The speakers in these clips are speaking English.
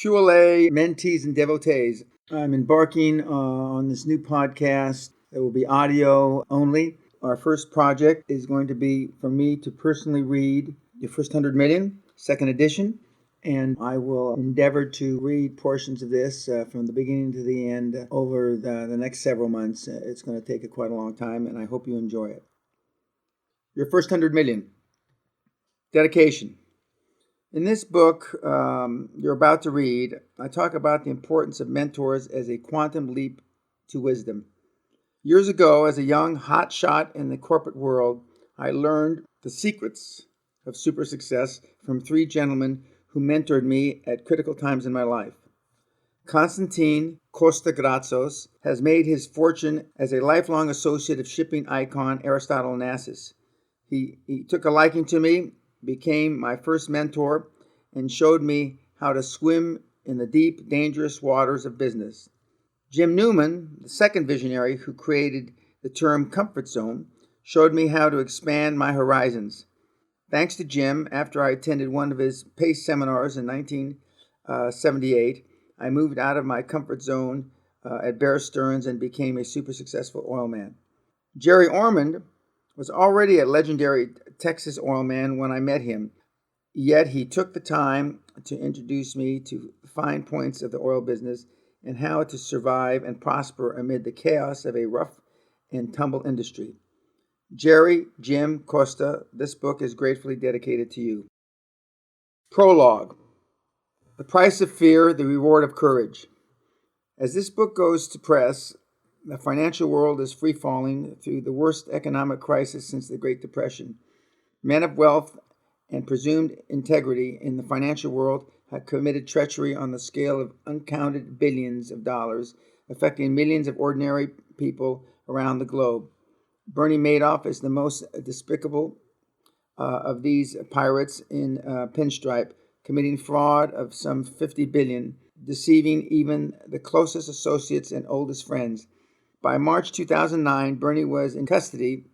QLA mentees and devotees. I'm embarking on this new podcast that will be audio only. Our first project is going to be for me to personally read Your First 100 Million, second edition, and I will endeavor to read portions of this from the beginning to the end over the next several months. It's going to take quite a long time, and I hope you enjoy it. Your First 100 Million. Dedication. In this book you're about to read, I talk about the importance of mentors as a quantum leap to wisdom. Years ago, as a young hotshot in the corporate world, I learned the secrets of super success from three gentlemen who mentored me at critical times in my life. Constantine Costagratsos has made his fortune as a lifelong associate of shipping icon Aristotle Onassis. He took a liking to me, became my first mentor, and showed me how to swim in the deep, dangerous waters of business. Jim Newman, the second visionary who created the term comfort zone, showed me how to expand my horizons. Thanks to Jim, after I attended one of his PACE seminars in 1978, I moved out of my comfort zone at Bear Stearns and became a super successful oil man. Jerry Ormond was already a legendary Texas oil man when I met him, yet he took the time to introduce me to fine points of the oil business and how to survive and prosper amid the chaos of a rough and tumble industry. Jerry, Jim, Costa, this book is gratefully dedicated to you. Prologue. The Price of Fear, the Reward of Courage. As this book goes to press, the financial world is free-falling through the worst economic crisis since the Great Depression. Men of wealth and presumed integrity in the financial world have committed treachery on the scale of uncounted billions of dollars, affecting millions of ordinary people around the globe. Bernie Madoff is the most despicable of these pirates in pinstripe, committing fraud of some $50 billion, deceiving even the closest associates and oldest friends. By March 2009, Bernie was in custody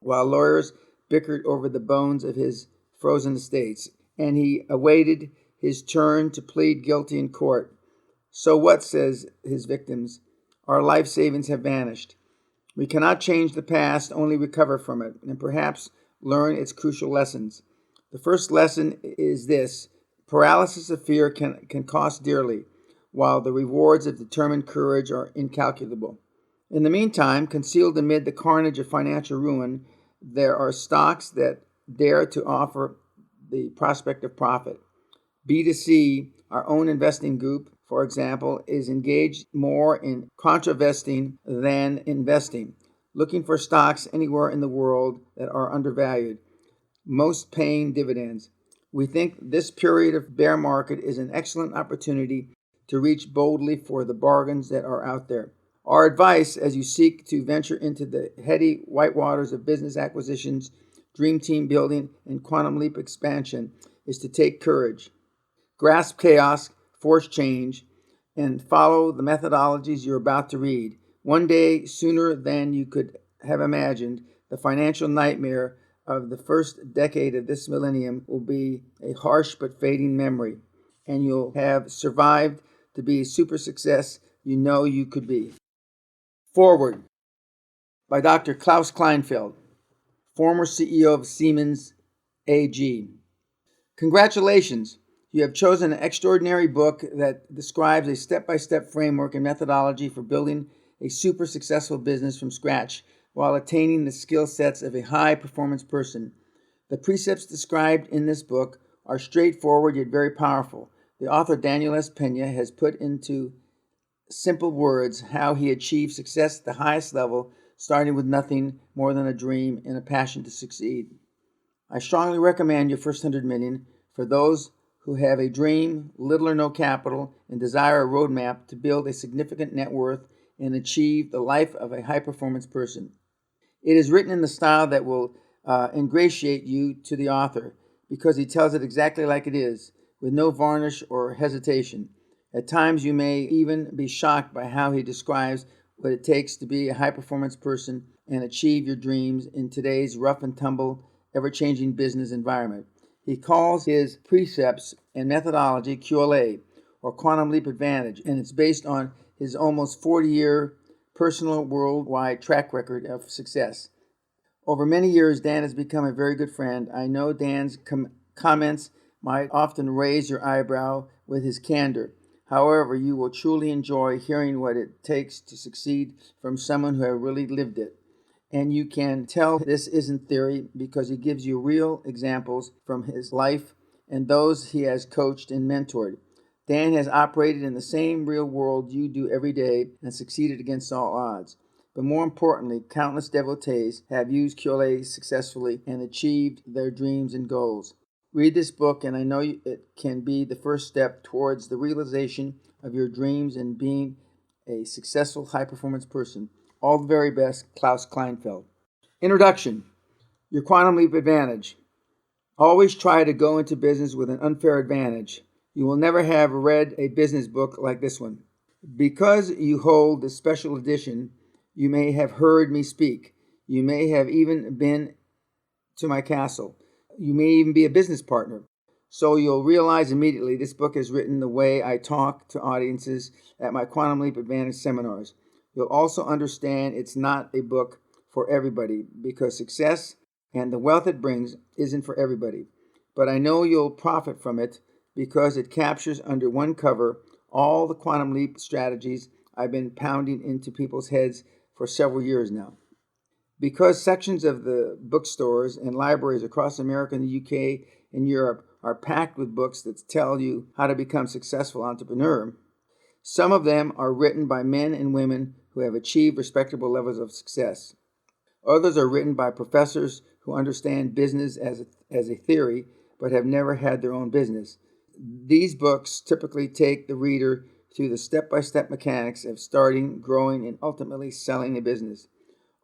while lawyers bickered over the bones of his frozen estates, and he awaited his turn to plead guilty in court. So what, says his victims? Our life savings have vanished. We cannot change the past, only recover from it, and perhaps learn its crucial lessons. The first lesson is this: paralysis of fear can cost dearly, while the rewards of determined courage are incalculable. In the meantime, concealed amid the carnage of financial ruin, there are stocks that dare to offer the prospect of profit. B2C, our own investing group, for example, is engaged more in contravesting than investing, looking for stocks anywhere in the world that are undervalued, most paying dividends. We think this period of bear market is an excellent opportunity to reach boldly for the bargains that are out there. Our advice as you seek to venture into the heady white waters of business acquisitions, dream team building, and quantum leap expansion is to take courage, grasp chaos, force change, and follow the methodologies you're about to read. One day, sooner than you could have imagined, the financial nightmare of the first decade of this millennium will be a harsh but fading memory, and you'll have survived to be a super success you know you could be. Forward by Dr. Klaus Kleinfeld, former CEO of Siemens AG. Congratulations! You have chosen an extraordinary book that describes a step-by-step framework and methodology for building a super successful business from scratch while attaining the skill sets of a high-performance person. The precepts described in this book are straightforward yet very powerful. The author Daniel S. Peña has put into simple words how he achieved success at the highest level, starting with nothing more than a dream and a passion to succeed. I strongly recommend Your First 100 Million for those who have a dream, little or no capital, and desire a roadmap to build a significant net worth and achieve the life of a high-performance person. It is written in the style that will ingratiate you to the author because he tells it exactly like it is, with no varnish or hesitation. At times you may even be shocked by how he describes what it takes to be a high-performance person and achieve your dreams in today's rough and tumble, ever-changing business environment. He calls his precepts and methodology QLA, or Quantum Leap Advantage, and it's based on his almost 40-year personal worldwide track record of success. Over many years, Dan has become a very good friend. I know Dan's comments might often raise your eyebrow with his candor. However, you will truly enjoy hearing what it takes to succeed from someone who has really lived it. And you can tell this isn't theory because he gives you real examples from his life and those he has coached and mentored. Dan has operated in the same real world you do every day and succeeded against all odds. But more importantly, countless devotees have used QLA successfully and achieved their dreams and goals. Read this book, and I know it can be the first step towards the realization of your dreams and being a successful high-performance person. All the very best, Klaus Kleinfeld. Introduction. Your Quantum Leap Advantage. Always try to go into business with an unfair advantage. You will never have read a business book like this one. Because you hold the special edition, you may have heard me speak. You may have even been to my castle. You may even be a business partner. So you'll realize immediately this book is written the way I talk to audiences at my Quantum Leap Advantage seminars. You'll also understand it's not a book for everybody because success and the wealth it brings isn't for everybody. But I know you'll profit from it because it captures under one cover all the Quantum Leap strategies I've been pounding into people's heads for several years now. Because sections of the bookstores and libraries across America and the UK and Europe are packed with books that tell you how to become a successful entrepreneur, some of them are written by men and women who have achieved respectable levels of success. Others are written by professors who understand business as a theory but have never had their own business. These books typically take the reader through the step-by-step mechanics of starting, growing, and ultimately selling a business.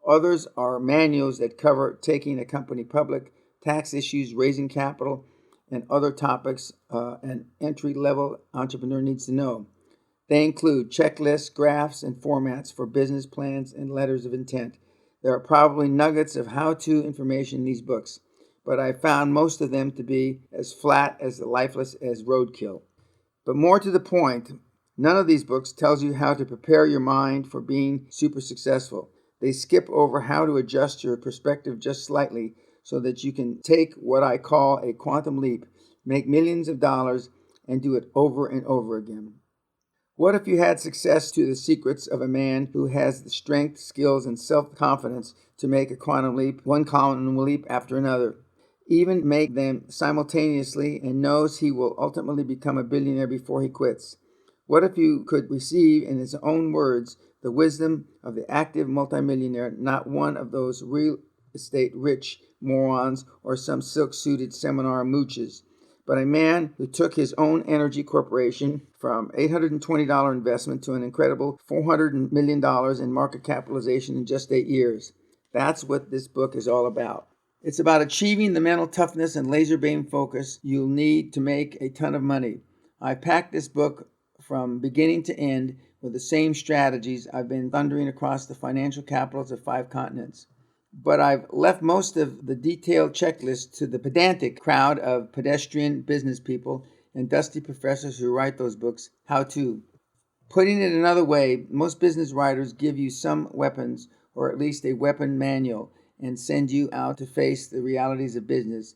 Others are manuals that cover taking a company public, tax issues, raising capital, and other topics an entry-level entrepreneur needs to know. They include checklists, graphs, and formats for business plans and letters of intent. There are probably nuggets of how-to information in these books, but I found most of them to be as flat as lifeless as roadkill. But more to the point, none of these books tells you how to prepare your mind for being super successful. They skip over how to adjust your perspective just slightly so that you can take what I call a quantum leap, make millions of dollars, and do it over and over again. What if you had success to the secrets of a man who has the strength, skills, and self-confidence to make a quantum leap, one quantum leap after another, even make them simultaneously, and knows he will ultimately become a billionaire before he quits? What if you could receive, in his own words, the wisdom of the active multimillionaire, not one of those real estate rich morons or some silk-suited seminar mooches, but a man who took his own energy corporation from $820 investment to an incredible $400 million in market capitalization in just 8 years. That's what this book is all about. It's about achieving the mental toughness and laser beam focus you'll need to make a ton of money. I packed this book from beginning to end with the same strategies I've been thundering across the financial capitals of 5 continents. But I've left most of the detailed checklist to the pedantic crowd of pedestrian business people and dusty professors who write those books, how to. Putting it another way, most business writers give you some weapons, or at least a weapon manual, and send you out to face the realities of business.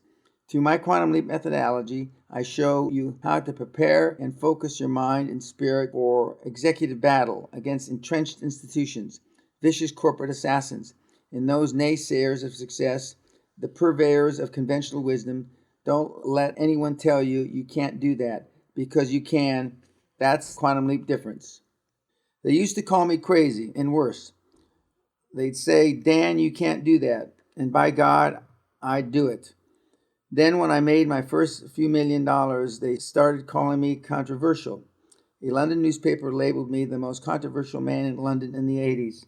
Through my Quantum Leap methodology, I show you how to prepare and focus your mind and spirit for executive battle against entrenched institutions, vicious corporate assassins, and those naysayers of success, the purveyors of conventional wisdom. Don't let anyone tell you you can't do that, because you can. That's Quantum Leap difference. They used to call me crazy, and worse. They'd say, Dan, you can't do that. And by God, I'd do it. Then when I made my first few $1 million, they started calling me controversial. A London newspaper labeled me the most controversial man in London in the 80s.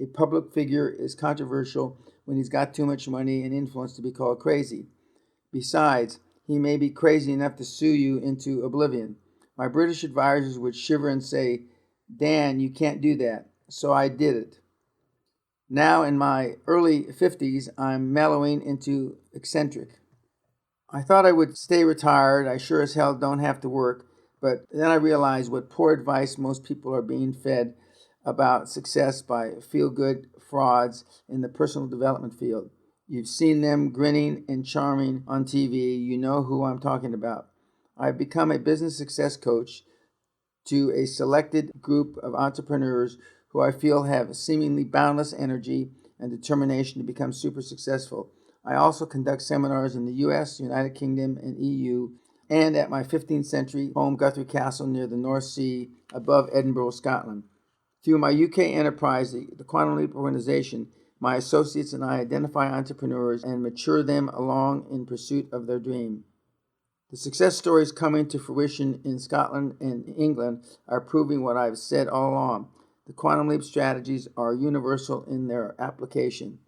A public figure is controversial when he's got too much money and influence to be called crazy. Besides, he may be crazy enough to sue you into oblivion. My British advisors would shiver and say, Dan, you can't do that. So I did it. Now in my early 50s, I'm mellowing into eccentric. I thought I would stay retired. I sure as hell don't have to work, But then I realized what poor advice most people are being fed about success by feel-good frauds in the personal development field. You've seen them grinning and charming on TV. You know who I'm talking about. I've become a business success coach to a selected group of entrepreneurs who I feel have seemingly boundless energy and determination to become super successful. I also conduct seminars in the US, United Kingdom, and EU, and at my 15th century home Guthrie Castle near the North Sea above Edinburgh, Scotland. Through my UK enterprise, the Quantum Leap organization, my associates and I identify entrepreneurs and mature them along in pursuit of their dream. The success stories coming to fruition in Scotland and England are proving what I've said all along. The Quantum Leap strategies are universal in their application.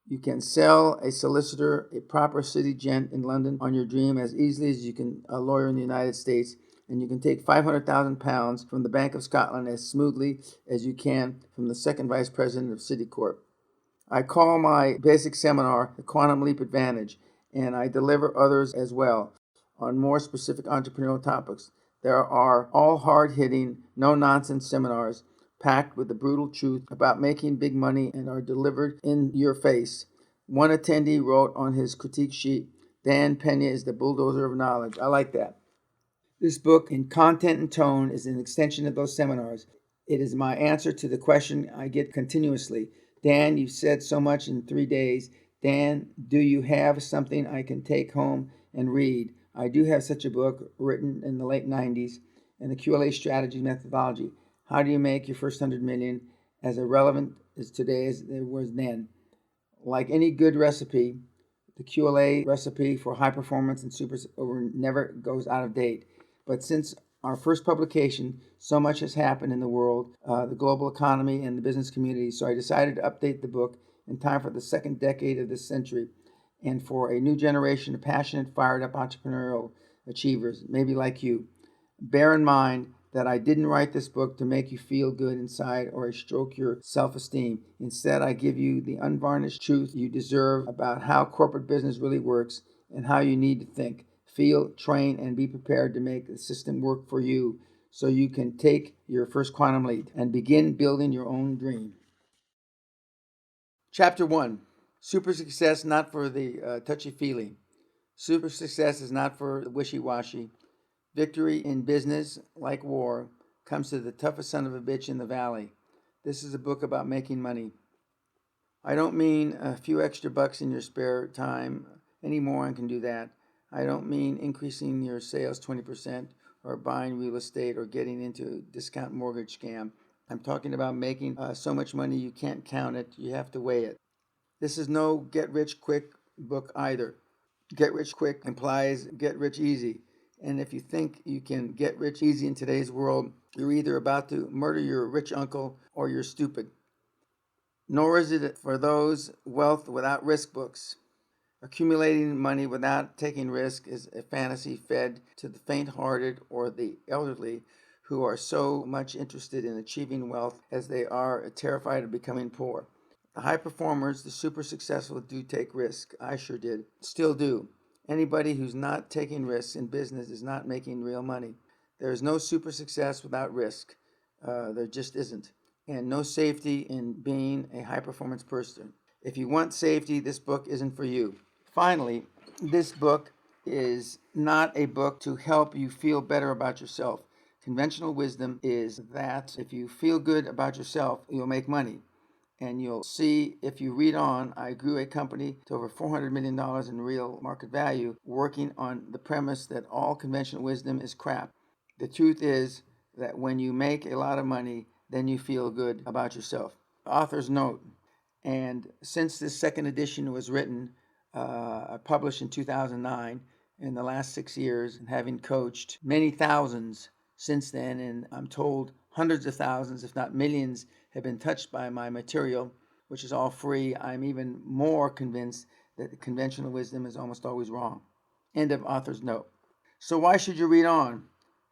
You can sell a solicitor a proper city gent in London on your dream as easily as you can a lawyer in the United States, and you can take £500,000 from the Bank of Scotland as smoothly as you can from the second vice president of Citicorp. I call my basic seminar the Quantum Leap Advantage, and I deliver others as well on more specific entrepreneurial topics. There are all hard-hitting, no-nonsense seminars packed with the brutal truth about making big money and are delivered in your face. One attendee wrote on his critique sheet, "Dan Peña is the bulldozer of knowledge." I like that. This book, in content and tone, is an extension of those seminars. It is my answer to the question I get continuously. Dan, you've said so much in 3 days. Dan, do you have something I can take home and read? I do have such a book written in the late 90s, and the QLA strategy methodology. How do you make your first 100 million as relevant as today as it was then? Like any good recipe, the QLA recipe for high performance and super never goes out of date. But since our first publication, so much has happened in the world, the global economy and the business community, so I decided to update the book in time for the second decade of this century and for a new generation of passionate, fired-up entrepreneurial achievers, maybe like you. Bear in mind that I didn't write this book to make you feel good inside or stroke your self-esteem. Instead, I give you the unvarnished truth you deserve about how corporate business really works and how you need to think, feel, train, and be prepared to make the system work for you so you can take your first quantum leap and begin building your own dream. Chapter 1. Super success not for the touchy-feely. Super success is not for the wishy-washy. Victory in business, like war, comes to the toughest son of a bitch in the valley. This is a book about making money. I don't mean a few extra bucks in your spare time. Any moron can do that. I don't mean increasing your sales 20% or buying real estate or getting into a discount mortgage scam. I'm talking about making so much money you can't count it. You have to weigh it. This is no get-rich-quick book either. Get-rich-quick implies get-rich-easy. And if you think you can get rich easy in today's world, you're either about to murder your rich uncle or you're stupid. Nor is it for those wealth without risk books. Accumulating money without taking risk is a fantasy fed to the faint-hearted or the elderly who are so much interested in achieving wealth as they are terrified of becoming poor. The high performers, the super successful, do take risk. I sure did. Still do. Anybody who's not taking risks in business is not making real money. There is no super success without risk. There just isn't. And no safety in being a high-performance person. If you want safety, this book isn't for you. Finally, this book is not a book to help you feel better about yourself. Conventional wisdom is that if you feel good about yourself, you'll make money. And you'll see if you read on, I grew a company to over $400 million in real market value, working on the premise that all conventional wisdom is crap. The truth is that when you make a lot of money, then you feel good about yourself. Author's note, and since this second edition was written, published in 2009, in the last 6 years, and having coached many thousands since then, and I'm told hundreds of thousands, if not millions, have been touched by my material, which is all free, I'm even more convinced that conventional wisdom is almost always wrong. End of author's note. So why should you read on?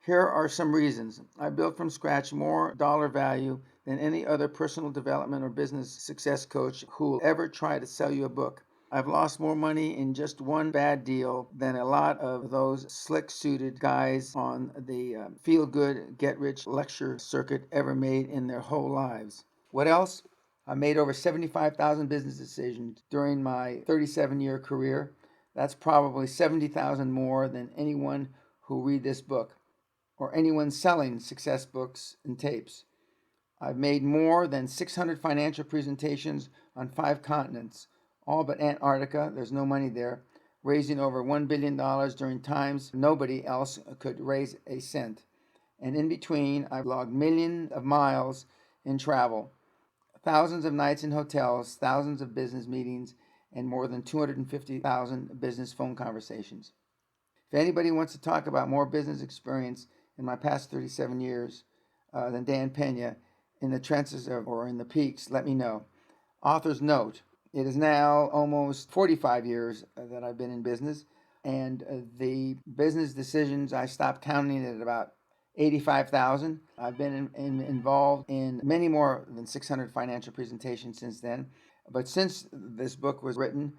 Here are some reasons. I built from scratch more dollar value than any other personal development or business success coach who will ever try to sell you a book. I've lost more money in just one bad deal than a lot of those slick-suited guys on the feel-good, get-rich lecture circuit ever made in their whole lives. What else? I made over 75,000 business decisions during my 37-year career. That's probably 70,000 more than anyone who read this book or anyone selling success books and tapes. I've made more than 600 financial presentations on 5 continents, all but Antarctica. There's no money there, raising over $1 billion during times nobody else could raise a cent. And in between, I've logged millions of miles in travel, thousands of nights in hotels, thousands of business meetings, and more than 250,000 business phone conversations. If anybody wants to talk about more business experience in my past 37 years than Dan Peña in the trenches or in the peaks, let me know. Author's note. It is now almost 45 years that I've been in business, and the business decisions, I stopped counting at about 85,000. I've been involved in many more than 600 financial presentations since then. But since this book was written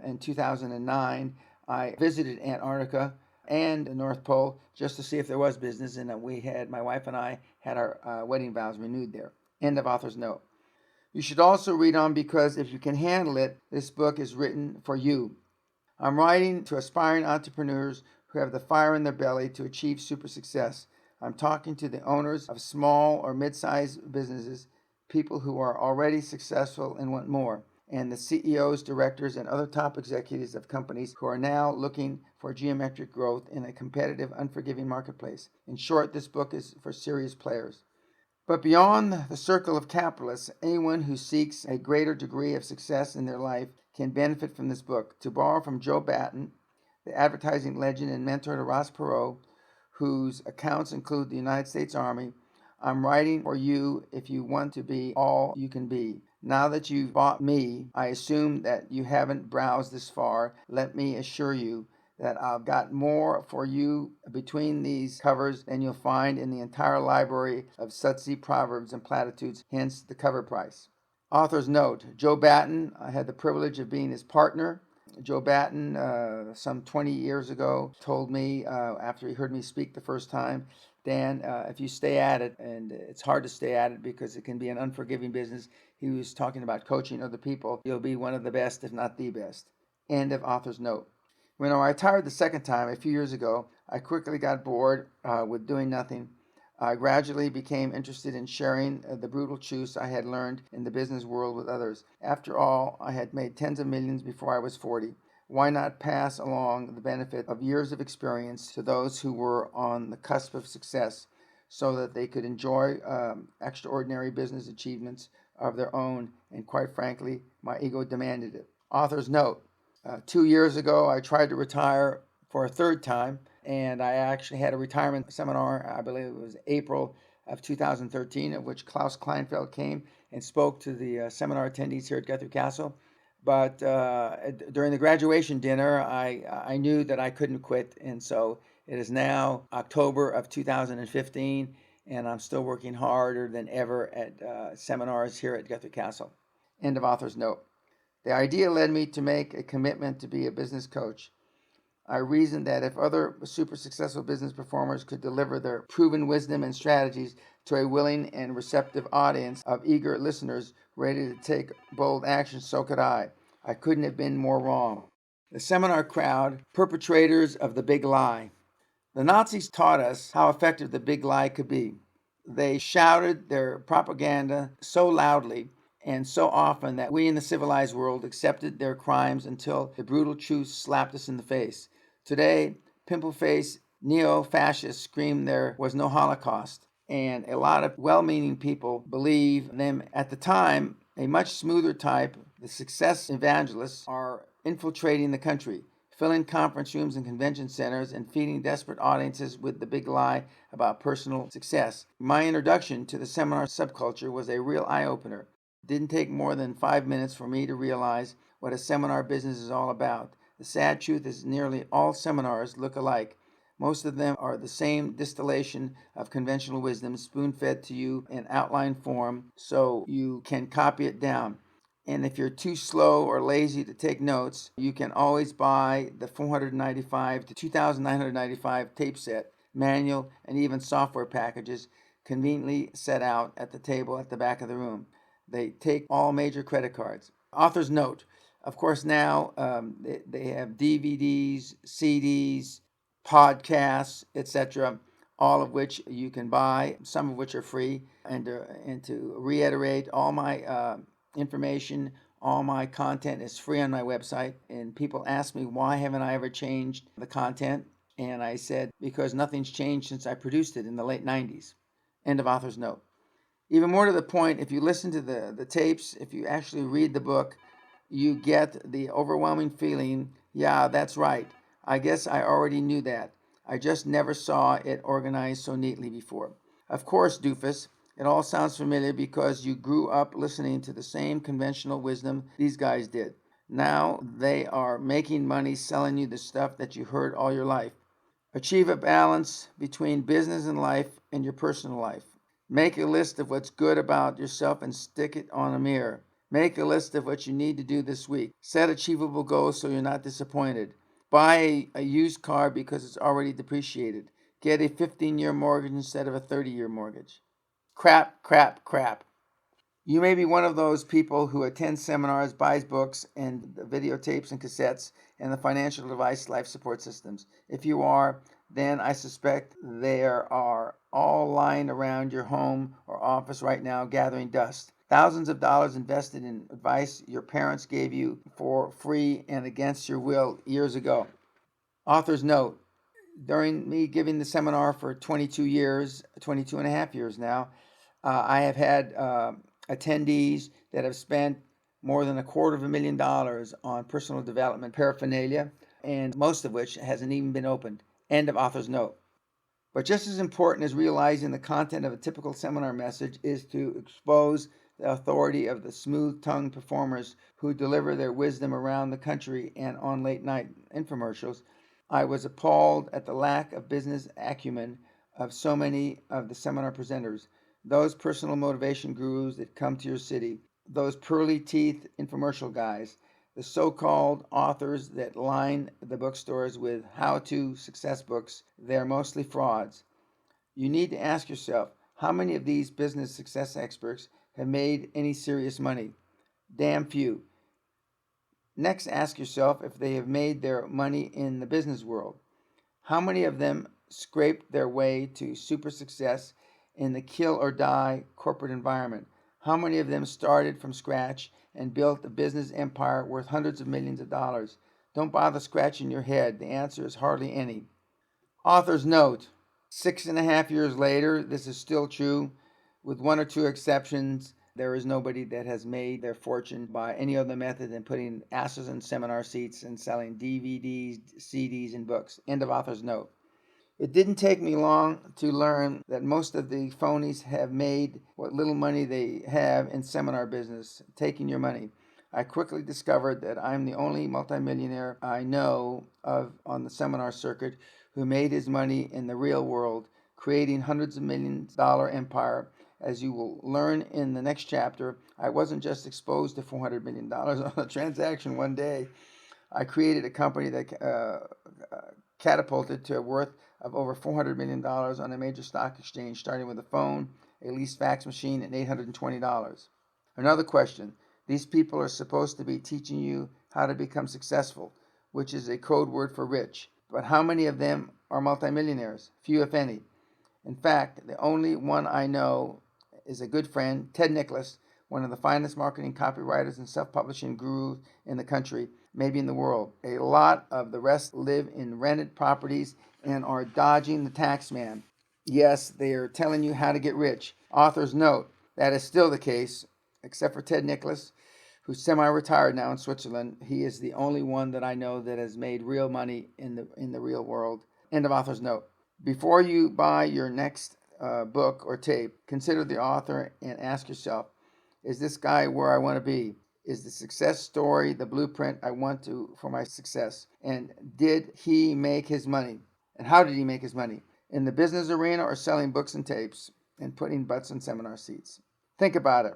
in 2009, I visited Antarctica and the North Pole just to see if there was business, and my wife and I had our wedding vows renewed there. End of author's note. You should also read on because if you can handle it, this book is written for you. I'm writing to aspiring entrepreneurs who have the fire in their belly to achieve super success. I'm talking to the owners of small or mid-sized businesses, people who are already successful and want more, and the CEOs, directors, and other top executives of companies who are now looking for geometric growth in a competitive, unforgiving marketplace. In short, this book is for serious players. But beyond the circle of capitalists, anyone who seeks a greater degree of success in their life can benefit from this book. To borrow from Joe Batten, the advertising legend and mentor to Ross Perot, whose accounts include the United States Army, I'm writing for you if you want to be all you can be. Now that you've bought me, I assume that you haven't browsed this far. Let me assure you that I've got more for you between these covers than you'll find in the entire library of Sutzi proverbs and platitudes, hence the cover price. Author's note, Joe Batten, I had the privilege of being his partner. Joe Batten, some 20 years ago, told me after he heard me speak the first time, Dan, if you stay at it, and it's hard to stay at it because it can be an unforgiving business, he was talking about coaching other people, you'll be one of the best, if not the best. End of author's note. When I retired the second time, a few years ago, I quickly got bored with doing nothing. I gradually became interested in sharing the brutal truths I had learned in the business world with others. After all, I had made tens of millions before I was 40. Why not pass along the benefit of years of experience to those who were on the cusp of success so that they could enjoy extraordinary business achievements of their own, and quite frankly, my ego demanded it. Author's note. 2 years ago, I tried to retire for a third time, and I actually had a retirement seminar, I believe it was April of 2013, at which Klaus Kleinfeld came and spoke to the seminar attendees here at Guthrie Castle. But during the graduation dinner, I knew that I couldn't quit, and so it is now October of 2015, and I'm still working harder than ever at seminars here at Guthrie Castle. End of author's note. The idea led me to make a commitment to be a business coach. I reasoned that if other super successful business performers could deliver their proven wisdom and strategies to a willing and receptive audience of eager listeners ready to take bold action, so could I. I couldn't have been more wrong. The seminar crowd, perpetrators of the big lie. The Nazis taught us how effective the big lie could be. They shouted their propaganda so loudly and so often that we in the civilized world accepted their crimes until the brutal truth slapped us in the face. Today, pimple-faced neo-fascists scream there was no Holocaust, and a lot of well-meaning people believe them. At the time, a much smoother type, the success evangelists, are infiltrating the country, filling conference rooms and convention centers and feeding desperate audiences with the big lie about personal success. My introduction to the seminar subculture was a real eye-opener. It didn't take more than 5 minutes for me to realize what a seminar business is all about. The sad truth is nearly all seminars look alike. Most of them are the same distillation of conventional wisdom spoon-fed to you in outline form so you can copy it down. And if you're too slow or lazy to take notes, you can always buy the $495 to $2,995 tape set, manual, and even software packages conveniently set out at the table at the back of the room. They take all major credit cards. Author's note. Of course, now they have DVDs, CDs, podcasts, etc., all of which you can buy, some of which are free. And to reiterate, all my information, all my content is free on my website. And people ask me, why haven't I ever changed the content? And I said, because nothing's changed since I produced it in the late 90s. End of author's note. Even more to the point, if you listen to the tapes, if you actually read the book, you get the overwhelming feeling, yeah, that's right. I guess I already knew that. I just never saw it organized so neatly before. Of course, doofus, it all sounds familiar because you grew up listening to the same conventional wisdom these guys did. Now they are making money selling you the stuff that you heard all your life. Achieve a balance between business and life and your personal life. Make a list of what's good about yourself and stick it on a mirror. Make a list of what you need to do this week. Set achievable goals so you're not disappointed. Buy a used car because it's already depreciated. Get a 15-year mortgage instead of a 30-year mortgage. Crap, crap, crap. You may be one of those people who attends seminars, buys books and videotapes and cassettes, and the financial advice life support systems. If you are, then I suspect there are all lying around your home or office right now gathering dust. Thousands of dollars invested in advice your parents gave you for free and against your will years ago. Author's note. During me giving the seminar for 22 and a half years now, I have had attendees that have spent more than $250,000 on personal development paraphernalia, and most of which hasn't even been opened. End of author's note. But just as important as realizing the content of a typical seminar message is to expose the authority of the smooth-tongued performers who deliver their wisdom around the country and on late-night infomercials. I was appalled at the lack of business acumen of so many of the seminar presenters, those personal motivation gurus that come to your city, those pearly-teeth infomercial guys, the so-called authors that line the bookstores with how-to success books. They're mostly frauds. You need to ask yourself, how many of these business success experts have made any serious money? Damn few. Next, ask yourself if they have made their money in the business world. How many of them scraped their way to super success in the kill or die corporate environment? How many of them started from scratch and built a business empire worth hundreds of millions of dollars? Don't bother scratching your head. The answer is hardly any. Author's note. 6.5 years later, this is still true. With one or two exceptions, there is nobody that has made their fortune by any other method than putting asses in seminar seats and selling DVDs, CDs, and books. End of author's note. It didn't take me long to learn that most of the phonies have made what little money they have in seminar business, taking your money. I quickly discovered that I'm the only multimillionaire I know of on the seminar circuit who made his money in the real world, creating hundreds of millions dollar empire. As you will learn in the next chapter, I wasn't just exposed to $400 million on a transaction one day. I created a company that catapulted to a worth of over $400 million on a major stock exchange, starting with a phone, a leased fax machine, and $820. Another question. These people are supposed to be teaching you how to become successful, which is a code word for rich. But how many of them are multimillionaires? Few, if any. In fact, the only one I know is a good friend, Ted Nicholas, one of the finest marketing copywriters and self-publishing gurus in the country, maybe in the world. A lot of the rest live in rented properties and are dodging the tax man. Yes, they are telling you how to get rich. Author's note, that is still the case, except for Ted Nicholas, who's semi-retired now in Switzerland. He is the only one that I know that has made real money in the real world. End of author's note. Before you buy your next book or tape, consider the author and ask yourself, is this guy where I want to be? Is the success story the blueprint I want for my success? And did he make his money? And how did he make his money? In the business arena or selling books and tapes and putting butts in seminar seats? Think about it.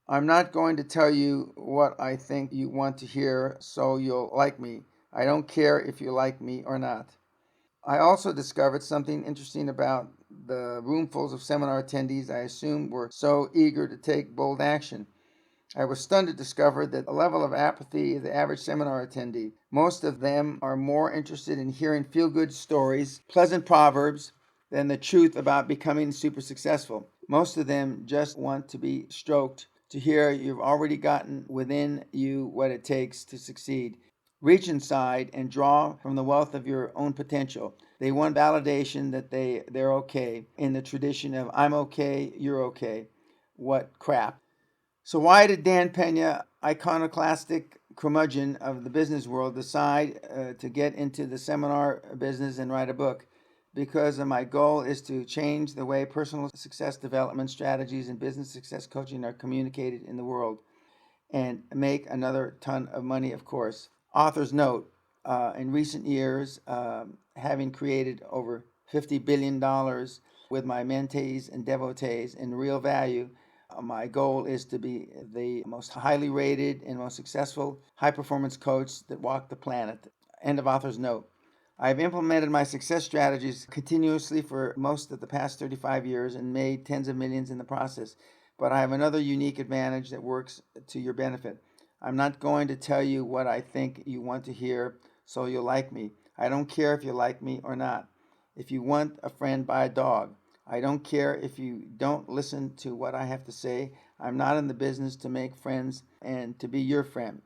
I'm not going to tell you what I think you want to hear so you'll like me. I don't care if you like me or not. I also discovered something interesting about the roomfuls of seminar attendees I assumed were so eager to take bold action. I was stunned to discover that the level of apathy of the average seminar attendee. Most of them are more interested in hearing feel-good stories, pleasant proverbs, than the truth about becoming super successful. Most of them just want to be stroked, to hear you've already gotten within you what it takes to succeed. Reach inside and draw from the wealth of your own potential. They want validation that they're okay, in the tradition of I'm okay, you're okay. What crap. So why did Dan Peña, iconoclastic curmudgeon of the business world, decide to get into the seminar business and write a book? Because my goal is to change the way personal success development strategies and business success coaching are communicated in the world, and make another ton of money, of course. Author's note, in recent years, having created over $50 billion with my mentees and devotees in real value, my goal is to be the most highly rated and most successful high-performance coach that walked the planet. End of author's note. I've implemented my success strategies continuously for most of the past 35 years and made tens of millions in the process. But I have another unique advantage that works to your benefit. I'm not going to tell you what I think you want to hear so you'll like me. I don't care if you like me or not. If you want a friend, buy a dog. I don't care if you don't listen to what I have to say. I'm not in the business to make friends and to be your friend.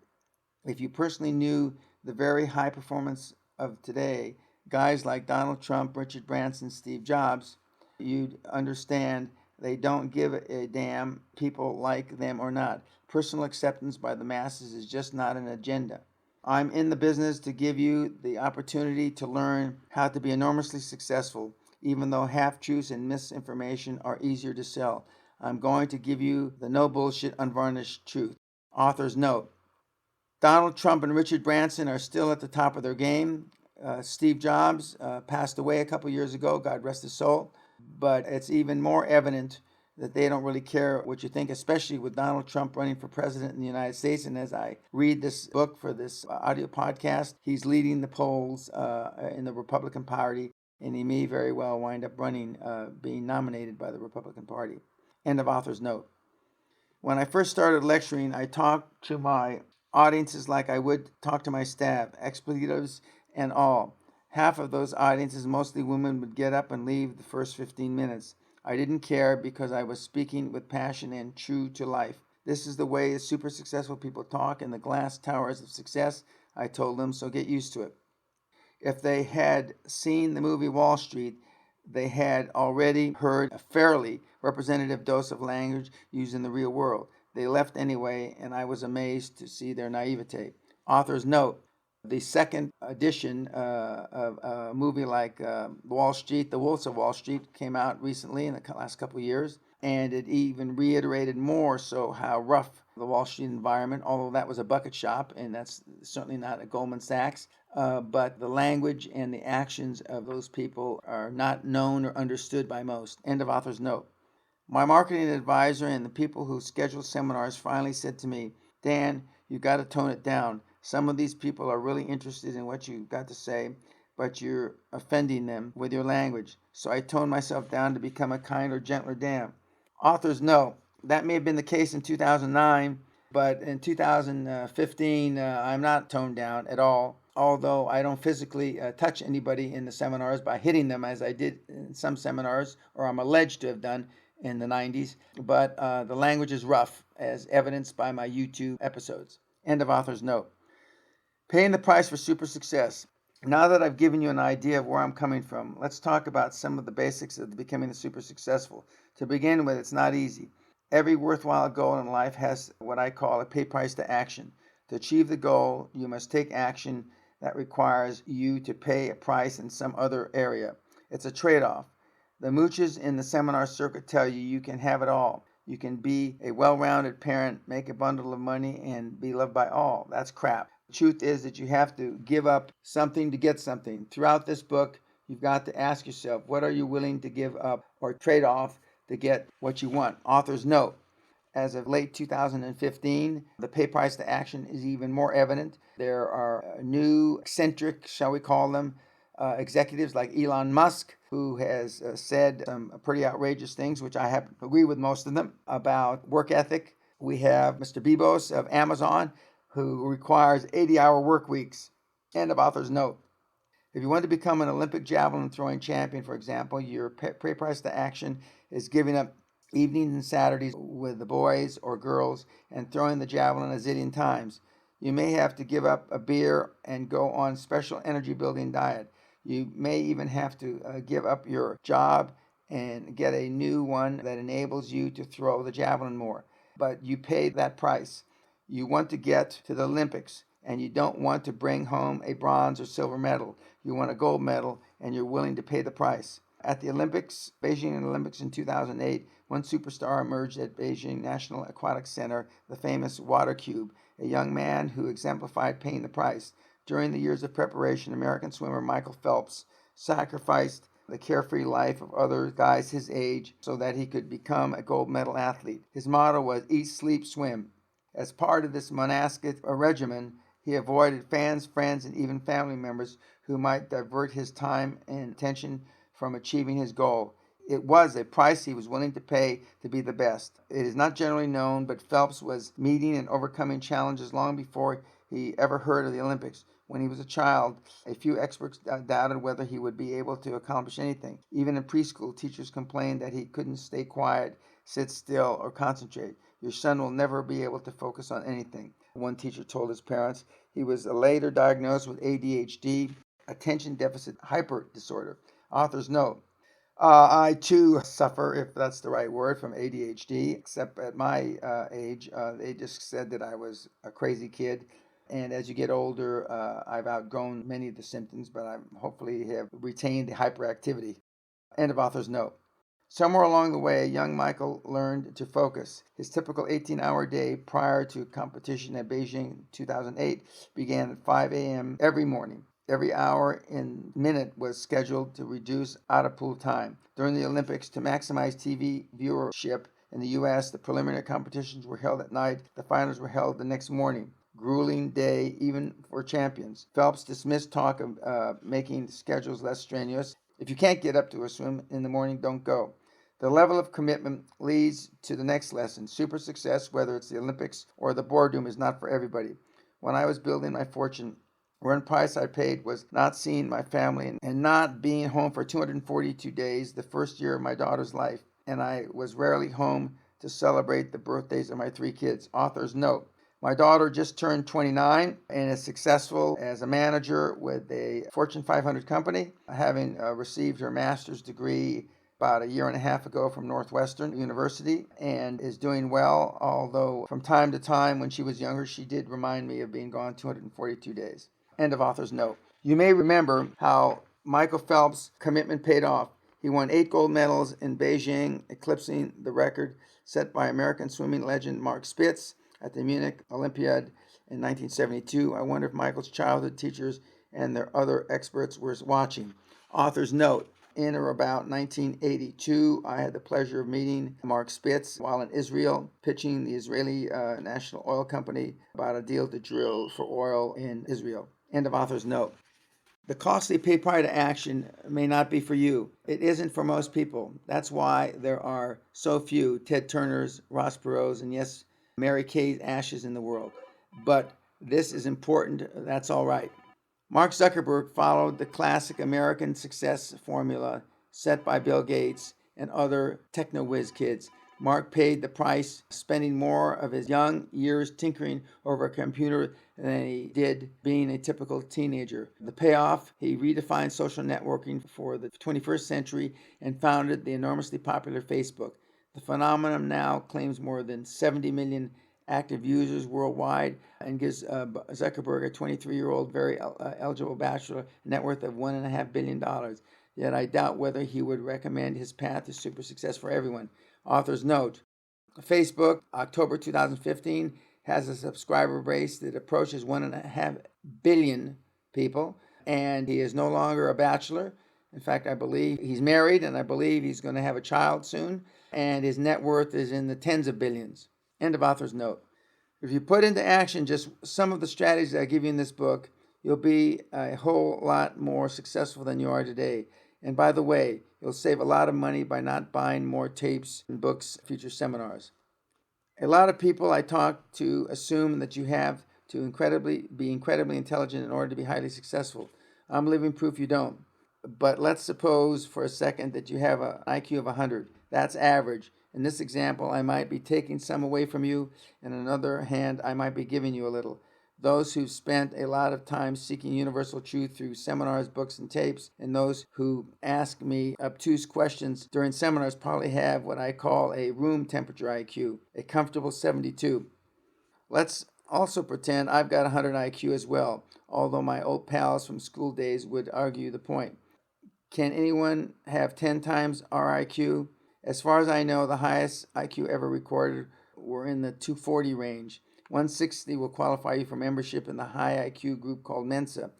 If you personally knew the very high performance of today, guys like Donald Trump, Richard Branson, Steve Jobs, you'd understand they don't give a damn people like them or not. Personal acceptance by the masses is just not an agenda. I'm in the business to give you the opportunity to learn how to be enormously successful, even though half-truths and misinformation are easier to sell. I'm going to give you the no bullshit, unvarnished truth. Author's note. Donald Trump and Richard Branson are still at the top of their game. Steve Jobs passed away a couple years ago, God rest his soul. But it's even more evident that they don't really care what you think, especially with Donald Trump running for president in the United States. And as I read this book for this audio podcast, he's leading the polls in the Republican Party, and he may very well wind up running, being nominated by the Republican Party. End of author's note. When I first started lecturing, I talked to my audiences like I would talk to my staff, expletives and all. Half of those audiences, mostly women, would get up and leave the first 15 minutes. I didn't care because I was speaking with passion and true to life. This is the way super successful people talk in the glass towers of success, I told them, so get used to it. If they had seen the movie Wall Street, they had already heard a fairly representative dose of language used in the real world. They left anyway, and I was amazed to see their naivete. Author's note. The second edition of a movie like Wall Street, The Wolves of Wall Street, came out recently in the last couple of years, and it even reiterated more so how rough the Wall Street environment, although that was a bucket shop, and that's certainly not a Goldman Sachs, but the language and the actions of those people are not known or understood by most. End of author's note. My marketing advisor and the people who schedule seminars finally said to me, Dan, you got to tone it down. Some of these people are really interested in what you've got to say, but you're offending them with your language. So I toned myself down to become a kinder, gentler Dan. Authors know that may have been the case in 2009, but in 2015, I'm not toned down at all, although I don't physically touch anybody in the seminars by hitting them as I did in some seminars, or I'm alleged to have done in the 90s, but the language is rough, as evidenced by my YouTube episodes. End of author's note. Paying the price for super success. Now that I've given you an idea of where I'm coming from, let's talk about some of the basics of becoming a super successful. To begin with, it's not easy. Every worthwhile goal in life has what I call a pay price to action. To achieve the goal, you must take action that requires you to pay a price in some other area. It's a trade-off. The mooches in the seminar circuit tell you you can have it all. You can be a well-rounded parent, make a bundle of money, and be loved by all. That's crap. The truth is that you have to give up something to get something. Throughout this book, you've got to ask yourself, what are you willing to give up or trade off to get what you want? Author's note. As of late 2015, the pay price to action is even more evident. There are new eccentric, shall we call them, executives like Elon Musk, who has said some pretty outrageous things, which I happen to agree with most of them, about work ethic. We have Mr. Bezos of Amazon, who requires 80-hour work weeks. End of author's note. If you want to become an Olympic javelin throwing champion, for example, your pay price to action is giving up evenings and Saturdays with the boys or girls and throwing the javelin a zillion times. You may have to give up a beer and go on special energy building diet. You may even have to give up your job and get a new one that enables you to throw the javelin more. But you pay that price. You want to get to the Olympics, and you don't want to bring home a bronze or silver medal. You want a gold medal, and you're willing to pay the price. At the Beijing Olympics in 2008, one superstar emerged at Beijing National Aquatic Center, the famous water cube, a young man who exemplified paying the price. During the years of preparation, American swimmer Michael Phelps sacrificed the carefree life of other guys his age so that he could become a gold medal athlete. His motto was eat, sleep, swim. As part of this monastic regimen, he avoided fans, friends, and even family members who might divert his time and attention from achieving his goal. It was a price he was willing to pay to be the best. It is not generally known, but Phelps was meeting and overcoming challenges long before he ever heard of the Olympics. When he was a child, a few experts doubted whether he would be able to accomplish anything. Even in preschool, teachers complained that he couldn't stay quiet, sit still, or concentrate. Your son will never be able to focus on anything, one teacher told his parents. He was later diagnosed with ADHD, attention deficit hyper disorder. Author's note. I too suffer, if that's the right word, from ADHD, except at my age, they just said that I was a crazy kid. And as you get older, I've outgrown many of the symptoms, but I hopefully have retained the hyperactivity. End of author's note. Somewhere along the way, young Michael learned to focus. His typical 18-hour day prior to competition at Beijing 2008 began at 5 a.m. every morning. Every hour and minute was scheduled to reduce out-of-pool time. During the Olympics, to maximize TV viewership in the U.S., the preliminary competitions were held at night. The finals were held the next morning. Grueling day even for champions. Phelps dismissed talk of making schedules less strenuous. If you can't get up to a swim in the morning, don't go. The level of commitment leads to the next lesson. Super success, whether it's the Olympics or the boardroom, is not for everybody. When I was building my fortune, one price I paid was not seeing my family and not being home for 242 days, the first year of my daughter's life. And I was rarely home to celebrate the birthdays of my 3 kids. Author's note. My daughter just turned 29 and is successful as a manager with a Fortune 500 company, having received her master's degree about a year and a half ago from Northwestern University, and is doing well, although from time to time when she was younger, she did remind me of being gone 242 days. End of author's note. You may remember how Michael Phelps' commitment paid off. He won 8 gold medals in Beijing, eclipsing the record set by American swimming legend Mark Spitz at the Munich Olympiad in 1972. I wonder if Michael's childhood teachers and their other experts were watching. Author's note. In or about 1982, I had the pleasure of meeting Mark Spitz while in Israel, pitching the Israeli National Oil Company about a deal to drill for oil in Israel. End of author's note. The costly pay price to action may not be for you. It isn't for most people. That's why there are so few Ted Turners, Ross Perot's, and yes, Mary Kay Ashes in the world. But this is important. That's all right. Mark Zuckerberg followed the classic American success formula set by Bill Gates and other techno-whiz kids. Mark paid the price, spending more of his young years tinkering over a computer than he did being a typical teenager. The payoff, he redefined social networking for the 21st century and founded the enormously popular Facebook. The phenomenon now claims more than 70 million active users worldwide and gives Zuckerberg, a 23-year-old, very eligible bachelor, net worth of $1.5 billion. Yet I doubt whether he would recommend his path to super success for everyone. Author's note. Facebook, October 2015, has a subscriber base that approaches 1.5 billion people, and he is no longer a bachelor. In fact, I believe he's married, and I believe he's going to have a child soon, and his net worth is in the tens of billions. End of author's note. If you put into action just some of the strategies I give you in this book, you'll be a whole lot more successful than you are today. And by the way, you'll save a lot of money by not buying more tapes and books, future seminars. A lot of people I talk to assume that you have to be incredibly intelligent in order to be highly successful. I'm living proof you don't. But let's suppose for a second that you have an IQ of 100. That's average. In this example, I might be taking some away from you, and on the other hand, I might be giving you a little. Those who've spent a lot of time seeking universal truth through seminars, books, and tapes, and those who ask me obtuse questions during seminars probably have what I call a room temperature IQ, a comfortable 72. Let's also pretend I've got 100 IQ as well, although my old pals from school days would argue the point. Can anyone have 10 times our IQ? As far as I know, the highest IQ ever recorded were in the 240 range. 160 will qualify you for membership in the high IQ group called Mensa.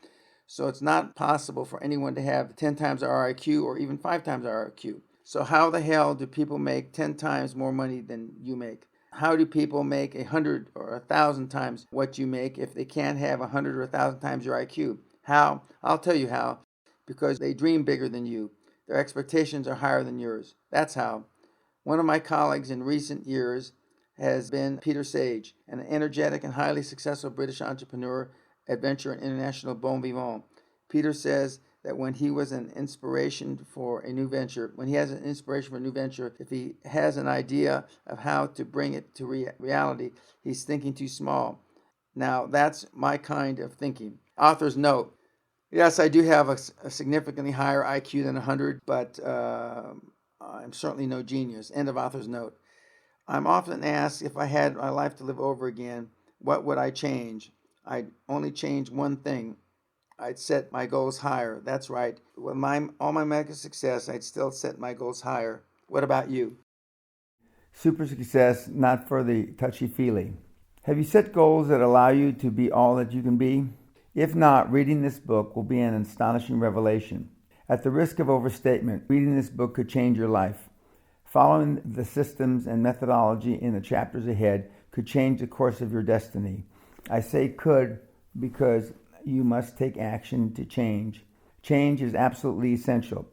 So it's not possible for anyone to have 10 times our IQ or even 5 times our IQ. So how the hell do people make 10 times more money than you make? How do people make 100 or 1,000 times what you make if they can't have 100 or 1,000 times your IQ? How? I'll tell you how. Because they dream bigger than you. Their expectations are higher than yours. That's how. One of my colleagues in recent years has been Peter Sage, an energetic and highly successful British entrepreneur, adventurer, and international bon vivant. Peter says that when he has an inspiration for a new venture, if he has an idea of how to bring it to reality, he's thinking too small. Now, that's my kind of thinking. Author's note. Yes, I do have a significantly higher IQ than 100, but I'm certainly no genius. End of author's note. I'm often asked if I had my life to live over again, what would I change? I'd only change one thing. I'd set my goals higher. That's right. With all my mega success, I'd still set my goals higher. What about you? Super success, not for the touchy-feely. Have you set goals that allow you to be all that you can be? If not, reading this book will be an astonishing revelation. At the risk of overstatement, reading this book could change your life. Following the systems and methodology in the chapters ahead could change the course of your destiny. I say could because you must take action to change. Change is absolutely essential.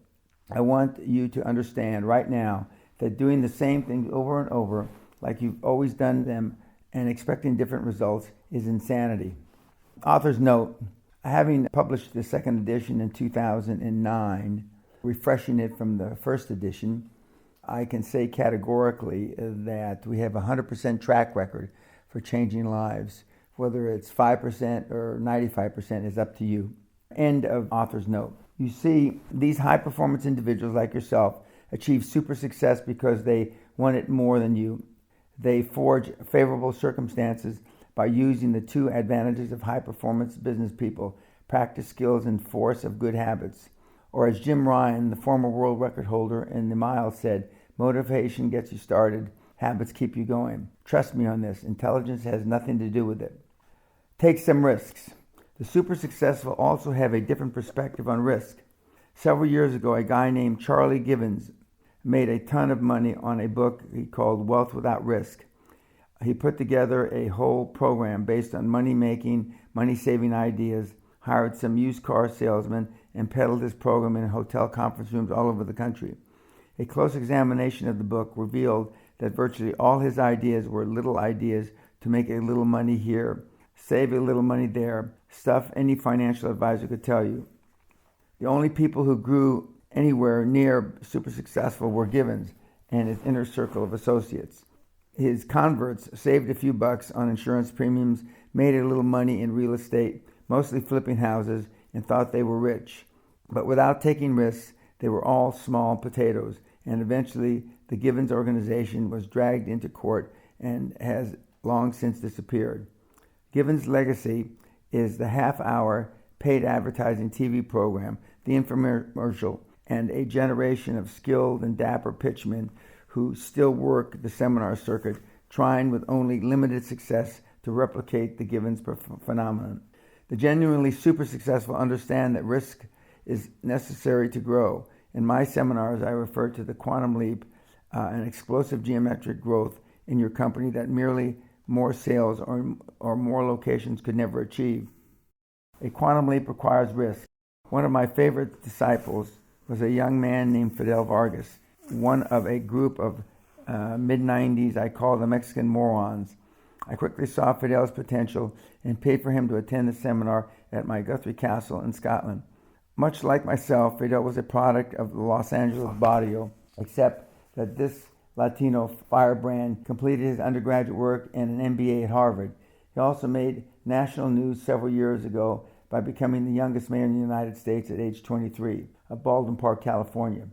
I want you to understand right now that doing the same things over and over, like you've always done them, and expecting different results is insanity. Author's note, having published the second edition in 2009, refreshing it from the first edition, I can say categorically that we have a 100% track record for changing lives. Whether it's 5% or 95% is up to you. End of author's note. You see, these high-performance individuals like yourself achieve super success because they want it more than you. They forge favorable circumstances by using the two advantages of high-performance business people, practice skills and force of good habits. Or as Jim Ryan, the former world record holder in the mile, said, motivation gets you started, habits keep you going. Trust me on this, intelligence has nothing to do with it. Take some risks. The super successful also have a different perspective on risk. Several years ago, a guy named Charlie Givens made a ton of money on a book he called Wealth Without Risk. He put together a whole program based on money-making, money-saving ideas, hired some used car salesmen, and peddled his program in hotel conference rooms all over the country. A close examination of the book revealed that virtually all his ideas were little ideas to make a little money here, save a little money there, stuff any financial advisor could tell you. The only people who grew anywhere near super successful were Givens and his inner circle of associates. His converts saved a few bucks on insurance premiums, made a little money in real estate, mostly flipping houses, and thought they were rich. But without taking risks, they were all small potatoes, and eventually the Givens organization was dragged into court and has long since disappeared. Givens' legacy is the half-hour paid advertising TV program, the infomercial, and a generation of skilled and dapper pitchmen who still work the seminar circuit, trying with only limited success to replicate the Givens phenomenon. The genuinely super successful understand that risk is necessary to grow. In my seminars, I refer to the quantum leap, an explosive geometric growth in your company that merely more sales or more locations could never achieve. A quantum leap requires risk. One of my favorite disciples was a young man named Fidel Vargas, one of a group of mid-90s I call the Mexican morons. I quickly saw Fidel's potential and paid for him to attend a seminar at my Guthrie Castle in Scotland. Much like myself, Fidel was a product of the Los Angeles barrio, except that this Latino firebrand completed his undergraduate work and an MBA at Harvard. He also made national news several years ago by becoming the youngest mayor in the United States at age 23 of Baldwin Park, California.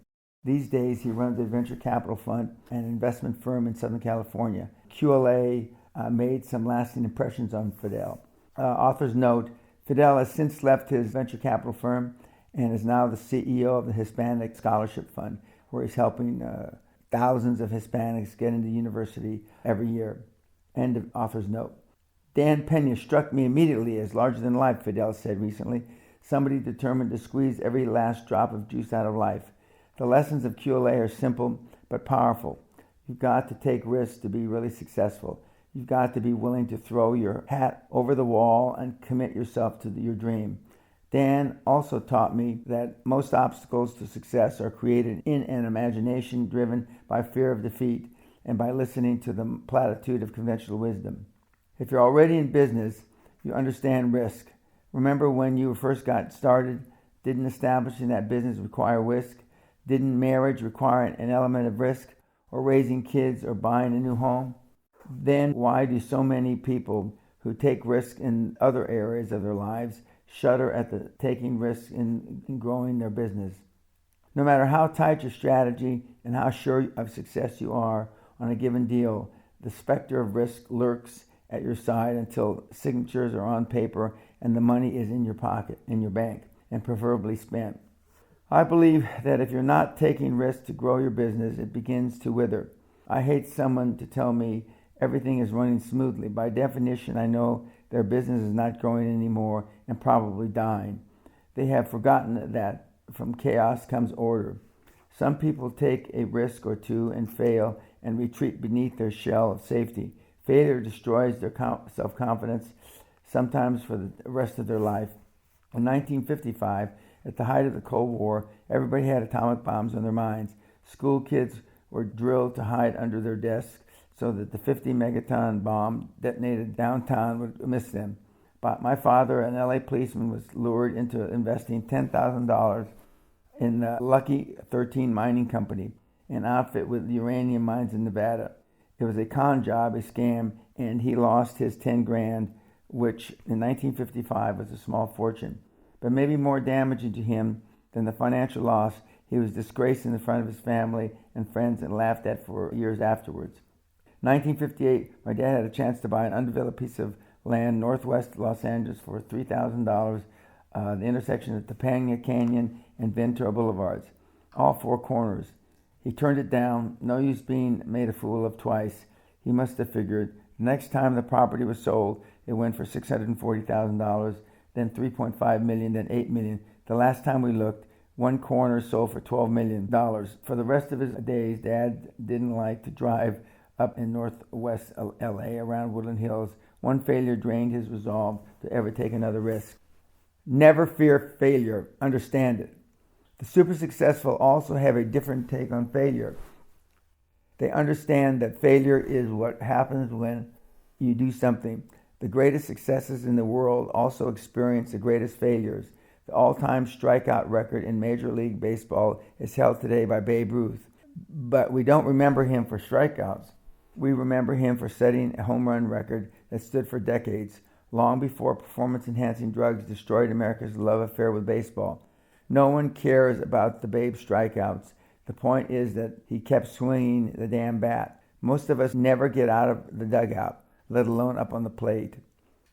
These days, he runs a venture capital fund and investment firm in Southern California. QLA made some lasting impressions on Fidel. Author's note, Fidel has since left his venture capital firm and is now the CEO of the Hispanic Scholarship Fund, where he's helping thousands of Hispanics get into university every year. End of author's note. Dan Peña struck me immediately as larger than life, Fidel said recently. Somebody determined to squeeze every last drop of juice out of life. The lessons of QLA are simple but powerful. You've got to take risks to be really successful. You've got to be willing to throw your hat over the wall and commit yourself to your dream. Dan also taught me that most obstacles to success are created in an imagination driven by fear of defeat and by listening to the platitude of conventional wisdom. If you're already in business, you understand risk. Remember when you first got started, didn't establishing that business require risk? Didn't marriage require an element of risk, or raising kids, or buying a new home? Then why do so many people who take risks in other areas of their lives shudder at the taking risks in growing their business? No matter how tight your strategy and how sure of success you are on a given deal, the specter of risk lurks at your side until signatures are on paper and the money is in your pocket, in your bank, and preferably spent. I believe that if you're not taking risks to grow your business, it begins to wither. I hate someone to tell me everything is running smoothly. By definition, I know their business is not growing anymore and probably dying. They have forgotten that from chaos comes order. Some people take a risk or two and fail and retreat beneath their shell of safety. Failure destroys their self-confidence, sometimes for the rest of their life. In 1955, at the height of the Cold War, everybody had atomic bombs on their minds. School kids were drilled to hide under their desks so that the 50-megaton bomb detonated downtown would miss them. But my father, an LA policeman, was lured into investing $10,000 in the Lucky 13 Mining Company, an outfit with uranium mines in Nevada. It was a con job, a scam, and he lost his 10 grand, which in 1955 was a small fortune. But maybe more damaging to him than the financial loss, he was disgraced in the front of his family and friends and laughed at for years afterwards. 1958, my dad had a chance to buy an undeveloped piece of land northwest Los Angeles for $3,000, the intersection of the Peña Canyon and Ventura Boulevards, all four corners. He turned it down, no use being made a fool of twice. He must have figured the next time the property was sold, it went for $640,000, then $3.5 million, then $8 million. The last time we looked, one corner sold for $12 million. For the rest of his days, Dad didn't like to drive up in northwest LA around Woodland Hills. One failure drained his resolve to ever take another risk. Never fear failure. Understand it. The super successful also have a different take on failure. They understand that failure is what happens when you do something. The greatest successes in the world also experience the greatest failures. The all-time strikeout record in Major League Baseball is held today by Babe Ruth. But we don't remember him for strikeouts. We remember him for setting a home run record that stood for decades, long before performance-enhancing drugs destroyed America's love affair with baseball. No one cares about the Babe strikeouts. The point is that he kept swinging the damn bat. Most of us never get out of the dugout, let alone up on the plate.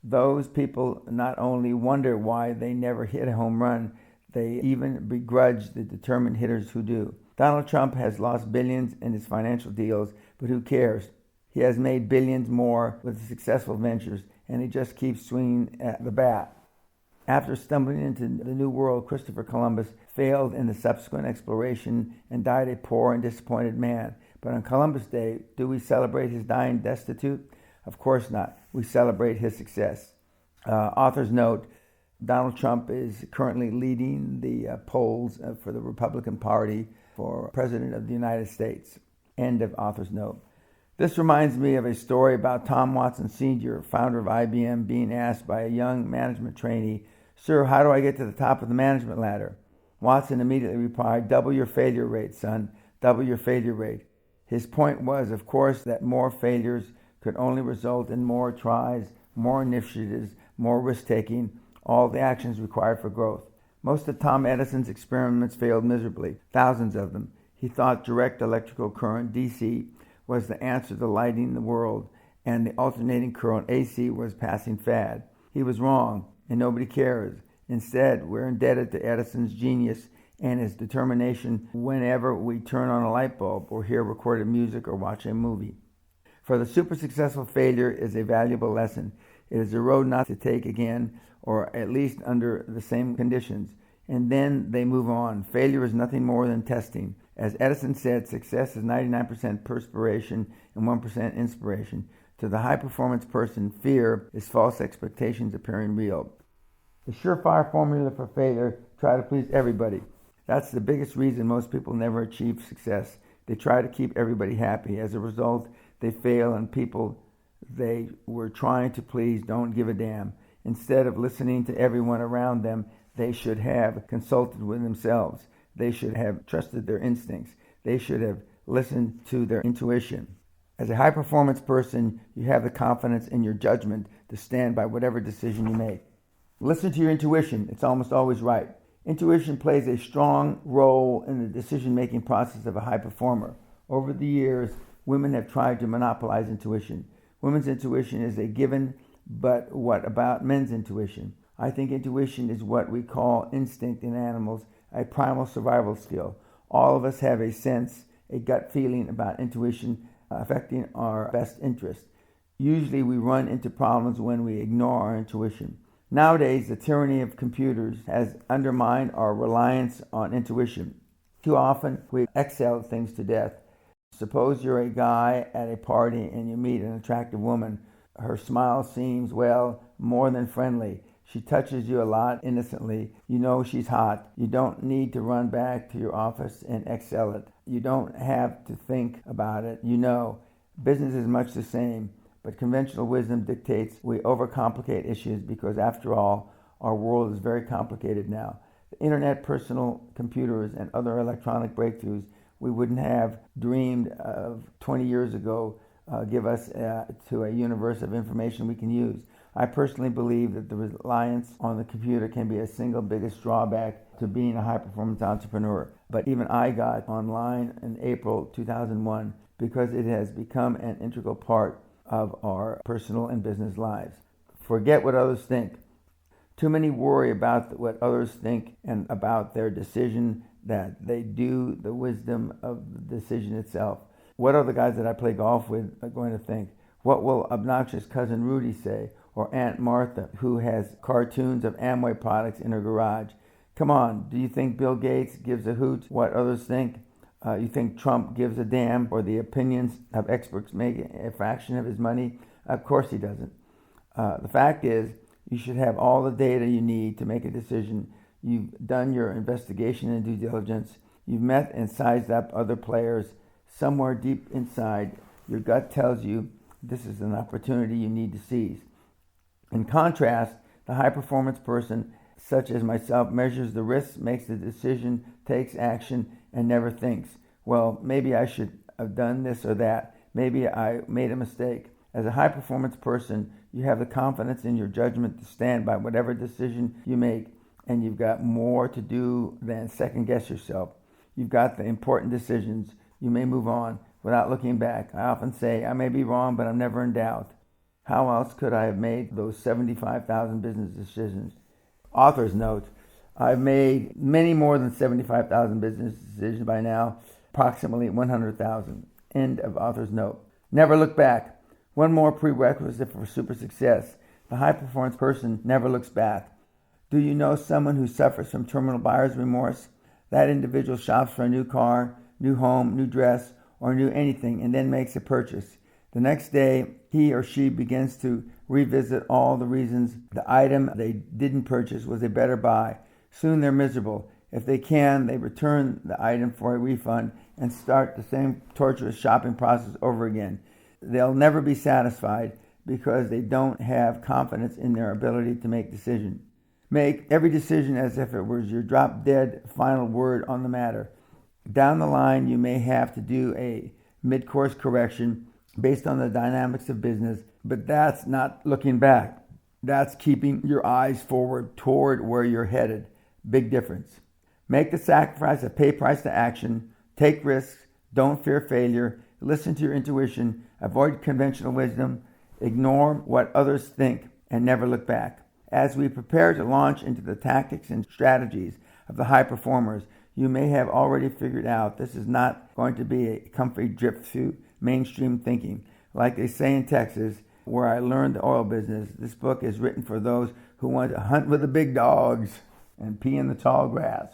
Those people not only wonder why they never hit a home run, they even begrudge the determined hitters who do. Donald Trump has lost billions in his financial deals, but who cares? He has made billions more with successful ventures, and he just keeps swinging at the bat. After stumbling into the New World, Christopher Columbus failed in the subsequent exploration and died a poor and disappointed man. But on Columbus Day, do we celebrate his dying destitute? Of course not. We celebrate his success. Author's note, Donald Trump is currently leading the polls for the Republican Party for President of the United States. End of author's note. This reminds me of a story about Tom Watson Sr., founder of IBM, being asked by a young management trainee, "Sir, how do I get to the top of the management ladder?" Watson immediately replied, "Double your failure rate, son. Double your failure rate." His point was, of course, that more failures could only result in more tries, more initiatives, more risk-taking, all the actions required for growth. Most of Tom Edison's experiments failed miserably, thousands of them. He thought direct electrical current, DC, was the answer to lighting the world, and the alternating current, AC, was passing fad. He was wrong, and nobody cares. Instead, we're indebted to Edison's genius and his determination whenever we turn on a light bulb or hear recorded music or watch a movie. For the super successful, failure is a valuable lesson. It is a road not to take again, or at least under the same conditions. And then they move on. Failure is nothing more than testing. As Edison said, success is 99% perspiration and 1% inspiration. To the high-performance person, fear is false expectations appearing real. The surefire formula for failure, try to please everybody. That's the biggest reason most people never achieve success. They try to keep everybody happy. As a result, they fail, and people they were trying to please don't give a damn. Instead of listening to everyone around them, they should have consulted with themselves. They should have trusted their instincts. They should have listened to their intuition. As a high-performance person, you have the confidence in your judgment to stand by whatever decision you make. Listen to your intuition. It's almost always right. Intuition plays a strong role in the decision-making process of a high performer. Over the years, women have tried to monopolize intuition. Women's intuition is a given, but what about men's intuition? I think intuition is what we call instinct in animals, a primal survival skill. All of us have a sense, a gut feeling about intuition affecting our best interest. Usually we run into problems when we ignore our intuition. Nowadays, the tyranny of computers has undermined our reliance on intuition. Too often, we excel things to death. Suppose you're a guy at a party and you meet an attractive woman. Her smile seems, well, more than friendly. She touches you a lot innocently. You know she's hot. You don't need to run back to your office and excel it. You don't have to think about it. You know. Business is much the same. But conventional wisdom dictates we overcomplicate issues because, after all, our world is very complicated now. The internet, personal computers, and other electronic breakthroughs we wouldn't have dreamed of 20 years ago give us to a universe of information we can use. I personally believe that the reliance on the computer can be a single biggest drawback to being a high-performance entrepreneur. But even I got online in April 2001 because it has become an integral part of our personal and business lives. Forget what others think. Too many worry about what others think and about their decision that they do the wisdom of the decision itself. What are the guys that I play golf with going to think? What will obnoxious cousin Rudy say? Or Aunt Martha, who has cartoons of Amway products in her garage? Come on, do you think Bill Gates gives a hoot what others think? You think Trump gives a damn or the opinions of experts make a fraction of his money? Of course he doesn't. The fact is, you should have all the data you need to make a decision. You've done your investigation and due diligence. You've met and sized up other players. Somewhere deep inside, your gut tells you this is an opportunity you need to seize. In contrast, the high-performance person, such as myself, measures the risks, makes the decision, takes action, and never thinks, well, maybe I should have done this or that. Maybe I made a mistake. As a high-performance person, you have the confidence in your judgment to stand by whatever decision you make, and you've got more to do than second-guess yourself. You've got the important decisions. You may move on without looking back. I often say, I may be wrong, but I'm never in doubt. How else could I have made those 75,000 business decisions? Author's note. I've made many more than 75,000 business decisions by now, approximately 100,000. End of author's note. Never look back. One more prerequisite for super success. The high-performance person never looks back. Do you know someone who suffers from terminal buyer's remorse? That individual shops for a new car, new home, new dress, or new anything and then makes a purchase. The next day, he or she begins to revisit all the reasons the item they didn't purchase was a better buy. Soon they're miserable. If they can, they return the item for a refund and start the same torturous shopping process over again. They'll never be satisfied because they don't have confidence in their ability to make decisions. Make every decision as if it was your drop-dead final word on the matter. Down the line, you may have to do a mid-course correction based on the dynamics of business, but that's not looking back. That's keeping your eyes forward toward where you're headed. Big difference. Make the sacrifice of pay price to action. Take risks. Don't fear failure. Listen to your intuition. Avoid conventional wisdom. Ignore what others think and never look back. As we prepare to launch into the tactics and strategies of the high performers, you may have already figured out this is not going to be a comfy drip through mainstream thinking. Like they say in Texas, where I learned the oil business, this book is written for those who want to hunt with the big dogs and pee in the tall grass.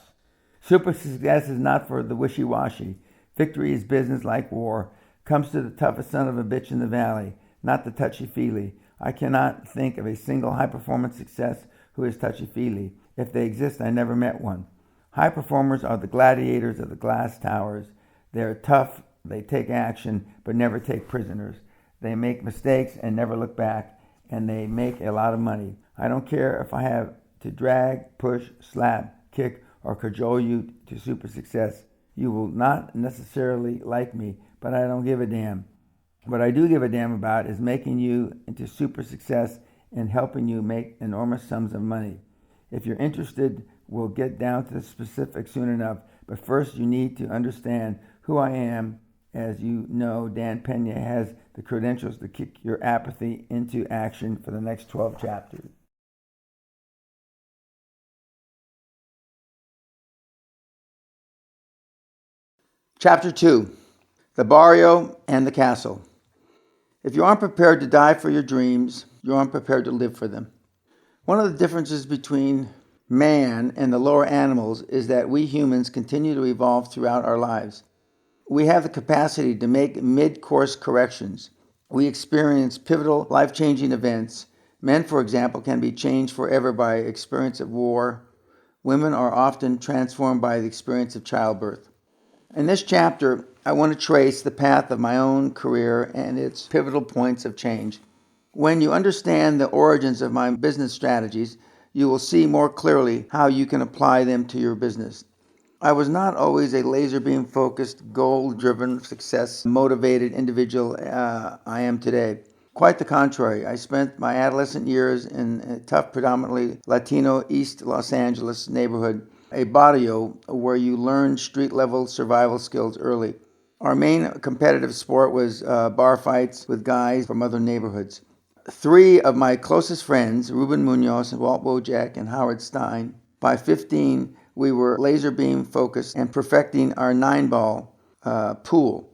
Super success is not for the wishy-washy. Victory is business like war. Comes to the toughest son of a bitch in the valley, not the touchy-feely. I cannot think of a single high-performance success who is touchy-feely. If they exist, I never met one. High performers are the gladiators of the glass towers. They're tough, they take action, but never take prisoners. They make mistakes and never look back, and they make a lot of money. I don't care if I have to drag, push, slap, kick, or cajole you to super success. You will not necessarily like me, but I don't give a damn. What I do give a damn about is making you into super success and helping you make enormous sums of money. If you're interested, we'll get down to the specifics soon enough, but first you need to understand who I am. As you know, Dan Peña has the credentials to kick your apathy into action for the next 12 chapters. Chapter 2, The Barrio and the Castle. If you aren't prepared to die for your dreams, you aren't prepared to live for them. One of the differences between man and the lower animals is that we humans continue to evolve throughout our lives. We have the capacity to make mid-course corrections. We experience pivotal, life-changing events. Men, for example, can be changed forever by experience of war. Women are often transformed by the experience of childbirth. In this chapter, I want to trace the path of my own career and its pivotal points of change. When you understand the origins of my business strategies, you will see more clearly how you can apply them to your business. I was not always a laser beam focused, goal-driven, success-motivated individual I am today. Quite the contrary. I spent my adolescent years in a tough, predominantly Latino East Los Angeles neighborhood, a barrio where you learn street-level survival skills early. Our main competitive sport was bar fights with guys from other neighborhoods. 3 of my closest friends, Ruben Munoz, Walt Wojak, and Howard Stein, by 15, we were laser beam focused and perfecting our 9-ball pool,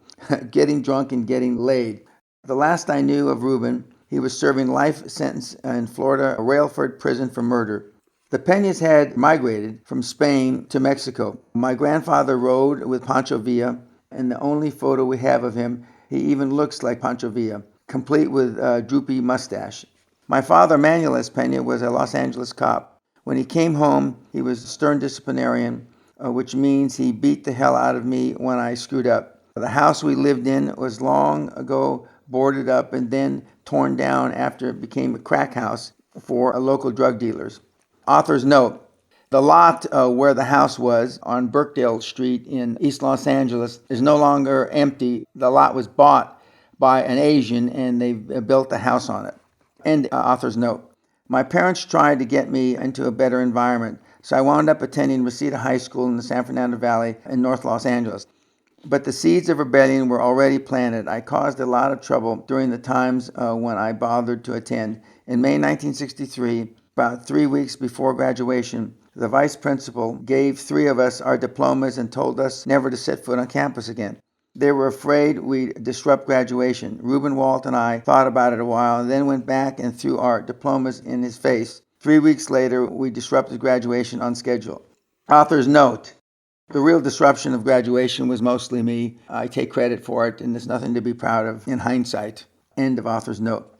getting drunk and getting laid. The last I knew of Ruben, he was serving life sentence in Florida, Railford prison for murder. The Peñas had migrated from Spain to Mexico. My grandfather rode with Pancho Villa, and the only photo we have of him, he even looks like Pancho Villa, complete with a droopy mustache. My father, Manuel S. Peña, was a Los Angeles cop. When he came home, he was a stern disciplinarian, which means he beat the hell out of me when I screwed up. The house we lived in was long ago boarded up and then torn down after it became a crack house for local drug dealers. Author's note: the lot where the house was on Birkdale Street in East Los Angeles is no longer empty. The lot was bought by an Asian and they built a house on it. End author's note. My parents tried to get me into a better environment, so I wound up attending Reseda High School in the San Fernando Valley in North Los Angeles. But the seeds of rebellion were already planted. I caused a lot of trouble during the times when I bothered to attend. In May 1963, about 3 weeks before graduation, the vice principal gave 3 of us our diplomas and told us never to set foot on campus again. They were afraid we'd disrupt graduation. Reuben, Walt, and I thought about it a while and then went back and threw our diplomas in his face. 3 weeks later, we disrupted graduation on schedule. Author's note: The real disruption of graduation was mostly me. I take credit for it, and there's nothing to be proud of in hindsight. End of author's note.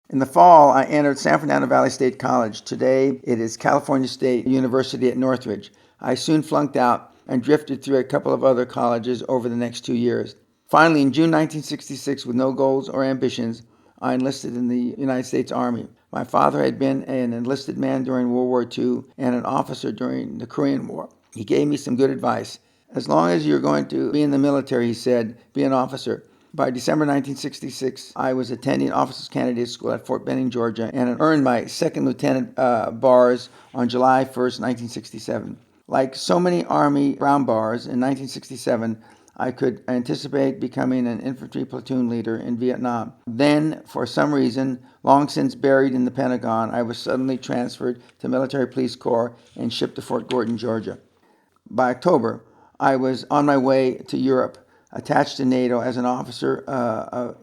In the fall, I entered San Fernando Valley State College. Today, it is California State University at Northridge. I soon flunked out and drifted through a couple of other colleges over the next 2 years. Finally, in June 1966, with no goals or ambitions, I enlisted in the United States Army. My father had been an enlisted man during World War II and an officer during the Korean War. He gave me some good advice. As long as you're going to be in the military, he said, be an officer. By December 1966, I was attending Officers Candidate School at Fort Benning, Georgia, and earned my second lieutenant bars on July 1st, 1967. Like so many Army Brown bars, in 1967, I could anticipate becoming an infantry platoon leader in Vietnam. Then, for some reason, long since buried in the Pentagon, I was suddenly transferred to Military Police Corps and shipped to Fort Gordon, Georgia. By October, I was on my way to Europe, attached to NATO as an officer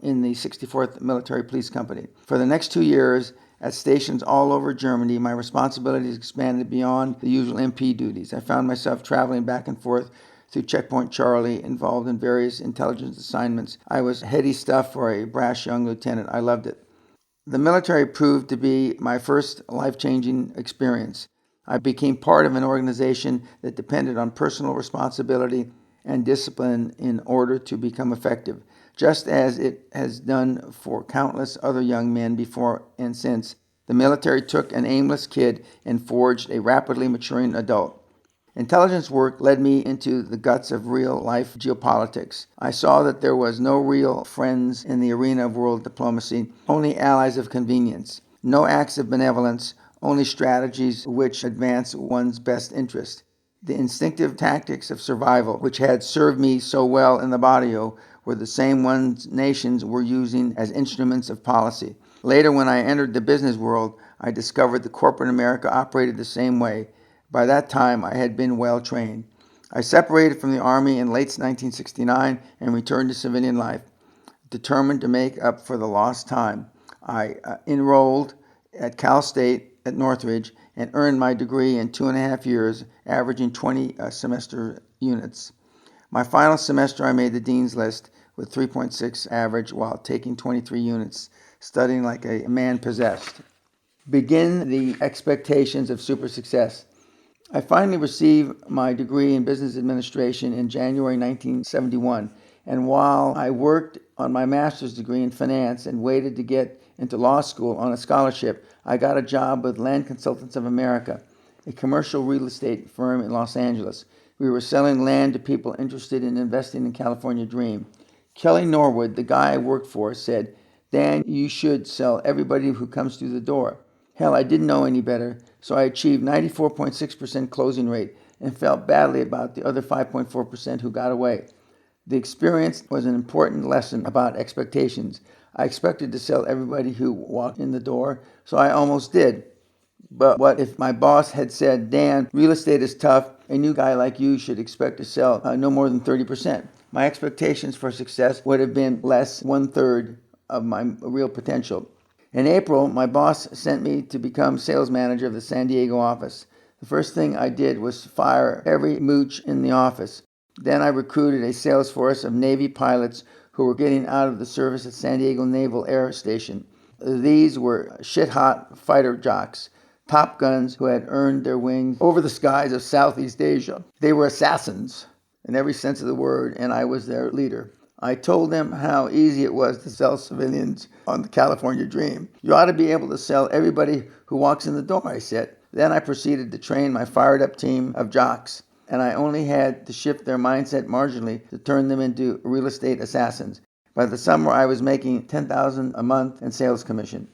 in the 64th Military Police Company. For the next 2 years, at stations all over Germany, my responsibilities expanded beyond the usual MP duties. I found myself traveling back and forth through Checkpoint Charlie, involved in various intelligence assignments. I was heady stuff for a brash young lieutenant. I loved it. The military proved to be my first life-changing experience. I became part of an organization that depended on personal responsibility and discipline in order to become effective, just as it has done for countless other young men before and since. The military took an aimless kid and forged a rapidly maturing adult. Intelligence work led me into the guts of real-life geopolitics. I saw that there was no real friends in the arena of world diplomacy, only allies of convenience. No acts of benevolence, only strategies which advance one's best interest. The instinctive tactics of survival, which had served me so well in the barrio, were the same ones nations were using as instruments of policy. Later, when I entered the business world, I discovered that corporate America operated the same way. By that time, I had been well trained. I separated from the Army in late 1969 and returned to civilian life, determined to make up for the lost time. I enrolled at Cal State at Northridge and earned my degree in 2.5 years, averaging 20 semester units. My final semester, I made the dean's list with 3.6 average while taking 23 units, studying like a man possessed. Begin the expectations of super success. I finally received my degree in business administration in January 1971, and while I worked on my master's degree in finance and waited to get into law school on a scholarship, I got a job with Land Consultants of America, a commercial real estate firm in Los Angeles. We were selling land to people interested in investing in California Dream. Kelly Norwood, the guy I worked for, said, "Dan, you should sell everybody who comes through the door." Hell, I didn't know any better, so I achieved 94.6% closing rate and felt badly about the other 5.4% who got away. The experience was an important lesson about expectations. I expected to sell everybody who walked in the door, so I almost did. But what if my boss had said, "Dan, real estate is tough. A new guy like you should expect to sell no more than 30%. My expectations for success would have been less 1/3 of my real potential. In April, my boss sent me to become sales manager of the San Diego office. The first thing I did was fire every mooch in the office. Then I recruited a sales force of Navy pilots who were getting out of the service at San Diego Naval Air Station. These were shit-hot fighter jocks, Top Guns who had earned their wings over the skies of Southeast Asia. They were assassins in every sense of the word, and I was their leader. I told them how easy it was to sell civilians on the California Dream. You ought to be able to sell everybody who walks in the door, I said. Then I proceeded to train my fired-up team of jocks, and I only had to shift their mindset marginally to turn them into real estate assassins. By the summer, I was making $10,000 a month in sales commission.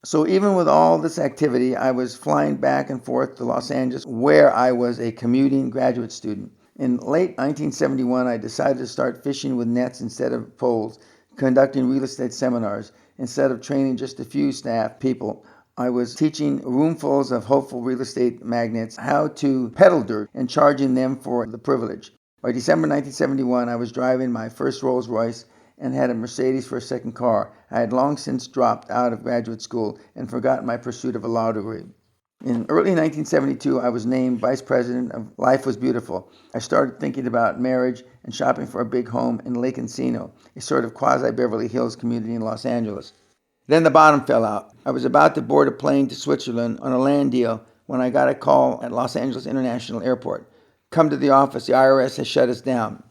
So even with all this activity, I was flying back and forth to Los Angeles, where I was a commuting graduate student. In late 1971, I decided to start fishing with nets instead of poles, conducting real estate seminars. Instead of training just a few staff people, I was teaching roomfuls of hopeful real estate magnates how to peddle dirt and charging them for the privilege. By December 1971, I was driving my first Rolls Royce and had a Mercedes for a second car. I had long since dropped out of graduate school and forgotten my pursuit of a law degree. In early 1972, I was named Vice President of Life Was Beautiful. I started thinking about marriage and shopping for a big home in Lake Encino, a sort of quasi-Beverly Hills community in Los Angeles. Then the bottom fell out. I was about to board a plane to Switzerland on a land deal when I got a call at Los Angeles International Airport. Come to the office, the IRS has shut us down.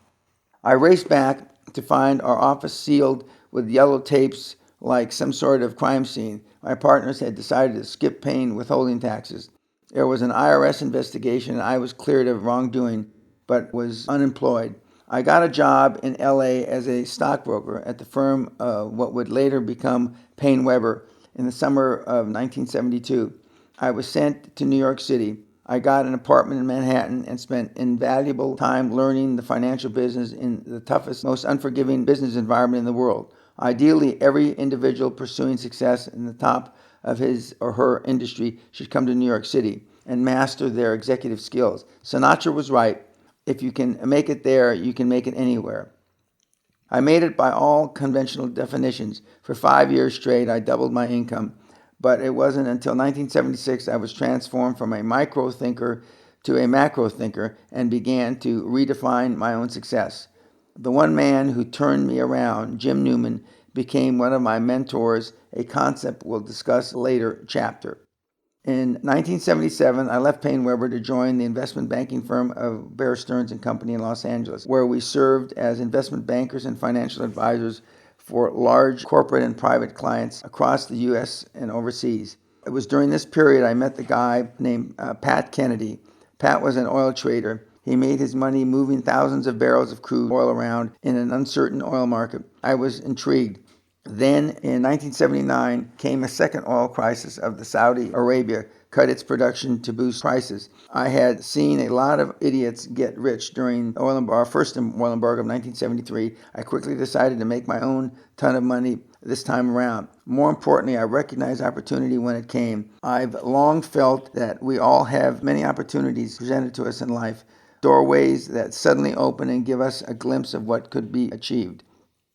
I raced back to find our office sealed with yellow tapes like some sort of crime scene. My partners had decided to skip paying withholding taxes. There was an IRS investigation and I was cleared of wrongdoing, but was unemployed. I got a job in LA as a stockbroker at the firm of what would later become Payne Weber in the summer of 1972. I was sent to New York City. I got an apartment in Manhattan and spent invaluable time learning the financial business in the toughest, most unforgiving business environment in the world. Ideally, every individual pursuing success in the top of his or her industry should come to New York City and master their executive skills. Sinatra was right. If you can make it there, you can make it anywhere. I made it by all conventional definitions. For 5 years straight, I doubled my income. But it wasn't until 1976 I was transformed from a micro thinker to a macro thinker and began to redefine my own success. The one man who turned me around, Jim Newman, became one of my mentors, a concept we'll discuss later chapter. In 1977, I left Payne Weber to join the investment banking firm of Bear Stearns & Company in Los Angeles, where we served as investment bankers and financial advisors for large corporate and private clients across the U.S. and overseas. It was during this period I met the guy named Pat Kennedy. Pat was an oil trader. He made his money moving thousands of barrels of crude oil around in an uncertain oil market. I was intrigued. Then, in 1979, came a second oil crisis of the Saudi Arabia cut its production to boost prices. I had seen a lot of idiots get rich during our first oil embargo of 1973. I quickly decided to make my own ton of money this time around. More importantly, I recognized opportunity when it came. I've long felt that we all have many opportunities presented to us in life, doorways that suddenly open and give us a glimpse of what could be achieved.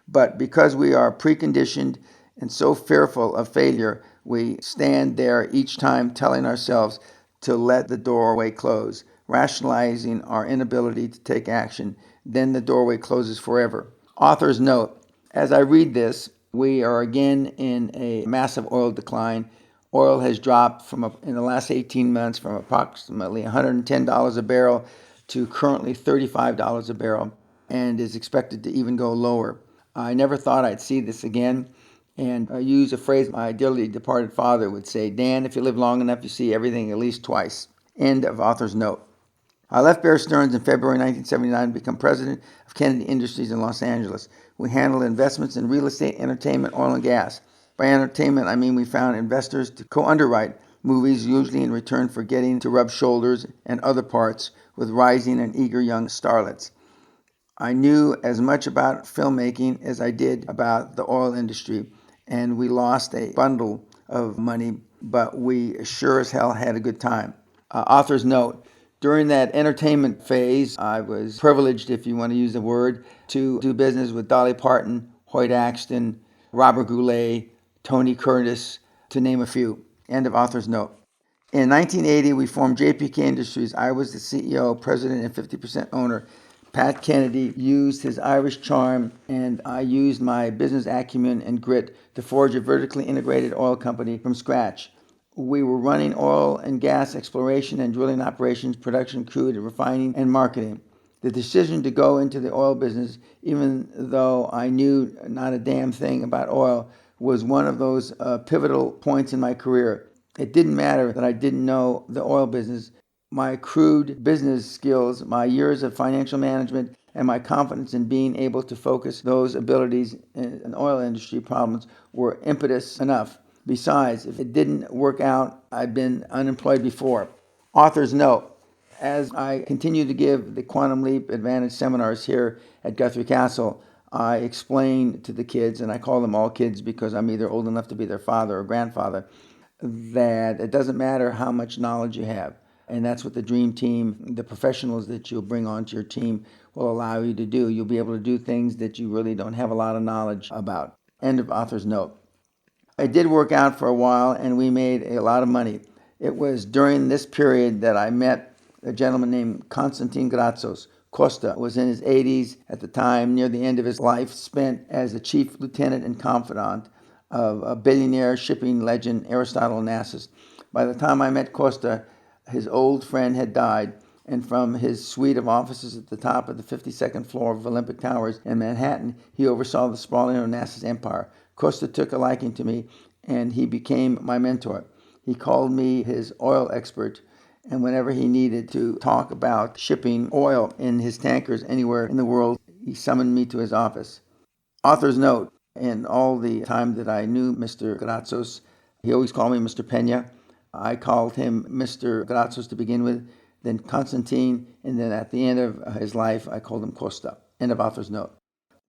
But because we are preconditioned and so fearful of failure, we stand there each time telling ourselves to let the doorway close, rationalizing our inability to take action. Then the doorway closes forever. Author's note: as I read this, we are again in a massive oil decline. Oil has dropped in the last 18 months from approximately $110 a barrel to currently $35 a barrel and is expected to even go lower. I never thought I'd see this again, and I use a phrase my dearly departed father would say: Dan, if you live long enough, you see everything at least twice. End of author's note. I left Bear Stearns in February 1979 to become president of Kennedy Industries in Los Angeles. We handled investments in real estate, entertainment, oil, and gas. By entertainment, I mean we found investors to co-underwrite movies, usually in return for getting to rub shoulders and other parts with rising and eager young starlets. I knew as much about filmmaking as I did about the oil industry, and we lost a bundle of money, but we sure as hell had a good time. Author's note: during that entertainment phase, I was privileged, if you want to use the word, to do business with Dolly Parton, Hoyt Axton, Robert Goulet, Tony Curtis, to name a few. End of author's note. In 1980, we formed JPK Industries. I was the CEO, president, and 50% owner. Pat Kennedy used his Irish charm, and I used my business acumen and grit to forge a vertically integrated oil company from scratch. We were running oil and gas exploration and drilling operations, production, crude, refining, and marketing. The decision to go into the oil business, even though I knew not a damn thing about oil, was one of those pivotal points in my career. It didn't matter that I didn't know the oil business. My crude business skills, my years of financial management, and my confidence in being able to focus those abilities in oil industry problems were impetus enough. Besides, if it didn't work out, I'd been unemployed before. Author's note: as I continue to give the Quantum Leap Advantage seminars here at Guthrie Castle, I explain to the kids, and I call them all kids because I'm either old enough to be their father or grandfather, that it doesn't matter how much knowledge you have. And that's what the dream team, the professionals that you'll bring onto your team, will allow you to do. You'll be able to do things that you really don't have a lot of knowledge about. End of author's note. It did work out for a while, and we made a lot of money. It was during this period that I met a gentleman named Constantine Gratsos. Costa was in his 80s at the time, near the end of his life, spent as the chief lieutenant and confidant of a billionaire shipping legend Aristotle Onassis. By the time I met Costa, his old friend had died, and from his suite of offices at the top of the 52nd floor of Olympic Towers in Manhattan, he oversaw the sprawling Onassis empire. Costa took a liking to me, and he became my mentor. He called me his oil expert, and whenever he needed to talk about shipping oil in his tankers anywhere in the world, he summoned me to his office. Author's note: in all the time that I knew Mr. Gratsos, he always called me Mr. Peña. I called him Mr. Gratsos to begin with, then Constantine, and then at the end of his life, I called him Costa. End of author's note.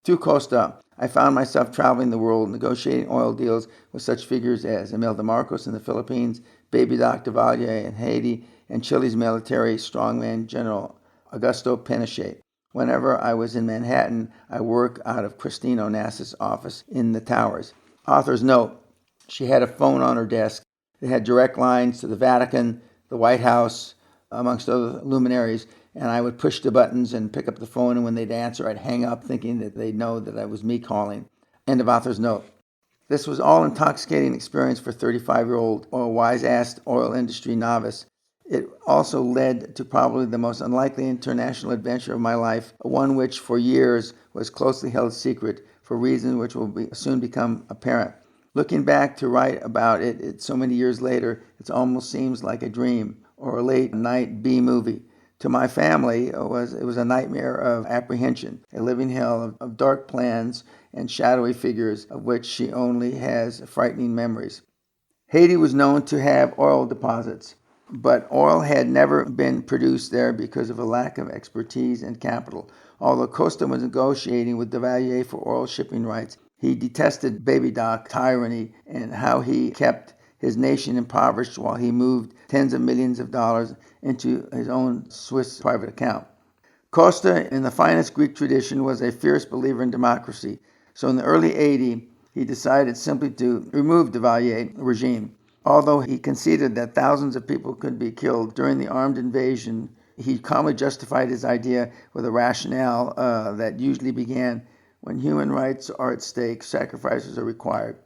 Through Costa, I found myself traveling the world, negotiating oil deals with such figures as Imelda Marcos in the Philippines, Baby Doc Duvalier in Haiti, and Chile's military strongman General Augusto Pinochet. Whenever I was in Manhattan, I worked out of Christine Onassis' office in the towers. Author's note: she had a phone on her desk that had direct lines to the Vatican, the White House, amongst other luminaries, and I would push the buttons and pick up the phone, and when they'd answer, I'd hang up thinking that they'd know that it was me calling. End of author's note. This was all intoxicating experience for a 35-year-old or wise-assed oil industry novice. It also led to probably the most unlikely international adventure of my life, one which for years was closely held secret for reasons which will soon become apparent. Looking back to write about it so many years later, it almost seems like a dream or a late-night B-movie. To my family, it was a nightmare of apprehension, a living hell of dark plans and shadowy figures of which she only has frightening memories. Haiti was known to have oil deposits, but oil had never been produced there because of a lack of expertise and capital. Although Costa was negotiating with Duvalier for oil shipping rights, he detested Baby Doc tyranny and how he kept his nation impoverished while he moved tens of millions of dollars into his own Swiss private account. Costa, in the finest Greek tradition, was a fierce believer in democracy. So in the early 80s, he decided simply to remove Duvalier's regime. Although he conceded that thousands of people could be killed during the armed invasion, he calmly justified his idea with a rationale that usually began: when human rights are at stake, sacrifices are required.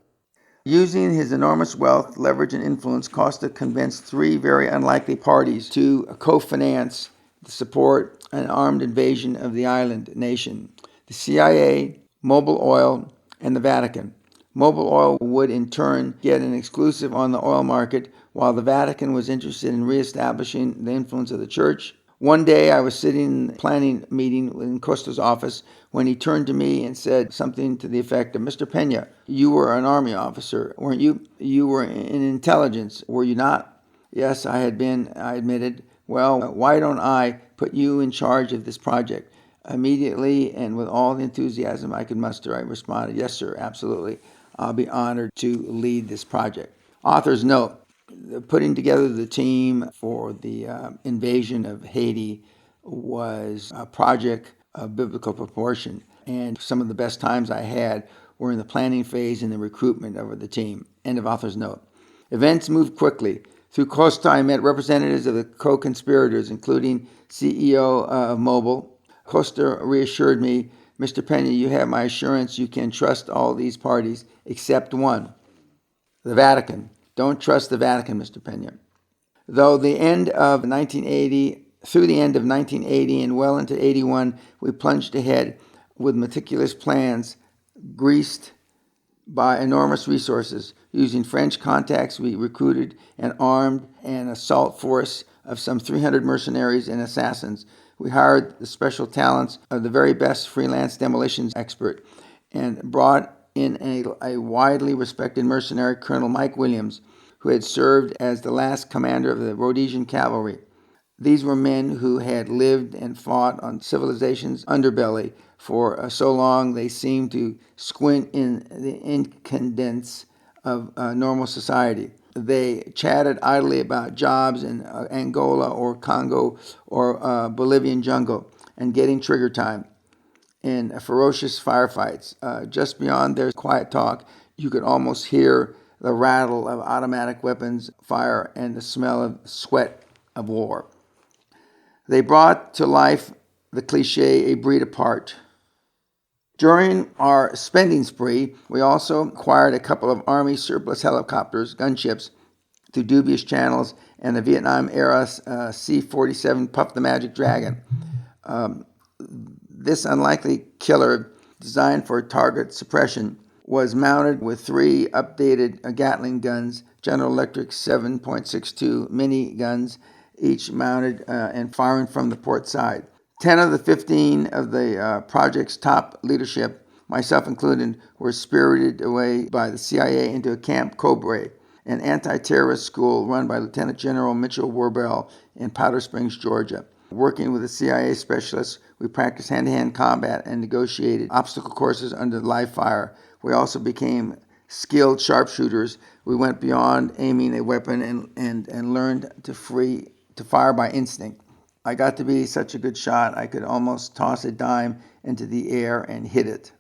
Using his enormous wealth, leverage, and influence, Costa convinced three very unlikely parties to co-finance the support an armed invasion of the island nation: the CIA, Mobil Oil, and the Vatican. Mobil Oil would in turn get an exclusive on the oil market, while the Vatican was interested in reestablishing the influence of the church. One day I was sitting in a planning meeting in Costa's office when he turned to me and said something to the effect of, "Mr. Peña, you were an army officer, weren't you? You were in intelligence, were you not?" "Yes, I had been," I admitted. "Well, why don't I put you in charge of this project?" Immediately and with all the enthusiasm I could muster, I responded, "Yes, sir, absolutely. I'll be honored to lead this project." Author's note: putting together the team for the invasion of Haiti was a project of biblical proportion, and some of the best times I had were in the planning phase and the recruitment of the team. End of author's note. Events moved quickly. Through Costa, I met representatives of the co-conspirators, including CEO of Mobil. Costa reassured me, "Mr. Peña, you have my assurance you can trust all these parties except one, the Vatican. Don't trust the Vatican, Mr. Peña." Through the end of 1980 and well into 81, we plunged ahead with meticulous plans, greased by enormous resources. Using French contacts, we recruited and armed an assault force of some 300 mercenaries and assassins. We hired the special talents of the very best freelance demolitions expert and brought in a widely respected mercenary, Colonel Mike Williams, who had served as the last commander of the Rhodesian cavalry. These were men who had lived and fought on civilization's underbelly for so long they seemed to squint in the incandescence of normal society. They chatted idly about jobs in Angola or Congo or Bolivian jungle and getting trigger time in ferocious firefights. Just beyond their quiet talk, you could almost hear the rattle of automatic weapons fire, and the smell of sweat of war. They brought to life the cliche, a breed apart. During our spending spree, we also acquired a couple of Army surplus helicopters, gunships, through dubious channels, and the Vietnam-era C-47 Puff the Magic Dragon. This unlikely killer, designed for target suppression, was mounted with 3 updated Gatling guns, General Electric 7.62 mini guns, each mounted and firing from the port side. 10 of the 15 of the project's top leadership, myself included, were spirited away by the CIA into a Camp Cobra, an anti-terrorist school run by Lieutenant General Mitchell Warbell in Powder Springs, Georgia. Working with the CIA specialists, we practiced hand-to-hand combat and negotiated obstacle courses under live fire. We also became skilled sharpshooters. We went beyond aiming a weapon and learned to fire by instinct. I got to be such a good shot, I could almost toss a dime into the air and hit it.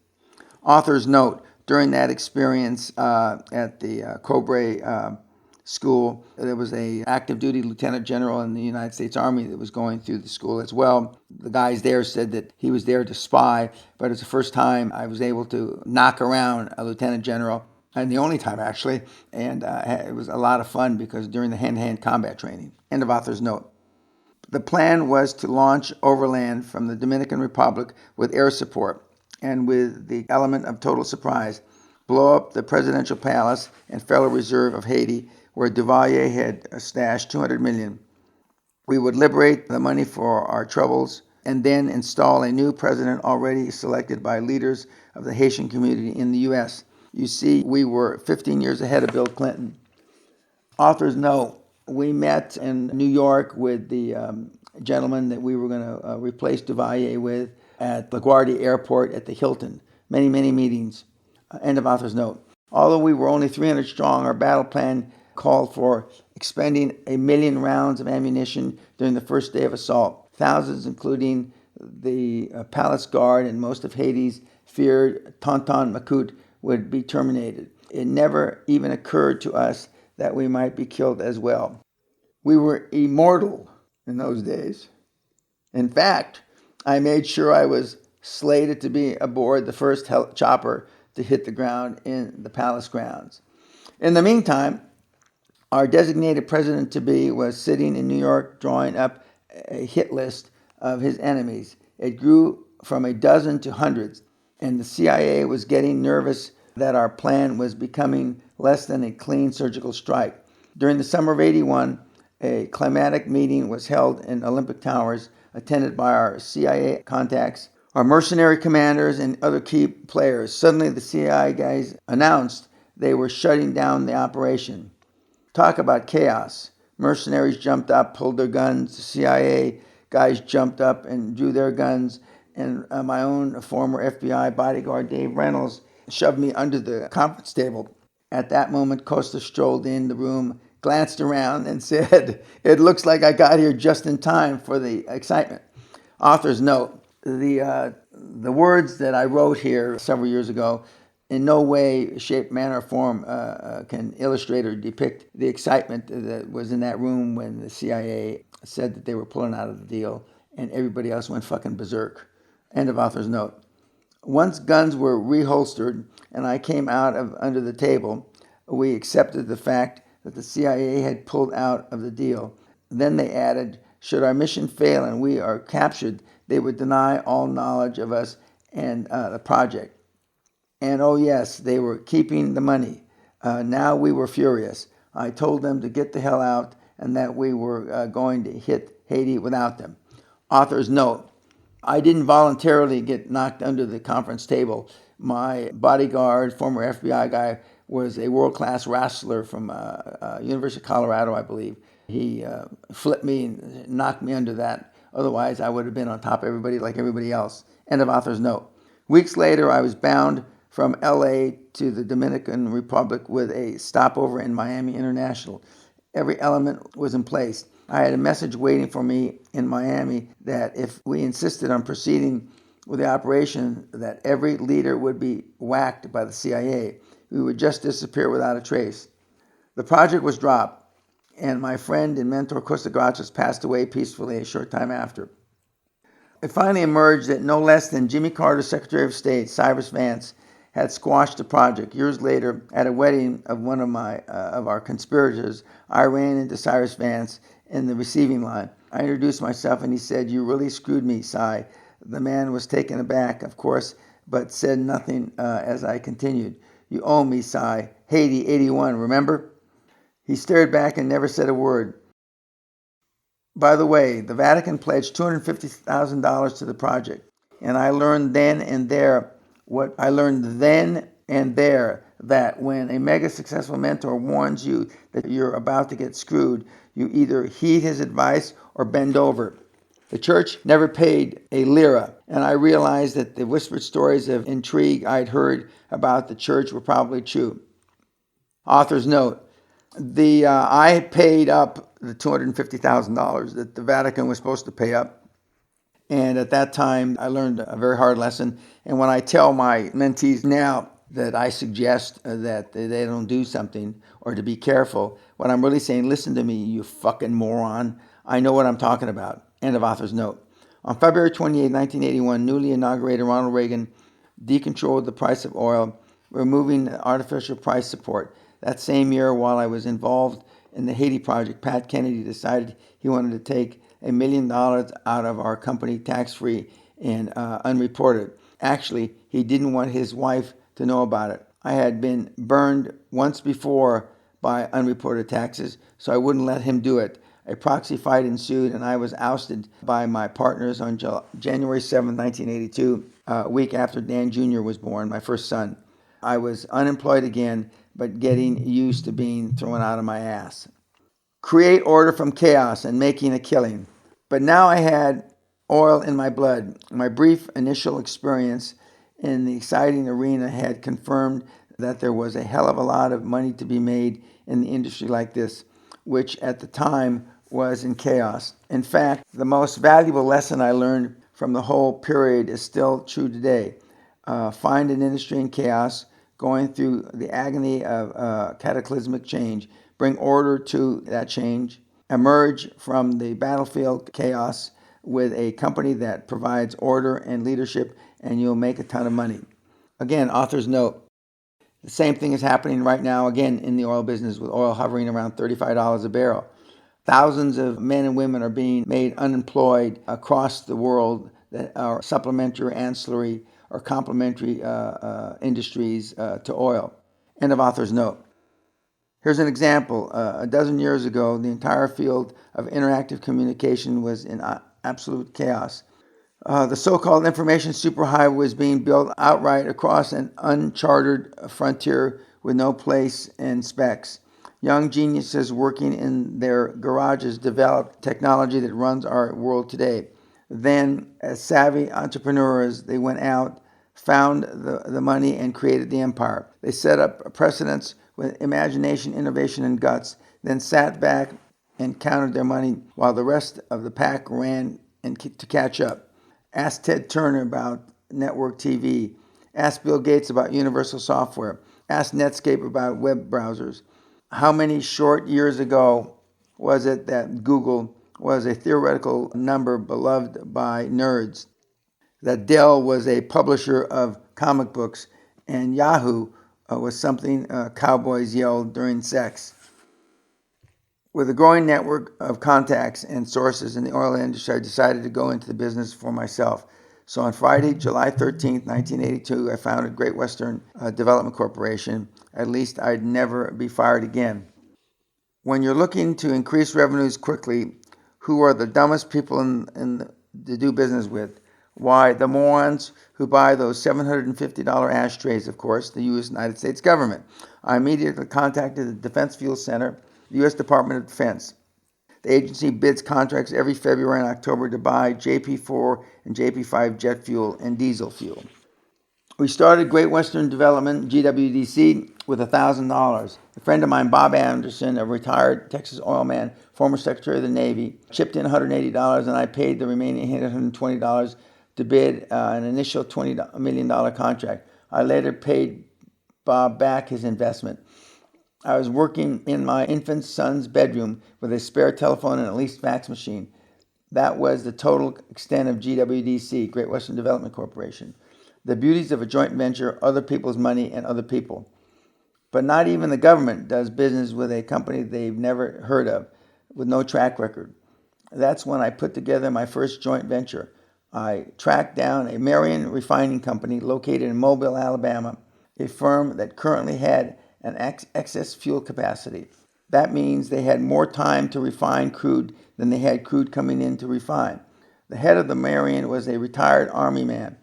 Author's note, during that experience at the Cobra school, there was an active duty lieutenant general in the United States Army that was going through the school as well. The guys there said that he was there to spy, but it's the first time I was able to knock around a lieutenant general, and the only time actually, and it was a lot of fun because during the hand-to-hand combat training. End of author's note. The plan was to launch overland from the Dominican Republic with air support and with the element of total surprise, blow up the presidential palace and Federal Reserve of Haiti, where Duvalier had stashed $200 million. We would liberate the money for our troubles and then install a new president already selected by leaders of the Haitian community in the U.S. You see, we were 15 years ahead of Bill Clinton. Authors know we met in New York with the gentleman that we were going to replace Duvalier with at LaGuardia Airport at the Hilton. Many, many meetings. End of author's note. Although we were only 300 strong, our battle plan called for expending 1 million rounds of ammunition during the first day of assault. Thousands, including the palace guard and most of Haiti's feared Tonton Macoute, would be terminated. It never even occurred to us that we might be killed as well. We were immortal in those days. In fact, I made sure I was slated to be aboard the first chopper to hit the ground in the palace grounds. In the meantime, our designated president-to-be was sitting in New York drawing up a hit list of his enemies. It grew from a dozen to hundreds, and the CIA was getting nervous that our plan was becoming less than a clean surgical strike. During the summer of '81, a climatic meeting was held in Olympic Towers, attended by our CIA contacts, our mercenary commanders, and other key players. Suddenly, the CIA guys announced they were shutting down the operation. Talk about chaos. Mercenaries jumped up, pulled their guns. The CIA guys jumped up and drew their guns. And my own former FBI bodyguard, Dave Reynolds, shoved me under the conference table. At that moment, Costa strolled in the room, glanced around, and said, "It looks like I got here just in time for the excitement." Author's note, the words that I wrote here several years ago in no way, shape, manner, or form can illustrate or depict the excitement that was in that room when the CIA said that they were pulling out of the deal and everybody else went fucking berserk. End of author's note. Once guns were reholstered and I came out of under the table, we accepted the fact that the CIA had pulled out of the deal. Then they added, should our mission fail and we are captured, they would deny all knowledge of us and the project. And oh yes, they were keeping the money. Now we were furious. I told them to get the hell out and that we were going to hit Haiti without them. Author's note, I didn't voluntarily get knocked under the conference table. My bodyguard, former FBI guy, was a world-class wrestler from University of Colorado, I believe. He flipped me and knocked me under that. Otherwise, I would have been on top of everybody like everybody else. End of author's note. Weeks later, I was bound from LA to the Dominican Republic with a stopover in Miami International. Every element was in place. I had a message waiting for me in Miami that if we insisted on proceeding with the operation, that every leader would be whacked by the CIA. We would just disappear without a trace. The project was dropped, and my friend and mentor Costa Gracias passed away peacefully a short time after. It finally emerged that no less than Jimmy Carter's Secretary of State, Cyrus Vance, had squashed the project. Years later, at a wedding of one of our conspirators, I ran into Cyrus Vance in the receiving line. I introduced myself, and he said, "You really screwed me, Cy." The man was taken aback, of course, but said nothing as I continued. "You owe me, Cy. Haiti, 81, remember?" He stared back and never said a word. By the way, the Vatican pledged $250,000 to the project, and I learned then and there that when a mega successful mentor warns you that you're about to get screwed, you either heed his advice or bend over. The church never paid a lira, and I realized that the whispered stories of intrigue I'd heard about the church were probably true. Author's note. I paid up the $250,000 that the Vatican was supposed to pay up. And at that time, I learned a very hard lesson. And when I tell my mentees now that I suggest that they don't do something or to be careful, what I'm really saying, listen to me, you fucking moron. I know what I'm talking about. End of author's note. On February 28, 1981, newly inaugurated Ronald Reagan decontrolled the price of oil, removing artificial price support. That same year, while I was involved in the Haiti project, Pat Kennedy decided he wanted to take $1 million out of our company tax-free and unreported. Actually, he didn't want his wife to know about it. I had been burned once before by unreported taxes, so I wouldn't let him do it. A proxy fight ensued, and I was ousted by my partners on January 7, 1982, a week after Dan Jr. was born, my first son. I was unemployed again, but getting used to being thrown out of my ass. Create order from chaos and making a killing. But now I had oil in my blood. My brief initial experience in the exciting arena had confirmed that there was a hell of a lot of money to be made in the industry like this, which at the time was in chaos. In fact, the most valuable lesson I learned from the whole period is still true today. Find an industry in chaos, going through the agony of cataclysmic change. Bring order to that change. Emerge from the battlefield chaos with a company that provides order and leadership, and you'll make a ton of money. Again, author's note. The same thing is happening right now, again, in the oil business, with oil hovering around $35 a barrel. Thousands of men and women are being made unemployed across the world that are supplementary, ancillary, or complementary industries to oil. End of author's note. Here's an example. A dozen years ago, the entire field of interactive communication was in absolute chaos. The so-called information superhighway was being built outright across an uncharted frontier with no place in specs. Young geniuses working in their garages developed technology that runs our world today. Then, as savvy entrepreneurs, they went out, found the money, and created the empire. They set up precedents with imagination, innovation, and guts, then sat back and counted their money while the rest of the pack ran to catch up. Ask Ted Turner about network TV. Ask Bill Gates about universal software. Ask Netscape about web browsers. How many short years ago was it that Google was a theoretical number beloved by nerds, that Dell was a publisher of comic books, and Yahoo was something cowboys yelled during sex? With a growing network of contacts and sources in the oil industry, I decided to go into the business for myself. So on Friday, July 13th, 1982, I founded Great Western Development Corporation. At least I'd never be fired again. When you're looking to increase revenues quickly, who are the dumbest people to do business with? Why, the morons who buy those $750 ashtrays, of course, the United States government. I immediately contacted the Defense Fuel Center, the U.S. Department of Defense. The agency bids contracts every February and October to buy JP4 and JP5 jet fuel and diesel fuel. We started Great Western Development, GWDC, with $1,000. A friend of mine, Bob Anderson, a retired Texas oil man, former Secretary of the Navy, chipped in $180, and I paid the remaining $820 to bid an initial $20 million contract. I later paid Bob back his investment. I was working in my infant son's bedroom with a spare telephone and a leased fax machine. That was the total extent of GWDC, Great Western Development Corporation. The beauties of a joint venture, other people's money, and other people. But not even the government does business with a company they've never heard of, with no track record. That's when I put together my first joint venture. I tracked down a Marion refining company located in Mobile, Alabama, a firm that currently had an excess fuel capacity. That means they had more time to refine crude than they had crude coming in to refine. The head of the Marion was a retired Army man,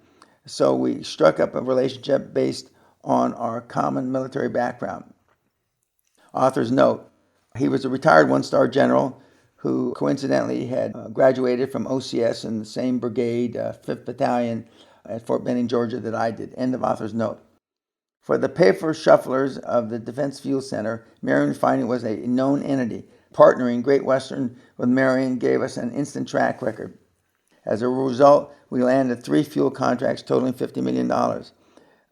so we struck up a relationship based on our common military background. Author's note, he was a retired one-star general who coincidentally had graduated from OCS in the same brigade, 5th Battalion at Fort Benning, Georgia that I did. End of author's note. For the paper shufflers of the Defense Fuel Center, Marion Refining was a known entity. Partnering Great Western with Marion gave us an instant track record. As a result, we landed 3 fuel contracts totaling $50 million.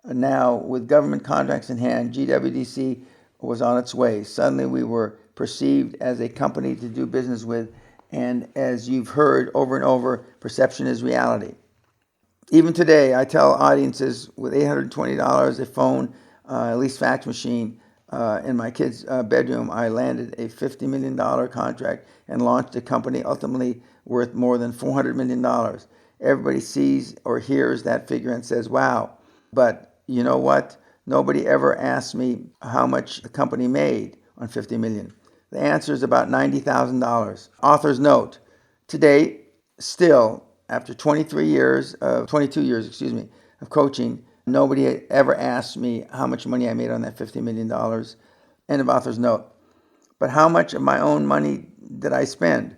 Now, with government contracts in hand, GWDC was on its way. Suddenly, we were perceived as a company to do business with, and as you've heard over and over, perception is reality. Even today, I tell audiences with $820, a phone, a leased fax machine, in my kid's bedroom, I landed a $50 million contract and launched a company ultimately worth more than $400 million. Everybody sees or hears that figure and says, wow. But you know what? Nobody ever asked me how much the company made on $50 million. The answer is about $90,000. Author's note, to date, still, after 22 years of coaching, nobody ever asked me how much money I made on that $50 million. End of author's note. But how much of my own money did I spend?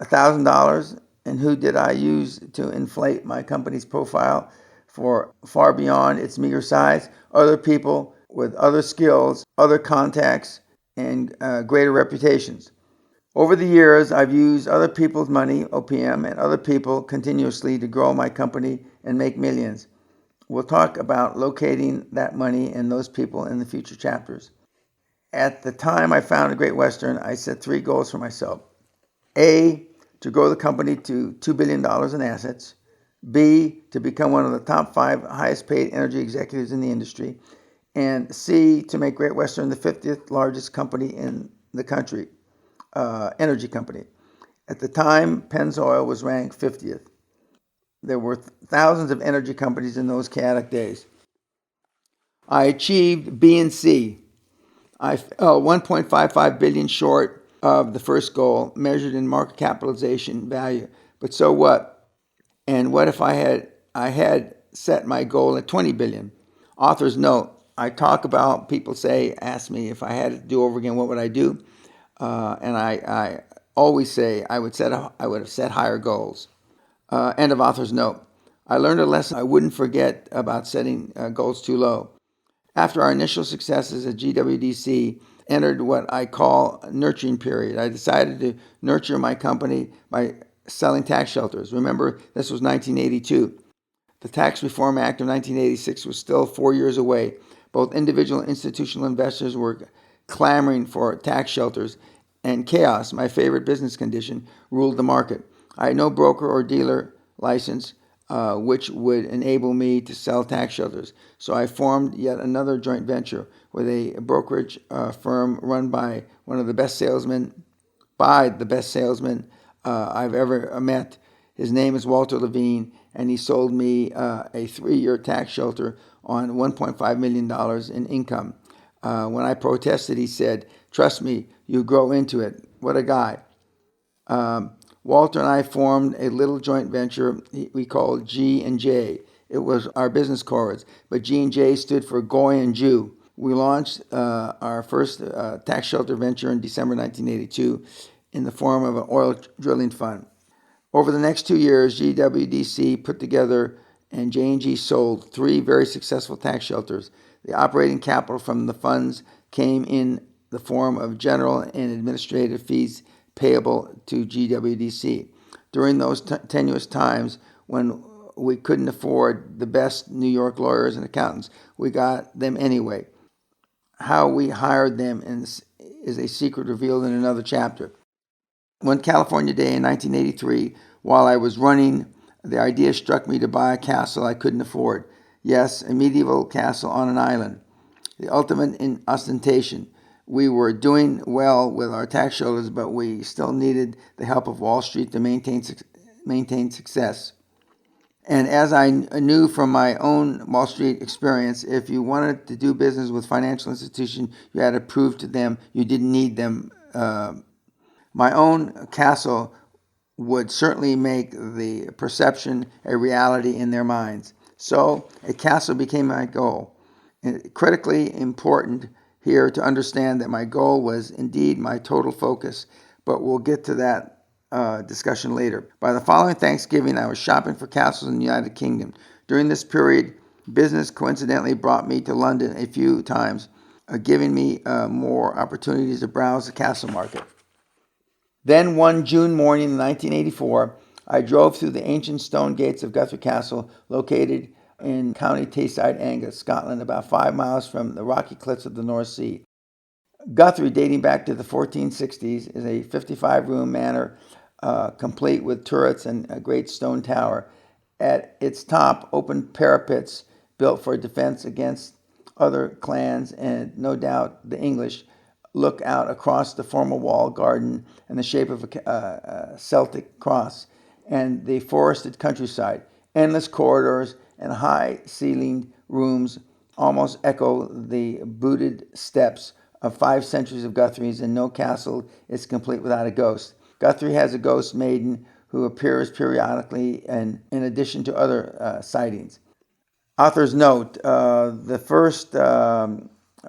$1,000? And who did I use to inflate my company's profile for far beyond its meager size? Other people with other skills, other contacts, and greater reputations. Over the years, I've used other people's money, OPM, and other people continuously to grow my company and make millions. We'll talk about locating that money and those people in the future chapters. At the time I founded Great Western, I set 3 goals for myself. A, to grow the company to $2 billion in assets. B, to become one of the top 5 highest paid energy executives in the industry. And C, to make Great Western the 50th largest company in the country. Energy company. At the time, Pennzoil was ranked 50th. There were thousands of energy companies in those chaotic days. I achieved B and C. I fell 1.55 billion short of the first goal, measured in market capitalization value. But so what? And what if I had set my goal at 20 billion? Author's note, I talk about, people ask me if I had to do over again, what would I do? And I always say I would have set higher goals. End of author's note. I learned a lesson I wouldn't forget about setting goals too low. After our initial successes at GWDC entered what I call a nurturing period, I decided to nurture my company by selling tax shelters. Remember, this was 1982. The Tax Reform Act of 1986 was still 4 years away. Both individual and institutional investors were clamoring for tax shelters, and chaos, my favorite business condition, ruled the market. I had no broker or dealer license, which would enable me to sell tax shelters. So I formed yet another joint venture with a brokerage firm run by the best salesmen I've ever met. His name is Walter Levine, and he sold me a 3-year tax shelter on $1.5 million in income. When I protested, he said, "Trust me, you grow into it." What a guy. Walter and I formed a little joint venture we called G&J. It was our business cards, but G&J stood for Goy and Jew. We launched our first tax shelter venture in December 1982 in the form of an oil drilling fund. Over the next 2 years, GWDC put together and J&G sold 3 very successful tax shelters. The operating capital from the funds came in the form of general and administrative fees payable to GWDC. During those tenuous times when we couldn't afford the best New York lawyers and accountants, we got them anyway. How we hired them is a secret revealed in another chapter. One California day in 1983, while I was running, the idea struck me to buy a castle I couldn't afford. Yes, a medieval castle on an island, the ultimate in ostentation. We were doing well with our tax shoulders, but we still needed the help of Wall Street to maintain success. And as I knew from my own Wall Street experience, if you wanted to do business with financial institutions, you had to prove to them you didn't need them. My own castle would certainly make the perception a reality in their minds. So a castle became my goal. Critically important here to understand that my goal was indeed my total focus, but we'll get to that discussion later. By the following Thanksgiving, I was shopping for castles in the United Kingdom. During this period, business coincidentally brought me to London a few times, giving me more opportunities to browse the castle market. Then one June morning in 1984, I drove through the ancient stone gates of Guthrie Castle, located in County Tayside, Angus, Scotland, about 5 miles from the rocky cliffs of the North Sea. Guthrie, dating back to the 1460s, is a 55-room manor, complete with turrets and a great stone tower. At its top, open parapets built for defense against other clans, and no doubt the English look out across the formal walled garden in the shape of a Celtic cross and the forested countryside. Endless corridors and high-ceilinged rooms almost echo the booted steps of 5 centuries of Guthrie's, and no castle is complete without a ghost. Guthrie has a ghost maiden who appears periodically, and in addition to other sightings. Author's note, the first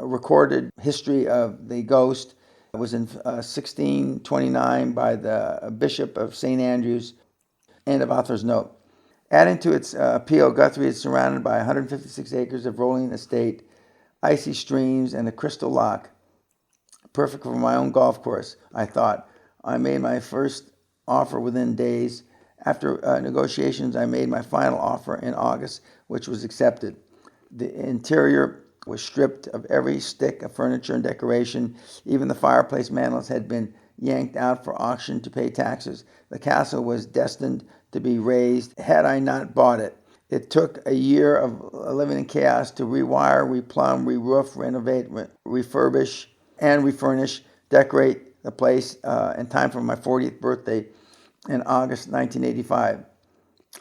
recorded history of the ghost was in 1629 by the Bishop of St. Andrews. End of author's note. Adding to its appeal, Guthrie is surrounded by 156 acres of rolling estate, icy streams, and a crystal loch. Perfect for my own golf course, I thought. I made my first offer within days. After negotiations, I made my final offer in August, which was accepted. The interior was stripped of every stick of furniture and decoration. Even the fireplace mantels had been yanked out for auction to pay taxes. The castle was destined to be razed had I not bought it. It took a year of living in chaos to rewire, replumb, re-roof, renovate, refurbish, and refurnish, decorate the place in time for my 40th birthday in August 1985.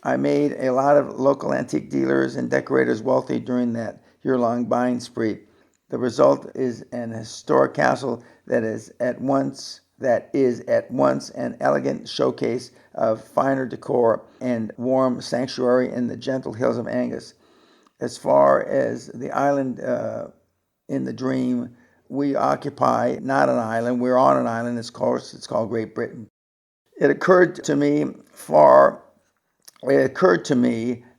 I made a lot of local antique dealers and decorators wealthy during that year-long buying spree. The result is an historic castle that is at once an elegant showcase of finer decor and warm sanctuary in the gentle hills of Angus. As far as the island in the dream, we occupy not an island, we're on an island. It's called Great Britain. It occurred to me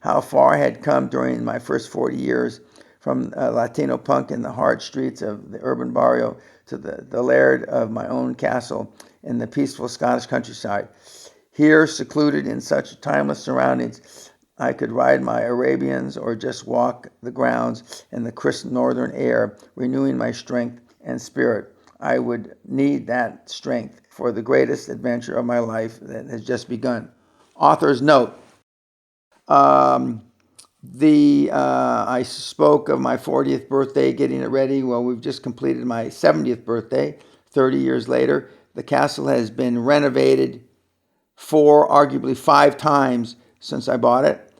how far I had come during my first 40 years, from Latino punk in the hard streets of the urban barrio to the laird of my own castle in the peaceful Scottish countryside. Here, secluded in such timeless surroundings, I could ride my Arabians or just walk the grounds in the crisp northern air, renewing my strength and spirit. I would need that strength for the greatest adventure of my life that has just begun. Author's note. I spoke of my 40th birthday, getting it ready. Well, we've just completed my 70th birthday, 30 years later. The castle has been renovated arguably 5 times since I bought it,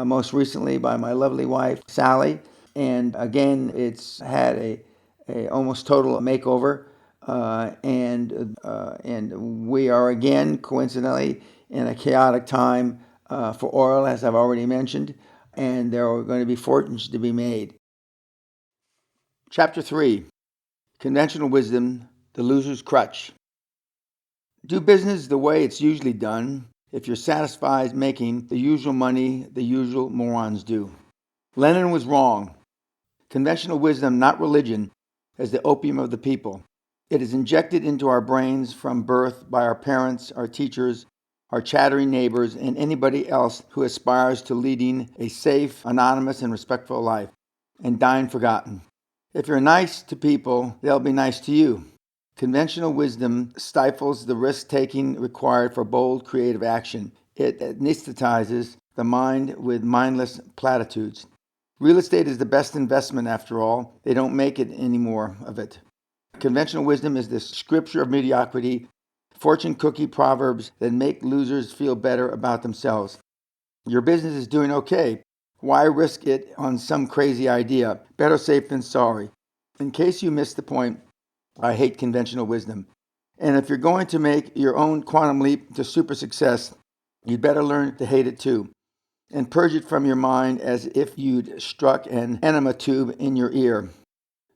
most recently by my lovely wife, Sally. And again, it's had a almost total makeover. And we are again, coincidentally, in a chaotic time for oil, as I've already mentioned, and there are going to be fortunes to be made. Chapter 3, Conventional Wisdom, the Loser's Crutch. Do business the way it's usually done if you're satisfied making the usual money the usual morons do. Lenin was wrong. Conventional wisdom, not religion, is the opium of the people. It is injected into our brains from birth by our parents, our teachers, our chattering neighbors, and anybody else who aspires to leading a safe, anonymous, and respectful life, and dying forgotten. If you're nice to people, they'll be nice to you. Conventional wisdom stifles the risk-taking required for bold, creative action. It anesthetizes the mind with mindless platitudes. Real estate is the best investment after all. They don't make it any more of it. Conventional wisdom is the scripture of mediocrity, fortune cookie proverbs that make losers feel better about themselves. Your business is doing okay. Why risk it on some crazy idea? Better safe than sorry. In case you missed the point, I hate conventional wisdom. And if you're going to make your own quantum leap to super success, you'd better learn to hate it too. And purge it from your mind as if you'd struck an enema tube in your ear.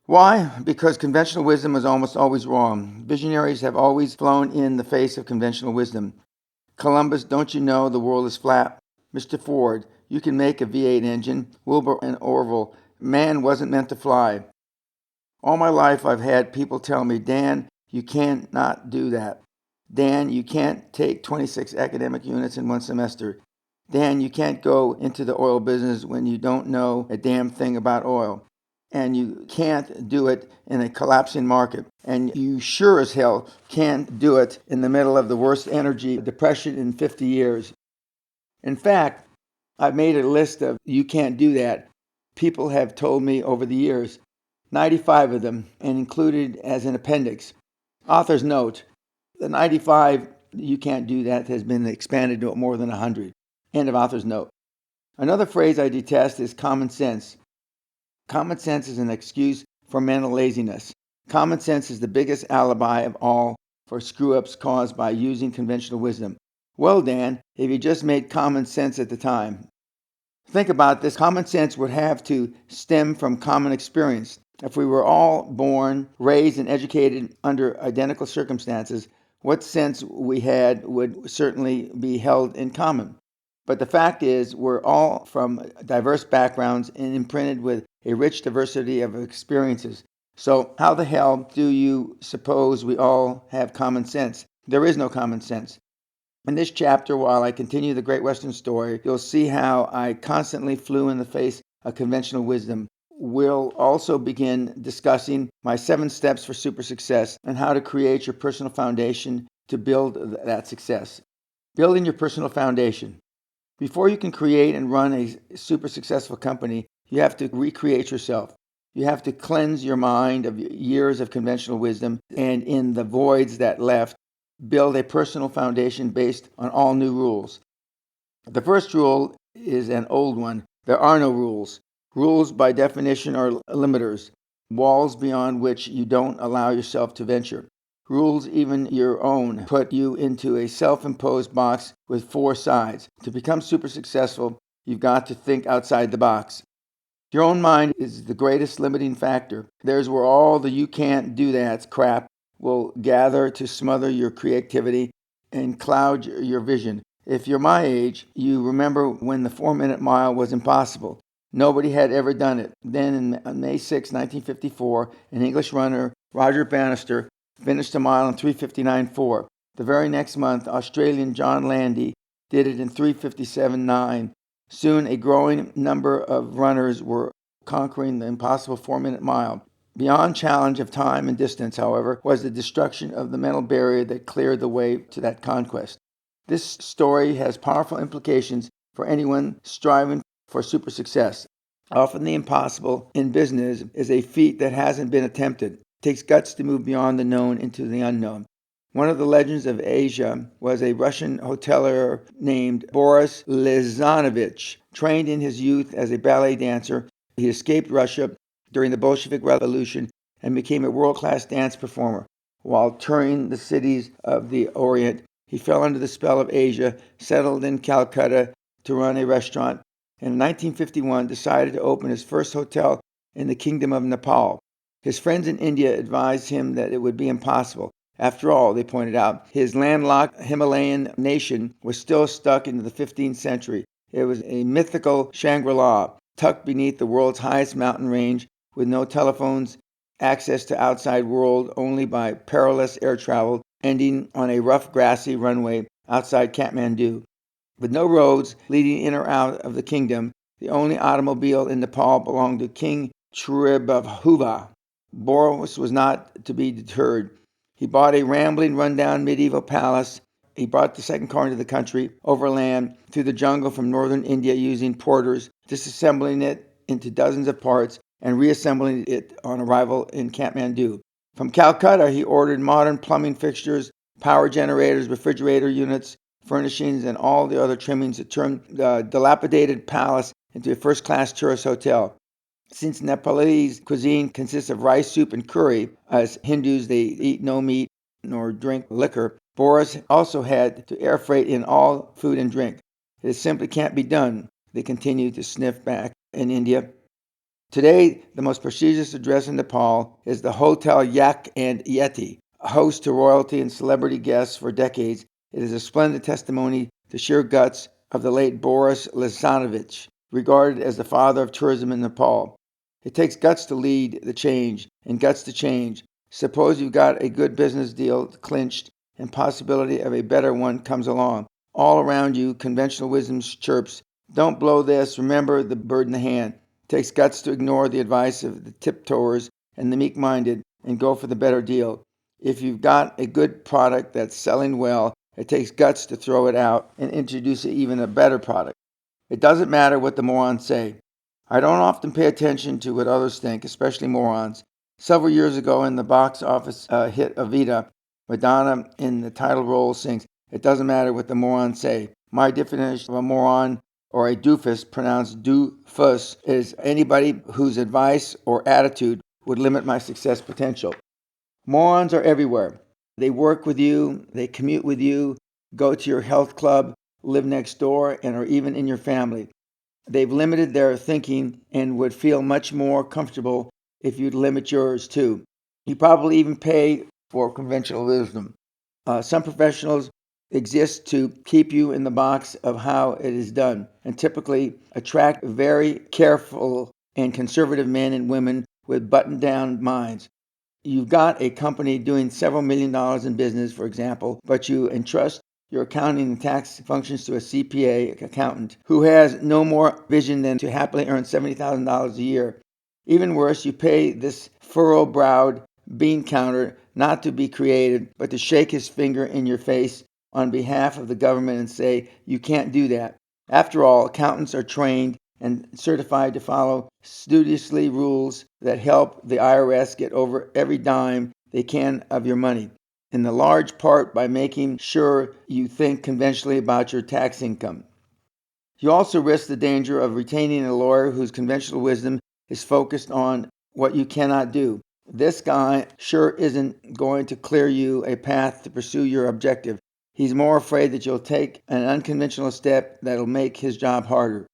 Why? Because conventional wisdom is almost always wrong. Visionaries have always flown in the face of conventional wisdom. Columbus, don't you know the world is flat? Mr. Ford, you can make a V8 engine. Wilbur and Orville, man wasn't meant to fly. All my life I've had people tell me, Dan, you can't not do that. Dan, you can't take 26 academic units in one semester. Dan, you can't go into the oil business when you don't know a damn thing about oil. And you can't do it in a collapsing market. And you sure as hell can't do it in the middle of the worst energy depression in 50 years. In fact, I've made a list of you can't do that. People have told me over the years, 95 of them, and included as an appendix. Author's note, the 95 you can't do that has been expanded to more than 100. End of author's note. Another phrase I detest is common sense. Common sense is an excuse for mental laziness. Common sense is the biggest alibi of all for screw-ups caused by using conventional wisdom. Well, Dan, if you just made common sense at the time. Think about this. Common sense would have to stem from common experience. If we were all born, raised, and educated under identical circumstances, what sense we had would certainly be held in common. But the fact is, we're all from diverse backgrounds and imprinted with a rich diversity of experiences. So how the hell do you suppose we all have common sense? There is no common sense. In this chapter, while I continue the Great Western story, you'll see how I constantly flew in the face of conventional wisdom. We'll also begin discussing my 7 steps for super success and how to create your personal foundation to build that success. Building your personal foundation. Before you can create and run a super successful company, you have to recreate yourself. You have to cleanse your mind of years of conventional wisdom, and in the voids that left, build a personal foundation based on all new rules. The first rule is an old one. There are no rules. Rules, by definition, are limiters, walls beyond which you don't allow yourself to venture. Rules, even your own, put you into a self-imposed box with 4 sides. To become super successful, you've got to think outside the box. Your own mind is the greatest limiting factor. There's where all the you can't do that crap will gather to smother your creativity and cloud your vision. If you're my age, you remember when the 4-minute mile was impossible. Nobody had ever done it. Then on May 6, 1954, an English runner, Roger Bannister, finished a mile in 3:59.4. The very next month, Australian John Landy did it in 3:57.9. Soon, a growing number of runners were conquering the impossible 4-minute mile. Beyond challenge of time and distance, however, was the destruction of the mental barrier that cleared the way to that conquest. This story has powerful implications for anyone striving for super success. Often the impossible in business is a feat that hasn't been attempted. It takes guts to move beyond the known into the unknown. One of the legends of Asia was a Russian hotelier named Boris Lizanovich. Trained in his youth as a ballet dancer, he escaped Russia during the Bolshevik Revolution and became a world-class dance performer. While touring the cities of the Orient, he fell under the spell of Asia, settled in Calcutta to run a restaurant, and in 1951 decided to open his first hotel in the Kingdom of Nepal. His friends in India advised him that it would be impossible. After all, they pointed out, his landlocked Himalayan nation was still stuck into the 15th century. It was a mythical Shangri-La, tucked beneath the world's highest mountain range, with no telephones, access to outside world only by perilous air travel, ending on a rough grassy runway outside Kathmandu. With no roads leading in or out of the kingdom, the only automobile in Nepal belonged to King Tribhuva. Boris was not to be deterred. He bought a rambling, rundown medieval palace. He brought the second car into the country, overland, through the jungle from northern India using porters, disassembling it into dozens of parts and reassembling it on arrival in Kathmandu. From Calcutta, he ordered modern plumbing fixtures, power generators, refrigerator units, furnishings, and all the other trimmings that turned the dilapidated palace into a first-class tourist hotel. Since Nepalese cuisine consists of rice, soup, and curry, as Hindus they eat no meat nor drink liquor, Boris also had to air freight in all food and drink. It simply can't be done, they continue to sniff back in India. Today, the most prestigious address in Nepal is the Hotel Yak and Yeti, a host to royalty and celebrity guests for decades. It is a splendid testimony to sheer guts of the late Boris Lisanovich, regarded as the father of tourism in Nepal. It takes guts to lead the change and guts to change. Suppose you've got a good business deal clinched and possibility of a better one comes along. All around you, conventional wisdom chirps, don't blow this, remember the bird in the hand. It takes guts to ignore the advice of the tiptoers and the meek-minded and go for the better deal. If you've got a good product that's selling well, it takes guts to throw it out and introduce even a better product. It doesn't matter what the morons say. I don't often pay attention to what others think, especially morons. Several years ago in the box office hit Evita, Madonna in the title role sings, "It doesn't matter what the morons say." My definition of a moron or a doofus, pronounced doofus, is anybody whose advice or attitude would limit my success potential. Morons are everywhere. They work with you, they commute with you, go to your health club, live next door, and are even in your family. They've limited their thinking and would feel much more comfortable if you'd limit yours too. You probably even pay for conventional wisdom. Some professionals exist to keep you in the box of how it is done and typically attract very careful and conservative men and women with buttoned-down minds. You've got a company doing several $1 million in business, for example, but you entrust your accounting and tax functions to a CPA accountant who has no more vision than to happily earn $70,000 a year. Even worse, you pay this furrow-browed bean counter not to be creative, but to shake his finger in your face on behalf of the government and say, you can't do that. After all, accountants are trained and certified to follow studiously rules that help the IRS get over every dime they can of your money, in the large part by making sure you think conventionally about your tax income. You also risk the danger of retaining a lawyer whose conventional wisdom is focused on what you cannot do. This guy sure isn't going to clear you a path to pursue your objective. He's more afraid that you'll take an unconventional step that'll make his job harder.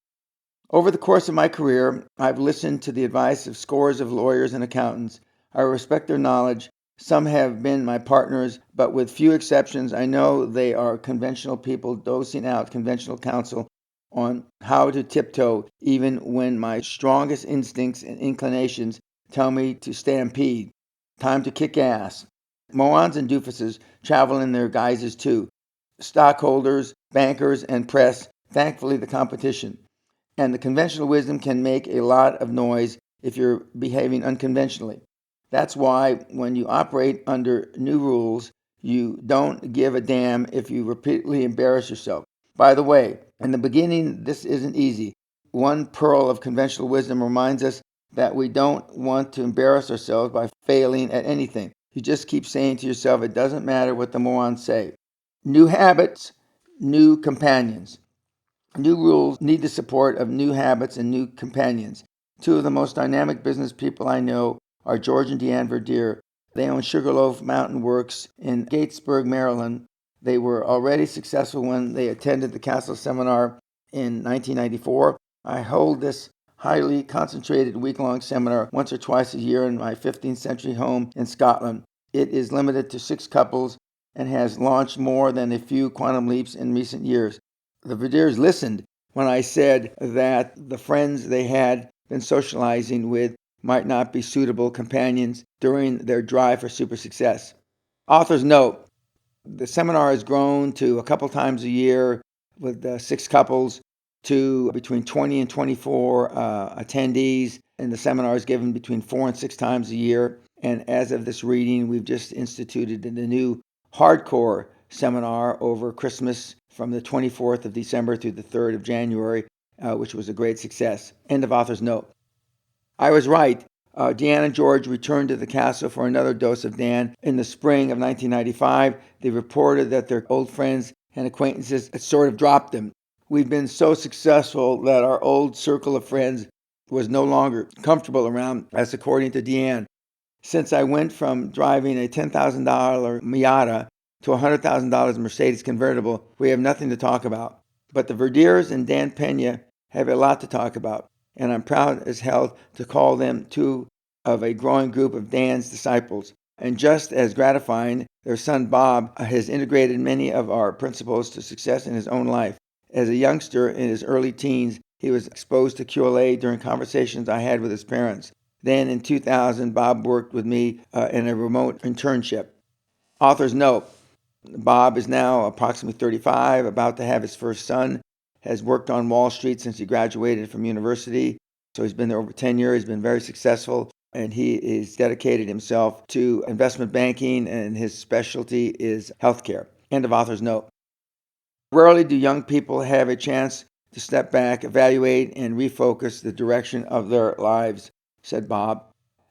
Over the course of my career, I've listened to the advice of scores of lawyers and accountants. I respect their knowledge. Some have been my partners, but with few exceptions, I know they are conventional people dosing out conventional counsel on how to tiptoe, even when my strongest instincts and inclinations tell me to stampede. Time to kick ass. Morons and doofuses travel in their guises too. Stockholders, bankers, and press, thankfully the competition. And the conventional wisdom can make a lot of noise if you're behaving unconventionally. That's why when you operate under new rules, you don't give a damn if you repeatedly embarrass yourself. By the way, in the beginning, this isn't easy. One pearl of conventional wisdom reminds us that we don't want to embarrass ourselves by failing at anything. You just keep saying to yourself, it doesn't matter what the morons say. New habits, new companions. New rules need the support of new habits and new companions. Two of the most dynamic business people I know are George and Deanne Verdier. They own Sugarloaf Mountain Works in Gatesburg, Maryland. They were already successful when they attended the Castle Seminar in 1994. I hold this highly concentrated week-long seminar once or twice a year in my 15th century home in Scotland. It is limited to 6 couples and has launched more than a few quantum leaps in recent years. The Verdiers listened when I said that the friends they had been socializing with might not be suitable companions during their drive for super success. Author's note, the seminar has grown to a couple times a year with 6 couples. to between 20 and 24 attendees, and the seminar is given between 4 and 6 times a year. And as of this reading, we've just instituted a new hardcore seminar over Christmas from the 24th of December through the 3rd of January, which was a great success. End of author's note. I was right. Deanne and George returned to the castle for another dose of Dan in the spring of 1995. They reported that their old friends and acquaintances had sort of dropped them. We've been so successful that our old circle of friends was no longer comfortable around us, according to Deanne. Since I went from driving a $10,000 Miata to a $100,000 Mercedes convertible, we have nothing to talk about. But the Verdeers and Dan Peña have a lot to talk about, and I'm proud as hell to call them two of a growing group of Dan's disciples. And just as gratifying, their son Bob has integrated many of our principles to success in his own life. As a youngster in his early teens, he was exposed to QLA during conversations I had with his parents. Then in 2000, Bob worked with me in a remote internship. Author's note, Bob is now approximately 35, about to have his first son, has worked on Wall Street since he graduated from university. So he's been there over 10 years, he's been very successful, and he is dedicated himself to investment banking, and his specialty is healthcare. End of author's note. Rarely do young people have a chance to step back, evaluate, and refocus the direction of their lives, said Bob.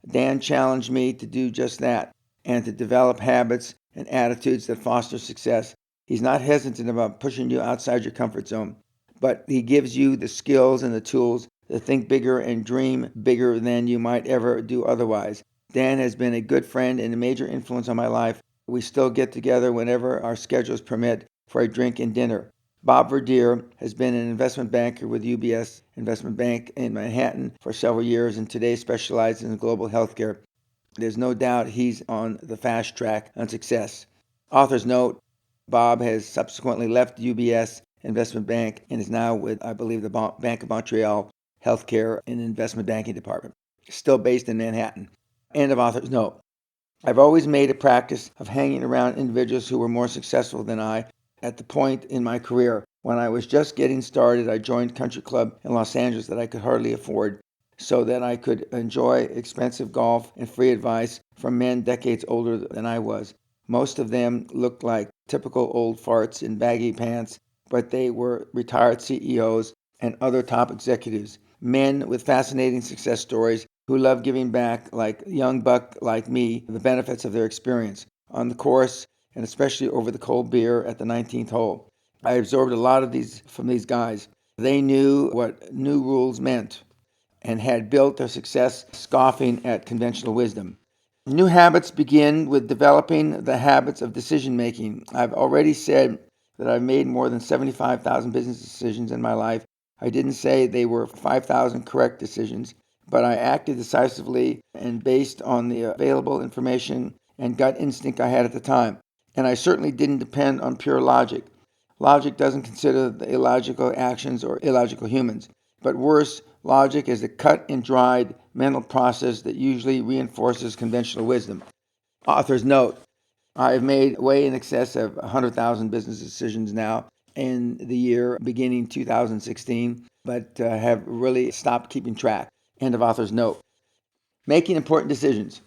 Dan challenged me to do just that and to develop habits and attitudes that foster success. He's not hesitant about pushing you outside your comfort zone, but he gives you the skills and the tools to think bigger and dream bigger than you might ever do otherwise. Dan has been a good friend and a major influence on my life. We still get together whenever our schedules permit for a drink and dinner. Bob Verdeer has been an investment banker with UBS Investment Bank in Manhattan for several years and today specializes in global healthcare. There's no doubt he's on the fast track on success. Author's note, Bob has subsequently left UBS Investment Bank and is now with, I believe, the Bank of Montreal Healthcare and Investment Banking Department, still based in Manhattan. End of author's note. I've always made a practice of hanging around individuals who were more successful than I. At the point in my career when I was just getting started, I joined a country club in Los Angeles that I could hardly afford so that I could enjoy expensive golf and free advice from men decades older than I was. Most of them looked like typical old farts in baggy pants, but they were retired CEOs and other top executives, men with fascinating success stories who loved giving back like a young buck like me the benefits of their experience on the course, and especially over the cold beer at the 19th hole. I absorbed a lot of these from these guys. They knew what new rules meant and had built their success scoffing at conventional wisdom. New habits begin with developing the habits of decision making. I've already said that I've made more than 75,000 business decisions in my life. I didn't say they were 5,000 correct decisions, but I acted decisively and based on the available information and gut instinct I had at the time. And I certainly didn't depend on pure logic. Logic doesn't consider the illogical actions or illogical humans. But worse, logic is a cut and dried mental process that usually reinforces conventional wisdom. Author's note, I have made way in excess of 100,000 business decisions now in the year beginning 2016, but have really stopped keeping track. End of author's note. Making important decisions.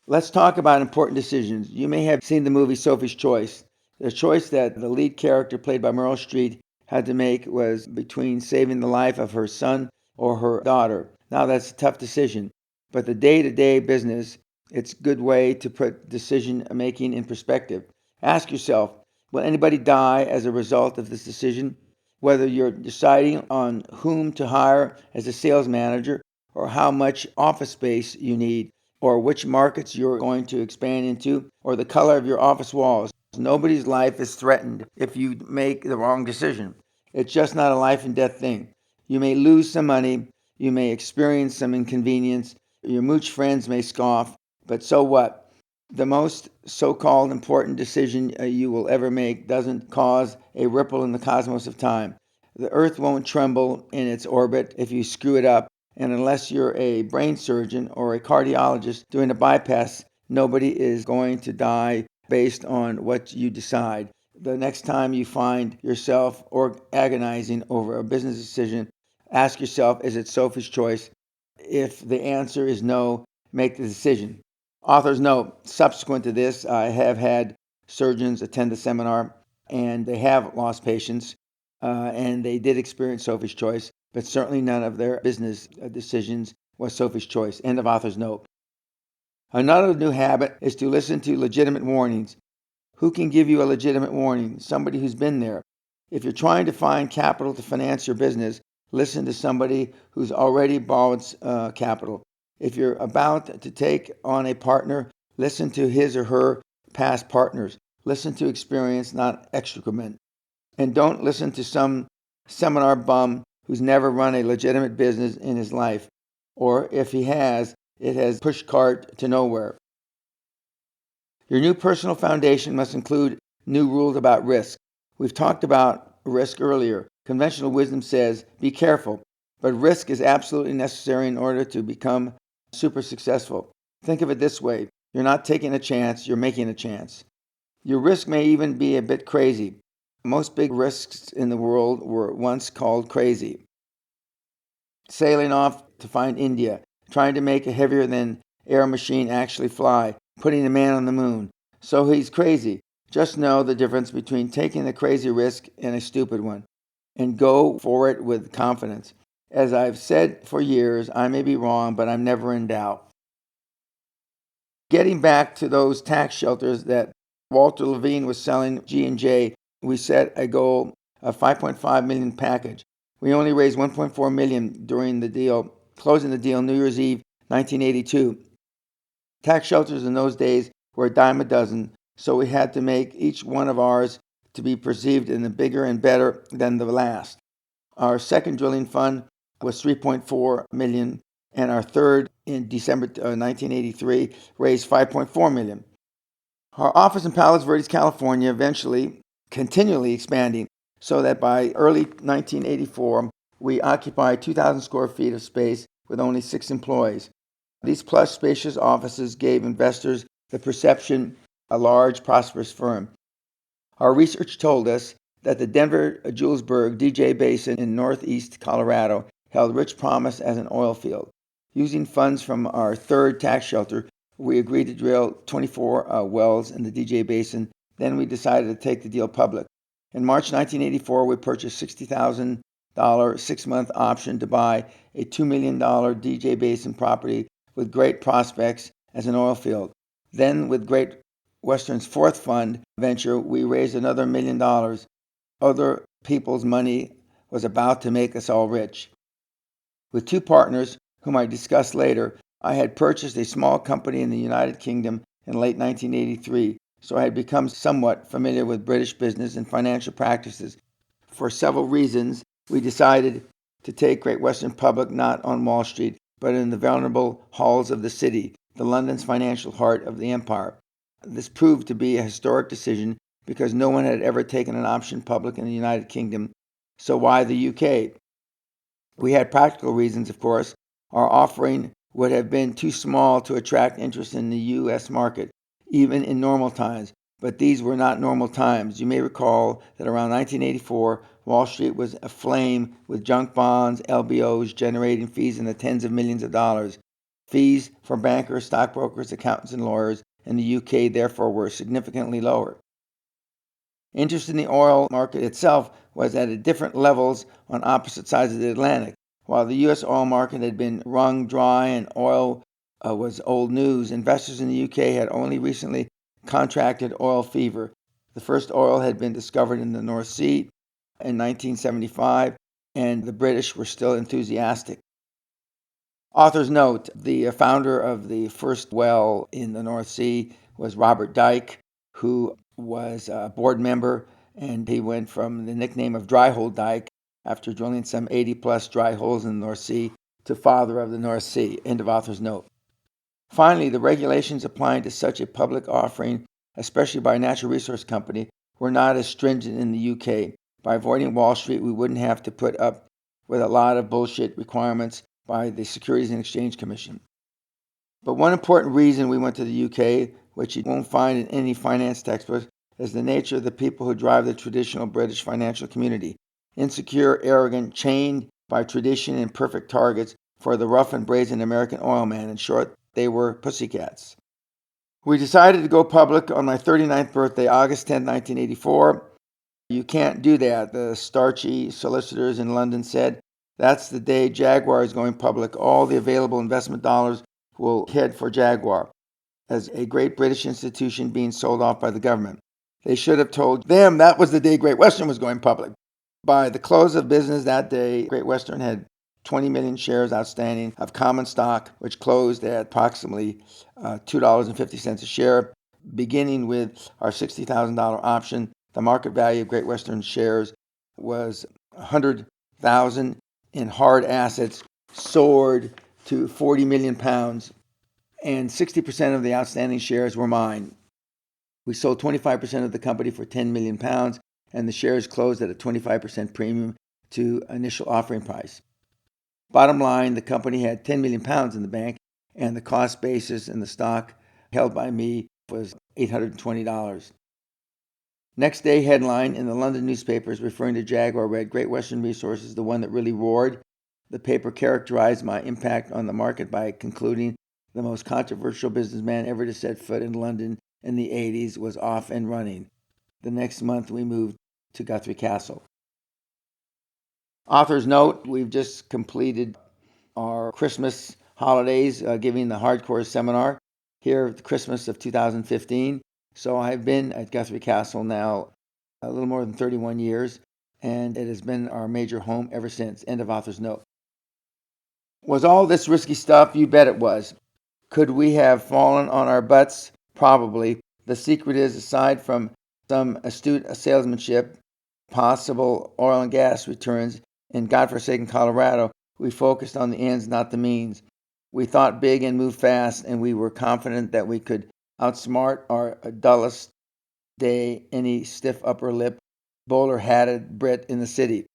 Let's talk about important decisions. You may have seen the movie Sophie's Choice. The choice that the lead character, played by Meryl Streep, had to make was between saving the life of her son or her daughter. Now that's a tough decision, but the day-to-day business, it's a good way to put decision-making in perspective. Ask yourself, will anybody die as a result of this decision? Whether you're deciding on whom to hire as a sales manager or how much office space you need, or which markets you're going to expand into, or the color of your office walls. Nobody's life is threatened if you make the wrong decision. It's just not a life and death thing. You may lose some money, you may experience some inconvenience, your mooch friends may scoff, but so what? The most so-called important decision you will ever make doesn't cause a ripple in the cosmos of time. The earth won't tremble in its orbit if you screw it up, and unless you're a brain surgeon or a cardiologist doing a bypass, nobody is going to die based on what you decide. the next time you find yourself or agonizing over a business decision, ask yourself, is it Sophie's choice? If the answer is no, make the decision. Author's note, subsequent to this, I have had surgeons attend the seminar, and they have lost patients, and they did experience Sophie's choice, but certainly none of their business decisions was Sophie's choice. End of author's note. Another new habit is to listen to legitimate warnings. Who can give you a legitimate warning? Somebody who's been there. If you're trying to find capital to finance your business, listen to somebody who's already borrowed capital. If you're about to take on a partner, listen to his or her past partners. Listen to experience, not excrement. And don't listen to some seminar bum who's never run a legitimate business in his life. Or if he has, it has pushed cart to nowhere. Your new personal foundation must include new rules about risk. We've talked about risk earlier. Conventional wisdom says, be careful, but risk is absolutely necessary in order to become super successful. Think of it this way. You're not taking a chance, you're making a chance. Your risk may even be a bit crazy. Most big risks in the world were once called crazy. Sailing off to find India, trying to make a heavier than air machine actually fly, putting a man on the moon. So he's crazy. Just know the difference between taking a crazy risk and a stupid one, and go for it with confidence. As I've said for years, I may be wrong, but I'm never in doubt. Getting back to those tax shelters that Walter Levine was selling G&J, we set a goal of $5.5 million package. We only raised $1.4 million during the deal, closing the deal New Year's Eve, 1982. Tax shelters in those days were a dime a dozen, so we had to make each one of ours to be perceived in the bigger and better than the last. Our second drilling fund was $3.4 million, and our third in December 1983 raised $5.4 million. Our office in Palos Verdes, California, eventually continually expanding, so that by early 1984, we occupied 2,000 square feet of space with only 6 employees. These plush, spacious offices gave investors the perception a large, prosperous firm. Our research told us that the Denver-Julesburg DJ Basin in northeast Colorado held rich promise as an oil field. Using funds from our third tax shelter, we agreed to drill 24 wells in the DJ Basin. Then we decided to take the deal public. In March 1984, we purchased $60,000 6-month option to buy a $2 million DJ Basin property with great prospects as an oil field. Then, with Great Western's fourth fund venture, we raised another $1 million. Other people's money was about to make us all rich. With 2 partners, whom I discuss later, I had purchased a small company in the United Kingdom in late 1983, so I had become somewhat familiar with British business and financial practices. For several reasons, we decided to take Great Western public not on Wall Street, but in the venerable halls of the city, the London's financial heart of the empire. This proved to be a historic decision because no one had ever taken an option public in the United Kingdom, so why the UK? We had practical reasons, of course. Our offering would have been too small to attract interest in the U.S. market, even in normal times. But these were not normal times. You may recall that around 1984, Wall Street was aflame with junk bonds, LBOs generating fees in the tens of millions of dollars. Fees for bankers, stockbrokers, accountants, and lawyers in the UK, therefore, were significantly lower. Interest in the oil market itself was at different levels on opposite sides of the Atlantic. While the U.S. oil market had been wrung dry and oil was old news, investors in the UK had only recently contracted oil fever. The first oil had been discovered in the North Sea in 1975, and the British were still enthusiastic. Author's note, the founder of the first well in the North Sea was Robert Dyke, who was a board member, and he went from the nickname of Dry Hole Dyke, after drilling some 80-plus dry holes in the North Sea, to father of the North Sea. End of author's note. Finally, the regulations applying to such a public offering, especially by a natural resource company, were not as stringent in the UK. By avoiding Wall Street, we wouldn't have to put up with a lot of bullshit requirements by the Securities and Exchange Commission. But one important reason we went to the UK, which you won't find in any finance textbooks, is the nature of the people who drive the traditional British financial community. Insecure, arrogant, chained by tradition and perfect targets for the rough and brazen American oil man. In short, they were pussycats. We decided to go public on my 39th birthday, August 10, 1984. You can't do that, the starchy solicitors in London said. That's the day Jaguar is going public. All the available investment dollars will head for Jaguar, as a great British institution being sold off by the government. They should have told them that was the day Great Western was going public. By the close of business that day, Great Western had 20 million shares outstanding of common stock, which closed at approximately $2.50 a share. Beginning with our $60,000 option, the market value of Great Western shares was $100,000 in hard assets, soared to 40 million pounds, and 60% of the outstanding shares were mine. We sold 25% of the company for 10 million pounds, and the shares closed at a 25% premium to initial offering price. Bottom line, the company had 10 million pounds in the bank, and the cost basis in the stock held by me was $820. Next day headline in the London newspapers referring to Jaguar read, Great Western Resources, the one that really roared. The paper characterized my impact on the market by concluding the most controversial businessman ever to set foot in London in the 80s was off and running. The next month we moved to Guthrie Castle. Author's note, we've just completed our Christmas holidays, giving the hardcore seminar here at the Christmas of 2015. So I've been at Guthrie Castle now a little more than 31 years, and it has been our major home ever since. End of author's note. Was all this risky stuff? You bet it was. Could we have fallen on our butts? Probably. The secret is, aside from some astute salesmanship, possible oil and gas returns in godforsaken Colorado, we focused on the ends, not the means. We thought big and moved fast, and we were confident that we could outsmart our dullest day any stiff upper lip, bowler-hatted Brit in the city.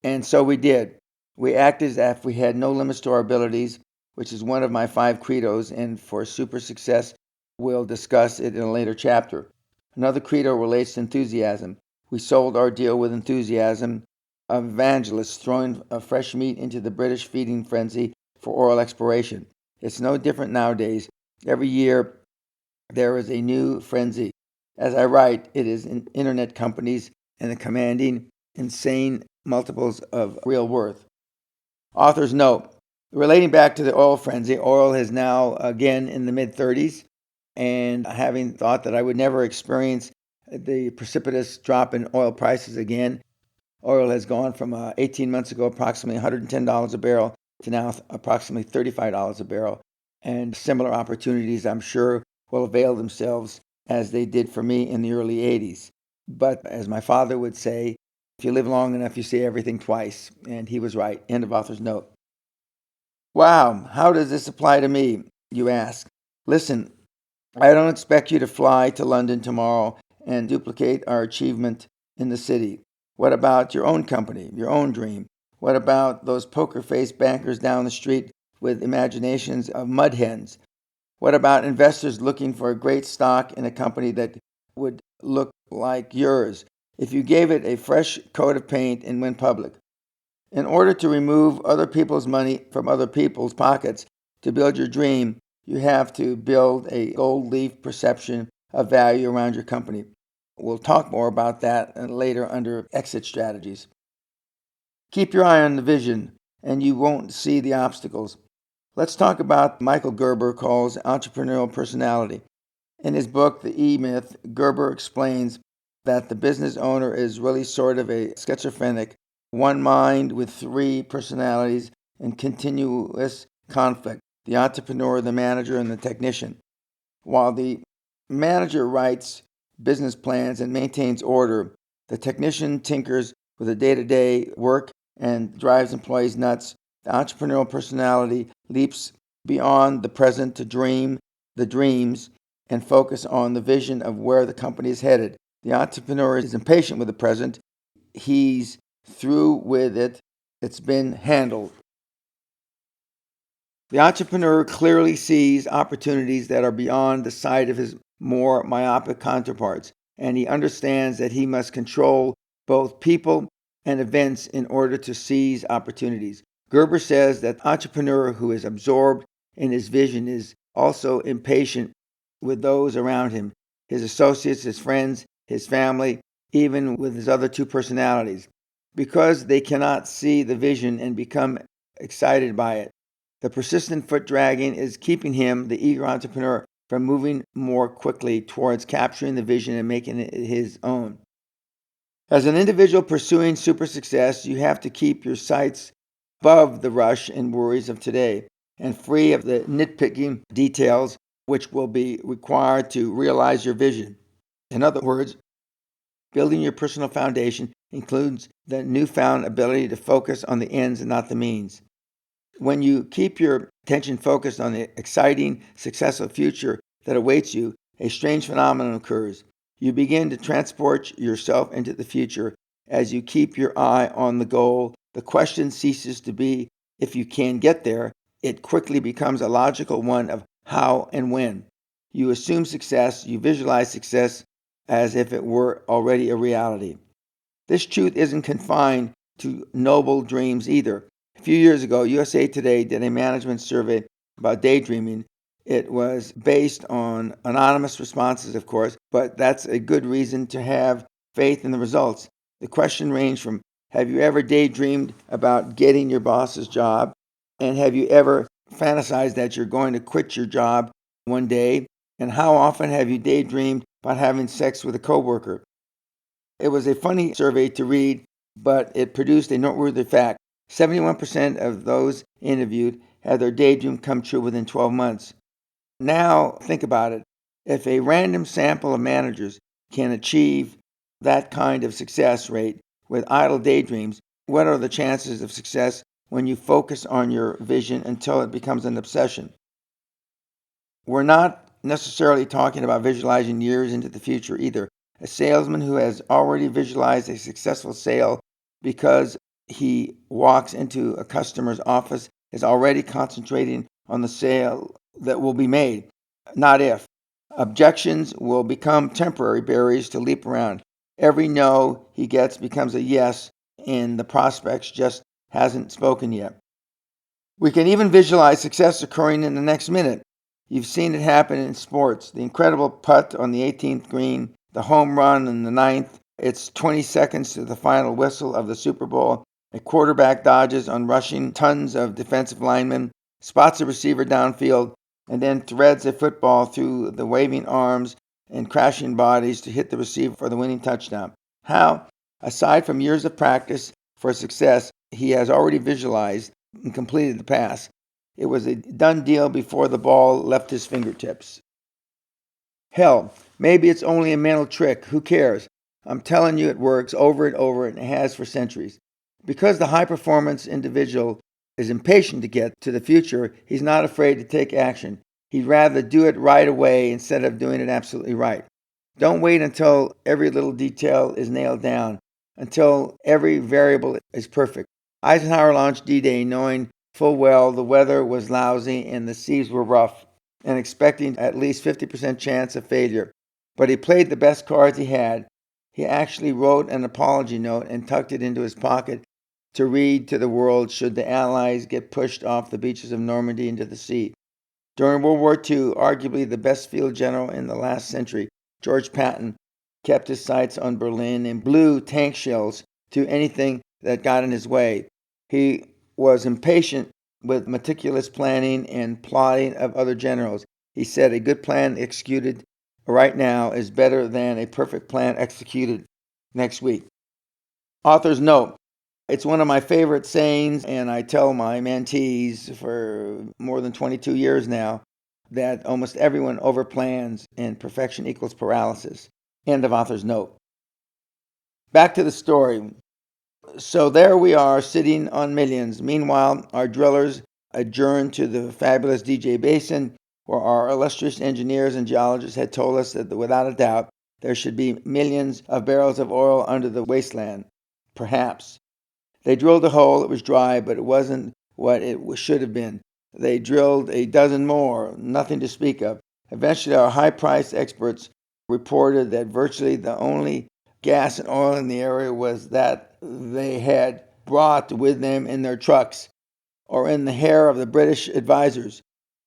And so we did. We acted as if we had no limits to our abilities, which is one of my 5 credos, and for super success, we'll discuss it in a later chapter. Another credo relates to enthusiasm. We sold our deal with enthusiasm, of evangelists throwing fresh meat into the British feeding frenzy for oil exploration. It's no different nowadays. Every year, there is a new frenzy. As I write, it is in internet companies and the commanding insane multiples of real worth. Author's note, relating back to the oil frenzy, oil is now again in the mid-30s, and having thought that I would never experience the precipitous drop in oil prices again, oil has gone from 18 months ago approximately $110 a barrel to now approximately $35 a barrel, and similar opportunities I'm sure will avail themselves as they did for me in the early 80s. But as my father would say, if you live long enough, you see everything twice. And he was right. End of author's note. Wow, how does this apply to me, you ask? Listen, I don't expect you to fly to London tomorrow and duplicate our achievement in the city. What about your own company, your own dream? What about those poker-faced bankers down the street with imaginations of mud hens? What about investors looking for a great stock in a company that would look like yours if you gave it a fresh coat of paint and went public? In order to remove other people's money from other people's pockets to build your dream, you have to build a gold leaf perception of value around your company. We'll talk more about that later under exit strategies. Keep your eye on the vision, and you won't see the obstacles. Let's talk about Michael Gerber calls entrepreneurial personality. In his book, The E-Myth, Gerber explains that the business owner is really sort of a schizophrenic, one mind with 3 personalities in continuous conflict, the entrepreneur, the manager, and the technician. While the manager writes business plans and maintains order, the technician tinkers with the day-to-day work and drives employees nuts. The entrepreneurial personality leaps beyond the present to dream the dreams and focus on the vision of where the company is headed. The entrepreneur is impatient with the present. He's through with it. It's been handled. The entrepreneur clearly sees opportunities that are beyond the sight of his more myopic counterparts, and he understands that he must control both people and events in order to seize opportunities. Gerber says that the entrepreneur who is absorbed in his vision is also impatient with those around him, his associates, his friends, his family, even with his other two personalities, because they cannot see the vision and become excited by it. The persistent foot dragging is keeping him, the eager entrepreneur, from moving more quickly towards capturing the vision and making it his own. As an individual pursuing super success, you have to keep your sights above the rush and worries of today and free of the nitpicking details which will be required to realize your vision. In other words, building your personal foundation includes the newfound ability to focus on the ends and not the means. When you keep your attention focused on the exciting, successful future that awaits you, a strange phenomenon occurs. You begin to transport yourself into the future as you keep your eye on the goal. The question ceases to be if you can get there. It quickly becomes a logical one of how and when. You assume success, you visualize success as if it were already a reality. This truth isn't confined to noble dreams either. A few years ago, USA Today did a management survey about daydreaming. It was based on anonymous responses, of course, but that's a good reason to have faith in the results. The question ranged from, have you ever daydreamed about getting your boss's job? And have you ever fantasized that you're going to quit your job one day? And how often have you daydreamed about having sex with a coworker? It was a funny survey to read, but it produced a noteworthy fact. 71% of those interviewed had their daydream come true within 12 months. Now, think about it. If a random sample of managers can achieve that kind of success rate with idle daydreams, what are the chances of success when you focus on your vision until it becomes an obsession? We're not necessarily talking about visualizing years into the future either. A salesman who has already visualized a successful sale because he walks into a customer's office is already concentrating on the sale that will be made, not if. Objections will become temporary barriers to leap around. Every no he gets becomes a yes, and the prospect just hasn't spoken yet. We can even visualize success occurring in the next minute. You've seen it happen in sports. The incredible putt on the 18th green, the home run in the 9th. It's 20 seconds to the final whistle of the Super Bowl. A quarterback dodges on rushing tons of defensive linemen, spots a receiver downfield, and then threads a football through the waving arms and crashing bodies to hit the receiver for the winning touchdown. How? Aside from years of practice for success, he has already visualized and completed the pass. It was a done deal before the ball left his fingertips. Hell, maybe it's only a mental trick. Who cares? I'm telling you it works over and over, and it has for centuries. Because the high-performance individual is impatient to get to the future, he's not afraid to take action. He'd rather do it right away instead of doing it absolutely right. Don't wait until every little detail is nailed down, until every variable is perfect. Eisenhower launched D-Day knowing full well the weather was lousy and the seas were rough, and expecting at least 50% chance of failure. But he played the best cards he had. He actually wrote an apology note and tucked it into his pocket to read to the world should the Allies get pushed off the beaches of Normandy into the sea. During World War II, arguably the best field general in the last century, George Patton kept his sights on Berlin and blew tank shells to anything that got in his way. He was impatient with meticulous planning and plotting of other generals. He said, a good plan executed right now is better than a perfect plan executed next week. Author's note. It's one of my favorite sayings, and I tell my mentees for more than 22 years now that almost everyone overplans and perfection equals paralysis. End of author's note. Back to the story. So there we are sitting on millions. Meanwhile, our drillers adjourned to the fabulous DJ Basin, where our illustrious engineers and geologists had told us that without a doubt there should be millions of barrels of oil under the wasteland. Perhaps. They drilled a hole. It was dry, but it wasn't what it should have been. They drilled a dozen more, nothing to speak of. Eventually, our high-priced experts reported that virtually the only gas and oil in the area was that they had brought with them in their trucks or in the hair of the British advisors.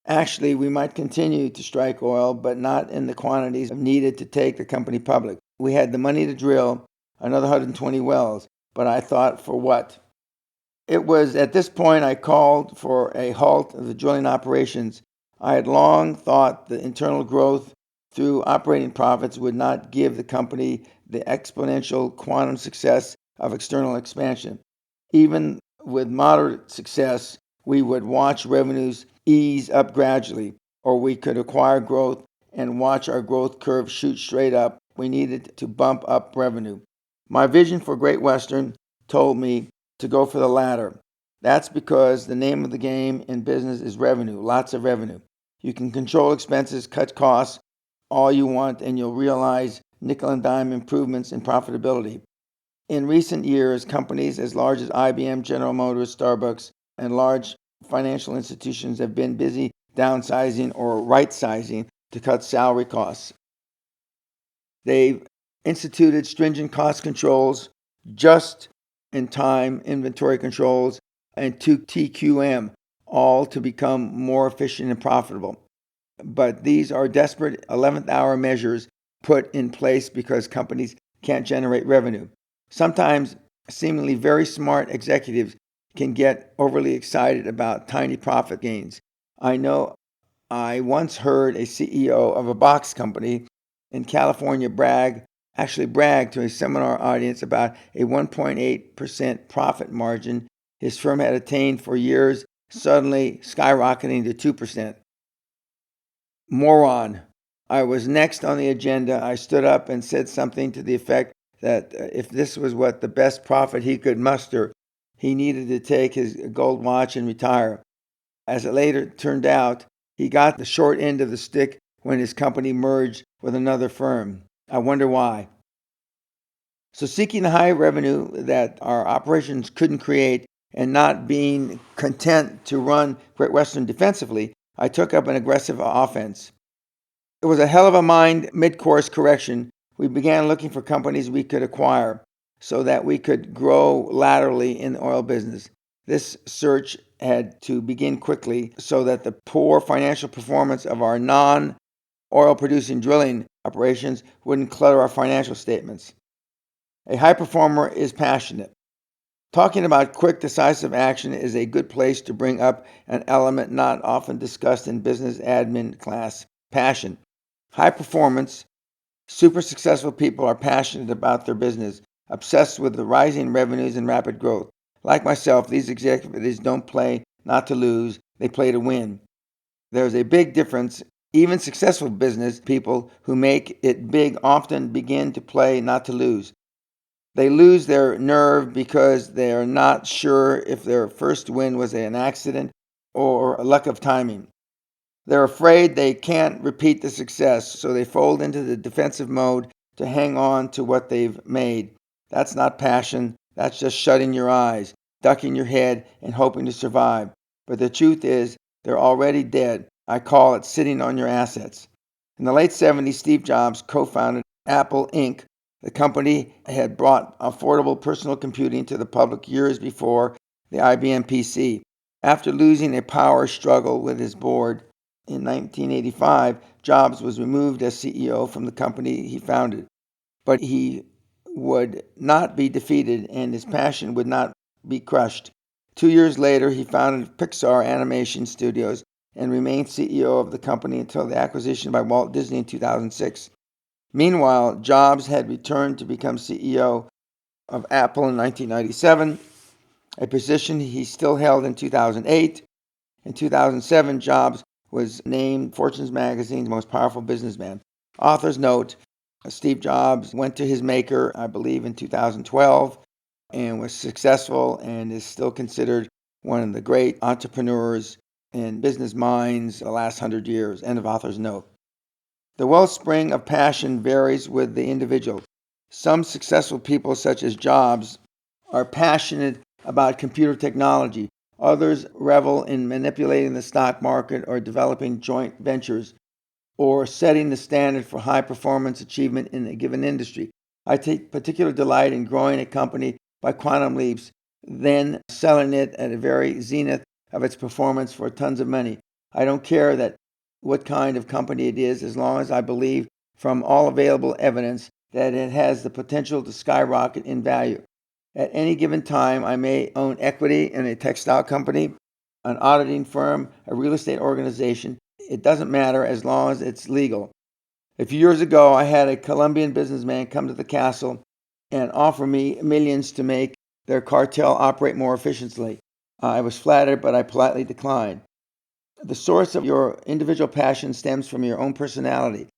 Actually, we might continue to strike oil, but not in the quantities needed to take the company public. We had the money to drill another 120 wells, but I thought, for what? It was at this point I called for a halt of the drilling operations. I had long thought the internal growth through operating profits would not give the company the exponential quantum success of external expansion. Even with moderate success, we would watch revenues ease up gradually, or we could acquire growth and watch our growth curve shoot straight up. We needed to bump up revenue. My vision for Great Western told me to go for the latter. That's because the name of the game in business is revenue, lots of revenue. You can control expenses, cut costs, all you want, and you'll realize nickel and dime improvements in profitability. In recent years, companies as large as IBM, General Motors, Starbucks, and large financial institutions have been busy downsizing or right-sizing to cut salary costs. They've instituted stringent cost controls, just-in-time inventory controls, and TQM, all to become more efficient and profitable. But these are desperate 11th-hour measures put in place because companies can't generate revenue. Sometimes seemingly very smart executives can get overly excited about tiny profit gains. I know I once heard a CEO of a box company in California brag to a seminar audience about a 1.8% profit margin his firm had attained for years, suddenly skyrocketing to 2%. Moron. I was next on the agenda. I stood up and said something to the effect that if this was what the best profit he could muster, he needed to take his gold watch and retire. As it later turned out, he got the short end of the stick when his company merged with another firm. I wonder why. So seeking the high revenue that our operations couldn't create and not being content to run Great Western defensively, I took up an aggressive offense. It was a hell of a mind mid-course correction. We began looking for companies we could acquire so that we could grow laterally in the oil business. This search had to begin quickly so that the poor financial performance of our non-oil producing drilling operations wouldn't clutter our financial statements. A high performer is passionate. Talking about quick, decisive action is a good place to bring up an element not often discussed in business admin class: passion. High performance, super successful people are passionate about their business, obsessed with the rising revenues and rapid growth. Like myself, these executives don't play not to lose, they play to win. There's a big difference. Even successful business people who make it big often begin to play not to lose. They lose their nerve because they are not sure if their first win was an accident or a luck of timing. They're afraid they can't repeat the success, so they fold into the defensive mode to hang on to what they've made. That's not passion. That's just shutting your eyes, ducking your head, and hoping to survive. But the truth is, they're already dead. I call it sitting on your assets. In the late 70s, Steve Jobs co-founded Apple Inc. The company had brought affordable personal computing to the public years before the IBM PC. After losing a power struggle with his board, in 1985, Jobs was removed as CEO from the company he founded. But he would not be defeated and his passion would not be crushed. 2 years later, he founded Pixar Animation Studios and remained CEO of the company until the acquisition by Walt Disney in 2006. Meanwhile, Jobs had returned to become CEO of Apple in 1997, a position he still held in 2008. In 2007, Jobs was named Fortune's magazine's most powerful businessman. Author's note, Steve Jobs went to his maker, I believe, in 2012 and was successful and is still considered one of the great entrepreneurs and business minds of the last 100 years. End of author's note. The wellspring of passion varies with the individual. Some successful people, such as Jobs, are passionate about computer technology. Others revel in manipulating the stock market or developing joint ventures. or setting the standard for high performance achievement in a given industry. I take particular delight in growing a company by quantum leaps, then selling it at a very zenith of its performance for tons of money. I don't care that what kind of company it is, as long as I believe from all available evidence that it has the potential to skyrocket in value. At any given time, I may own equity in a textile company, an auditing firm, a real estate organization. It doesn't matter as long as it's legal. A few years ago, I had a Colombian businessman come to the castle and offer me millions to make their cartel operate more efficiently. I was flattered, but I politely declined. The source of your individual passion stems from your own personality.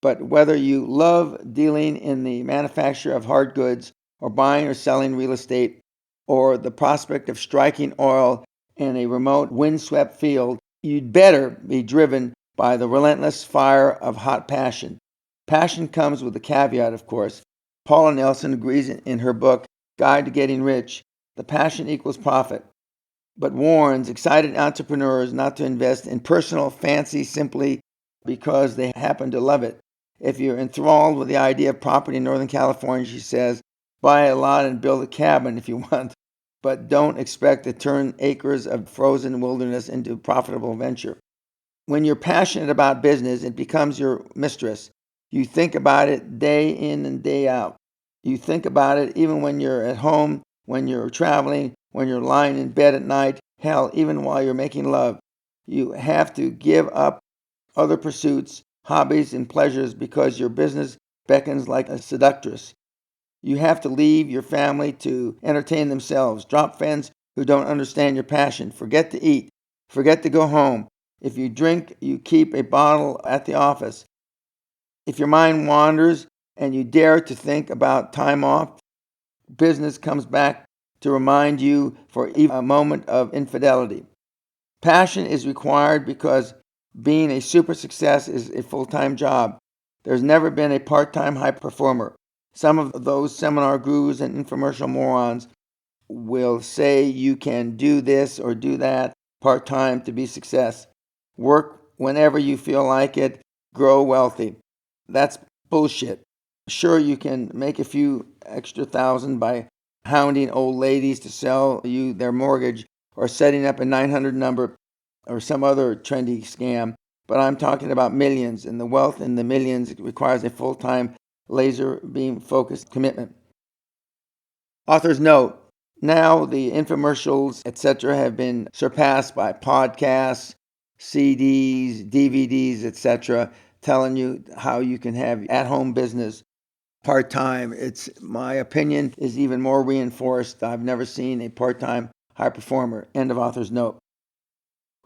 But whether you love dealing in the manufacture of hard goods, or buying or selling real estate, or the prospect of striking oil in a remote windswept field, you'd better be driven by the relentless fire of hot passion. Passion comes with a caveat, of course. Paula Nelson agrees in her book, Guide to Getting Rich, the passion equals profit, but warns excited entrepreneurs not to invest in personal fancy simply because they happen to love it. If you're enthralled with the idea of property in Northern California, she says, buy a lot and build a cabin if you want, but don't expect to turn acres of frozen wilderness into a profitable venture. When you're passionate about business, it becomes your mistress. You think about it day in and day out. You think about it even when you're at home, when you're traveling, when you're lying in bed at night, hell, even while you're making love. You have to give up other pursuits, hobbies, and pleasures because your business beckons like a seductress. You have to leave your family to entertain themselves. Drop friends who don't understand your passion. Forget to eat. Forget to go home. If you drink, you keep a bottle at the office. If your mind wanders and you dare to think about time off, business comes back to remind you for even a moment of infidelity. Passion is required because being a super success is a full-time job. There's never been a part-time high performer. Some of those seminar gurus and infomercial morons will say you can do this or do that part-time to be success. Work whenever you feel like it, grow wealthy. That's bullshit. Sure, you can make a few extra thousand by hounding old ladies to sell you their mortgage or setting up a 900 number or some other trendy scam, but I'm talking about millions, and the wealth in the millions requires a full-time laser beam focused commitment. Author's note: now the infomercials, etc., have been surpassed by podcasts, CDs, DVDs, etc., telling you how you can have at-home business part-time. It's my opinion is even more reinforced. I've never seen a part-time high performer. End of author's note.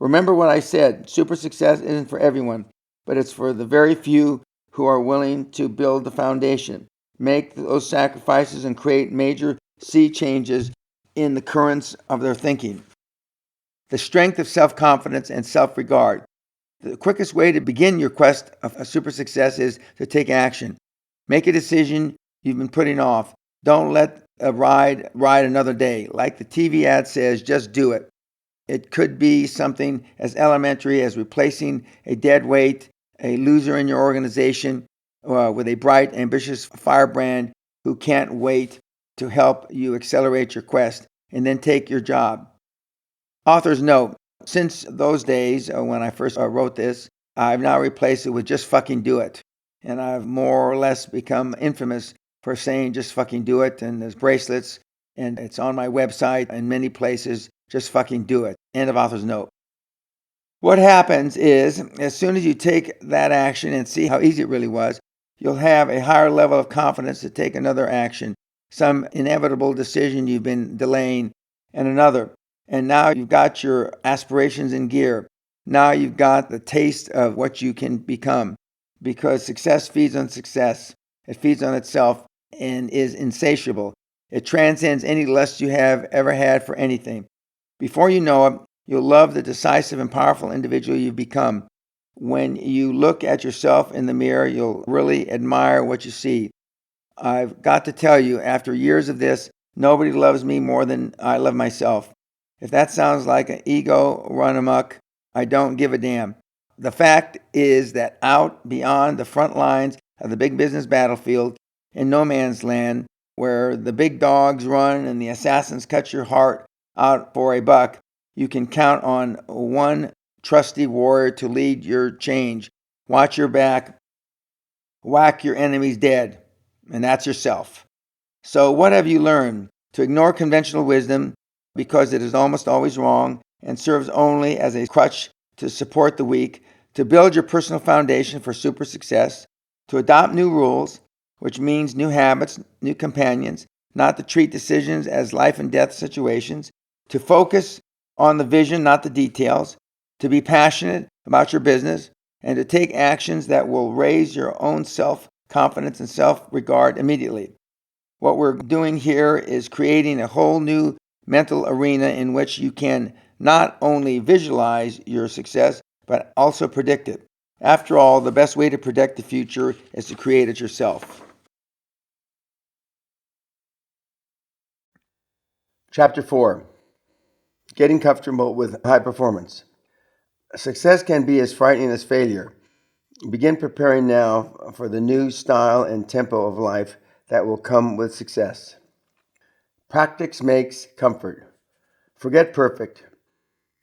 Remember what I said, super success isn't for everyone, but it's for the very few who are willing to build the foundation, make those sacrifices, and create major sea changes in the currents of their thinking. The strength of self-confidence and self-regard. The quickest way to begin your quest of a super success is to take action. Make a decision you've been putting off. Don't let a ride another day. Like the TV ad says, just do it. It could be something as elementary as replacing a dead weight, a loser in your organization, with a bright, ambitious firebrand who can't wait to help you accelerate your quest, and then take your job. Author's note: since those days when I first wrote this, I've now replaced it with just fucking do it. And I've more or less become infamous for saying just fucking do it, and there's bracelets, and it's on my website in many places. Just fucking do it. End of author's note. What happens is, as soon as you take that action and see how easy it really was, you'll have a higher level of confidence to take another action, some inevitable decision you've been delaying, and another. And now you've got your aspirations in gear. Now you've got the taste of what you can become, because success feeds on success. It feeds on itself and is insatiable. It transcends any lust you have ever had for anything. Before you know it, you'll love the decisive and powerful individual you've become. When you look at yourself in the mirror, you'll really admire what you see. I've got to tell you, after years of this, nobody loves me more than I love myself. If that sounds like an ego run amok, I don't give a damn. The fact is that out beyond the front lines of the big business battlefield, in no man's land, where the big dogs run and the assassins cut your heart out for a buck, you can count on one trusty warrior to lead your change, watch your back, whack your enemies dead, and that's yourself. So what have you learned? To ignore conventional wisdom because it is almost always wrong and serves only as a crutch to support the weak, to build your personal foundation for super success, to adopt new rules, which means new habits, new companions, not to treat decisions as life and death situations, to focus on the vision, not the details, to be passionate about your business, and to take actions that will raise your own self-confidence and self-regard immediately. What we're doing here is creating a whole new mental arena in which you can not only visualize your success, but also predict it. After all, the best way to predict the future is to create it yourself. Chapter 4. Getting comfortable with high performance. Success can be as frightening as failure. Begin preparing now for the new style and tempo of life that will come with success. Practice makes comfort. Forget perfect.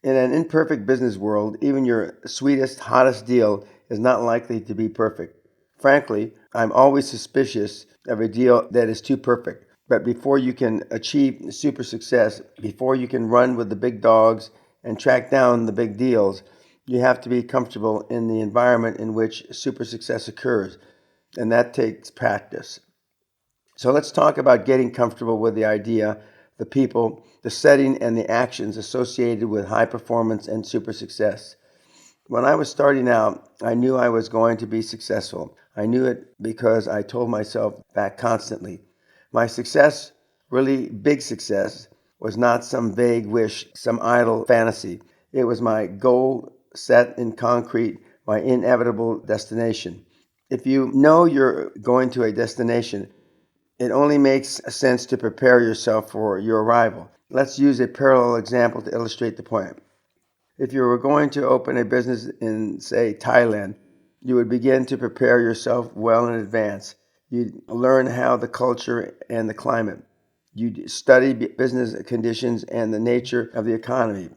In an imperfect business world, even your sweetest, hottest deal is not likely to be perfect. Frankly, I'm always suspicious of a deal that is too perfect. But before you can achieve super success, before you can run with the big dogs and track down the big deals, you have to be comfortable in the environment in which super success occurs, and that takes practice. So let's talk about getting comfortable with the idea, the people, the setting, and the actions associated with high performance and super success. When I was starting out, I knew I was going to be successful. I knew it because I told myself that constantly. My success, really big success, was not some vague wish, some idle fantasy. It was my goal set in concrete, my inevitable destination. If you know you're going to a destination, it only makes sense to prepare yourself for your arrival. Let's use a parallel example to illustrate the point. If you were going to open a business in, say, Thailand, you would begin to prepare yourself well in advance. You'd learn how the culture and the climate. You'd study business conditions and the nature of the economy.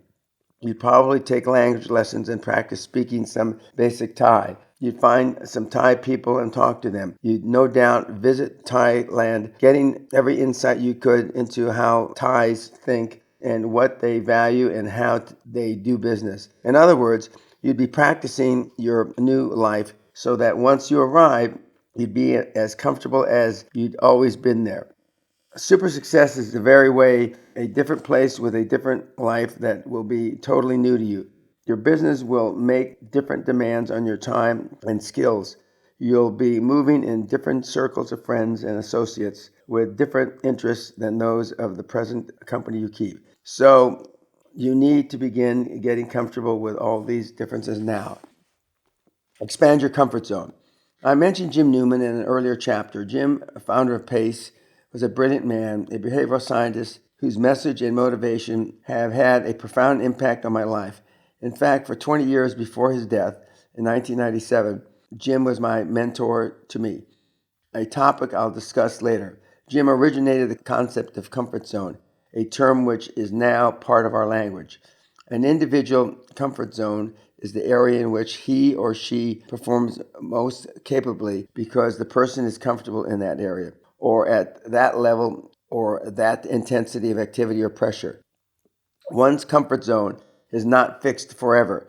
You'd probably take language lessons and practice speaking some basic Thai. You'd find some Thai people and talk to them. You'd no doubt visit Thailand, getting every insight you could into how Thais think and what they value and how they do business. In other words, you'd be practicing your new life so that once you arrive, you'd be as comfortable as you'd always been there. Super success is the very way, a different place with a different life that will be totally new to you. Your business will make different demands on your time and skills. You'll be moving in different circles of friends and associates with different interests than those of the present company you keep. So you need to begin getting comfortable with all these differences now. Expand your comfort zone. I mentioned Jim Newman in an earlier chapter. Jim, founder of PACE, was a brilliant man, a behavioral scientist whose message and motivation have had a profound impact on my life. In fact, for 20 years before his death in 1997, Jim was my mentor to me, a topic I'll discuss later. Jim originated the concept of comfort zone, a term which is now part of our language. An individual comfort zone is the area in which he or she performs most capably because the person is comfortable in that area, or at that level, or that intensity of activity or pressure. One's comfort zone is not fixed forever,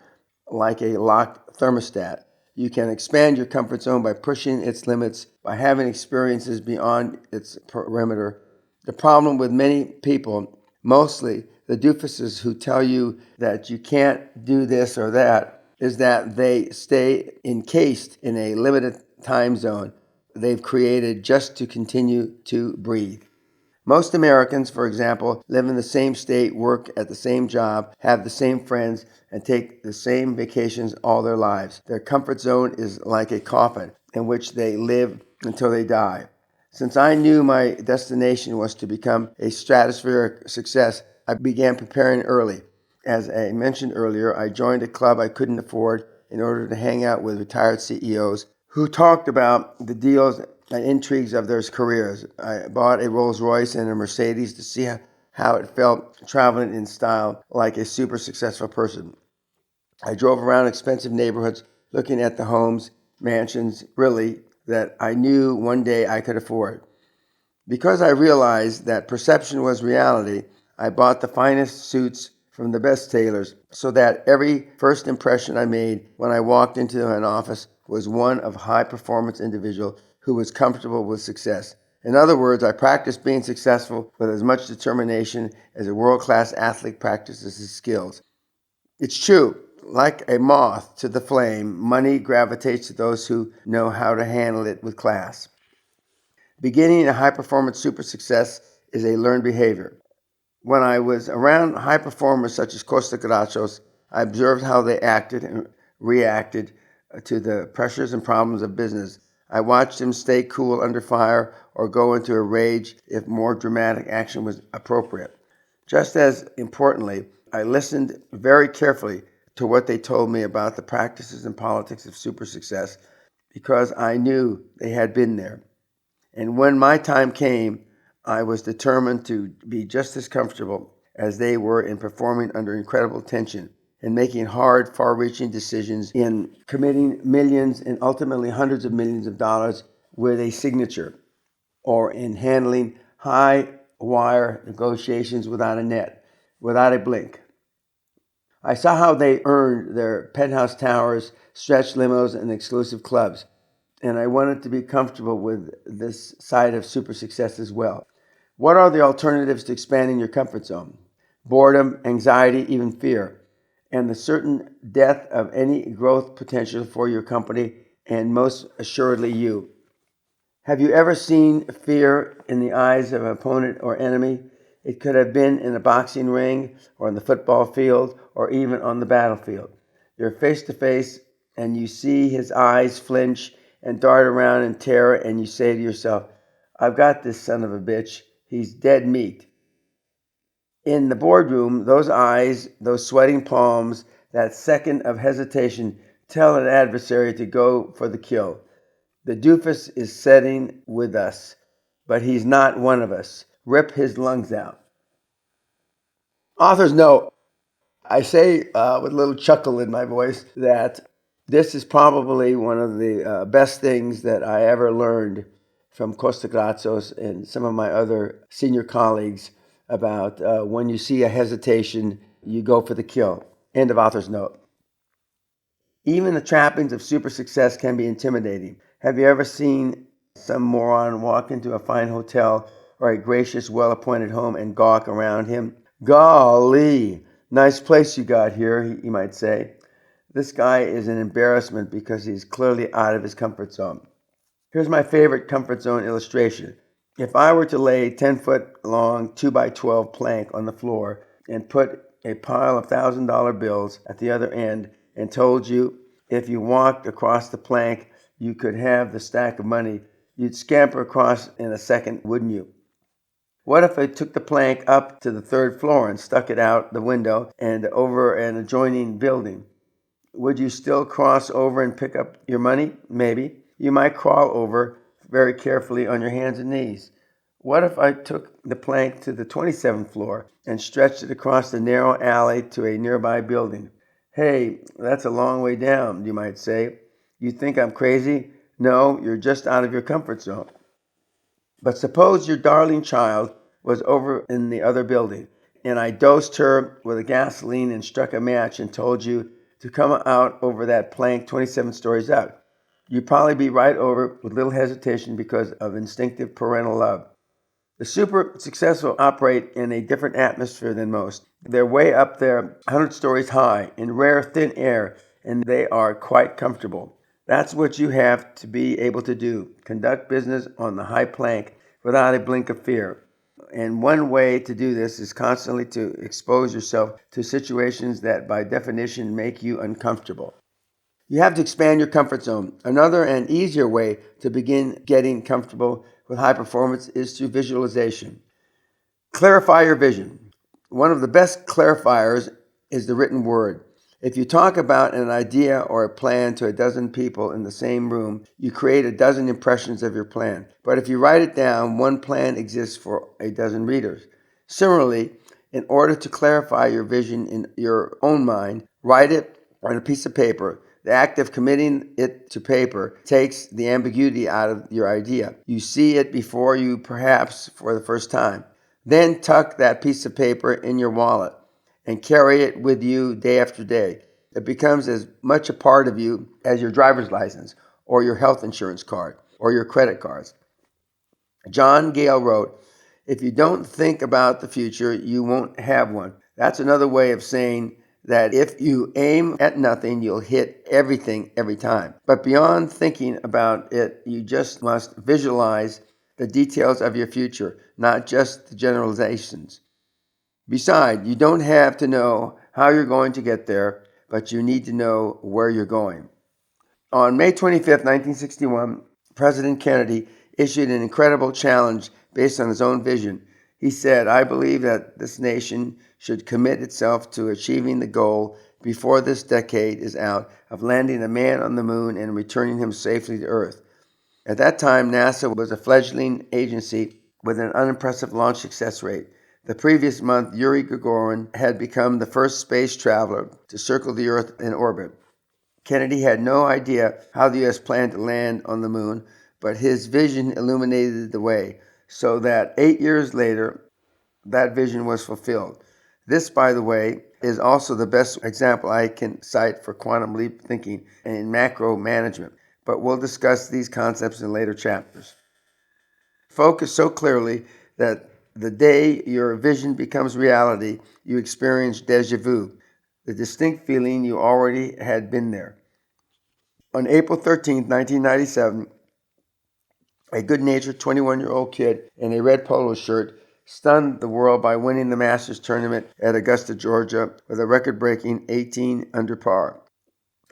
like a locked thermostat. You can expand your comfort zone by pushing its limits, by having experiences beyond its perimeter. The problem with many people, mostly the doofuses who tell you that you can't do this or that, is that they stay encased in a limited time zone they've created just to continue to breathe. Most Americans, for example, live in the same state, work at the same job, have the same friends, and take the same vacations all their lives. Their comfort zone is like a coffin in which they live until they die. Since I knew my destination was to become a stratospheric success, I began preparing early. As I mentioned earlier, I joined a club I couldn't afford in order to hang out with retired CEOs who talked about the deals and intrigues of their careers. I bought a Rolls Royce and a Mercedes to see how it felt traveling in style like a super successful person. I drove around expensive neighborhoods looking at the homes, mansions, really, that I knew one day I could afford. Because I realized that perception was reality, I bought the finest suits from the best tailors so that every first impression I made when I walked into an office was one of high-performance individual who was comfortable with success. In other words, I practiced being successful with as much determination as a world-class athlete practices his skills. It's true, like a moth to the flame, money gravitates to those who know how to handle it with class. Beginning a high-performance super success is a learned behavior. When I was around high performers such as Costa Grachos, I observed how they acted and reacted to the pressures and problems of business. I watched them stay cool under fire or go into a rage if more dramatic action was appropriate. Just as importantly, I listened very carefully to what they told me about the practices and politics of super success because I knew they had been there. And when my time came, I was determined to be just as comfortable as they were in performing under incredible tension, in making hard, far-reaching decisions, in committing millions and ultimately hundreds of millions of dollars with a signature, or in handling high-wire negotiations without a net, without a blink. I saw how they earned their penthouse towers, stretch limos, and exclusive clubs, and I wanted to be comfortable with this side of super success as well. What are the alternatives to expanding your comfort zone? Boredom, anxiety, even fear, and the certain death of any growth potential for your company and most assuredly you. Have you ever seen fear in the eyes of an opponent or enemy? It could have been in a boxing ring or on the football field or even on the battlefield. You're face to face and you see his eyes flinch and dart around in terror and you say to yourself, I've got this son of a bitch. He's dead meat. In the boardroom, those eyes, those sweating palms, that second of hesitation tell an adversary to go for the kill. The doofus is setting with us, but he's not one of us. Rip his lungs out. Author's note. I say with a little chuckle in my voice that this is probably one of the best things that I ever learned from Costa Grachos and some of my other senior colleagues about when you see a hesitation, you go for the kill. End of author's note. Even the trappings of super success can be intimidating. Have you ever seen some moron walk into a fine hotel or a gracious, well-appointed home and gawk around him? Golly, nice place you got here, he might say. This guy is an embarrassment because he's clearly out of his comfort zone. Here's my favorite comfort zone illustration. If I were to lay 10-foot long 2x12 plank on the floor and put a pile of $1,000 bills at the other end and told you if you walked across the plank you could have the stack of money, you'd scamper across in a second, wouldn't you? What if I took the plank up to the 3rd floor and stuck it out the window and over an adjoining building? Would you still cross over and pick up your money? Maybe. You might crawl over very carefully on your hands and knees. What if I took the plank to the 27th floor and stretched it across the narrow alley to a nearby building? Hey, that's a long way down, you might say. You think I'm crazy? No, you're just out of your comfort zone. But suppose your darling child was over in the other building, and I dosed her with a gasoline and struck a match and told you to come out over that plank 27 stories up. You'd probably be right over with little hesitation because of instinctive parental love. The super successful operate in a different atmosphere than most. They're way up there, 100 stories high, in rare thin air, and they are quite comfortable. That's what you have to be able to do. Conduct business on the high plank without a blink of fear. And one way to do this is constantly to expose yourself to situations that by definition make you uncomfortable. You have to expand your comfort zone. Another and easier way to begin getting comfortable with high performance is through visualization. Clarify your vision. One of the best clarifiers is the written word. If you talk about an idea or a plan to a dozen people in the same room, you create a dozen impressions of your plan. But if you write it down, one plan exists for a dozen readers. Similarly, in order to clarify your vision in your own mind, write it on a piece of paper. The act of committing it to paper takes the ambiguity out of your idea. You see it before you, perhaps for the first time. Then tuck that piece of paper in your wallet and carry it with you day after day. It becomes as much a part of you as your driver's license or your health insurance card or your credit cards. John Gale wrote, "If you don't think about the future, you won't have one." That's another way of saying that if you aim at nothing, you'll hit everything every time. But beyond thinking about it, you just must visualize the details of your future, not just the generalizations. Besides, you don't have to know how you're going to get there, but you need to know where you're going. On May 25, 1961, President Kennedy issued an incredible challenge based on his own vision. He said, "I believe that this nation should commit itself to achieving the goal before this decade is out of landing a man on the moon and returning him safely to Earth." At that time, NASA was a fledgling agency with an unimpressive launch success rate. The previous month, Yuri Gagarin had become the first space traveler to circle the Earth in orbit. Kennedy had no idea how the U.S. planned to land on the moon, but his vision illuminated the way, so that 8 years later, that vision was fulfilled. This, by the way, is also the best example I can cite for quantum leap thinking in macro management, but we'll discuss these concepts in later chapters. Focus so clearly that the day your vision becomes reality, you experience déjà vu, the distinct feeling you already had been there. On April 13, 1997, a good-natured 21-year-old kid in a red polo shirt stunned the world by winning the Masters tournament at Augusta, Georgia, with a record-breaking 18 under par.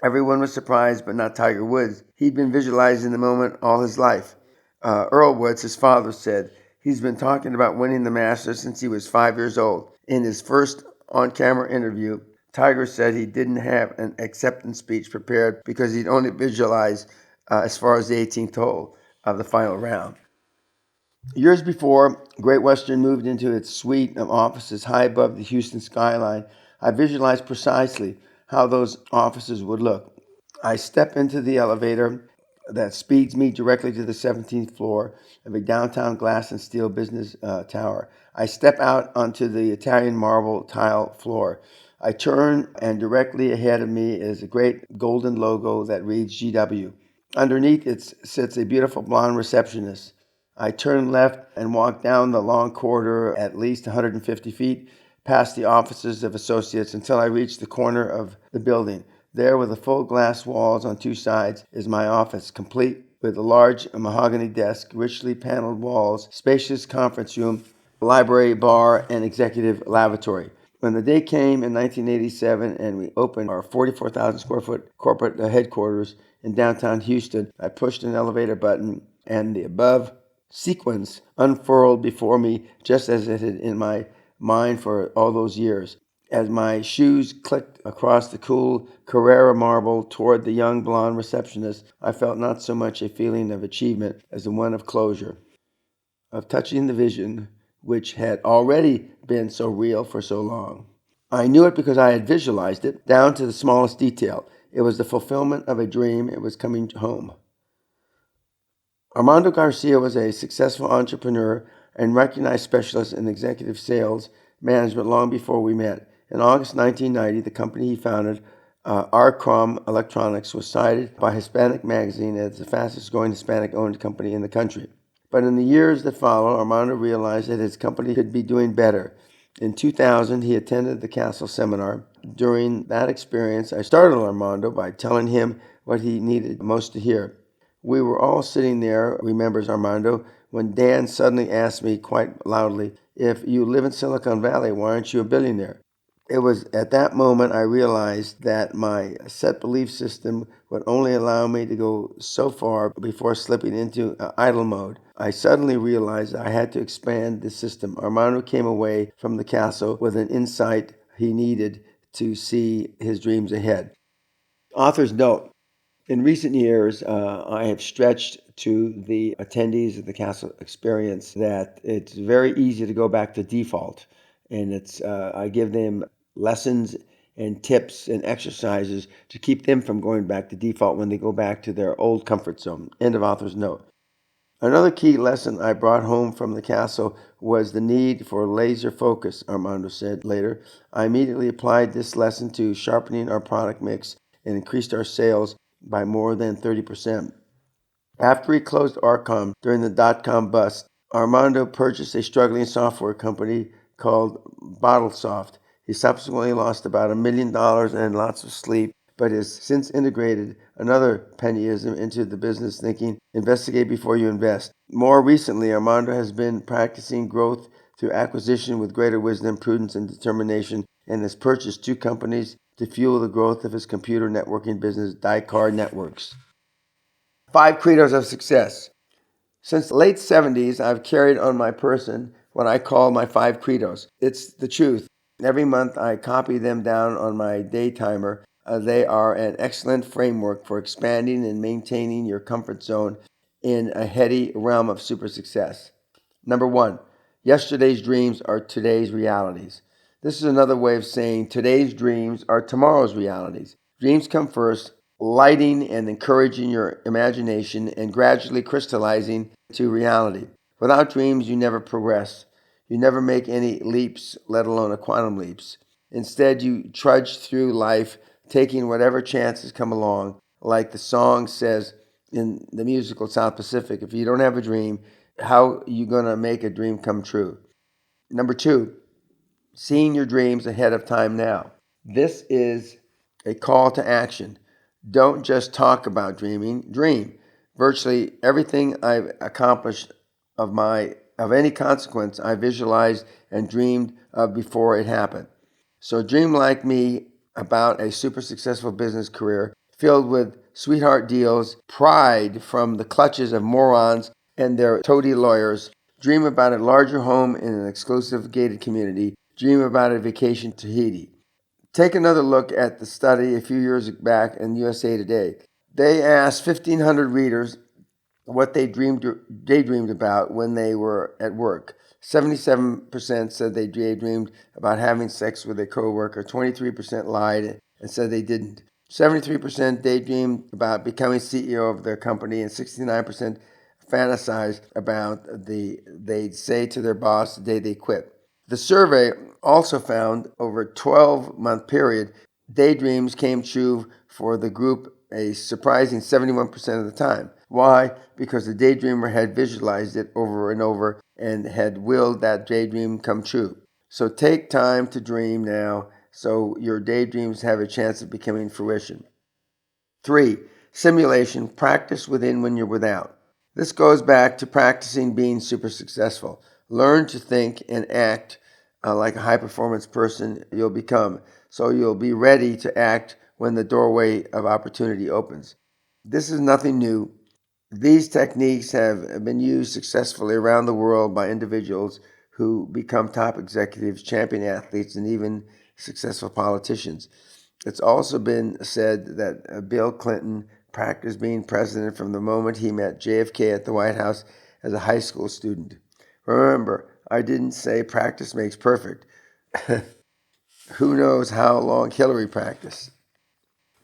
Everyone was surprised, but not Tiger Woods. He'd been visualizing the moment all his life. Earl Woods, his father, said, "He's been talking about winning the Masters since he was 5 years old." In his first on-camera interview, Tiger said he didn't have an acceptance speech prepared because he'd only visualized as far as the 18th hole of the final round. Years before Great Western moved into its suite of offices high above the Houston skyline, I visualized precisely how those offices would look. I step into the elevator that speeds me directly to the 17th floor of a downtown glass and steel business tower. I step out onto the Italian marble tile floor. I turn, and directly ahead of me is a great golden logo that reads GW. Underneath it sits a beautiful blonde receptionist. I turn left and walk down the long corridor at least 150 feet past the offices of associates until I reach the corner of the building. There, with the full glass walls on two sides, is my office, complete with a large mahogany desk, richly paneled walls, spacious conference room, library, bar, and executive lavatory. When the day came in 1987 and we opened our 44,000 square foot corporate headquarters in downtown Houston, I pushed an elevator button and the above sequence unfurled before me just as it had in my mind for all those years. As my shoes clicked across the cool Carrara marble toward the young blonde receptionist, I felt not so much a feeling of achievement as the one of closure, of touching the vision which had already been so real for so long. I knew it because I had visualized it down to the smallest detail. It was the fulfillment of a dream. It was coming home. Armando Garcia was a successful entrepreneur and recognized specialist in executive sales management long before we met. In August 1990, the company he founded, Arcom Electronics, was cited by Hispanic Magazine as the fastest-growing Hispanic-owned company in the country. But in the years that followed, Armando realized that his company could be doing better. In 2000, he attended the Castle Seminar. During that experience, I startled Armando by telling him what he needed most to hear. We were all sitting there, remembers Armando, when Dan suddenly asked me quite loudly, "If you live in Silicon Valley, why aren't you a billionaire?" It was at that moment I realized that my set belief system would only allow me to go so far before slipping into idle mode. I suddenly realized I had to expand the system. Armando came away from the castle with an insight he needed to see his dreams ahead. Author's note. In recent years, I have stretched to the attendees of the Castle experience that it's very easy to go back to default. And I give them lessons and tips and exercises to keep them from going back to default when they go back to their old comfort zone. End of author's note. Another key lesson I brought home from the Castle was the need for laser focus, Armando said later. I immediately applied this lesson to sharpening our product mix and increased our sales by more than 30%. After he closed Arcom during the dot-com bust, Armando purchased a struggling software company called BottleSoft. He subsequently lost about $1 million and lots of sleep, but has since integrated another Peñaism into the business, thinking, investigate before you invest. More recently, Armando has been practicing growth through acquisition with greater wisdom, prudence, and determination, and has purchased 2 companies to fuel the growth of his computer networking business, Dicard Networks. 5 credos of success. Since the late 70s, I've carried on my person what I call my 5 credos. It's the truth. Every month I copy them down on my day timer. They are an excellent framework for expanding and maintaining your comfort zone in a heady realm of super success. Number 1, yesterday's dreams are today's realities. This is another way of saying today's dreams are tomorrow's realities. Dreams come first, lighting and encouraging your imagination and gradually crystallizing to reality. Without dreams, you never progress. You never make any leaps, let alone a quantum leaps. Instead, you trudge through life, taking whatever chances come along. Like the song says in the musical South Pacific, if you don't have a dream, how are you going to make a dream come true? Number 2, seeing your dreams ahead of time now. This is a call to action. Don't just talk about dreaming, dream. Virtually everything I've accomplished of any consequence, I visualized and dreamed of before it happened. So dream like me about a super successful business career filled with sweetheart deals, pride from the clutches of morons and their toady lawyers. Dream about a larger home in an exclusive gated community. Dream about a vacation to Tahiti. Take another look at the study a few years back in USA Today. They asked 1,500 readers what they daydreamed about when they were at work. 77% said they daydreamed about having sex with a coworker. 23% lied and said they didn't. 73% daydreamed about becoming CEO of their company, and 69% fantasized about they'd say to their boss the day they quit. The survey also found over a 12-month period, daydreams came true for the group a surprising 71% of the time. Why? Because the daydreamer had visualized it over and over and had willed that daydream come true. So take time to dream now so your daydreams have a chance of becoming fruition. 3, simulation, practice within when you're without. This goes back to practicing being super successful. Learn to think and act like a high-performance person you'll become, so you'll be ready to act when the doorway of opportunity opens. This is nothing new. These techniques have been used successfully around the world by individuals who become top executives, champion athletes, and even successful politicians. It's also been said that Bill Clinton practiced being president from the moment he met JFK at the White House as a high school student. Remember, I didn't say practice makes perfect. Who knows how long Hillary practiced?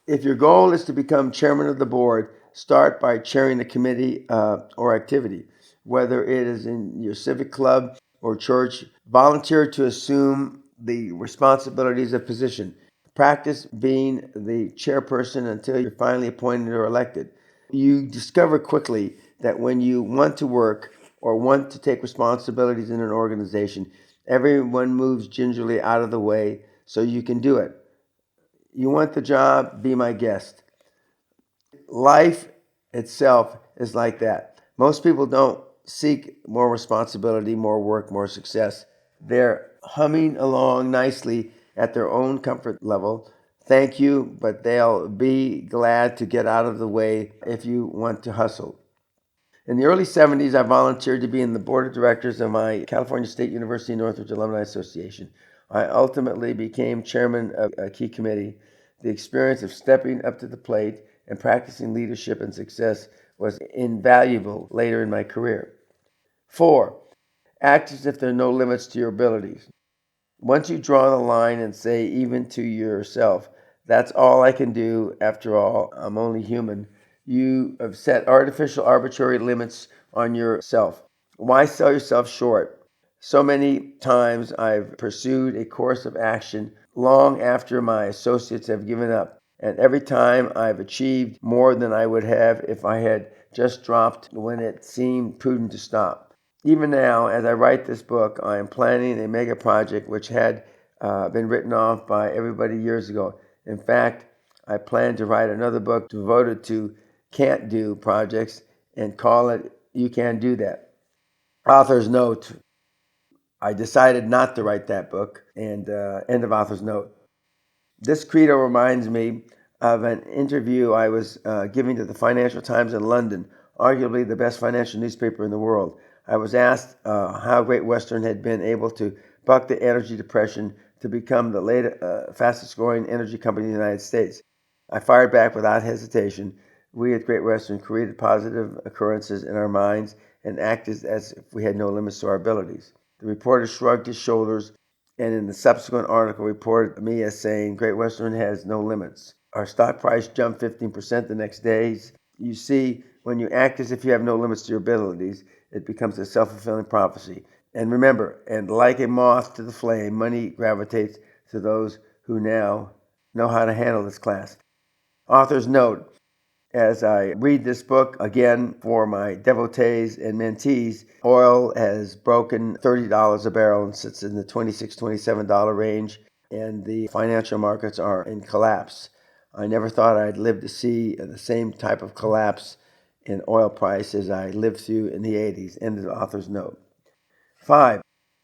If your goal is to become chairman of the board, start by chairing a committee or activity. Whether it is in your civic club or church, volunteer to assume the responsibilities of position. Practice being the chairperson until you're finally appointed or elected. You discover quickly that when you want to work or want to take responsibilities in an organization, everyone moves gingerly out of the way so you can do it. You want the job? Be my guest. Life itself is like that. Most people don't seek more responsibility, more work, more success. They're humming along nicely at their own comfort level. Thank you, but they'll be glad to get out of the way if you want to hustle. In the early 70s, I volunteered to be in the board of directors of my California State University Northridge Alumni Association. I ultimately became chairman of a key committee. The experience of stepping up to the plate and practicing leadership and success was invaluable later in my career. 4. Act as if there are no limits to your abilities. Once you draw the line and say, even to yourself, that's all I can do, after all, I'm only human, you have set artificial, arbitrary limits on yourself. Why sell yourself short? So many times I've pursued a course of action long after my associates have given up, and every time I've achieved more than I would have if I had just dropped when it seemed prudent to stop. Even now, as I write this book, I am planning a mega project which had been written off by everybody years ago. In fact, I plan to write another book devoted to can't do projects and call it You Can Do That. Author's note: I decided not to write that book, and end of author's note. This credo reminds me of an interview I was giving to the Financial Times in London, arguably the best financial newspaper in the world. I was asked how Great Western had been able to buck the energy depression to become the fastest growing energy company in the United States. I fired back without hesitation. We at Great Western created positive occurrences in our minds and acted as if we had no limits to our abilities. The reporter shrugged his shoulders and in the subsequent article reported me as saying Great Western has no limits. Our stock price jumped 15% the next day. You see, when you act as if you have no limits to your abilities, it becomes a self-fulfilling prophecy. And remember, and like a moth to the flame, money gravitates to those who now know how to handle this class. Author's note: as I read this book again for my devotees and mentees, oil has broken $30 a barrel and sits in the $26, $27 range, and the financial markets are in collapse. I never thought I'd live to see the same type of collapse in oil price as I lived through in the 80s. End of the author's note. 5.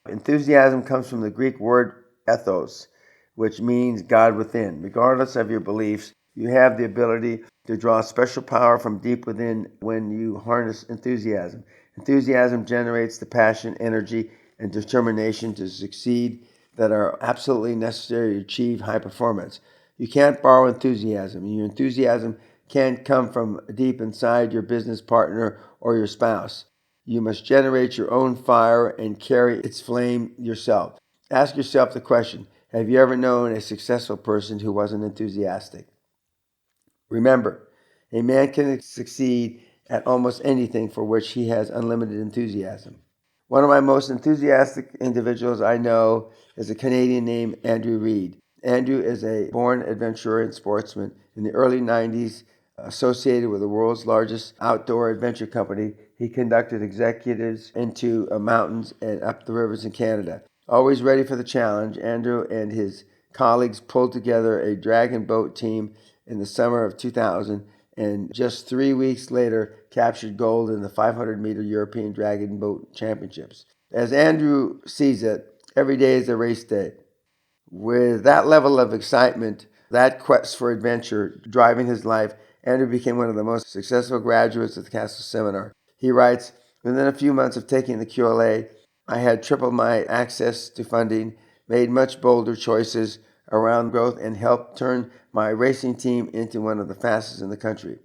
Enthusiasm comes from the Greek word ethos, which means God within. Regardless of your beliefs, you have the ability to draw special power from deep within when you harness enthusiasm. Enthusiasm generates the passion, energy, and determination to succeed that are absolutely necessary to achieve high performance. You can't borrow enthusiasm. Your enthusiasm can't come from deep inside your business partner or your spouse. You must generate your own fire and carry its flame yourself. Ask yourself the question: have you ever known a successful person who wasn't enthusiastic? Remember, a man can succeed at almost anything for which he has unlimited enthusiasm. One of my most enthusiastic individuals I know is a Canadian named Andrew Reid. Andrew is a born adventurer and sportsman. In the early 90s, associated with the world's largest outdoor adventure company, he conducted executives into mountains and up the rivers in Canada. Always ready for the challenge, Andrew and his colleagues pulled together a dragon boat team in the summer of 2000, and just 3 weeks later captured gold in the 500-meter European Dragon Boat Championships. As Andrew sees it, every day is a race day. With that level of excitement, that quest for adventure driving his life, Andrew became one of the most successful graduates of the Castle Seminar. He writes, within a few months of taking the QLA, I had tripled my access to funding, made much bolder choices around growth, and helped turn my racing team into one of the fastest in the country.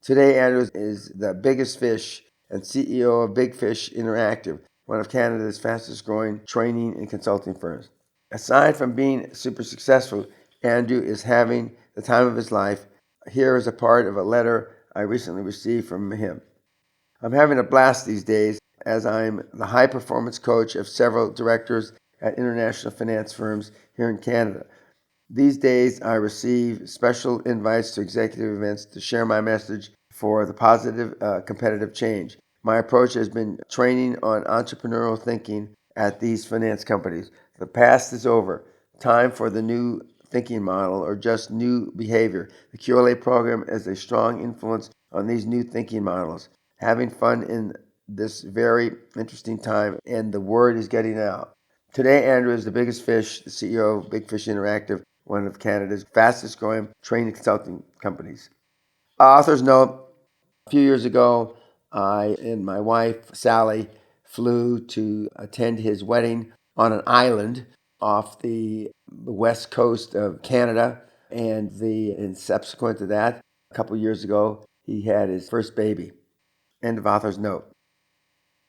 Today, Andrew is the biggest fish and CEO of Big Fish Interactive, one of Canada's fastest growing training and consulting firms. Aside from being super successful, Andrew is having the time of his life. Here is a part of a letter I recently received from him. I'm having a blast these days as I'm the high performance coach of several directors at international finance firms here in Canada. These days, I receive special invites to executive events to share my message for the positive competitive change. My approach has been training on entrepreneurial thinking at these finance companies. The past is over. Time for the new thinking model or just new behavior. The QLA program is a strong influence on these new thinking models. Having fun in this very interesting time, and the word is getting out. Today, Andrew is the biggest fish, the CEO of Big Fish Interactive, one of Canada's fastest growing training consulting companies. Author's note: a few years ago, I and my wife, Sally, flew to attend his wedding on an island. off the west coast of Canada, and subsequent to that, a couple years ago, he had his first baby. End of author's note.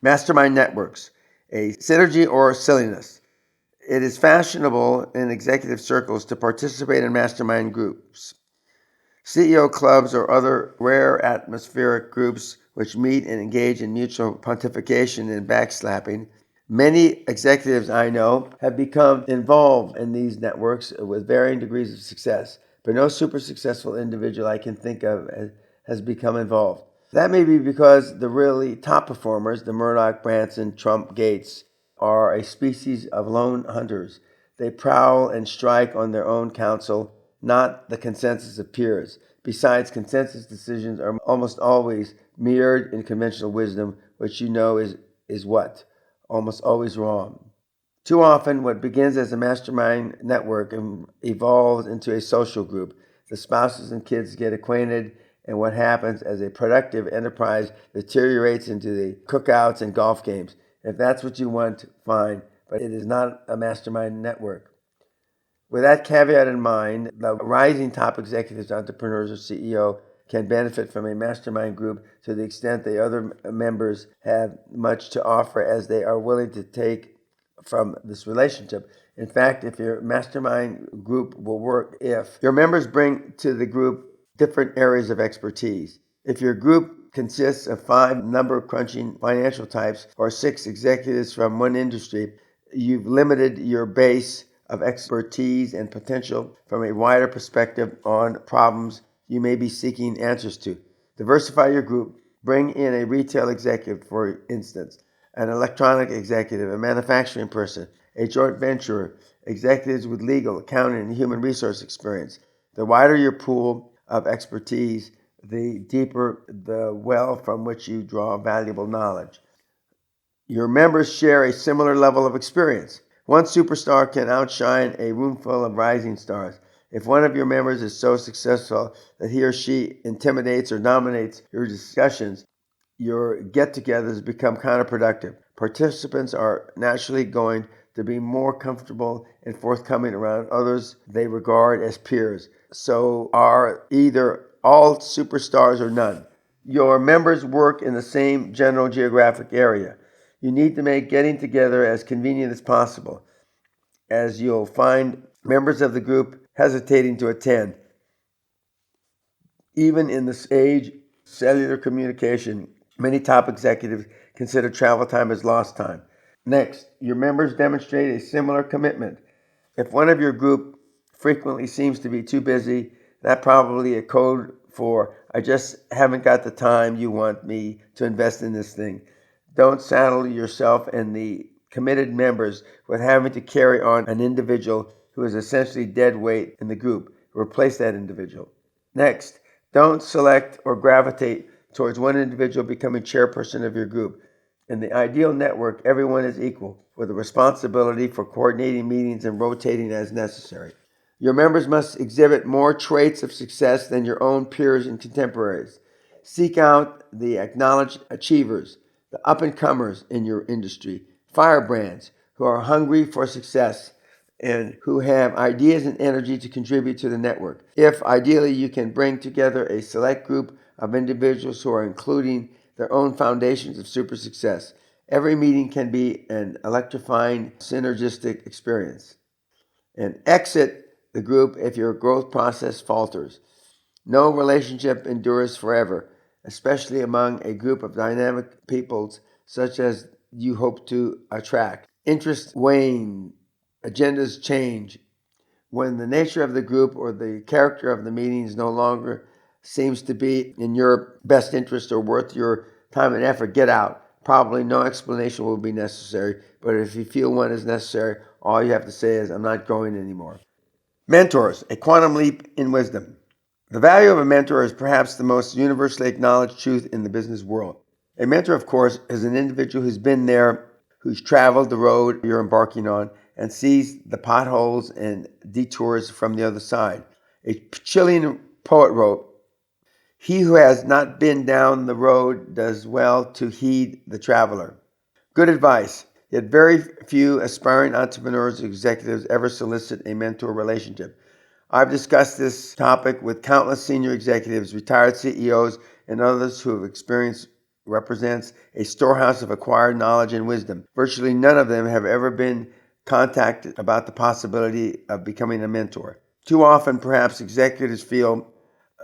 Mastermind networks, a synergy or silliness. It is fashionable in executive circles to participate in mastermind groups, CEO clubs, or other rare atmospheric groups which meet and engage in mutual pontification and backslapping. Many executives I know have become involved in these networks with varying degrees of success, but no super successful individual I can think of has become involved. That may be because the really top performers, the Murdoch, Branson, Trump, Gates, are a species of lone hunters. They prowl and strike on their own counsel, not the consensus of peers. Besides, consensus decisions are almost always mirrored in conventional wisdom, which you know is what? Almost always wrong. Too often, what begins as a mastermind network evolves into a social group. The spouses and kids get acquainted, and what happens as a productive enterprise deteriorates into the cookouts and golf games. If that's what you want, fine, but it is not a mastermind network. With that caveat in mind, the rising top executives, entrepreneurs, or CEO can benefit from a mastermind group to the extent the other members have much to offer as they are willing to take from this relationship. In fact, if your mastermind group will work if your members bring to the group different areas of expertise. If your group consists of 5 number-crunching financial types or 6 executives from one industry, you've limited your base of expertise and potential from a wider perspective on problems you may be seeking answers to. Diversify your group. Bring in a retail executive, for instance, an electronic executive, a manufacturing person, a joint venturer, executives with legal, accounting, and human resource experience. The wider your pool of expertise, the deeper the well from which you draw valuable knowledge. Your members share a similar level of experience. One superstar can outshine a room full of rising stars. If one of your members is so successful that he or she intimidates or dominates your discussions, your get-togethers become counterproductive. Participants are naturally going to be more comfortable and forthcoming around others they regard as peers. So are either all superstars or none. Your members work in the same general geographic area. You need to make getting together as convenient as possible, as you'll find members of the group hesitating to attend. Even in this age of cellular communication, many top executives consider travel time as lost time. Next, your members demonstrate a similar commitment. If one of your group frequently seems to be too busy, that's probably a code for, I just haven't got the time you want me to invest in this thing. Don't saddle yourself and the committed members with having to carry on an individual who is essentially dead weight in the group. Replace that individual. Next, don't select or gravitate towards one individual becoming chairperson of your group. In the ideal network, everyone is equal, with a responsibility for coordinating meetings and rotating as necessary. Your members must exhibit more traits of success than your own peers and contemporaries. Seek out the acknowledged achievers, the up-and-comers in your industry, firebrands who are hungry for success and who have ideas and energy to contribute to the network. If, ideally, you can bring together a select group of individuals who are including their own foundations of super success, every meeting can be an electrifying, synergistic experience. And exit the group if your growth process falters. No relationship endures forever, especially among a group of dynamic peoples such as you hope to attract. Interests wane, agendas change. When the nature of the group or the character of the meetings no longer seems to be in your best interest or worth your time and effort, get out. Probably no explanation will be necessary, but if you feel one is necessary, all you have to say is, I'm not going anymore. Mentors, a quantum leap in wisdom. The value of a mentor is perhaps the most universally acknowledged truth in the business world. A mentor, of course, is an individual who's been there, who's traveled the road you're embarking on, and sees the potholes and detours from the other side. A Chilean poet wrote, "He who has not been down the road does well to heed the traveler." Good advice. Yet very few aspiring entrepreneurs or executives ever solicit a mentor relationship. I've discussed this topic with countless senior executives, retired CEOs, and others who have experienced represents a storehouse of acquired knowledge and wisdom. Virtually none of them have ever been contacted about the possibility of becoming a mentor. Too often, perhaps, executives feel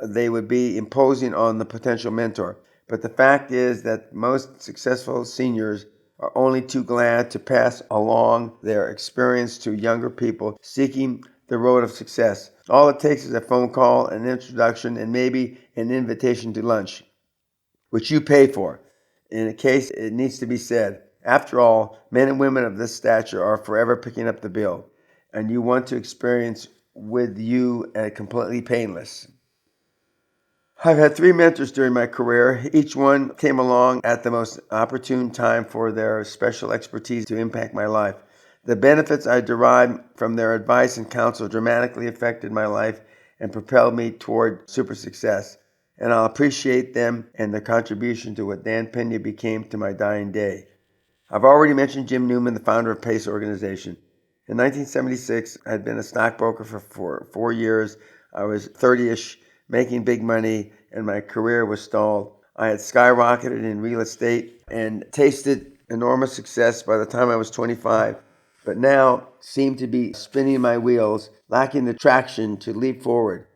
they would be imposing on the potential mentor. But the fact is that most successful seniors are only too glad to pass along their experience to younger people seeking the road of success. All it takes is a phone call, an introduction, and maybe an invitation to lunch, which you pay for. In a case, it needs to be said, after all, men and women of this stature are forever picking up the bill, and you want to experience with you completely painless. I've had 3 mentors during my career. Each one came along at the most opportune time for their special expertise to impact my life. The benefits I derived from their advice and counsel dramatically affected my life and propelled me toward super success. And I'll appreciate them and their contribution to what Dan Peña became to my dying day. I've already mentioned Jim Newman, the founder of PACE organization. In 1976, I had been a stockbroker for 4 years. I was 30-ish, making big money, and my career was stalled. I had skyrocketed in real estate and tasted enormous success by the time I was 25, but now seemed to be spinning my wheels, lacking the traction to leap forward.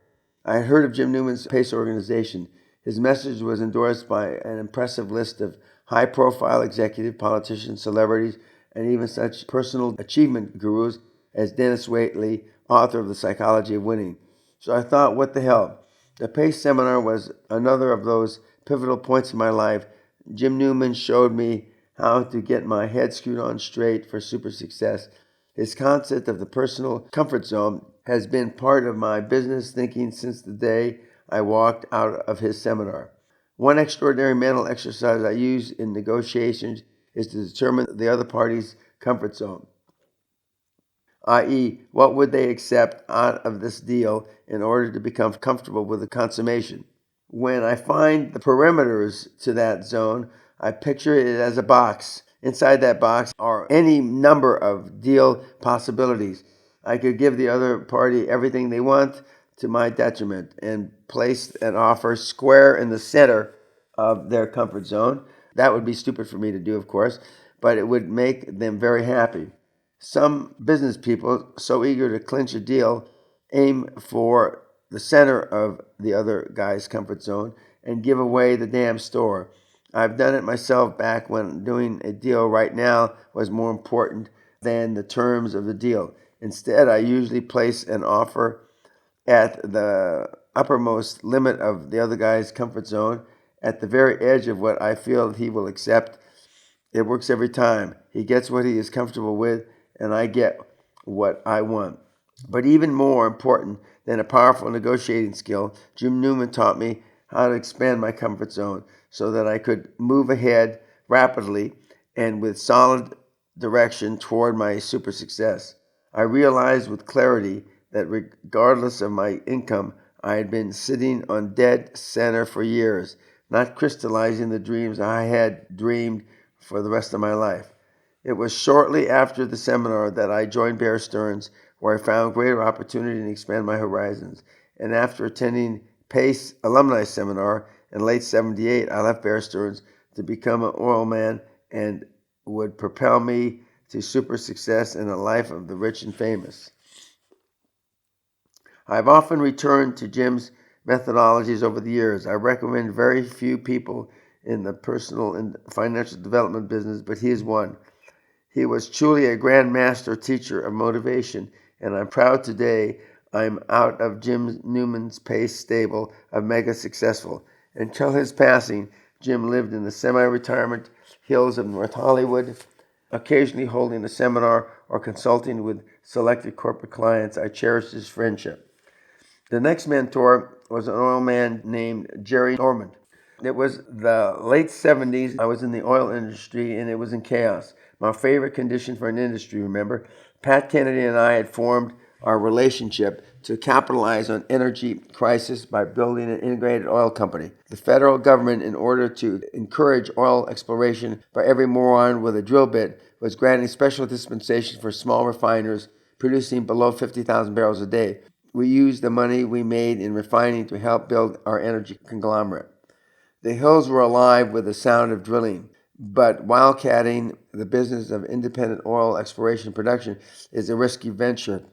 I had heard of Jim Newman's PACE organization. His message was endorsed by an impressive list of high-profile executive, politicians, celebrities, and even such personal achievement gurus as Dennis Waitley, author of The Psychology of Winning. So I thought, what the hell? The PACE seminar was another of those pivotal points in my life. Jim Newman showed me how to get my head screwed on straight for super success. His concept of the personal comfort zone has been part of my business thinking since the day I walked out of his seminar. One extraordinary mental exercise I use in negotiations is to determine the other party's comfort zone, i.e., what would they accept out of this deal in order to become comfortable with the consummation. When I find the perimeters to that zone, I picture it as a box. Inside that box are any number of deal possibilities. I could give the other party everything they want to my detriment and place an offer square in the center of their comfort zone. That would be stupid for me to do, of course, but it would make them very happy. Some business people, so eager to clinch a deal, aim for the center of the other guy's comfort zone and give away the damn store. I've done it myself back when doing a deal right now was more important than the terms of the deal. Instead, I usually place an offer at the uppermost limit of the other guy's comfort zone, at the very edge of what I feel he will accept. It works every time. He gets what he is comfortable with, and I get what I want. But even more important than a powerful negotiating skill, Jim Newman taught me how to expand my comfort zone so that I could move ahead rapidly and with solid direction toward my super success. I realized with clarity that regardless of my income, I had been sitting on dead center for years, not crystallizing the dreams I had dreamed for the rest of my life. It was shortly after the seminar that I joined Bear Stearns, where I found greater opportunity to expand my horizons. And after attending PACE Alumni Seminar in late 78, I left Bear Stearns to become an oil man and would propel me to super success in a life of the rich and famous. I've often returned to Jim's methodologies over the years. I recommend very few people in the personal and financial development business, but he is one. He was truly a grand master teacher of motivation, and I'm proud today I'm out of Jim Newman's PACE stable of mega successful. Until his passing, Jim lived in the semi-retirement hills of North Hollywood, occasionally holding a seminar or consulting with selected corporate clients. I cherished his friendship. The next mentor was an oil man named Jerry Norman. It was the late 70s. I was in the oil industry, and it was in chaos. My favorite condition for an industry, remember? Pat Kennedy and I had formed our relationship to capitalize on energy crisis by building an integrated oil company. The federal government, in order to encourage oil exploration by every moron with a drill bit, was granting special dispensation for small refiners producing below 50,000 barrels a day. We used the money we made in refining to help build our energy conglomerate. The hills were alive with the sound of drilling, but wildcatting, the business of independent oil exploration and production, is a risky venture.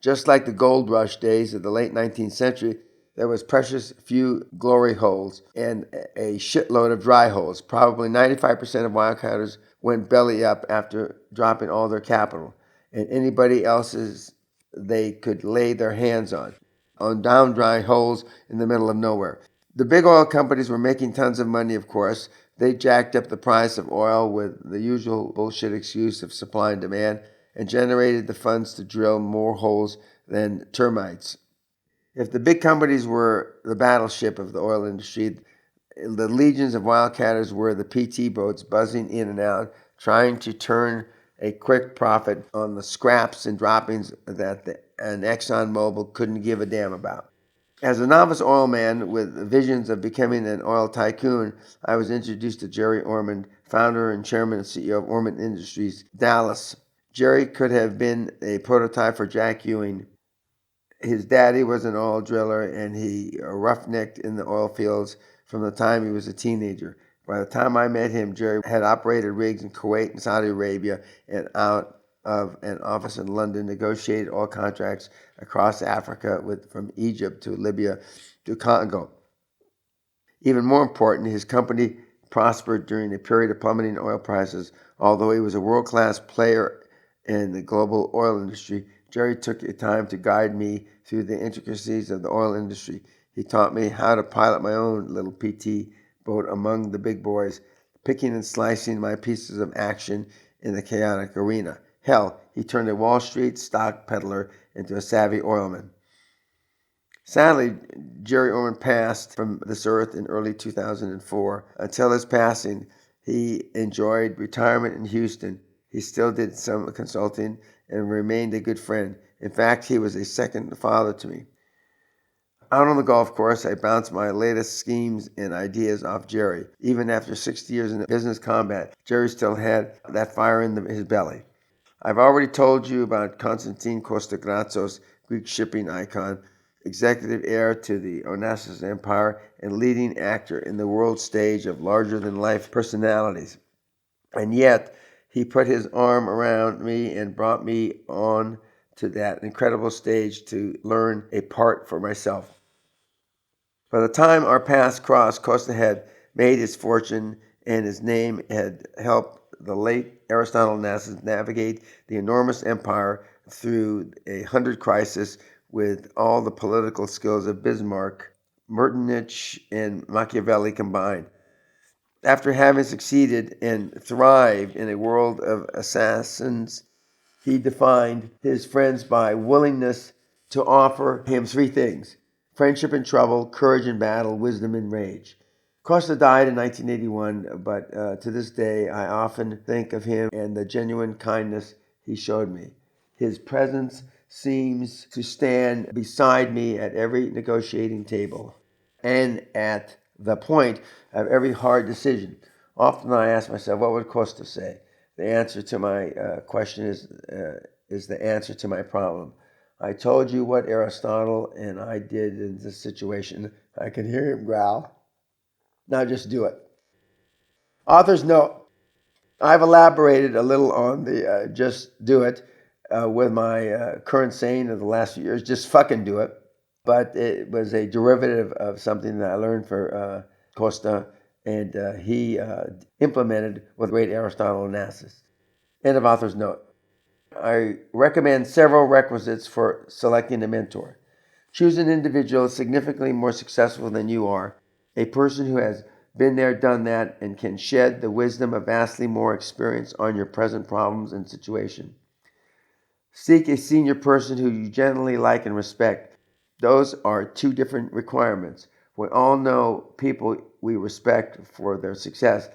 Just like the gold rush days of the late 19th century, there was precious few glory holes and a shitload of dry holes. Probably 95% of wildcatters went belly up after dropping all their capital, and anybody else's they could lay their hands on down dry holes in the middle of nowhere. The big oil companies were making tons of money, of course. They jacked up the price of oil with the usual bullshit excuse of supply and demand, and generated the funds to drill more holes than termites. If the big companies were the battleship of the oil industry, the legions of wildcatters were the PT boats buzzing in and out, trying to turn a quick profit on the scraps and droppings that an ExxonMobil couldn't give a damn about. As a novice oil man with visions of becoming an oil tycoon, I was introduced to Jerry Ormond, founder and chairman and CEO of Ormond Industries, Dallas. Jerry could have been a prototype for Jack Ewing. His daddy was an oil driller, and he roughnecked in the oil fields from the time he was a teenager. By the time I met him, Jerry had operated rigs in Kuwait and Saudi Arabia, and out of an office in London, negotiated oil contracts across Africa from Egypt to Libya to Congo. Even more important, his company prospered during a period of plummeting oil prices. Although he was a world-class player in the global oil industry, Jerry took the time to guide me through the intricacies of the oil industry. He taught me how to pilot my own little PT boat among the big boys, picking and slicing my pieces of action in the chaotic arena. Hell, he turned a Wall Street stock peddler into a savvy oilman. Sadly, Jerry Ormond passed from this earth in early 2004. Until his passing, he enjoyed retirement in Houston. He still did some consulting and remained a good friend. In fact, he was a second father to me. Out on the golf course, I bounced my latest schemes and ideas off Jerry. Even after 60 years in business combat, Jerry still had that fire in his belly. I've already told you about Konstantin Kostagratsos, Greek shipping icon, executive heir to the Onassis Empire, and leading actor in the world stage of larger-than-life personalities. And yet, he put his arm around me and brought me on to that incredible stage to learn a part for myself. By the time our paths crossed, Costa had made his fortune, and his name had helped the late Aristotle Onassis navigate the enormous empire through 100 crises with all the political skills of Bismarck, Metternich, and Machiavelli combined. After having succeeded and thrived in a world of assassins, he defined his friends by willingness to offer him three things: friendship in trouble, courage in battle, wisdom in rage. Costa died in 1981, but to this day I often think of him and the genuine kindness he showed me. His presence seems to stand beside me at every negotiating table and at the point of every hard decision. Often I ask myself, what would Costa say? The answer to my question is the answer to my problem. I told you what Aristotle and I did in this situation. I can hear him growl. Now just do it. Author's note. I've elaborated a little on the just do it with my current saying of the last few years, just fucking do it. But it was a derivative of something that I learned for Costa, and he implemented with great Aristotle Onassis. End of author's note. I recommend several requisites for selecting a mentor. Choose an individual significantly more successful than you are, a person who has been there, done that, and can shed the wisdom of vastly more experience on your present problems and situation. Seek a senior person who you generally like and respect. Those are two different requirements. We all know people we respect for their success,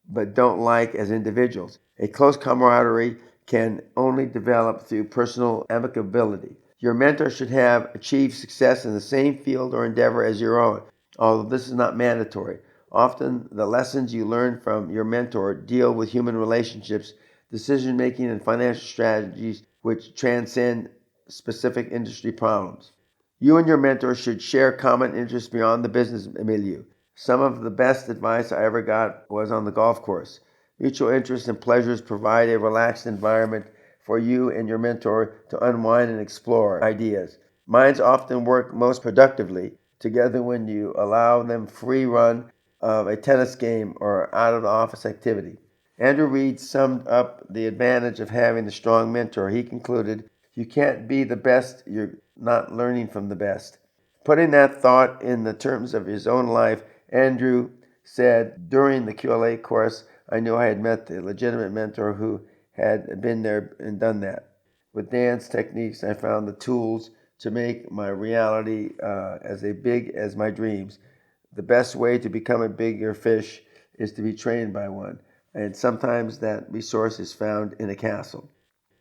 but don't like as individuals. A close camaraderie can only develop through personal amicability. Your mentor should have achieved success in the same field or endeavor as your own, although this is not mandatory. Often, the lessons you learn from your mentor deal with human relationships, decision-making, and financial strategies which transcend specific industry problems. You and your mentor should share common interests beyond the business milieu. Some of the best advice I ever got was on the golf course. Mutual interests and pleasures provide a relaxed environment for you and your mentor to unwind and explore ideas. Minds often work most productively together when you allow them free run of a tennis game or out-of-the-office activity. Andrew Reed summed up the advantage of having a strong mentor. He concluded, "You can't be the best, you're not learning from the best." Putting that thought in the terms of his own life, Andrew said, "During the QLA course, I knew I had met the legitimate mentor who had been there and done that. With dance techniques, I found the tools to make my reality as big as my dreams. The best way to become a bigger fish is to be trained by one, and sometimes that resource is found in a castle."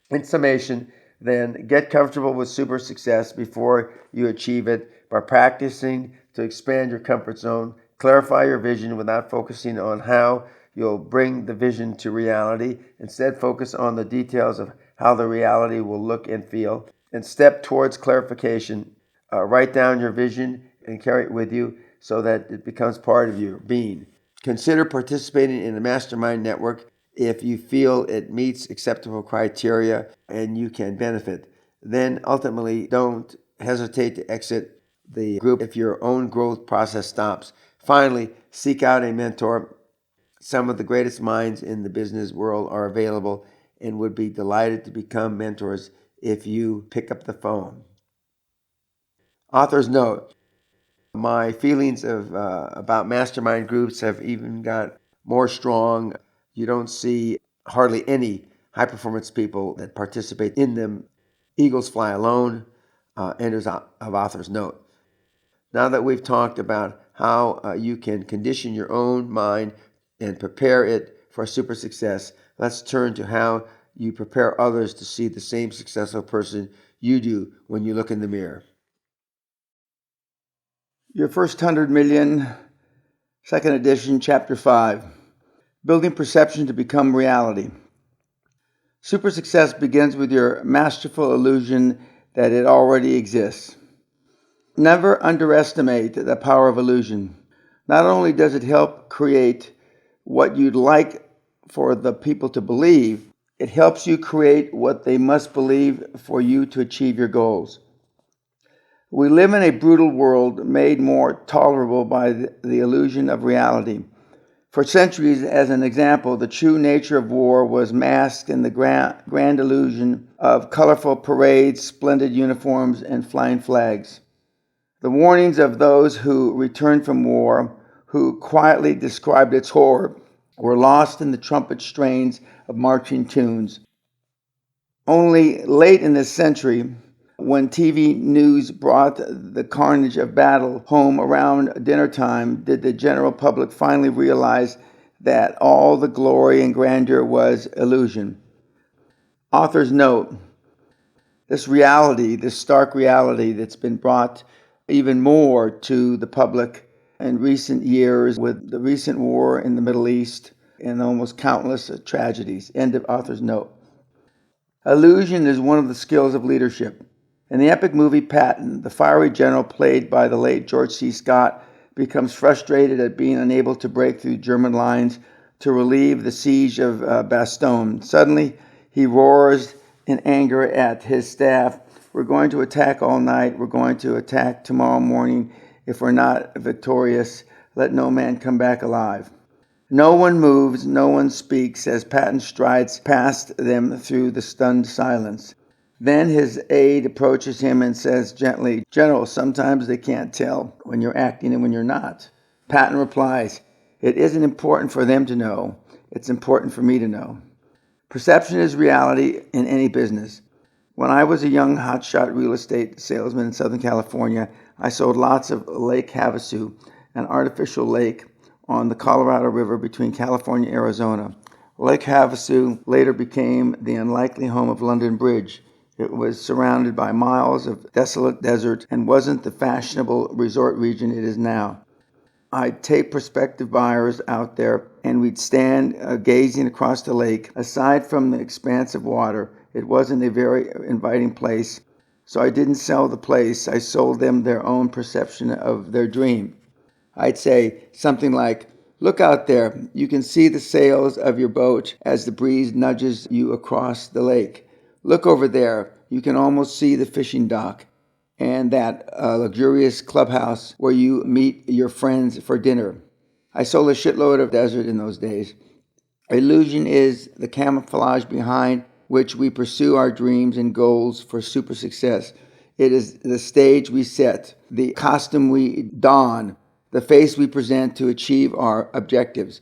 In summation, then, get comfortable with super success before you achieve it by practicing to expand your comfort zone. Clarify your vision without focusing on how you'll bring the vision to reality. Instead, focus on the details of how the reality will look and feel. And step towards clarification. Write down your vision and carry it with you so that it becomes part of your being. Consider participating in the Mastermind Network if you feel it meets acceptable criteria and you can benefit. Then ultimately, don't hesitate to exit the group if your own growth process stops. Finally, seek out a mentor. Some of the greatest minds in the business world are available and would be delighted to become mentors if you pick up the phone. Author's note: my feelings about mastermind groups have even got more strong. You don't see hardly any high-performance people that participate in them. Eagles fly alone. End of author's note. Now that we've talked about how you can condition your own mind and prepare it for super success, let's turn to how you prepare others to see the same successful person you do when you look in the mirror. Your First 100 Million, second edition, chapter 5, Building Perception to Become Reality. Super success begins with your masterful illusion that it already exists. Never underestimate the power of illusion. Not only does it help create what you'd like for the people to believe, it helps you create what they must believe for you to achieve your goals. We live in a brutal world made more tolerable by the illusion of reality. For centuries, as an example, the true nature of war was masked in the grand illusion of colorful parades, splendid uniforms, and flying flags. The warnings of those who returned from war, who quietly described its horror, were lost in the trumpet strains of marching tunes. Only late in this century, when TV news brought the carnage of battle home around dinner time, did the general public finally realize that all the glory and grandeur was illusion. Author's note: this reality, this stark reality that's been brought even more to the public in recent years with the recent war in the Middle East and almost countless tragedies. End of author's note. Illusion is one of the skills of leadership. In the epic movie Patton, the fiery general played by the late George C. Scott becomes frustrated at being unable to break through German lines to relieve the siege of Bastogne. Suddenly, he roars in anger at his staff, "We're going to attack all night. We're going to attack tomorrow morning. If we're not victorious, let no man come back alive." No one moves, no one speaks as Patton strides past them through the stunned silence. Then his aide approaches him and says gently, "General, sometimes they can't tell when you're acting and when you're not." Patton replies, "It isn't important for them to know. It's important for me to know." Perception is reality in any business. When I was a young hotshot real estate salesman in Southern California, I sold lots of Lake Havasu, an artificial lake on the Colorado River between California and Arizona. Lake Havasu later became the unlikely home of London Bridge. It was surrounded by miles of desolate desert and wasn't the fashionable resort region it is now. I'd take prospective buyers out there and we'd stand gazing across the lake. Aside from the expanse of water, it wasn't a very inviting place. So I didn't sell the place. I sold them their own perception of their dream. I'd say something like, "Look out there. You can see the sails of your boat as the breeze nudges you across the lake. Look over there. You can almost see the fishing dock and that luxurious clubhouse where you meet your friends for dinner." I sold a shitload of desert in those days. Illusion is the camouflage behind which we pursue our dreams and goals for super success. It is the stage we set, the costume we don, the face we present to achieve our objectives.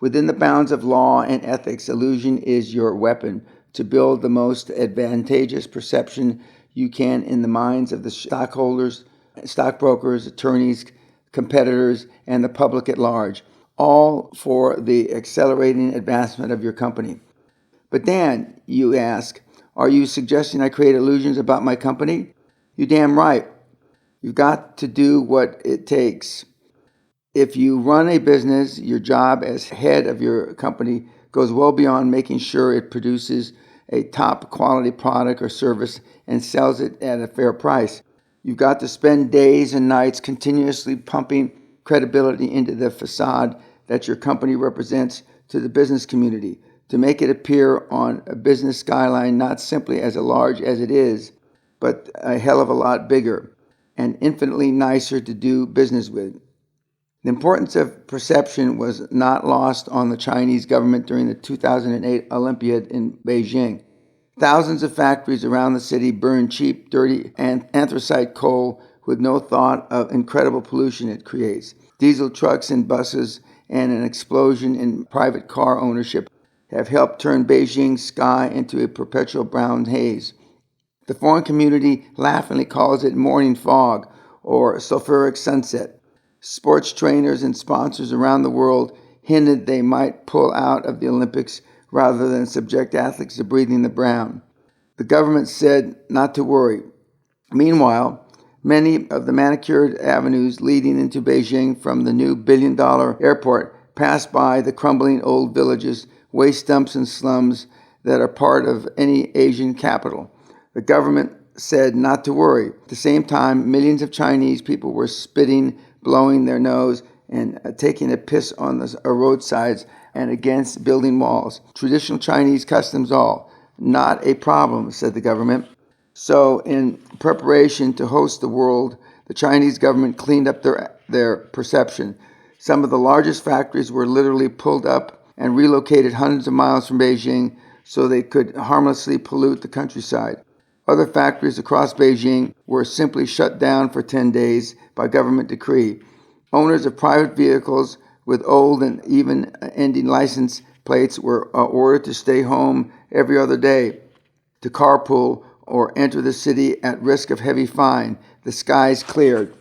Within the bounds of law and ethics, illusion is your weapon to build the most advantageous perception you can in the minds of the stockholders, stockbrokers, attorneys, competitors, and the public at large, all for the accelerating advancement of your company. "But Dan," you ask, "are you suggesting I create illusions about my company?" You're damn right. You've got to do what it takes. If you run a business, your job as head of your company goes well beyond making sure it produces a top quality product or service and sells it at a fair price. You've got to spend days and nights continuously pumping credibility into the facade that your company represents to the business community, to make it appear on a business skyline not simply as large as it is, but a hell of a lot bigger and infinitely nicer to do business with. The importance of perception was not lost on the Chinese government during the 2008 Olympiad in Beijing. Thousands of factories around the city burned cheap, dirty, and anthracite coal with no thought of incredible pollution it creates. Diesel trucks and buses and an explosion in private car ownership have helped turn Beijing's sky into a perpetual brown haze. The foreign community laughingly calls it morning fog or sulfuric sunset. Sports trainers and sponsors around the world hinted they might pull out of the Olympics rather than subject athletes to breathing the brown. The government said not to worry. Meanwhile, many of the manicured avenues leading into Beijing from the new billion-dollar airport pass by the crumbling old villages, waste dumps and slums that are part of any Asian capital. The government said not to worry. At the same time, millions of Chinese people were spitting, blowing their nose, and taking a piss on the roadsides and against building walls. Traditional Chinese customs all. Not a problem, said the government. So in preparation to host the world, the Chinese government cleaned up their perception. Some of the largest factories were literally pulled up and relocated hundreds of miles from Beijing so they could harmlessly pollute the countryside. Other factories across Beijing were simply shut down for 10 days by government decree. Owners of private vehicles with old and even ending license plates were ordered to stay home every other day, to carpool or enter the city at risk of heavy fine. The skies cleared.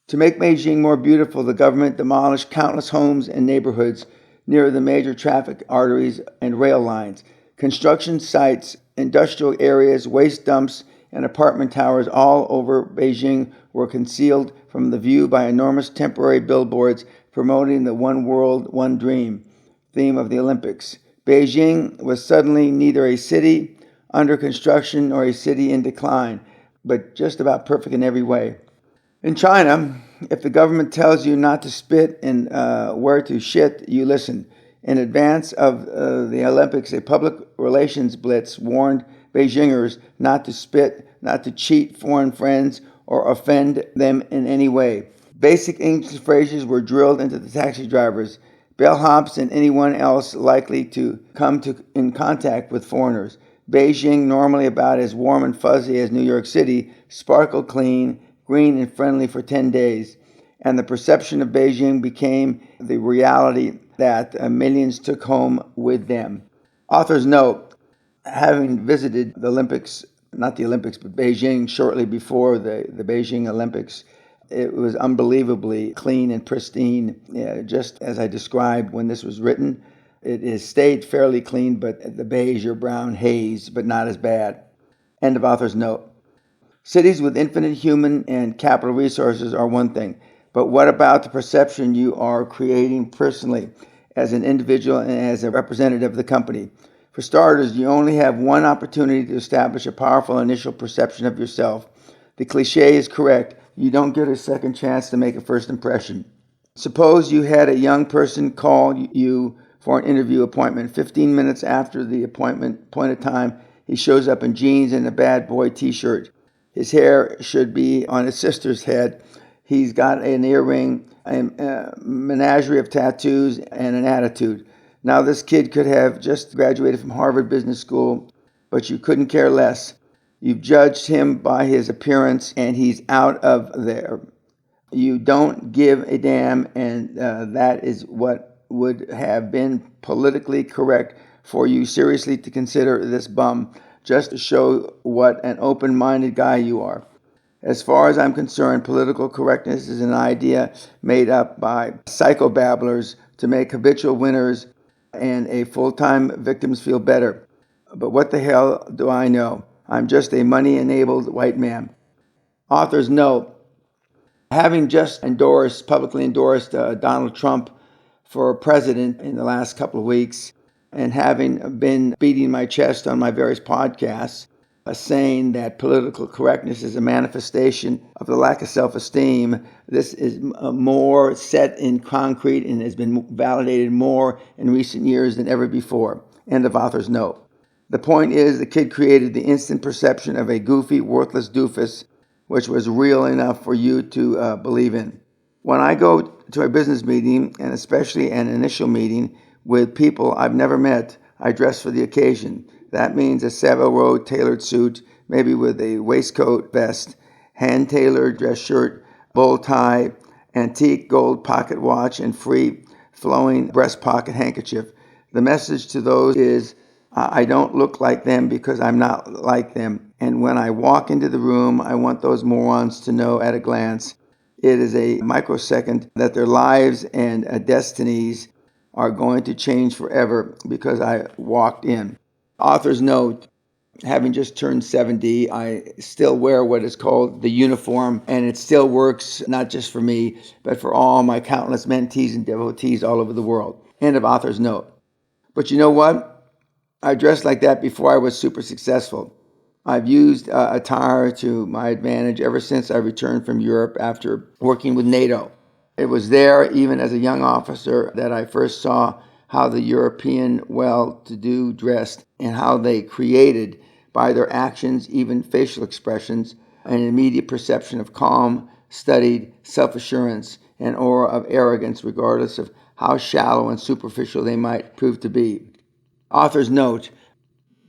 To make Beijing more beautiful, the government demolished countless homes and neighborhoods near the major traffic arteries and rail lines. Construction sites, industrial areas, waste dumps, and apartment towers all over Beijing were concealed from the view by enormous temporary billboards promoting the One World, One Dream theme of the Olympics. Beijing was suddenly neither a city under construction nor a city in decline, but just about perfect in every way. In China, if the government tells you not to spit and where to shit, you listen. In advance of the Olympics, a public relations blitz warned Beijingers not to spit, not to cheat foreign friends, or offend them in any way. Basic English phrases were drilled into the taxi drivers, bellhops, and anyone else likely to come in contact with foreigners. Beijing, normally about as warm and fuzzy as New York City, sparkled clean, green, and friendly for 10 days. And the perception of Beijing became the reality that millions took home with them. Authors note, having visited the Olympics, not the Olympics, but Beijing shortly before the Beijing Olympics, it was unbelievably clean and pristine, just as I described when this was written. It has stayed fairly clean, but the beige or brown haze, but not as bad. End of author's note. Cities with infinite human and capital resources are one thing, but what about the perception you are creating personally as an individual and as a representative of the company? For starters, you only have one opportunity to establish a powerful initial perception of yourself. The cliche is correct. You don't get a second chance to make a first impression. Suppose you had a young person call you for an interview appointment. 15 minutes after the appointed time, he shows up in jeans and a bad boy t-shirt. His hair should be on his sister's head. He's got an earring, a menagerie of tattoos, and an attitude. Now, this kid could have just graduated from Harvard Business School, but you couldn't care less. You've judged him by his appearance, and he's out of there. You don't give a damn, and that is what would have been politically correct for you seriously to consider this bum, just to show what an open-minded guy you are. As far as I'm concerned, political correctness is an idea made up by psychobabblers to make habitual winners and a full-time victims feel better. But what the hell do I know? I'm just a money-enabled white man. Author's note: having just publicly endorsed Donald Trump for president in the last couple of weeks, and having been beating my chest on my various podcasts, saying that political correctness is a manifestation of the lack of self-esteem, this is more set in concrete and has been validated more in recent years than ever before. End of author's note. The point is, the kid created the instant perception of a goofy, worthless doofus, which was real enough for you to believe in. When I go to a business meeting, and especially an initial meeting with people I've never met, I dress for the occasion. That means a Savile Row tailored suit, maybe with a waistcoat vest, hand-tailored dress shirt, bow tie, antique gold pocket watch, and free flowing breast pocket handkerchief. The message to those is, I don't look like them because I'm not like them. And when I walk into the room, I want those morons to know at a glance, it is a microsecond, that their lives and destinies are going to change forever because I walked in. Author's note: having just turned 70, I still wear what is called the uniform, and it still works not just for me, but for all my countless mentees and devotees all over the world. End of author's note. But you know what? I dressed like that before I was super successful. I've used attire to my advantage ever since I returned from Europe after working with NATO. It was there, even as a young officer, that I first saw how the European well-to-do dressed and how they created, by their actions, even facial expressions, an immediate perception of calm, studied self-assurance, and aura of arrogance, regardless of how shallow and superficial they might prove to be. Author's note: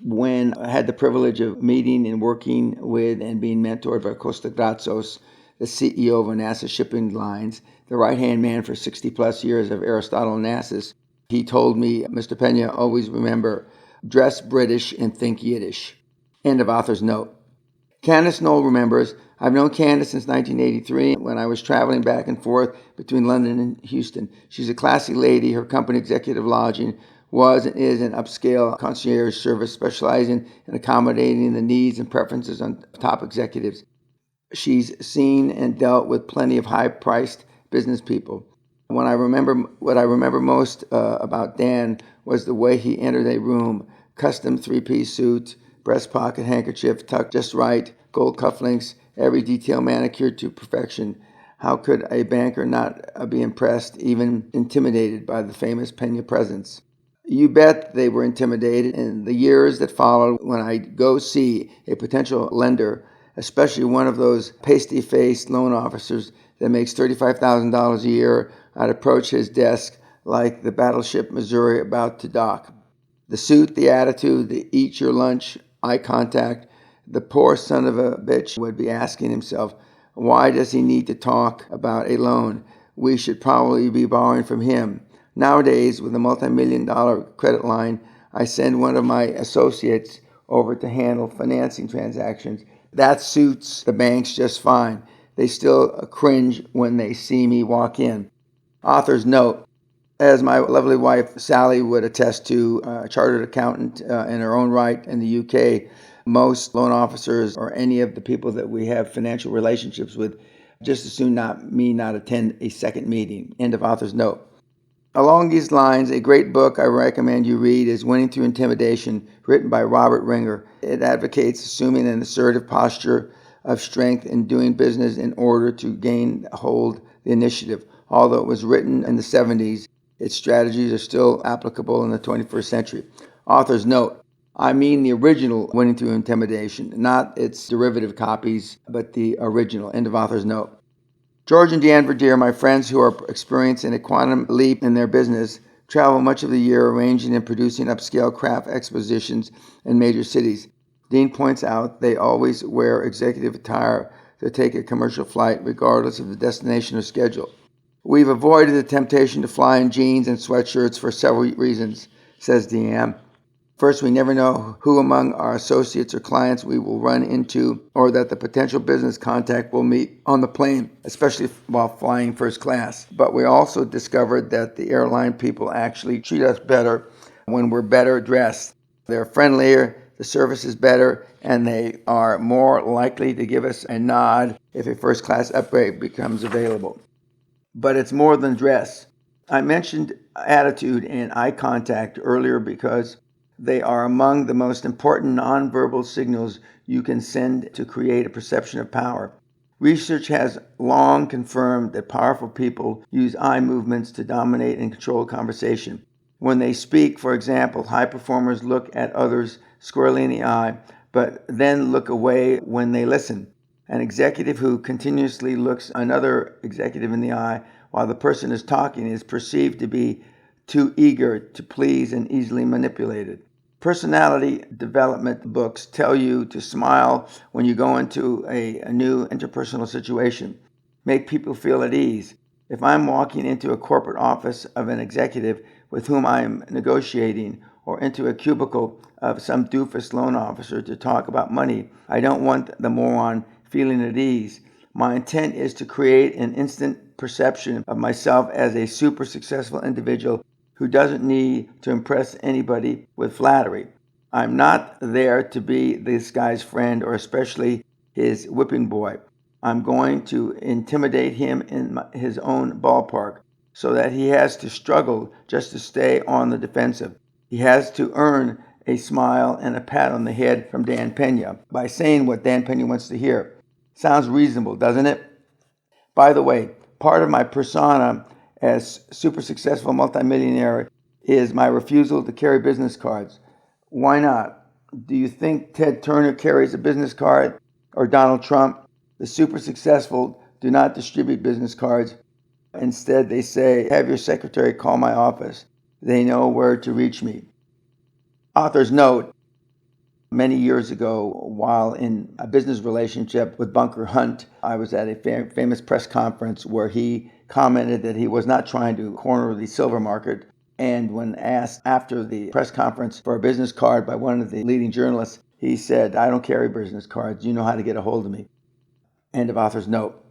when I had the privilege of meeting and working with and being mentored by Costa Gratsos, the CEO of NASA Shipping Lines, the right-hand man for 60-plus years of Aristotle Onassis, he told me, Mr. Peña, always remember, dress British and think Yiddish. End of author's note. Candace Knoll remembers, I've known Candace since 1983 when I was traveling back and forth between London and Houston. She's a classy lady. Her company, Executive Lodging, was and is an upscale concierge service specializing in accommodating the needs and preferences of top executives. She's seen and dealt with plenty of high-priced business people. What I remember most about Dan was the way he entered a room: custom three-piece suit, breast pocket handkerchief tucked just right, gold cufflinks, every detail manicured to perfection. How could a banker not be impressed, even intimidated by the famous Peña presence? You bet they were intimidated. In the years that followed, when I go see a potential lender, especially one of those pasty-faced loan officers that makes $35,000 a year, I'd approach his desk like the battleship Missouri about to dock. The suit, the attitude, the eat your lunch, eye contact. The poor son of a bitch would be asking himself, why does he need to talk about a loan? We should probably be borrowing from him. Nowadays, with a multi-million-dollar credit line, I send one of my associates over to handle financing transactions. That suits the banks just fine. They still cringe when they see me walk in. Author's note: As my lovely wife Sally would attest to, a chartered accountant in her own right in the UK, most loan officers or any of the people that we have financial relationships with just as soon not attend a second meeting. End of author's note. Along these lines, a great book I recommend you read is Winning Through Intimidation, written by Robert Ringer. It advocates assuming an assertive posture of strength in doing business in order to hold the initiative. Although it was written in the 70s, its strategies are still applicable in the 21st century. Author's note, I mean the original Winning Through Intimidation, not its derivative copies, but the original. End of author's note. George and Deanne Verdier, my friends who are experiencing a quantum leap in their business, travel much of the year arranging and producing upscale craft expositions in major cities. Dean points out they always wear executive attire to take a commercial flight regardless of the destination or schedule. We've avoided the temptation to fly in jeans and sweatshirts for several reasons, says Deanne. First, we never know who among our associates or clients we will run into or that the potential business contact will meet on the plane, especially while flying first class. But we also discovered that the airline people actually treat us better when we're better dressed. They're friendlier, the service is better, and they are more likely to give us a nod if a first class upgrade becomes available. But it's more than dress. I mentioned attitude and eye contact earlier because they are among the most important nonverbal signals you can send to create a perception of power. Research has long confirmed that powerful people use eye movements to dominate and control conversation. When they speak, for example, high performers look at others squarely in the eye, but then look away when they listen. An executive who continuously looks another executive in the eye while the person is talking is perceived to be too eager to please and easily manipulated. Personality development books tell you to smile when you go into a new interpersonal situation. Make people feel at ease. If I'm walking into a corporate office of an executive with whom I'm negotiating or into a cubicle of some doofus loan officer to talk about money, I don't want the moron feeling at ease. My intent is to create an instant perception of myself as a super successful individual who doesn't need to impress anybody with flattery. I'm not there to be this guy's friend or especially his whipping boy. I'm going to intimidate him in his own ballpark so that he has to struggle just to stay on the defensive. He has to earn a smile and a pat on the head from Dan Peña by saying what Dan Peña wants to hear. Sounds reasonable, doesn't it? By the way, part of my persona as super successful multimillionaire is my refusal to carry business cards. Why not? Do you think Ted Turner carries a business card or Donald Trump? The super successful do not distribute business cards. Instead, they say, have your secretary call my office. They know where to reach me. Author's note, many years ago, while in a business relationship with Bunker Hunt, I was at a famous press conference where he commented that he was not trying to corner the silver market. And when asked after the press conference for a business card by one of the leading journalists, he said, I don't carry business cards. You know how to get a hold of me. End of author's note.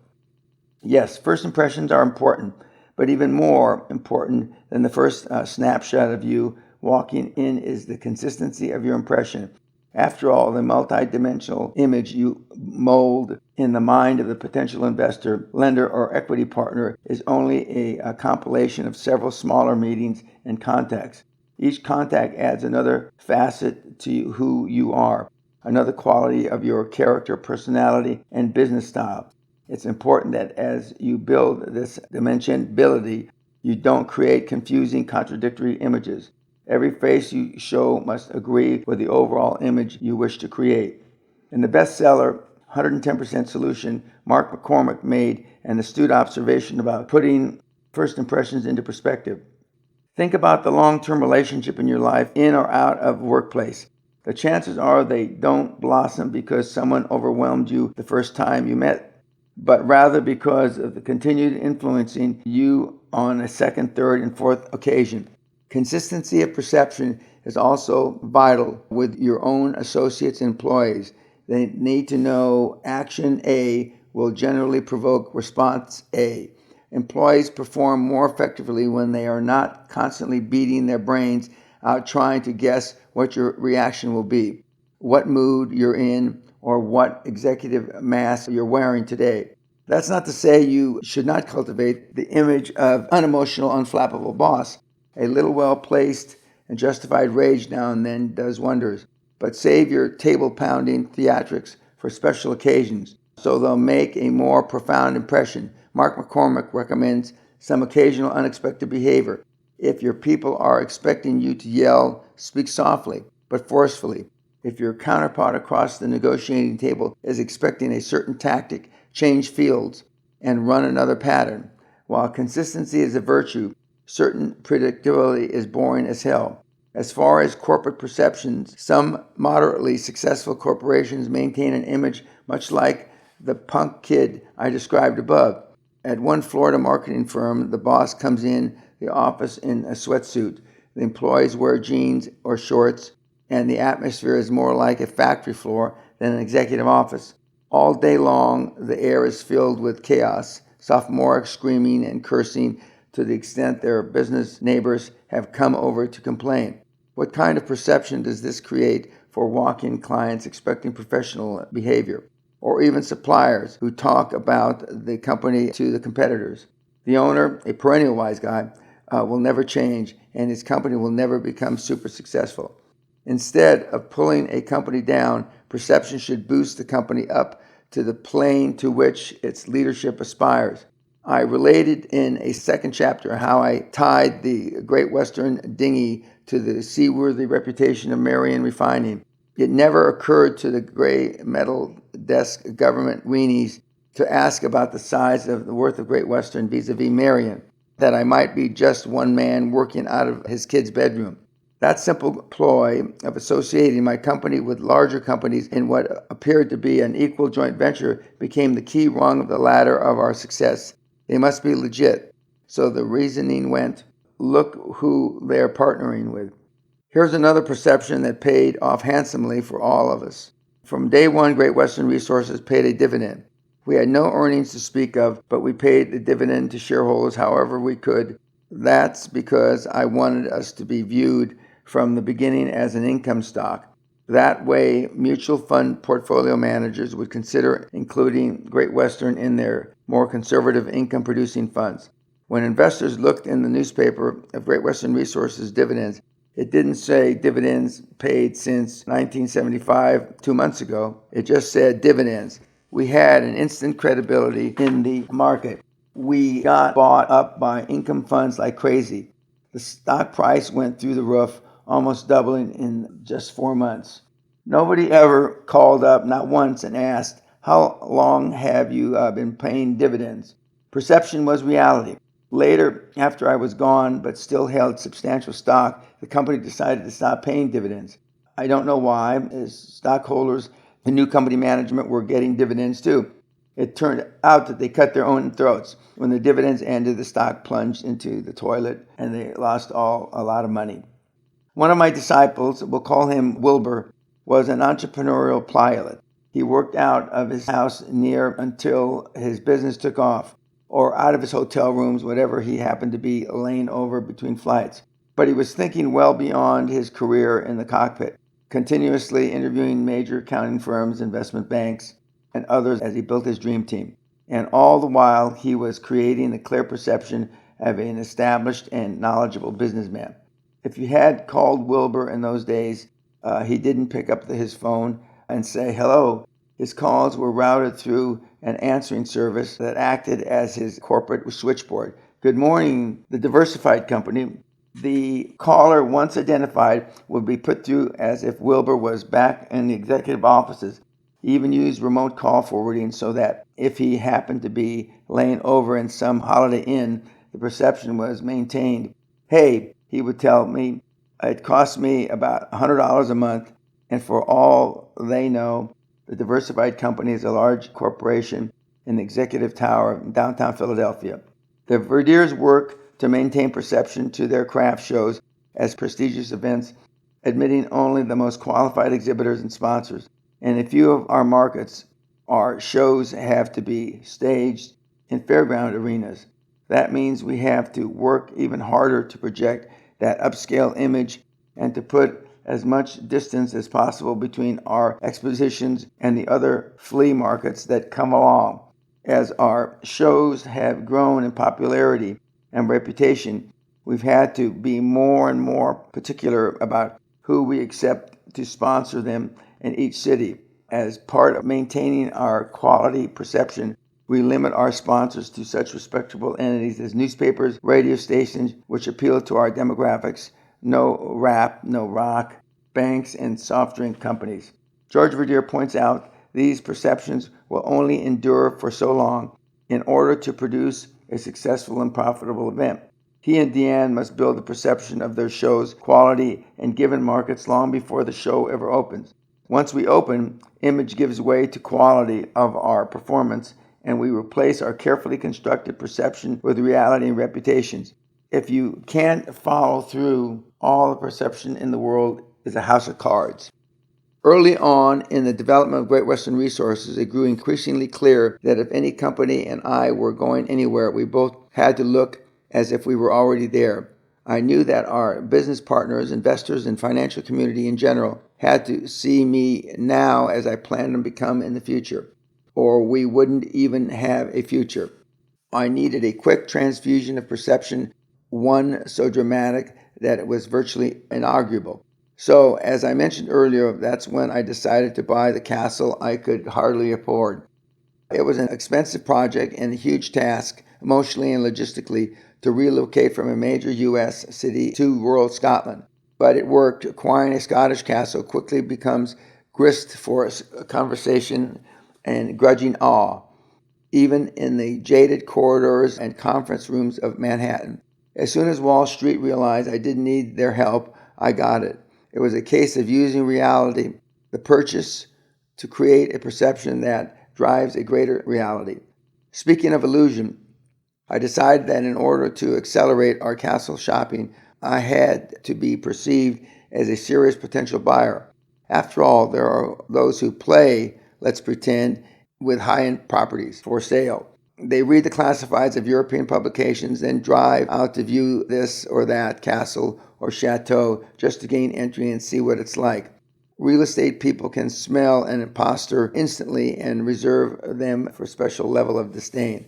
Yes, first impressions are important, but even more important than the first snapshot of you walking in is the consistency of your impression. After all, the multidimensional image you mold in the mind of the potential investor, lender, or equity partner is only a compilation of several smaller meetings and contacts. Each contact adds another facet to who you are, another quality of your character, personality, and business style. It's important that as you build this dimensionability, you don't create confusing, contradictory images. Every face you show must agree with the overall image you wish to create. In the bestseller, 110% Solution, Mark McCormick made an astute observation about putting first impressions into perspective. Think about the long-term relationship in your life, in or out of workplace. The chances are they don't blossom because someone overwhelmed you the first time you met, but rather because of the continued influencing you on a second, third, and fourth occasion. Consistency of perception is also vital with your own associates and employees. They need to know action A will generally provoke response A. Employees perform more effectively when they are not constantly beating their brains out trying to guess what your reaction will be, what mood you're in, or what executive mask you're wearing today. That's not to say you should not cultivate the image of unemotional, unflappable boss. A little well-placed and justified rage now and then does wonders. But save your table-pounding theatrics for special occasions, so they'll make a more profound impression. Mark McCormick recommends some occasional unexpected behavior. If your people are expecting you to yell, speak softly but forcefully. If your counterpart across the negotiating table is expecting a certain tactic, change fields and run another pattern. While consistency is a virtue, certain predictability is boring as hell. As far as corporate perceptions, some moderately successful corporations maintain an image much like the punk kid I described above. At one Florida marketing firm, the boss comes in the office in a sweatsuit. The employees wear jeans or shorts, and the atmosphere is more like a factory floor than an executive office. All day long, the air is filled with chaos, sophomoric screaming and cursing to the extent their business neighbors have come over to complain. What kind of perception does this create for walk-in clients expecting professional behavior? Or even suppliers who talk about the company to the competitors? The owner, a perennial wise guy, will never change, and his company will never become super successful. Instead of pulling a company down, perception should boost the company up to the plane to which its leadership aspires. I related in a second chapter how I tied the Great Western dinghy to the seaworthy reputation of Marion Refining. It never occurred to the gray metal desk government weenies to ask about the size of the worth of Great Western vis-a-vis Marion, that I might be just one man working out of his kid's bedroom. That simple ploy of associating my company with larger companies in what appeared to be an equal joint venture became the key rung of the ladder of our success. They must be legit. So the reasoning went, look who they're partnering with. Here's another perception that paid off handsomely for all of us. From day one, Great Western Resources paid a dividend. We had no earnings to speak of, but we paid the dividend to shareholders however we could. That's because I wanted us to be viewed from the beginning as an income stock. That way, mutual fund portfolio managers would consider including Great Western in their more conservative income-producing funds. When investors looked in the newspaper of Great Western Resources dividends, it didn't say dividends paid since 1975, 2 months ago. It just said dividends. We had an instant credibility in the market. We got bought up by income funds like crazy. The stock price went through the roof, almost doubling in just 4 months. Nobody ever called up, not once, and asked, how long have you been paying dividends? Perception was reality. Later, after I was gone but still held substantial stock, the company decided to stop paying dividends. I don't know why, as stockholders and new company management were getting dividends too. It turned out that they cut their own throats. When the dividends ended, the stock plunged into the toilet and they lost a lot of money. One of my disciples, we'll call him Wilbur, was an entrepreneurial pilot. He worked out of his house near until his business took off, or out of his hotel rooms, whatever he happened to be laying over between flights. But he was thinking well beyond his career in the cockpit, continuously interviewing major accounting firms, investment banks, and others as he built his dream team. And all the while, he was creating a clear perception of an established and knowledgeable businessman. If you had called Wilbur in those days, he didn't pick up his phone and say hello. His calls were routed through an answering service that acted as his corporate switchboard. Good morning, the diversified company. The caller, once identified, would be put through as if Wilbur was back in the executive offices. He even used remote call forwarding so that if he happened to be laying over in some Holiday Inn, the perception was maintained. Hey, he would tell me, it cost me about $100 a month, and for all they know, the diversified company is a large corporation in the executive tower in downtown Philadelphia. The Verdeers work to maintain perception to their craft shows as prestigious events, admitting only the most qualified exhibitors and sponsors. In a few of our markets, our shows have to be staged in fairground arenas. That means we have to work even harder to project that upscale image and to put as much distance as possible between our expositions and the other flea markets that come along. As our shows have grown in popularity and reputation, we've had to be more and more particular about who we accept to sponsor them in each city. As part of maintaining our quality perception, we limit our sponsors to such respectable entities as newspapers, radio stations, which appeal to our demographics, no rap, no rock, banks, and soft drink companies. George Verdier points out these perceptions will only endure for so long in order to produce a successful and profitable event. He and Deanne must build a perception of their show's quality in given markets long before the show ever opens. Once we open, image gives way to quality of our performance, and we replace our carefully constructed perception with reality and reputations. If you can't follow through, all the perception in the world is a house of cards. Early on in the development of Great Western Resources, it grew increasingly clear that if any company and I were going anywhere, we both had to look as if we were already there. I knew that our business partners, investors, and financial community in general had to see me now as I planned to become in the future, or we wouldn't even have a future. I needed a quick transfusion of perception, one so dramatic that it was virtually inarguable. So, as I mentioned earlier, that's when I decided to buy the castle I could hardly afford. It was an expensive project and a huge task, emotionally and logistically, to relocate from a major U.S. city to rural Scotland. But it worked. Acquiring a Scottish castle quickly becomes grist for conversation and grudging awe, even in the jaded corridors and conference rooms of Manhattan. As soon as Wall Street realized I didn't need their help, I got it. It was a case of using reality, the purchase, to create a perception that drives a greater reality. Speaking of illusion, I decided that in order to accelerate our castle shopping, I had to be perceived as a serious potential buyer. After all, there are those who play, let's pretend, with high-end properties for sale. They read the classifieds of European publications, then drive out to view this or that castle or chateau just to gain entry and see what it's like. Real estate people can smell an imposter instantly and reserve them for a special level of disdain.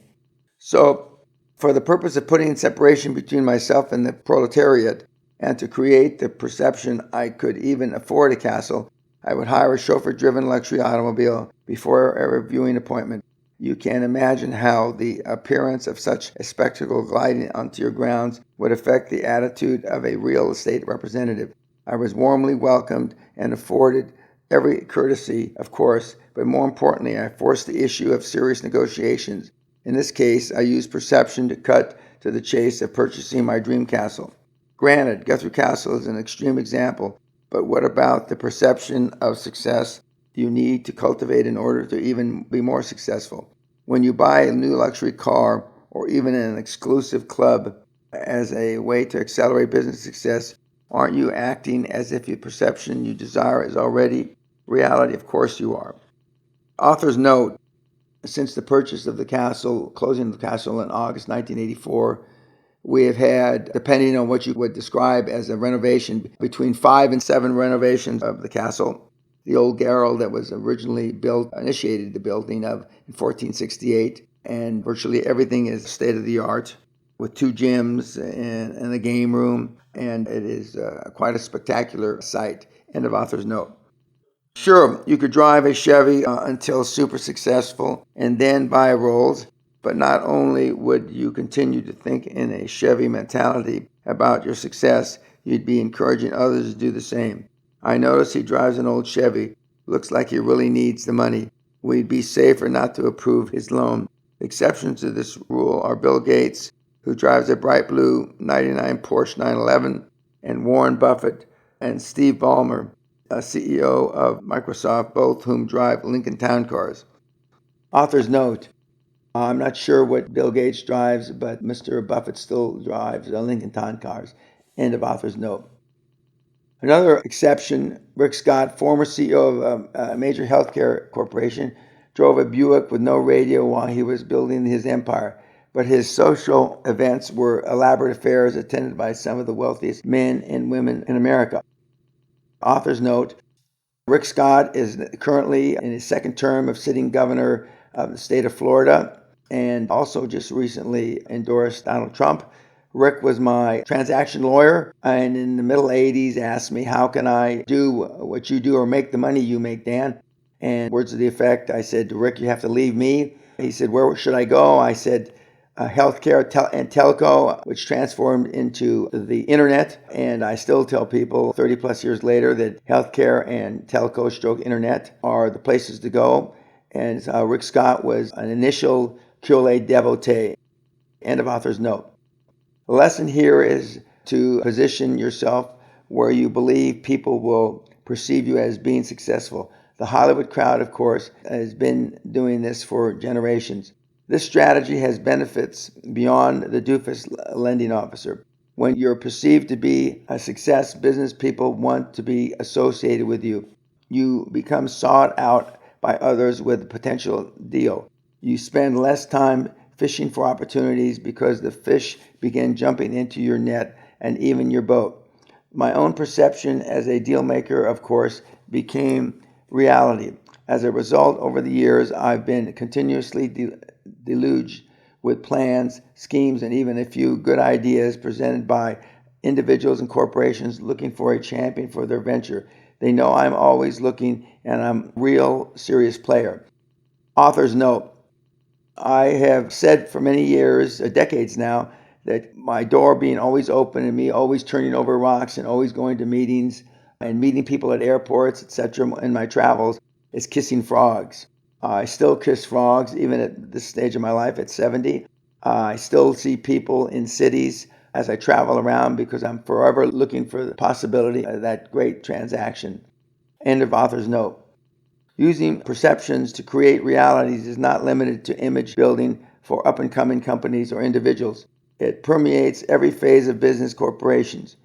So, for the purpose of putting separation between myself and the proletariat, and to create the perception I could even afford a castle, I would hire a chauffeur-driven luxury automobile before every viewing appointment. You can imagine how the appearance of such a spectacle gliding onto your grounds would affect the attitude of a real estate representative. I was warmly welcomed and afforded every courtesy, of course, but more importantly, I forced the issue of serious negotiations. In this case, I used perception to cut to the chase of purchasing my dream castle. Granted, Guthrie Castle is an extreme example, but what about the perception of success you need to cultivate in order to even be more successful? When you buy a new luxury car or even an exclusive club as a way to accelerate business success, aren't you acting as if the perception you desire is already reality? Of course you are. Author's note: since the purchase of the castle, closing of the castle in August 1984, we have had, depending on what you would describe as a renovation, between 5 and 7 renovations of the castle. The old Garrel that was originally initiated the building of in 1468, and virtually everything is state-of-the-art, with 2 gyms and a game room, and it is quite a spectacular site. End of author's note. Sure, you could drive a Chevy until super successful and then buy a Rolls, but not only would you continue to think in a Chevy mentality about your success, you'd be encouraging others to do the same. I notice he drives an old Chevy. Looks like he really needs the money. We'd be safer not to approve his loan. Exceptions to this rule are Bill Gates, who drives a bright blue 99 Porsche 911, and Warren Buffett and Steve Ballmer, CEO of Microsoft, both whom drive Lincoln Town Cars. Author's note: I'm not sure what Bill Gates drives, but Mr. Buffett still drives Lincoln Town Cars. End of author's note. Another exception: Rick Scott, former CEO of a major healthcare corporation, drove a Buick with no radio while he was building his empire. but his social events were elaborate affairs attended by some of the wealthiest men and women in America. Author's note: Rick Scott is currently in his second term of sitting governor of the state of Florida, and also just recently endorsed Donald Trump. Rick was my transaction lawyer, and in the middle 80s asked me, how can I do what you do or make the money you make, Dan? And words to the effect, I said to Rick, you have to leave me. He said, where should I go? I said, healthcare and telco, which transformed into the internet. And I still tell people 30 plus years later that healthcare and telco stroke internet are the places to go. And Rick Scott was an initial QLA devotee. End of author's note. The lesson here is to position yourself where you believe people will perceive you as being successful. The Hollywood crowd, of course, has been doing this for generations. This strategy has benefits beyond the doofus lending officer. When you're perceived to be a success, business people want to be associated with you. You become sought out by others with a potential deal. You spend less time fishing for opportunities because the fish begin jumping into your net and even your boat. My own perception as a deal maker, of course, became reality. As a result, over the years, I've been continuously deluged with plans, schemes, and even a few good ideas presented by individuals and corporations looking for a champion for their venture. They know I'm always looking, and I'm a real serious player. Author's note: I have said for many years, decades now, that my door being always open and me always turning over rocks and always going to meetings and meeting people at airports, etc. in my travels is kissing frogs. I still kiss frogs even at this stage of my life at 70. I still see people in cities as I travel around because I'm forever looking for the possibility of that great transaction. End of author's note. Using perceptions to create realities is not limited to image building for up-and-coming companies or individuals. It permeates every phase of business corporations.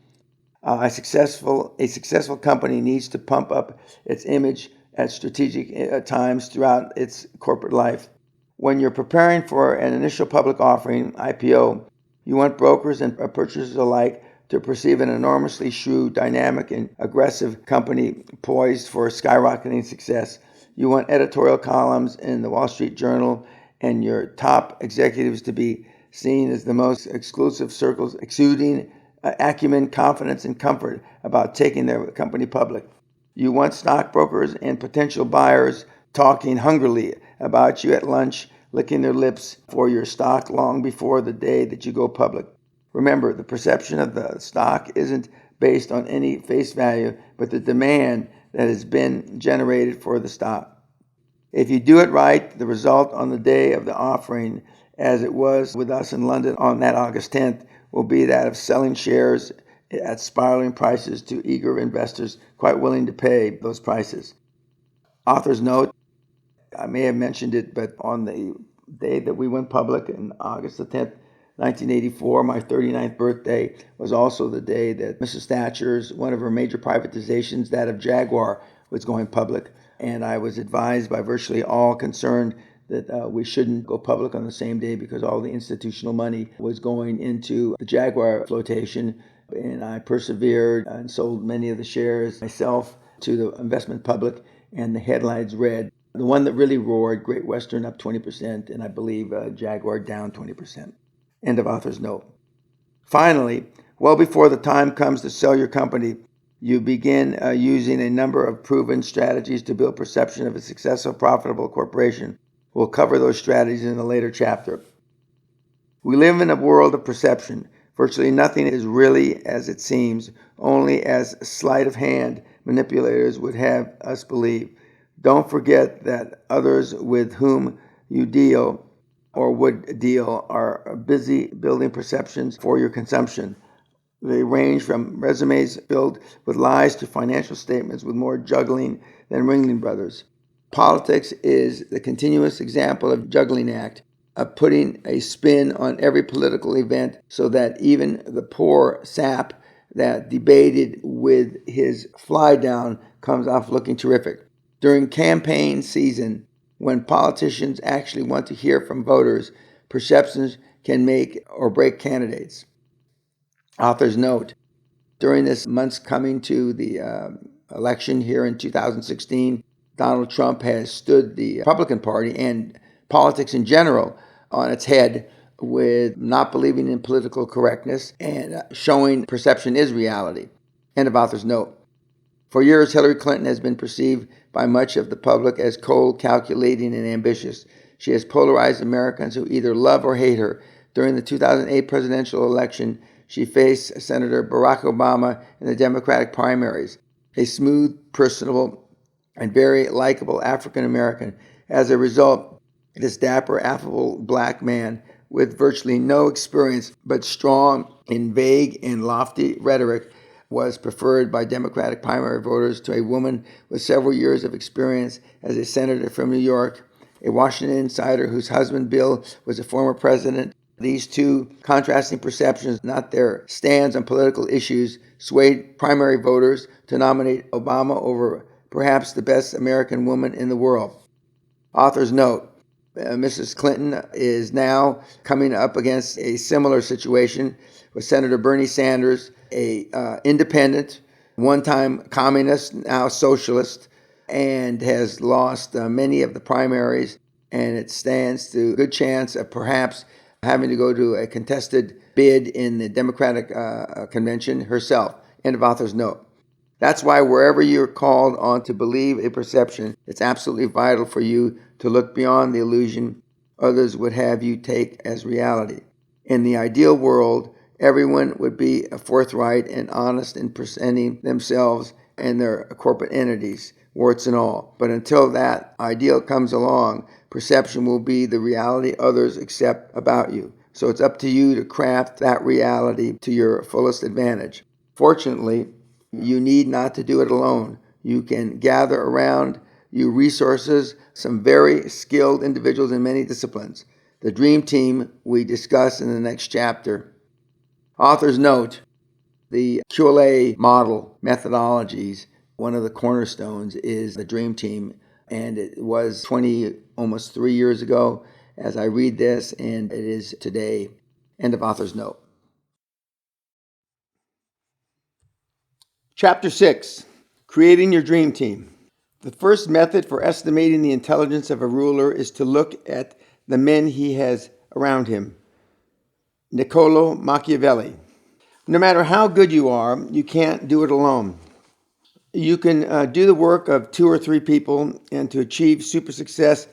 A successful company needs to pump up its image at strategic times throughout its corporate life. When you're preparing for an initial public offering, IPO, you want brokers and purchasers alike to perceive an enormously shrewd, dynamic, and aggressive company poised for skyrocketing success. You want editorial columns in the Wall Street Journal and your top executives to be seen as the most exclusive circles, exuding acumen, confidence, and comfort about taking their company public. You want stockbrokers and potential buyers talking hungrily about you at lunch, licking their lips for your stock long before the day that you go public. Remember, the perception of the stock isn't based on any face value, but the demand that has been generated for the stock. If you do it right, the result on the day of the offering, as it was with us in London on that August 10th, will be that of selling shares at spiraling prices to eager investors quite willing to pay those prices. Author's note: I may have mentioned it, but on the day that we went public in August the 10th, 1984, my 39th birthday, was also the day that Mrs. Thatcher's, one of her major privatizations, that of Jaguar, was going public. And I was advised by virtually all concerned that we shouldn't go public on the same day because all the institutional money was going into the Jaguar flotation. And I persevered and sold many of the shares myself to the investment public, and the headlines read, the one that really roared, Great Western up 20%, and I believe Jaguar down 20%. End of author's note. Finally, well before the time comes to sell your company, you begin using a number of proven strategies to build perception of a successful, profitable corporation. We'll cover those strategies in a later chapter. We live in a world of perception. Virtually nothing is really as it seems, only as sleight of hand manipulators would have us believe. Don't forget that others with whom you deal or would deal are busy building perceptions for your consumption. They range from resumes filled with lies to financial statements with more juggling than Ringling Brothers. Politics is the continuous example of juggling act, of putting a spin on every political event so that even the poor sap that debated with his fly down comes off looking terrific. During campaign season, when politicians actually want to hear from voters, perceptions can make or break candidates. Author's note: during this month's coming to the election here in 2016, Donald Trump has stood the Republican Party and politics in general on its head with not believing in political correctness and showing perception is reality. End of author's note. For years, Hillary Clinton has been perceived by much of the public as cold, calculating, and ambitious. She has polarized Americans who either love or hate her. During the 2008 presidential election, she faced Senator Barack Obama in the Democratic primaries, a smooth, personable, and very likable African American. As a result, this dapper, affable black man with virtually no experience but strong in vague and lofty rhetoric was preferred by Democratic primary voters to a woman with several years of experience as a senator from New York, a Washington insider whose husband Bill was a former president. These two contrasting perceptions, not their stands on political issues, swayed primary voters to nominate Obama over perhaps the best American woman in the world. Author's note: Mrs. Clinton is now coming up against a similar situation with Senator Bernie Sanders, a independent, one-time communist, now socialist, and has lost many of the primaries, and it stands to a good chance of perhaps having to go to a contested bid in the Democratic convention herself. End of author's note. That's why wherever you're called on to believe a perception, it's absolutely vital for you to look beyond the illusion others would have you take as reality. In the ideal world, everyone would be forthright and honest in presenting themselves and their corporate entities, warts and all. But until that ideal comes along, perception will be the reality others accept about you. So it's up to you to craft that reality to your fullest advantage. Fortunately, you need not to do it alone. You can gather around you resources, some very skilled individuals in many disciplines. The dream team we discuss in the next chapter. Author's note: the QLA model methodologies, one of the cornerstones is the dream team, and it was almost 3 years ago as I read this, and it is today. End of author's note. Chapter 6, Creating Your Dream Team. The first method for estimating the intelligence of a ruler is to look at the men he has around him. Niccolo Machiavelli. No matter how good you are, you can't do it alone. You can do the work of 2 or 3 people, and to achieve super success,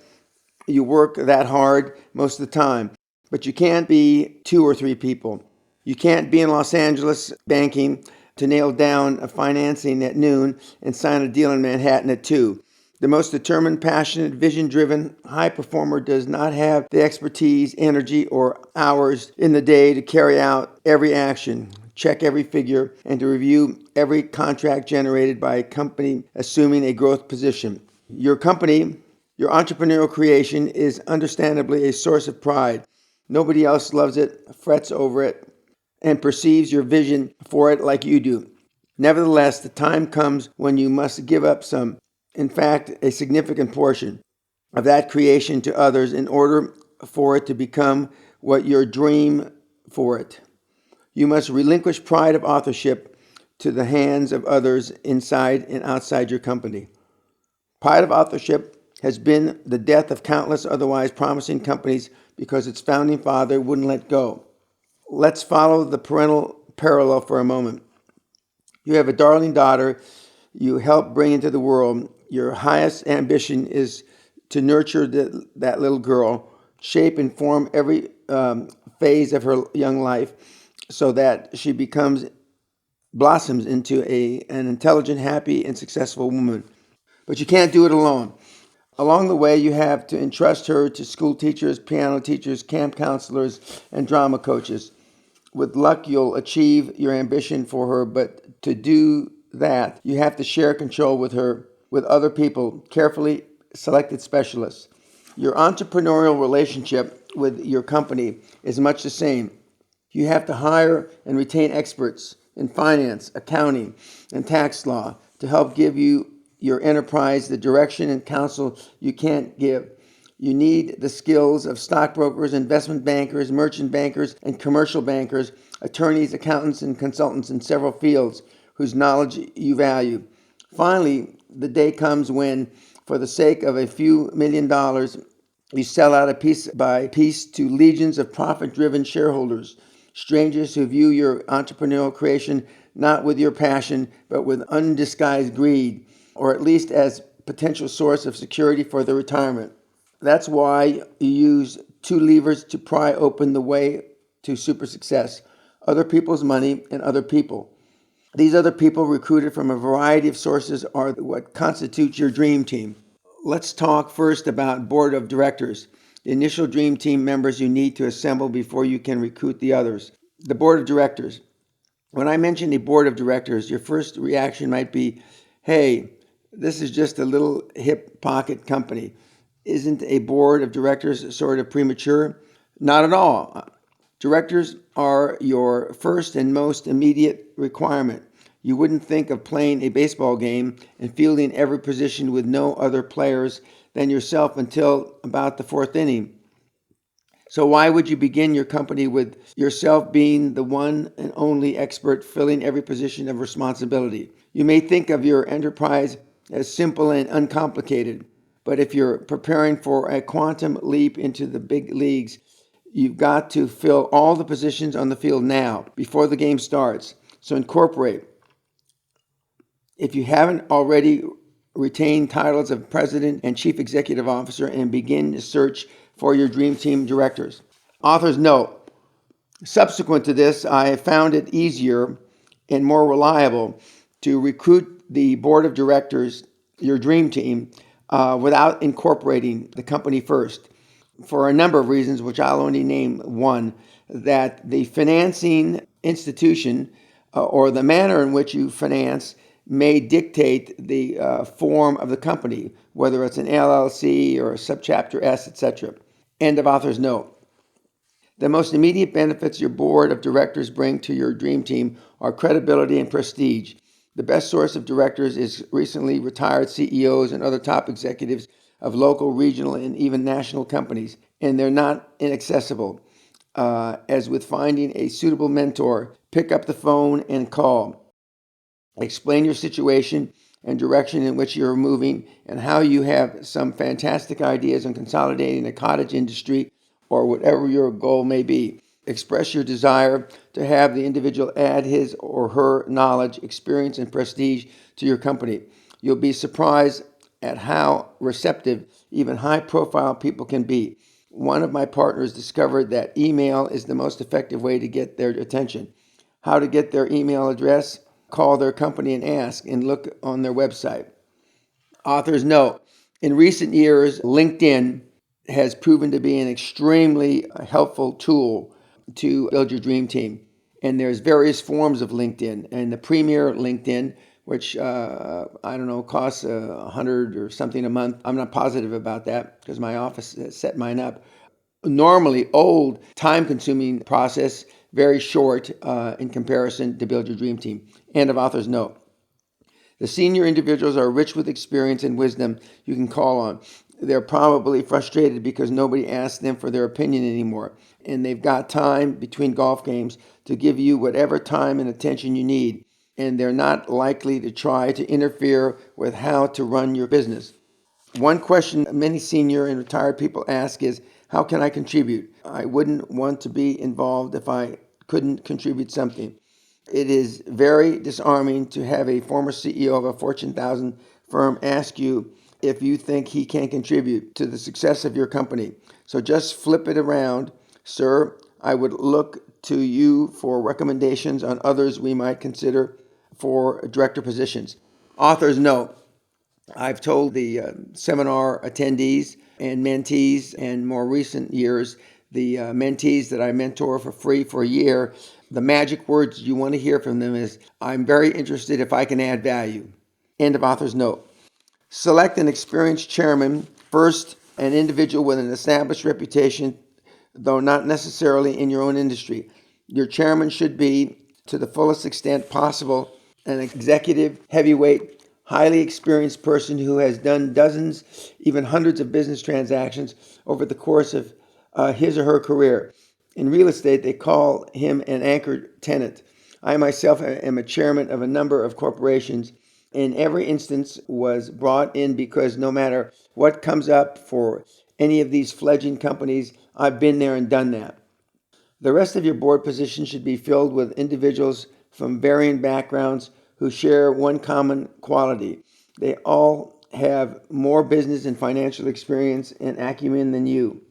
you work that hard most of the time. But you can't be 2 or 3 people. You can't be in Los Angeles banking to nail down a financing at noon and sign a deal in Manhattan at 2. The most determined, passionate, vision-driven, high performer does not have the expertise, energy, or hours in the day to carry out every action, check every figure, and to review every contract generated by a company assuming a growth position. Your company, your entrepreneurial creation, is understandably a source of pride. Nobody else loves it, frets over it, and perceives your vision for it like you do. Nevertheless, the time comes when you must give up some, in fact, a significant portion of that creation to others in order for it to become what you dream for it. You must relinquish pride of authorship to the hands of others inside and outside your company. Pride of authorship has been the death of countless otherwise promising companies because its founding father wouldn't let go. Let's follow the parental parallel for a moment. You have a darling daughter you help bring into the world. Your highest ambition is to nurture that little girl, shape and form every phase of her young life so that she blossoms into an intelligent, happy, and successful woman. But you can't do it alone. Along the way, you have to entrust her to school teachers, piano teachers, camp counselors, and drama coaches. With luck, you'll achieve your ambition for her, but to do that, you have to share control with her, with other people, carefully selected specialists. Your entrepreneurial relationship with your company is much the same. You have to hire and retain experts in finance, accounting, and tax law to help give your enterprise the direction and counsel you can't give. You need the skills of stockbrokers, investment bankers, merchant bankers, and commercial bankers, attorneys, accountants, and consultants in several fields whose knowledge you value. Finally, the day comes when, for the sake of a few $1,000,000, you sell out a piece by piece to legions of profit-driven shareholders, strangers who view your entrepreneurial creation not with your passion, but with undisguised greed, or at least as potential source of security for their retirement. That's why you use two levers to pry open the way to super success: other people's money and other people. These other people, recruited from a variety of sources, are what constitutes your dream team. Let's talk first about board of directors, the initial dream team members you need to assemble before you can recruit the others. The board of directors. When I mention a board of directors, your first reaction might be, hey, this is just a little hip pocket company. Isn't a board of directors sort of premature? Not at all. Directors are your first and most immediate requirement. You wouldn't think of playing a baseball game and fielding every position with no other players than yourself until about the fourth inning. So why would you begin your company with yourself being the one and only expert filling every position of responsibility? You may think of your enterprise as simple and uncomplicated, but if you're preparing for a quantum leap into the big leagues, you've got to fill all the positions on the field now, before the game starts. So incorporate. If you haven't already, retain titles of President and Chief Executive Officer and begin to search for your dream team directors. Author's note: subsequent to this, I have found it easier and more reliable to recruit the board of directors, your dream team, without incorporating the company first, for a number of reasons, which I'll only name one: that the financing institution or the manner in which you finance may dictate the form of the company, whether it's an LLC or a subchapter S, etc. End of author's note. The most immediate benefits your board of directors bring to your dream team are credibility and prestige. The best source of directors is recently retired CEOs and other top executives of local, regional, and even national companies, and they're not inaccessible. As with finding a suitable mentor, pick up the phone and call. Explain your situation and direction in which you're moving and how you have some fantastic ideas on consolidating the cottage industry or whatever your goal may be. Express your desire to have the individual add his or her knowledge, experience, and prestige to your company. You'll be surprised at how receptive even high-profile people can be. One of my partners discovered that email is the most effective way to get their attention. How to get their email address? Call their company and ask, and look on their website. Author's note: in recent years, LinkedIn has proven to be an extremely helpful tool to build your dream team. And there's various forms of LinkedIn. And the premier LinkedIn, which costs $100 or something a month. I'm not positive about that because my office has set mine up. Normally old, time-consuming process, very short in comparison to build your dream team. End of author's note. The senior individuals are rich with experience and wisdom you can call on. They're probably frustrated because nobody asks them for their opinion anymore, and they've got time between golf games to give you whatever time and attention you need, and they're not likely to try to interfere with how to run your business. One question many senior and retired people ask is, how can I contribute? I wouldn't want to be involved if I couldn't contribute something. It is very disarming to have a former CEO of a Fortune 1000 firm ask you if you think he can contribute to the success of your company. So just flip it around. Sir, I would look to you for recommendations on others we might consider for director positions. Author's note: I've told the seminar attendees and mentees, and more recent years, the mentees that I mentor for free for a year, the magic words you want to hear from them is, I'm very interested if I can add value. End of author's note. Select an experienced chairman, first an individual with an established reputation, though not necessarily in your own industry. Your chairman should be, to the fullest extent possible, an executive heavyweight highly experienced person who has done dozens, even hundreds of business transactions over the course of his or her career. In real estate, they call him an anchor tenant. I myself am a chairman of a number of corporations. In every instance was brought in because no matter what comes up for any of these fledgling companies, I've been there and done that. The rest of your board position should be filled with individuals from varying backgrounds who share one common quality. They all have more business and financial experience and acumen than you.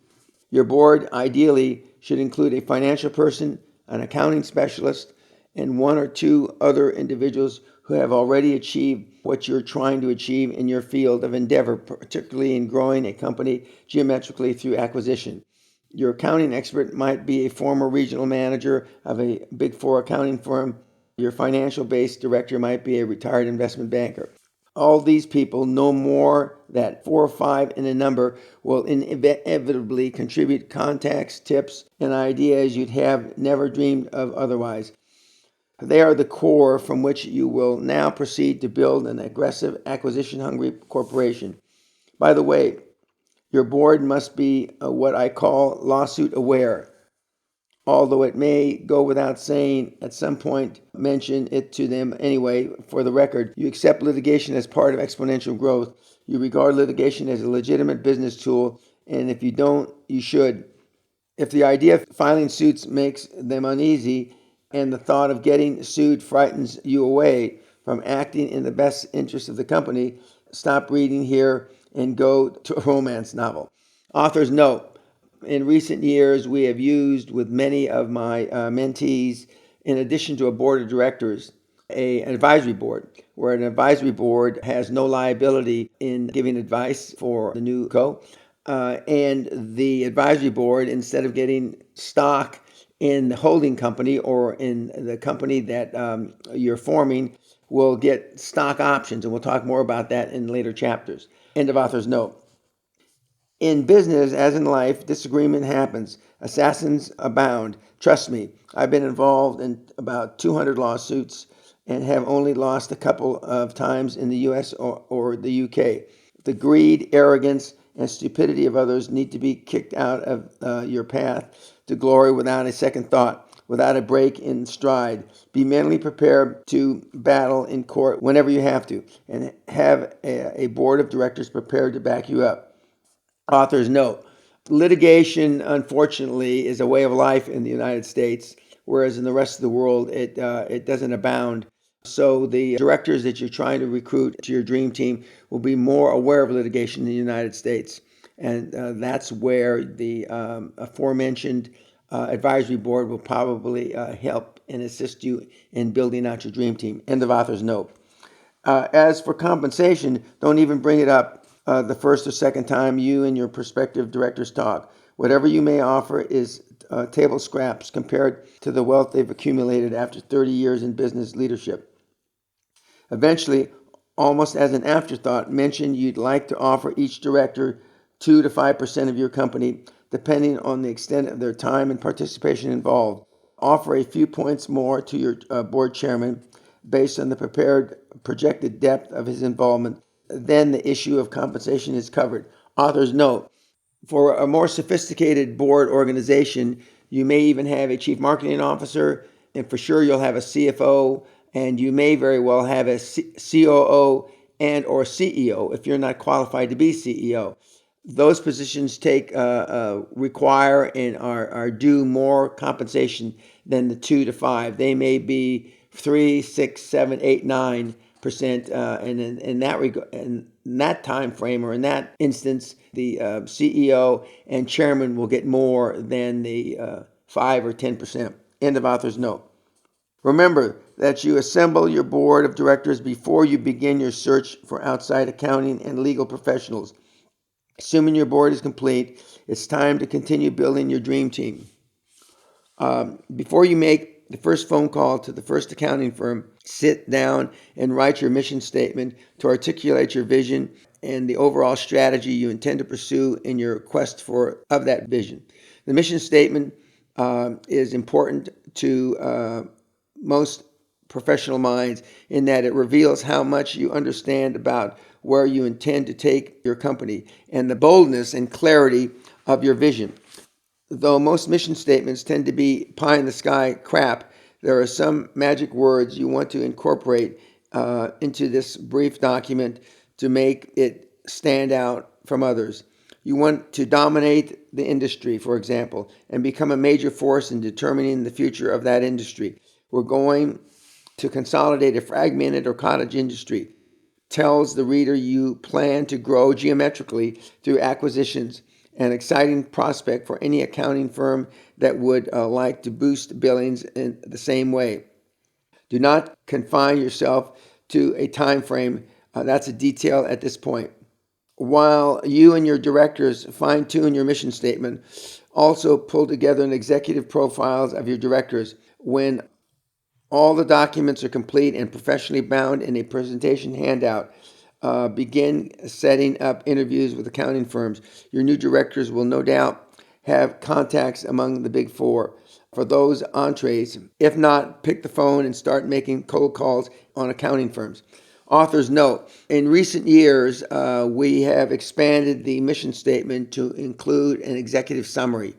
Your board ideally should include a financial person, an accounting specialist, and one or two other individuals who have already achieved what you're trying to achieve in your field of endeavor, particularly in growing a company geometrically through acquisition. Your accounting expert might be a former regional manager of a Big Four accounting firm. Your financial-based director might be a retired investment banker. All these people, no more that 4 or 5 in a number, will inevitably contribute contacts, tips, and ideas you'd have never dreamed of otherwise. They are the core from which you will now proceed to build an aggressive, acquisition-hungry corporation. By the way, your board must be what I call lawsuit aware. Although it may go without saying, at some point mention it to them anyway. For the record, you accept litigation as part of exponential growth. You regard litigation as a legitimate business tool, and if you don't, you should. If the idea of filing suits makes them uneasy, and the thought of getting sued frightens you away from acting in the best interest of the company, stop reading here and go to a romance novel. Author's note. In recent years, we have used with many of my mentees, in addition to a board of directors, an advisory board, where an advisory board has no liability in giving advice for the new co. And the advisory board, instead of getting stock in the holding company or in the company that you're forming, will get stock options. And we'll talk more about that in later chapters. End of author's note. In business, as in life, disagreement happens. Assassins abound. Trust me, I've been involved in about 200 lawsuits and have only lost a couple of times in the U.S. or the U.K. The greed, arrogance, and stupidity of others need to be kicked out of your path to glory without a second thought, without a break in stride. Be mentally prepared to battle in court whenever you have to, and have a board of directors prepared to back you up. Author's note. Litigation, unfortunately, is a way of life in the United States, whereas in the rest of the world, it doesn't abound. So the directors that you're trying to recruit to your dream team will be more aware of litigation in the United States. And that's where the aforementioned advisory board will probably help and assist you in building out your dream team. End of author's note. As for compensation, don't even bring it up the first or second time you and your prospective directors talk. Whatever you may offer is table scraps compared to the wealth they've accumulated after 30 years in business leadership. Eventually, almost as an afterthought, mention you'd like to offer each director 2 to 5% of your company, depending on the extent of their time and participation involved. Offer a few points more to your board chairman based on the projected depth of his involvement. Then the issue of compensation is covered. Author's note. For a more sophisticated board organization, you may even have a chief marketing officer, and for sure you'll have a CFO, and you may very well have a COO and or CEO if you're not qualified to be CEO. Those positions require and are due more compensation than the 2 to 5. They may be 3, 6, 7, 8, 9%, and in that time frame or in that instance, the CEO and chairman will get more than the 5 or 10%. End of author's note. Remember that you assemble your board of directors before you begin your search for outside accounting and legal professionals. Assuming your board is complete, it's time to continue building your dream team. Before you make the first phone call to the first accounting firm, sit down and write your mission statement to articulate your vision and the overall strategy you intend to pursue in your quest of that vision. The mission statement is important to most professional minds in that it reveals how much you understand about where you intend to take your company and the boldness and clarity of your vision. Though most mission statements tend to be pie-in-the-sky crap, there are some magic words you want to incorporate into this brief document to make it stand out from others. You want to dominate the industry, for example, and become a major force in determining the future of that industry. We're going to consolidate a fragmented or cottage industry. Tells the reader you plan to grow geometrically through acquisitions, an exciting prospect for any accounting firm that would like to boost billings in the same way. Do not confine yourself to a time frame. That's a detail at this point. While you and your directors fine-tune your mission statement, also pull together an executive profiles of your directors. When all the documents are complete and professionally bound in a presentation handout, begin setting up interviews with accounting firms. Your new directors will no doubt have contacts among the big four for those entrees. If not, pick the phone and start making cold calls on accounting firms. Author's note: in recent years, we have expanded the mission statement to include an executive summary,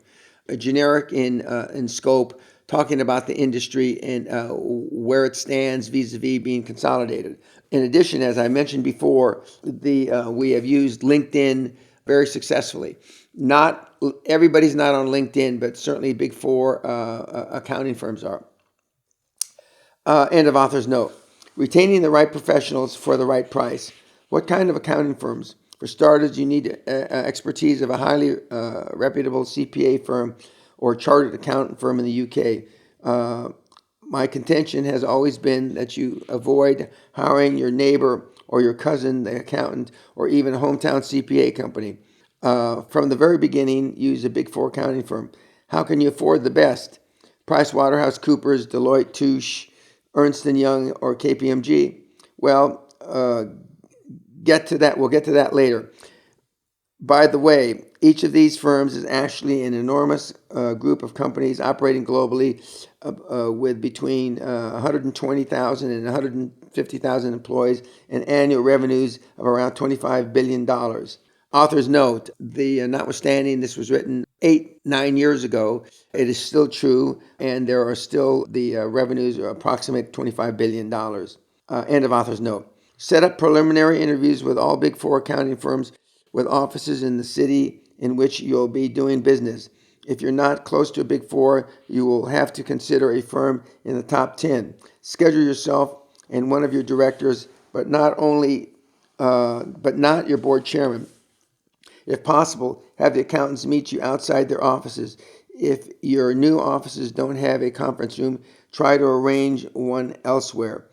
a generic in scope, talking about the industry and where it stands vis-a-vis being consolidated. In addition, as I mentioned before, we have used LinkedIn very successfully. Not everybody's not on LinkedIn, but certainly big four accounting firms are. End of author's note. Retaining the right professionals for the right price. What kind of accounting firms? For starters, you need expertise of a highly reputable CPA firm or chartered accountant firm in the UK. My contention has always been that you avoid hiring your neighbor or your cousin, the accountant, or even a hometown CPA company. From the very beginning, use a Big Four accounting firm. How can you afford the best? PricewaterhouseCoopers, Deloitte Touche, Ernst & Young, or KPMG? Well, get to that. We'll get to that later. By the way, each of these firms is actually an enormous group of companies operating globally with between 120,000 and 150,000 employees and annual revenues of around $25 billion. Author's note: notwithstanding this was written 8-9 years ago, it is still true, and there are still the revenues approximate $25 billion. End of author's note. Set up preliminary interviews with all Big Four accounting firms with offices in the city in which you'll be doing business. If you're not close to a Big Four, you will have to consider a firm in the top 10. Schedule yourself and one of your directors, but not your board chairman. If possible, have the accountants meet you outside their offices. If your new offices don't have a conference room, try to arrange one elsewhere.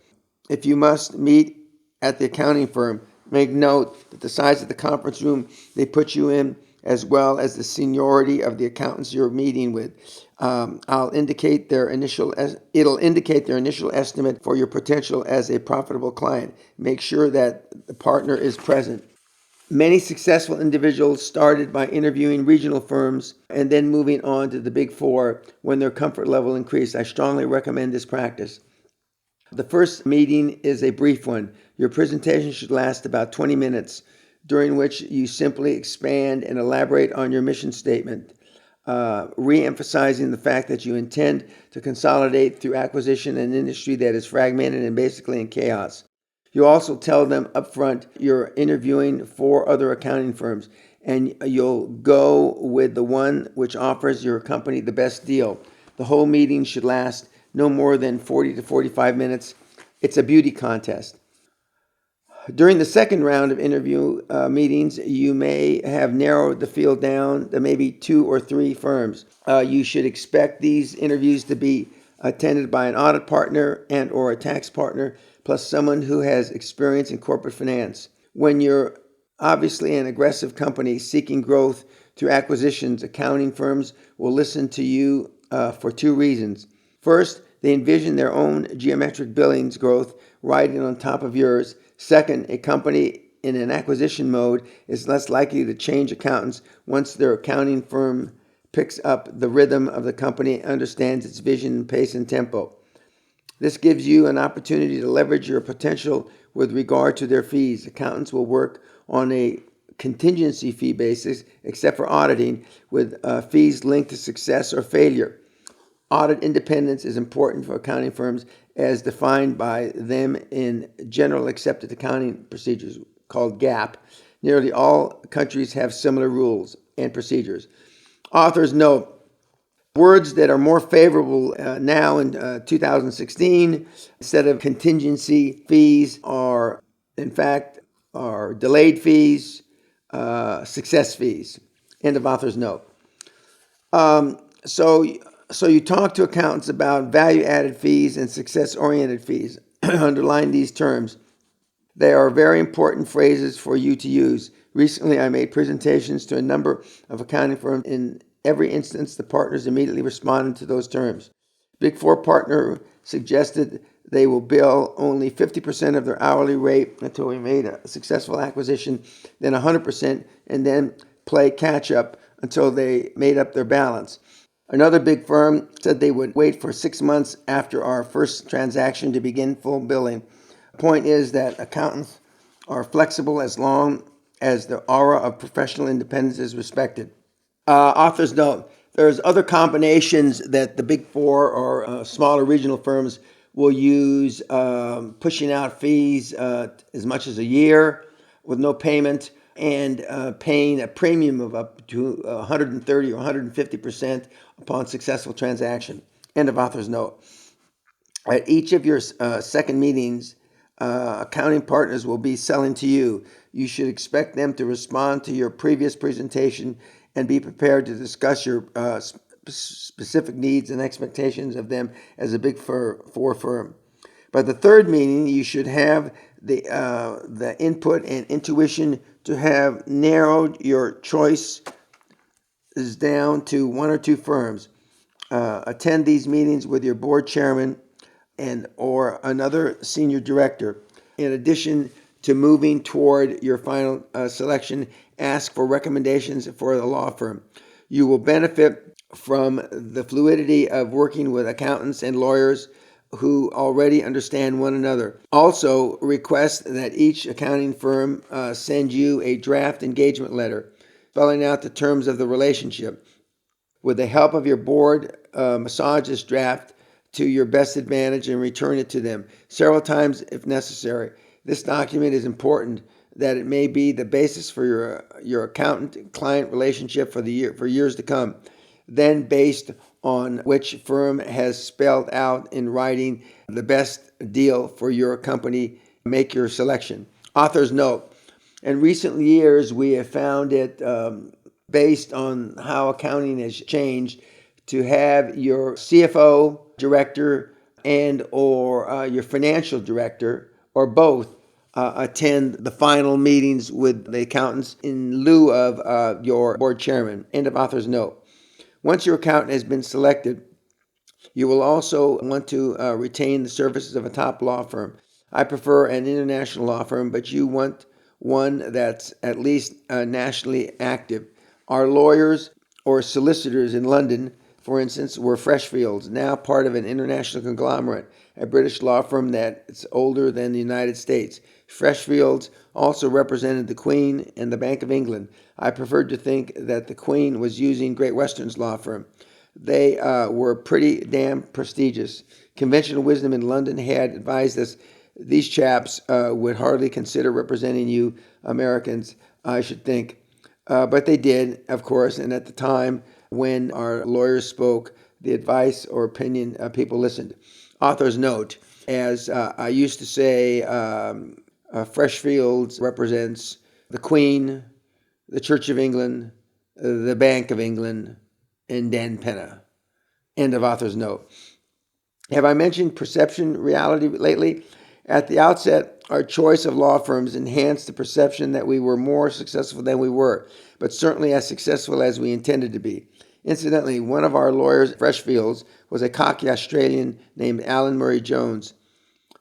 If you must meet at the accounting firm, make note that the size of the conference room they put you in, as well as the seniority of the accountants you're meeting with. It'll indicate their initial estimate for your potential as a profitable client. Make sure that the partner is present. Many successful individuals started by interviewing regional firms and then moving on to the Big Four when their comfort level increased. I strongly recommend this practice. The first meeting is a brief one. Your presentation should last about 20 minutes, during which you simply expand and elaborate on your mission statement, re-emphasizing the fact that you intend to consolidate through acquisition an industry that is fragmented and basically in chaos. You also tell them up front you're interviewing 4 other accounting firms, and you'll go with the one which offers your company the best deal. The whole meeting should last no more than 40 to 45 minutes. It's a beauty contest. During the second round of interview meetings, you may have narrowed the field down to maybe 2 or 3 firms. You should expect these interviews to be attended by an audit partner and or a tax partner, plus someone who has experience in corporate finance. When you're obviously an aggressive company seeking growth through acquisitions, accounting firms will listen to you for 2 reasons. First, they envision their own geometric billings growth riding on top of yours. Second, a company in an acquisition mode is less likely to change accountants once their accounting firm picks up the rhythm of the company, understands its vision, pace, and tempo. This gives you an opportunity to leverage your potential with regard to their fees. Accountants will work on a contingency fee basis, except for auditing, with fees linked to success or failure. Audit independence is important for accounting firms as defined by them in General Accepted Accounting Procedures, called GAAP. Nearly all countries have similar rules and procedures. Authors note words that are more favorable now in 2016, instead of contingency fees, are, in fact, are delayed fees, success fees. End of author's note. So you talk to accountants about value-added fees and success-oriented fees. Underline these terms. They are very important phrases for you to use. Recently, I made presentations to a number of accounting firms. In every instance, the partners immediately responded to those terms. Big Four partner suggested they will bill only 50% of their hourly rate until we made a successful acquisition, then 100%, and then play catch-up until they made up their balance. Another big firm said they would wait for 6 months after our first transaction to begin full billing. The point is that accountants are flexible as long as the aura of professional independence is respected. Authors note, there's other combinations that the Big Four or smaller regional firms will use, pushing out fees as much as a year with no payment, and paying a premium of up to 130 or 150% upon successful transaction. End of author's note. At each of your second meetings, accounting partners will be selling to you. You should expect them to respond to your previous presentation and be prepared to discuss your specific needs and expectations of them as a Big Four firm. By the third meeting, you should have the input and intuition to have narrowed your choice is down to one or two firms. Attend these meetings with your board chairman and or another senior director. In addition to moving toward your final selection, ask for recommendations for the law firm. You will benefit from the fluidity of working with accountants and lawyers who already understand one another. Also, request that each accounting firm send you a draft engagement letter spelling out the terms of the relationship. With the help of your board, massage this draft to your best advantage and return it to them several times if necessary. This document is important that it may be the basis for your accountant-client relationship for years to come. Then, based on which firm has spelled out in writing the best deal for your company, make your selection. Author's note, in recent years, we have found it based on how accounting has changed to have your CFO, director, and or your financial director, or both, attend the final meetings with the accountants in lieu of your board chairman. End of author's note. Once your accountant has been selected, you will also want to retain the services of a top law firm. I prefer an international law firm, but you want one that's at least nationally active. Our lawyers or solicitors in London, for instance, were Freshfields, now part of an international conglomerate, a British law firm that's older than the United States. Freshfields also represented the Queen and the Bank of England. I preferred to think that the Queen was using Great Western's law firm. They were pretty damn prestigious. Conventional wisdom in London had advised us these chaps would hardly consider representing you Americans, I should think. But they did, of course, and at the time when our lawyers spoke, the advice or opinion people listened. Author's note, as I used to say, Freshfields represents the Queen, the Church of England, the Bank of England, and Dan Penna. End of author's note. Have I mentioned perception reality lately? At the outset, our choice of law firms enhanced the perception that we were more successful than we were, but certainly as successful as we intended to be. Incidentally, one of our lawyers, Freshfields, was a cocky Australian named Alan Murray Jones.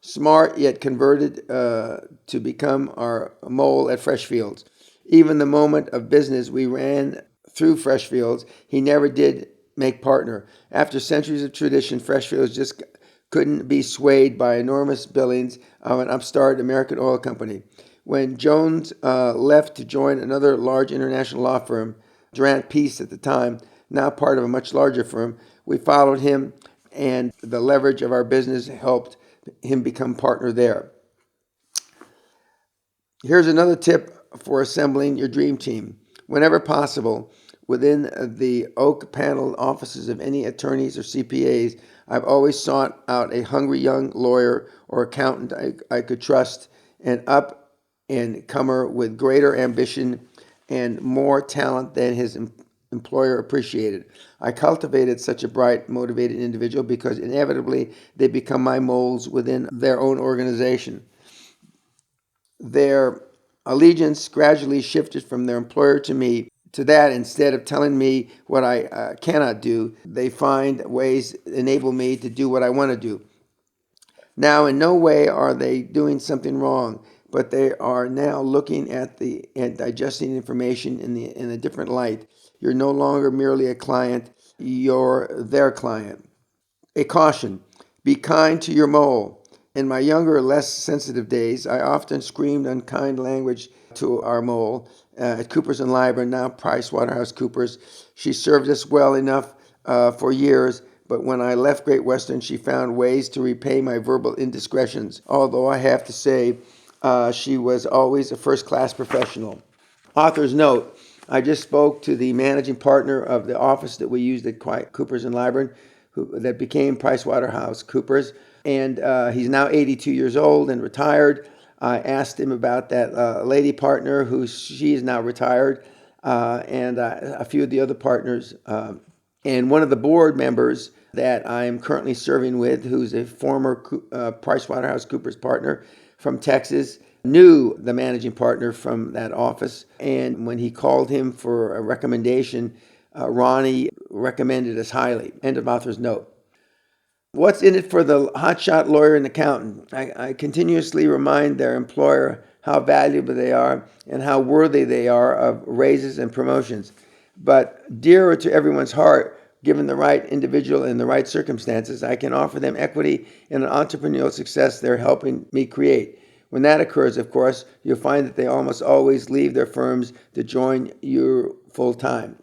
Smart, yet converted to become our mole at Freshfields. Even the moment of business we ran through Freshfields, he never did make partner. After centuries of tradition, Freshfields just couldn't be swayed by enormous billings of an upstart American oil company. When Jones left to join another large international law firm, Durant Peace at the time, now part of a much larger firm, we followed him, and the leverage of our business helped him become partner there. Here's another tip for assembling your dream team. Whenever possible, within the oak paneled offices of any attorneys or CPAs, I've always sought out a hungry young lawyer or accountant I could trust, an up-and-comer with greater ambition and more talent than his employer appreciated. I cultivated such a bright, motivated individual because inevitably they become my molds within their own organization. Their allegiance gradually shifted from their employer to me. To that, instead of telling me what I cannot do, they find ways to enable me to do what I want to do. Now, in no way are they doing something wrong, but they are now looking at and digesting information in a different light. You're no longer merely a client, you're their client. A caution: be kind to your mole. In my younger, less sensitive days, I often screamed unkind language to our mole at Coopers & Lybrand, now PricewaterhouseCoopers. She served us well enough for years, but when I left Great Western, she found ways to repay my verbal indiscretions, although I have to say she was always a first-class professional. Author's note: I just spoke to the managing partner of the office that we used at Coopers & Lybrand, that became PricewaterhouseCoopers, and he's now 82 years old and retired. I asked him about that lady partner she is now retired, and a few of the other partners. And one of the board members that I'm currently serving with, who's a former PricewaterhouseCoopers partner from Texas, knew the managing partner from that office. And when he called him for a recommendation, Ronnie recommended us highly. End of author's note. What's in it for the hotshot lawyer and accountant? I continuously remind their employer how valuable they are and how worthy they are of raises and promotions. But dearer to everyone's heart, given the right individual and the right circumstances, I can offer them equity in an entrepreneurial success they're helping me create. When that occurs, of course, you'll find that they almost always leave their firms to join you full time.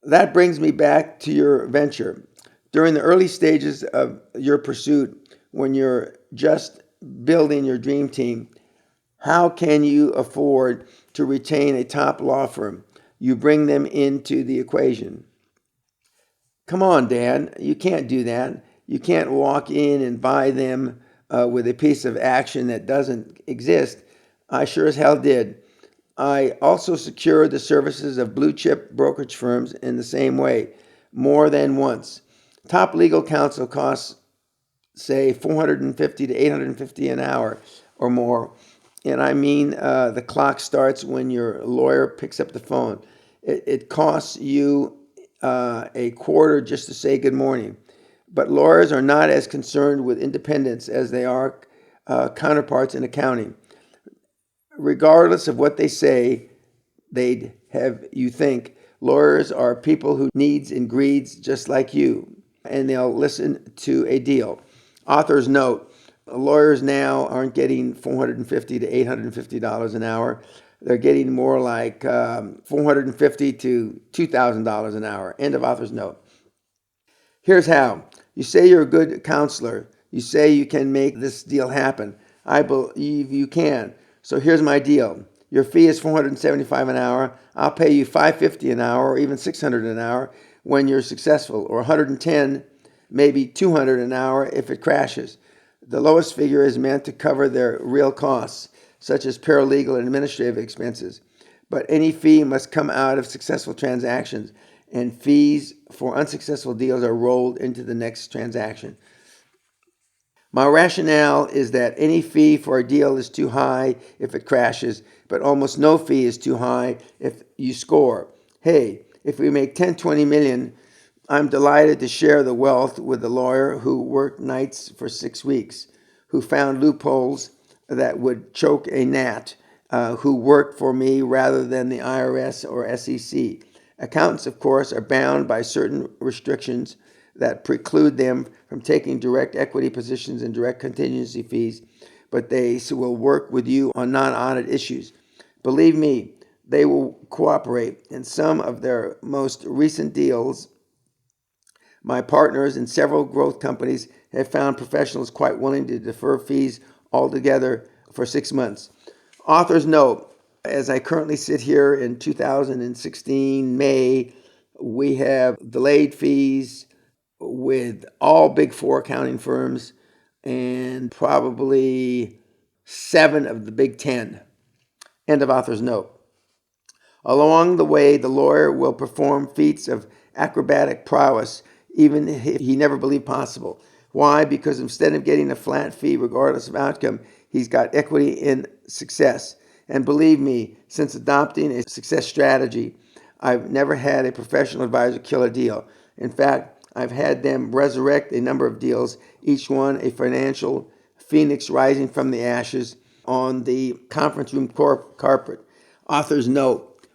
That brings me back to your venture. During the early stages of your pursuit, when you're just building your dream team, how can you afford to retain a top law firm? You bring them into the equation. Come on, Dan, you can't do that. You can't walk in and buy them with a piece of action that doesn't exist. I sure as hell did. I also secured the services of blue chip brokerage firms in the same way, more than once. Top legal counsel costs, say, $450 to $850 an hour or more. And I mean the clock starts when your lawyer picks up the phone. It costs you a quarter just to say good morning. But lawyers are not as concerned with independence as they are counterparts in accounting. Regardless of what they say, they'd have you think lawyers are people who needs and greeds just like you, and they'll listen to a deal. Author's note: lawyers now aren't getting $450 to $850 an hour. They're getting more like $450 to $2,000 an hour. End of author's note. Here's how. You say you're a good counselor. You say you can make this deal happen. I believe you can. So here's my deal. Your fee is $475 an hour. I'll pay you $550 an hour, or even $600 an hour when you're successful, or $110, maybe $200 an hour if it crashes. The lowest figure is meant to cover their real costs, such as paralegal and administrative expenses. But any fee must come out of successful transactions, and fees for unsuccessful deals are rolled into the next transaction. My rationale is that any fee for a deal is too high if it crashes, but almost no fee is too high if you score. Hey, if we make 10, 20 million, I'm delighted to share the wealth with the lawyer who worked nights for 6 weeks, who found loopholes that would choke a gnat, who worked for me rather than the IRS or SEC. Accountants, of course, are bound by certain restrictions, that preclude them from taking direct equity positions and direct contingency fees, but they will work with you on non-audit issues. Believe me, they will cooperate. In some of their most recent deals, my partners in several growth companies have found professionals quite willing to defer fees altogether for 6 months. Author's note, as I currently sit here in 2016 May, we have delayed fees with all Big Four accounting firms and probably 7 of the Big 10. End of author's note. Along the way, the lawyer will perform feats of acrobatic prowess, even if he never believed possible. Why? Because instead of getting a flat fee regardless of outcome, he's got equity in success. And believe me, since adopting a success strategy, I've never had a professional advisor kill a deal. In fact, I've had them resurrect a number of deals, each one a financial phoenix rising from the ashes on the conference room carpet. Author's note,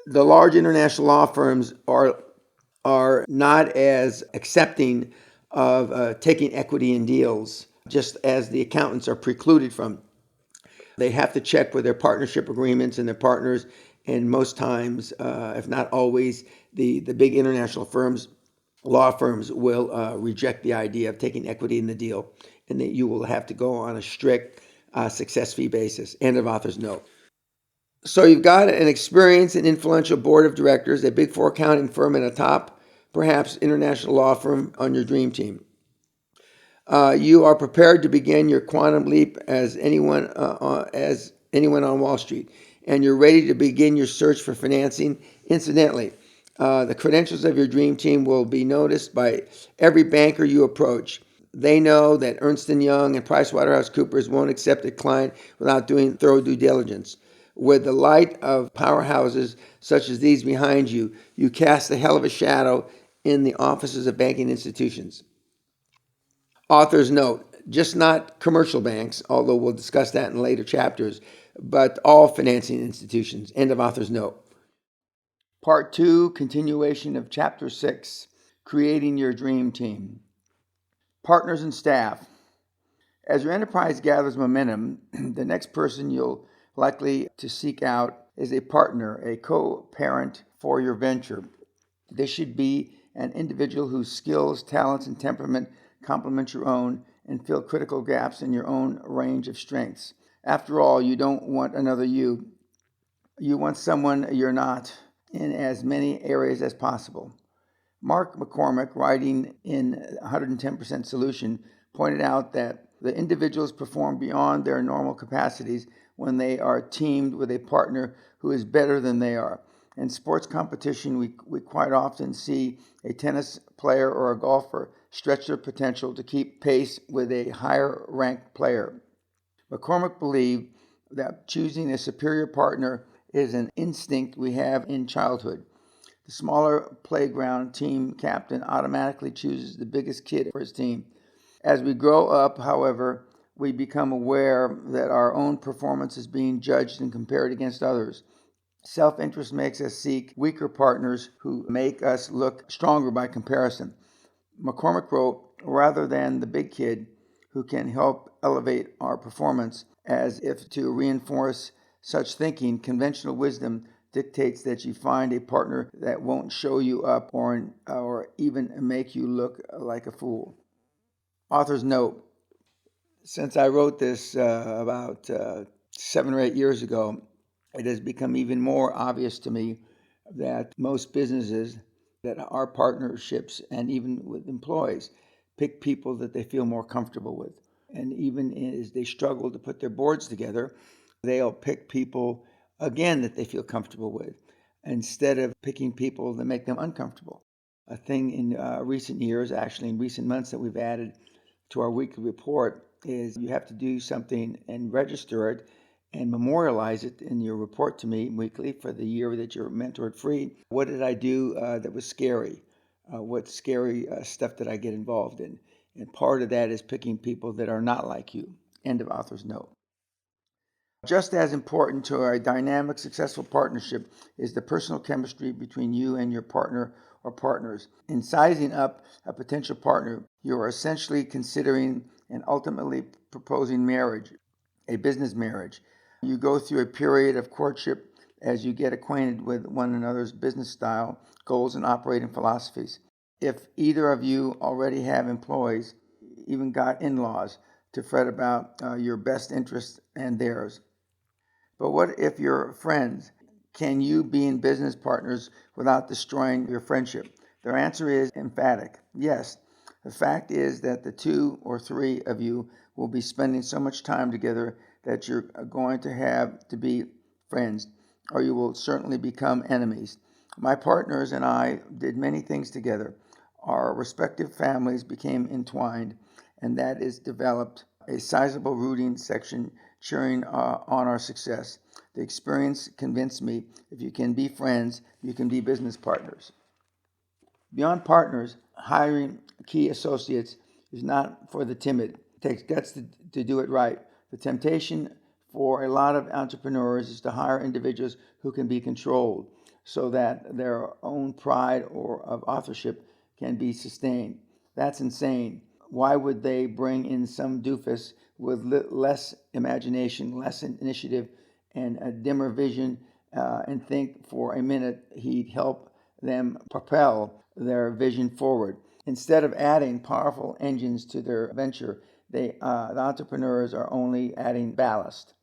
the large international law firms are not as accepting of taking equity in deals, just as the accountants are precluded from. They have to check with their partnership agreements and their partners, and most times, if not always, the big international firms, law firms, will reject the idea of taking equity in the deal, and that you will have to go on a strict success fee basis. End of author's note. So you've got an experienced and influential board of directors, a Big Four accounting firm, and a top, perhaps international law firm on your dream team. You are prepared to begin your quantum leap as anyone on Wall Street, and you're ready to begin your search for financing. Incidentally, the credentials of your dream team will be noticed by every banker you approach. They know that Ernst & Young and PricewaterhouseCoopers won't accept a client without doing thorough due diligence. With the light of powerhouses such as these behind you, you cast a hell of a shadow in the offices of banking institutions. Author's note, just not commercial banks, although we'll discuss that in later chapters, but all financing institutions. End of author's note. Part 2, continuation of Chapter 6, Creating Your Dream Team. Partners and staff. As your enterprise gathers momentum, the next person you'll likely to seek out is a partner, a co-parent for your venture. This should be an individual whose skills, talents, and temperament complement your own and fill critical gaps in your own range of strengths. After all, you don't want another you. You want someone you're not in as many areas as possible. Mark McCormick, writing in 110% Solution, pointed out that the individuals perform beyond their normal capacities when they are teamed with a partner who is better than they are. In sports competition, we quite often see a tennis player or a golfer stretch their potential to keep pace with a higher-ranked player. McCormick believed that choosing a superior partner is an instinct we have in childhood. The smaller playground team captain automatically chooses the biggest kid for his team. As we grow up, however, we become aware that our own performance is being judged and compared against others. Self-interest makes us seek weaker partners who make us look stronger by comparison. McCormick wrote, rather than the big kid who can help elevate our performance, as if to reinforce such thinking, conventional wisdom dictates that you find a partner that won't show you up or even make you look like a fool. Author's note, since I wrote this about 7 or 8 years ago, it has become even more obvious to me that most businesses that are partnerships, and even with employees, pick people that they feel more comfortable with. And even as they struggle to put their boards together, they'll pick people, again, that they feel comfortable with, instead of picking people that make them uncomfortable. A thing in recent years, actually in recent months, that we've added to our weekly report is you have to do something and register it and memorialize it in your report to me weekly for the year that you're mentored free. What did I do that was scary? What scary stuff did I get involved in? And part of that is picking people that are not like you. End of author's note. Just as important to a dynamic, successful partnership is the personal chemistry between you and your partner or partners. In sizing up a potential partner, you are essentially considering and ultimately proposing marriage, a business marriage. You go through a period of courtship as you get acquainted with one another's business style, goals, and operating philosophies. If either of you already have employees, even got in-laws to fret about your best interests and theirs. But what if you're friends? Can you be in business partners without destroying your friendship? Their answer is emphatic, yes. The fact is that the 2 or 3 of you will be spending so much time together that you're going to have to be friends, or you will certainly become enemies. My partners and I did many things together. Our respective families became entwined, and that is developed a sizable rooting section cheering on our success. The experience convinced me if you can be friends, you can be business partners. Beyond partners, hiring key associates is not for the timid. It takes guts to do it right. The temptation for a lot of entrepreneurs is to hire individuals who can be controlled so that their own pride or of authorship can be sustained. That's insane. Why would they bring in some doofus with less imagination, less initiative, and a dimmer vision and think for a minute he'd help them propel their vision forward? Instead of adding powerful engines to their venture, the entrepreneurs are only adding ballast.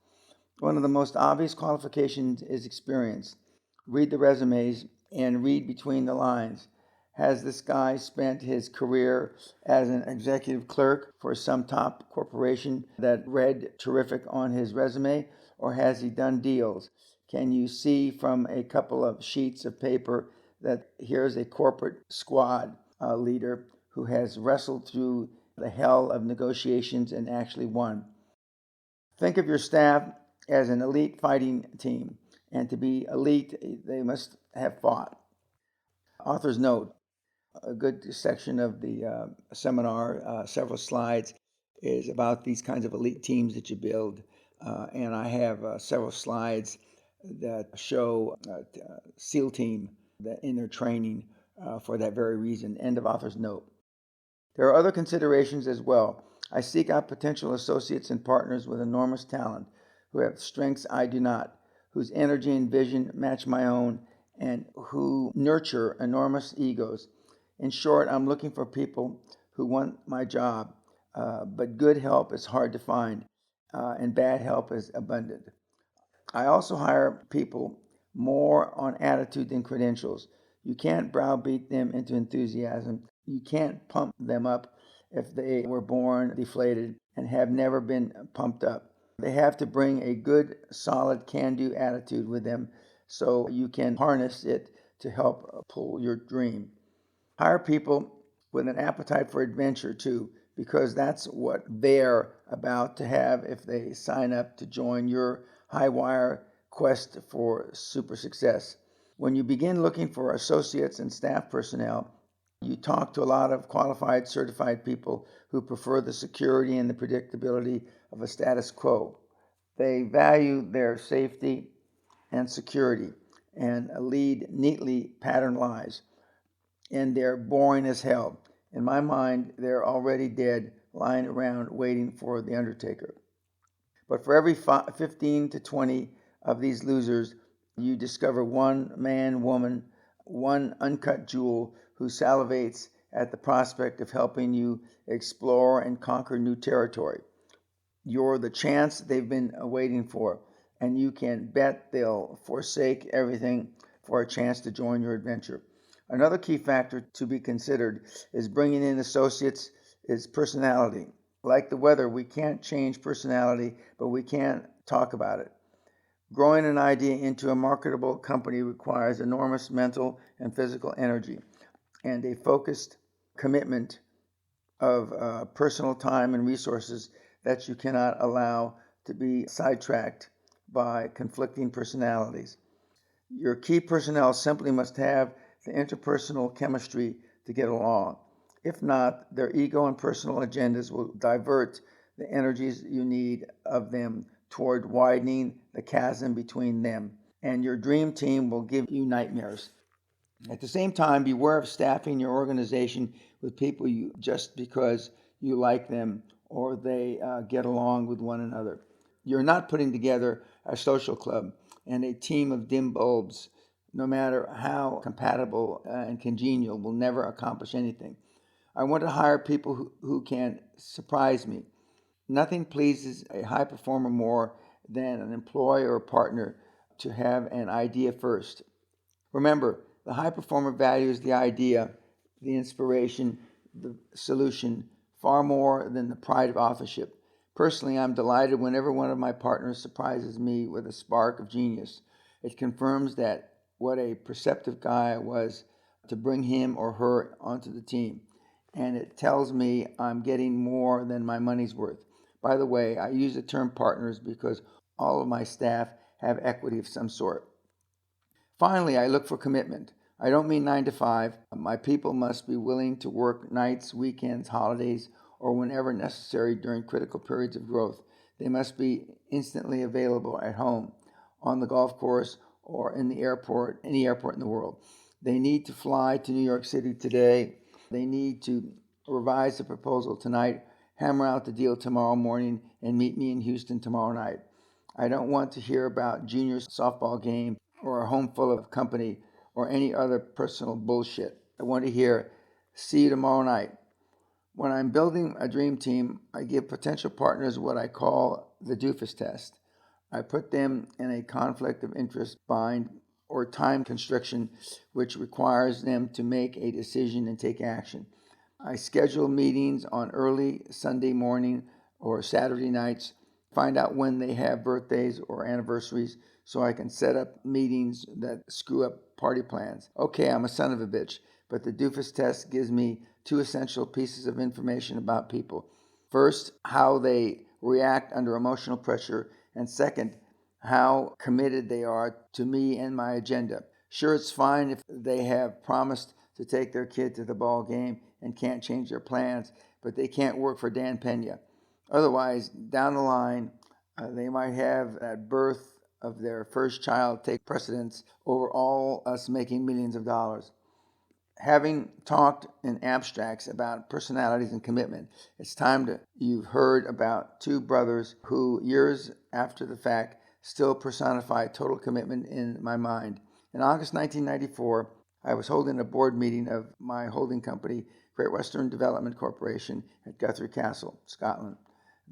One of the most obvious qualifications is experience. Read the resumes and read between the lines. Has this guy spent his career as an executive clerk for some top corporation that read terrific on his resume, or has he done deals? Can you see from a couple of sheets of paper that here's a corporate squad leader who has wrestled through the hell of negotiations and actually won? Think of your staff as an elite fighting team, and to be elite, they must have fought. Author's note. A good section of the seminar, several slides, is about these kinds of elite teams that you build. And I have several slides that show SEAL team that in their training for that very reason. End of author's note. There are other considerations as well. I seek out potential associates and partners with enormous talent, who have strengths I do not, whose energy and vision match my own, and who nurture enormous egos. In short, I'm looking for people who want my job, but good help is hard to find, and bad help is abundant. I also hire people more on attitude than credentials. You can't browbeat them into enthusiasm. You can't pump them up if they were born deflated and have never been pumped up. They have to bring a good, solid, can-do attitude with them so you can harness it to help pull your dream. Hire people with an appetite for adventure too, because that's what they're about to have if they sign up to join your high wire quest for super success. When you begin looking for associates and staff personnel, you talk to a lot of qualified, certified people who prefer the security and the predictability of a status quo. They value their safety and security and lead neatly patterned lives. And they're boring as hell. In my mind, they're already dead, lying around waiting for the undertaker. But for every 15 to 20 of these losers, you discover one man, woman, one uncut jewel who salivates at the prospect of helping you explore and conquer new territory. You're the chance they've been waiting for, and you can bet they'll forsake everything for a chance to join your adventure. Another key factor to be considered is bringing in associates is personality. Like the weather, we can't change personality, but we can talk about it. Growing an idea into a marketable company requires enormous mental and physical energy and a focused commitment of personal time and resources that you cannot allow to be sidetracked by conflicting personalities. Your key personnel simply must have the interpersonal chemistry to get along. If not, their ego and personal agendas will divert the energies you need of them toward widening the chasm between them, and your dream team will give you nightmares. At the same time, beware of staffing your organization with people just because you like them or they get along with one another. You're not putting together a social club and a team of dim bulbs. No matter how compatible and congenial, will never accomplish anything. I want to hire people who can surprise me. Nothing pleases a high performer more than an employee or partner to have an idea first. Remember, the high performer values the idea, the inspiration, the solution far more than the pride of authorship. Personally, I'm delighted whenever one of my partners surprises me with a spark of genius. It confirms that what a perceptive guy I was to bring him or her onto the team, and it tells me I'm getting more than my money's worth. By the way, I use the term partners because all of my staff have equity of some sort. Finally, I look for commitment. I don't mean 9 to 5. My people must be willing to work nights, weekends, holidays, or whenever necessary during critical periods of growth. They must be instantly available at home, on the golf course, or in the airport, any airport in the world. They need to fly to New York City today. They need to revise the proposal tonight, hammer out the deal tomorrow morning, and meet me in Houston tomorrow night. I don't want to hear about junior softball game or a home full of company or any other personal bullshit. I want to hear, see you tomorrow night. When I'm building a dream team, I give potential partners what I call the doofus test. I put them in a conflict of interest bind or time constriction, which requires them to make a decision and take action. I schedule meetings on early Sunday morning or Saturday nights, find out when they have birthdays or anniversaries so I can set up meetings that screw up party plans. Okay, I'm a son of a bitch, but the doofus test gives me 2 essential pieces of information about people. First, how they react under emotional pressure, and second, how committed they are to me and my agenda. Sure, it's fine if they have promised to take their kid to the ball game and can't change their plans, but they can't work for Dan Peña. Otherwise, down the line, they might have that birth of their first child take precedence over all us making millions of dollars. Having talked in abstracts about personalities and commitment, it's time you've heard about 2 brothers who, years after the fact, still personify total commitment in my mind. In August 1994, I was holding a board meeting of my holding company, Great Western Development Corporation, at Guthrie Castle, Scotland.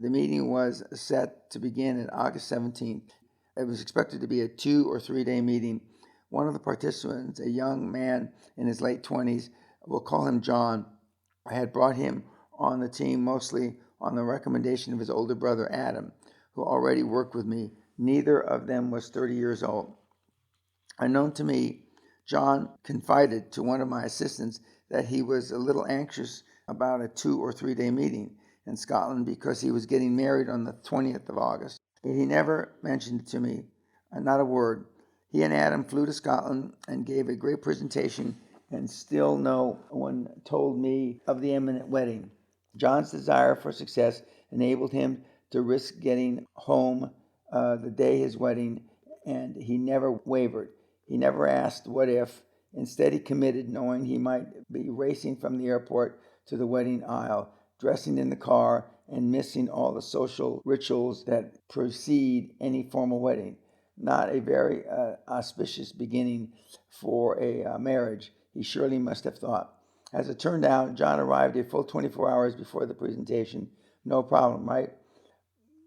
The meeting was set to begin on August 17th. It was expected to be a 2 or 3 day meeting. One of the participants, a young man in his late 20s, we'll call him John. I had brought him on the team mostly on the recommendation of his older brother Adam, who already worked with me. Neither of them was 30 years old. Unknown to me, John confided to one of my assistants that he was a little anxious about a 2 or 3 day meeting in Scotland because he was getting married on the 20th of August. He never mentioned it to me, not a word. He and Adam flew to Scotland and gave a great presentation, and still no one told me of the imminent wedding. John's desire for success enabled him to risk getting home the day his wedding, and he never wavered. He never asked what if. Instead, he committed, knowing he might be racing from the airport to the wedding aisle, dressing in the car, and missing all the social rituals that precede any formal wedding. Not a very auspicious beginning for a marriage, he surely must have thought. As it turned out, John arrived a full 24 hours before the presentation. No problem, right?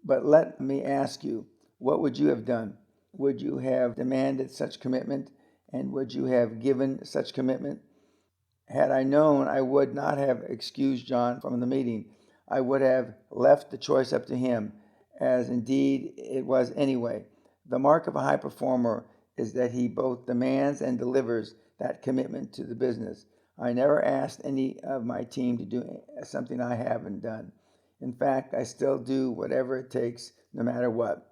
But let me ask you, what would you have done? Would you have demanded such commitment, and would you have given such commitment? Had I known, I would not have excused John from the meeting. I would have left the choice up to him, as indeed it was anyway. The mark of a high performer is that he both demands and delivers that commitment to the business. I never asked any of my team to do something I haven't done. In fact, I still do whatever it takes, no matter what.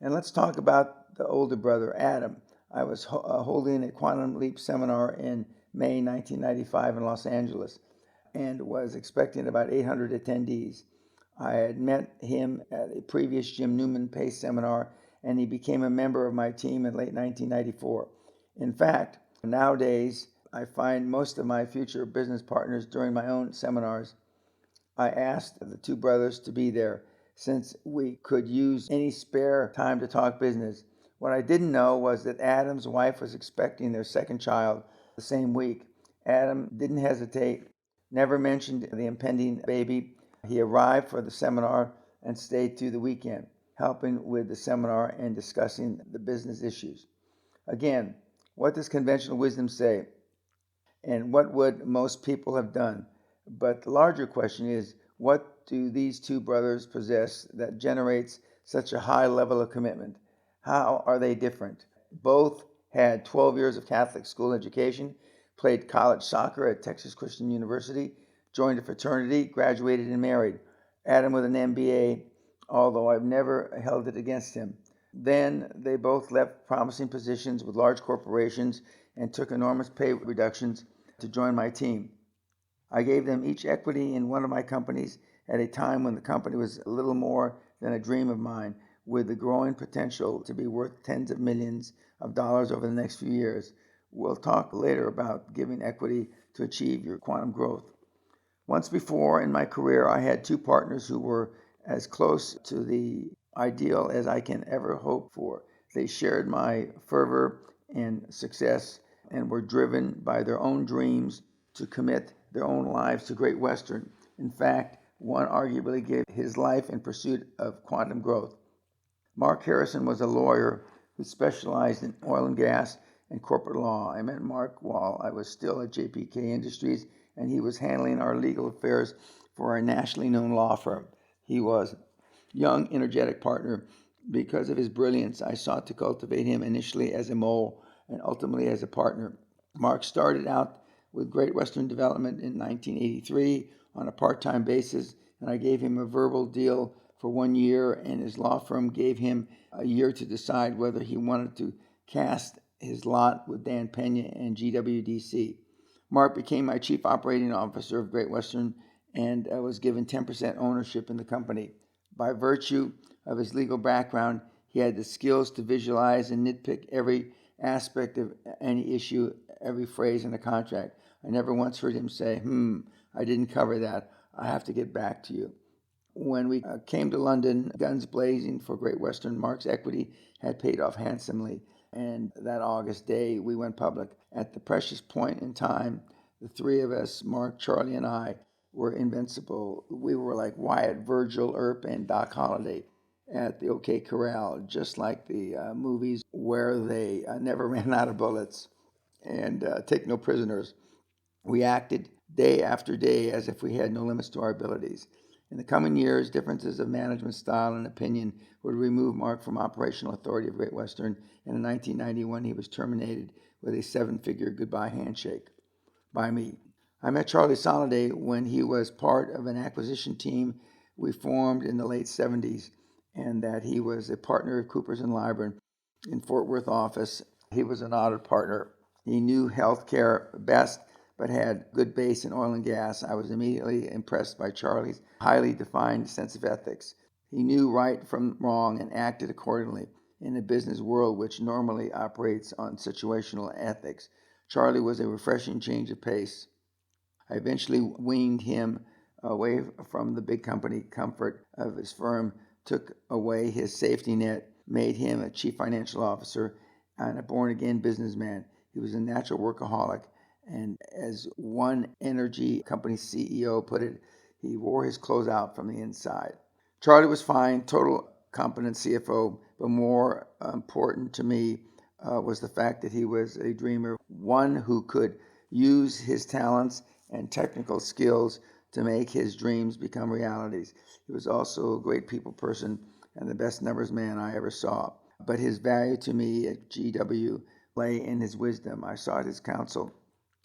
And let's talk about the older brother, Adam. I was holding a Quantum Leap seminar in May 1995 in Los Angeles and was expecting about 800 attendees. I had met him at a previous Jim Newman Pace seminar, and he became a member of my team in late 1994. In fact, nowadays, I find most of my future business partners during my own seminars. I asked the two brothers to be there since we could use any spare time to talk business. What I didn't know was that Adam's wife was expecting their second child the same week. Adam didn't hesitate, never mentioned the impending baby. He arrived for the seminar and stayed through the weekend, helping with the seminar and discussing the business issues. Again, what does conventional wisdom say? And what would most people have done? But the larger question is, what do these two brothers possess that generates such a high level of commitment? How are they different? Both had 12 years of Catholic school education, played college soccer at Texas Christian University, joined a fraternity, graduated and married. Adam with an MBA, although I've never held it against him. Then they both left promising positions with large corporations and took enormous pay reductions to join my team. I gave them each equity in one of my companies at a time when the company was a little more than a dream of mine, with the growing potential to be worth tens of millions of dollars over the next few years. We'll talk later about giving equity to achieve your quantum growth. Once before in my career, I had two partners who were as close to the ideal as I can ever hope for. They shared my fervor and success and were driven by their own dreams to commit their own lives to Great Western. In fact, one arguably gave his life in pursuit of quantum growth. Mark Harrison was a lawyer who specialized in oil and gas and corporate law. I met Mark while I was still at JPK Industries, and he was handling our legal affairs for a nationally known law firm. He was a young, energetic partner. Because of his brilliance, I sought to cultivate him initially as a mole and ultimately as a partner. Mark started out with Great Western Development in 1983 on a part-time basis, and I gave him a verbal deal for 1 year, and his law firm gave him a year to decide whether he wanted to cast his lot with Dan Peña and GWDC. Mark became my chief operating officer of Great Western and was given 10% ownership in the company. By virtue of his legal background, he had the skills to visualize and nitpick every aspect of any issue, every phrase in a contract. I never once heard him say, I didn't cover that. I have to get back to you. When we came to London, guns blazing for Great Western, Mark's equity had paid off handsomely. And that August day, we went public. At the precious point in time, the three of us, Mark, Charlie, and I, were invincible. We were like Wyatt, Virgil, Earp, and Doc Holliday at the OK Corral, just like the movies where they never ran out of bullets and take no prisoners. We acted day after day as if we had no limits to our abilities. In the coming years, differences of management style and opinion would remove Mark from operational authority of Great Western, and in 1991 he was terminated with a 7-figure goodbye handshake by me. I met Charlie Soliday when he was part of an acquisition team we formed in the late 70s, and that he was a partner of Coopers & Lybrand in Fort Worth office. He was an audit partner. He knew healthcare best, but had good base in oil and gas. I was immediately impressed by Charlie's highly defined sense of ethics. He knew right from wrong and acted accordingly in a business world which normally operates on situational ethics. Charlie was a refreshing change of pace. I eventually weaned him away from the big company comfort of his firm, took away his safety net, made him a chief financial officer and a born-again businessman. He was a natural workaholic, and as one energy company CEO put it, he wore his clothes out from the inside. Charlie was fine, total competent CFO, but more important to me was the fact that he was a dreamer, one who could use his talents and technical skills to make his dreams become realities. He was also a great people person and the best numbers man I ever saw. But his value to me at GW lay in his wisdom. I sought his counsel.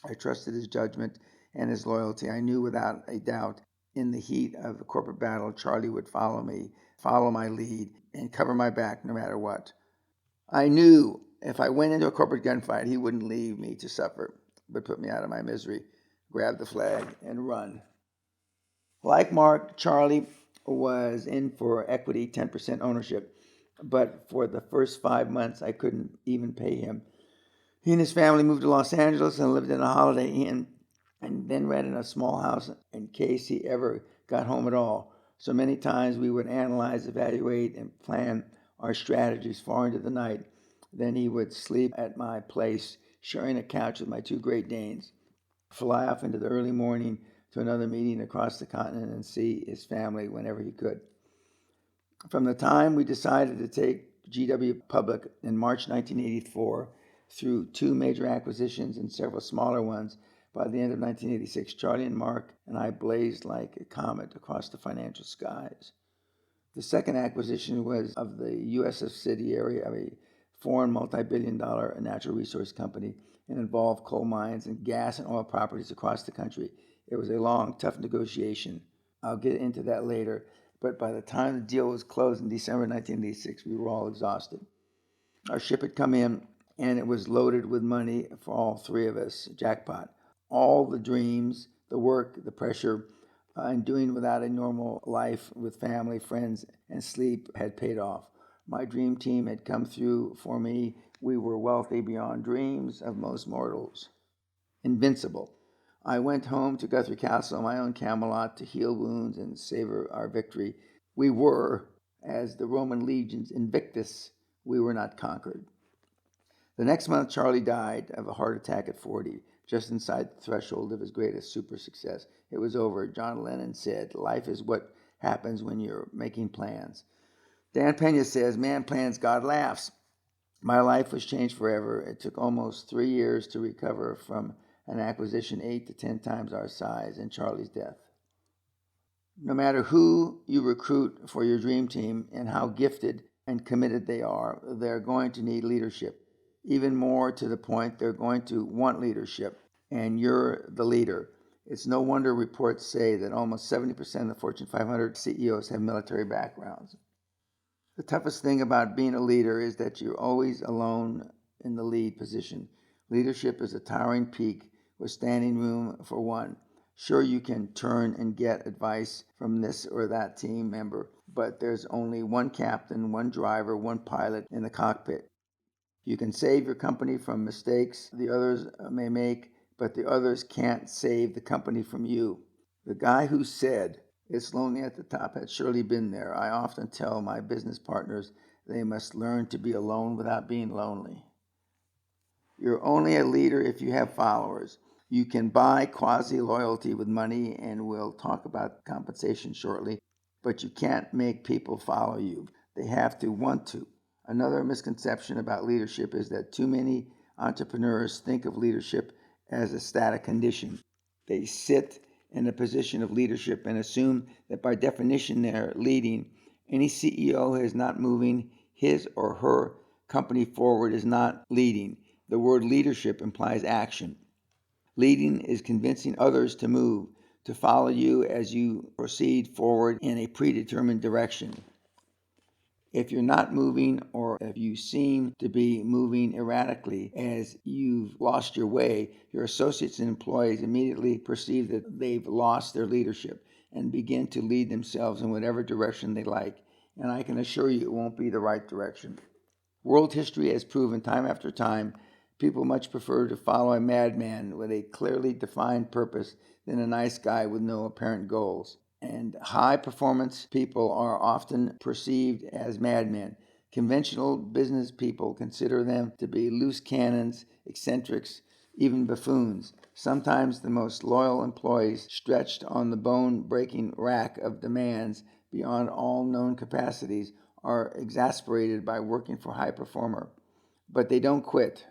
I trusted his judgment and his loyalty. I knew without a doubt in the heat of the corporate battle, Charlie would follow me, follow my lead, and cover my back no matter what. I knew if I went into a corporate gunfight, he wouldn't leave me to suffer, but put me out of my misery, grab the flag, and run. Like Mark, Charlie was in for equity, 10% ownership. But for the first 5 months, I couldn't even pay him. He and his family moved to Los Angeles and lived in a Holiday Inn and then rented a small house in case he ever got home at all. So many times we would analyze, evaluate, and plan our strategies far into the night. Then he would sleep at my place, sharing a couch with my two Great Danes, fly off into the early morning to another meeting across the continent and see his family whenever he could. From the time we decided to take GW public in March 1984, through 2 major acquisitions and several smaller ones, by the end of 1986, Charlie and Mark and I blazed like a comet across the financial skies. The second acquisition was of the U.S. subsidiary of a foreign multi-billion-dollar natural resource company and involved coal mines and gas and oil properties across the country. It was a long, tough negotiation. I'll get into that later, but by the time the deal was closed in December 1986, we were all exhausted. Our ship had come in, and it was loaded with money for all 3 of us, jackpot. All the dreams, the work, the pressure, and doing without a normal life with family, friends, and sleep had paid off. My dream team had come through for me. We were wealthy beyond dreams of most mortals. Invincible. I went home to Guthrie Castle, my own Camelot, to heal wounds and savor our victory. We were, as the Roman legions, invictus. We were not conquered. The next month, Charlie died of a heart attack at 40, just inside the threshold of his greatest super success. It was over. John Lennon said, "Life is what happens when you're making plans." Dan Peña says, "Man plans, God laughs." My life was changed forever. It took almost 3 years to recover from an acquisition 8 to 10 times our size and Charlie's death. No matter who you recruit for your dream team and how gifted and committed they are, they're going to need leadership. Even more to the point, they're going to want leadership, and you're the leader. It's no wonder reports say that almost 70% of the Fortune 500 CEOs have military backgrounds. The toughest thing about being a leader is that you're always alone in the lead position. Leadership is a towering peak with standing room for one. Sure, you can turn and get advice from this or that team member, but there's only one captain, one driver, one pilot in the cockpit. You can save your company from mistakes the others may make, but the others can't save the company from you. The guy who said, "It's lonely at the top," had surely been there. I often tell my business partners they must learn to be alone without being lonely. You're only a leader if you have followers. You can buy quasi-loyalty with money, and we'll talk about compensation shortly, but you can't make people follow you. They have to want to. Another misconception about leadership is that too many entrepreneurs think of leadership as a static condition. They sit in a position of leadership and assume that by definition they're leading. Any CEO who is not moving his or her company forward is not leading. The word leadership implies action. Leading is convincing others to move, to follow you as you proceed forward in a predetermined direction. If you're not moving, or if you seem to be moving erratically as you've lost your way, your associates and employees immediately perceive that they've lost their leadership and begin to lead themselves in whatever direction they like. And I can assure you it won't be the right direction. World history has proven time after time people much prefer to follow a madman with a clearly defined purpose than a nice guy with no apparent goals. And high-performance people are often perceived as madmen. Conventional business people consider them to be loose cannons, eccentrics, even buffoons. Sometimes the most loyal employees, stretched on the bone-breaking rack of demands beyond all known capacities, are exasperated by working for a high performer. But they don't quit.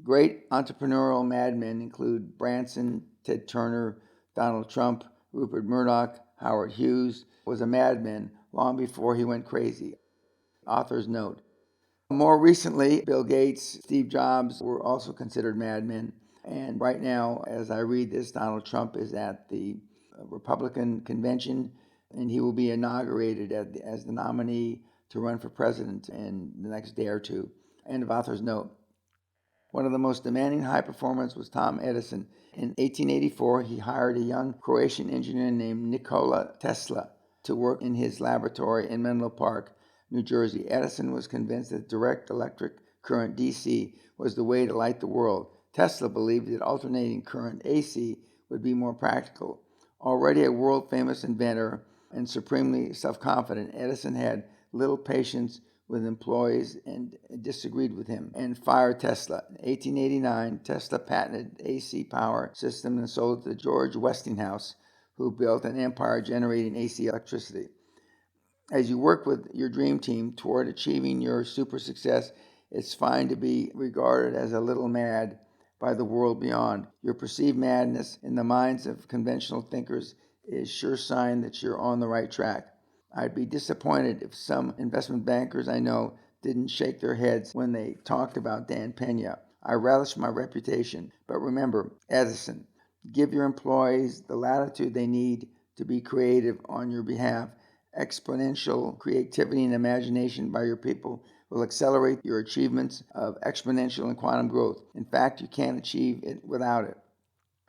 Great entrepreneurial madmen include Branson, Ted Turner, Donald Trump, Rupert Murdoch. Howard Hughes was a madman long before he went crazy. Author's note. More recently, Bill Gates, Steve Jobs were also considered madmen. And right now, as I read this, Donald Trump is at the Republican convention, and he will be inaugurated as the nominee to run for president in the next day or two. End of author's note. One of the most demanding high performers was Tom Edison. In 1884, he hired a young Croatian engineer named Nikola Tesla. to work in his laboratory in Menlo Park, New Jersey. Edison was convinced that direct electric current DC was the way to light the world. Tesla believed that alternating current AC would be more practical. Already a world-famous inventor and supremely self-confident, Edison had little patience with employees and disagreed with him and fired Tesla. In 1889, Tesla patented AC power system and sold it to George Westinghouse, who built an empire generating AC electricity. As you work with your dream team toward achieving your super success, it's fine to be regarded as a little mad by the world beyond. Your perceived madness in the minds of conventional thinkers is sure sign that you're on the right track. I'd be disappointed if some investment bankers I know didn't shake their heads when they talked about Dan Peña. I relish my reputation, but remember, Edison, give your employees the latitude they need to be creative on your behalf. Exponential creativity and imagination by your people will accelerate your achievements of exponential and quantum growth. In fact, you can't achieve it without it.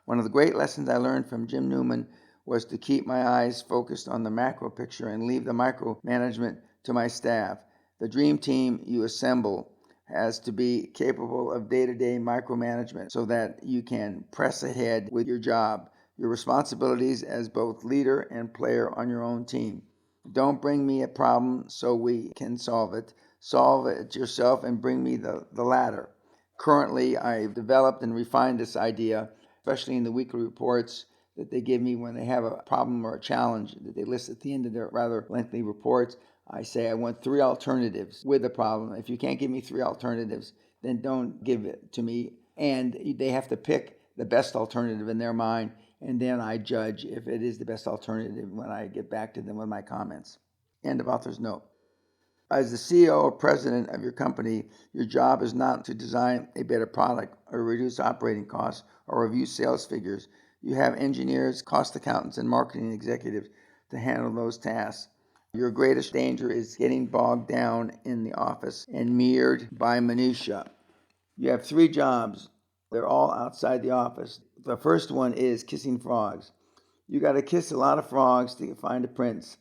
One of the great lessons I learned from Jim Newman was to keep my eyes focused on the macro picture and leave the micro management to my staff. The dream team you assemble has to be capable of day-to-day micromanagement so that you can press ahead with your job, your responsibilities as both leader and player on your own team. Don't bring me a problem so we can solve it. Solve it yourself and bring me the latter. Currently, I've developed and refined this idea, especially in the weekly reports that they give me when they have a problem or a challenge that they list at the end of their rather lengthy reports. I say I want 3 alternatives with a problem. If you can't give me 3 alternatives, then don't give it to me. And they have to pick the best alternative in their mind, and then I judge if it is the best alternative when I get back to them with my comments. End of author's note. As the CEO or president of your company, your job is not to design a better product or reduce operating costs or review sales figures. You have engineers, cost accountants, and marketing executives to handle those tasks. Your greatest danger is getting bogged down in the office and mired by minutia. You have 3 jobs. They're all outside the office. The first one is kissing frogs. You got to kiss a lot of frogs to find a prince.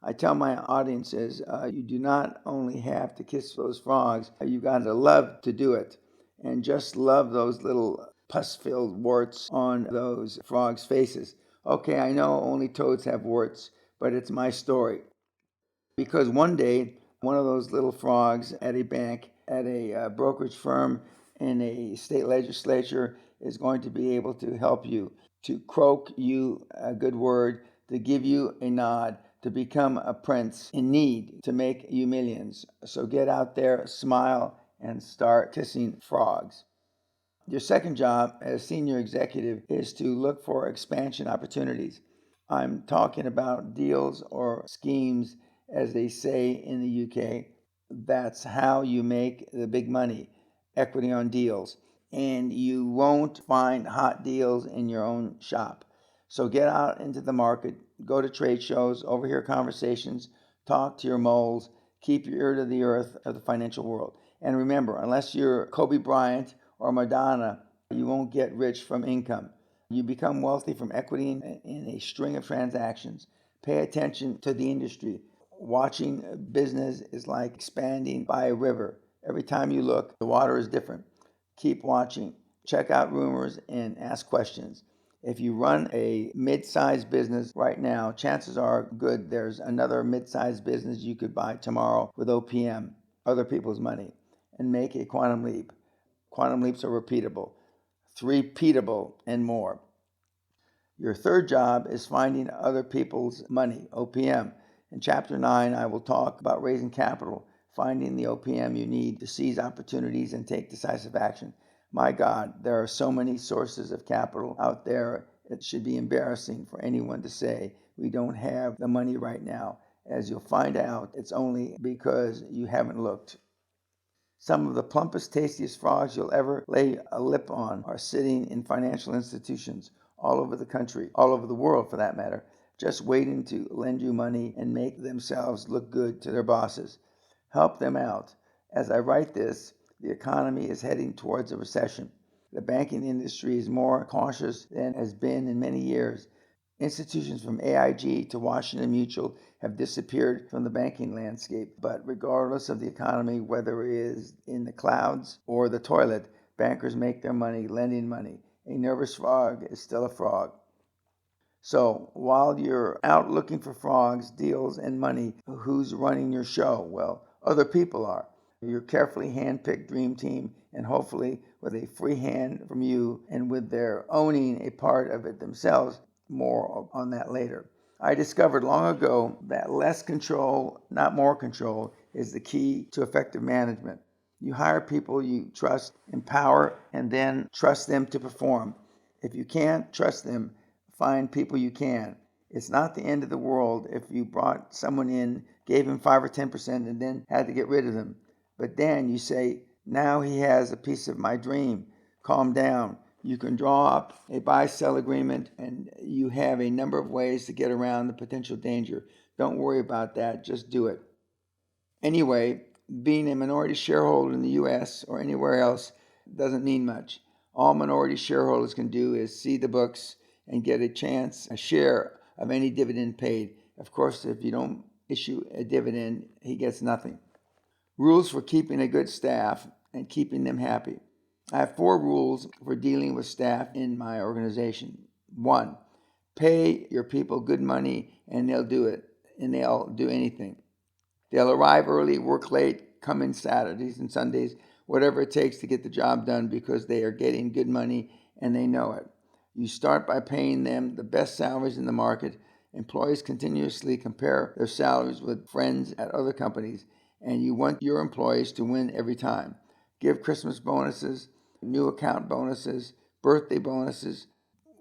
I tell my audiences, you do not only have to kiss those frogs, you got to love to do it. And just love those little pus-filled warts on those frogs' faces. Okay, I know only toads have warts, but it's my story. Because one day, one of those little frogs at a bank, at a brokerage firm, in a state legislature is going to be able to help you, to croak you a good word, to give you a nod, to become a prince in need, to make you millions. So get out there, smile, and start kissing frogs. Your second job as senior executive is to look for expansion opportunities. I'm talking about deals or schemes, as they say in the UK. That's how you make the big money, equity on deals. And you won't find hot deals in your own shop. So get out into the market, go to trade shows, overhear conversations, talk to your moles, keep your ear to the earth of the financial world. And remember, unless you're Kobe Bryant or Madonna, you won't get rich from income. You become wealthy from equity in a string of transactions. Pay attention to the industry. Watching business is like expanding by a river. Every time you look, the water is different. Keep watching. Check out rumors and ask questions. If you run a mid-sized business right now, chances are good there's another mid-sized business you could buy tomorrow with OPM, other people's money, and make a quantum leap. Quantum leaps are repeatable, threepeatable, and more. Your third job is finding other people's money, OPM. In Chapter 9, I will talk about raising capital, finding the OPM you need to seize opportunities and take decisive action. My God, there are so many sources of capital out there, it should be embarrassing for anyone to say we don't have the money right now. As you'll find out, it's only because you haven't looked. Some of the plumpest, tastiest frogs you'll ever lay a lip on are sitting in financial institutions all over the country, all over the world for that matter, just waiting to lend you money and make themselves look good to their bosses. Help them out. As I write this, the economy is heading towards a recession. The banking industry is more cautious than has been in many years. Institutions from AIG to Washington Mutual have disappeared from the banking landscape, but regardless of the economy, whether it is in the clouds or the toilet, bankers make their money lending money. A nervous frog is still a frog. So while you're out looking for frogs, deals, and money, who's running your show? Well, other people are. Your carefully hand-picked dream team, and hopefully with a free hand from you and with their owning a part of it themselves. More on that later. I discovered long ago that less control, not more control, is the key to effective management. You hire people you trust, empower, and then trust them to perform. If you can't trust them, find people you can. It's not the end of the world if you brought someone in, gave him 5 or 10%, and then had to get rid of them. But then you say, now he has a piece of my dream. Calm down. You can draw up a buy-sell agreement, and you have a number of ways to get around the potential danger. Don't worry about that. Just do it. Anyway, being a minority shareholder in the U.S. or anywhere else doesn't mean much. All minority shareholders can do is see the books and get a share of any dividend paid. Of course, if you don't issue a dividend, he gets nothing. Rules for keeping a good staff and keeping them happy. I have 4 rules for dealing with staff in my organization. 1, pay your people good money and they'll do it, and they'll do anything. They'll arrive early, work late, come in Saturdays and Sundays, whatever it takes to get the job done because they are getting good money and they know it. You start by paying them the best salaries in the market. Employees continuously compare their salaries with friends at other companies, and you want your employees to win every time. Give Christmas bonuses, new account bonuses, birthday bonuses,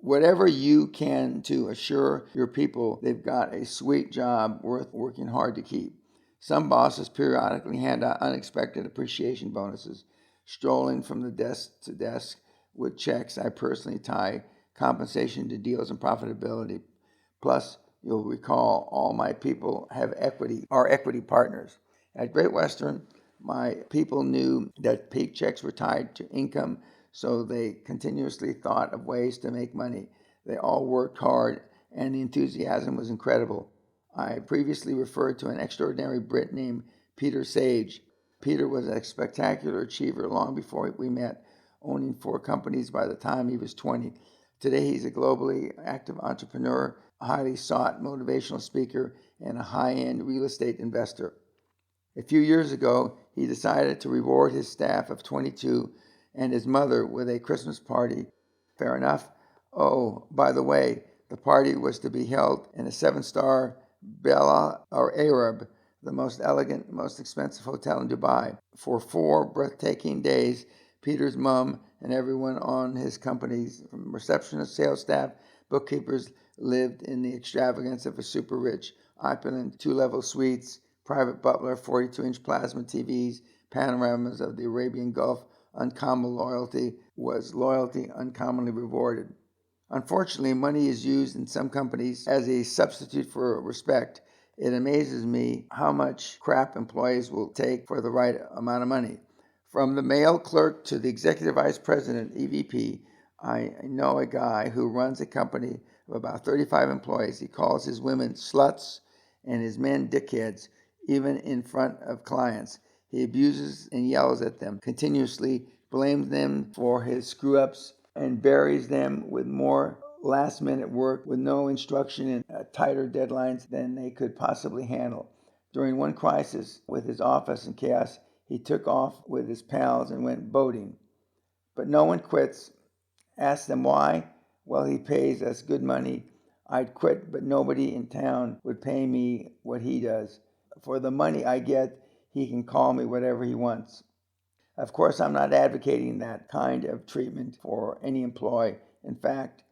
whatever you can to assure your people they've got a sweet job worth working hard to keep. Some bosses periodically hand out unexpected appreciation bonuses. Strolling from the desk to desk with checks, I personally tie compensation to deals and profitability. Plus, you'll recall all my people are equity partners. At Great Western, my people knew that paychecks were tied to income, so they continuously thought of ways to make money. They all worked hard, and the enthusiasm was incredible. I previously referred to an extraordinary Brit named Peter Sage. Peter was a spectacular achiever long before we met, owning 4 companies by the time he was 20. Today, he's a globally active entrepreneur, a highly sought motivational speaker, and a high-end real estate investor. A few years ago, he decided to reward his staff of 22 and his mother with a Christmas party. Fair enough. Oh, by the way, the party was to be held in a 7-star Bella or Arab, the most elegant, most expensive hotel in Dubai. For 4 breathtaking days, Peter's mom and everyone on his companies, from receptionists, sales staff, bookkeepers, lived in the extravagance of a super rich, opulent 2-level suites, private butler, 42-inch plasma TVs, panoramas of the Arabian Gulf. Uncommon loyalty was loyalty uncommonly rewarded. Unfortunately, money is used in some companies as a substitute for respect. It amazes me how much crap employees will take for the right amount of money. From the mail clerk to the executive vice president, EVP, I know a guy who runs a company of about 35 employees. He calls his women sluts and his men dickheads, even in front of clients. He abuses and yells at them continuously, blames them for his screw-ups, and buries them with more last-minute work with no instruction and tighter deadlines than they could possibly handle. During one crisis with his office in chaos, he took off with his pals and went boating. But no one quits. Ask them why. Well, he pays us good money. I'd quit, but nobody in town would pay me what he does. For the money I get, he can call me whatever he wants. Of course, I'm not advocating that kind of treatment for any employee. In fact,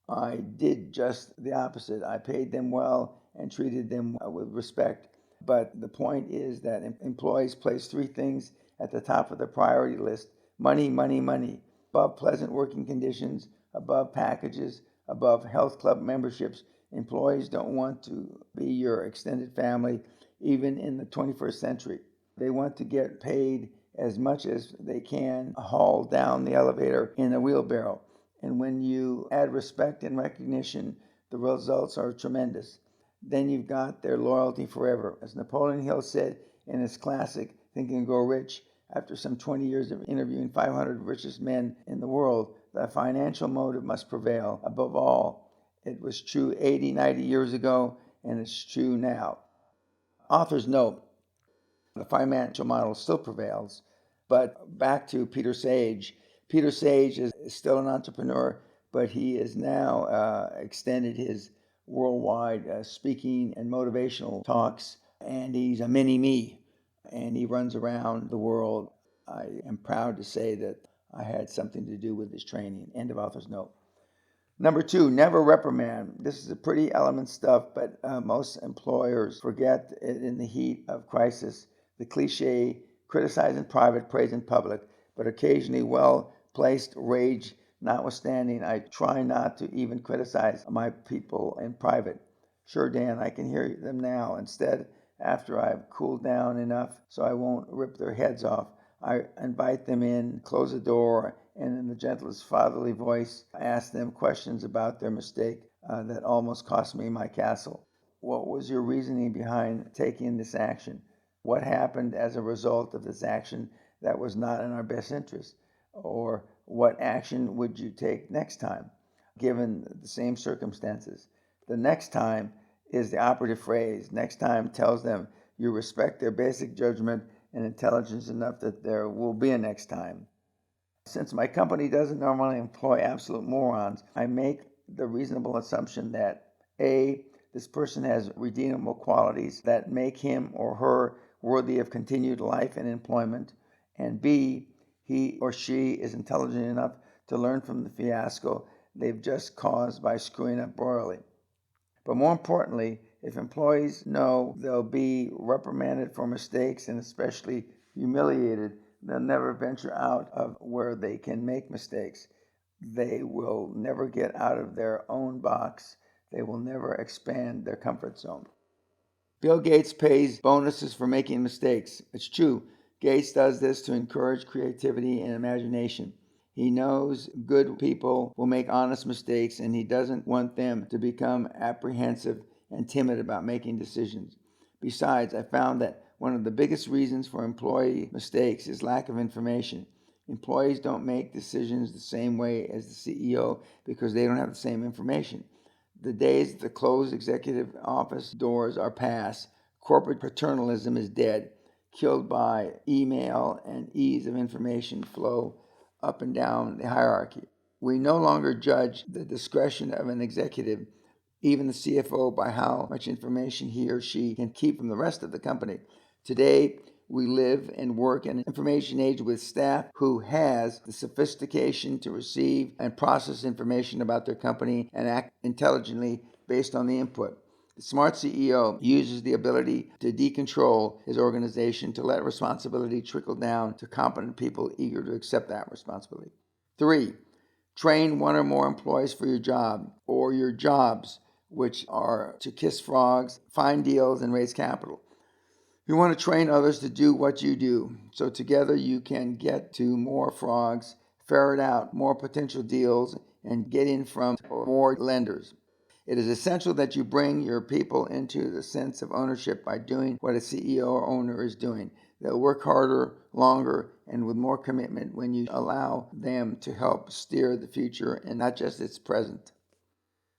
I did just the opposite. I paid them well and treated them with respect. But the point is that employees place 3 things at the top of the priority list: money, money, money. Above pleasant working conditions, above packages, above health club memberships. Employees don't want to be your extended family, even in the 21st century. They want to get paid as much as they can haul down the elevator in a wheelbarrow. And when you add respect and recognition the results are tremendous. Then you've got their loyalty forever. As Napoleon Hill said in his classic Think and Grow Rich, after some 20 years of interviewing 500 richest men in the world, the financial motive must prevail. Above all, it was true 80, 90 years ago, and it's true now. Authors note the financial model still prevails, but back to Peter Sage. Peter Sage is still an entrepreneur, but he has now extended his worldwide speaking and motivational talks, and he's a mini-me, and he runs around the world. I am proud to say that I had something to do with his training. End of author's note. Number 2, never reprimand. This is a pretty element stuff, but most employers forget it in the heat of crisis. The cliche, criticize in private, praise in public, but occasionally well-placed rage notwithstanding, I try not to even criticize my people in private. Sure, Dan, I can hear them now. Instead, after I've cooled down enough so I won't rip their heads off, I invite them in, close the door, and in the gentlest fatherly voice, ask them questions about their mistake that almost cost me my castle. What was your reasoning behind taking this action? What happened as a result of this action that was not in our best interest? Or what action would you take next time, given the same circumstances? The next time is the operative phrase. Next time tells them you respect their basic judgment and intelligence enough that there will be a next time. Since my company doesn't normally employ absolute morons, I make the reasonable assumption that A, this person has redeemable qualities that make him or her worthy of continued life and employment, and B, he or she is intelligent enough to learn from the fiasco they've just caused by screwing up royally. But more importantly, if employees know they'll be reprimanded for mistakes and especially humiliated, they'll never venture out of where they can make mistakes. They will never get out of their own box. They will never expand their comfort zone. Bill Gates pays bonuses for making mistakes. It's true. Gates does this to encourage creativity and imagination. He knows good people will make honest mistakes, and he doesn't want them to become apprehensive and timid about making decisions. Besides, I found that one of the biggest reasons for employee mistakes is lack of information. Employees don't make decisions the same way as the CEO because they don't have the same information. The days the closed executive office doors are past. Corporate paternalism is dead, killed by email and ease of information flow up and down the hierarchy. We no longer judge the discretion of an executive, even the CFO, by how much information he or she can keep from the rest of the company. Today, we live and work in an information age with staff who has the sophistication to receive and process information about their company and act intelligently based on the input. The smart CEO uses the ability to decontrol his organization to let responsibility trickle down to competent people eager to accept that responsibility. 3, train one or more employees for your job or your jobs, which are to kiss frogs, find deals, and raise capital. You want to train others to do what you do, so together you can get to more frogs, ferret out more potential deals, and get in from more lenders. It is essential that you bring your people into the sense of ownership by doing what a CEO or owner is doing. They'll work harder, longer, and with more commitment when you allow them to help steer the future and not just its present.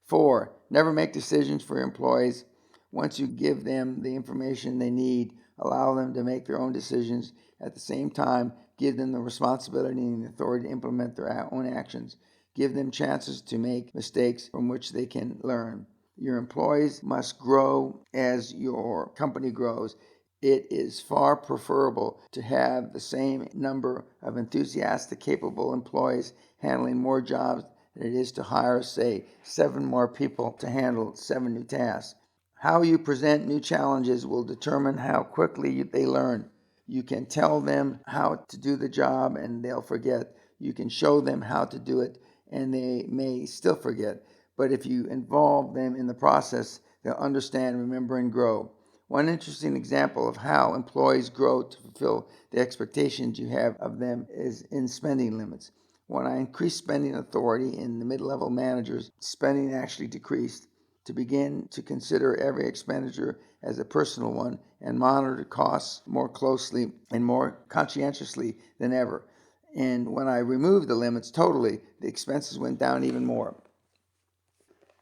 4, never make decisions for your employees. Once you give them the information they need, allow them to make their own decisions. At the same time, give them the responsibility and the authority to implement their own actions. Give them chances to make mistakes from which they can learn. Your employees must grow as your company grows. It is far preferable to have the same number of enthusiastic, capable employees handling more jobs than it is to hire, say, 7 more people to handle 7 new tasks. How you present new challenges will determine how quickly they learn. You can tell them how to do the job and they'll forget. You can show them how to do it and they may still forget. But if you involve them in the process, they'll understand, remember, and grow. One interesting example of how employees grow to fulfill the expectations you have of them is in spending limits. When I increased spending authority in the mid-level managers, spending actually decreased. to begin to consider every expenditure as a personal one and monitor costs more closely and more conscientiously than ever. And when I removed the limits totally, the expenses went down even more.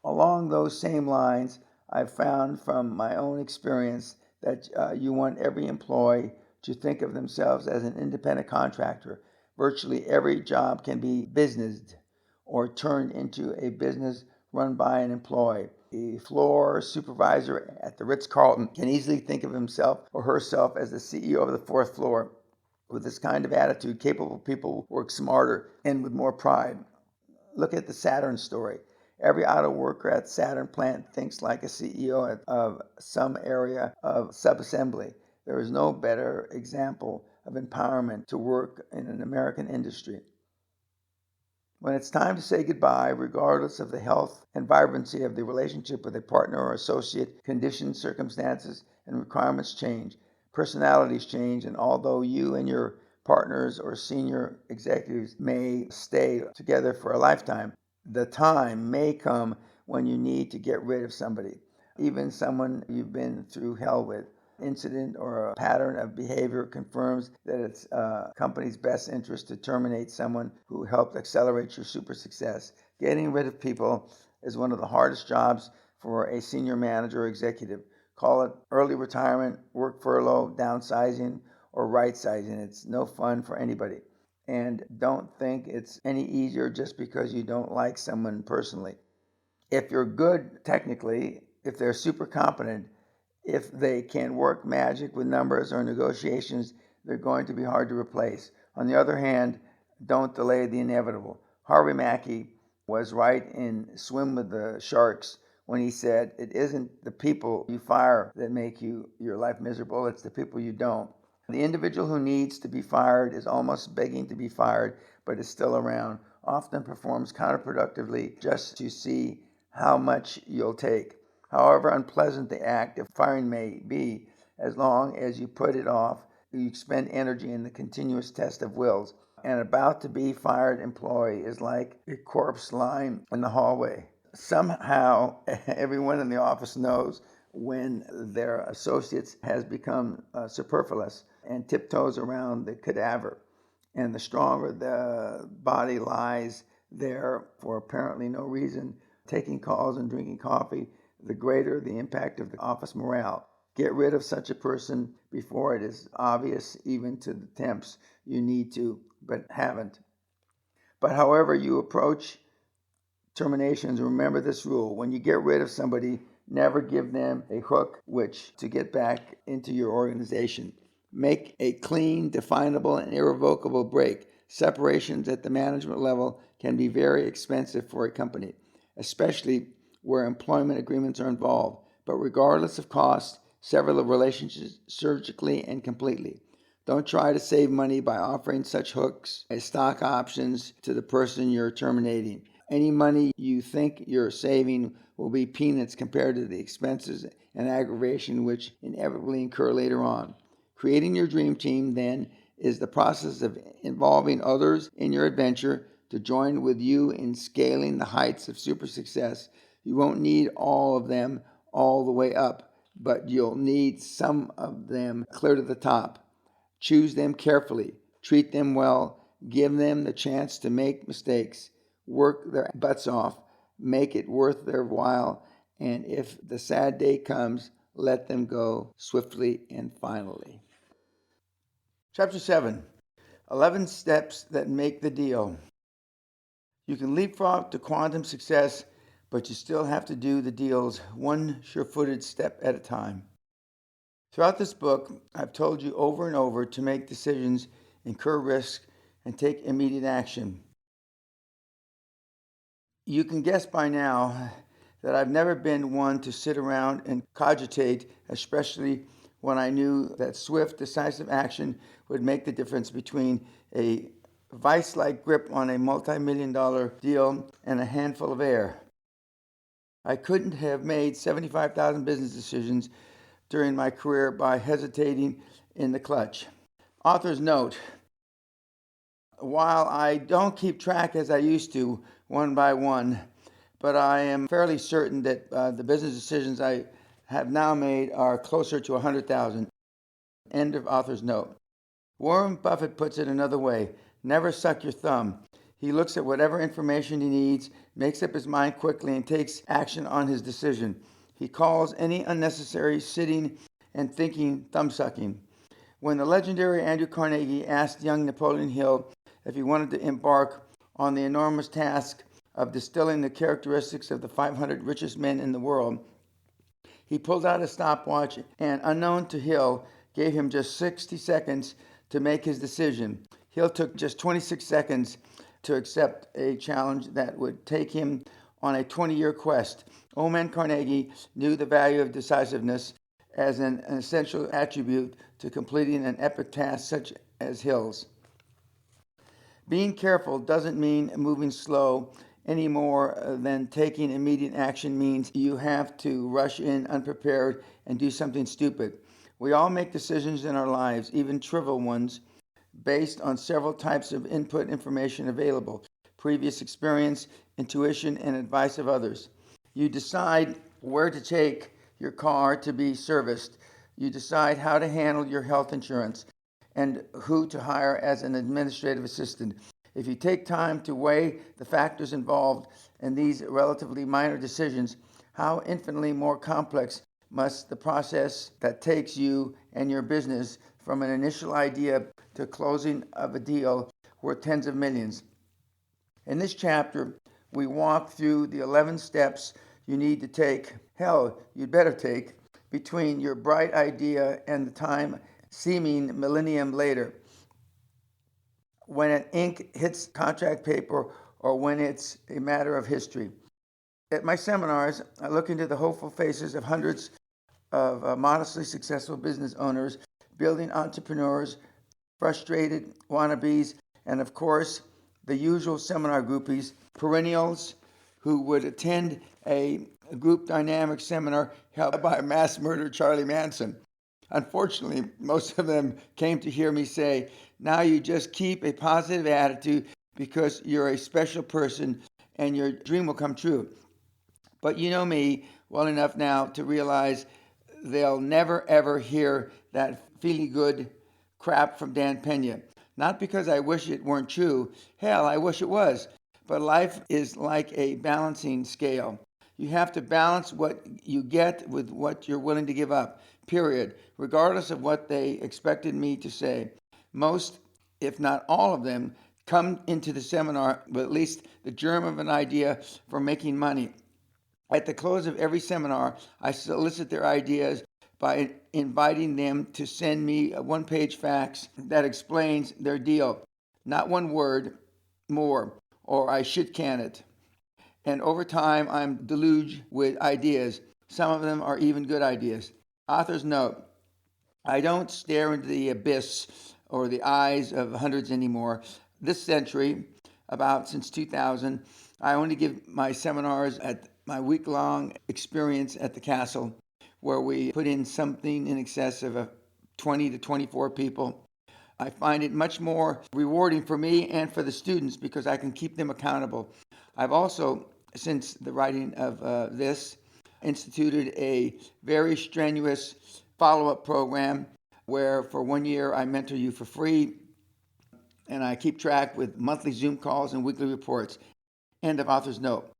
Along those same lines, I've found from my own experience that you want every employee to think of themselves as an independent contractor. Virtually every job can be businessed or turned into a business run by an employee. A floor supervisor at the Ritz-Carlton can easily think of himself or herself as the CEO of the fourth floor. With this kind of attitude, capable people work smarter and with more pride. Look at the Saturn story. Every auto worker at Saturn plant thinks like a CEO of some area of subassembly. There is no better example of empowerment to work in an American industry. When it's time to say goodbye, regardless of the health and vibrancy of the relationship with a partner or associate, conditions, circumstances, and requirements change. Personalities change, and although you and your partners or senior executives may stay together for a lifetime, the time may come when you need to get rid of somebody, even someone you've been through hell with. Incident or a pattern of behavior confirms that it's a company's best interest to terminate someone who helped accelerate your super success. Getting rid of people is one of the hardest jobs for a senior manager or executive. Call it early retirement, work furlough, downsizing, or right-sizing. It's no fun for anybody. And don't think it's any easier just because you don't like someone personally. If you're good technically, if they're super competent, if they can work magic with numbers or negotiations, they're going to be hard to replace. On the other hand, don't delay the inevitable. Harvey Mackey was right in Swim with the Sharks when he said, it isn't the people you fire that make your life miserable, it's the people you don't. The individual who needs to be fired is almost begging to be fired, but is still around, often performs counterproductively just to see how much you'll take. However unpleasant the act of firing may be, as long as you put it off, you expend energy in the continuous test of wills. An about to be fired employee is like a corpse lying in the hallway. Somehow, everyone in the office knows when their associates has become superfluous and tiptoes around the cadaver. And the stronger the body lies there for apparently no reason, taking calls and drinking coffee, the greater the impact of the office morale. Get rid of such a person before it is obvious, even to the temps you need to, but haven't. But however you approach terminations, remember this rule. When you get rid of somebody, never give them a hook which to get back into your organization. Make a clean, definable, and irrevocable break. Separations at the management level can be very expensive for a company, especially where employment agreements are involved. But regardless of cost, sever the relationships surgically and completely. Don't try to save money by offering such hooks as stock options to the person you're terminating. Any money you think you're saving will be peanuts compared to the expenses and aggravation which inevitably incur later on. Creating your dream team, then, is the process of involving others in your adventure to join with you in scaling the heights of super success. You won't need all of them all the way up, but you'll need some of them clear to the top. Choose them carefully, treat them well, give them the chance to make mistakes, work their butts off, make it worth their while, and if the sad day comes, let them go swiftly and finally. Chapter 7, 11 Steps That Make the Deal. You can leapfrog to quantum success, but you still have to do the deals one sure-footed step at a time. Throughout this book, I've told you over and over to make decisions, incur risk, and take immediate action. You can guess by now that I've never been one to sit around and cogitate, especially when I knew that swift, decisive action would make the difference between a vice-like grip on a multi-million-dollar deal and a handful of air. I couldn't have made 75,000 business decisions during my career by hesitating in the clutch. Author's note: while I don't keep track as I used to, one by one, but I am fairly certain that the business decisions I have now made are closer to 100,000. End of author's note. Warren Buffett puts it another way: never suck your thumb. He looks at whatever information he needs, makes up his mind quickly, and takes action on his decision. He calls any unnecessary sitting and thinking thumb-sucking. When the legendary Andrew Carnegie asked young Napoleon Hill if he wanted to embark on the enormous task of distilling the characteristics of the 500 richest men in the world, he pulled out a stopwatch and, unknown to Hill, gave him just 60 seconds to make his decision. Hill took just 26 seconds to accept a challenge that would take him on a 20-year quest. Old man Carnegie knew the value of decisiveness as an essential attribute to completing an epic task such as Hill's. Being careful doesn't mean moving slow any more than taking immediate action means you have to rush in unprepared and do something stupid. We all make decisions in our lives, even trivial ones, based on several types of input information available: previous experience, intuition, and advice of others. You decide where to take your car to be serviced. You decide how to handle your health insurance and who to hire as an administrative assistant. If you take time to weigh the factors involved in these relatively minor decisions, how infinitely more complex must the process that takes you and your business from an initial idea to closing of a deal worth tens of millions. In this chapter, we walk through the 11 steps you need to take, hell, you'd better take, between your bright idea and the time seeming millennium later, when an ink hits contract paper or when it's a matter of history. At my seminars, I look into the hopeful faces of hundreds of modestly successful business owners, building entrepreneurs, frustrated wannabes, and of course, the usual seminar groupies, perennials who would attend a group dynamic seminar held by mass murderer Charlie Manson. Unfortunately, most of them came to hear me say, now you just keep a positive attitude because you're a special person and your dream will come true. But you know me well enough now to realize they'll never ever hear that feely good crap from Dan Peña. Not because I wish it weren't true. Hell, I wish it was. But life is like a balancing scale. You have to balance what you get with what you're willing to give up, period, regardless of what they expected me to say. Most, if not all of them, come into the seminar with at least the germ of an idea for making money. At the close of every seminar, I solicit their ideas by inviting them to send me a one-page fax that explains their deal. Not one word more, or I shit can it. And over time, I'm deluged with ideas. Some of them are even good ideas. Author's note: I don't stare into the abyss or the eyes of hundreds anymore. This century, about since 2000, I only give my seminars at my week-long experience at the castle, where we put in something in excess of 20 to 24 people. I find it much more rewarding for me and for the students because I can keep them accountable. I've also, since the writing of this, instituted a very strenuous follow-up program where for 1 year I mentor you for free, and I keep track with monthly Zoom calls and weekly reports. End of author's note.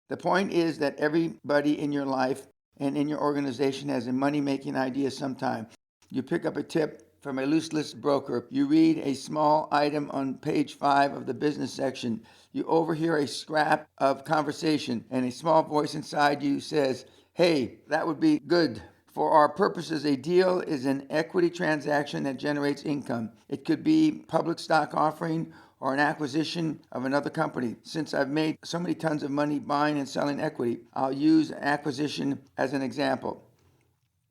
The point is that everybody in your life and in your organization has a money-making idea sometime. You pick up a tip from a loose list broker. You read a small item on page 5 of the business section. You overhear a scrap of conversation, and a small voice inside you says, hey, that would be good. For our purposes, a deal is an equity transaction that generates income. It could be public stock offering or an acquisition of another company. Since I've made so many tons of money buying and selling equity, I'll use acquisition as an example.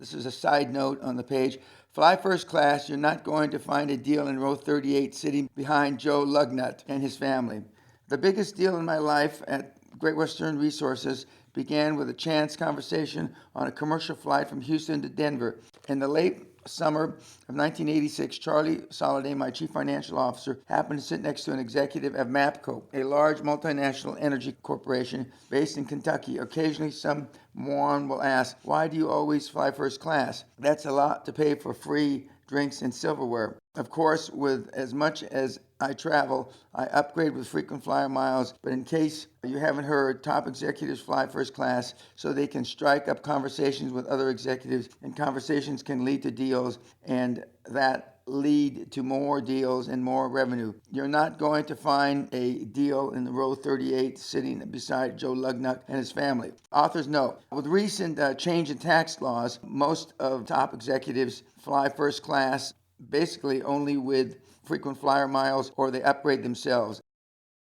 This is a side note on the page. Fly first class, you're not going to find a deal in row 38 sitting behind Joe Lugnut and his family. The biggest deal in my life at Great Western Resources began with a chance conversation on a commercial flight from Houston to Denver in the late summer of 1986, Charlie Soliday, my chief financial officer, happened to sit next to an executive of MAPCO, a large multinational energy corporation based in Kentucky. Occasionally, some moron will ask, "Why do you always fly first class?" That's a lot to pay for free drinks and silverware. Of course, with as much as I travel, I upgrade with frequent flyer miles, but in case you haven't heard, top executives fly first class so they can strike up conversations with other executives, and conversations can lead to deals, and that lead to more deals and more revenue. You're not going to find a deal in the row 38 sitting beside Joe Lugnuck and his family. Author's note: with recent change in tax laws, most of top executives fly first class, basically only with frequent flyer miles, or they upgrade themselves.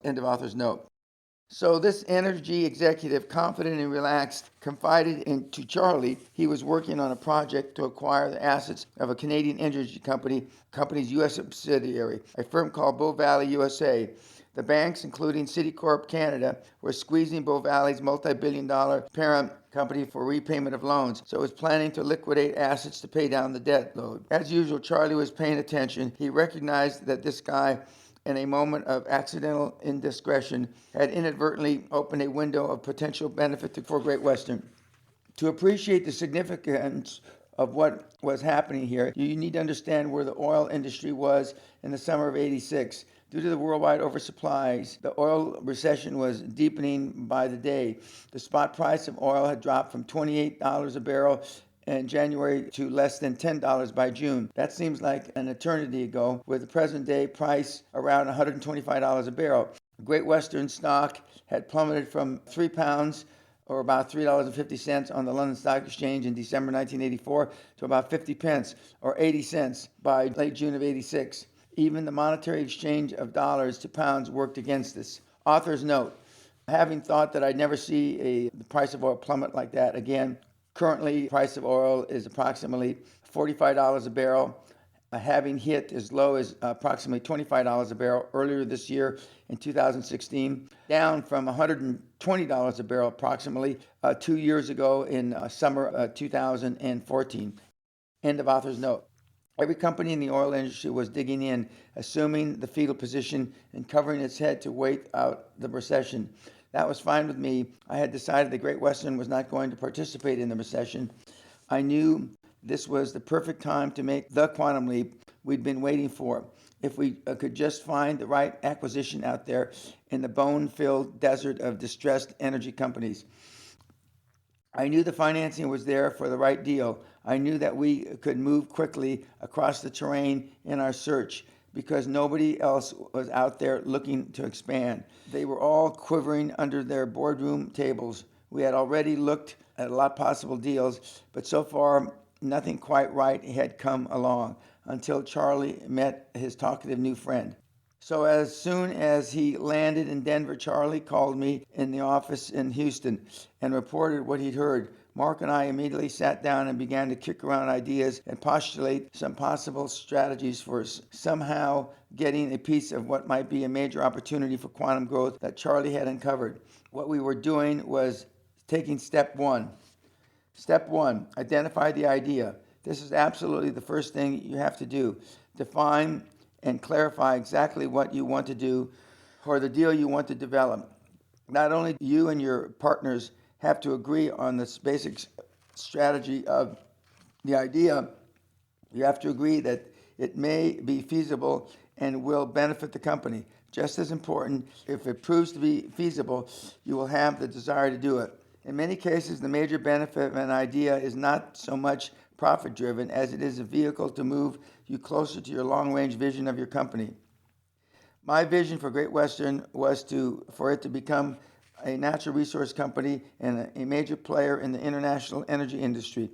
End of author's note. So this energy executive, confident and relaxed, confided to Charlie he was working on a project to acquire the assets of a Canadian energy company's U.S. subsidiary, a firm called Bow Valley USA. The banks, including Citicorp Canada, were squeezing Bow Valley's multi-billion-dollar parent company for repayment of loans, so it was planning to liquidate assets to pay down the debt load. As usual, Charlie was paying attention. He recognized that this guy, in a moment of accidental indiscretion, had inadvertently opened a window of potential benefit for Great Western. To appreciate the significance of what was happening here, you need to understand where the oil industry was in the summer of '86. Due to the worldwide oversupplies, the oil recession was deepening by the day. The spot price of oil had dropped from $28 a barrel in January to less than $10 by June. That seems like an eternity ago, with the present day price around $125 a barrel. Great Western stock had plummeted from £3, or about $3.50 on the London Stock Exchange in December 1984, to about 50 pence, or 80 cents by late June of '86. Even the monetary exchange of dollars to pounds worked against this. Author's note: having thought that I'd never see the price of oil plummet like that again, currently the price of oil is approximately $45 a barrel, having hit as low as approximately $25 a barrel earlier this year in 2016, down from $120 a barrel approximately 2 years ago in summer 2014. End of author's note. Every company in the oil industry was digging in, assuming the fetal position and covering its head to wait out the recession. That was fine with me. I had decided that Great Western was not going to participate in the recession. I knew this was the perfect time to make the quantum leap we'd been waiting for. If we could just find the right acquisition out there in the bone-filled desert of distressed energy companies. I knew the financing was there for the right deal. I knew that we could move quickly across the terrain in our search because nobody else was out there looking to expand. They were all quivering under their boardroom tables. We had already looked at a lot of possible deals, but so far nothing quite right had come along until Charlie met his talkative new friend. So as soon as he landed in Denver, Charlie called me in the office in Houston and reported what he'd heard. Mark and I immediately sat down and began to kick around ideas and postulate some possible strategies for somehow getting a piece of what might be a major opportunity for quantum growth that Charlie had uncovered. What we were doing was taking step one. Step one, identify the idea. This is absolutely the first thing you have to do. Define and clarify exactly what you want to do or the deal you want to develop. Not only do you and your partners have to agree on this basic strategy of the idea, you have to agree that it may be feasible and will benefit the company. Just as important, if it proves to be feasible, you will have the desire to do it. In many cases, the major benefit of an idea is not so much profit-driven as it is a vehicle to move you closer to your long-range vision of your company. My vision for Great Western was for it to become a natural resource company and a major player in the international energy industry.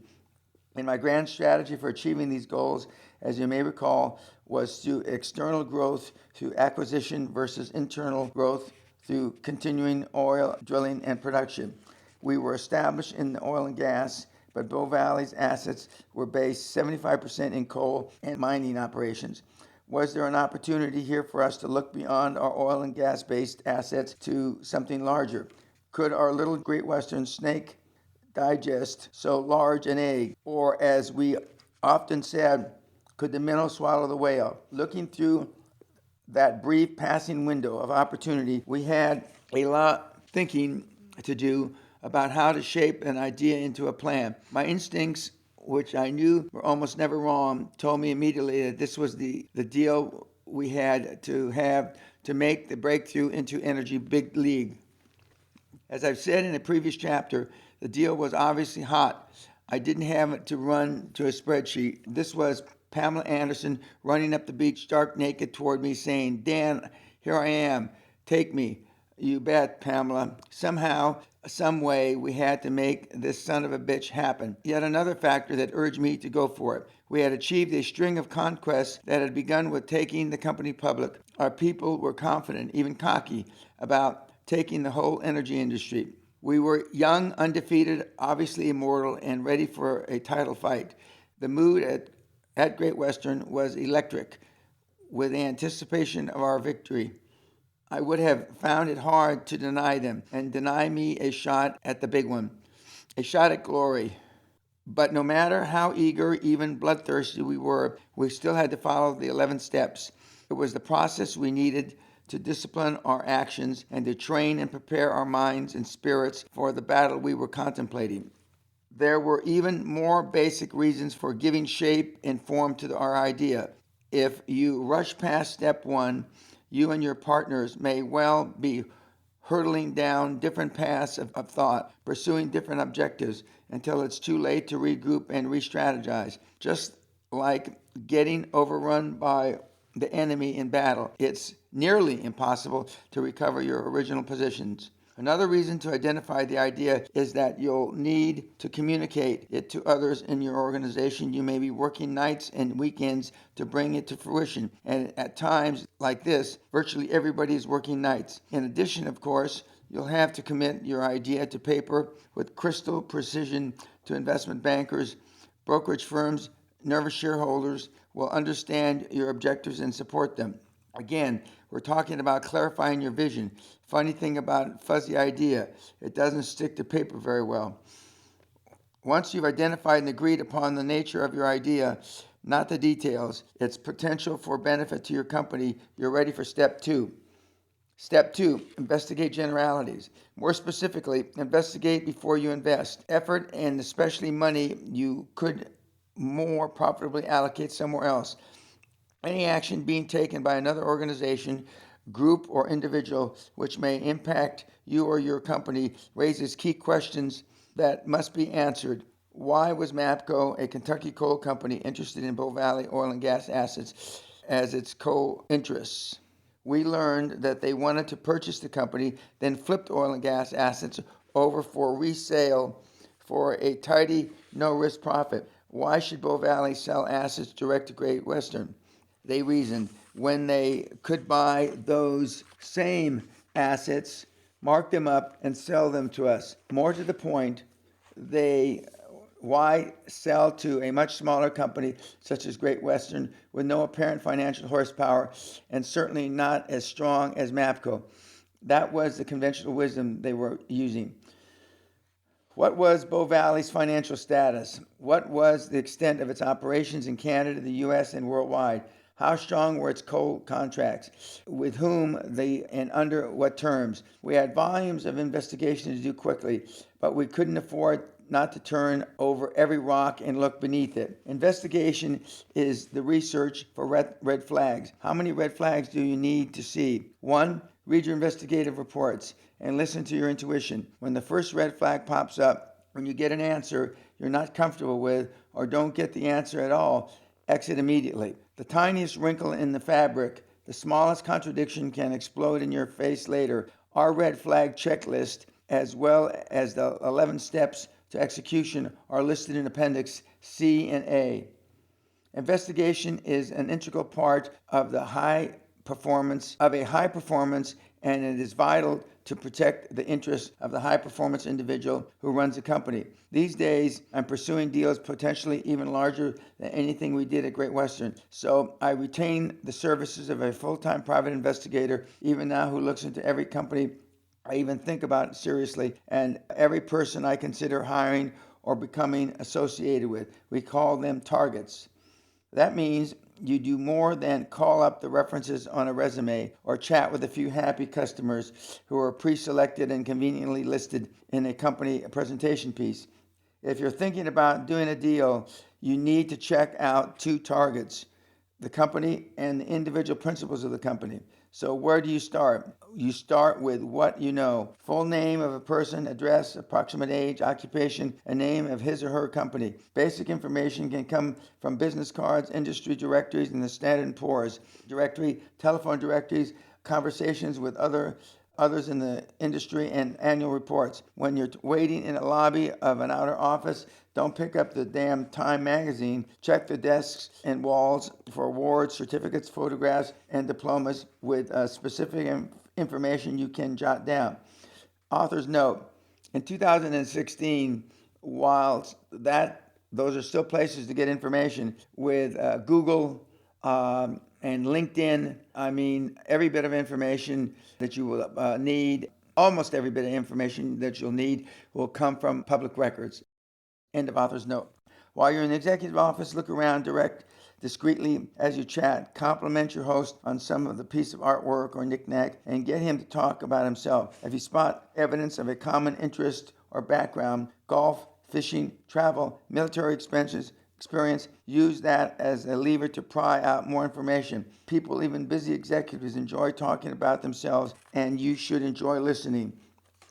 And my grand strategy for achieving these goals, as you may recall, was through external growth through acquisition versus internal growth through continuing oil drilling and production. We were established in the oil and gas, but Bow Valley's assets were based 75% in coal and mining operations. Was there an opportunity here for us to look beyond our oil and gas-based assets to something larger? Could our little Great Western snake digest so large an egg? Or as we often said, could the minnow swallow the whale? Looking through that brief passing window of opportunity, we had a lot thinking to do about how to shape an idea into a plan. My instincts, which I knew were almost never wrong, told me immediately that this was the deal we had to make the breakthrough into energy big league. As I've said in a previous chapter, the deal was obviously hot. I didn't have it to run to a spreadsheet. This was Pamela Anderson running up the beach stark naked toward me saying, Dan, here I am. Take me. You bet, Pamela. Somehow, some way, we had to make this son of a bitch happen. Yet another factor that urged me to go for it. We had achieved a string of conquests that had begun with taking the company public. Our people were confident, even cocky, about taking the whole energy industry. We were young, undefeated, obviously immortal, and ready for a title fight. The mood at Great Western was electric, with anticipation of our victory. I would have found it hard to deny them and deny me a shot at the big one, a shot at glory. But no matter how eager, even bloodthirsty we were, we still had to follow the 11 steps. It was the process we needed to discipline our actions and to train and prepare our minds and spirits for the battle we were contemplating. There were even more basic reasons for giving shape and form to our idea. If you rush past step 1, you and your partners may well be hurtling down different paths of thought, pursuing different objectives until it's too late to regroup and re-strategize. Just like getting overrun by the enemy in battle, it's nearly impossible to recover your original positions. Another reason to identify the idea is that you'll need to communicate it to others in your organization. You may be working nights and weekends to bring it to fruition, and at times like this, virtually everybody is working nights. In addition, of course, you'll have to commit your idea to paper with crystal precision to investment bankers, brokerage firms. Nervous shareholders will understand your objectives and support them. Again, we're talking about clarifying your vision. Funny thing about fuzzy idea, it doesn't stick to paper very well. Once you've identified and agreed upon the nature of your idea, not the details, its potential for benefit to your company, you're ready for step 2. Step 2, investigate generalities. More specifically, investigate before you invest. Effort and especially money you could more profitably allocate somewhere else. Any action being taken by another organization, group, or individual which may impact you or your company raises key questions that must be answered. Why was MAPCO, a Kentucky coal company, interested in Bow Valley oil and gas assets as its co-interests? We learned that they wanted to purchase the company, then flipped oil and gas assets over for resale for a tidy, no-risk profit. Why should Bow Valley sell assets direct to Great Western? They reasoned, when they could buy those same assets, mark them up, and sell them to us. More to the point, why sell to a much smaller company such as Great Western with no apparent financial horsepower and certainly not as strong as MAPCO? That was the conventional wisdom they were using. What was Bow Valley's financial status? What was the extent of its operations in Canada, the U.S., and worldwide? How strong were its coal contracts? With whom and under what terms? We had volumes of investigation to do quickly, but we couldn't afford not to turn over every rock and look beneath it. Investigation is the research for red flags. How many red flags do you need to see? 1, read your investigative reports and listen to your intuition. When the first red flag pops up, when you get an answer you're not comfortable with or don't get the answer at all, exit immediately. The tiniest wrinkle in the fabric, the smallest contradiction can explode in your face later. Our red flag checklist, as well as the 11 steps to execution, are listed in Appendix C and A. Investigation is an integral part of a high performance, and it is vital to protect the interests of the high-performance individual who runs the company. These days, I'm pursuing deals potentially even larger than anything we did at Great Western. So I retain the services of a full-time private investigator, even now, who looks into every company I even think about seriously, and every person I consider hiring or becoming associated with. We call them targets. That means you do more than call up the references on a resume or chat with a few happy customers who are pre-selected and conveniently listed in a company presentation piece. If you're thinking about doing a deal, you need to check out two targets: the company and the individual principals of the company. So where do you start? You start with what you know: full name of a person, address, approximate age, occupation, and name of his or her company. Basic information can come from business cards, industry directories, and the Standard & Poor's directory, telephone directories, conversations with others in the industry, and annual reports. When you're waiting in a lobby of an outer office, don't pick up the damn Time magazine. Check the desks and walls for awards, certificates, photographs, and diplomas with specific information you can jot down. Author's note: in 2016, while those are still places to get information, with Google and LinkedIn, every bit of information that you will need, almost every bit of information that you'll need, will come from public records. End of author's note. While you're in the executive office, look around, direct discreetly as you chat. Compliment your host on some of the piece of artwork or knickknack and get him to talk about himself. If you spot evidence of a common interest or background, golf, fishing, travel, military experience, use that as a lever to pry out more information. People, even busy executives, enjoy talking about themselves, and you should enjoy listening.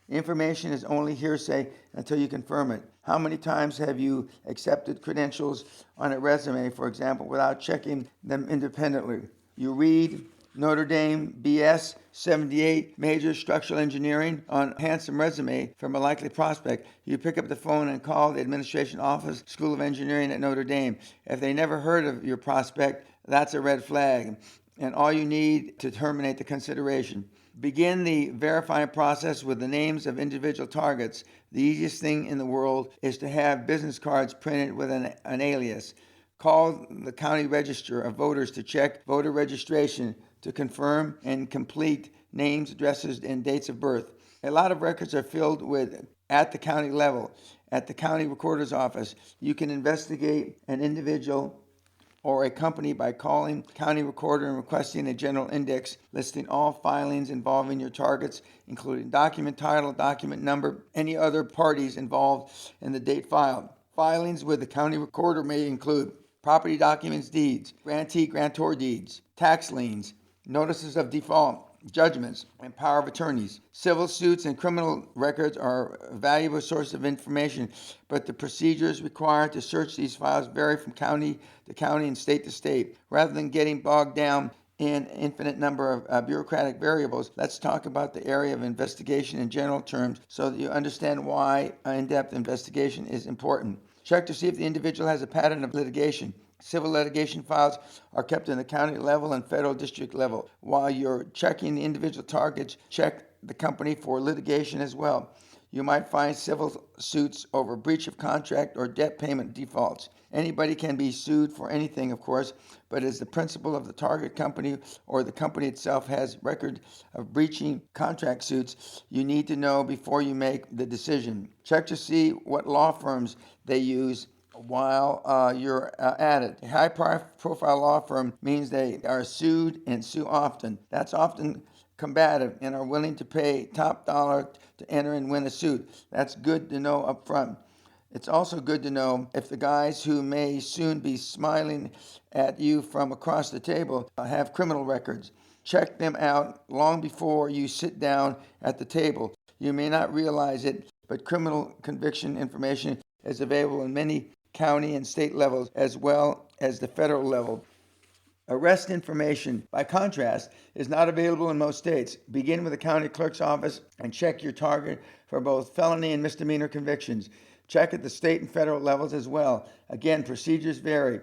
Information is only hearsay until you confirm it. How many times have you accepted credentials on a resume, for example, without checking them independently? You read Notre Dame BS 78 major structural engineering on a handsome resume from a likely prospect. You pick up the phone and call the administration office, School of Engineering at Notre Dame. If they never heard of your prospect, that's a red flag, and all you need to terminate the consideration. Begin the verifying process with the names of individual targets. The easiest thing in the world is to have business cards printed with an alias. Call the county register of voters to check voter registration to confirm and complete names, addresses, and dates of birth. A lot of records are filled with at the county level. At the county recorder's office, you can investigate an individual or a company by calling the county recorder and requesting a general index listing all filings involving your targets, including document title, document number, any other parties involved, and the date filed. Filings with the county recorder may include property documents, deeds, grantee, grantor deeds, tax liens, notices of default, judgments, and power of attorneys. Civil suits and criminal records are a valuable source of information, but the procedures required to search these files vary from county to county and state to state. Rather than getting bogged down in an infinite number of bureaucratic variables, let's talk about the area of investigation in general terms so that you understand why an in-depth investigation is important. Check to see if the individual has a pattern of litigation. Civil litigation files are kept in the county level and federal district level. While you're checking the individual targets, check the company for litigation as well. You might find civil suits over breach of contract or debt payment defaults. Anybody can be sued for anything, of course, but as the principal of the target company or the company itself has record of breaching contract suits, you need to know before you make the decision. Check to see what law firms they use while you're at it. A high-profile law firm means they are sued and sue often. That's often combative and are willing to pay top dollar to enter and win a suit. That's good to know up front. It's also good to know if the guys who may soon be smiling at you from across the table have criminal records. Check them out long before you sit down at the table. You may not realize it, but criminal conviction information is available in many county and state levels as well as the federal level. Arrest information, by contrast, is not available in most states. Begin with the county clerk's office and check your target for both felony and misdemeanor convictions. Check at the state and federal levels as well. Again, procedures vary.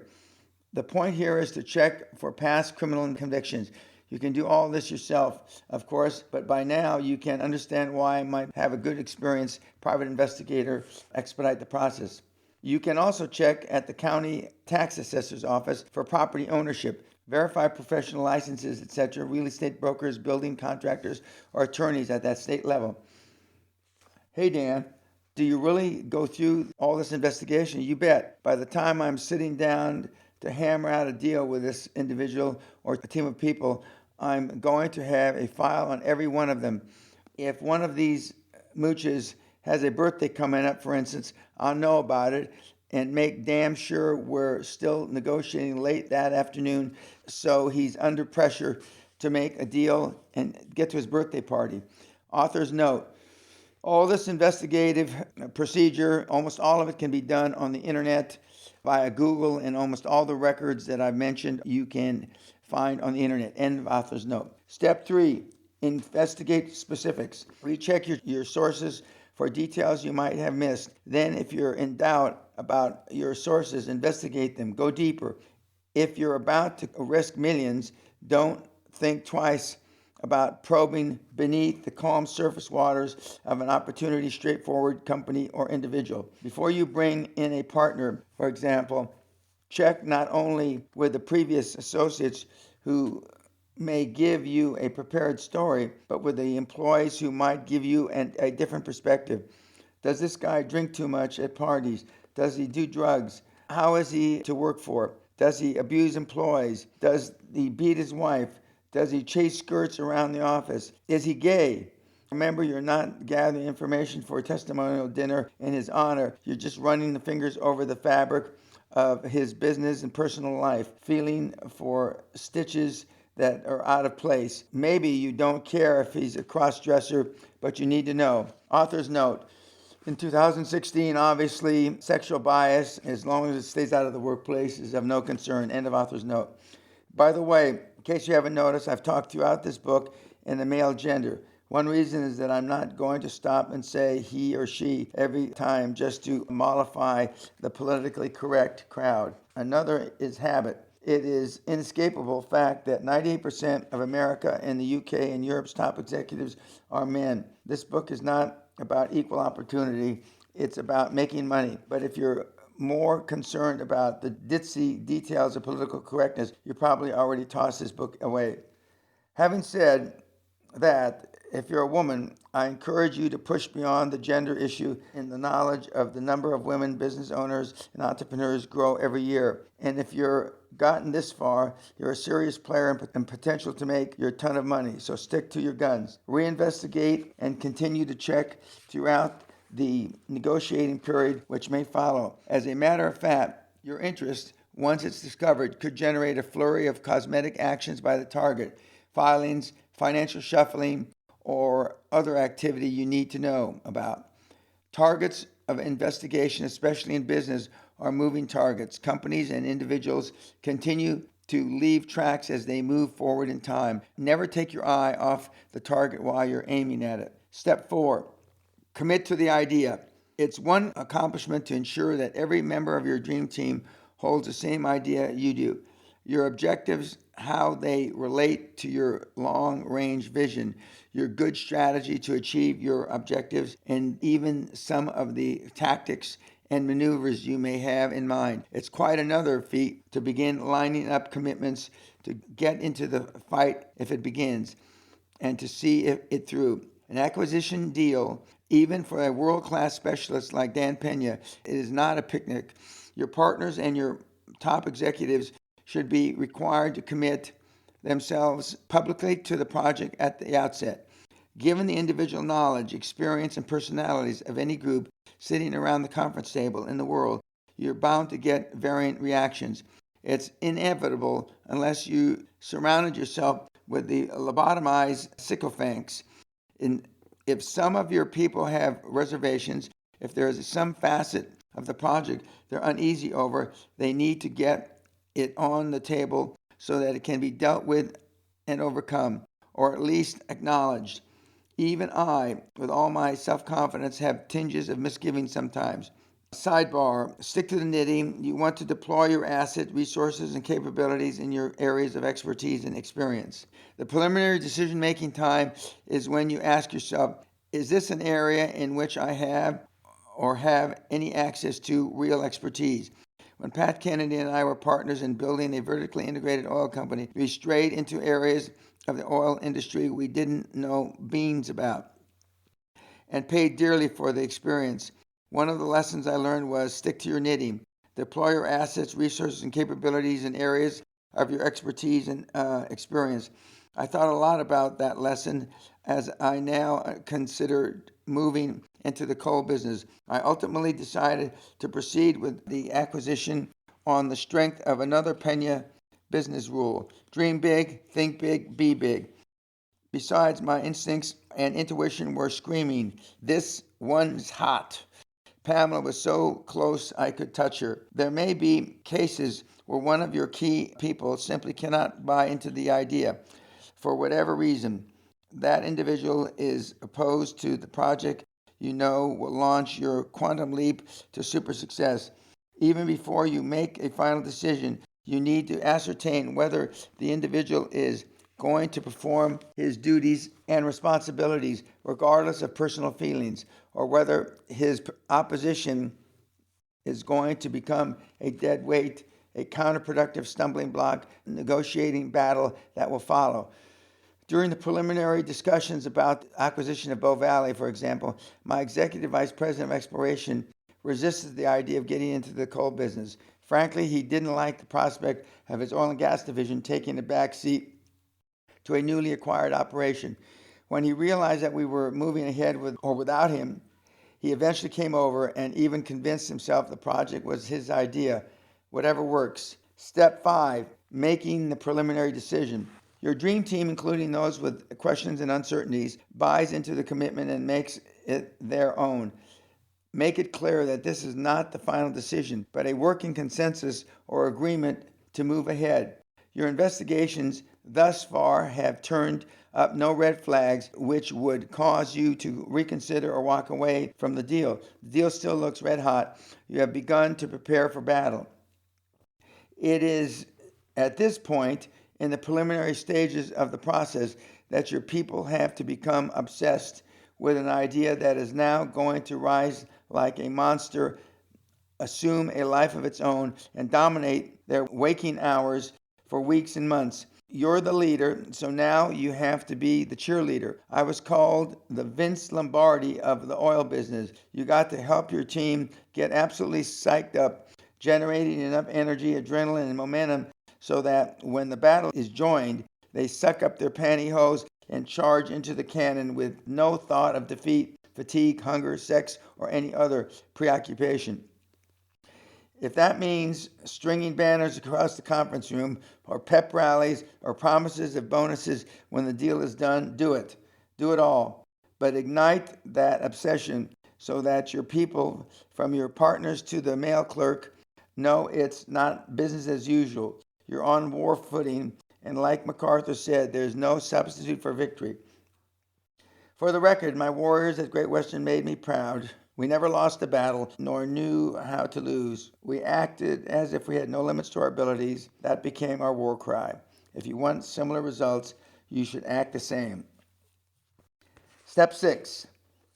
The point here is to check for past criminal convictions. You can do all this yourself, of course, but by now you can understand why I might have a good experienced private investigator expedite the process. You can also check at the county tax assessor's office for property ownership, verify professional licenses, etc., real estate brokers, building contractors, or attorneys at that state level. Hey Dan, Do you really go through all this investigation? You bet. By the time I'm sitting down to hammer out a deal with this individual or a team of people, I'm going to have a file on every one of them. If one of these mooches has a birthday coming up, for instance, I'll know about it and make damn sure we're still negotiating late that afternoon so he's under pressure to make a deal and get to his birthday party. Author's note: all this investigative procedure, almost all of it can be done on the internet via Google, and almost all the records that I've mentioned you can find on the internet. End of author's note. Step 3, investigate specifics. Recheck your sources for details you might have missed. Then, if you're in doubt about your sources, investigate them. Go deeper. If you're about to risk millions, don't think twice about probing beneath the calm surface waters of an opportunity, straightforward company or individual. Before you bring in a partner, for example, check not only with the previous associates who may give you a prepared story, but with the employees who might give you a different perspective. Does this guy drink too much at parties? Does he do drugs? How is he to work for? Does he abuse employees? Does he beat his wife? Does he chase skirts around the office? Is he gay? Remember, you're not gathering information for a testimonial dinner in his honor. You're just running the fingers over the fabric of his business and personal life, feeling for stitches that are out of place. Maybe you don't care if he's a cross-dresser, but you need to know. Author's note: in 2016, obviously, sexual bias, as long as it stays out of the workplace, is of no concern. End of author's note. By the way, in case you haven't noticed, I've talked throughout this book in the male gender. One reason is that I'm not going to stop and say he or she every time just to mollify the politically correct crowd. Another is habit. It is inescapable fact that 98% of America and the UK and Europe's top executives are men. This book is not about equal opportunity. It's about making money. But if you're more concerned about the ditzy details of political correctness, you probably already tossed this book away. Having said that, if you're a woman, I encourage you to push beyond the gender issue in the knowledge of the number of women business owners and entrepreneurs grow every year. And if you're gotten this far, you're a serious player and potential to make your ton of money. So stick to your guns. Reinvestigate and continue to check throughout the negotiating period which may follow. As a matter of fact, your interest, once it's discovered, could generate a flurry of cosmetic actions by the target, filings, financial shuffling, or other activity you need to know about. Targets of investigation, especially in business, are moving targets. Companies and individuals continue to leave tracks as they move forward in time. Never take your eye off the target while you're aiming at it. Step 4. Commit to the idea. It's one accomplishment to ensure that every member of your dream team holds the same idea you do. Your objectives, how they relate to your long-range vision, your good strategy to achieve your objectives, and even some of the tactics and maneuvers you may have in mind. It's quite another feat to begin lining up commitments to get into the fight if it begins, and to see it through. An acquisition deal, even for a world-class specialist like Dan Peña, it is not a picnic. Your partners and your top executives should be required to commit themselves publicly to the project at the outset. Given the individual knowledge, experience, and personalities of any group sitting around the conference table in the world, you're bound to get variant reactions. It's inevitable unless you surrounded yourself with the lobotomized sycophants. If some of your people have reservations, if there is some facet of the project they're uneasy over, they need to get it on the table so that it can be dealt with and overcome, or at least acknowledged. Even I, with all my self-confidence, have tinges of misgiving sometimes. Sidebar, stick to the knitting. You want to deploy your asset, resources, and capabilities in your areas of expertise and experience. The preliminary decision-making time is when you ask yourself, is this an area in which I have any access to real expertise? When Pat Kennedy and I were partners in building a vertically integrated oil company, we strayed into areas of the oil industry we didn't know beans about and paid dearly for the experience. One of the lessons I learned was stick to your knitting. Deploy your assets, resources, and capabilities in areas of your expertise and experience. I thought a lot about that lesson as I now consider moving into the coal business. I ultimately decided to proceed with the acquisition on the strength of another Peña business rule: dream big, think big, be big. Besides, my instincts and intuition were screaming, "This one's hot." Pamela was so close I could touch her. There may be cases where one of your key people simply cannot buy into the idea. For whatever reason, that individual is opposed to the project you know will launch your quantum leap to super success. Even before you make a final decision, you need to ascertain whether the individual is going to perform his duties and responsibilities regardless of personal feelings, or whether his opposition is going to become a dead weight, a counterproductive stumbling block, negotiating battle that will follow. During the preliminary discussions about the acquisition of Bow Valley, for example, my executive vice president of exploration resisted the idea of getting into the coal business. Frankly, he didn't like the prospect of his oil and gas division taking a back seat to a newly acquired operation. When he realized that we were moving ahead with or without him, he eventually came over and even convinced himself the project was his idea. Whatever works. Step 5, making the preliminary decision. Your dream team, including those with questions and uncertainties, buys into the commitment and makes it their own. Make it clear that this is not the final decision, but a working consensus or agreement to move ahead. Your investigations thus far have turned up no red flags which would cause you to reconsider or walk away from the deal. The deal still looks red hot. You have begun to prepare for battle. It is at this point in the preliminary stages of the process that your people have to become obsessed with an idea that is now going to rise like a monster, assume a life of its own, and dominate their waking hours for weeks and months. You're the leader, so now you have to be the cheerleader. I was called the Vince Lombardi of the oil business. You got to help your team get absolutely psyched up, generating enough energy, adrenaline, and momentum so that when the battle is joined, they suck up their pantyhose and charge into the cannon with no thought of defeat, fatigue, hunger, sex, or any other preoccupation. If that means stringing banners across the conference room, or pep rallies, or promises of bonuses when the deal is done, do it. Do it all. But ignite that obsession so that your people, from your partners to the mail clerk, know it's not business as usual. You're on war footing, and like MacArthur said, there's no substitute for victory. For the record, my warriors at Great Western made me proud. We never lost a battle, nor knew how to lose. We acted as if we had no limits to our abilities. That became our war cry. If you want similar results, you should act the same. Step 6,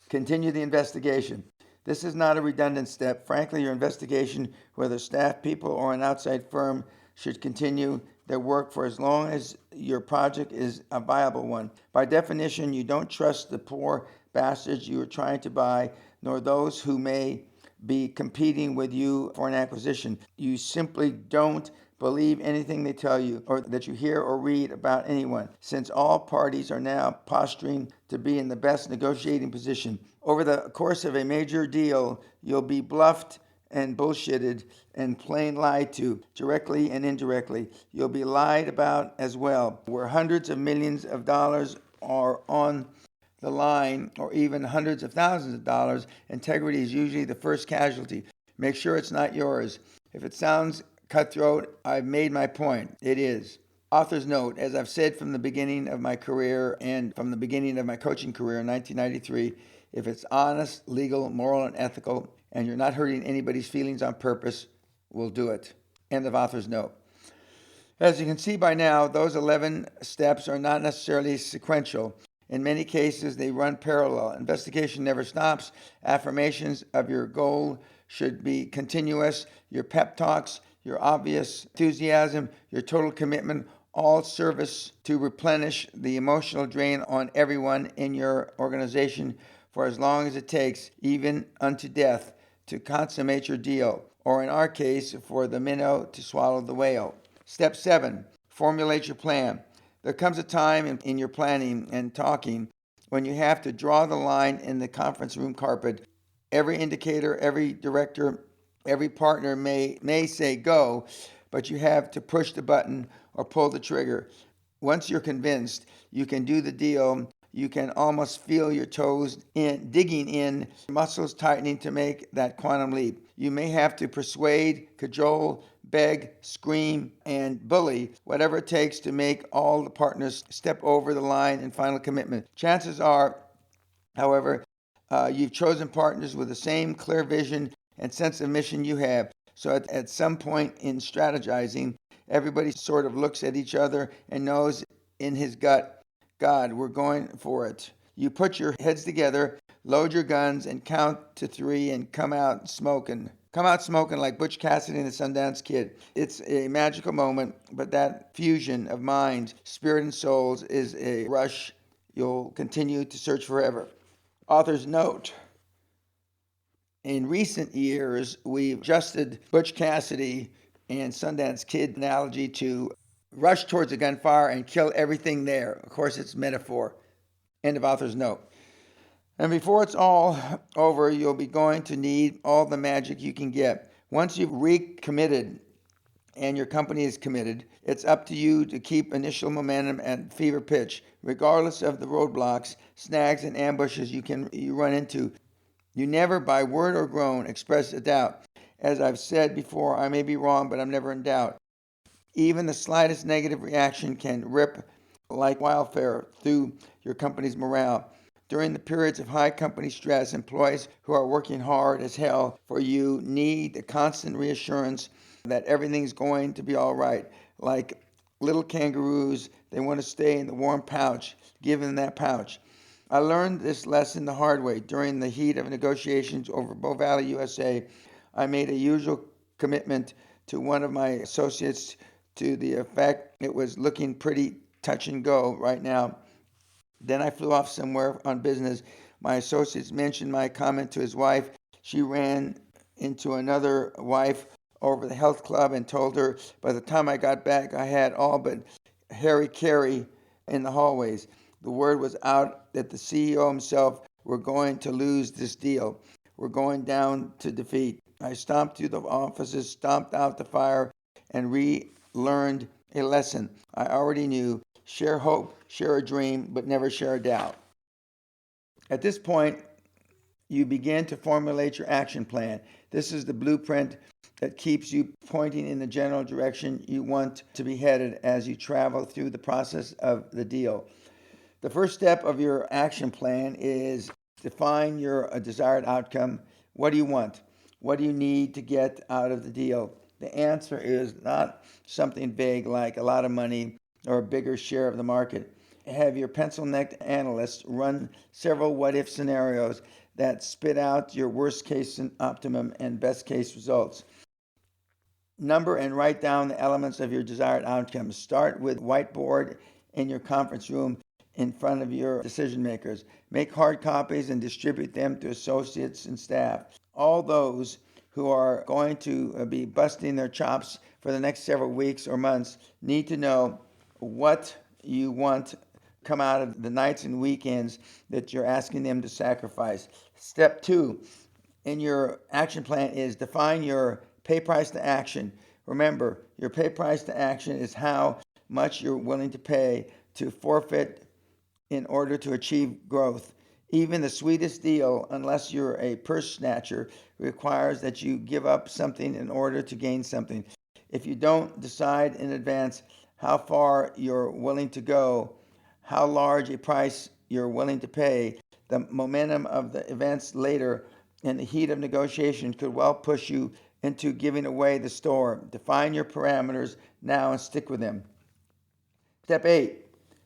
continue the investigation. This is not a redundant step. Frankly, your investigation, whether staff people or an outside firm, should continue their work for as long as your project is a viable one. By definition, you don't trust the poor bastards you are trying to buy, nor those who may be competing with you for an acquisition. You simply don't believe anything they tell you or that you hear or read about anyone, since all parties are now posturing to be in the best negotiating position. Over the course of a major deal, you'll be bluffed and bullshitted and plain lied to, directly and indirectly. You'll be lied about as well, where hundreds of millions of dollars are on the line, or even hundreds of thousands of dollars. Integrity is usually the first casualty. Make sure it's not yours. If it sounds cutthroat, I've made my point. It is. Author's note: as I've said from the beginning of my career and from the beginning of my coaching career in 1993, if it's honest, legal, moral, and ethical, and you're not hurting anybody's feelings on purpose, we'll do it. End of author's note. As you can see by now, those 11 steps are not necessarily sequential. In many cases, they run parallel. Investigation never stops. Affirmations of your goal should be continuous. Your pep talks, your obvious enthusiasm, your total commitment, all service to replenish the emotional drain on everyone in your organization for as long as it takes, even unto death. to consummate your deal, or in our case, for the minnow to swallow the whale. Step 7, formulate your plan. There comes a time in your planning and talking when you have to draw the line in the conference room carpet. Every indicator, every director, every partner may say go, but you have to push the button or pull the trigger. Once you're convinced you can do the deal, you can almost feel your toes digging in, muscles tightening to make that quantum leap. You may have to persuade, cajole, beg, scream, and bully, whatever it takes to make all the partners step over the line in final commitment. Chances are, however, you've chosen partners with the same clear vision and sense of mission you have. So at some point in strategizing, everybody sort of looks at each other and knows in his gut, God, we're going for it. You put your heads together, load your guns, and count to 3 and come out smoking. Come out smoking like Butch Cassidy and the Sundance Kid. It's a magical moment, but that fusion of minds, spirit, and souls is a rush you'll continue to search forever. Author's note. In recent years, we've adjusted Butch Cassidy and Sundance Kid analogy to rush towards a gunfire and kill everything there. Of course, it's metaphor. End of author's note. And before it's all over, you'll be going to need all the magic you can get. Once you've recommitted and your company is committed, it's up to you to keep initial momentum at fever pitch, regardless of the roadblocks, snags, and ambushes you run into. You never, by word or groan, express a doubt. As I've said before, I may be wrong, but I'm never in doubt. Even the slightest negative reaction can rip like wildfire through your company's morale. During the periods of high company stress, employees who are working hard as hell for you need the constant reassurance that everything's going to be all right. Like little kangaroos, they want to stay in the warm pouch. Give them that pouch. I learned this lesson the hard way. During the heat of negotiations over Bow Valley, USA, I made a usual commitment to one of my associates to the effect it was looking pretty touch and go right now. Then I flew off somewhere on business. My associates mentioned my comment to his wife. She ran into another wife over the health club and told her by the time I got back, I had all but Harry Carey in the hallways. The word was out that the CEO himself were going to lose this deal. We're going down to defeat. I stomped through the offices, stomped out the fire, and relearned a lesson I already knew. Share hope, share a dream, but never share a doubt. At this point, you begin to formulate your action plan. This is the blueprint that keeps you pointing in the general direction you want to be headed as you travel through the process of the deal. The first step of your action plan is define your desired outcome. What do you want? What do you need to get out of the deal? The answer is not something vague like a lot of money or a bigger share of the market. Have your pencil-necked analysts run several what-if scenarios that spit out your worst-case optimum and best-case results. Number and write down the elements of your desired outcomes. Start with whiteboard in your conference room in front of your decision makers. Make hard copies and distribute them to associates and staff. All those who are going to be busting their chops for the next several weeks or months need to know what you want come out of the nights and weekends that you're asking them to sacrifice. Step 2 in your action plan is define your pay price to action. Remember, your pay price to action is how much you're willing to pay to forfeit in order to achieve growth. Even the sweetest deal, unless you're a purse snatcher, requires that you give up something in order to gain something. If you don't decide in advance how far you're willing to go, how large a price you're willing to pay, the momentum of the events later in the heat of negotiation could well push you into giving away the store. Define your parameters now and stick with them. Step 8.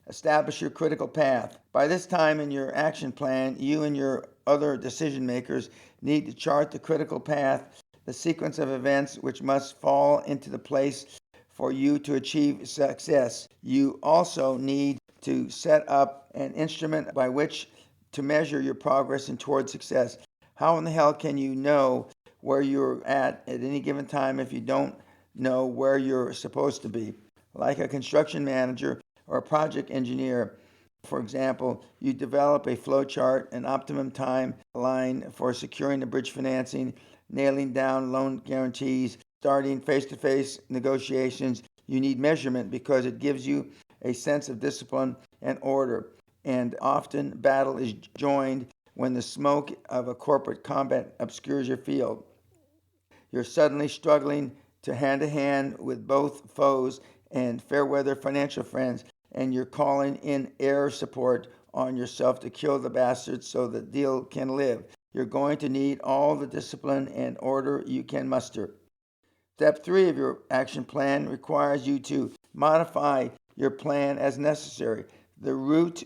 Establish your critical path. By this time in your action plan, you and your other decision makers need to chart the critical path, the sequence of events which must fall into the place for you to achieve success. You also need to set up an instrument by which to measure your progress and toward success. How in the hell can you know where you're at any given time if you don't know where you're supposed to be. Like a construction manager or a project engineer, for example, you develop a flow chart, an optimum timeline for securing the bridge financing, nailing down loan guarantees, starting face-to-face negotiations. You need measurement because it gives you a sense of discipline and order. And often battle is joined when the smoke of a corporate combat obscures your field. You're suddenly struggling to hand with both foes and fair weather financial friends, and you're calling in air support on yourself to kill the bastards so the deal can live. You're going to need all the discipline and order you can muster. Step 3 of your action plan requires you to modify your plan as necessary. The route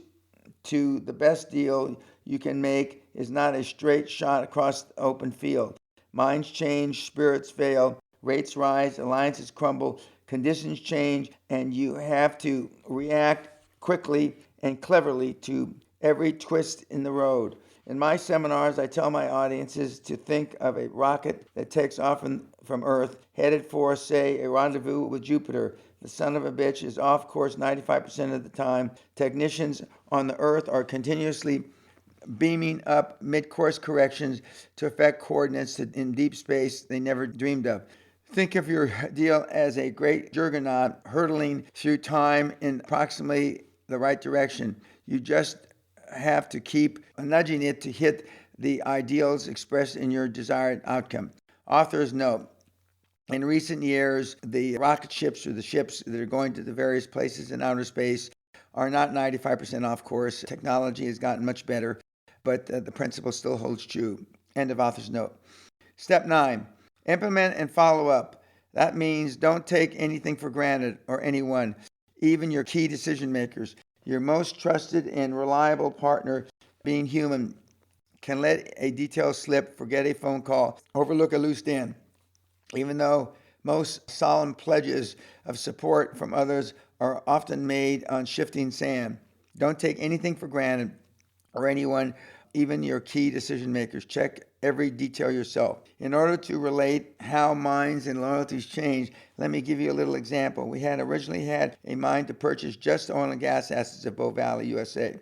to the best deal you can make is not a straight shot across the open field. Minds change, spirits fail, rates rise, alliances crumble, conditions change, and you have to react quickly and cleverly to every twist in the road. In my seminars, I tell my audiences to think of a rocket that takes off from Earth, headed for, say, a rendezvous with Jupiter. The son of a bitch is off course 95% of the time. Technicians on the Earth are continuously beaming up mid-course corrections to affect coordinates in deep space they never dreamed of. Think of your deal as a great juggernaut hurtling through time in approximately the right direction. You just have to keep nudging it to hit the ideals expressed in your desired outcome. Author's note: in recent years, the rocket ships or the ships that are going to the various places in outer space are not 95% off course. Technology has gotten much better, but the principle still holds true. End of author's note. Step 9, implement and follow up. That means don't take anything for granted or anyone, even your key decision makers. Your most trusted and reliable partner, being human, can let a detail slip, forget a phone call, overlook a loose end. Even though most solemn pledges of support from others are often made on shifting sand. Don't take anything for granted or anyone, even your key decision makers. Check every detail yourself. In order to relate how minds and loyalties change, let me give you a little example. We had originally had a mind to purchase just oil and gas assets of Bow Valley, USA.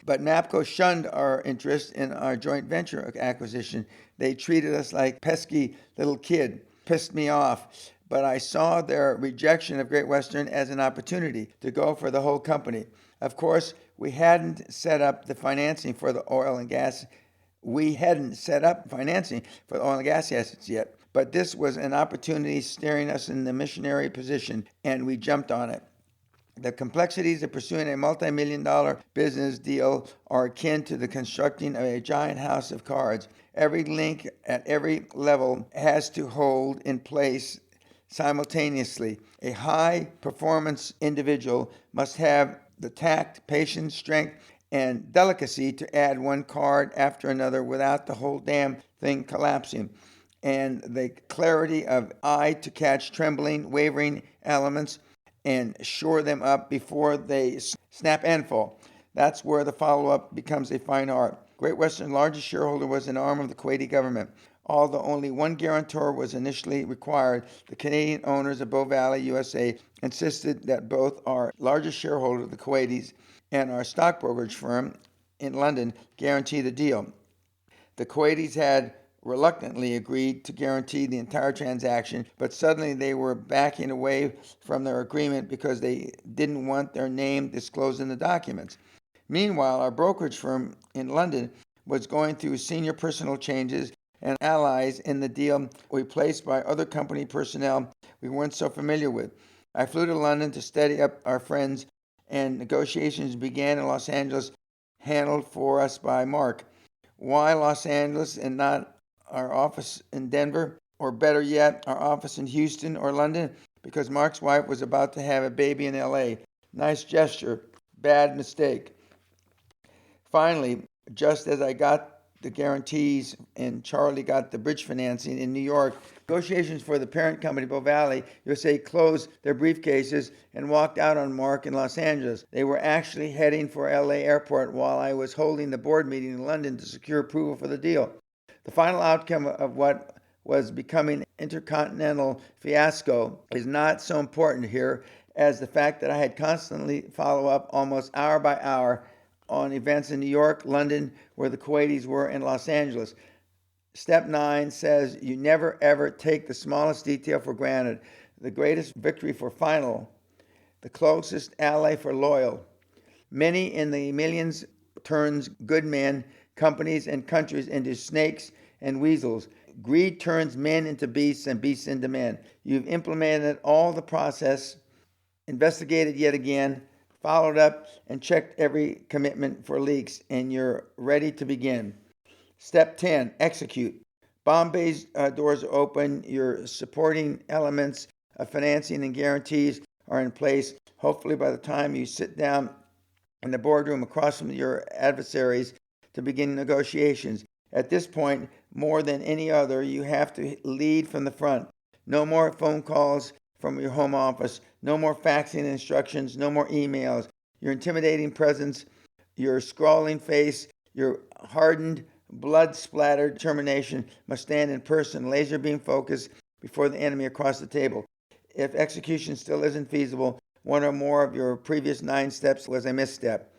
But MAPCO shunned our interest in our joint venture acquisition. They treated us like pesky little kid. Pissed me off. But I saw their rejection of Great Western as an opportunity to go for the whole company. Of course, we hadn't set up the financing for the oil and gas. We hadn't set up financing for the oil and gas assets yet. But this was an opportunity staring us in the missionary position, and we jumped on it. The complexities of pursuing a multi-million-dollar business deal are akin to the constructing of a giant house of cards. Every link at every level has to hold in place simultaneously. A high-performance individual must have the tact, patience, strength, and delicacy to add one card after another without the whole damn thing collapsing, and the clarity of eye to catch trembling, wavering elements and shore them up before they snap and fall. That's where the follow-up becomes a fine art. Great Western's largest shareholder was an arm of the Kuwaiti government. Although only one guarantor was initially required, the Canadian owners of Bow Valley, USA, insisted that both our largest shareholder, the Kuwaitis, and our stock brokerage firm in London guarantee the deal. The Kuwaitis had reluctantly agreed to guarantee the entire transaction, but suddenly they were backing away from their agreement because they didn't want their name disclosed in the documents. Meanwhile, our brokerage firm in London was going through senior personnel changes, and allies in the deal replaced by other company personnel we weren't so familiar with. I flew to London to steady up our friends, and negotiations began in Los Angeles, handled for us by Mark. Why Los Angeles and not our office in Denver, or better yet, our office in Houston or London? Because Mark's wife was about to have a baby in LA. Nice gesture, bad mistake. Finally, just as I got the guarantees and Charlie got the bridge financing in New York, negotiations for the parent company, Bow Valley USA, closed their briefcases and walked out on Mark in Los Angeles. They were actually heading for LA airport while I was holding the board meeting in London to secure approval for the deal. The final outcome of what was becoming intercontinental fiasco is not so important here as the fact that I had constantly follow up almost hour by hour on events in New York, London, where the Kuwaitis were, and Los Angeles. Step 9 says you never ever take the smallest detail for granted. The greatest victory for final, the closest ally for loyal. Many in the millions turns good men, companies, and countries into snakes and weasels. Greed turns men into beasts and beasts into men. You've implemented all the process, investigated yet again, followed up, and checked every commitment for leaks, and you're ready to begin. Step 10, execute. Bombay's doors are open. Your supporting elements of financing and guarantees are in place. Hopefully by the time you sit down in the boardroom across from your adversaries to begin negotiations. At this point, more than any other, you have to lead from the front. No more phone calls from your home office. No more faxing instructions. No more emails. Your intimidating presence, your scrawling face, your hardened, blood-splattered determination must stand in person, laser beam focused before the enemy across the table. If execution still isn't feasible, one or more of your previous 9 steps was a misstep.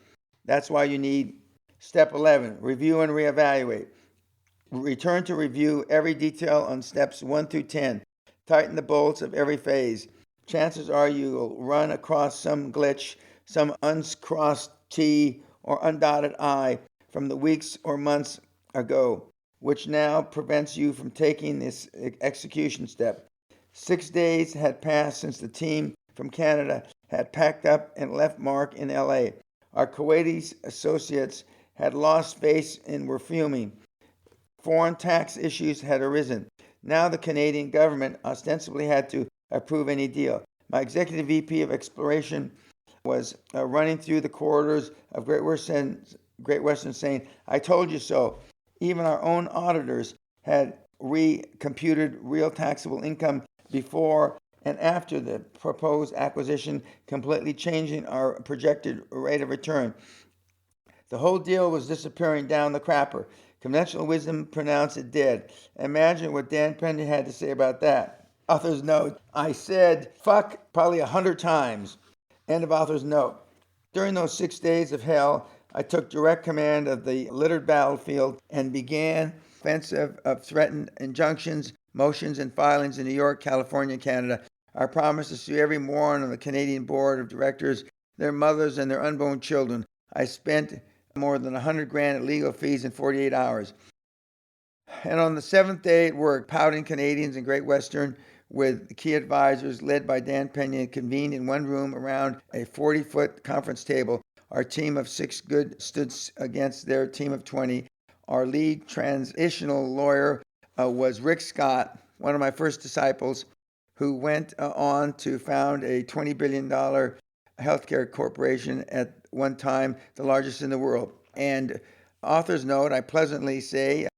That's why you need step 11, review and reevaluate. Return to review every detail on steps 1 through 10. Tighten the bolts of every phase. Chances are you'll run across some glitch, some uncrossed T or undotted I from the weeks or months ago, which now prevents you from taking this execution step. 6 days had passed since the team from Canada had packed up and left Mark in LA. Our Kuwaiti associates had lost face and were fuming. Foreign tax issues had arisen. Now the Canadian government ostensibly had to approve any deal. My executive VP of exploration was running through the corridors of Great Western saying, "I told you so." Even our own auditors had recomputed real taxable income before and after the proposed acquisition, completely changing our projected rate of return. The whole deal was disappearing down the crapper. Conventional wisdom pronounced it dead. Imagine what Dan Peña had to say about that. Author's note, I said fuck probably 100 times. End of author's note. During those 6 days of hell, I took direct command of the littered battlefield and began offensive of threatened injunctions, motions, and filings in New York, California, and Canada. I promised to sue every moron on the Canadian board of directors, their mothers, and their unborn children. I spent more than $100,000 at legal fees in 48 hours. And on the 7th day it worked. Pouting Canadians in Great Western with key advisors led by Dan Peña convened in one room around a 40-foot conference table. Our team of 6 good stood against their team of 20. Our lead transitional lawyer was Rick Scott, one of my first disciples, who went on to found a $20 billion healthcare corporation at one time, the largest in the world. And author's note, I pleasantly say,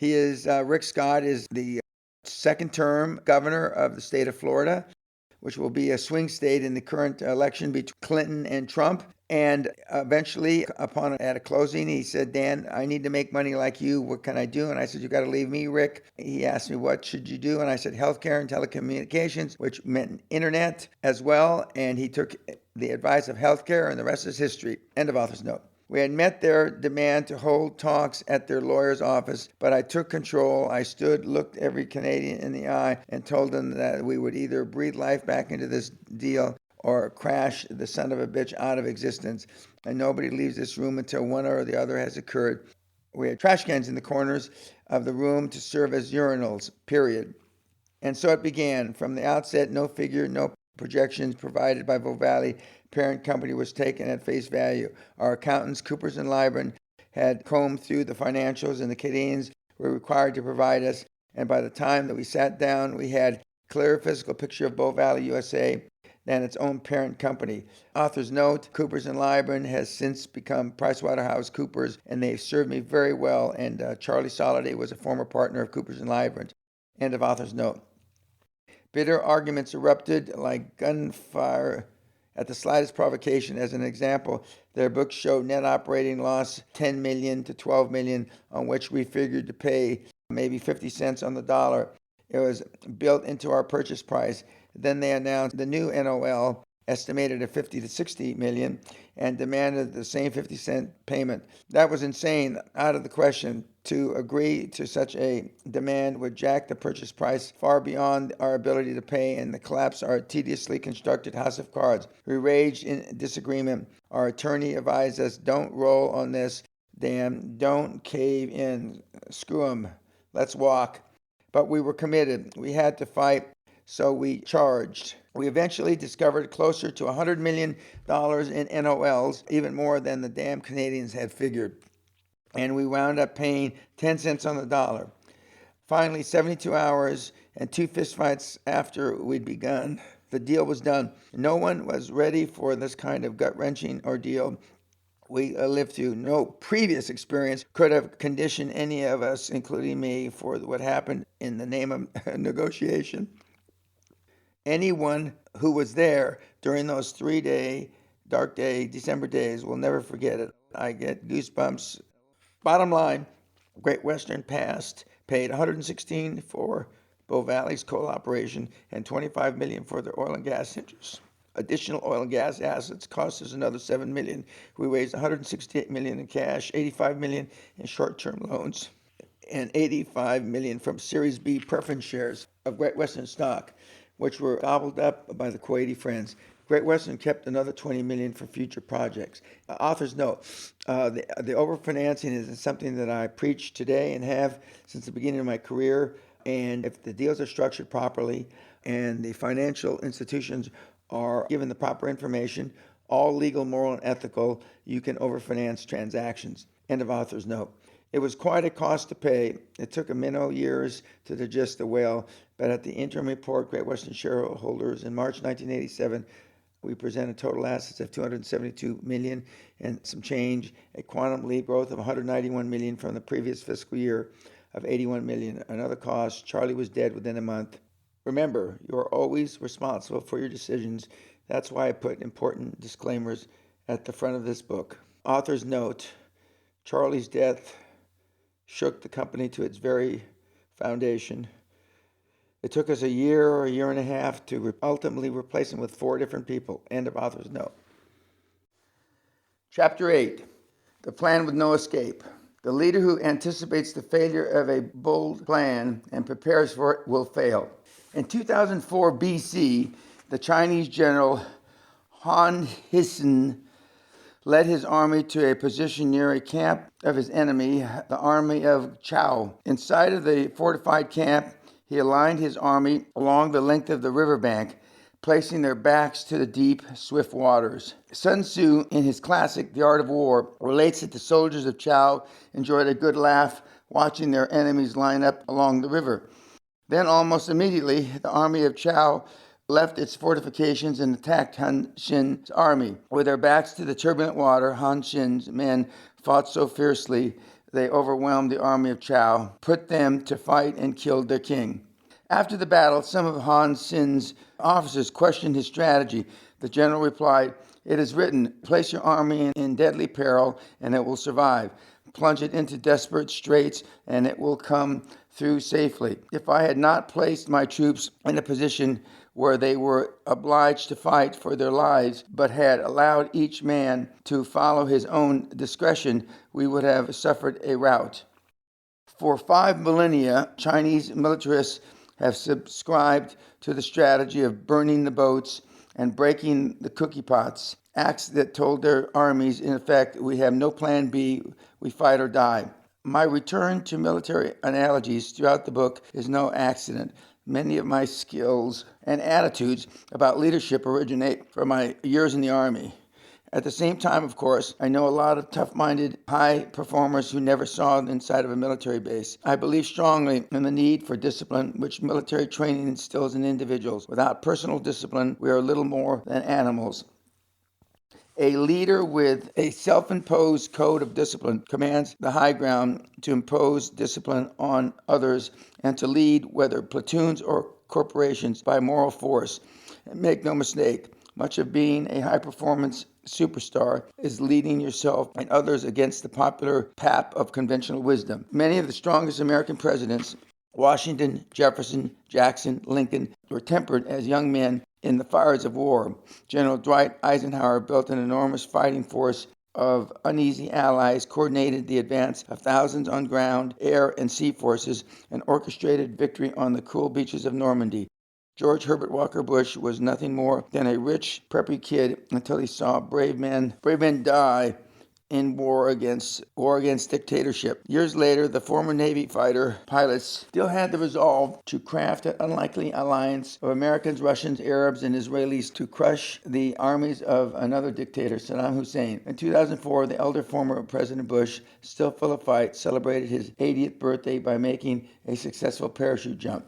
Rick Scott is the second term governor of the state of Florida, which will be a swing state in the current election between Clinton and Trump. And eventually, at a closing, he said, Dan, I need to make money like you. What can I do? And I said, you got to leave me, Rick. He asked me, what should you do? And I said, healthcare and telecommunications, which meant internet as well. And he took the advice of healthcare, and the rest is history. End of author's note. We had met their demand to hold talks at their lawyer's office, but I took control. I stood, looked every Canadian in the eye, and told them that we would either breathe life back into this deal or crash the son of a bitch out of existence. And nobody leaves this room until one or the other has occurred. We had trash cans in the corners of the room to serve as urinals, period. And so it began. From the outset, no figure, no projections provided by Valley parent company was taken at face value. Our accountants, Coopers and Lybrand, had combed through the financials, and the Canadians were required to provide us. And by the time that we sat down, we had a clearer physical picture of Bow Valley, USA, than its own parent company. Author's note, Coopers and Lybrand has since become PricewaterhouseCoopers, and they've served me very well. And Charlie Soliday was a former partner of Coopers and Lybrand. End of author's note. Bitter arguments erupted like gunfire at the slightest provocation. As an example, their books showed net operating loss $10 million to $12 million, on which we figured to pay maybe 50 cents on the dollar. It was built into our purchase price. Then they announced the new NOL, estimated at 50 to 60 million, and demanded the same 50-cent payment. That was insane, out of the question. To agree to such a demand would jack the purchase price far beyond our ability to pay and collapse our tediously constructed house of cards. We raged in disagreement. Our attorney advised us, don't roll on this, damn, don't cave in, screw 'em, let's walk. But we were committed. We had to fight, so we charged. We eventually discovered closer to $100 million in NOLs, even more than the damn Canadians had figured. And we wound up paying 10 cents on the dollar. Finally, 72 hours and 2 fistfights after we'd begun, the deal was done. No one was ready for this kind of gut-wrenching ordeal we lived through. No previous experience could have conditioned any of us, including me, for what happened in the name of negotiation. Anyone who was there during those 3-day, dark day, December days will never forget it. I get goosebumps. Bottom line, Great Western paid $116 for Bow Valley's coal operation and $25 million for their oil and gas interests. Additional oil and gas assets cost us another $7 million. We raised $168 million in cash, $85 million in short-term loans, and $85 million from Series B preference shares of Great Western stock, which were gobbled up by the Kuwaiti friends. Great Western kept another $20 million for future projects. Author's note, the overfinancing is something that I preach today and have since the beginning of my career. And if the deals are structured properly and the financial institutions are given the proper information, all legal, moral, and ethical, you can overfinance transactions. End of author's note. It was quite a cost to pay. It took a minnow years to digest the whale, but at the interim report, Great Western shareholders in March 1987, we presented total assets of $272 million and some change, a quantum leap growth of $191 million from the previous fiscal year of $81 million. Another cost, Charlie was dead within a month. Remember, you are always responsible for your decisions. That's why I put important disclaimers at the front of this book. Author's note, Charlie's death shook the company to its very foundation. It took us a year or a year and a half to ultimately replace him with 4 different people. End of author's note. Chapter 8, The Plan with No Escape. The leader who anticipates the failure of a bold plan and prepares for it will fail. In 2004 BC, the Chinese general Han Hissen led his army to a position near a camp of his enemy, the army of Chao. Inside of the fortified camp, he aligned his army along the length of the riverbank, placing their backs to the deep, swift waters. Sun Tzu, in his classic The Art of War, relates that the soldiers of Chao enjoyed a good laugh watching their enemies line up along the river. Then, almost immediately, the army of Chao left its fortifications and attacked Han Xin's army. With their backs to the turbulent water, Han Xin's men fought so fiercely they overwhelmed the army of Chao, put them to fight, and killed their king. After the battle, some of Han Xin's officers questioned his strategy. The general replied, "It is written, place your army in deadly peril, and it will survive. Plunge it into desperate straits, and it will come through safely. If I had not placed my troops in a position where they were obliged to fight for their lives, but had allowed each man to follow his own discretion, we would have suffered a rout." For 5 millennia, Chinese militarists have subscribed to the strategy of burning the boats and breaking the cookie pots, acts that told their armies, in effect, we have no plan B, we fight or die. My return to military analogies throughout the book is no accident. Many of my skills and attitudes about leadership originate from my years in the Army. At the same time, of course, I know a lot of tough-minded, high performers who never saw inside of a military base. I believe strongly in the need for discipline, which military training instills in individuals. Without personal discipline, we are little more than animals. A leader with a self-imposed code of discipline commands the high ground to impose discipline on others and to lead, whether platoons or corporations, by moral force. And make no mistake, much of being a high-performance superstar is leading yourself and others against the popular pap of conventional wisdom. Many of the strongest American presidents, Washington, Jefferson, Jackson, Lincoln, were tempered as young men in the fires of war. General Dwight Eisenhower built an enormous fighting force of uneasy allies, coordinated the advance of thousands on ground, air, and sea forces, and orchestrated victory on the cool beaches of Normandy. George Herbert Walker Bush was nothing more than a rich, preppy kid until he saw brave men die in war against dictatorship. Years later, the former Navy fighter pilots still had the resolve to craft an unlikely alliance of Americans, Russians, Arabs, and Israelis to crush the armies of another dictator, Saddam Hussein. In 2004, the elder former President Bush, still full of fight, celebrated his 80th birthday by making a successful parachute jump.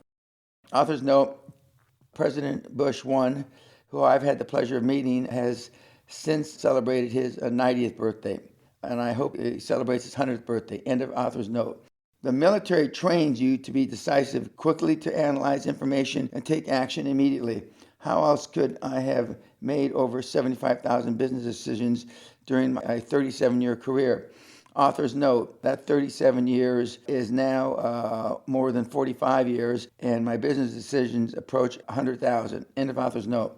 Author's note: President Bush I, who I've had the pleasure of meeting, has since celebrated his 90th birthday, and I hope he celebrates his 100th birthday. End of author's note. The military trains you to be decisive, quickly to analyze information, and take action immediately. How else could I have made over 75,000 business decisions during my 37-year career? Author's note: that 37 years is now more than 45 years, and my business decisions approach 100,000. End of author's note.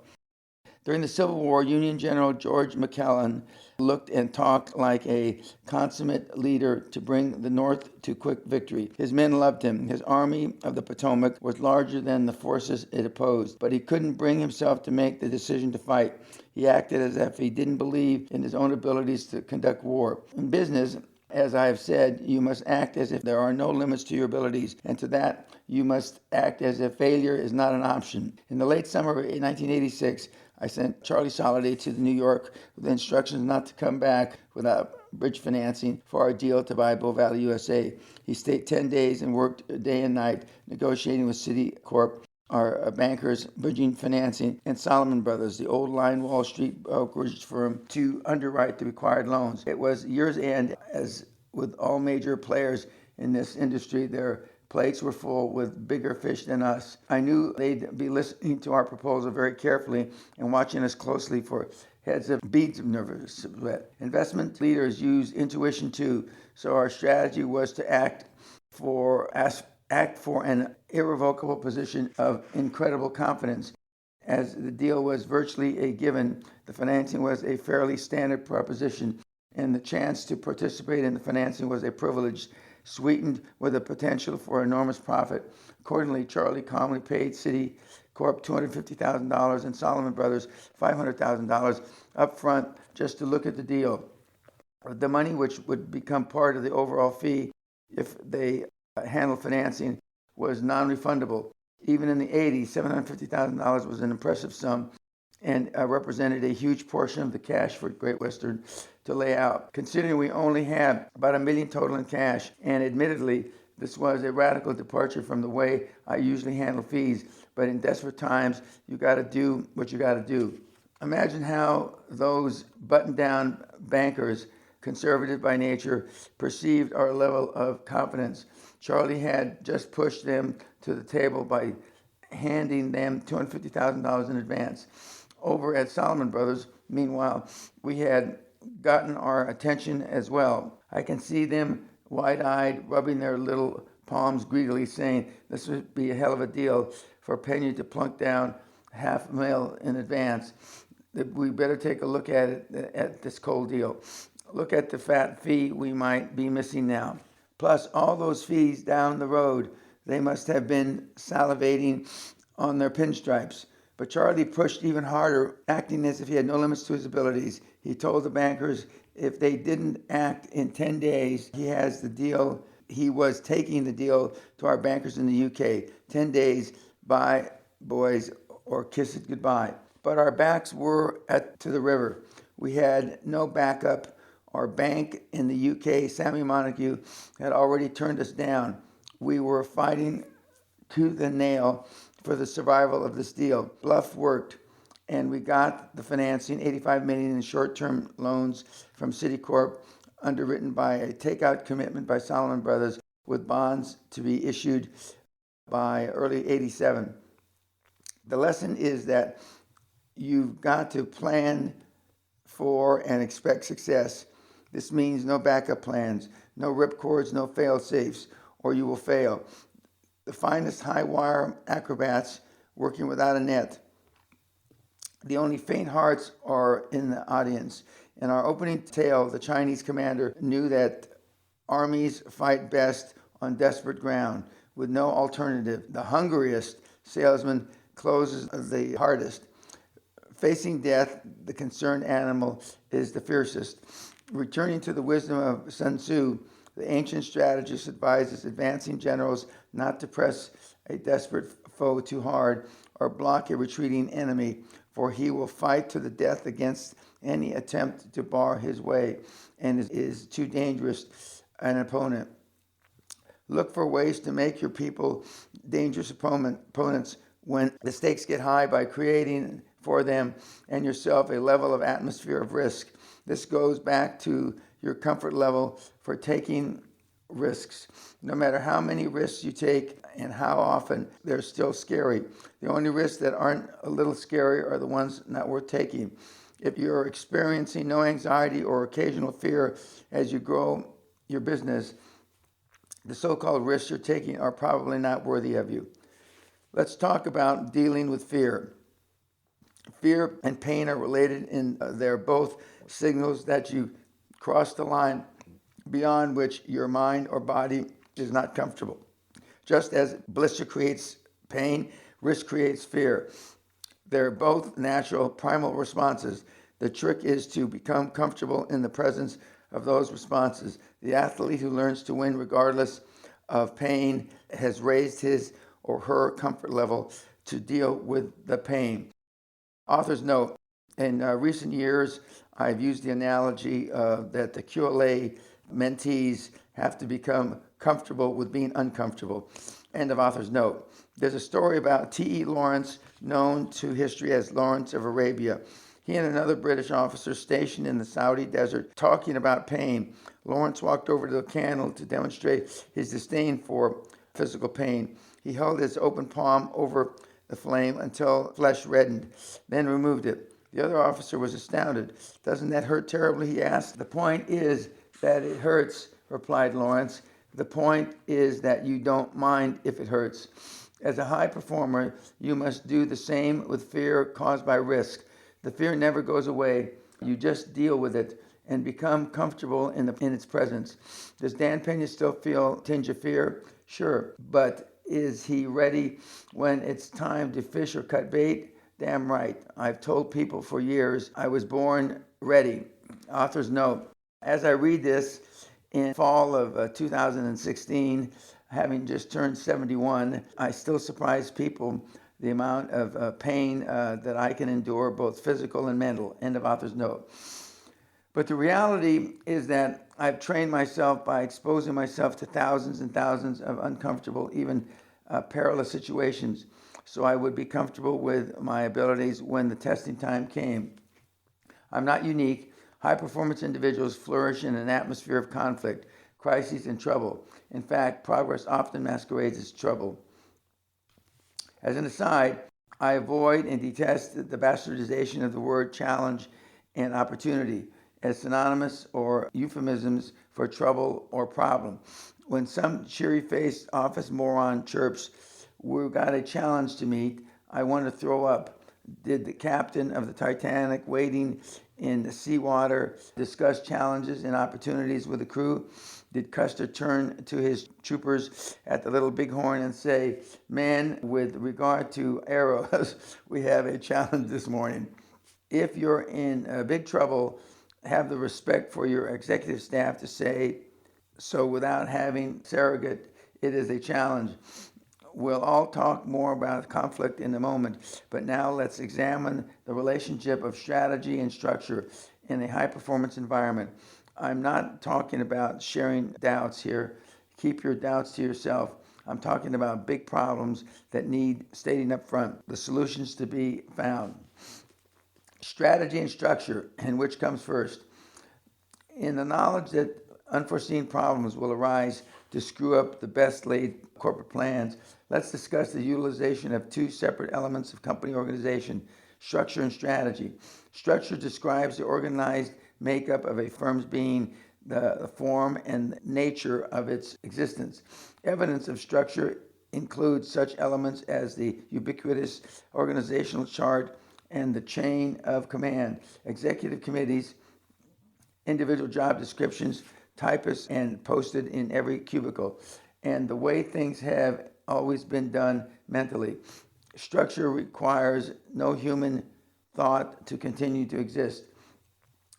During the Civil War, Union General George McClellan looked and talked like a consummate leader to bring the North to quick victory. His men loved him. His Army of the Potomac was larger than the forces it opposed, but he couldn't bring himself to make the decision to fight. He acted as if he didn't believe in his own abilities to conduct war. In business, as I have said, you must act as if there are no limits to your abilities, and to that you must act as if failure is not an option. In the late summer of 1986, I sent Charlie Soliday to New York with instructions not to come back without bridge financing for our deal to buy Bow Valley USA. He stayed 10 days and worked day and night negotiating with Citicorp, our bankers, bridging financing, and Salomon Brothers, the old line Wall Street brokerage firm, to underwrite the required loans. It was year's end. As with all major players in this industry, their plates were full with bigger fish than us. I knew they'd be listening to our proposal very carefully and watching us closely for heads of beads of nervous sweat. Investment leaders use intuition too, so our strategy was to act for an irrevocable position of incredible confidence. As the deal was virtually a given, the financing was a fairly standard proposition, and the chance to participate in the financing was a privilege, sweetened with the potential for enormous profit. Accordingly, Charlie calmly paid Citicorp $250,000 and Salomon Brothers $500,000 up front just to look at the deal. The money, which would become part of the overall fee if they handled financing, was non-refundable. Even in the 80s, $750,000 was an impressive sum and represented a huge portion of the cash for Great Western to lay out. Considering we only had about $1 million total in cash, and admittedly, this was a radical departure from the way I usually handle fees, but in desperate times, you got to do what you got to do. Imagine how those buttoned-down bankers, conservative by nature, perceived our level of confidence. Charlie had just pushed them to the table by handing them $250,000 in advance. Over at Salomon Brothers, meanwhile, we had gotten our attention as well. I can see them wide-eyed, rubbing their little palms greedily, saying this would be a hell of a deal for Peña to plunk down $500,000 in advance. We better take a look at it, at this cold deal. Look at the fat fee we might be missing now. Plus all those fees down the road. They must have been salivating on their pinstripes. But Charlie pushed even harder, acting as if he had no limits to his abilities. He told the bankers if they didn't act in 10 days, he was taking the deal to our bankers in the UK. 10 days, bye, boys, or kiss it goodbye. But our backs were to the river. We had no backup. Our bank in the UK, Sammy Montague, had already turned us down. We were fighting tooth and nail for the survival of this deal. Bluff worked, and we got the financing, $85 million in short-term loans from Citicorp, underwritten by a takeout commitment by Salomon Brothers, with bonds to be issued by early '87. The lesson is that you've got to plan for and expect success. This means no backup plans, no ripcords, no fail safes, or you will fail. The finest high wire acrobats working without a net. The only faint hearts are in the audience. In our opening tale, the Chinese commander knew that armies fight best on desperate ground with no alternative. The hungriest salesman closes the hardest. Facing death, the concerned animal is the fiercest. Returning to the wisdom of Sun Tzu, the ancient strategist advises advancing generals not to press a desperate foe too hard or block a retreating enemy, for he will fight to the death against any attempt to bar his way and is too dangerous an opponent. Look for ways to make your people dangerous opponents when the stakes get high by creating for them and yourself a level of atmosphere of risk. This goes back to your comfort level for taking risks. No matter how many risks you take and how often, they're still scary. The only risks that aren't a little scary are the ones not worth taking. If you're experiencing no anxiety or occasional fear as you grow your business, the so-called risks you're taking are probably not worthy of you. Let's talk about dealing with fear. Fear and pain are related, and they're both signals that you cross the line beyond which your mind or body is not comfortable. Just as blister creates pain, risk creates fear. They're both natural, primal responses. The trick is to become comfortable in the presence of those responses. The athlete who learns to win regardless of pain has raised his or her comfort level to deal with the pain. Author's note, in recent years, I've used the analogy that the QLA mentees have to become comfortable with being uncomfortable. End of author's note. There's a story about T.E. Lawrence, known to history as Lawrence of Arabia. He and another British officer stationed in the Saudi desert talking about pain. Lawrence walked over to the candle to demonstrate his disdain for physical pain. He held his open palm over the flame until flesh reddened, then removed it. The other officer was astounded. "Doesn't that hurt terribly?" he asked. "The point is that it hurts," replied Lawrence. "The point is that you don't mind if it hurts." As a high performer, you must do the same with fear caused by risk. The fear never goes away. You just deal with it and become comfortable in its presence. Does Dan Peña still feel a tinge of fear? Sure, but is he ready when it's time to fish or cut bait? Damn right. I've told people for years I was born ready. Author's note. As I read this in fall of 2016, having just turned 71, I still surprise people the amount of pain that I can endure, both physical and mental. End of author's note. But the reality is that I've trained myself by exposing myself to thousands and thousands of uncomfortable, even perilous situations, so I would be comfortable with my abilities when the testing time came. I'm not unique. High-performance individuals flourish in an atmosphere of conflict, crises, and trouble. In fact, progress often masquerades as trouble. As an aside, I avoid and detest the bastardization of the word challenge and opportunity as synonymous or euphemisms for trouble or problem. When some cheery-faced office moron chirps, "We've got a challenge to meet," I want to throw up. Did the captain of the Titanic waiting in the seawater discuss challenges and opportunities with the crew? Did Custer turn to his troopers at the Little Bighorn and say, "Man, with regard to arrows, we have a challenge this morning"? If you're in big trouble, have the respect for your executive staff to say so without having surrogate, "It is a challenge." We'll all talk more about conflict in a moment, but now let's examine the relationship of strategy and structure in a high-performance environment. I'm not talking about sharing doubts here. Keep your doubts to yourself. I'm talking about big problems that need stating up front, the solutions to be found. Strategy and structure, and which comes first? In the knowledge that unforeseen problems will arise to screw up the best laid corporate plans, let's discuss the utilization of two separate elements of company organization: Structure and strategy. Structure describes the organized makeup of a firm's being, the form and nature of its existence. Evidence of structure includes such elements as the ubiquitous organizational chart and the chain of command, executive committees, individual job descriptions, typists, and posted in every cubicle, and the way things have always been done mentally. Structure requires no human thought to continue to exist.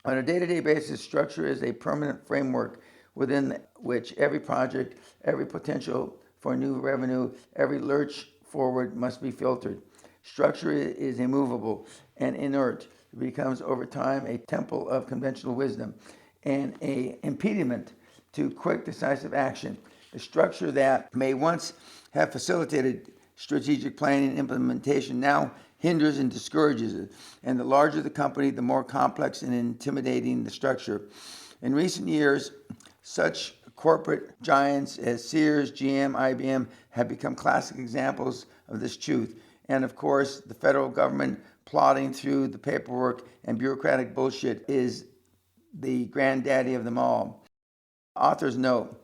On a day-to-day basis, structure is a permanent framework within which every project, every potential for new revenue, every lurch forward must be filtered. Structure is immovable and inert. It becomes over time a temple of conventional wisdom and an impediment to quick, decisive action. A structure that may once have facilitated strategic planning and implementation now hinders and discourages it. And the larger the company, the more complex and intimidating the structure. In recent years, such corporate giants as Sears, GM, IBM have become classic examples of this truth. And of course, the federal government plodding through the paperwork and bureaucratic bullshit is the granddaddy of them all. Authors note,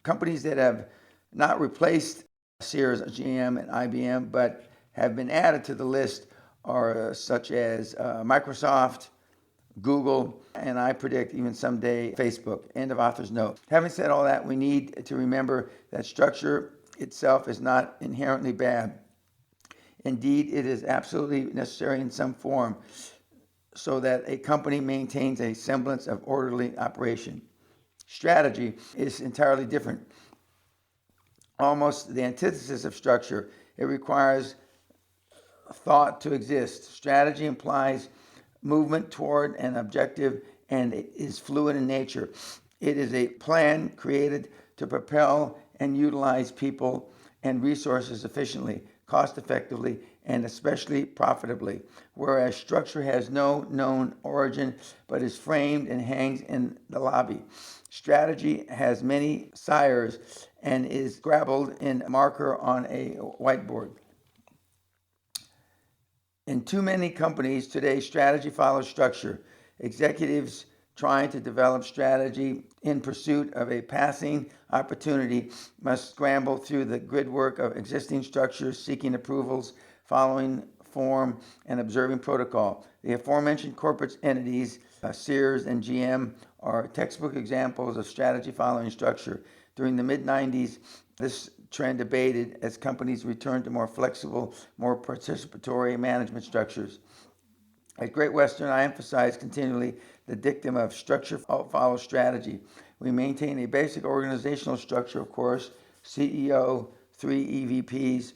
companies that have not replaced Sears, GM, and IBM, but have been added to the list are such as Microsoft, Google, and I predict even someday Facebook. End of author's note. Having said all that, we need to remember that structure itself is not inherently bad. Indeed, it is absolutely necessary in some form so that a company maintains a semblance of orderly operation. Strategy is entirely different. Almost the antithesis of structure. It requires thought to exist. Strategy implies movement toward an objective and it is fluid in nature. It is a plan created to propel and utilize people and resources efficiently, cost effectively, and especially profitably, whereas structure has no known origin but is framed and hangs in the lobby. Strategy has many sires and is scribbled in marker on a whiteboard. In too many companies today, strategy follows structure. Executives trying to develop strategy in pursuit of a passing opportunity must scramble through the gridwork of existing structures, seeking approvals, following form, and observing protocol. The aforementioned corporate entities, Sears and GM, are textbook examples of strategy following structure. During the mid-90s, this trend abated as companies returned to more flexible, more participatory management structures. At Great Western, I emphasize continually the dictum of structure follows strategy. We maintain a basic organizational structure, of course, CEO, 3 EVPs,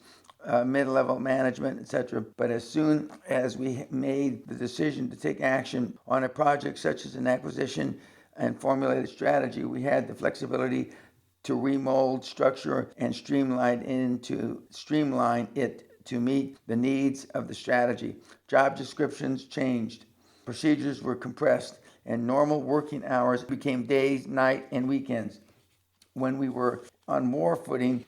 mid-level management, etc. But as soon as we made the decision to take action on a project such as an acquisition and formulated strategy, we had the flexibility to remold structure and streamline it to meet the needs of the strategy. Job descriptions changed, procedures were compressed, and normal working hours became days, night, and weekends. When we were on more footing,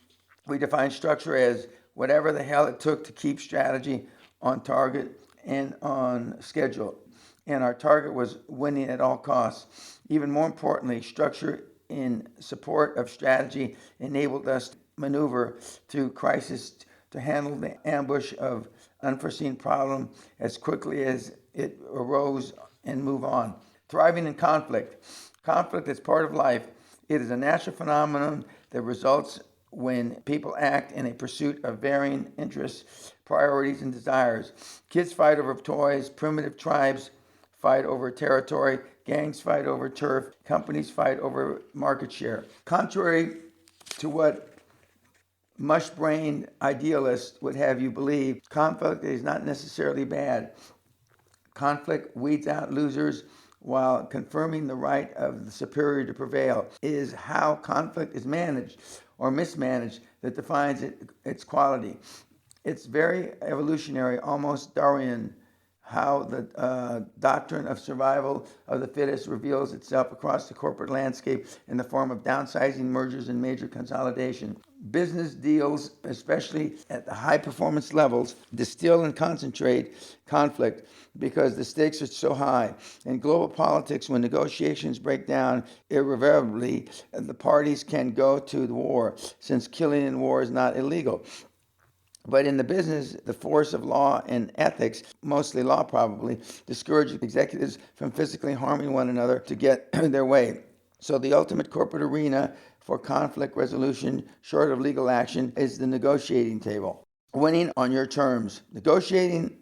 we defined structure as whatever the hell it took to keep strategy on target and on schedule. And our target was winning at all costs. Even more importantly, structure in support of strategy enabled us to maneuver through crisis, to handle the ambush of unforeseen problem as quickly as it arose and move on. Thriving in conflict. Conflict is part of life. It is a natural phenomenon that results when people act in a pursuit of varying interests, priorities, and desires. Kids fight over toys, primitive tribes fight over territory, gangs fight over turf, companies fight over market share. Contrary to what mush-brained idealists would have you believe, conflict is not necessarily bad. Conflict weeds out losers while confirming the right of the superior to prevail. It is how conflict is managed or mismanaged that defines its quality. It's very evolutionary, almost Darwinian, how the doctrine of survival of the fittest reveals itself across the corporate landscape in the form of downsizing, mergers, and major consolidation. Business deals, especially at the high performance levels, distill and concentrate conflict because the stakes are so high. In global politics, when negotiations break down irreversibly, the parties can go to the war, since killing in war is not illegal. But in the business, the force of law and ethics, mostly law probably, discourage executives from physically harming one another to get their way. So the ultimate corporate arena for conflict resolution, short of legal action, is the negotiating table. Winning on your terms. Negotiating,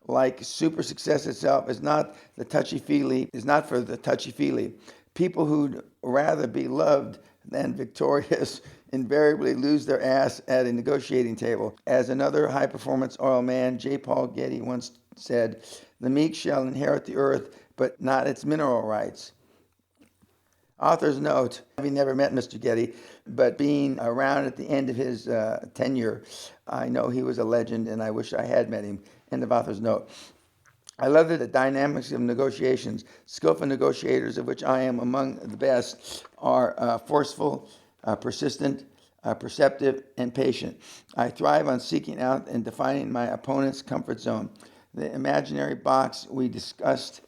like super success itself, is not for the touchy-feely. People who'd rather be loved than victorious invariably lose their ass at a negotiating table. As another high-performance oil man, J. Paul Getty, once said, "The meek shall inherit the earth, but not its mineral rights." Author's note, having never met Mr. Getty, but being around at the end of his tenure, I know he was a legend and I wish I had met him. End of author's note. I love the dynamics of negotiations. Skillful negotiators, of which I am among the best, are forceful, persistent, perceptive, and patient. I thrive on seeking out and defining my opponent's comfort zone. The imaginary box we discussed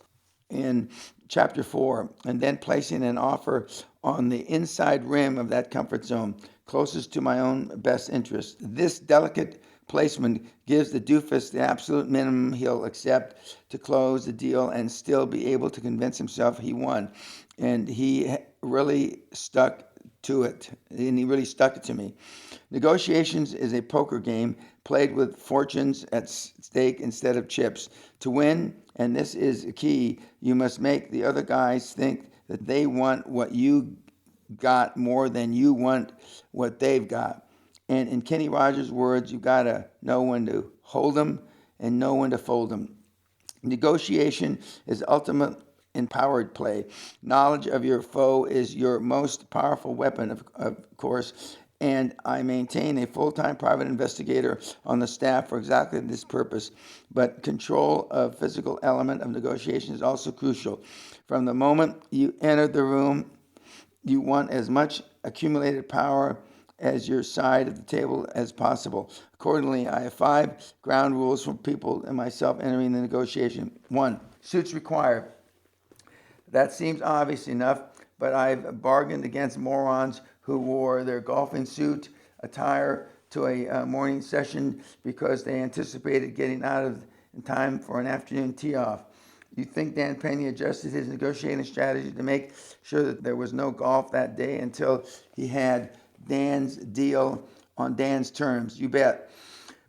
in Chapter 4, and then placing an offer on the inside rim of that comfort zone, closest to my own best interest. This delicate placement gives the doofus the absolute minimum he'll accept to close the deal and still be able to convince himself he won. And he really stuck to it, and he really stuck it to me. Negotiations is a poker game played with fortunes at stake instead of chips. To win, and this is key, you must make the other guys think that they want what you got more than you want what they've got. And in Kenny Rogers' words, you got to know when to hold them and know when to fold them. Negotiation is ultimate empowered play. Knowledge of your foe is your most powerful weapon, of course, and I maintain a full-time private investigator on the staff for exactly this purpose. But control of physical element of negotiation is also crucial. From the moment you enter the room, you want as much accumulated power as your side of the table as possible. Accordingly, I have 5 ground rules for people and myself entering the negotiation. 1, suits required. That seems obvious enough, but I've bargained against morons who wore their golfing suit attire to a morning session because they anticipated getting out in time for an afternoon tee-off. You think Dan Peña adjusted his negotiating strategy to make sure that there was no golf that day until he had Dan's deal on Dan's terms? You bet.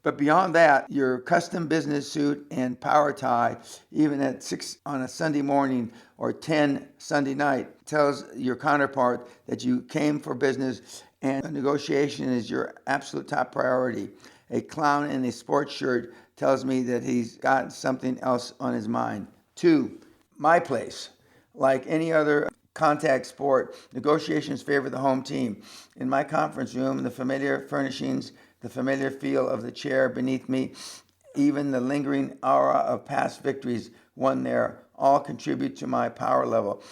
But beyond that, your custom business suit and power tie, even at 6 on a Sunday morning or 10 Sunday night, tells your counterpart that you came for business and a negotiation is your absolute top priority. A clown in a sports shirt tells me that he's got something else on his mind. 2, my place. Like any other contact sport, negotiations favor the home team. In my conference room, the familiar furnishings, the familiar feel of the chair beneath me, even the lingering aura of past victories won there, all contribute to my power level.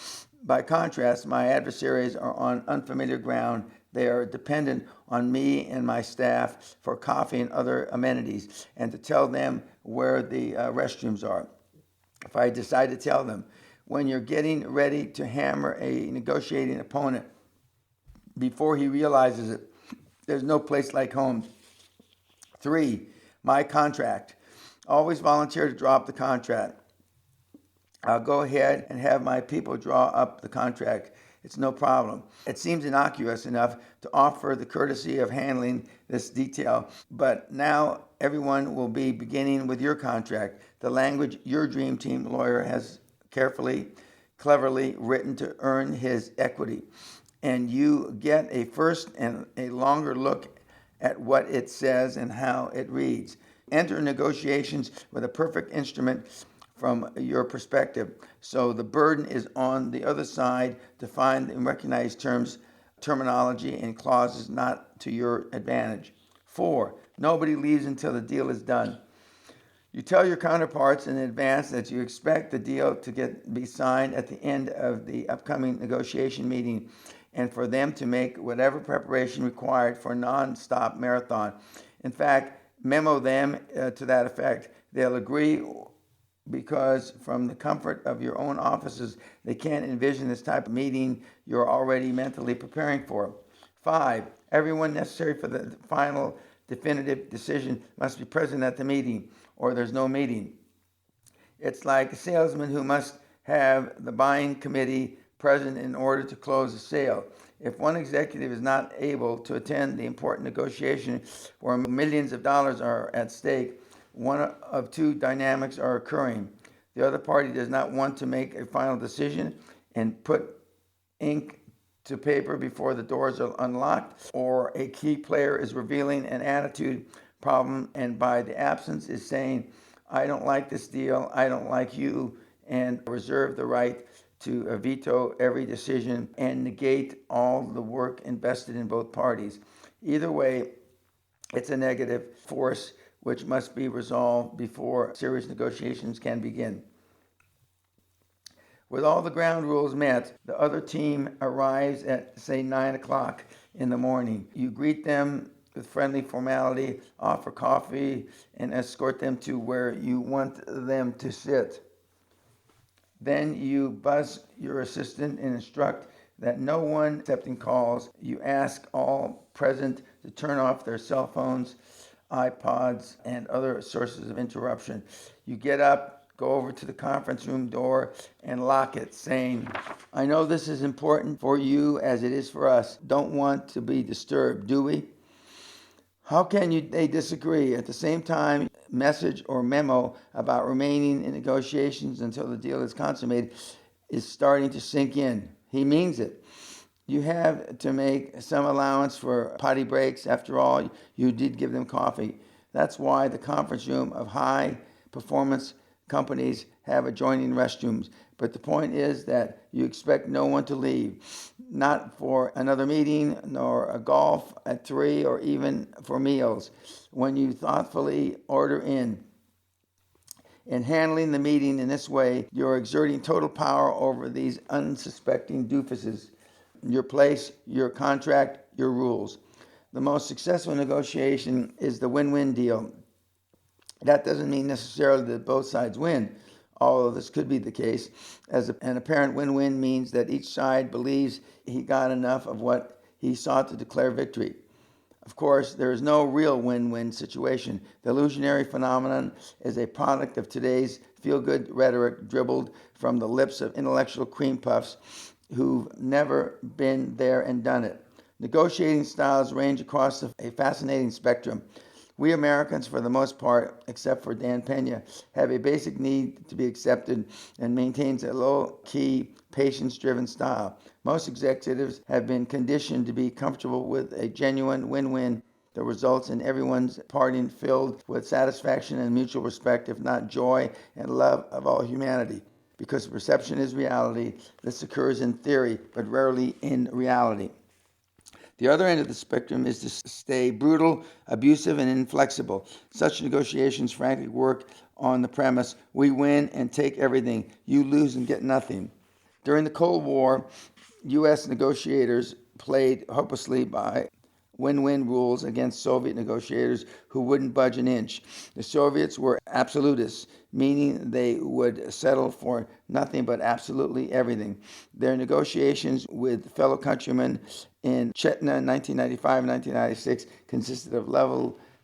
By contrast, my adversaries are on unfamiliar ground. They are dependent on me and my staff for coffee and other amenities, and to tell them where the restrooms are. If I decide to tell them, when you're getting ready to hammer a negotiating opponent, before he realizes it, there's no place like home. 3, my contract. Always volunteer to draw up the contract. I'll go ahead and have my people draw up the contract. It's no problem. It seems innocuous enough to offer the courtesy of handling this detail, but now everyone will be beginning with your contract, the language your dream team lawyer has carefully, cleverly written to earn his equity. And you get a first and a longer look at what it says and how it reads. Enter negotiations with a perfect instrument from your perspective. So the burden is on the other side to find and recognize terminology and clauses not to your advantage. 4, nobody leaves until the deal is done. You tell your counterparts in advance that you expect the deal to be signed at the end of the upcoming negotiation meeting, and for them to make whatever preparation required for a non-stop marathon. In fact, memo them to that effect. They'll agree because from the comfort of your own offices, they can't envision this type of meeting you're already mentally preparing for. 5, everyone necessary for the final definitive decision must be present at the meeting, or there's no meeting. It's like a salesman who must have the buying committee present in order to close a sale. If one executive is not able to attend the important negotiation where millions of dollars are at stake, one of two dynamics are occurring. The other party does not want to make a final decision and put ink to paper before the doors are unlocked, or a key player is revealing an attitude problem and by the absence is saying, I don't like this deal, I don't like you, and reserve the right to veto every decision and negate all the work invested in both parties. Either way, it's a negative force which must be resolved before serious negotiations can begin. With all the ground rules met, the other team arrives at, say, 9 o'clock in the morning. You greet them with friendly formality, offer coffee, and escort them to where you want them to sit. Then you buzz your assistant and instruct that no one accepting calls. You ask all present to turn off their cell phones, iPods, and other sources of interruption. You get up, go over to the conference room door and lock it, saying, I know this is important for you as it is for us. Don't want to be disturbed, do we? How can they disagree? At the same time, message or memo about remaining in negotiations until the deal is consummated is starting to sink in. He means it. You have to make some allowance for potty breaks. After all, you did give them coffee. That's why the conference room of high performance companies have adjoining restrooms. But the point is that you expect no one to leave, not for another meeting, nor a golf at 3, or even for meals. When you thoughtfully order in handling the meeting in this way, you're exerting total power over these unsuspecting doofuses. Your place, your contract, your rules. The most successful negotiation is the win-win deal. That doesn't mean necessarily that both sides win, although this could be the case, as an apparent win-win means that each side believes he got enough of what he sought to declare victory. Of course, there is no real win-win situation. The illusionary phenomenon is a product of today's feel-good rhetoric dribbled from the lips of intellectual cream puffs who've never been there and done it. Negotiating styles range across a fascinating spectrum. We Americans, for the most part, except for Dan Peña, have a basic need to be accepted and maintains a low-key, patience-driven style. Most executives have been conditioned to be comfortable with a genuine win-win that results in everyone's parting filled with satisfaction and mutual respect, if not joy and love of all humanity. Because perception is reality, this occurs in theory, but rarely in reality. The other end of the spectrum is to stay brutal, abusive, and inflexible. Such negotiations frankly work on the premise, we win and take everything, you lose and get nothing. During the Cold War, U.S. negotiators played hopelessly by win-win rules against Soviet negotiators who wouldn't budge an inch. The Soviets were absolutists, meaning they would settle for nothing but absolutely everything. Their negotiations with fellow countrymen in Chechnya in 1995 and 1996 consisted of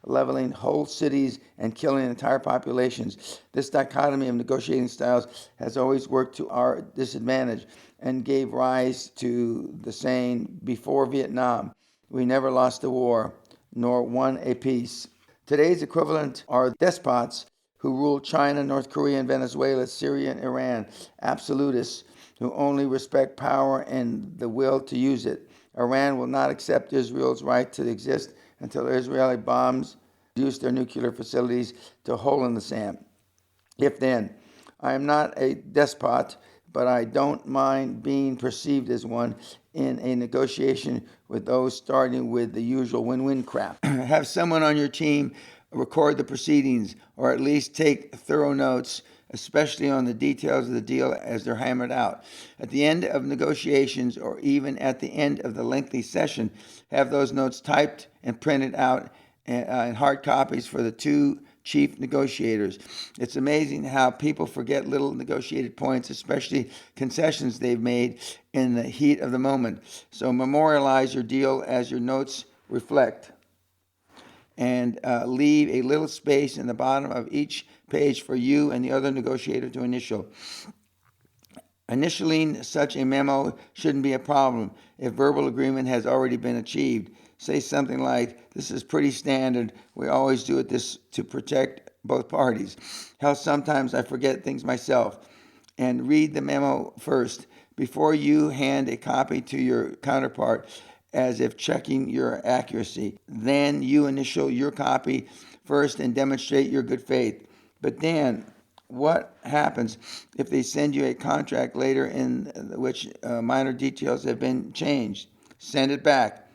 leveling whole cities and killing entire populations. This dichotomy of negotiating styles has always worked to our disadvantage and gave rise to the saying, before Vietnam, we never lost a war, nor won a peace. Today's equivalent are despots who rule China, North Korea, and Venezuela, Syria, and Iran, absolutists who only respect power and the will to use it. Iran will not accept Israel's right to exist until Israeli bombs reduce their nuclear facilities to a hole in the sand. If then, I am not a despot, but I don't mind being perceived as one in a negotiation with those starting with the usual win-win crap. Have someone on your team record the proceedings, or at least take thorough notes especially on the details of the deal as they're hammered out. At the end of negotiations, or even at the end of the lengthy session, have those notes typed and printed out in hard copies for the two chief negotiators. It's amazing how people forget little negotiated points, especially concessions they've made in the heat of the moment. So memorialize your deal as your notes reflect, and leave a little space in the bottom of each page for you and the other negotiator to initial. Initialing such a memo shouldn't be a problem if verbal agreement has already been achieved. Say something like, "This is pretty standard. We always do it this to protect both parties. Hell, sometimes I forget things myself." And read the memo first before you hand a copy to your counterpart, as if checking your accuracy. Then you initial your copy first and demonstrate your good faith. But then, what happens if they send you a contract later in which minor details have been changed? Send it back.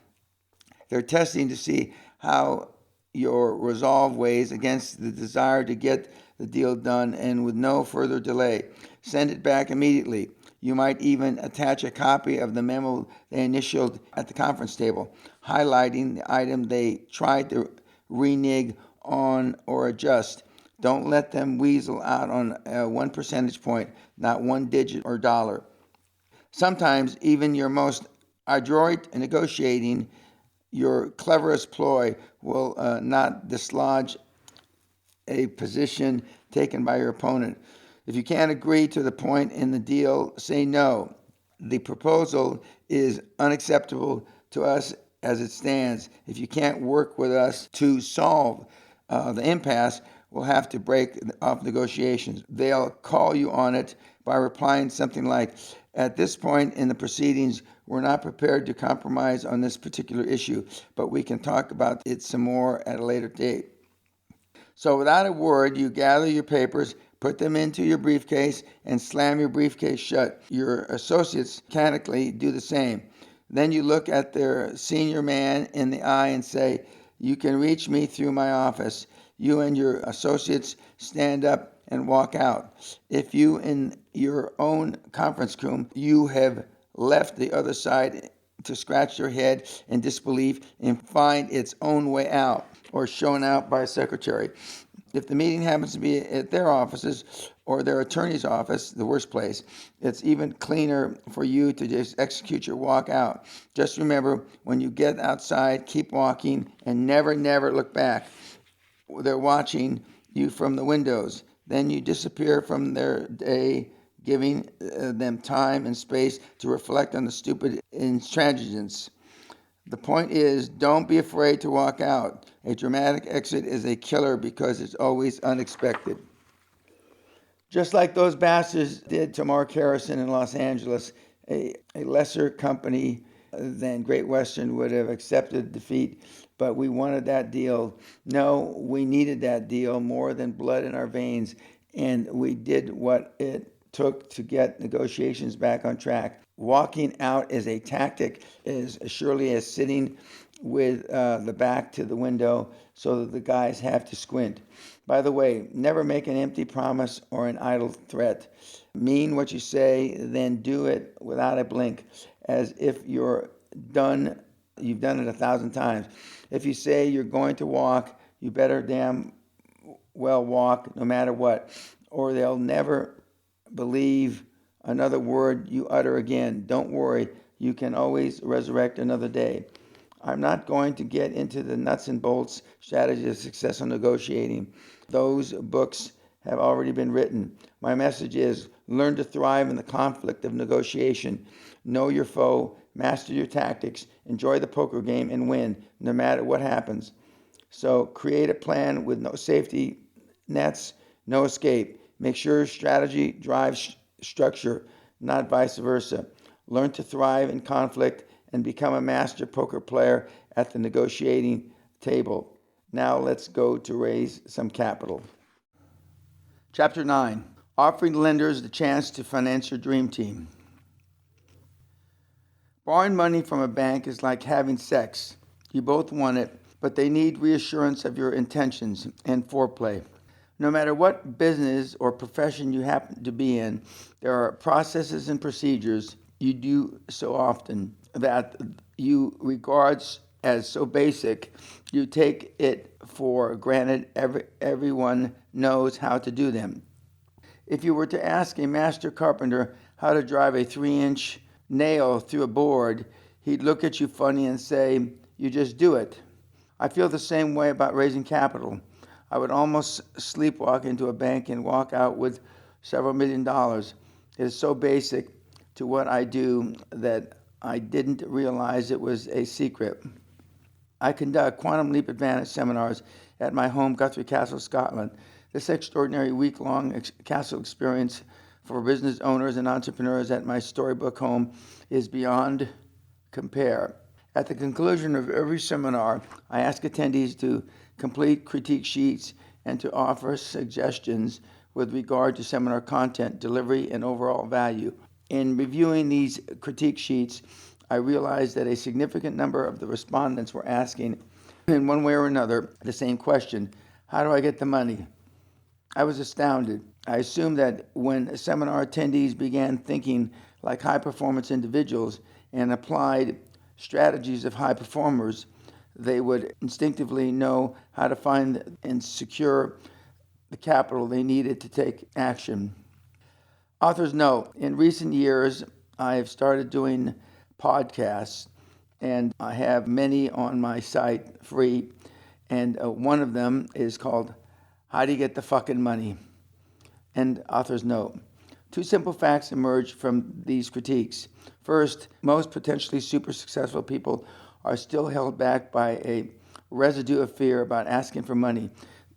They're testing to see how your resolve weighs against the desire to get the deal done and with no further delay. Send it back immediately. You might even attach a copy of the memo they initialed at the conference table, highlighting the item they tried to renege on or adjust. Don't let them weasel out on 1 percentage point, not 1 digit or dollar. Sometimes even your most adroit negotiating, your cleverest ploy will not dislodge a position taken by your opponent. If you can't agree to the point in the deal, say no. The proposal is unacceptable to us as it stands. If you can't work with us to solve the impasse, we'll have to break off negotiations. They'll call you on it by replying something like, "At this point in the proceedings, we're not prepared to compromise on this particular issue, but we can talk about it some more at a later date." So without a word, you gather your papers, put them into your briefcase, and slam your briefcase shut. Your associates mechanically do the same. Then you look at their senior man in the eye and say, "You can reach me through my office." You and your associates stand up and walk out. If you, in your own conference room, you have left the other side to scratch your head in disbelief and find its own way out, or shown out by a secretary. If the meeting happens to be at their offices or their attorney's office, the worst place, it's even cleaner for you to just execute your walk out. Just remember, when you get outside, keep walking and never look back. They're watching you from the windows. Then you disappear from their day, giving them time and space to reflect on the stupid intransigence. The point is, don't be afraid to walk out. A dramatic exit is a killer because it's always unexpected. Just like those bastards did to Mark Harrison in Los Angeles, a lesser company than Great Western would have accepted defeat, but we wanted that deal. No, we needed that deal more than blood in our veins, and we did what it took to get negotiations back on track. Walking out is a tactic as surely as sitting with the back to the window so that the guys have to squint. By the way, never make an empty promise or an idle threat. Mean what you say, then do it without a blink, as if you've done it 1,000 times. If you say you're going to walk, you better damn well walk no matter what, or they'll never believe another word you utter again. Don't worry, you can always resurrect another day. I'm not going to get into the nuts and bolts strategy of successful negotiating. Those books have already been written. My message is, learn to thrive in the conflict of negotiation. Know your foe, master your tactics, enjoy the poker game, and win, no matter what happens. So create a plan with no safety nets, no escape. Make sure strategy drives structure, not vice versa. Learn to thrive in conflict and become a master poker player at the negotiating table. Now let's go to raise some capital. Chapter 9, offering lenders the chance to finance your dream team. Borrowing money from a bank is like having sex. You both want it, but they need reassurance of your intentions and foreplay. No matter what business or profession you happen to be in, there are processes and procedures you do so often that you regard as so basic, you take it for granted everyone knows how to do them. If you were to ask a master carpenter how to drive a 3-inch nail through a board, he'd look at you funny and say, "You just do it." I feel the same way about raising capital. I would almost sleepwalk into a bank and walk out with several $1,000,000. It is so basic to what I do that I didn't realize it was a secret. I conduct Quantum Leap Advantage seminars at my home, Guthrie Castle, Scotland. This extraordinary week-long castle experience for business owners and entrepreneurs at my storybook home is beyond compare. At the conclusion of every seminar, I ask attendees to complete critique sheets and to offer suggestions with regard to seminar content, delivery, and overall value. In reviewing these critique sheets, I realized that a significant number of the respondents were asking, in one way or another, the same question: how do I get the money? I was astounded. I assumed that when seminar attendees began thinking like high-performance individuals and applied strategies of high performers, they would instinctively know how to find and secure the capital they needed to take action. Author's note: in recent years, I have started doing podcasts, and I have many on my site free, and one of them is called "How Do You Get the Fucking Money?" End author's note. Two simple facts emerge from these critiques. First, most potentially super successful people are still held back by a residue of fear about asking for money.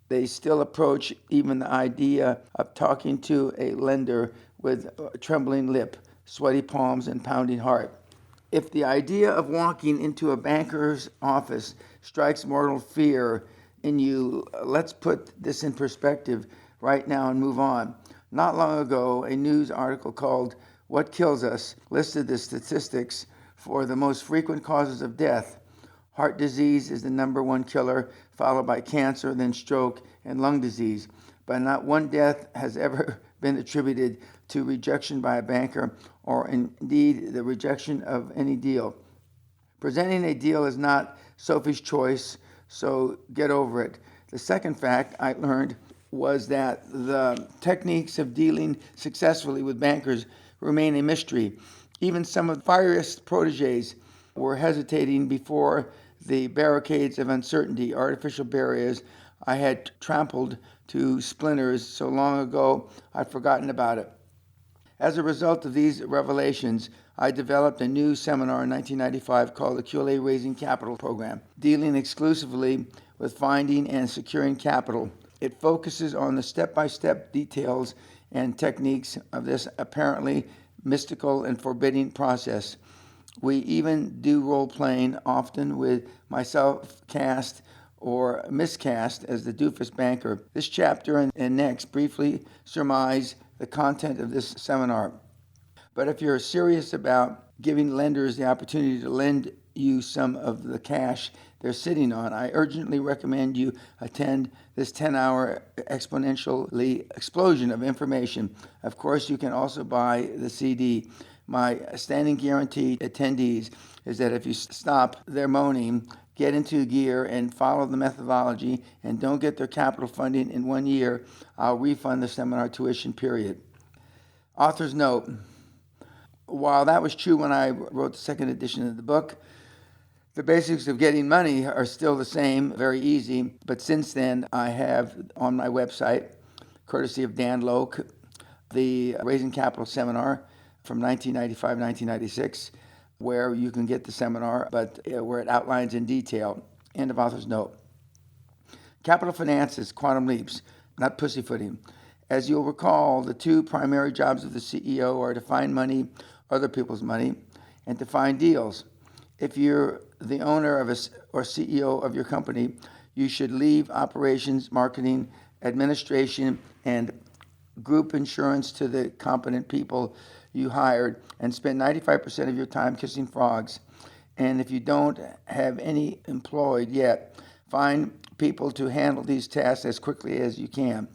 They still approach even the idea of talking to a lender with a trembling lip, sweaty palms, and pounding heart. If the idea of walking into a banker's office strikes mortal fear in you, let's put this in perspective right now and move on. Not long ago, a news article called "What Kills Us" listed the statistics for the most frequent causes of death. Heart disease is the number one killer, followed by cancer, then stroke, and lung disease. But not one death has ever been attributed to rejection by a banker, or indeed the rejection of any deal. Presenting a deal is not Sophie's choice, so get over it. The second fact I learned was that the techniques of dealing successfully with bankers remain a mystery. Even some of the fieriest proteges were hesitating before the barricades of uncertainty, artificial barriers I had trampled to splinters so long ago I'd forgotten about it. As a result of these revelations, I developed a new seminar in 1995 called the QLA Raising Capital Program, dealing exclusively with finding and securing capital. It focuses on the step-by-step details and techniques of this apparently mystical and forbidding process. We even do role-playing, often with myself cast or miscast as the doofus banker. This chapter and next briefly surmise the content of this seminar. But if you're serious about giving lenders the opportunity to lend you some of the cash they're sitting on, I urgently recommend you attend this 10-hour exponentially explosion of information. Of course, you can also buy the CD. My standing guarantee to attendees is that if you stop their moaning, get into gear and follow the methodology, and don't get their capital funding in 1 year, I'll refund the seminar tuition, period. Author's note: while that was true when I wrote the second edition of the book, the basics of getting money are still the same, very easy. But since then, I have on my website, courtesy of Dan Loke, the Raising Capital Seminar from 1995-1996, where you can get the seminar, but where it outlines in detail. End of author's note. Capital finance is quantum leaps, not pussyfooting. As you'll recall, the two primary jobs of the CEO are to find money, other people's money, and to find deals. If you're the owner of or CEO of your company, you should leave operations, marketing, administration, and group insurance to the competent people you hired and spend 95% of your time kissing frogs. And if you don't have any employed yet, find people to handle these tasks as quickly as you can.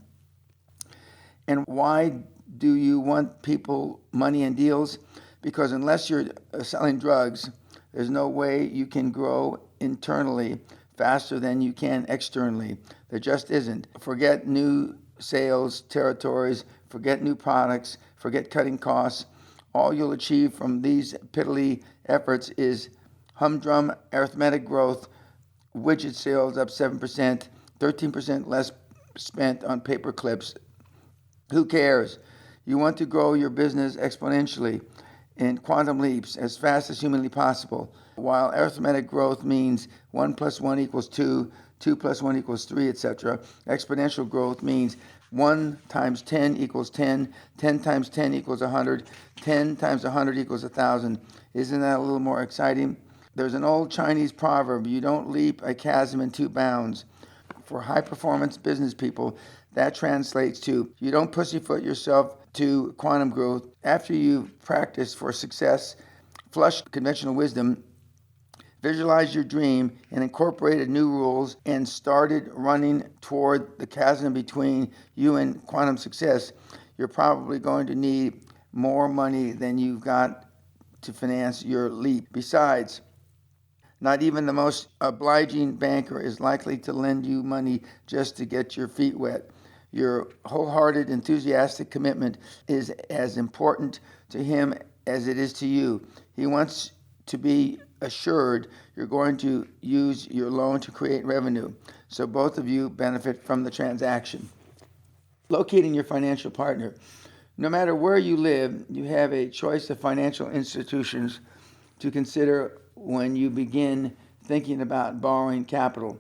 And why do you want people money and deals? Because unless you're selling drugs, there's no way you can grow internally faster than you can externally. There just isn't. Forget new sales territories, forget new products, forget cutting costs. All you'll achieve from these piddly efforts is humdrum arithmetic growth, widget sales up 7%, 13% less spent on paper clips. Who cares? You want to grow your business exponentially in quantum leaps as fast as humanly possible. While arithmetic growth means 1 plus 1 equals 2, 2 plus 1 equals 3, etc., exponential growth means 1 times 10 equals 10, 10 times 10 equals 100, 10 times 100 equals 1,000. Isn't that a little more exciting? There's an old Chinese proverb, you don't leap a chasm in 2 bounds. For high-performance business people, that translates to you don't pussyfoot yourself to quantum growth. After you've practiced for success, flushed conventional wisdom, visualized your dream, and incorporated new rules, and started running toward the chasm between you and quantum success, you're probably going to need more money than you've got to finance your leap. Besides, not even the most obliging banker is likely to lend you money just to get your feet wet. Your wholehearted, enthusiastic commitment is as important to him as it is to you. He wants to be assured you're going to use your loan to create revenue, so both of you benefit from the transaction. Locating your financial partner. No matter where you live, you have a choice of financial institutions to consider when you begin thinking about borrowing capital.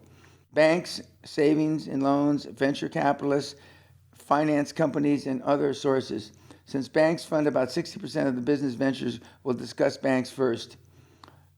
Banks, savings and loans, venture capitalists, finance companies, and other sources. Since banks fund about 60% of the business ventures, we'll discuss banks first.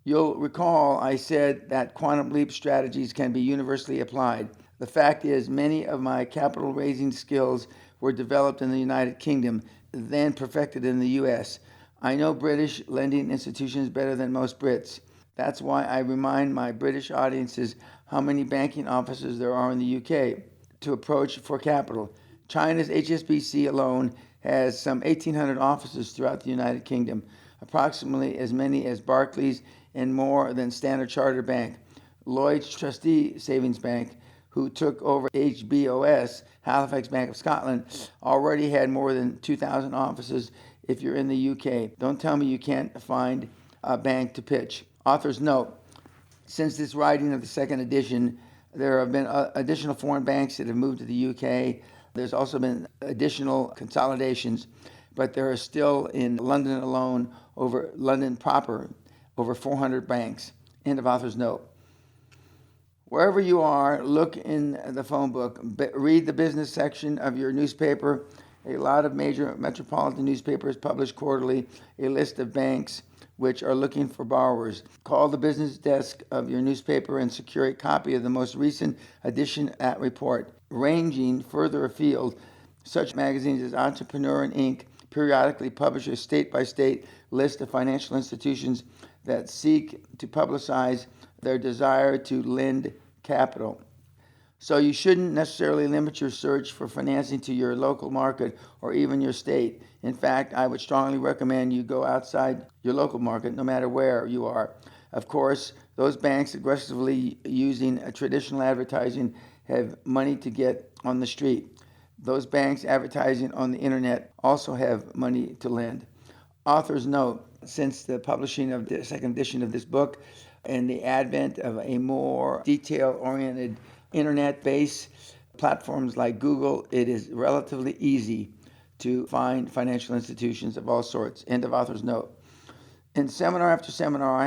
You'll recall I said that quantum leap strategies can be universally applied. The fact is, many of my capital raising skills were developed in the United Kingdom, then perfected in the U.S. I know British lending institutions better than most Brits. That's why I remind my British audiences how many banking offices there are in the UK to approach for capital. China's HSBC alone has some 1,800 offices throughout the United Kingdom, approximately as many as Barclays and more than Standard Chartered Bank. Lloyd's Trustee Savings Bank, who took over HBOS, Halifax Bank of Scotland, already had more than 2,000 offices if you're in the UK. Don't tell me you can't find a bank to pitch. Author's note, since this writing of the second edition, there have been additional foreign banks that have moved to the UK. There's also been additional consolidations, but there are still in London alone, London proper, over 400 banks. End of author's note. Wherever you are, look in the phone book, read the business section of your newspaper. A lot of major metropolitan newspapers publish quarterly a list of banks which are looking for borrowers. Call the business desk of your newspaper and secure a copy of the most recent edition at report. Ranging further afield, such magazines as Entrepreneur and Inc. periodically publish a state-by-state list of financial institutions that seek to publicize their desire to lend capital. So you shouldn't necessarily limit your search for financing to your local market or even your state. In fact, I would strongly recommend you go outside your local market, no matter where you are. Of course, those banks aggressively using traditional advertising have money to get on the street. Those banks advertising on the internet also have money to lend. Author's note, since the publishing of the second edition of this book and the advent of a more detail-oriented internet-based platforms like Google, it is relatively easy to find financial institutions of all sorts. End of author's note. In seminar after seminar,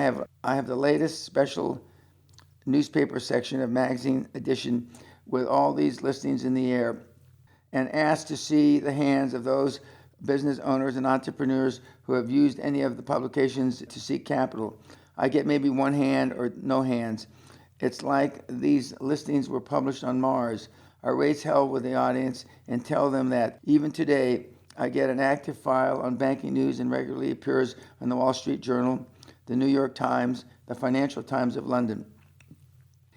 I have the latest special newspaper section of magazine edition with all these listings in the air, and ask to see the hands of those business owners and entrepreneurs who have used any of the publications to seek capital. I get maybe one hand or no hands. It's like these listings were published on Mars. I raise hell with the audience and tell them that even today, I get an active file on banking news and regularly appears in the Wall Street Journal, the New York Times, the Financial Times of London,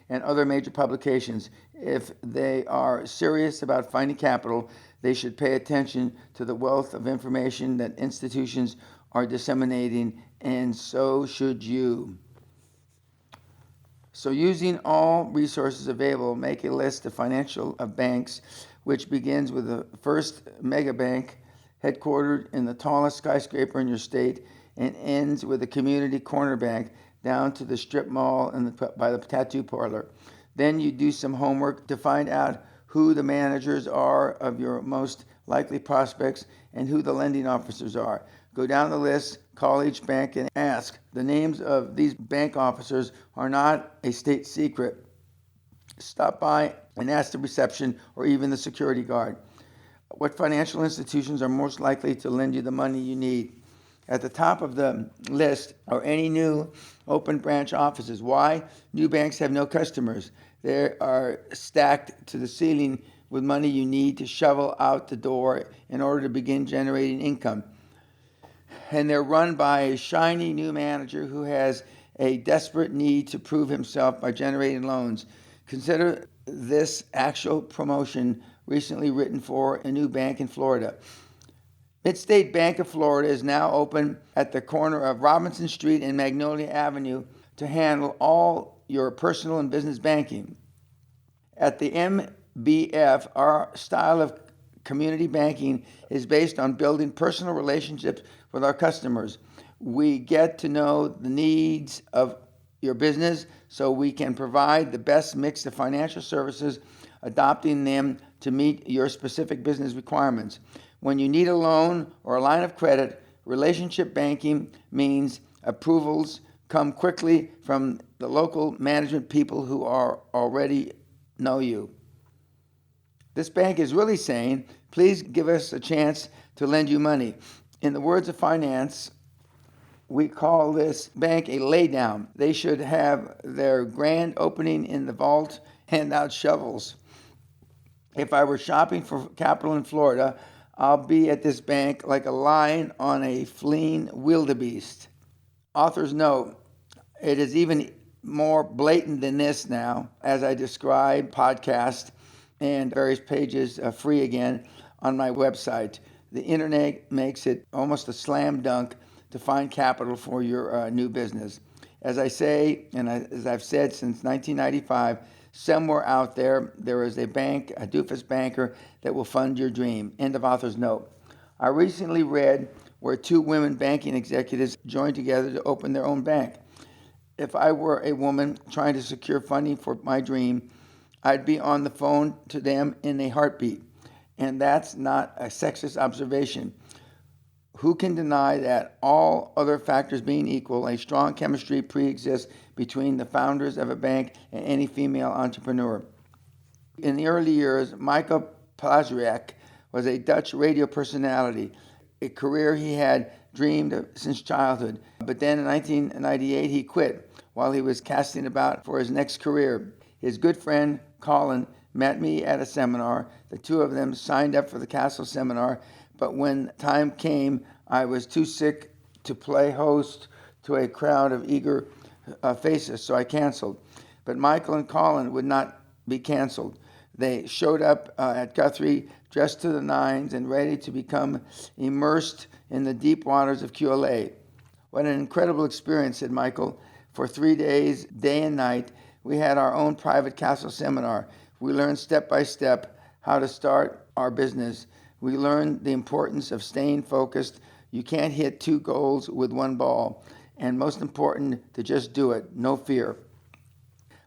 and other major publications. If they are serious about finding capital, they should pay attention to the wealth of information that institutions are disseminating, and so should you. So using all resources available, make a list of banks, which begins with the first mega bank headquartered in the tallest skyscraper in your state and ends with a community corner bank down to the strip mall and by the tattoo parlor. Then you do some homework to find out who the managers are of your most likely prospects and who the lending officers are. Go down the list, call each bank and ask. The names of these bank officers are not a state secret. Stop by and ask the reception or even the security guard. What financial institutions are most likely to lend you the money you need? At the top of the list are any new open branch offices. Why? New banks have no customers. They are stacked to the ceiling with money you need to shovel out the door in order to begin generating income. And they're run by a shiny new manager who has a desperate need to prove himself by generating loans. Consider this actual promotion recently written for a new bank in Florida. Midstate Bank of Florida is now open at the corner of Robinson Street and Magnolia Avenue to handle all your personal and business banking. At the MBF, our style of community banking is based on building personal relationships with our customers. We get to know the needs of your business so we can provide the best mix of financial services, adopting them to meet your specific business requirements. When you need a loan or a line of credit, relationship banking means approvals come quickly from the local management people who are already know you. This bank is really saying, please give us a chance to lend you money. In the words of finance, we call this bank a laydown. They should have their grand opening in the vault, hand out shovels. If I were shopping for capital in Florida, I'll be at this bank like a lion on a fleeing wildebeest. Author's note, it is even more blatant than this now, as I describe podcast and various pages free again on my website. The internet makes it almost a slam dunk to find capital for your new business. As I say, and as I've said since 1995, somewhere out there is a bank, a doofus banker, that will fund your dream. End of author's note. I recently read where two women banking executives joined together to open their own bank. If I were a woman trying to secure funding for my dream, I'd be on the phone to them in a heartbeat. And that's not a sexist observation. Who can deny that, all other factors being equal, a strong chemistry pre-exists between the founders of a bank and any female entrepreneur? In the early years, Michael Plazriak was a Dutch radio personality, a career he had dreamed of since childhood. But then in 1998, he quit while he was casting about for his next career. His good friend, Colin, met me at a seminar. The two of them signed up for the Castle seminar, but when time came, I was too sick to play host to a crowd of eager faces, so I canceled. But Michael and Colin would not be canceled. They showed up at Guthrie dressed to the nines and ready to become immersed in the deep waters of QLA. What an incredible experience, said Michael. For 3 days, day and night, we had our own private Castle seminar. We learned step by step how to start our business. We learned the importance of staying focused. You can't hit two goals with one ball. And most important, to just do it, no fear.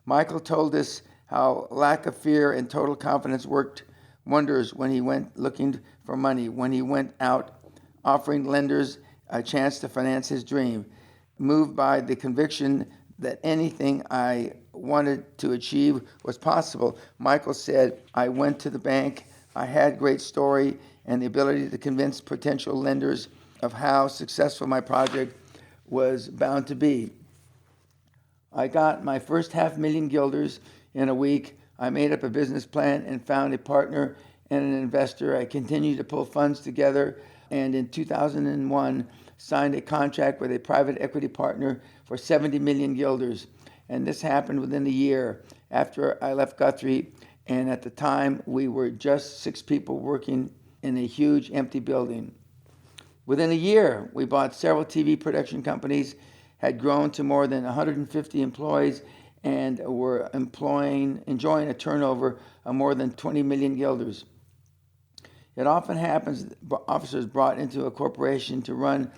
Michael told us how lack of fear and total confidence worked wonders when he went looking for money, when he went out offering lenders a chance to finance his dream. Moved by the conviction that anything I wanted to achieve was possible, Michael said, I went to the bank. I had great story and the ability to convince potential lenders of how successful my project was bound to be. I got my first $500,000 guilders in a week. I made up a business plan and found a partner and an investor. I continued to pull funds together, and in 2001 signed a contract with a private equity partner for 70 million guilders. And this happened within a year after I left Guthrie And at the time, we were just 6 people working in a huge empty building. Within a year, we bought several TV production companies, had grown to more than 150 employees, and were enjoying a turnover of more than 20 million guilders. It often happens that officers brought into a corporation to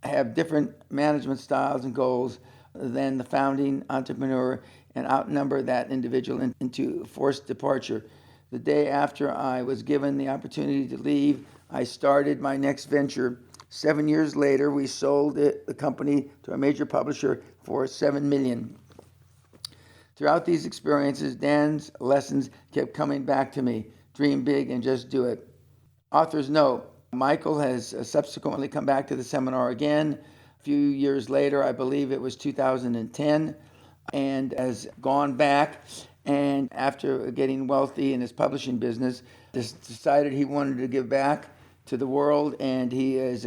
have different management styles and goals than the founding entrepreneur and outnumber that individual into forced departure. The day after I was given the opportunity to leave, I started my next venture. 7 years later, we sold the company to a major publisher for $7 million. Throughout these experiences, Dan's lessons kept coming back to me. Dream big and just do it. Author's note, Michael has subsequently come back to the seminar again. A few years later, I believe it was 2010, and has gone back, and after getting wealthy in his publishing business, decided he wanted to give back to the world, and he is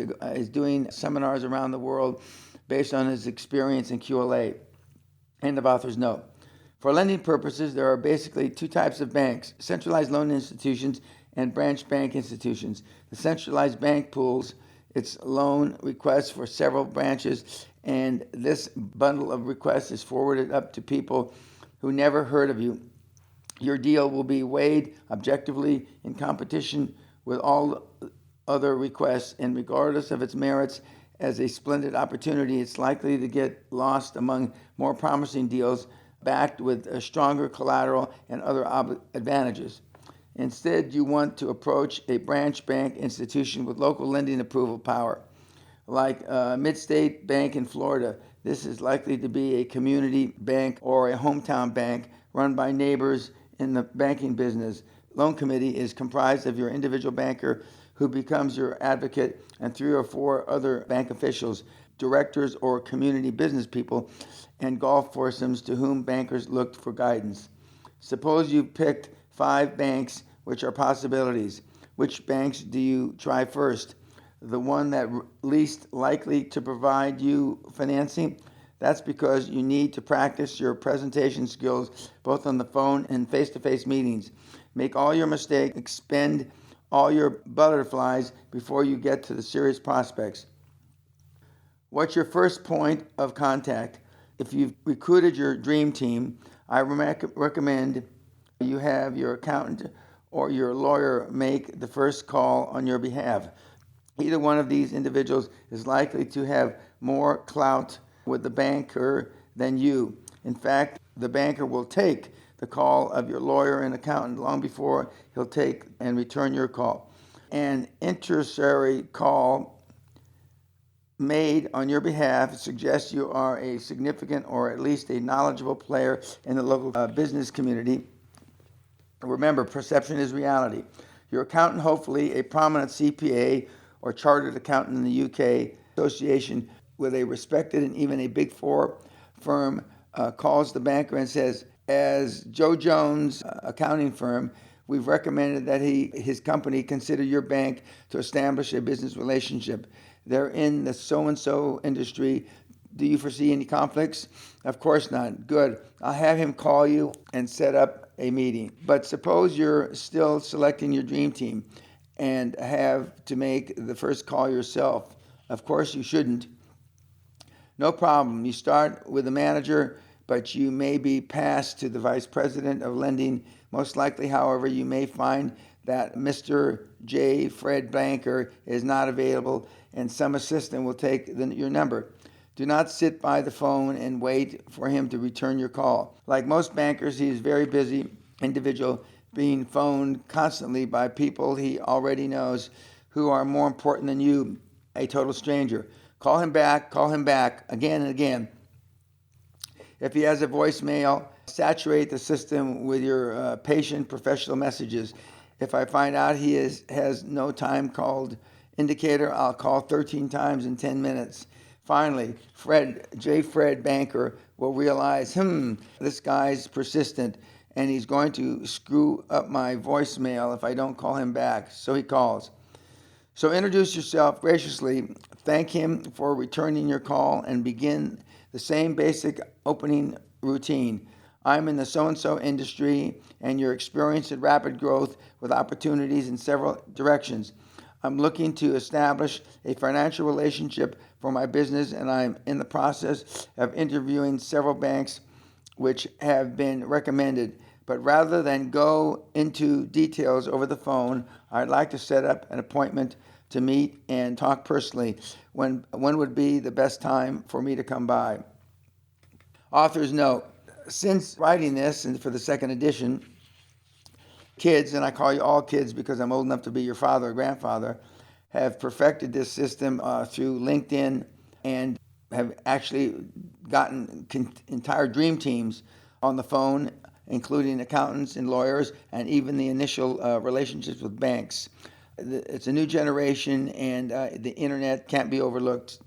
doing seminars around the world based on his experience in QLA. End of author's note. For lending purposes, there are basically 2 types of banks: centralized loan institutions and branch bank institutions. The centralized bank pools its loan requests for several branches, and this bundle of requests is forwarded up to people who never heard of you. Your deal will be weighed objectively in competition with all other requests, and regardless of its merits as a splendid opportunity, it's likely to get lost among more promising deals backed with a stronger collateral and other advantages. Instead, you want to approach a branch bank institution with local lending approval power. Like Midstate Bank in Florida, this is likely to be a community bank or a hometown bank run by neighbors in the banking business. Loan committee is comprised of your individual banker, who becomes your advocate, and 3 or 4 other bank officials, directors or community business people, and golf foursomes to whom bankers looked for guidance. Suppose you picked 5 banks, which are possibilities. Which banks do you try first? The one that least likely to provide you financing? That's because you need to practice your presentation skills both on the phone and face-to-face meetings. Make all your mistakes, expend all your butterflies before you get to the serious prospects. What's your first point of contact? If you've recruited your dream team, I recommend you have your accountant or your lawyer make the first call on your behalf. Either one of these individuals is likely to have more clout with the banker than you. In fact, the banker will take the call of your lawyer and accountant long before he'll take and return your call. An intercessory call made on your behalf suggests you are a significant or at least a knowledgeable player in the local business community. Remember, perception is reality. Your accountant, hopefully a prominent CPA or chartered accountant in the UK association with a respected and even a Big 4 firm, calls the banker and says, as Joe Jones accounting firm, we've recommended that his company consider your bank to establish a business relationship. They're in the so-and-so industry. Do you foresee any conflicts? Of course not. Good. I'll have him call you and set up a meeting. But suppose you're still selecting your dream team and have to make the first call yourself. Of course you shouldn't. No problem. You start with the manager, but you may be passed to the vice president of lending. Most likely, however, you may find that Mr. J. Fred Banker is not available, and some assistant will take your number. Do not sit by the phone and wait for him to return your call. Like most bankers, he is a very busy individual, being phoned constantly by people he already knows who are more important than you, a total stranger. Call him back, again and again. If he has a voicemail, saturate the system with your patient professional messages. If I find out he has no time called indicator, I'll call 13 times in 10 minutes. Finally, Fred Banker will realize, this guy's persistent, and he's going to screw up my voicemail if I don't call him back. So he calls. So introduce yourself graciously, thank him for returning your call, and begin the same basic opening routine. I'm in the so-and-so industry, and you're experiencing rapid growth with opportunities in several directions. I'm looking to establish a financial relationship for my business, and I'm in the process of interviewing several banks which have been recommended. But rather than go into details over the phone, I'd like to set up an appointment to meet and talk personally. When would be the best time for me to come by? Author's note. Since writing this, and for the second edition, kids, and I call you all kids because I'm old enough to be your father or grandfather, have perfected this system through LinkedIn and have actually gotten entire dream teams on the phone, including accountants and lawyers, and even the initial relationships with banks. It's a new generation, and the internet can't be overlooked.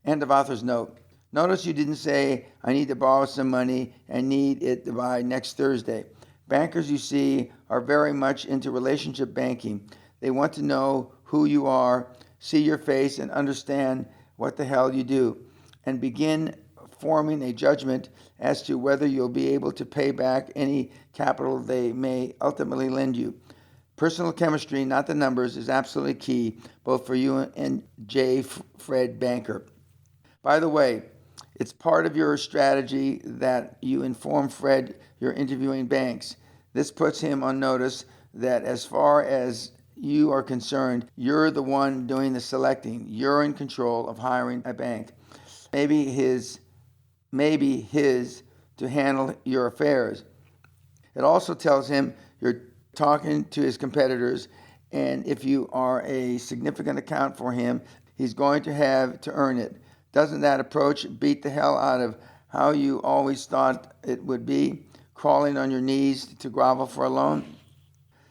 End of author's note. Notice you didn't say, I need to borrow some money and need it by next Thursday. Bankers, you see, are very much into relationship banking. They want to know who you are, see your face, and understand what the hell you do, and begin forming a judgment as to whether you'll be able to pay back any capital they may ultimately lend you. Personal chemistry, not the numbers, is absolutely key, both for you and Fred Banker. By the way, it's part of your strategy that you inform Fred you're interviewing banks. This puts him on notice that as far as you are concerned, you're the one doing the selecting. You're in control of hiring a bank. Maybe his to handle your affairs. It also tells him you're talking to his competitors, and if you are a significant account for him, he's going to have to earn it. Doesn't that approach beat the hell out of how you always thought it would be, crawling on your knees to grovel for a loan?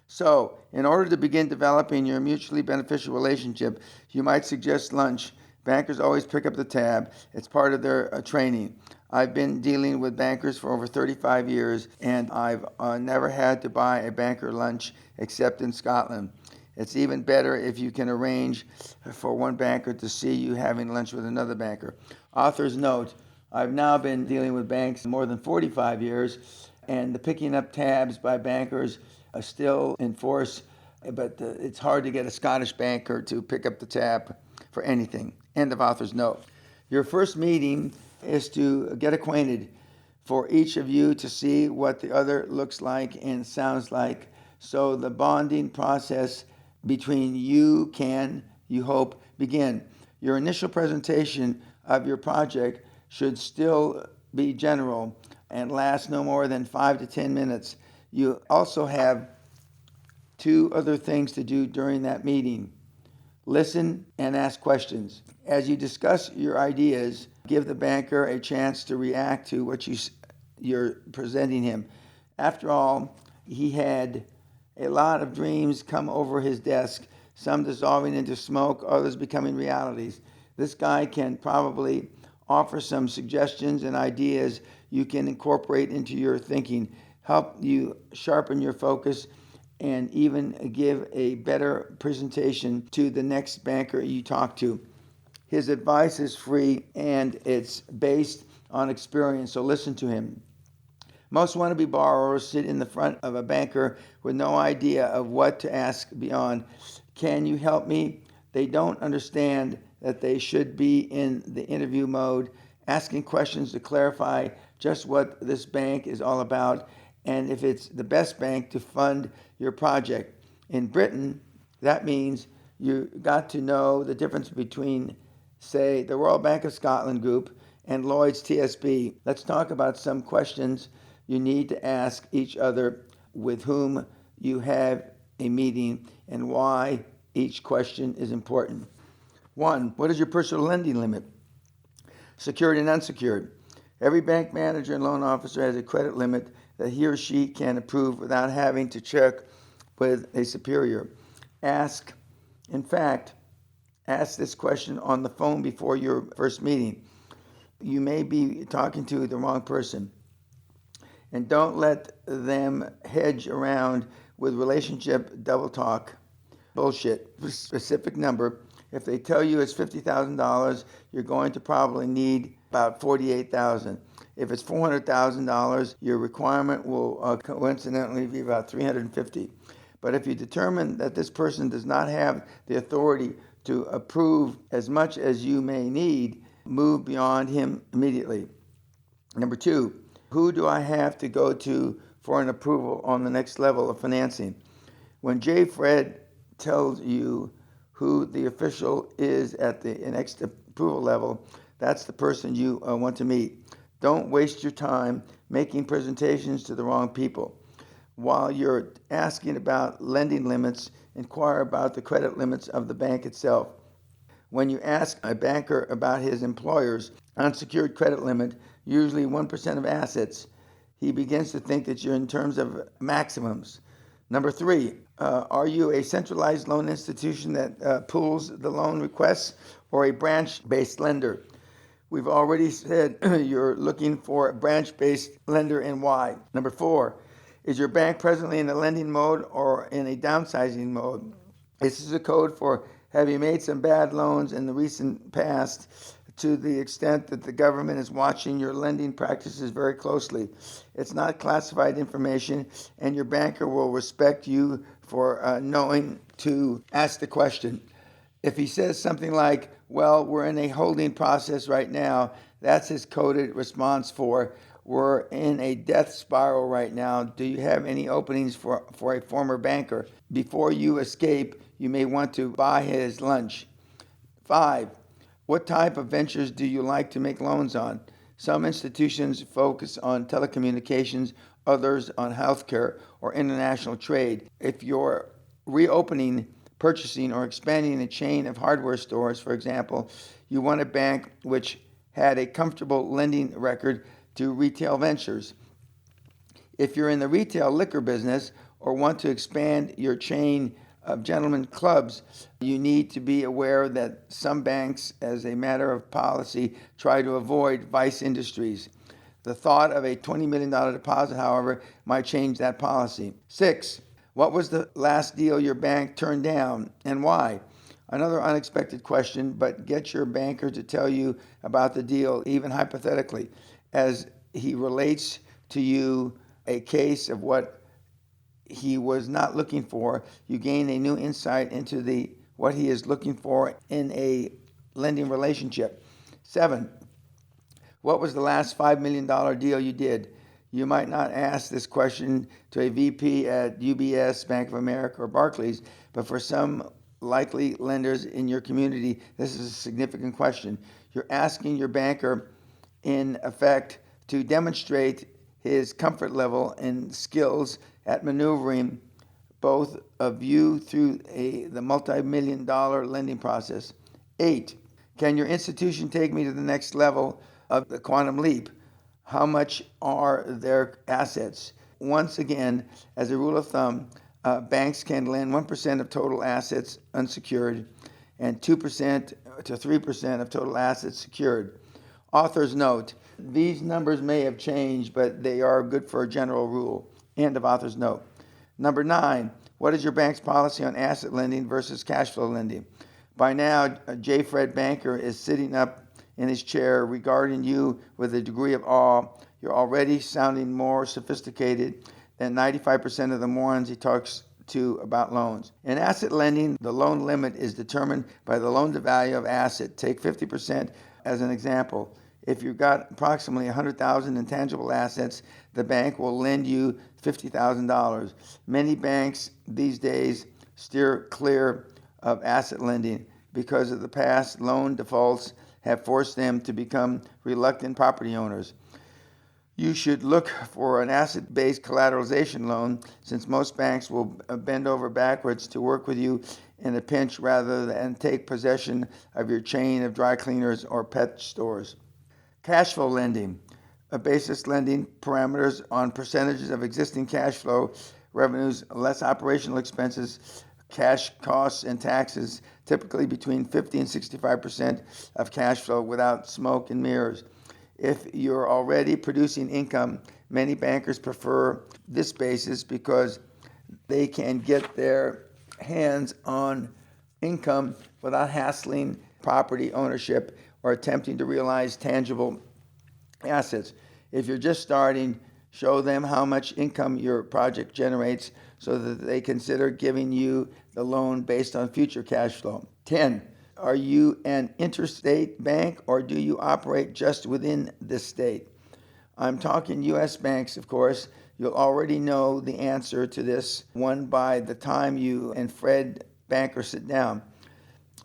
So, in order to begin developing your mutually beneficial relationship, you might suggest lunch. Bankers always pick up the tab. It's part of their training. I've been dealing with bankers for over 35 years, and I've never had to buy a banker lunch except in Scotland. It's even better if you can arrange for one banker to see you having lunch with another banker. Author's note. I've now been dealing with banks more than 45 years, and the picking up tabs by bankers are still in force, but it's hard to get a Scottish banker to pick up the tab for anything. End of author's note. Your first meeting is to get acquainted, for each of you to see what the other looks like and sounds like, so the bonding process between you can, you hope, begin. Your initial presentation of your project should still be general and last no more than 5 to 10 minutes. You also have two other things to do during that meeting. Listen and ask questions. As you discuss your ideas, give the banker a chance to react to what you're presenting him. After all, he had a lot of dreams come over his desk, some dissolving into smoke, others becoming realities. This guy can probably offer some suggestions and ideas you can incorporate into your thinking, help you sharpen your focus, and even give a better presentation to the next banker you talk to. His advice is free and it's based on experience, so listen to him. Most wannabe borrowers sit in the front of a banker with no idea of what to ask beyond, "Can you help me?" They don't understand that they should be in the interview mode, asking questions to clarify just what this bank is all about and if it's the best bank to fund your project. In Britain, that means you got to know the difference between, say, the Royal Bank of Scotland Group and Lloyd's TSB. Let's talk about some questions you need to ask each other with whom you have a meeting and why each question is important. 1. What is your personal lending limit? Secured and unsecured. Every bank manager and loan officer has a credit limit that he or she can approve without having to check with a superior. Ask this question on the phone before your first meeting. You may be talking to the wrong person. And don't let them hedge around with relationship double talk. Bullshit. Specific number. If they tell you it's $50,000, you're going to probably need about $48,000. If it's $400,000, your requirement will coincidentally be about $350,000. But if you determine that this person does not have the authority to approve as much as you may need, move beyond him immediately. Number 2, who do I have to go to for an approval on the next level of financing? When JFred tells you who the official is at the next approval level, that's the person you want to meet. Don't waste your time making presentations to the wrong people. While you're asking about lending limits, inquire about the credit limits of the bank itself. When you ask a banker about his employer's unsecured credit limit, usually 1% of assets, he begins to think that you're in terms of maximums. Number 3, are you a centralized loan institution that pools the loan requests or a branch-based lender? We've already said you're looking for a branch-based lender and why. Number 4, is your bank presently in a lending mode or in a downsizing mode? This is a code for have you made some bad loans in the recent past to the extent that the government is watching your lending practices very closely. It's not classified information, and your banker will respect you for knowing to ask the question. If he says something like, well, we're in a holding process right now, that's his coded response for, we're in a death spiral right now. Do you have any openings for a former banker? Before you escape, you may want to buy his lunch. 5, what type of ventures do you like to make loans on? Some institutions focus on telecommunications, others on healthcare or international trade. If you're reopening, purchasing, or expanding a chain of hardware stores, for example, you want a bank which had a comfortable lending record to retail ventures. If you're in the retail liquor business or want to expand your chain of gentlemen clubs, you need to be aware that some banks, as a matter of policy, try to avoid vice industries. The thought of a $20 million deposit, however, might change that policy. 6, what was the last deal your bank turned down and why? Another unexpected question, but get your banker to tell you about the deal, even hypothetically, as he relates to you a case of what he was not looking for. You gain a new insight into what he is looking for in a lending relationship. 7, what was the last $5 million deal you did? You might not ask this question to a VP at UBS, Bank of America, or Barclays, but for some likely lenders in your community, this is a significant question. You're asking your banker, in effect, to demonstrate his comfort level and skills at maneuvering both of you through the multi-million-dollar lending process. 8, can your institution take me to the next level of the quantum leap? How much are their assets? Once again, as a rule of thumb, banks can lend 1% of total assets unsecured and 2% to 3% of total assets secured. Author's note, these numbers may have changed, but they are good for a general rule. End of author's note. Number 9, what is your bank's policy on asset lending versus cash flow lending? By now, JFred Banker is sitting up in his chair regarding you with a degree of awe. You're already sounding more sophisticated than 95% of the morons he talks to about loans. In asset lending, the loan limit is determined by the loan-to-value of asset. Take 50% as an example. If you've got approximately $100,000 in tangible assets, the bank will lend you $50,000. Many banks these days steer clear of asset lending because of the past loan defaults have forced them to become reluctant property owners. You should look for an asset-based collateralization loan, since most banks will bend over backwards to work with you in a pinch rather than take possession of your chain of dry cleaners or pet stores. Cash flow lending, a basis lending parameters on percentages of existing cash flow revenues, less operational expenses, cash costs, and taxes, typically between 50 and 65% of cash flow without smoke and mirrors. If you're already producing income, many bankers prefer this basis because they can get their hands on income without hassling property ownership or attempting to realize tangible assets. If you're just starting, show them how much income your project generates so that they consider giving you the loan based on future cash flow. 10. Are you an interstate bank or do you operate just within the state? I'm talking U.S. banks, of course. You'll already know the answer to this one by the time you and Fred Banker sit down.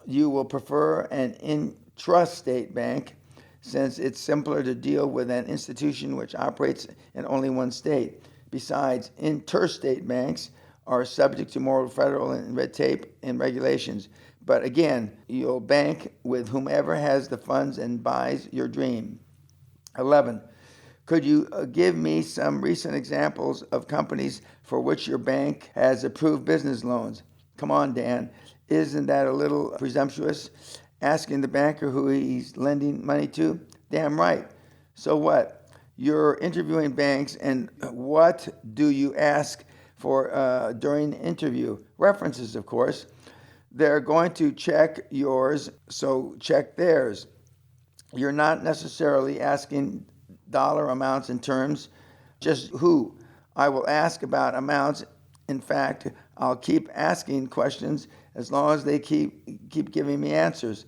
You will prefer an intrastate bank since it's simpler to deal with an institution which operates in only one state. Besides, interstate banks are subject to more federal and red tape and regulations. But again, you'll bank with whomever has the funds and buys your dream. 11. Could you give me some recent examples of companies for which your bank has approved business loans? Come on, Dan. Isn't that a little presumptuous? Asking the banker who he's lending money to? Damn right. So what? You're interviewing banks, and what do you ask for during the interview? References, of course. They're going to check yours, so check theirs. You're not necessarily asking dollar amounts and terms, just who. I will ask about amounts. In fact, I'll keep asking questions as long as they keep giving me answers.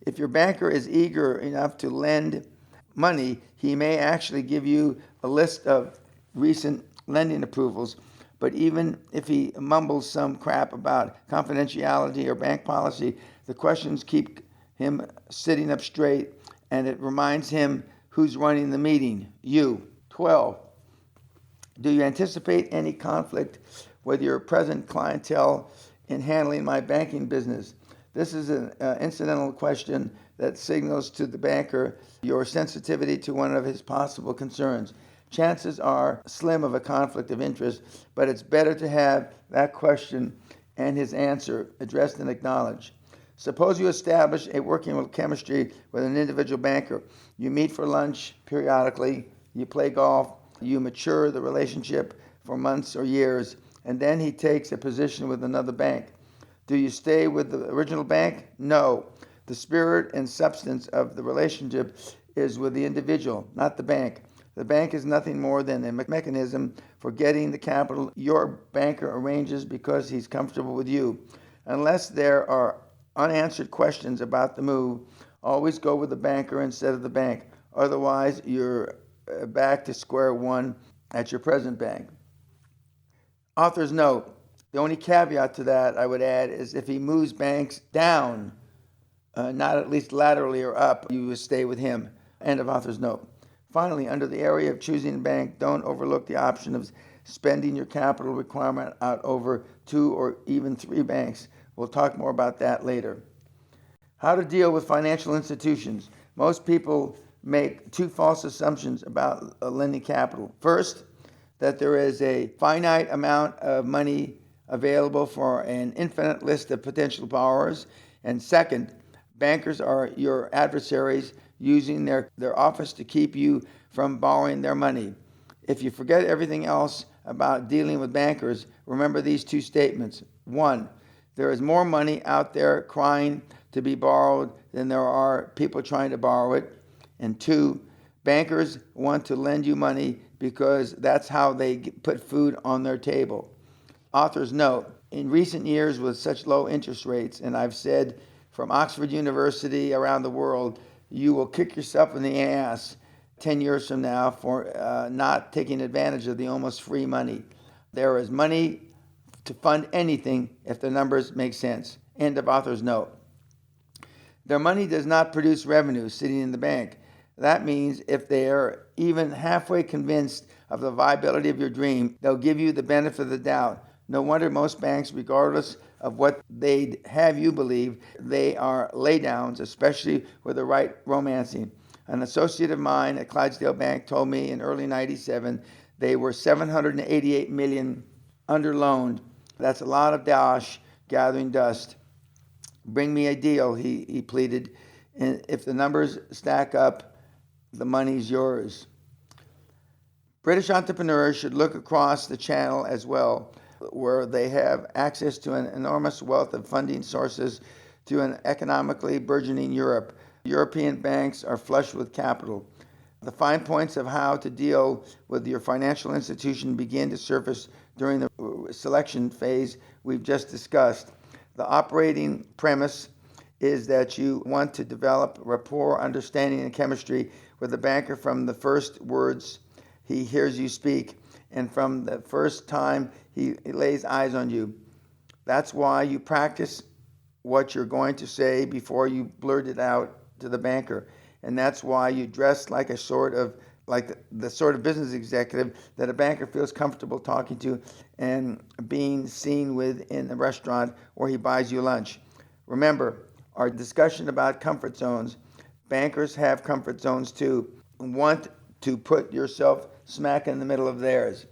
If your banker is eager enough to lend money, he may actually give you a list of recent lending approvals. But even if he mumbles some crap about confidentiality or bank policy, the questions keep him sitting up straight, and it reminds him who's running the meeting. You. 12. Do you anticipate any conflict with your present clientele in handling my banking business? This is an incidental question that signals to the banker your sensitivity to one of his possible concerns. Chances are slim of a conflict of interest, but it's better to have that question and his answer addressed and acknowledged. Suppose you establish a working chemistry with an individual banker. You meet for lunch periodically, you play golf, you mature the relationship for months or years, and then he takes a position with another bank. Do you stay with the original bank? No. The spirit and substance of the relationship is with the individual, not the bank. The bank is nothing more than a mechanism for getting the capital your banker arranges because he's comfortable with you. Unless there are unanswered questions about the move, always go with the banker instead of the bank. Otherwise, you're back to square one at your present bank. Author's note. The only caveat to that I would add is if he moves banks down, not at least laterally or up, you would stay with him. End of author's note. Finally, under the area of choosing a bank, don't overlook the option of spending your capital requirement out over 2 or even 3 banks. We'll talk more about that later. How to deal with financial institutions. Most people make 2 false assumptions about lending capital. First, that there is a finite amount of money available for an infinite list of potential borrowers. And second, bankers are your adversaries using their office to keep you from borrowing their money. If you forget everything else about dealing with bankers, remember these 2 statements. 1, there is more money out there crying to be borrowed than there are people trying to borrow it. And 2, bankers want to lend you money because that's how they put food on their table. Author's note, in recent years with such low interest rates, and I've said from Oxford University around the world, you will kick yourself in the ass 10 years from now for not taking advantage of the almost free money. There is money to fund anything if the numbers make sense. End of author's note. Their money does not produce revenue sitting in the bank. That means if they are even halfway convinced of the viability of your dream, they'll give you the benefit of the doubt. No wonder most banks, regardless of what they'd have you believe, they are laydowns, especially with the right romancing. An associate of mine at Clydesdale Bank told me in early 97 they were $788 million underloaned. That's a lot of dosh gathering dust. Bring me a deal, he pleaded. And if the numbers stack up, the money's yours. British entrepreneurs should look across the channel as well, where they have access to an enormous wealth of funding sources to an economically burgeoning Europe. European banks are flush with capital. The fine points of how to deal with your financial institution begin to surface during the selection phase we've just discussed. The operating premise is that you want to develop rapport, understanding, and chemistry with the banker from the first words he hears you speak and from the first time he lays eyes on you. That's why you practice what you're going to say before you blurt it out to the banker. And that's why you dress like the sort of business executive that a banker feels comfortable talking to and being seen with in the restaurant where he buys you lunch. Remember our discussion about comfort zones. Bankers have comfort zones too. Want to put yourself smack in the middle of theirs.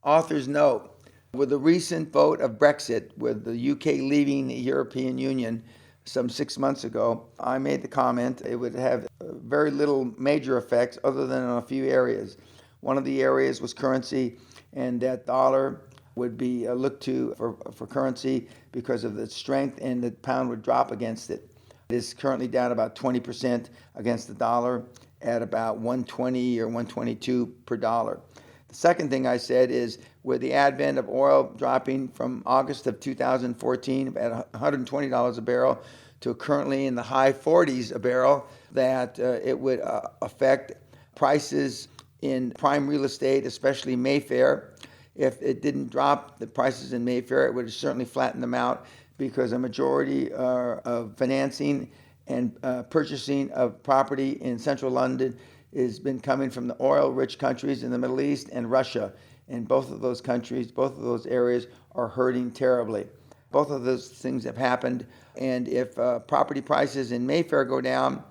Author's note: with the recent vote of Brexit, with the UK leaving the European Union some 6 months ago, I made the comment it would have very little major effects other than in a few areas. One of the areas was currency, and that dollar would be looked to for currency because of the strength, and the pound would drop against it. It is currently down about 20% against the dollar at about 120 or 122 per dollar. The second thing I said is with the advent of oil dropping from August of 2014 at $120 a barrel to currently in the high 40s a barrel, that it would affect prices in prime real estate, especially Mayfair. If it didn't drop the prices in Mayfair, it would certainly flatten them out because a majority of financing and purchasing of property in central London has been coming from the oil-rich countries in the Middle East and Russia. And both of those countries, both of those areas are hurting terribly. Both of those things have happened. And if property prices in Mayfair go down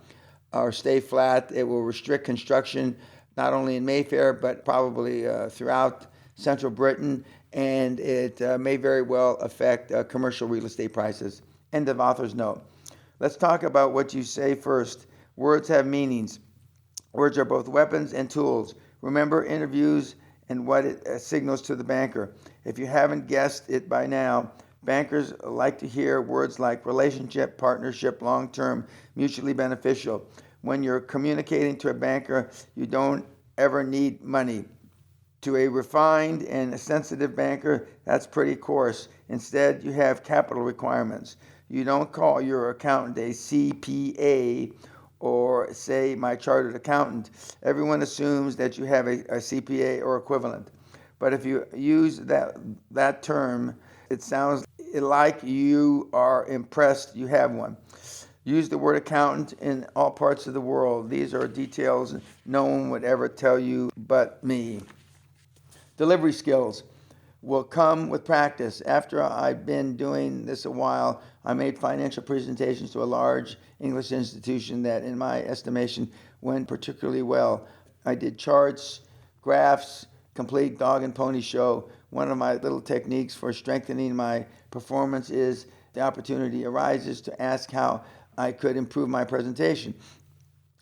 or stay flat, it will restrict construction not only in Mayfair, but probably throughout central Britain. And it may very well affect commercial real estate prices. End of author's note. Let's talk about what you say first. Words have meanings. Words are both weapons and tools. Remember interviews and what it signals to the banker. If you haven't guessed it by now, bankers like to hear words like relationship, partnership, long-term, mutually beneficial. When you're communicating to a banker, you don't ever need money. To a refined and a sensitive banker, that's pretty coarse. Instead, you have capital requirements. You don't call your accountant a CPA or say my chartered accountant. Everyone assumes that you have a CPA or equivalent. But if you use that term, it sounds like you are impressed you have one. Use the word accountant in all parts of the world. These are details no one would ever tell you but me. Delivery skills will come with practice. After I've been doing this a while, I made financial presentations to a large English institution that, in my estimation, went particularly well. I did charts, graphs, complete dog and pony show. One of my little techniques for strengthening my performance is the opportunity arises to ask how I could improve my presentation.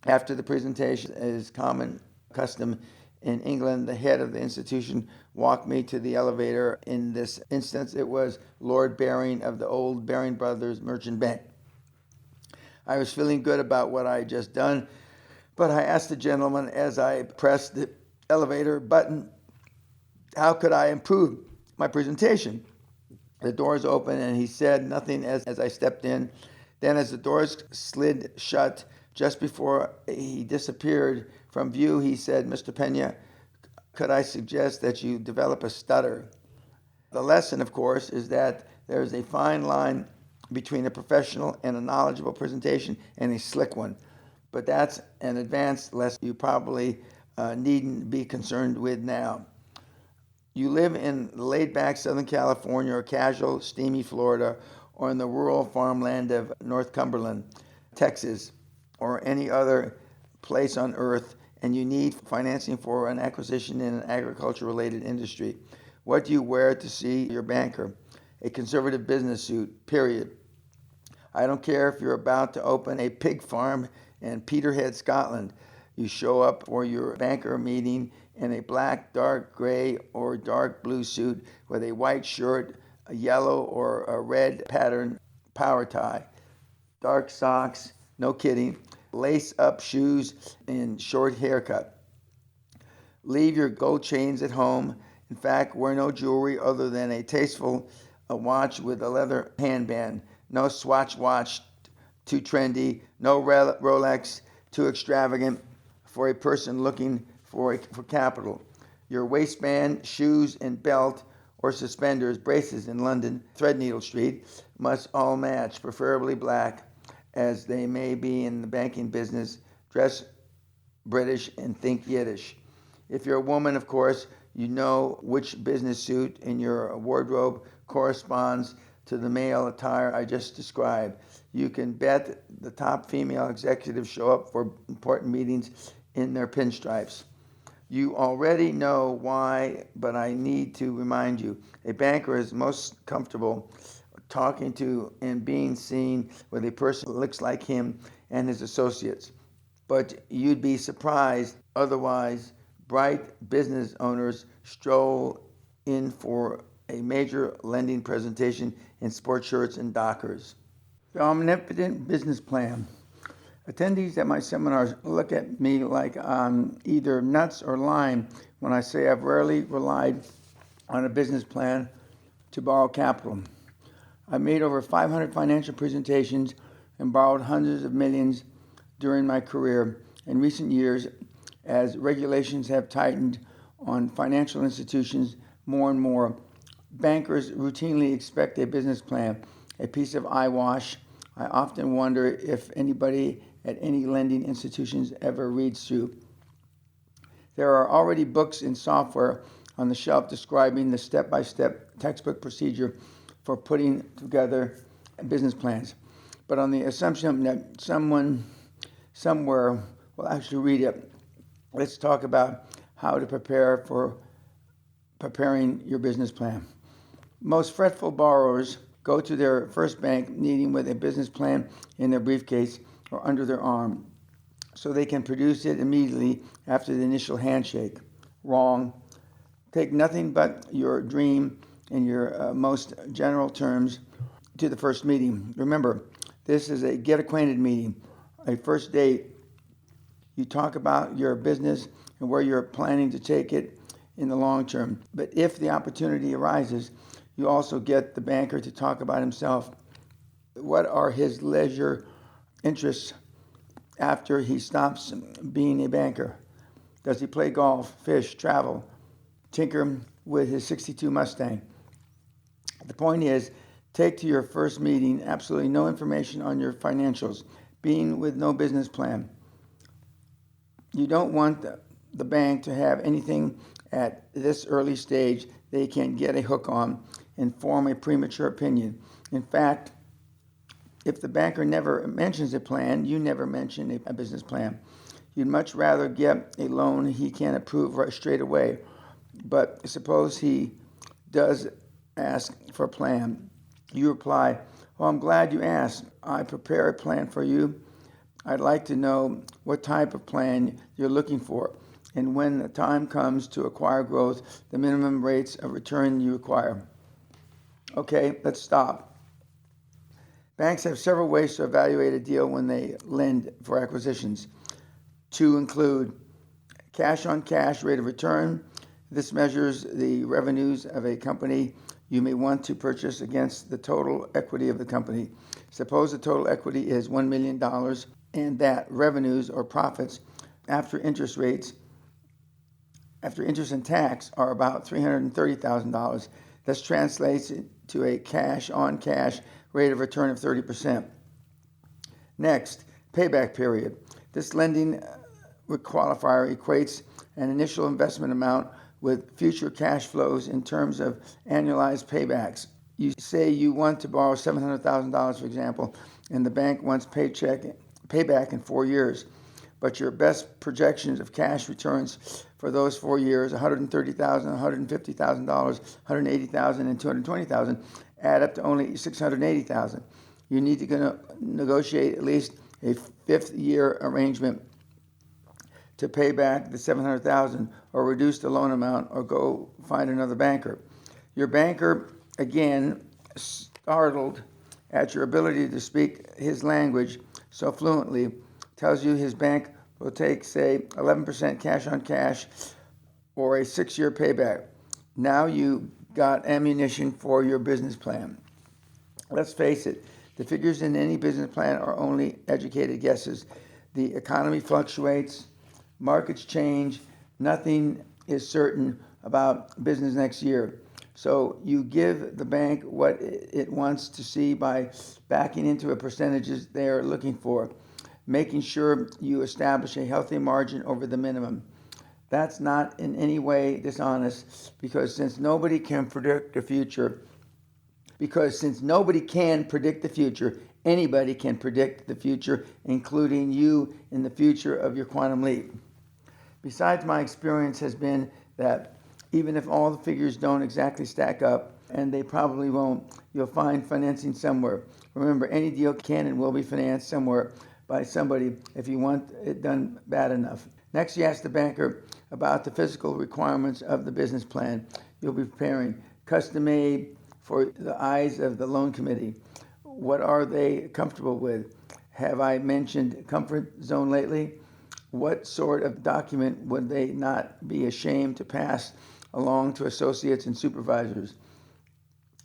After the presentation, as common custom in England, the head of the institution walked me to the elevator. In this instance, it was Lord Baring of the old Baring Brothers Merchant Bank. I was feeling good about what I had just done, but I asked the gentleman as I pressed the elevator button, how could I improve my presentation? The doors opened and he said nothing as I stepped in. Then as the doors slid shut, just before he disappeared from view, he said, Mr. Peña, could I suggest that you develop a stutter? The lesson, of course, is that there is a fine line between a professional and a knowledgeable presentation and a slick one. But that's an advanced lesson you probably needn't be concerned with now. You live in laid-back Southern California or casual, steamy Florida, or in the rural farmland of North Cumberland, Texas, or any other place on earth, and you need financing for an acquisition in an agriculture-related industry. What do you wear to see your banker? A conservative business suit, period. I don't care if you're about to open a pig farm in Peterhead, Scotland. You show up for your banker meeting in a black, dark gray, or dark blue suit with a white shirt, a yellow or a red pattern power tie, dark socks, no kidding, lace-up shoes, and short haircut. Leave your gold chains at home. In fact, wear no jewelry other than a tasteful watch with a leather handband. No Swatch watch, too trendy. No Rolex, too extravagant for a person looking for capital. Your waistband, shoes, and belt or suspenders, braces in London, Threadneedle Street, must all match, preferably black, as they may be in the banking business. Dress British and think Yiddish. If you're a woman, of course, you know which business suit in your wardrobe corresponds to the male attire I just described. You can bet the top female executives show up for important meetings in their pinstripes. You already know why, but I need to remind you. A banker is most comfortable talking to and being seen with a person who looks like him and his associates. But you'd be surprised otherwise. Bright business owners stroll in for a major lending presentation in sport shirts and Dockers. The omnipotent business plan. Attendees at my seminars look at me like I'm either nuts or lying when I say I've rarely relied on a business plan to borrow capital. I made over 500 financial presentations and borrowed hundreds of millions during my career. In recent years, as regulations have tightened on financial institutions more and more, bankers routinely expect a business plan, a piece of eyewash. I often wonder if anybody at any lending institutions ever reads through. There are already books and software on the shelf describing the step-by-step textbook procedure for putting together business plans. But on the assumption that someone somewhere will actually read it, let's talk about how to prepare for preparing your business plan. Most fretful borrowers go to their first bank meeting with a business plan in their briefcase or under their arm so they can produce it immediately after the initial handshake. Wrong. Take nothing but your dream in your most general terms to the first meeting. Remember, this is a get acquainted meeting, a first date. You talk about your business and where you're planning to take it in the long term. But if the opportunity arises, you also get the banker to talk about himself. What are his leisure interests after he stops being a banker? Does he play golf, fish, travel, tinker with his 62 Mustang? The point is, take to your first meeting absolutely no information on your financials, being with no business plan. You don't want the bank to have anything at this early stage they can get a hook on and form a premature opinion. In fact, if the banker never mentions a plan, you never mention a business plan. You'd much rather get a loan he can approve right straight away. But suppose he does ask for a plan. You reply, "Well, I'm glad you asked. I prepare a plan for you. I'd like to know what type of plan you're looking for, and when the time comes to acquire growth, the minimum rates of return you require." Okay, let's stop. Banks have several ways to evaluate a deal when they lend for acquisitions. Two include cash-on-cash rate of return. This measures the revenues of a company you may want to purchase against the total equity of the company. Suppose the total equity is $1 million and that revenues or profits after interest and tax are about $330,000. This translates to a cash-on-cash rate of return of 30%. Next, payback period. This lending qualifier equates an initial investment amount with future cash flows in terms of annualized paybacks. You say you want to borrow $700,000, for example, and the bank wants payback in 4 years. But your best projections of cash returns for those 4 years, $130,000, $150,000, $180,000, and $220,000, add up to only $680,000. You need to negotiate at least a 5th-year arrangement to pay back the $700,000 or reduce the loan amount or go find another banker. Your banker, again, startled at your ability to speak his language so fluently, tells you his bank will take, say, 11% cash on cash or a 6-year payback. Now you got ammunition for your business plan. Let's face it, the figures in any business plan are only educated guesses. The economy fluctuates, markets change, nothing is certain about business next year. So you give the bank what it wants to see by backing into the percentages they are looking for, making sure you establish a healthy margin over the minimum. That's not in any way dishonest, because since nobody can predict the future, anybody can predict the future, including you in the future of your quantum leap. Besides, my experience has been that even if all the figures don't exactly stack up, and they probably won't, you'll find financing somewhere. Remember, any deal can and will be financed somewhere by somebody if you want it done bad enough. Next, you ask the banker about the physical requirements of the business plan you'll be preparing, custom made for the eyes of the loan committee. What are they comfortable with? Have I mentioned comfort zone lately? What sort of document would they not be ashamed to pass along to associates and supervisors?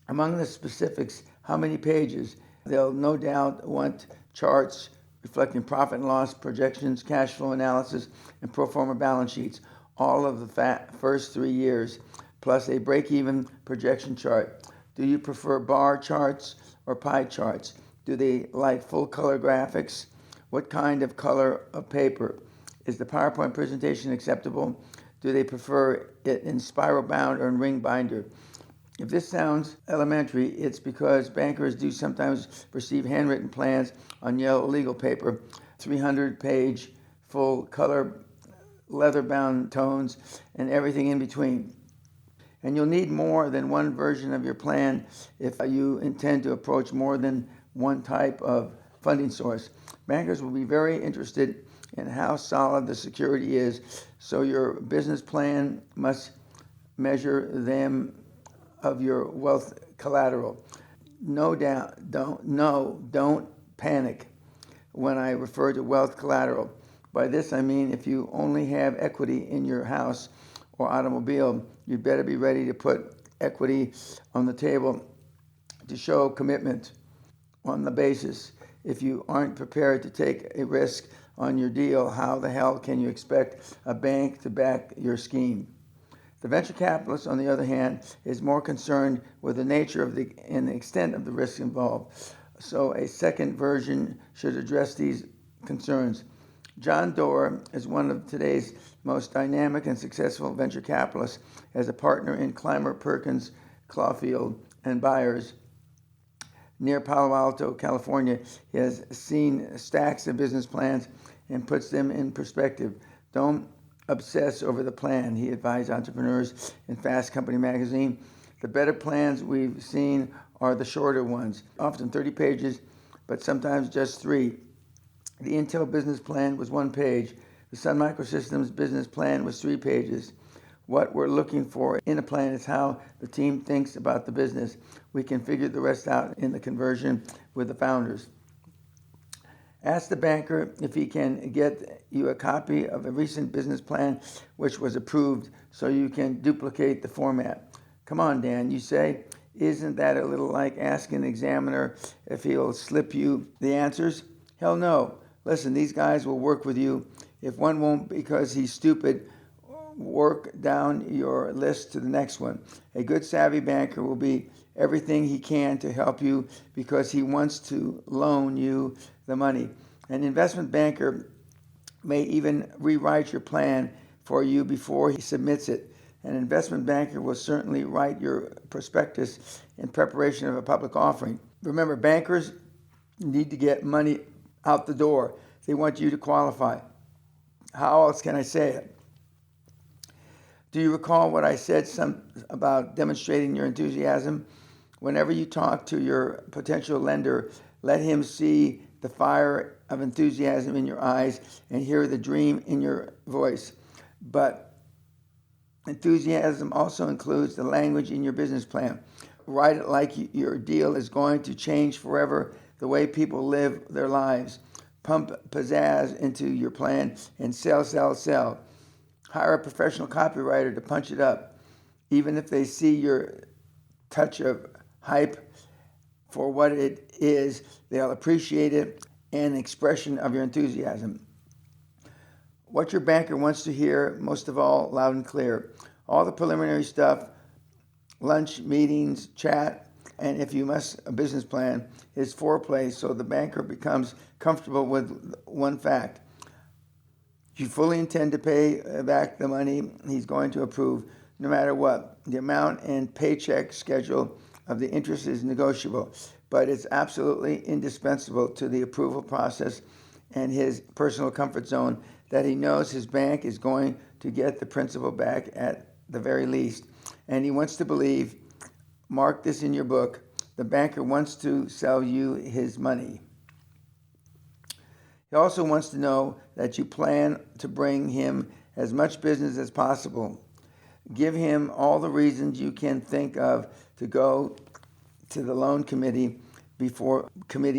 Among the specifics, how many pages? They'll no doubt want charts reflecting profit and loss projections, cash flow analysis, and pro forma balance sheets, all of the first 3 years, plus a break-even projection chart. Do you prefer bar charts or pie charts? Do they like full-color graphics? What kind of color of paper? Is the PowerPoint presentation acceptable? Do they prefer it in spiral bound or in ring binder? If this sounds elementary, it's because bankers do sometimes receive handwritten plans on yellow legal paper, 300-page full-color leather-bound tones, and everything in between. And you'll need more than one version of your plan if you intend to approach more than one type of funding source. Bankers will be very interested in how solid the security is, so your business plan must measure them of your wealth collateral. Don't panic when I refer to wealth collateral. By this I mean if you only have equity in your house or automobile, you'd better be ready to put equity on the table to show commitment on the basis. If you aren't prepared to take a risk on your deal, how the hell can you expect a bank to back your scheme? The venture capitalist, on the other hand, is more concerned with the nature of and the extent of the risk involved. So a second version should address these concerns. John Doerr is one of today's most dynamic and successful venture capitalists as a partner in Clymer Perkins Clawfield and Byers near Palo Alto, California. He has seen stacks of business plans and puts them in perspective. Don't obsess over the plan, he advised entrepreneurs in Fast Company magazine. The better plans we've seen are the shorter ones, often 30 pages, but sometimes just 3. The Intel business plan was 1 page. The Sun Microsystems business plan was 3 pages. What we're looking for in a plan is how the team thinks about the business. We can figure the rest out in the conversion with the founders. Ask the banker if he can get you a copy of a recent business plan which was approved so you can duplicate the format. Come on, Dan, you say. Isn't that a little like asking an examiner if he'll slip you the answers? Hell no. Listen, these guys will work with you. If one won't because he's stupid, work down your list to the next one. A good savvy banker will be everything he can to help you because he wants to loan you the money. An investment banker may even rewrite your plan for you before he submits it. An investment banker will certainly write your prospectus in preparation of a public offering. Remember, bankers need to get money out the door. They want you to qualify. How else can I say it? Do you recall what I said about demonstrating your enthusiasm? Whenever you talk to your potential lender, let him see the fire of enthusiasm in your eyes and hear the dream in your voice. But enthusiasm also includes the language in your business plan. Write it like your deal is going to change forever the way people live their lives. Pump pizzazz into your plan and sell. Hire a professional copywriter to punch it up. Even if they see your touch of hype for what it is, they'll appreciate it and an expression of your enthusiasm. What your banker wants to hear, most of all, loud and clear. All the preliminary stuff, lunch, meetings, chat, and if you must, a business plan, is foreplay so the banker becomes comfortable with one fact. You fully intend to pay back the money he's going to approve, no matter what. The amount and paycheck schedule of the interest is negotiable, but it's absolutely indispensable to the approval process and his personal comfort zone that he knows his bank is going to get the principal back at the very least. And he wants to believe, mark this in your book, the banker wants to sell you his money. He also wants to know that you plan to bring him as much business as possible. Give him all the reasons you can think of to go to the loan committee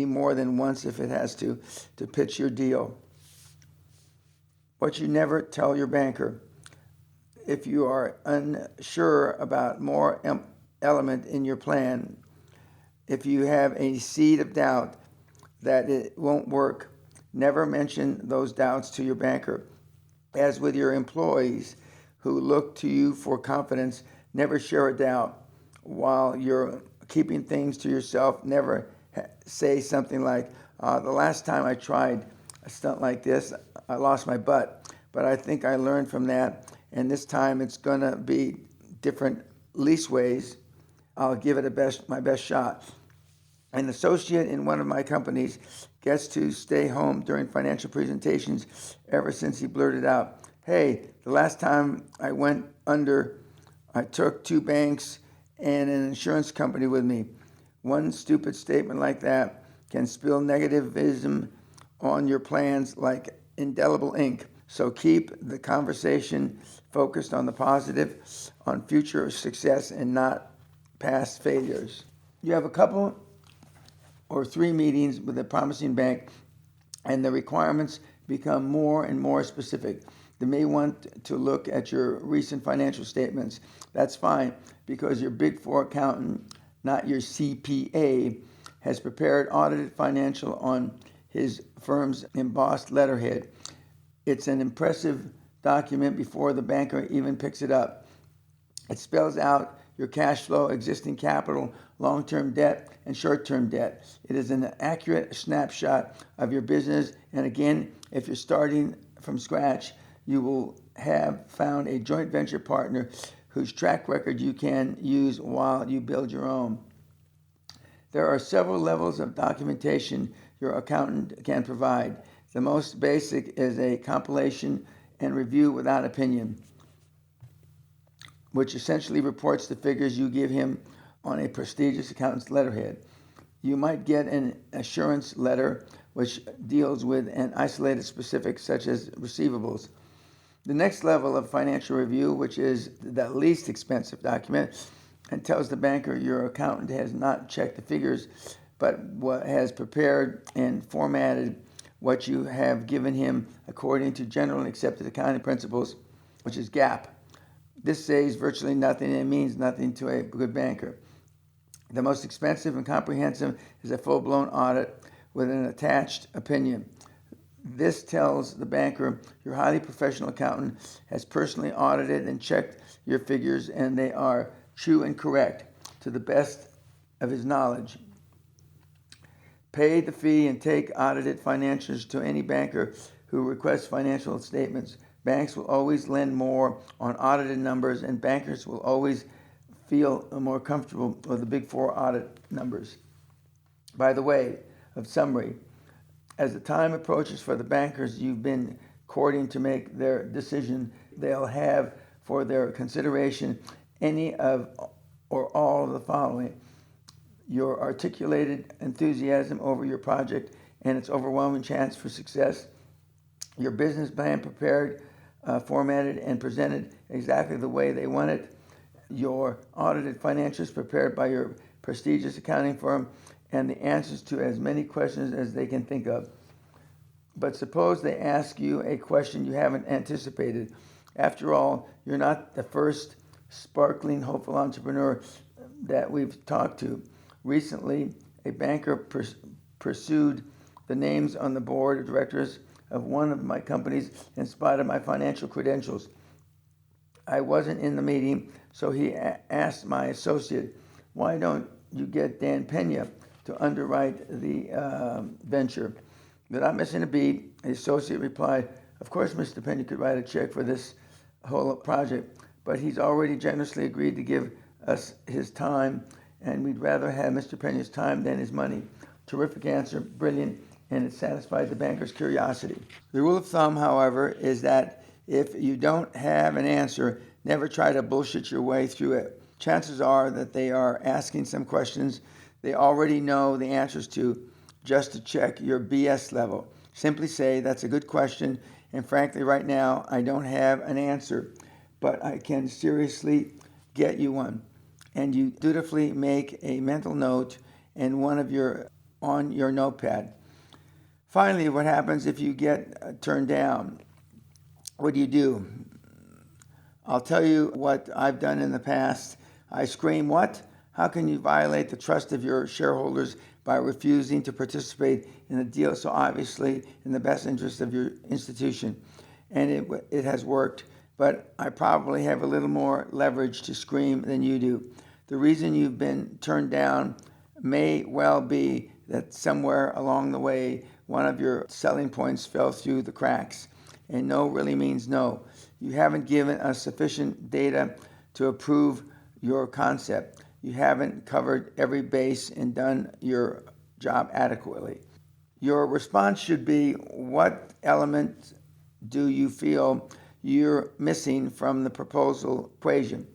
more than once if it has to pitch your deal. What you never tell your banker. If you are unsure about more element in your plan, if you have a seed of doubt that it won't work, never mention those doubts to your banker. As with your employees who look to you for confidence, never share a doubt. While you're keeping things to yourself, never say something like, the last time I tried a stunt like this, I lost my butt, but I think I learned from that, and this time it's going to be different leastways. I'll give it my best shot. An associate in one of my companies gets to stay home during financial presentations ever since he blurted out, hey, the last time I went under, I took 2 banks and an insurance company with me. One stupid statement like that can spill negativism on your plans like indelible ink. So keep the conversation focused on the positive, on future success, and not past failures. You have a couple or 3 meetings with a promising bank, and the requirements become more and more specific. They may want to look at your recent financial statements. That's fine, because your Big Four accountant, not your CPA, has prepared audited financial on his firm's embossed letterhead. It's an impressive document before the banker even picks it up. It spells out your cash flow, existing capital, long-term debt, and short-term debt. It is an accurate snapshot of your business, and again, if you're starting from scratch, you will have found a joint venture partner whose track record you can use while you build your own. There are several levels of documentation your accountant can provide. The most basic is a compilation and review without opinion, which essentially reports the figures you give him on a prestigious accountant's letterhead. You might get an assurance letter which deals with an isolated specific such as receivables. The next level of financial review, which is the least expensive document, and tells the banker your accountant has not checked the figures, but has prepared and formatted what you have given him according to generally accepted accounting principles, which is GAAP. This says virtually nothing and means nothing to a good banker. The most expensive and comprehensive is a full-blown audit with an attached opinion. This tells the banker your highly professional accountant has personally audited and checked your figures and they are true and correct to the best of his knowledge. Pay the fee and take audited financials to any banker who requests financial statements. Banks will always lend more on audited numbers, and bankers will always feel more comfortable with the Big Four audit numbers. By the way, of summary, as the time approaches for the bankers you've been courting to make their decision, they'll have for their consideration any of or all of the following: your articulated enthusiasm over your project and its overwhelming chance for success, your business plan prepared, formatted, and presented exactly the way they want it, your audited financials prepared by your prestigious accounting firm, and the answers to as many questions as they can think of. But suppose they ask you a question you haven't anticipated, After all, you're not the first sparkling, hopeful entrepreneur that we've talked to. Recently, a banker pursued the names on the board of directors of one of my companies in spite of my financial credentials. I wasn't in the meeting, so he asked my associate, "Why don't you get Dan Peña to underwrite the venture?" Without missing a beat, the associate replied, "Of course Mr. Peña could write a check for this whole project, but he's already generously agreed to give us his time, and we'd rather have Mr. Peña's time than his money." Terrific answer, brilliant, and it satisfied the banker's curiosity. The rule of thumb, however, is that if you don't have an answer, never try to bullshit your way through it. Chances are that they are asking some questions they already know the answers to, just to check your BS level. Simply say, "That's a good question, and frankly, right now, I don't have an answer, but I can seriously get you one." And you dutifully make a mental note and on your notepad. Finally, what happens if you get turned down? What do? I'll tell you what I've done in the past. I scream, "What? How can you violate the trust of your shareholders by refusing to participate in a deal so obviously in the best interest of your institution?" And it has worked, but I probably have a little more leverage to scream than you do. The reason you've been turned down may well be that somewhere along the way, one of your selling points fell through the cracks. And no really means no. You haven't given us sufficient data to approve your concept. You haven't covered every base and done your job adequately. Your response should be, what element do you feel you're missing from the proposal equation?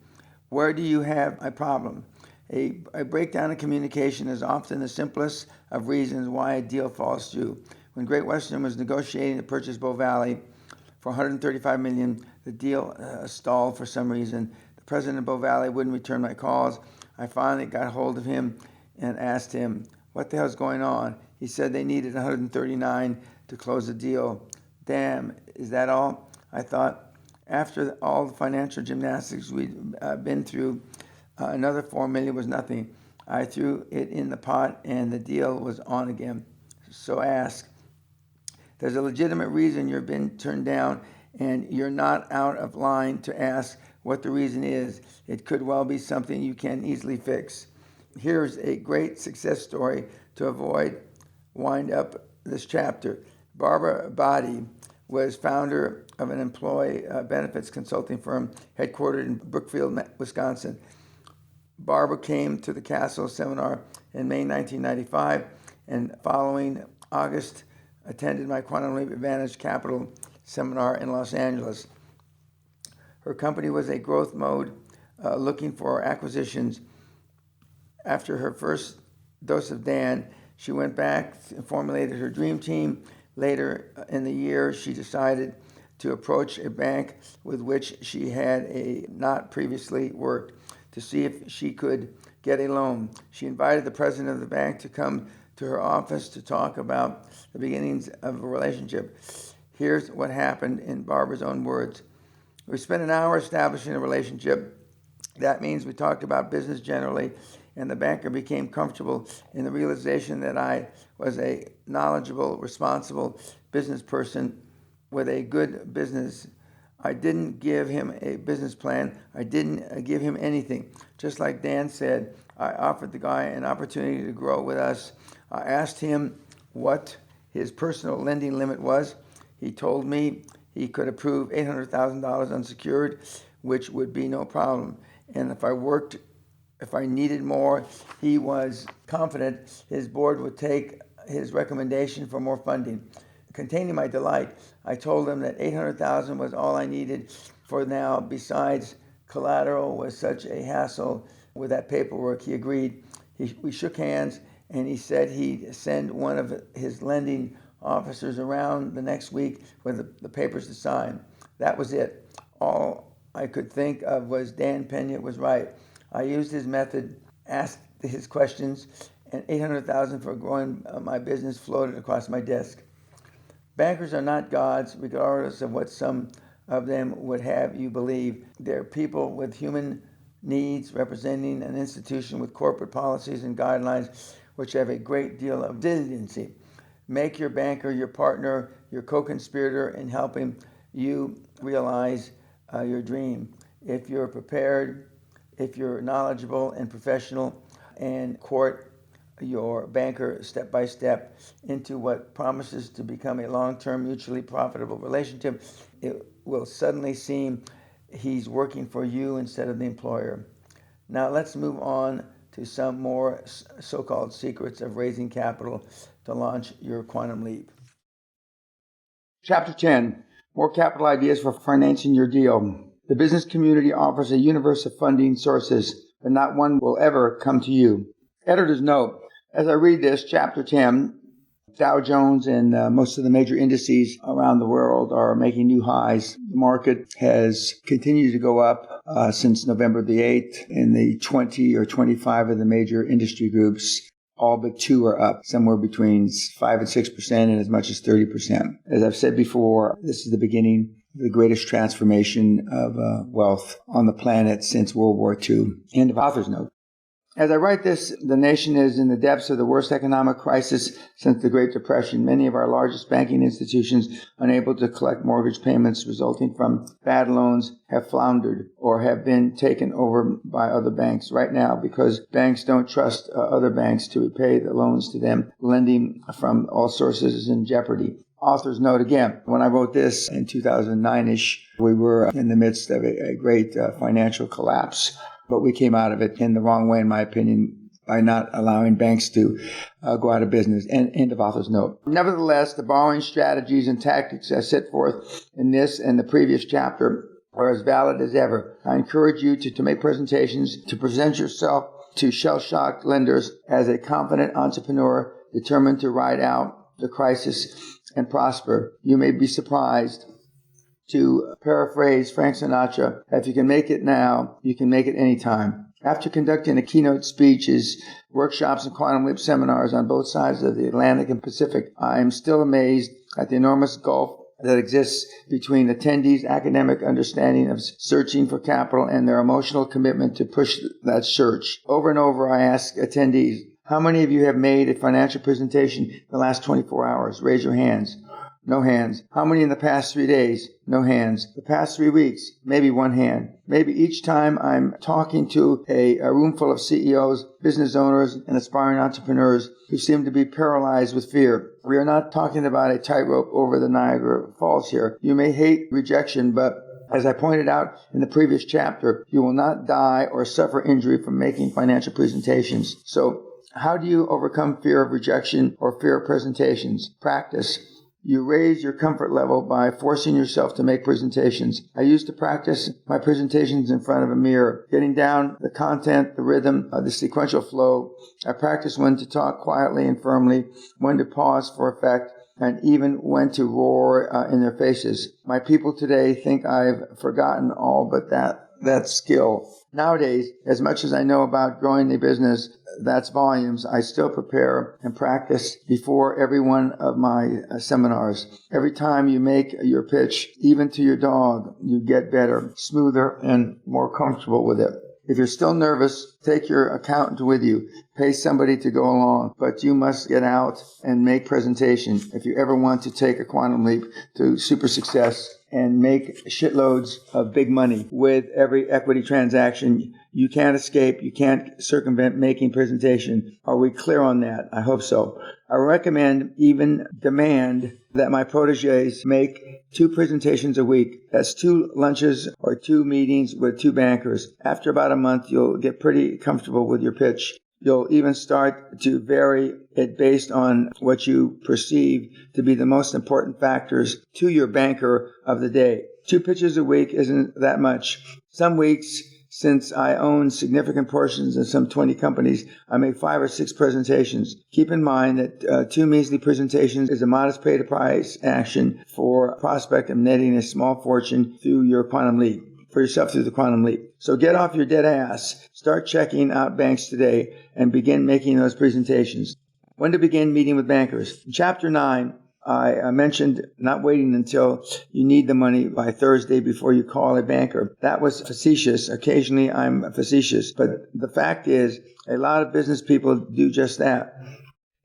Where do you have a problem? A breakdown in communication is often the simplest of reasons why a deal falls through. When Great Western was negotiating to purchase Bow Valley for $135 million, the deal stalled for some reason. The president of Bow Valley wouldn't return my calls. I finally got hold of him and asked him, "What the hell's going on?" He said they needed 139 to close the deal. Damn, is that all? I thought, after all the financial gymnastics we'd been through, another $4 million was nothing. I threw it in the pot and the deal was on again. So ask, there's a legitimate reason you've been turned down, and you're not out of line to ask what the reason is. It could well be something you can easily fix. Here's a great success story to avoid wind up this chapter. Barbara Body was founder of an employee benefits consulting firm headquartered in Brookfield, Wisconsin. Barbara came to the Castle seminar in May 1995, and following August, attended my Quantum Leap Advantage Capital seminar in Los Angeles. Her company was a growth mode, looking for acquisitions. After her first dose of Dan, she went back and formulated her dream team. Later in the year, she decided to approach a bank with which she had not previously worked to see if she could get a loan. She invited the president of the bank to come to her office to talk about the beginnings of a relationship. Here's what happened in Barbara's own words. We spent an hour establishing a relationship. That means we talked about business generally, and the banker became comfortable in the realization that I was a knowledgeable, responsible business person with a good business. I didn't give him a business plan. I didn't give him anything. Just like Dan said, I offered the guy an opportunity to grow with us. I asked him what his personal lending limit was. He told me he could approve $800,000 unsecured, which would be no problem. And if I needed more, he was confident his board would take his recommendation for more funding. Containing my delight, I told him that $800,000 was all I needed for now. Besides, collateral was such a hassle with that paperwork. He agreed. We shook hands, and he said he'd send one of his lending officers around the next week with the papers to sign. That was it. All I could think of was Dan Peña was right. I used his method, asked his questions, and $800,000 for growing my business floated across my desk. Bankers are not gods, regardless of what some of them would have you believe. They're people with human needs, representing an institution with corporate policies and guidelines which have a great deal of diligency. Make your banker your partner, your co-conspirator in helping you realize your dream. If you're prepared, if you're knowledgeable and professional, and court your banker step by step into what promises to become a long-term mutually profitable relationship, it will suddenly seem he's working for you instead of the employer. Now let's move on to some more so-called secrets of raising capital to launch your quantum leap. Chapter 10, More Capital Ideas for Financing Your Deal. The business community offers a universe of funding sources, but not one will ever come to you. Editor's note, as I read this, Chapter 10, Dow Jones and most of the major indices around the world are making new highs. The market has continued to go up since November the 8th. In the 20 or 25 of the major industry groups, all but 2 are up, somewhere between 5 and 6% and as much as 30%. As I've said before, this is the beginning of the greatest transformation of wealth on the planet since World War II. End of author's note. As I write this, the nation is in the depths of the worst economic crisis since the Great Depression. Many of our largest banking institutions, unable to collect mortgage payments resulting from bad loans, have floundered or have been taken over by other banks right now because banks don't trust other banks to repay the loans to them. Lending from all sources is in jeopardy. Author's note again, when I wrote this in 2009-ish, we were in the midst of a great financial collapse. But we came out of it in the wrong way, in my opinion, by not allowing banks to go out of business. End of author's note. Nevertheless, the borrowing strategies and tactics I set forth in this and the previous chapter are as valid as ever. I encourage you to make presentations, to present yourself to shell-shocked lenders as a confident entrepreneur determined to ride out the crisis and prosper. You may be surprised. To paraphrase Frank Sinatra, if you can make it now, you can make it anytime. After conducting the keynote speeches, workshops, and quantum leap seminars on both sides of the Atlantic and Pacific, I am still amazed at the enormous gulf that exists between attendees' academic understanding of searching for capital and their emotional commitment to push that search. Over and over, I ask attendees, how many of you have made a financial presentation in the last 24 hours? Raise your hands. No hands. How many in the past 3 days? No hands. The past 3 weeks? Maybe one hand. Maybe each time I'm talking to a room full of CEOs, business owners, and aspiring entrepreneurs who seem to be paralyzed with fear. We are not talking about a tightrope over the Niagara Falls here. You may hate rejection, but as I pointed out in the previous chapter, you will not die or suffer injury from making financial presentations. So, how do you overcome fear of rejection or fear of presentations? Practice. You raise your comfort level by forcing yourself to make presentations. I used to practice my presentations in front of a mirror, getting down the content, the rhythm, the sequential flow. I practiced when to talk quietly and firmly, when to pause for effect, and even when to roar in their faces. My people today think I've forgotten all but that skill. Nowadays, as much as I know about growing a business, that's volumes, I still prepare and practice before every one of my seminars. Every time you make your pitch, even to your dog, you get better, smoother, and more comfortable with it. If you're still nervous, take your accountant with you. Pay somebody to go along, but you must get out and make presentation if you ever want to take a quantum leap to super success and make shitloads of big money with every equity transaction. You can't escape, you can't circumvent making presentation. Are we clear on that? I hope so. I recommend, even demand, that my proteges make 2 presentations a week. That's 2 lunches or 2 meetings with 2 bankers. After about a month, you'll get pretty comfortable with your pitch. You'll even start to vary it based on what you perceive to be the most important factors to your banker of the day. 2 pitches a week isn't that much. Some weeks, since I own significant portions in some 20 companies, I make 5 or 6 presentations. Keep in mind that 2 measly presentations is a modest pay-to-price action for a prospect of netting a small fortune through your quantum leap. For yourself through the quantum leap. So get off your dead ass, start checking out banks today, and begin making those presentations. When to begin meeting with bankers. In Chapter 9, I mentioned not waiting until you need the money by Thursday before you call a banker. That was facetious. Occasionally I'm facetious. But the fact is, a lot of business people do just that.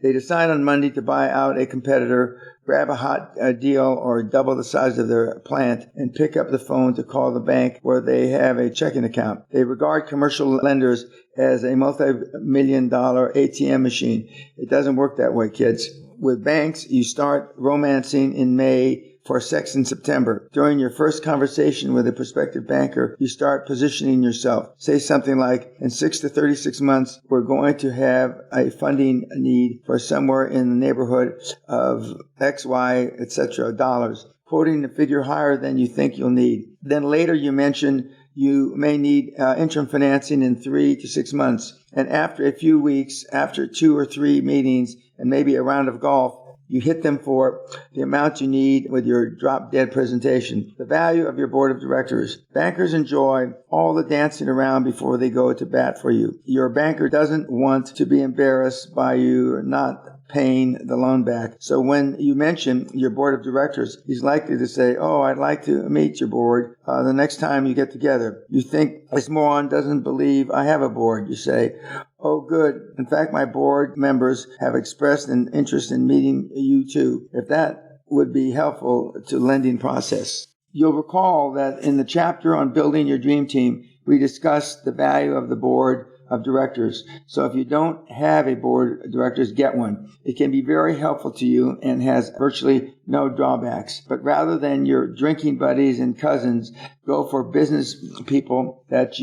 They decide on Monday to buy out a competitor, grab a hot deal or double the size of their plant, and pick up the phone to call the bank where they have a checking account. They regard commercial lenders as a multi-million-dollar ATM machine. It doesn't work that way, kids. With banks, you start romancing in May for sex in September. During your first conversation with a prospective banker, you start positioning yourself. Say something like, in 6 to 36 months, we're going to have a funding need for somewhere in the neighborhood of X, Y, etc. dollars, quoting a figure higher than you think you'll need. Then later you mention you may need interim financing in 3 to 6 months. And after a few weeks, after 2 or 3 meetings, and maybe a round of golf, you hit them for the amount you need with your drop-dead presentation. The value of your board of directors. Bankers enjoy all the dancing around before they go to bat for you. Your banker doesn't want to be embarrassed by you not paying the loan back. So when you mention your board of directors, he's likely to say, oh, I'd like to meet your board the next time you get together. You think this moron doesn't believe I have a board. You say, oh, good. In fact, my board members have expressed an interest in meeting you too, if that would be helpful to the lending process. You'll recall that in the chapter on building your dream team, we discussed the value of the board of directors. So if you don't have a board of directors, get one. It can be very helpful to you and has virtually no drawbacks. But rather than your drinking buddies and cousins, go for business people that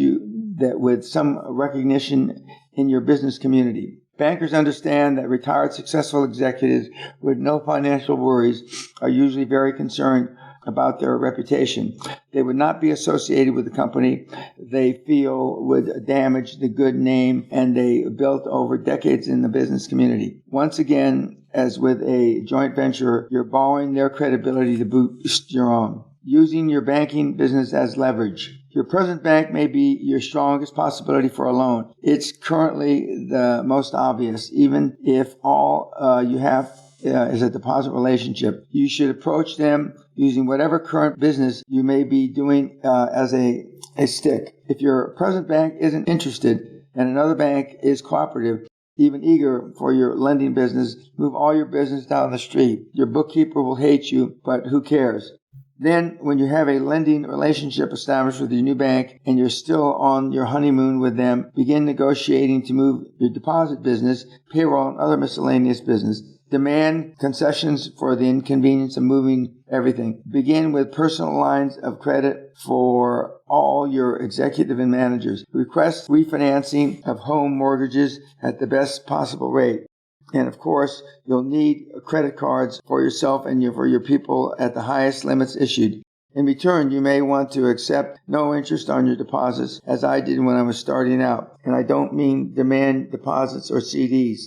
with some recognition in your business community. Bankers understand that retired successful executives with no financial worries are usually very concerned about their reputation. They would not be associated with the company they feel would damage the good name and they built over decades in the business community. Once again, as with a joint venture, you're borrowing their credibility to boost your own, using your banking business as leverage. Your present bank may be your strongest possibility for a loan. It's currently the most obvious, even if all you have is a deposit relationship. You should approach them using whatever current business you may be doing as a stick. If your present bank isn't interested and another bank is cooperative, even eager for your lending business, move all your business down the street. Your bookkeeper will hate you, but who cares? Then, when you have a lending relationship established with your new bank and you're still on your honeymoon with them, begin negotiating to move your deposit business, payroll, and other miscellaneous business. Demand concessions for the inconvenience of moving everything. Begin with personal lines of credit for all your executive and managers. Request refinancing of home mortgages at the best possible rate. And of course, you'll need credit cards for yourself and for your people at the highest limits issued. In return, you may want to accept no interest on your deposits, as I did when I was starting out. And I don't mean demand deposits or CDs.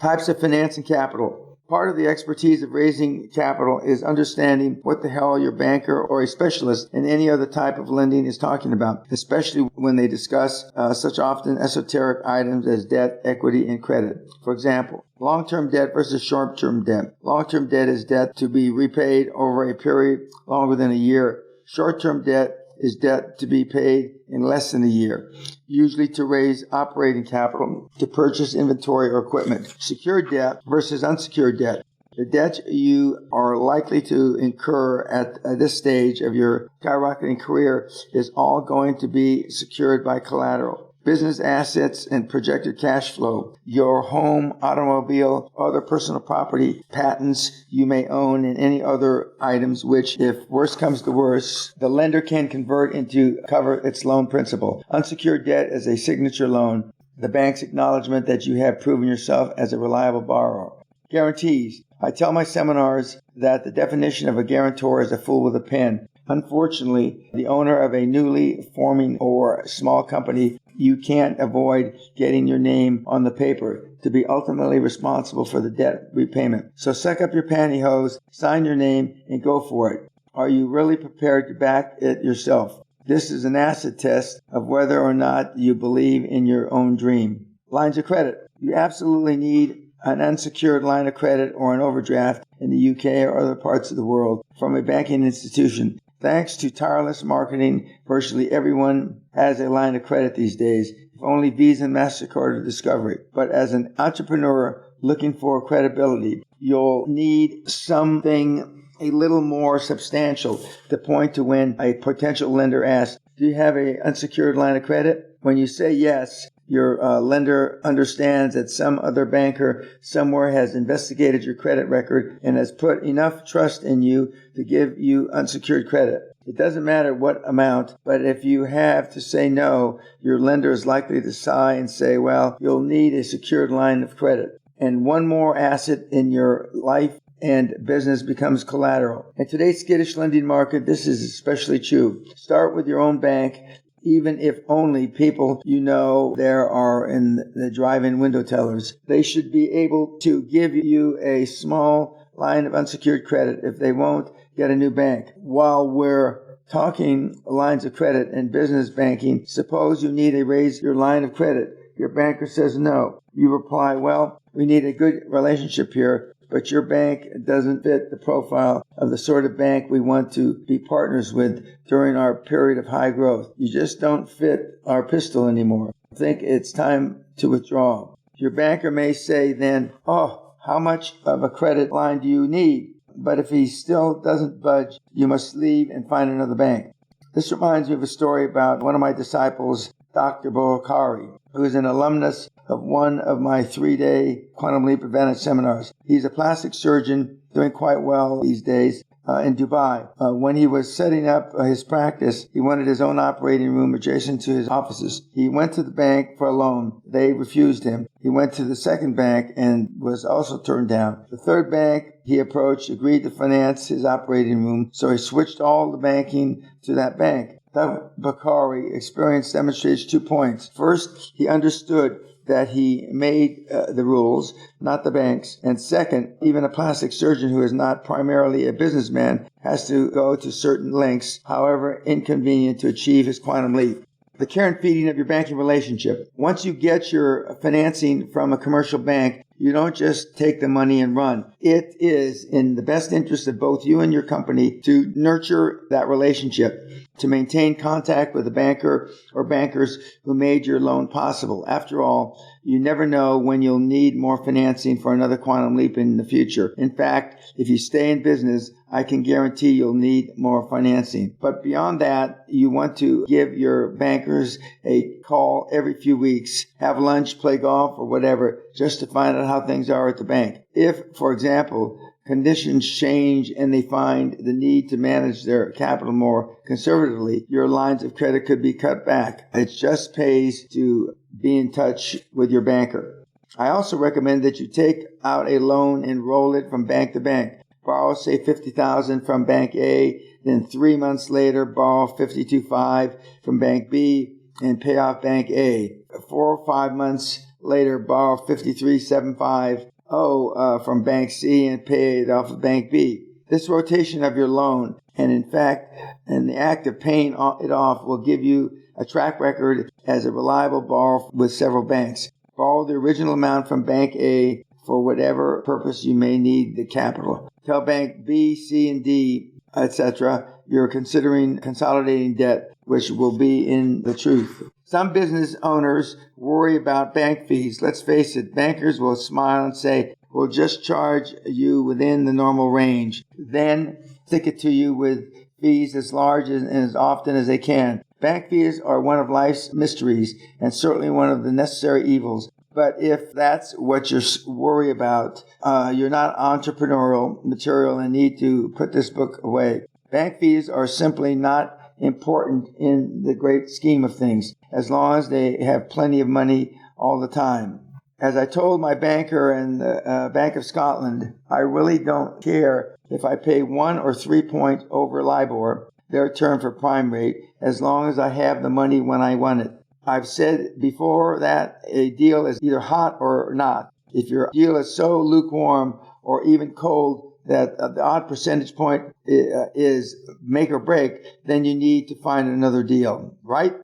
Types of finance and capital. Part of the expertise of raising capital is understanding what the hell your banker or a specialist in any other type of lending is talking about, especially when they discuss such often esoteric items as debt, equity, and credit. For example, long-term debt versus short-term debt. Long-term debt is debt to be repaid over a period longer than a year. Short-term debt is debt to be paid in less than a year, usually to raise operating capital to purchase inventory or equipment. Secured debt versus unsecured debt. The debt you are likely to incur at this stage of your skyrocketing career is all going to be secured by collateral. Business assets and projected cash flow, your home, automobile, other personal property, patents you may own, and any other items which, if worse comes to worse, the lender can convert into cover its loan principal. Unsecured debt is a signature loan, the bank's acknowledgement that you have proven yourself as a reliable borrower. Guarantees. I tell my seminars that the definition of a guarantor is a fool with a pen. Unfortunately, the owner of a newly forming or small company, you can't avoid getting your name on the paper to be ultimately responsible for the debt repayment. So suck up your pantyhose, sign your name, and go for it. Are you really prepared to back it yourself? This is an acid test of whether or not you believe in your own dream. Lines of credit. You absolutely need an unsecured line of credit or an overdraft in the UK or other parts of the world from a banking institution. Thanks to tireless marketing, virtually everyone has a line of credit these days. If only Visa and MasterCard to discover it. But as an entrepreneur looking for credibility, you'll need something a little more substantial to point to when a potential lender asks, do you have an unsecured line of credit? When you say yes, your lender understands that some other banker somewhere has investigated your credit record and has put enough trust in you to give you unsecured credit. It doesn't matter what amount, but if you have to say no, your lender is likely to sigh and say, well, you'll need a secured line of credit. And one more asset in your life and business becomes collateral. In today's skittish lending market, this is especially true. Start with your own bank, even if only people you know there are in the drive-in window tellers. They should be able to give you a small line of unsecured credit. If they won't, get a new bank. While we're talking lines of credit and business banking, suppose you need to raise your line of credit. Your banker says no. You reply, well, we need a good relationship here, but your bank doesn't fit the profile of the sort of bank we want to be partners with during our period of high growth. You just don't fit our pistol anymore. I think it's time to withdraw. Your banker may say then, oh, how much of a credit line do you need? But if he still doesn't budge, you must leave and find another bank. This reminds me of a story about one of my disciples, Dr. Boakari, who is an alumnus of one of my 3-day Quantum Leap Advantage seminars. He's a plastic surgeon doing quite well these days in Dubai. When he was setting up his practice, he wanted his own operating room adjacent to his offices. He went to the bank for a loan. They refused him. He went to the second bank and was also turned down. The third bank he approached agreed to finance his operating room, so he switched all the banking to that bank. Dr. Bakari experience demonstrates 2 points. First, he understood that he made the rules, not the banks. And second, even a plastic surgeon who is not primarily a businessman has to go to certain lengths, however inconvenient, to achieve his quantum leap. The care and feeding of your banking relationship. Once you get your financing from a commercial bank, you don't just take the money and run. It is in the best interest of both you and your company to nurture that relationship, to maintain contact with the banker or bankers who made your loan possible. After all, you never know when you'll need more financing for another quantum leap in the future. In fact, if you stay in business, I can guarantee you'll need more financing. But beyond that, you want to give your bankers a call every few weeks, have lunch, play golf, or whatever, just to find out how things are at the bank. If, for example, conditions change and they find the need to manage their capital more conservatively, your lines of credit could be cut back. It just pays to be in touch with your banker. I also recommend that you take out a loan and roll it from bank to bank. Borrow, say, $50,000 from Bank A, then 3 months later, borrow $52,500 from Bank B and pay off Bank A. 4 or 5 months later, borrow $53,750 from Bank C and pay it off of Bank B. This rotation of your loan, and in fact, the act of paying it off, will give you a track record as a reliable borrower with several banks. Borrow the original amount from Bank A for whatever purpose you may need the capital. Tell Bank B, C, and D, etc., you're considering consolidating debt, which will be in the truth. Some business owners worry about bank fees. Let's face it, bankers will smile and say, we'll just charge you within the normal range. Then stick it to you with fees as large and as often as they can. Bank fees are one of life's mysteries and certainly one of the necessary evils. But if that's what you're worried about, you're not entrepreneurial material and need to put this book away. Bank fees are simply not important in the great scheme of things, as long as they have plenty of money all the time. As I told my banker in the Bank of Scotland, I really don't care if I pay 1 or 3 points over LIBOR, their term for prime rate, as long as I have the money when I want it. I've said before that a deal is either hot or not. If your deal is so lukewarm or even cold that the odd percentage point is make or break, then you need to find another deal, right?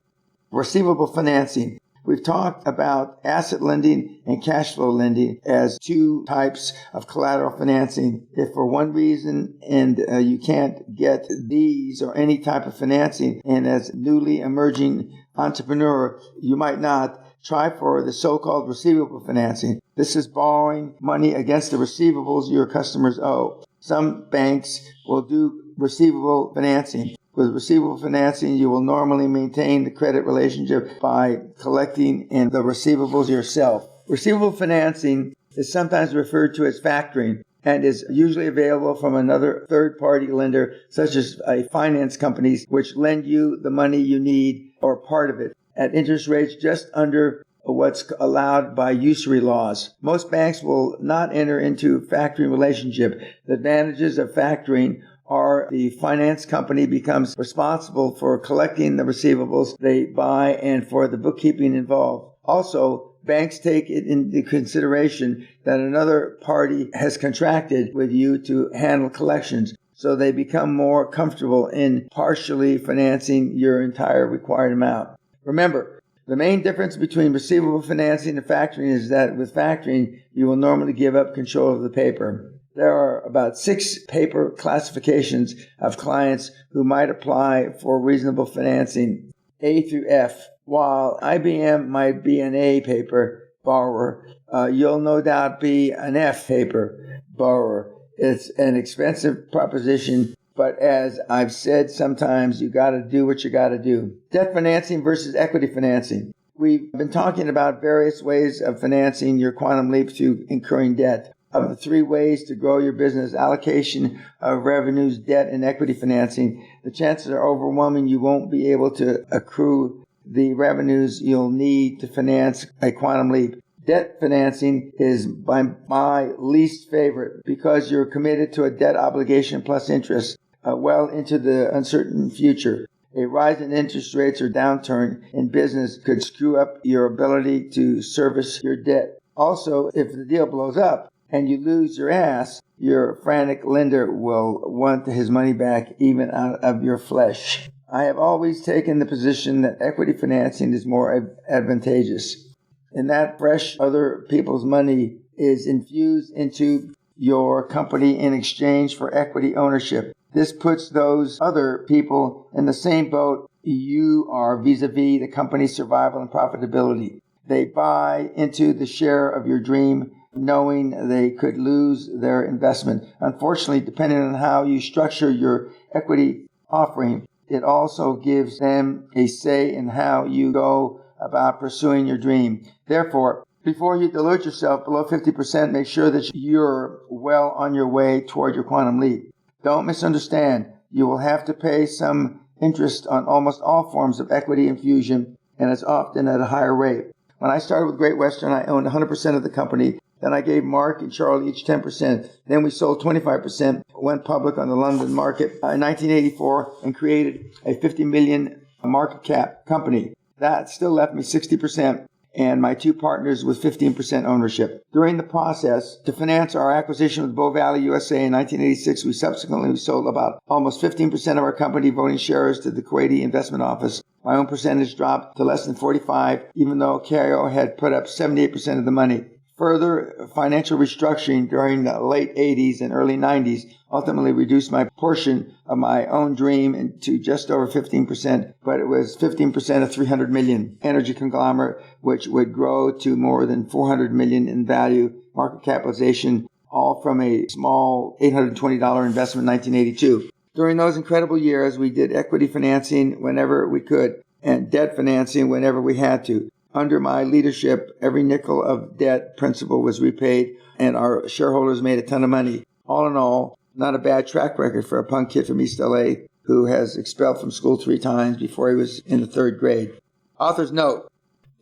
Receivable financing. We've talked about asset lending and cash flow lending as two types of collateral financing. If for one reason and you can't get these or any type of financing, and as newly emerging entrepreneur, you might not try for the so-called receivable financing. This is borrowing money against the receivables your customers owe. Some banks will do receivable financing. With receivable financing, you will normally maintain the credit relationship by collecting in the receivables yourself. Receivable financing is sometimes referred to as factoring and is usually available from another third-party lender, such as finance companies, which lend you the money you need or part of it at interest rates just under what's allowed by usury laws. Most banks will not enter into factoring relationship. The advantages of factoring are the finance company becomes responsible for collecting the receivables they buy and for the bookkeeping involved. Also, banks take it into consideration that another party has contracted with you to handle collections, so they become more comfortable in partially financing your entire required amount. Remember, the main difference between receivable financing and factoring is that with factoring, you will normally give up control of the paper. There are about 6 paper classifications of clients who might apply for reasonable financing, A through F. While IBM might be an A paper borrower, you'll no doubt be an F paper borrower. It's an expensive proposition, but as I've said, sometimes you got to do what you got to do. Debt financing versus equity financing. We've been talking about various ways of financing your quantum leap through incurring debt. Of the 3 ways to grow your business, allocation of revenues, debt, and equity financing, the chances are overwhelming you won't be able to accrue the revenues you'll need to finance a quantum leap. Debt financing is by my least favorite because you're committed to a debt obligation plus interest well into the uncertain future. A rise in interest rates or downturn in business could screw up your ability to service your debt. Also, if the deal blows up and you lose your ass, your frantic lender will want his money back even out of your flesh. I have always taken the position that equity financing is more advantageous, in that fresh other people's money is infused into your company in exchange for equity ownership. This puts those other people in the same boat you are vis-a-vis the company's survival and profitability. They buy into the share of your dream, knowing they could lose their investment. Unfortunately, depending on how you structure your equity offering, it also gives them a say in how you go about pursuing your dream. Therefore, before you dilute yourself below 50%, make sure that you're well on your way toward your quantum leap. Don't misunderstand. You will have to pay some interest on almost all forms of equity infusion, and it's often at a higher rate. When I started with Great Western, I owned 100% of the company. Then I gave Mark and Charlie each 10%. Then we sold 25%, went public on the London market in 1984, and created a $50 million market cap company. That still left me 60%, and my 2 partners with 15% ownership. During the process, to finance our acquisition of Bow Valley, USA in 1986, we subsequently sold about almost 15% of our company voting shares to the Kuwaiti Investment Office. My own percentage dropped to less than 45, even though Cario had put up 78% of the money. Further financial restructuring during the late 80s and early 90s ultimately reduced my portion of my own dream to just over 15%, but it was 15% of $300 million energy conglomerate, which would grow to more than $400 million in value, market capitalization, all from a small $820 investment in 1982. During those incredible years, we did equity financing whenever we could and debt financing whenever we had to. Under my leadership, every nickel of debt principal was repaid, and our shareholders made a ton of money. All in all, not a bad track record for a punk kid from East LA who has expelled from school 3 times before he was in the 3rd grade. Author's note,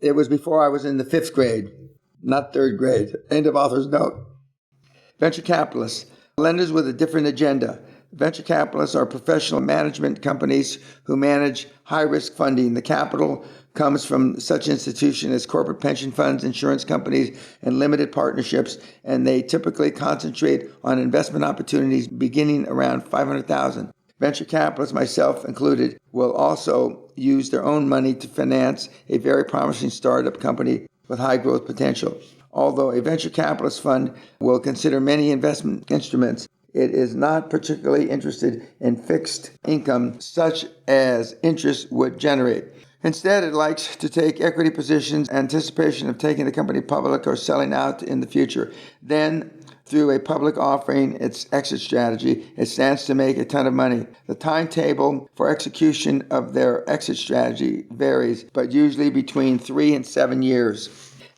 it was before I was in the 5th grade, not 3rd grade. End of author's note. Venture capitalists, lenders with a different agenda. Venture capitalists are professional management companies who manage high-risk funding. The capital comes from such institutions as corporate pension funds, insurance companies, and limited partnerships, and they typically concentrate on investment opportunities beginning around $500,000. Venture capitalists, myself included, will also use their own money to finance a very promising startup company with high growth potential. Although a venture capitalist fund will consider many investment instruments, it is not particularly interested in fixed income such as interest would generate. Instead, it likes to take equity positions in anticipation of taking the company public or selling out in the future. Then, through a public offering, its exit strategy, it stands to make a ton of money. The timetable for execution of their exit strategy varies, but usually between 3 and 7 years.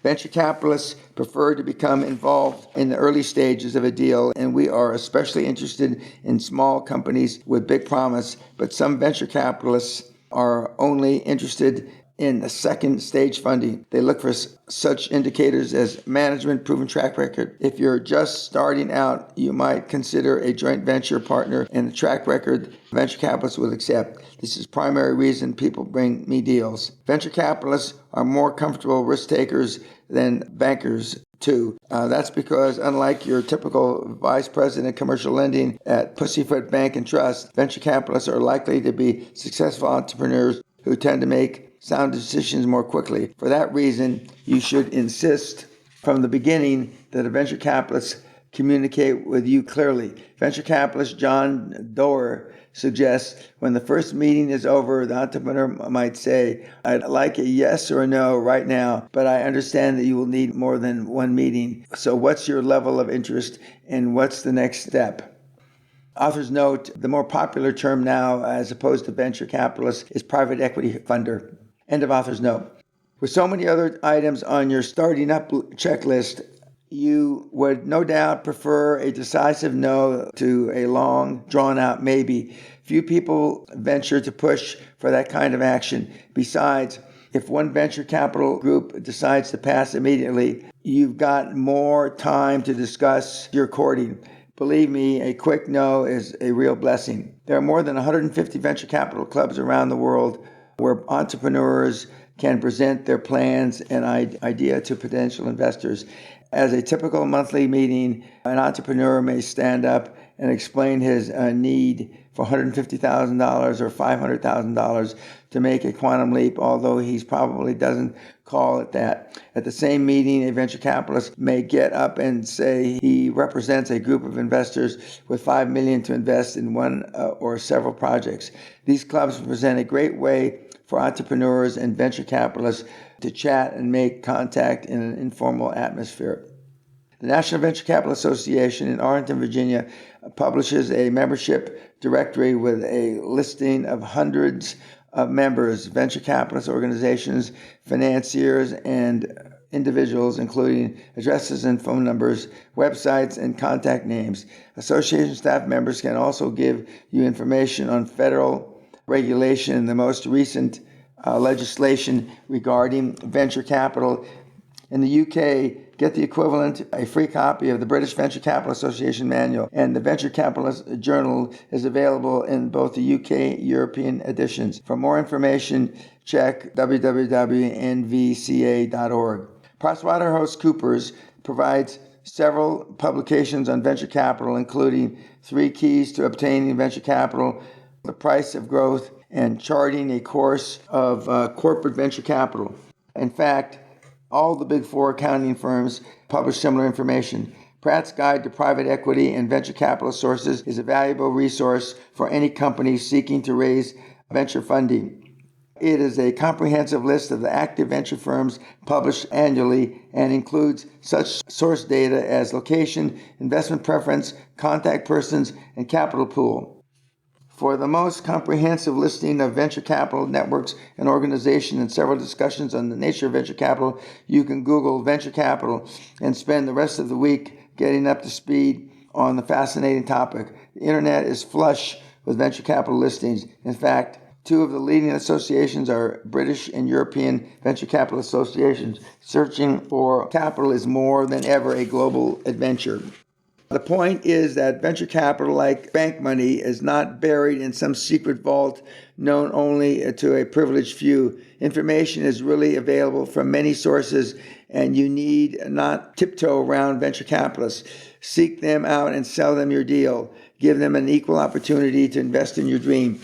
Venture capitalists prefer to become involved in the early stages of a deal, and we are especially interested in small companies with big promise, but some venture capitalists are only interested in the second stage funding. They look for such indicators as management, proven track record. If you're just starting out, you might consider a joint venture partner and the track record venture capitalists will accept. This is the primary reason people bring me deals. Venture capitalists are more comfortable risk takers than bankers too. That's because unlike your typical vice president of commercial lending at Pussyfoot Bank and Trust, venture capitalists are likely to be successful entrepreneurs who tend to make sound decisions more quickly. For that reason, you should insist from the beginning that a venture capitalist communicate with you clearly. Venture capitalist John Doerr suggests when the first meeting is over, the entrepreneur might say, I'd like a yes or a no right now, but I understand that you will need more than one meeting. So what's your level of interest and what's the next step? Authors note the more popular term now, as opposed to venture capitalist, is private equity funder. End of author's note. With so many other items on your starting up checklist, you would no doubt prefer a decisive no to a long, drawn-out maybe. Few people venture to push for that kind of action. Besides, if one venture capital group decides to pass immediately, you've got more time to discuss your courting. Believe me, a quick no is a real blessing. There are more than 150 venture capital clubs around the world where entrepreneurs can present their plans and idea to potential investors. As a typical monthly meeting, an entrepreneur may stand up and explain his need for $150,000 or $500,000 to make a quantum leap, although he probably doesn't call it that. At the same meeting, a venture capitalist may get up and say he represents a group of investors with $5 million to invest in one or several projects. These clubs present a great way for entrepreneurs and venture capitalists to chat and make contact in an informal atmosphere. The National Venture Capital Association in Arlington, Virginia, publishes a membership directory with a listing of hundreds of members, venture capitalist organizations, financiers, and individuals, including addresses and phone numbers, websites, and contact names. Association staff members can also give you information on federal regulation and the most recent legislation regarding venture capital. In the UK, get the equivalent, a free copy of the British Venture Capital Association Manual, and the Venture Capitalist Journal is available in both the UK European editions. For more information, check www.nvca.org. PricewaterhouseCoopers provides several publications on venture capital, including 3 Keys to Obtaining Venture Capital, The Price of Growth, and Charting a Course of Corporate Venture Capital. In fact, all the big 4 accounting firms publish similar information. Pratt's Guide to Private Equity and Venture Capital Sources is a valuable resource for any company seeking to raise venture funding. It is a comprehensive list of the active venture firms published annually and includes such source data as location, investment preference, contact persons, and capital pool. For the most comprehensive listing of venture capital networks and organizations and several discussions on the nature of venture capital, you can Google venture capital and spend the rest of the week getting up to speed on the fascinating topic. The internet is flush with venture capital listings. In fact, 2 of the leading associations are British and European venture capital associations. Searching for capital is more than ever a global adventure. The point is that venture capital, like bank money, is not buried in some secret vault known only to a privileged few. Information is really available from many sources, and you need not tiptoe around venture capitalists. Seek them out and sell them your deal. Give them an equal opportunity to invest in your dream.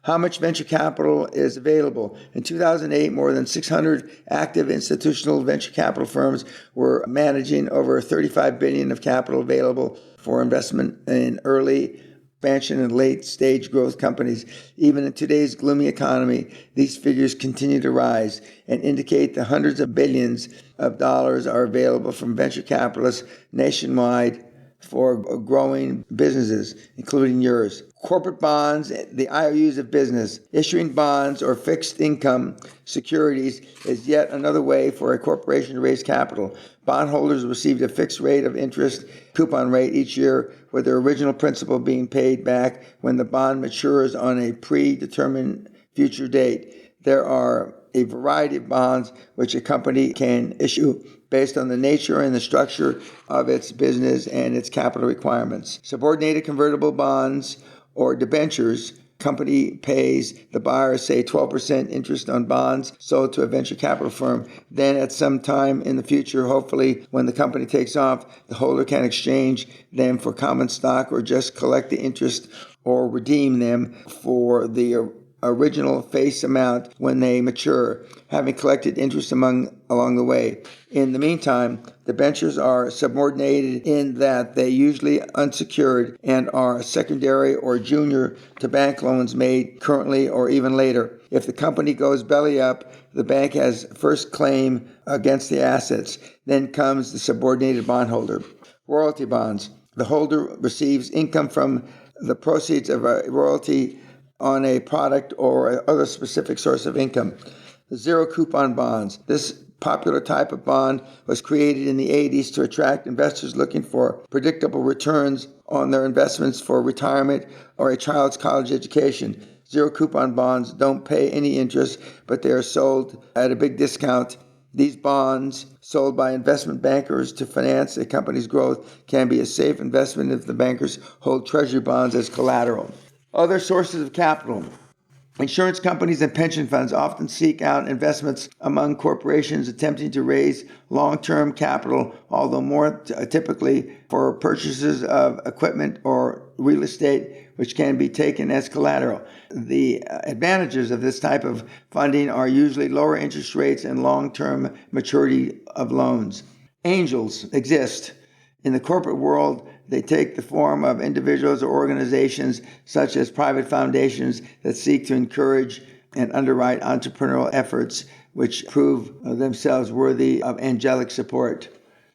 How much venture capital is available? In 2008, more than 600 active institutional venture capital firms were managing over $35 billion of capital available for investment in early expansion and late-stage growth companies. Even in today's gloomy economy, these figures continue to rise and indicate that hundreds of billions of dollars are available from venture capitalists nationwide for growing businesses, including yours. Corporate bonds, the IOUs of business. Issuing bonds or fixed income securities is yet another way for a corporation to raise capital. Bondholders receive a fixed rate of interest coupon rate each year, with their original principal being paid back when the bond matures on a predetermined future date. There are a variety of bonds which a company can issue based on the nature and the structure of its business and its capital requirements. Subordinated convertible bonds or debentures. Company pays the buyer, say, 12% interest on bonds sold to a venture capital firm. Then at some time in the future, hopefully when the company takes off, the holder can exchange them for common stock or just collect the interest or redeem them for the original face amount when they mature, having collected interest along the way. In the meantime, debentures are subordinated in that they usually unsecured and are secondary or junior to bank loans made currently or even later. If the company goes belly up, the bank has first claim against the assets. Then comes the subordinated bondholder. Royalty bonds. The holder receives income from the proceeds of a royalty on a product or other specific source of income. The zero coupon bonds. This popular type of bond was created in the 80s to attract investors looking for predictable returns on their investments for retirement or a child's college education. Zero coupon bonds don't pay any interest, but they are sold at a big discount. These bonds, sold by investment bankers to finance a company's growth, can be a safe investment if the bankers hold treasury bonds as collateral. Other sources of capital. Insurance companies and pension funds often seek out investments among corporations attempting to raise long-term capital, although more typically for purchases of equipment or real estate, which can be taken as collateral. The advantages of this type of funding are usually lower interest rates and long-term maturity of loans. Angels exist. In the corporate world, they take the form of individuals or organizations such as private foundations that seek to encourage and underwrite entrepreneurial efforts which prove themselves worthy of angelic support.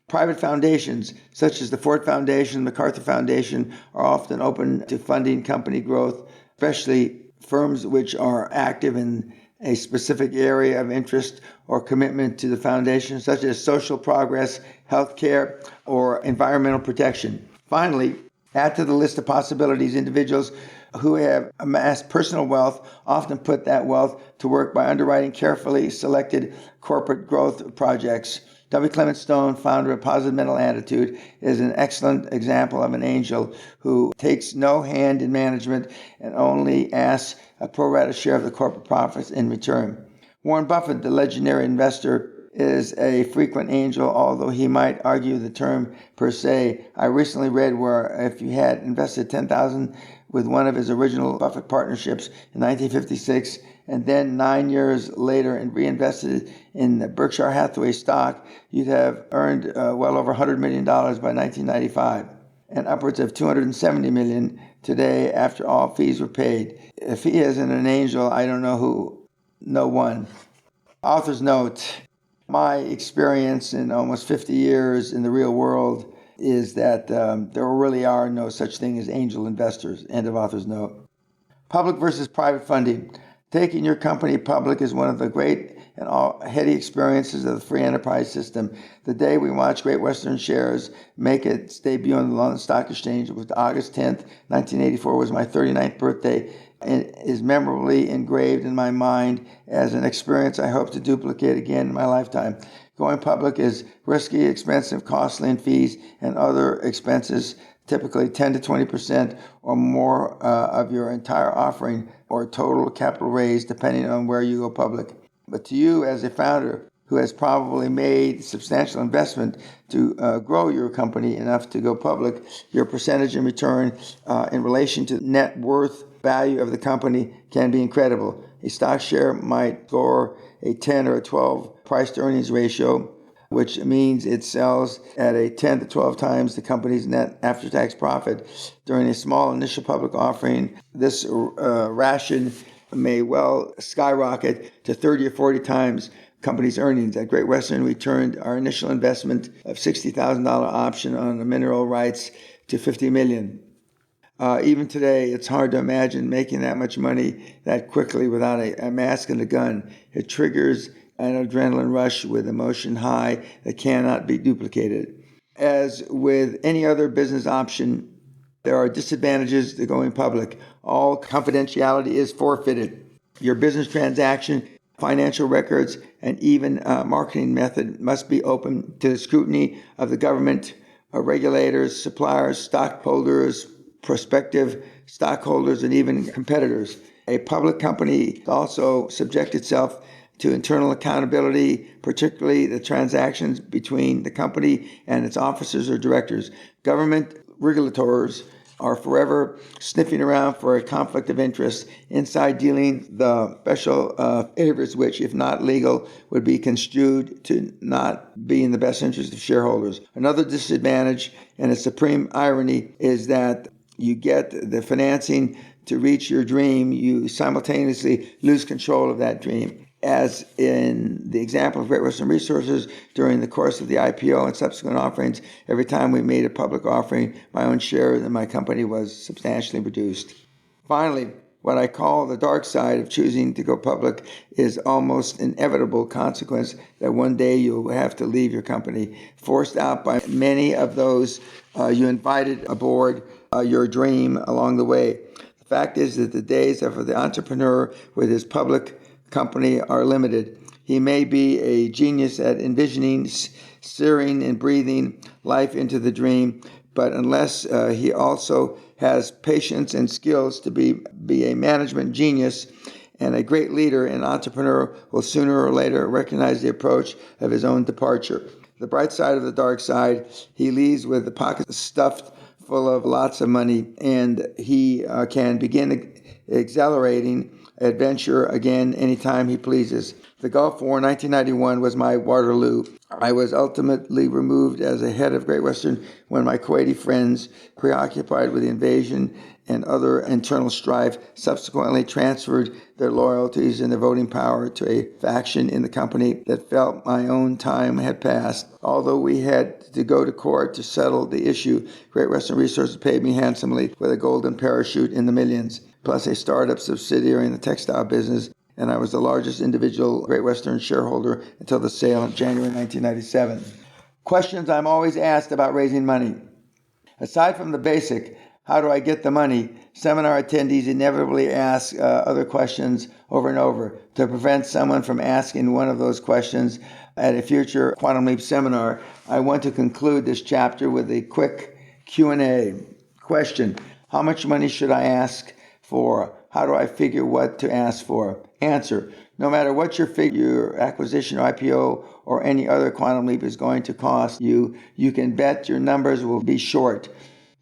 Private foundations such as the Ford Foundation, MacArthur Foundation are often open to funding company growth, especially firms which are active in a specific area of interest or commitment to the foundation, such as social progress, healthcare, or environmental protection. Finally, add to the list of possibilities individuals who have amassed personal wealth often put that wealth to work by underwriting carefully selected corporate growth projects. W. Clement Stone, founder of Positive Mental Attitude, is an excellent example of an angel who takes no hand in management and only asks a pro rata share of the corporate profits in return. Warren Buffett, the legendary investor, is a frequent angel, although he might argue the term per se. I recently read where if you had invested $10,000 with one of his original Buffett partnerships in 1956 and then 9 years later and reinvested in the Berkshire Hathaway stock, you'd have earned well over $100 million by 1995 and upwards of $270 million today after all fees were paid. If he isn't an angel, I don't know who. No one. Author's note. My experience in almost 50 years in the real world is that there really are no such thing as angel investors. End of author's note. Public versus private funding. Taking your company public is one of the great and all heady experiences of the free enterprise system. The day we watched Great Western shares make its debut on the London Stock Exchange was August 10th, 1984, was my 39th birthday, and is memorably engraved in my mind as an experience I hope to duplicate again in my lifetime. Going public is risky, expensive, costly in fees and other expenses, typically 10 to 20% or more of your entire offering or total capital raise, depending on where you go public. But to you as a founder who has probably made substantial investment to grow your company enough to go public, your percentage in return in relation to net worth value of the company can be incredible. A stock share might score a 10 or a 12 price-to-earnings ratio, which means it sells at a 10 to 12 times the company's net after-tax profit. During a small initial public offering, this ration may well skyrocket to 30 or 40 times company's earnings. At Great Western, we turned our initial investment of $60,000 option on the mineral rights to $50 million. Even today, it's hard to imagine making that much money that quickly without a mask and a gun. It triggers an adrenaline rush with emotion high that cannot be duplicated. As with any other business option, there are disadvantages to going public. All confidentiality is forfeited. Your business transaction, financial records, and even marketing method must be open to the scrutiny of the government, regulators, suppliers, stockholders, prospective stockholders, and even competitors. A public company also subjects itself to internal accountability, particularly the transactions between the company and its officers or directors. Government regulators are forever sniffing around for a conflict of interest, inside dealing the special favors which, if not legal, would be construed to not be in the best interest of shareholders. Another disadvantage, and a supreme irony, is that you get the financing to reach your dream, you simultaneously lose control of that dream. As in the example of Great Western Resources, during the course of the IPO and subsequent offerings, every time we made a public offering, my own share in my company was substantially reduced. Finally, what I call the dark side of choosing to go public is almost inevitable consequence that one day you'll have to leave your company, forced out by many of those you invited aboard your dream along the way. The fact is that the days of the entrepreneur with his public company are limited. He may be a genius at envisioning, searing, and breathing life into the dream, but unless he also has patience and skills to be a management genius and a great leader, an entrepreneur will sooner or later recognize the approach of his own departure. The bright side of the dark side, he leaves with the pockets stuffed full of lots of money, and he can begin accelerating adventure again anytime he pleases. The Gulf War 1991 was my Waterloo. I was ultimately removed as a head of Great Western when my Kuwaiti friends, preoccupied with the invasion and other internal strife, subsequently transferred their loyalties and their voting power to a faction in the company that felt my own time had passed. Although we had to go to court to settle the issue, Great Western Resources paid me handsomely with a golden parachute in the millions, plus a startup subsidiary in the textile business, and I was the largest individual Great Western shareholder until the sale in January 1997. Questions I'm always asked about raising money. Aside from the basic, how do I get the money, seminar attendees inevitably ask other questions over and over. To prevent someone from asking one of those questions at a future Quantum Leap seminar, I want to conclude this chapter with a quick Q&A. Question: how much money should I ask for? How do I figure what to ask for? Answer: no matter what your figure, acquisition, or IPO, or any other Quantum Leap is going to cost you, you can bet your numbers will be short.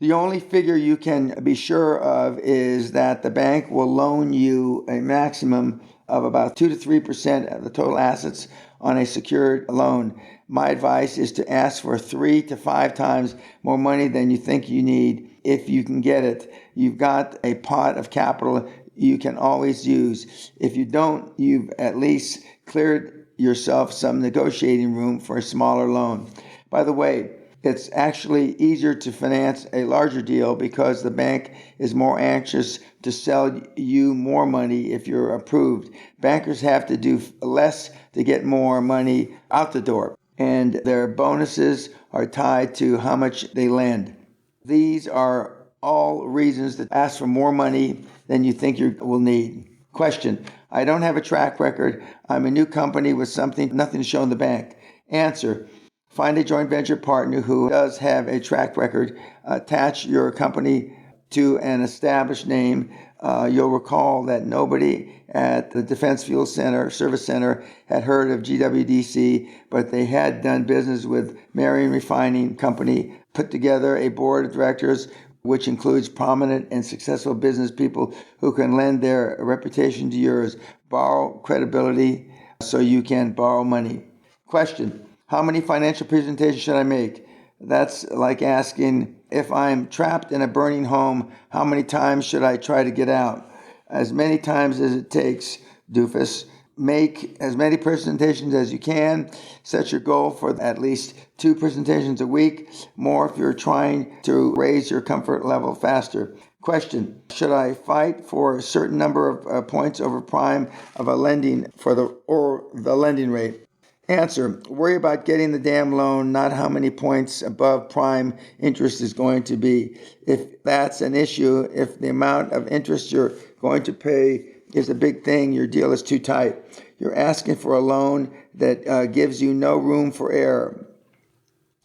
The only figure you can be sure of is that the bank will loan you a maximum of about 2 to 3% of the total assets on a secured loan. My advice is to ask for 3 to 5 times more money than you think you need. If you can get it, you've got a pot of capital you can always use. If you don't, you've at least cleared yourself some negotiating room for a smaller loan. By the way, it's actually easier to finance a larger deal because the bank is more anxious to sell you more money if you're approved. Bankers have to do less to get more money out the door, and their bonuses are tied to how much they lend. These are all reasons to ask for more money than you think you will need. Question: I don't have a track record. I'm a new company with nothing to show in the bank. Answer: find a joint venture partner who does have a track record. Attach your company to an established name. You'll recall that nobody at the Defense Fuel Service Center had heard of GWDC, but they had done business with Marion Refining Company, put together a board of directors which includes prominent and successful business people who can lend their reputation to yours. Borrow credibility so you can borrow money. Question: how many financial presentations should I make? That's like asking, if I'm trapped in a burning home, how many times should I try to get out? As many times as it takes, doofus. Make as many presentations as you can. Set your goal for at least 2 presentations a week, more if you're trying to raise your comfort level faster. Question: should I fight for a certain number of points over prime of a lending the lending rate? Answer: worry about getting the damn loan, not how many points above prime interest is going to be. If that's an issue, if the amount of interest you're going to pay is a big thing, your deal is too tight. You're asking for a loan that gives you no room for error.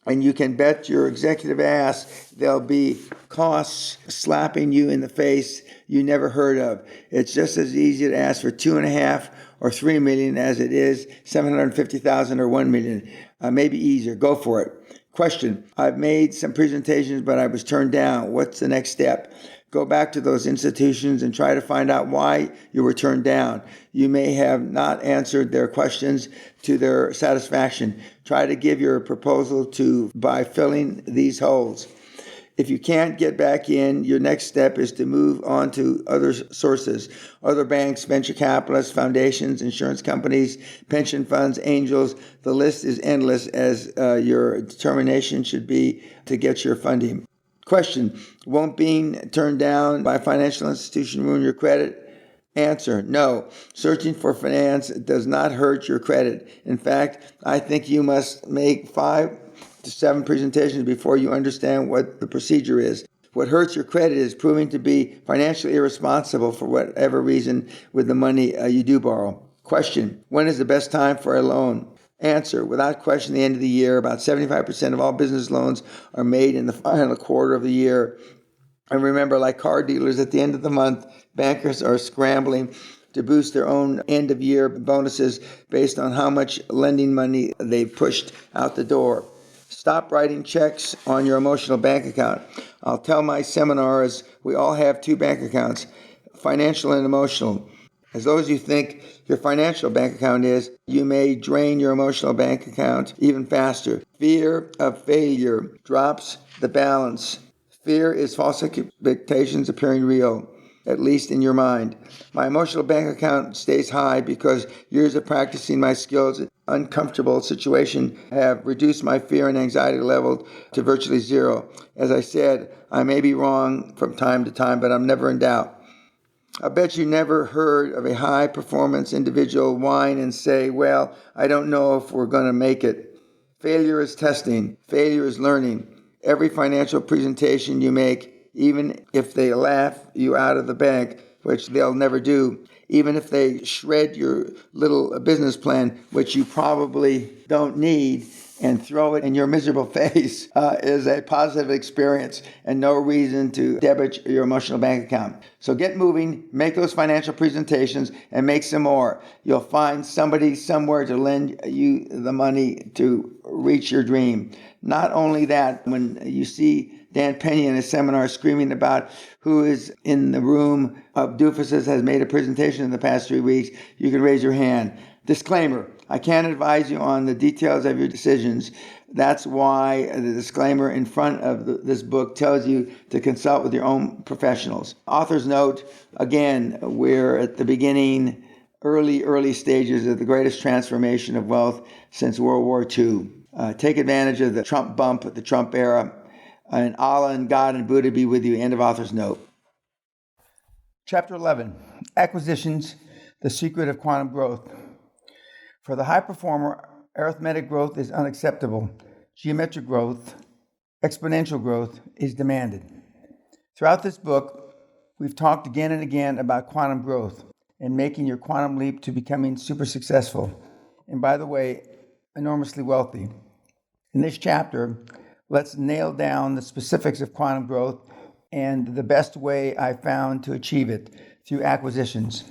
And you can bet your executive ass there'll be costs slapping you in the face you never heard of. It's just as easy to ask for 2.5 or 3 million as it is 750,000 or 1 million. Maybe easier. Go for it. Question: I've made some presentations, but I was turned down. What's the next step? Go back to those institutions and try to find out why you were turned down. You may have not answered their questions to their satisfaction. Try to give your proposal by filling these holes. If you can't get back in, your next step is to move on to other sources, other banks, venture capitalists, foundations, insurance companies, pension funds, angels. The list is endless, as your determination should be to get your funding. Question: won't being turned down by a financial institution ruin your credit? Answer: no. Searching for finance does not hurt your credit. In fact, I think you must make 5 to 7 presentations before you understand what the procedure is. What hurts your credit is proving to be financially irresponsible for whatever reason with the money you do borrow. Question: when is the best time for a loan? Answer: without question, the end of the year. About 75% of all business loans are made in the final quarter of the year. And remember, like car dealers, at the end of the month, bankers are scrambling to boost their own end-of-year bonuses based on how much lending money they've pushed out the door. Stop writing checks on your emotional bank account. I'll tell my seminars, we all have 2 bank accounts, financial and emotional. As low as you think your financial bank account is, you may drain your emotional bank account even faster. Fear of failure drops the balance. Fear is false expectations appearing real, at least in your mind. My emotional bank account stays high because years of practicing my skills in uncomfortable situation have reduced my fear and anxiety level to virtually zero. As I said, I may be wrong from time to time, but I'm never in doubt. I bet you never heard of a high-performance individual whine and say, well, I don't know if we're going to make it. Failure is testing. Failure is learning. Every financial presentation you make, even if they laugh you out of the bank, which they'll never do, even if they shred your little business plan, which you probably don't need, and throw it in your miserable face, is a positive experience and no reason to debit your emotional bank account. So get moving, make those financial presentations, and make some more. You'll find somebody somewhere to lend you the money to reach your dream. Not only that, when you see Dan Peña in a seminar screaming about who is in the room of doofuses has made a presentation in the past 3 weeks, you can raise your hand. Disclaimer: I can't advise you on the details of your decisions. That's why the disclaimer in front of this book tells you to consult with your own professionals. Author's note: again, we're at the beginning, early stages of the greatest transformation of wealth since World War II. Take advantage of the Trump bump, the Trump era, and Allah and God and Buddha be with you. End of author's note. Chapter 11, Acquisitions, the Secret of Quantum Growth. For the high performer, arithmetic growth is unacceptable. Geometric growth, exponential growth, is demanded. Throughout this book, we've talked again and again about quantum growth and making your quantum leap to becoming super successful. And by the way, enormously wealthy. In this chapter, let's nail down the specifics of quantum growth and the best way I found to achieve it through acquisitions.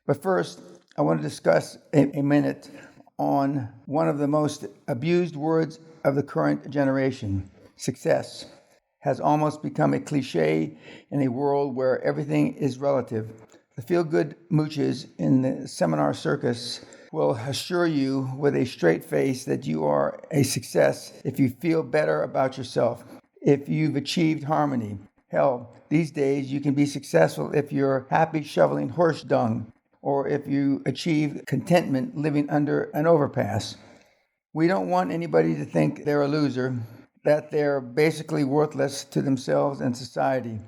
But first, I want to discuss a minute on one of the most abused words of the current generation: success. has almost become a cliche in a world where everything is relative. The feel-good mooches in the seminar circus will assure you with a straight face that you are a success if you feel better about yourself, if you've achieved harmony. Hell, these days you can be successful if you're happy shoveling horse dung, or if you achieve contentment living under an overpass. We don't want anybody to think they're a loser, that they're basically worthless to themselves and society.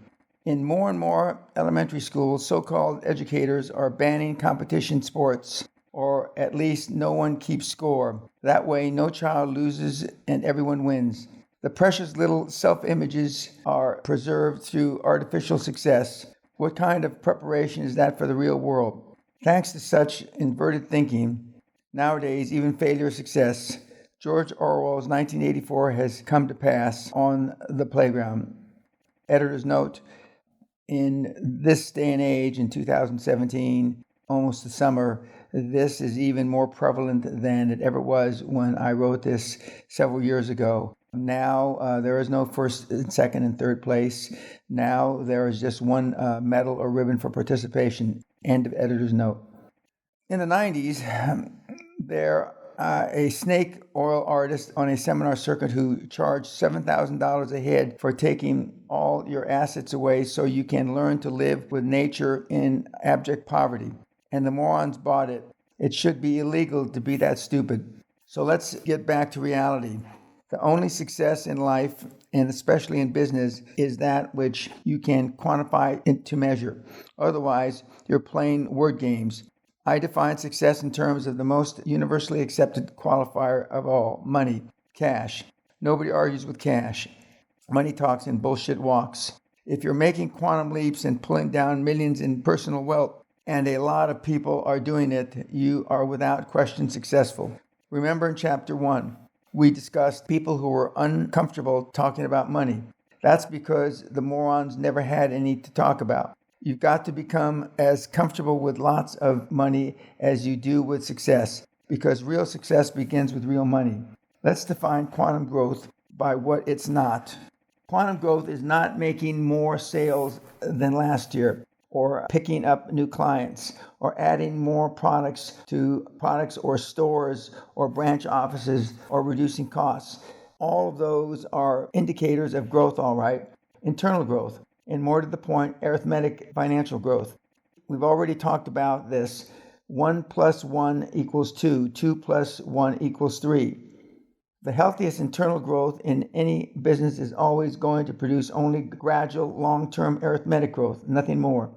In more and more elementary schools, so-called educators are banning competition sports, or at least no one keeps score. That way, no child loses and everyone wins. The precious little self-images are preserved through artificial success. What kind of preparation is that for the real world? Thanks to such inverted thinking, nowadays even failure is success. George Orwell's 1984 has come to pass on the playground. Editor's note, in this day and age, in 2017, almost the summer, this is even more prevalent than it ever was when I wrote this several years ago. Now there is no first, second, and third place. Now there is just one medal or ribbon for participation. End of editor's note. In the 90s, a snake oil artist on a seminar circuit who charged $7,000 a head for taking all your assets away so you can learn to live with nature in abject poverty. And the morons bought it. It should be illegal to be that stupid. So let's get back to reality. The only success in life, and especially in business, is that which you can quantify into measure. Otherwise, you're playing word games. I define success in terms of the most universally accepted qualifier of all: money, cash. Nobody argues with cash. Money talks and bullshit walks. If you're making quantum leaps and pulling down millions in personal wealth, and a lot of people are doing it, you are without question successful. Remember in Chapter 1, we discussed people who were uncomfortable talking about money. That's because the morons never had any to talk about. You've got to become as comfortable with lots of money as you do with success, because real success begins with real money. Let's define quantum growth by what it's not. Quantum growth is not making more sales than last year, or picking up new clients, or adding more products or stores or branch offices, or reducing costs. All of those are indicators of growth, all right. Internal growth, and more to the point, arithmetic financial growth. We've already talked about this. 1 + 1 = 2. 2 + 1 = 3. The healthiest internal growth in any business is always going to produce only gradual, long-term arithmetic growth, nothing more.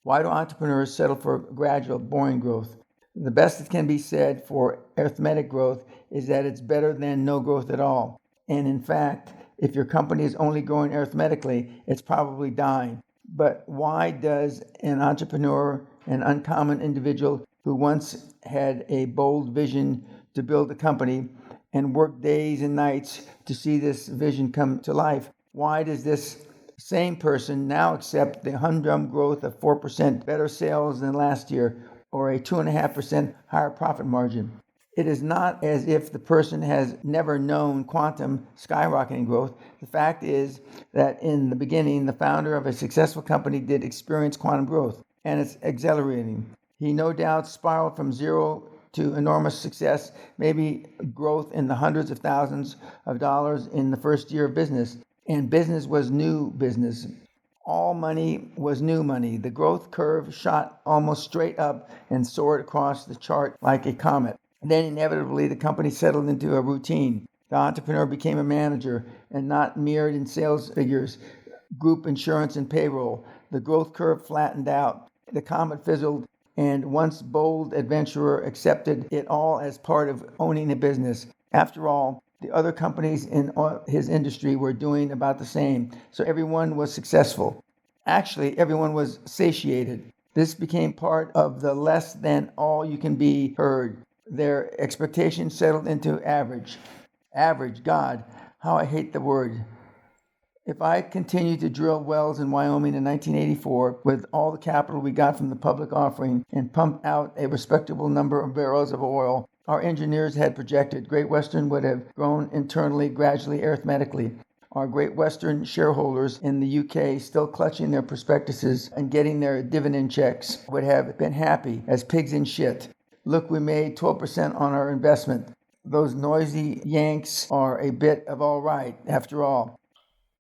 Why do entrepreneurs settle for gradual, boring growth? The best that can be said for arithmetic growth is that it's better than no growth at all. And in fact, if your company is only growing arithmetically, it's probably dying. But why does an entrepreneur, an uncommon individual who once had a bold vision to build a company and worked days and nights to see this vision come to life, why does this same person now accept the humdrum growth of 4% better sales than last year, or a 2.5% higher profit margin? It is not as if the person has never known quantum skyrocketing growth. The fact is that in the beginning, the founder of a successful company did experience quantum growth, and it's exhilarating. He no doubt spiraled from zero to enormous success, maybe growth in the hundreds of thousands of dollars in the first year of business. And business was new business. All money was new money. The growth curve shot almost straight up and soared across the chart like a comet. Then inevitably the company settled into a routine. The entrepreneur became a manager and not mirrored in sales figures, group insurance and payroll. The growth curve flattened out. The comet fizzled, and once bold adventurer accepted it all as part of owning a business. After all, the other companies in his industry were doing about the same, so everyone was successful. Actually, everyone was satiated. This became part of the less than all you can be herd. Their expectations settled into average. Average, God, how I hate the word. If I continued to drill wells in Wyoming in 1984 with all the capital we got from the public offering and pumped out a respectable number of barrels of oil, our engineers had projected Great Western would have grown internally, gradually, arithmetically. Our Great Western shareholders in the UK, still clutching their prospectuses and getting their dividend checks, would have been happy as pigs in shit. Look, we made 12% on our investment. Those noisy Yanks are a bit of all right, after all.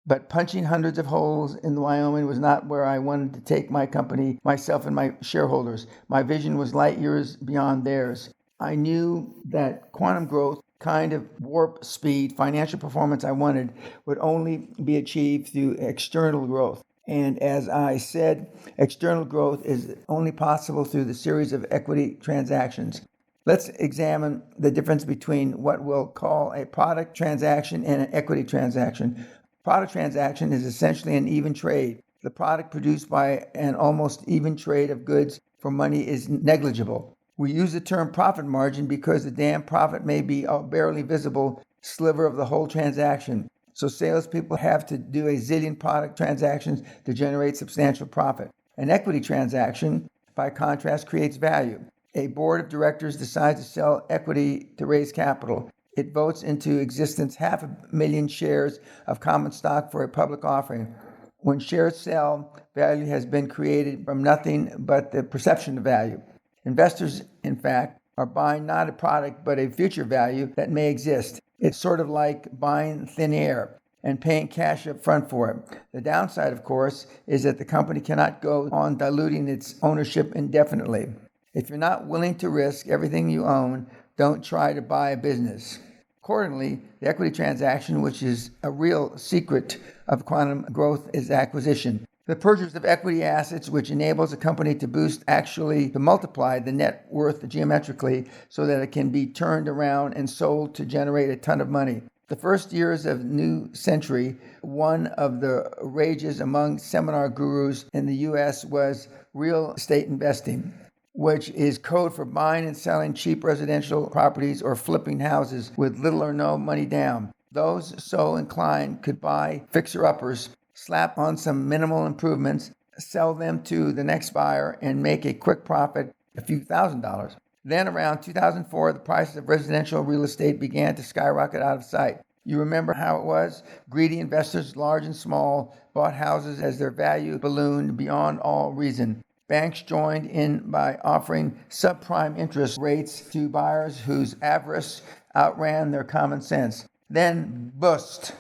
But punching hundreds of holes in Wyoming was not where I wanted to take my company, myself and my shareholders. My vision was light years beyond theirs. I knew that quantum growth, kind of warp speed, financial performance I wanted, would only be achieved through external growth. And as I said, external growth is only possible through the series of equity transactions. Let's examine the difference between what we'll call a product transaction and an equity transaction. Product transaction is essentially an even trade. The product produced by an almost even trade of goods for money is negligible. We use the term profit margin because the damn profit may be a barely visible sliver of the whole transaction. So salespeople have to do a zillion product transactions to generate substantial profit. An equity transaction, by contrast, creates value. A board of directors decides to sell equity to raise capital. It votes into existence 500,000 shares of common stock for a public offering. When shares sell, value has been created from nothing but the perception of value. Investors, in fact, are buying not a product but a future value that may exist. It's sort of like buying thin air and paying cash up front for it. The downside, of course, is that the company cannot go on diluting its ownership indefinitely. If you're not willing to risk everything you own, don't try to buy a business. Accordingly, the equity transaction, which is a real secret of quantum growth, is acquisition. The purchase of equity assets, which enables a company to multiply the net worth geometrically so that it can be turned around and sold to generate a ton of money. The first years of new century, one of the rages among seminar gurus in the U.S. was real estate investing, which is code for buying and selling cheap residential properties or flipping houses with little or no money down. Those so inclined could buy fixer-uppers, slap on some minimal improvements, sell them to the next buyer, and make a quick profit, a few $1,000s. Then around 2004, the prices of residential real estate began to skyrocket out of sight. You remember how it was? Greedy investors, large and small, bought houses as their value ballooned beyond all reason. Banks joined in by offering subprime interest rates to buyers whose avarice outran their common sense. Then, bust.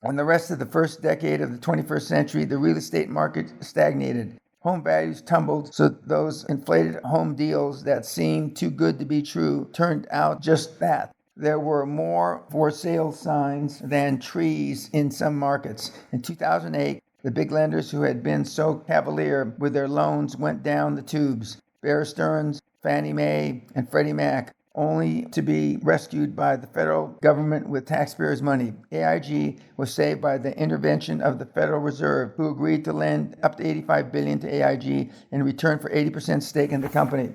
In the rest of the first decade of the 21st century, the real estate market stagnated. Home values tumbled, so those inflated home deals that seemed too good to be true turned out just that. There were more for sale signs than trees in some markets. In 2008, the big lenders who had been so cavalier with their loans went down the tubes. Bear Stearns, Fannie Mae, and Freddie Mac, only to be rescued by the federal government with taxpayers' money. AIG was saved by the intervention of the Federal Reserve, who agreed to lend up to $85 billion to AIG in return for 80% stake in the company.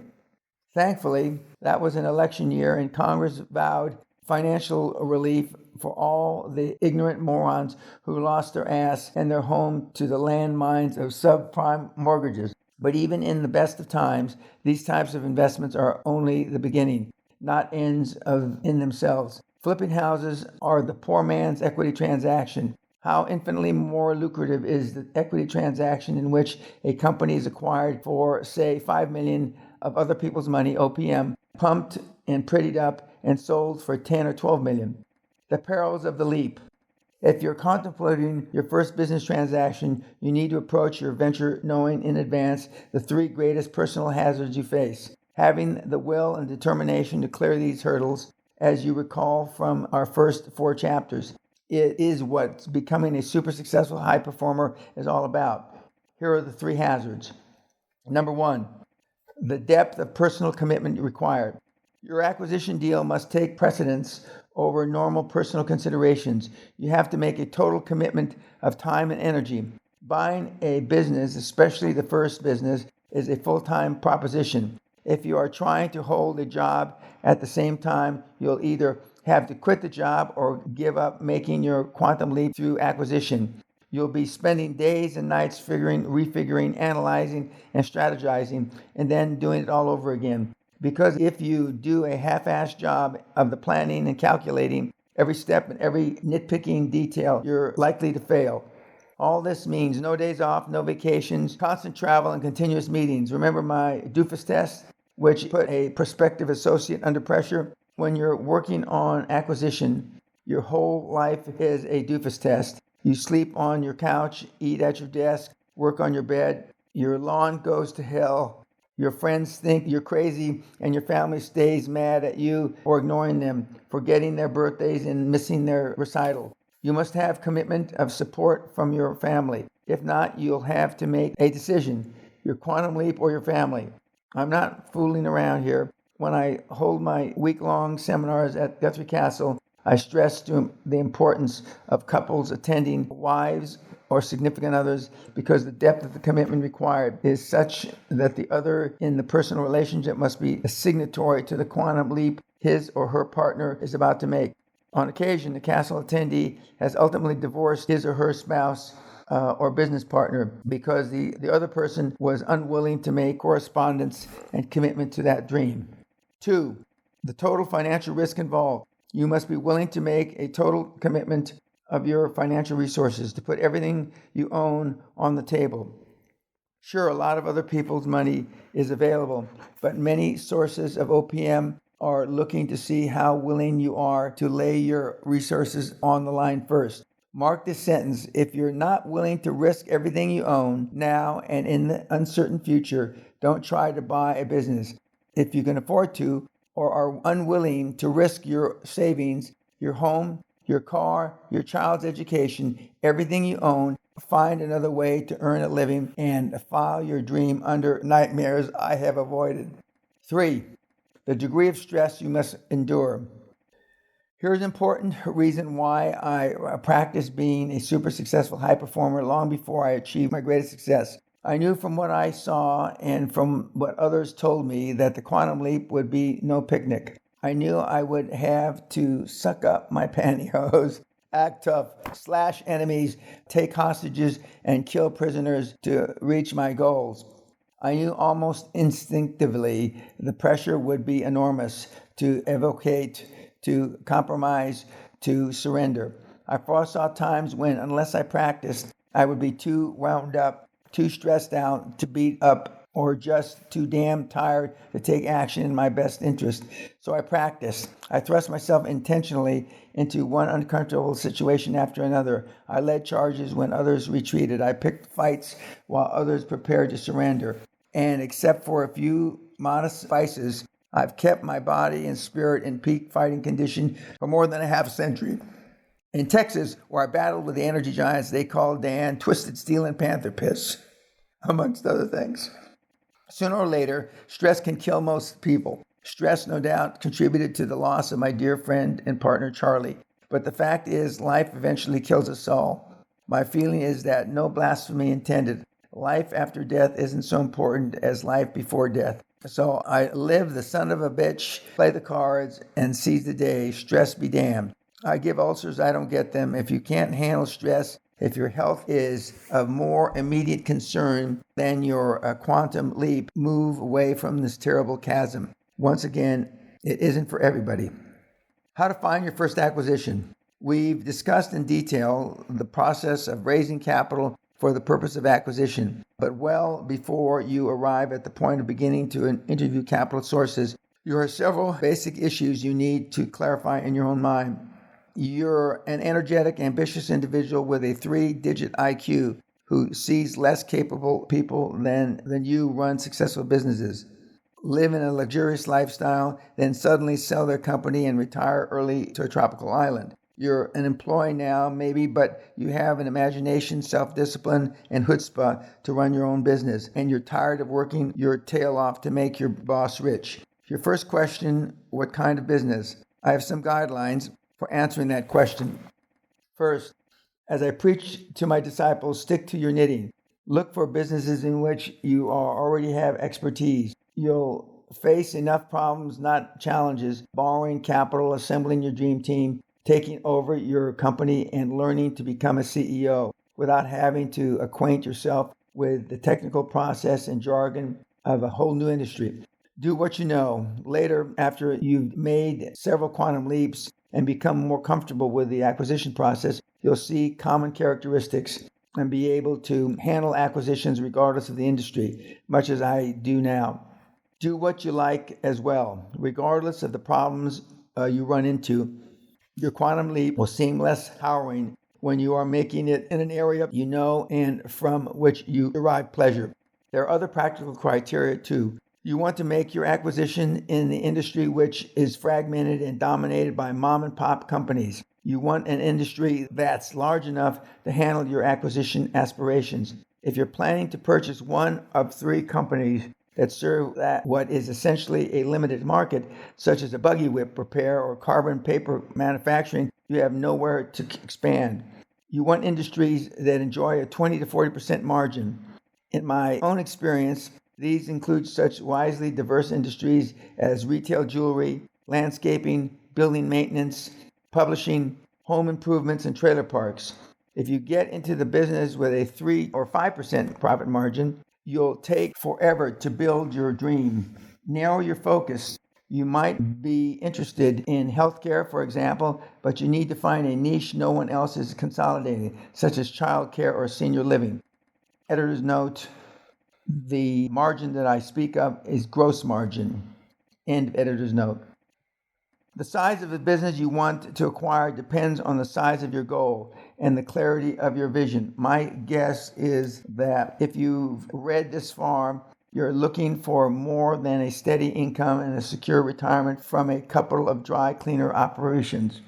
Thankfully, that was an election year, and Congress vowed financial relief for all the ignorant morons who lost their ass and their home to the landmines of subprime mortgages. But even in the best of times, these types of investments are only the beginning, not ends in themselves. Flipping houses are the poor man's equity transaction. How infinitely more lucrative is the equity transaction in which a company is acquired for, say, $5 million of other people's money, OPM, pumped and prettied up and sold for 10 or 12 million. The perils of the leap. If you're contemplating your first business transaction, you need to approach your venture knowing in advance the 3 greatest personal hazards you face. Having the will and determination to clear these hurdles, as you recall from our first 4 chapters, it is what becoming a super successful high performer is all about. Here are the 3 hazards. Number 1, the depth of personal commitment required. Your acquisition deal must take precedence over normal personal considerations. You have to make a total commitment of time and energy. Buying a business, especially the first business, is a full-time proposition. If you are trying to hold a job at the same time, you'll either have to quit the job or give up making your quantum leap through acquisition. You'll be spending days and nights figuring, refiguring, analyzing, and strategizing, and then doing it all over again. Because if you do a half-assed job of the planning and calculating, Every step and every nitpicking detail, you're likely to fail. All this means no days off, no vacations, constant travel, and continuous meetings. Remember my doofus test, which put a prospective associate under pressure? When you're working on acquisition, your whole life is a doofus test. You sleep on your couch, eat at your desk, work on your bed. Your lawn goes to hell. Your friends think you're crazy, and your family stays mad at you for ignoring them, forgetting their birthdays and missing their recital. You must have commitment of support from your family. If not, you'll have to make a decision, your quantum leap or your family. I'm not fooling around here. When I hold my week-long seminars at Guthrie Castle, I stress the importance of couples attending, wives or significant others, because the depth of the commitment required is such that the other in the personal relationship must be a signatory to the quantum leap his or her partner is about to make. On occasion, the castle attendee has ultimately divorced his or her spouse or business partner because the other person was unwilling to make correspondence and commitment to that dream. 2, the total financial risk involved. You must be willing to make a total commitment of your financial resources, to put everything you own on the table. Sure, a lot of other people's money is available, but many sources of OPM are looking to see how willing you are to lay your resources on the line first. Mark this sentence: if you're not willing to risk everything you own now and in the uncertain future, don't try to buy a business. If you can afford to, or are unwilling to risk your savings, your home, your car, your child's education, everything you own, find another way to earn a living and file your dream under nightmares I have avoided. 3, the degree of stress you must endure. Here's an important reason why I practiced being a super successful high performer long before I achieved my greatest success. I knew from what I saw and from what others told me that the quantum leap would be no picnic. I knew I would have to suck up my pantyhose, act tough, slash enemies, take hostages, and kill prisoners to reach my goals. I knew almost instinctively the pressure would be enormous to evocate, to compromise, to surrender. I foresaw times when, unless I practiced, I would be too wound up, too stressed out to beat up, or just too damn tired to take action in my best interest. So I practiced. I thrust myself intentionally into one uncomfortable situation after another. I led charges when others retreated. I picked fights while others prepared to surrender. And except for a few modest vices, I've kept my body and spirit in peak fighting condition for more than a half century. In Texas, where I battled with the energy giants they called Dan Twisted Steel and Panther Piss, amongst other things. Sooner or later, stress can kill most people. Stress, no doubt, contributed to the loss of my dear friend and partner, Charlie. But the fact is, life eventually kills us all. My feeling is that no blasphemy intended. Life after death isn't so important as life before death. So I live the son of a bitch, play the cards, and seize the day. Stress be damned. I give ulcers, I don't get them. If you can't handle stress, if your health is of more immediate concern than your quantum leap, move away from this terrible chasm. Once again, it isn't for everybody. How to find your first acquisition. We've discussed in detail the process of raising capital for the purpose of acquisition. But well before you arrive at the point of beginning to interview capital sources, there are several basic issues you need to clarify in your own mind. You're an energetic, ambitious individual with a 3-digit IQ who sees less capable people than you run successful businesses, live in a luxurious lifestyle, then suddenly sell their company and retire early to a tropical island. You're an employee now, maybe, but you have an imagination, self-discipline, and chutzpah to run your own business, and you're tired of working your tail off to make your boss rich. Your first question, what kind of business? I have some guidelines for answering that question. First, as I preach to my disciples, stick to your knitting. Look for businesses in which you already have expertise. You'll face enough problems, not challenges, borrowing capital, assembling your dream team, taking over your company, and learning to become a CEO without having to acquaint yourself with the technical process and jargon of a whole new industry. Do what you know. Later, after you've made several quantum leaps, and become more comfortable with the acquisition process, you'll see common characteristics and be able to handle acquisitions regardless of the industry, much as I do now. Do what you like as well. Regardless of the problems you run into, your quantum leap will seem less harrowing when you are making it in an area you know and from which you derive pleasure. There are other practical criteria too. You want to make your acquisition in the industry which is fragmented and dominated by mom and pop companies. You want an industry that's large enough to handle your acquisition aspirations. If you're planning to purchase one of 3 companies that serve what is essentially a limited market, such as a buggy whip repair or carbon paper manufacturing, you have nowhere to expand. You want industries that enjoy a 20 to 40% margin. In my own experience, these include such widely diverse industries as retail jewelry, landscaping, building maintenance, publishing, home improvements, and trailer parks. If you get into the business with a 3 or 5% profit margin, you'll take forever to build your dream. Narrow your focus. You might be interested in healthcare, for example, but you need to find a niche no one else is consolidating, such as childcare or senior living. Editor's note, the margin that I speak of is gross margin. End of editor's note. The size of the business you want to acquire depends on the size of your goal and the clarity of your vision. My guess is that if you've read this far, you're looking for more than a steady income and a secure retirement from a couple of dry cleaner operations.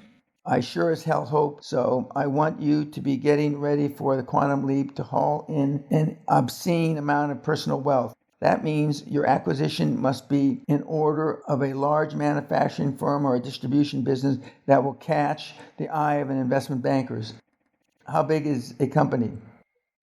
I sure as hell hope so. I want you to be getting ready for the quantum leap to haul in an obscene amount of personal wealth. That means your acquisition must be in order of a large manufacturing firm or a distribution business that will catch the eye of an investment banker's. How big is a company?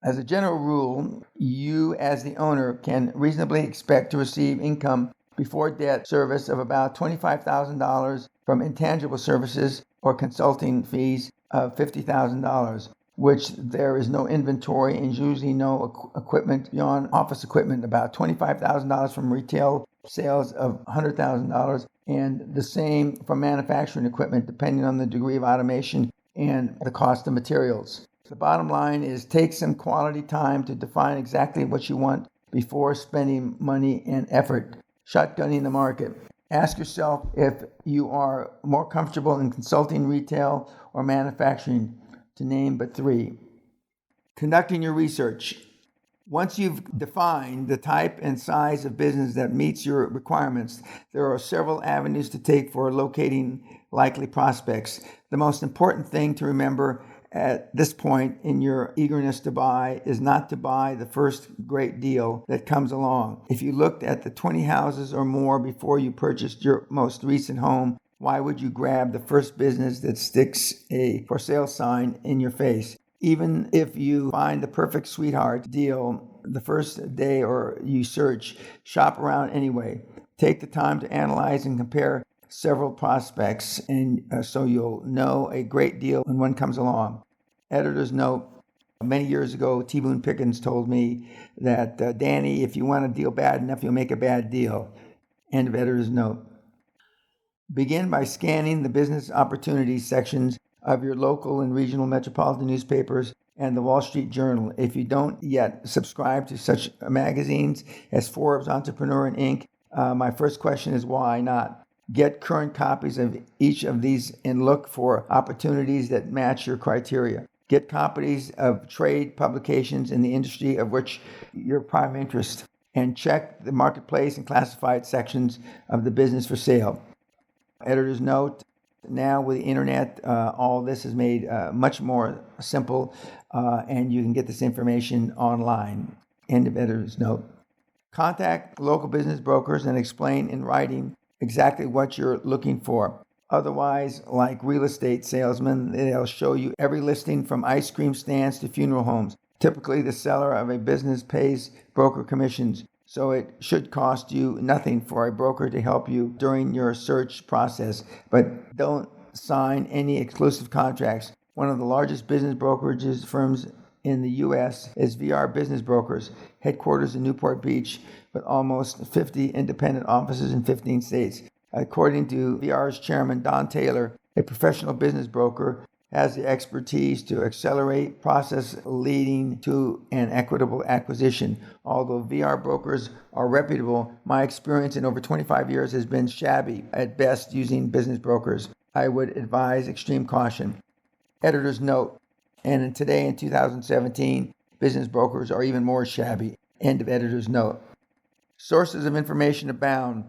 As a general rule, you as the owner can reasonably expect to receive income before debt service of about $25,000 from intangible services or consulting fees of $50,000, which there is no inventory and usually no equipment beyond office equipment, about $25,000 from retail sales of $100,000, and the same from manufacturing equipment, depending on the degree of automation and the cost of materials. The bottom line is take some quality time to define exactly what you want before spending money and effort shotgunning the market. Ask yourself if you are more comfortable in consulting, retail, or manufacturing, to name but 3. Conducting your research. Once you've defined the type and size of business that meets your requirements, there are several avenues to take for locating likely prospects. The most important thing to remember at this point in your eagerness to buy is not to buy the first great deal that comes along. If you looked at the 20 houses or more before you purchased your most recent home, why would you grab the first business that sticks a for sale sign in your face? Even if you find the perfect sweetheart deal the first day or you search, shop around anyway. Take the time to analyze and compare several prospects, and so you'll know a great deal when one comes along. Editor's note, many years ago, T. Boone Pickens told me that, Danny, if you want a deal bad enough, you'll make a bad deal. End of editor's note. Begin by scanning the business opportunities sections of your local and regional metropolitan newspapers and the Wall Street Journal. If you don't yet subscribe to such magazines as Forbes, Entrepreneur, and Inc., my first question is why not? Get current copies of each of these and look for opportunities that match your criteria. Get copies of trade publications in the industry of which your prime interest, and check the marketplace and classified sections of the business for sale. Editor's note, now with the internet, all this is made much more simple, and you can get this information online. End of editor's note. Contact local business brokers and explain in writing exactly what you're looking for. Otherwise, like real estate salesmen, they'll show you every listing from ice cream stands to funeral homes. Typically, the seller of a business pays broker commissions, so it should cost you nothing for a broker to help you during your search process. But don't sign any exclusive contracts. One of the largest business brokerages firms in the U.S. is VR Business Brokers, headquarters in Newport Beach, with almost 50 independent offices in 15 states. According to VR's chairman, Don Taylor, A professional business broker has the expertise to accelerate process leading to an equitable acquisition. Although VR brokers are reputable, my experience in over 25 years has been shabby at best using business brokers. I would advise extreme caution. Editor's note, and today in 2017, business brokers are even more shabby. End of editor's note. Sources of information abound.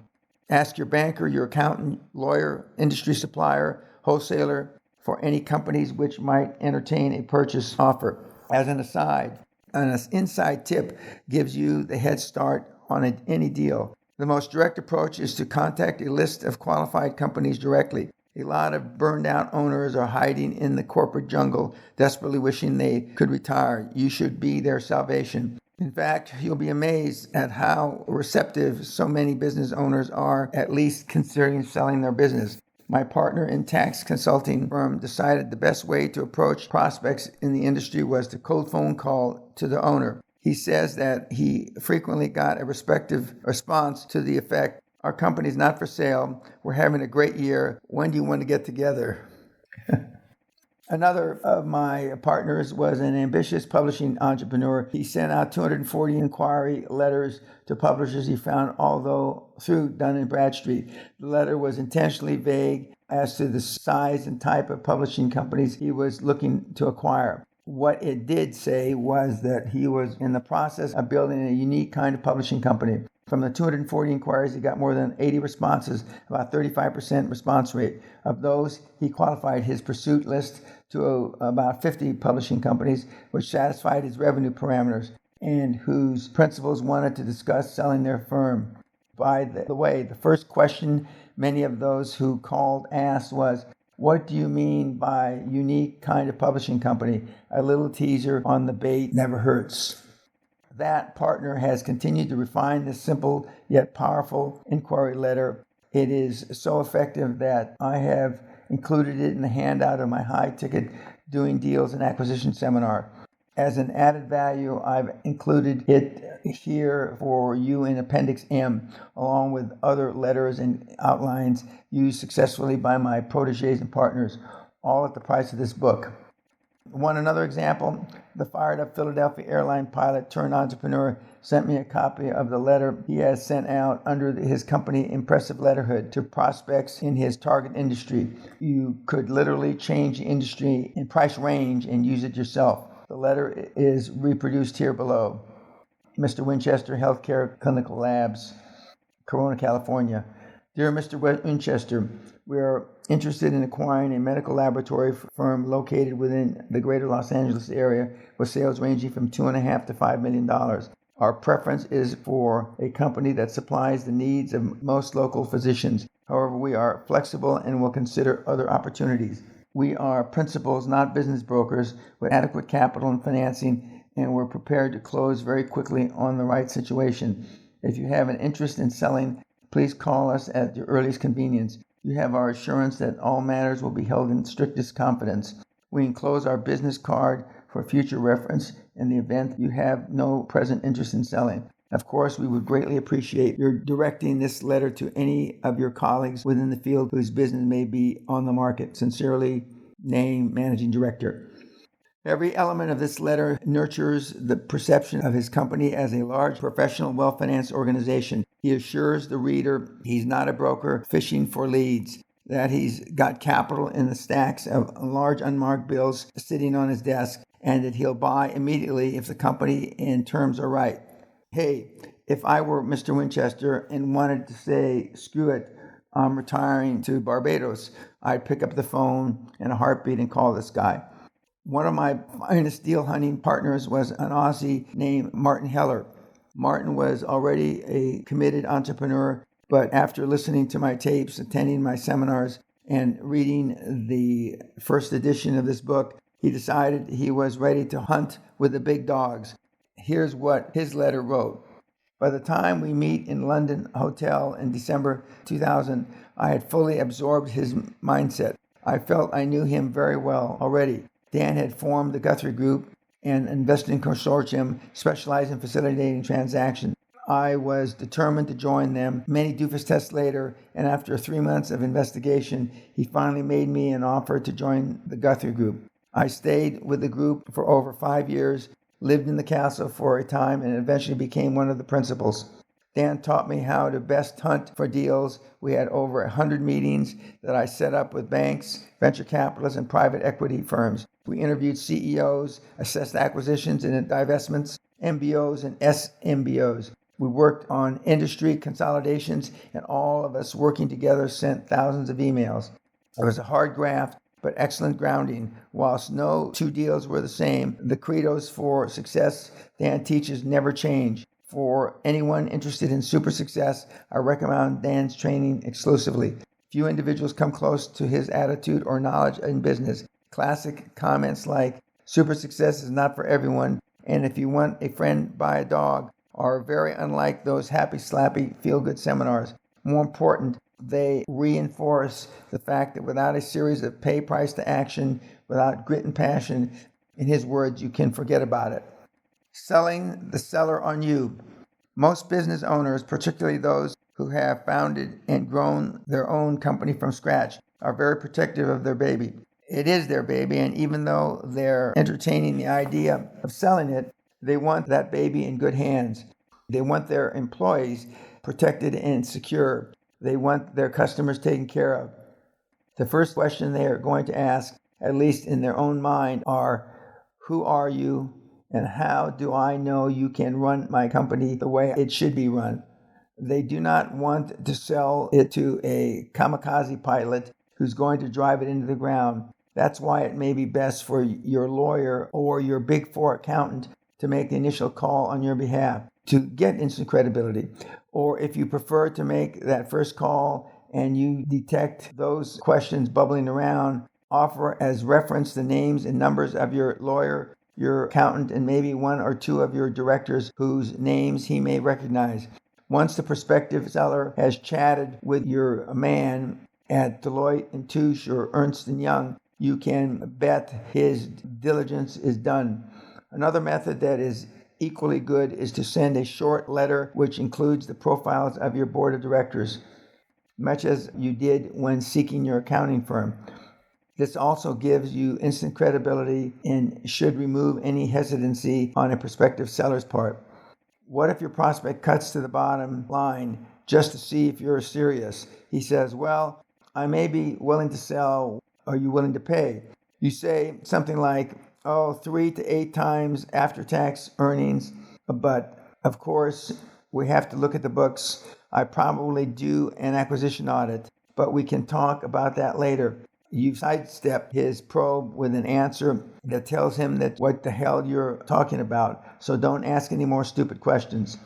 Ask your banker, your accountant, lawyer, industry supplier, wholesaler for any companies which might entertain a purchase offer. As an aside, an inside tip gives you the head start on any deal. The most direct approach is to contact a list of qualified companies directly. A lot of burned out owners are hiding in the corporate jungle, desperately wishing they could retire. You should be their salvation. In fact, you'll be amazed at how receptive so many business owners are, at least considering selling their business. My partner in tax consulting firm decided the best way to approach prospects in the industry was to cold phone call to the owner. He says that he frequently got a respective response to the effect, "Our company's not for sale. We're having a great year. When do you want to get together?" Another of my partners was an ambitious publishing entrepreneur. He sent out 240 inquiry letters to publishers he found, although through Dun & Bradstreet. The letter was intentionally vague as to the size and type of publishing companies he was looking to acquire. What it did say was that he was in the process of building a unique kind of publishing company. From the 240 inquiries, he got more than 80 responses, about 35% response rate. Of those, he qualified his pursuit list to about 50 publishing companies, which satisfied his revenue parameters, and whose principals wanted to discuss selling their firm. By the way, the first question many of those who called asked was, "What do you mean by unique kind of publishing company?" A little teaser on the bait never hurts. That partner has continued to refine this simple yet powerful inquiry letter. It is so effective that I have included it in the handout of my high-ticket Doing Deals and Acquisition seminar. As an added value, I've included it here for you in Appendix M, along with other letters and outlines used successfully by my protégés and partners, all at the price of this book. Want another example? The fired-up Philadelphia airline pilot turned entrepreneur sent me a copy of the letter he has sent out under his company Impressive Letterhood to prospects in his target industry. You could literally change the industry and price range and use it yourself. The letter is reproduced here below. Mr. Winchester Healthcare Clinical Labs, Corona, California. Dear Mr. Winchester, we are interested in acquiring a medical laboratory firm located within the greater Los Angeles area with sales ranging from $2.5 to $5 million. Our preference is for a company that supplies the needs of most local physicians. However, we are flexible and will consider other opportunities. We are principals, not business brokers, with adequate capital and financing, and we're prepared to close very quickly on the right situation. If you have an interest in selling, please call us at your earliest convenience. You have our assurance that all matters will be held in strictest confidence. We enclose our business card for future reference in the event you have no present interest in selling. Of course, we would greatly appreciate your directing this letter to any of your colleagues within the field whose business may be on the market. Sincerely, name Managing Director. Every element of this letter nurtures the perception of his company as a large, professional, well-financed organization. He assures the reader he's not a broker fishing for leads, that he's got capital in the stacks of large unmarked bills sitting on his desk, and that he'll buy immediately if the company and terms are right. Hey, if I were Mr. Winchester and wanted to say, screw it, I'm retiring to Barbados, I'd pick up the phone in a heartbeat and call this guy. One of my finest deal hunting partners was an Aussie named Martin Heller. Martin was already a committed entrepreneur, but after listening to my tapes, attending my seminars, and reading the first edition of this book, he decided he was ready to hunt with the big dogs. Here's what his letter wrote. By the time we meet in London Hotel in December 2000, I had fully absorbed his mindset. I felt I knew him very well already. Dan had formed the Guthrie Group, an investing consortium specialized in facilitating transactions. I was determined to join them. Many doofus tests later, and after 3 months of investigation, he finally made me an offer to join the Guthrie Group. I stayed with the group for over 5 years, lived in the castle for a time, and eventually became one of the principals. Dan taught me how to best hunt for deals. We had over 100 meetings that I set up with banks, venture capitalists, and private equity firms. We interviewed CEOs, assessed acquisitions and divestments, MBOs and SMBOs. We worked on industry consolidations, and all of us working together sent thousands of emails. It was a hard graft, but excellent grounding. Whilst no two deals were the same, the credos for success Dan teaches never change. For anyone interested in super success, I recommend Dan's training exclusively. Few individuals come close to his attitude or knowledge in business. Classic comments like, super success is not for everyone, and if you want a friend, buy a dog, are very unlike those happy, slappy, feel-good seminars. More important, they reinforce the fact that without a series of pay price to action, without grit and passion, in his words, you can forget about it. Selling the seller on you. Most business owners, particularly those who have founded and grown their own company from scratch, are very protective of their baby. It is their baby, and even though they're entertaining the idea of selling it, they want that baby in good hands. They want their employees protected and secure. They want their customers taken care of. The first question they are going to ask, at least in their own mind, are, who are you? And how do I know you can run my company the way it should be run? They do not want to sell it to a kamikaze pilot who's going to drive it into the ground. That's why it may be best for your lawyer or your Big Four accountant to make the initial call on your behalf to get instant credibility. Or if you prefer to make that first call and you detect those questions bubbling around, offer as reference the names and numbers of your lawyer, your accountant, and maybe one or two of your directors whose names he may recognize. Once the prospective seller has chatted with your man at Deloitte and Touche or Ernst & Young, you can bet his diligence is done. Another method that is equally good is to send a short letter which includes the profiles of your board of directors, much as you did when seeking your accounting firm. This also gives you instant credibility and should remove any hesitancy on a prospective seller's part. What if your prospect cuts to the bottom line just to see if you're serious? He says, well, I may be willing to sell. Are you willing to pay? You say something like, 3 to 8 times after-tax earnings, but of course, we have to look at the books. I probably do an acquisition audit, but we can talk about that later. You sidestep his probe with an answer that tells him that what the hell you're talking about, so don't ask any more stupid questions.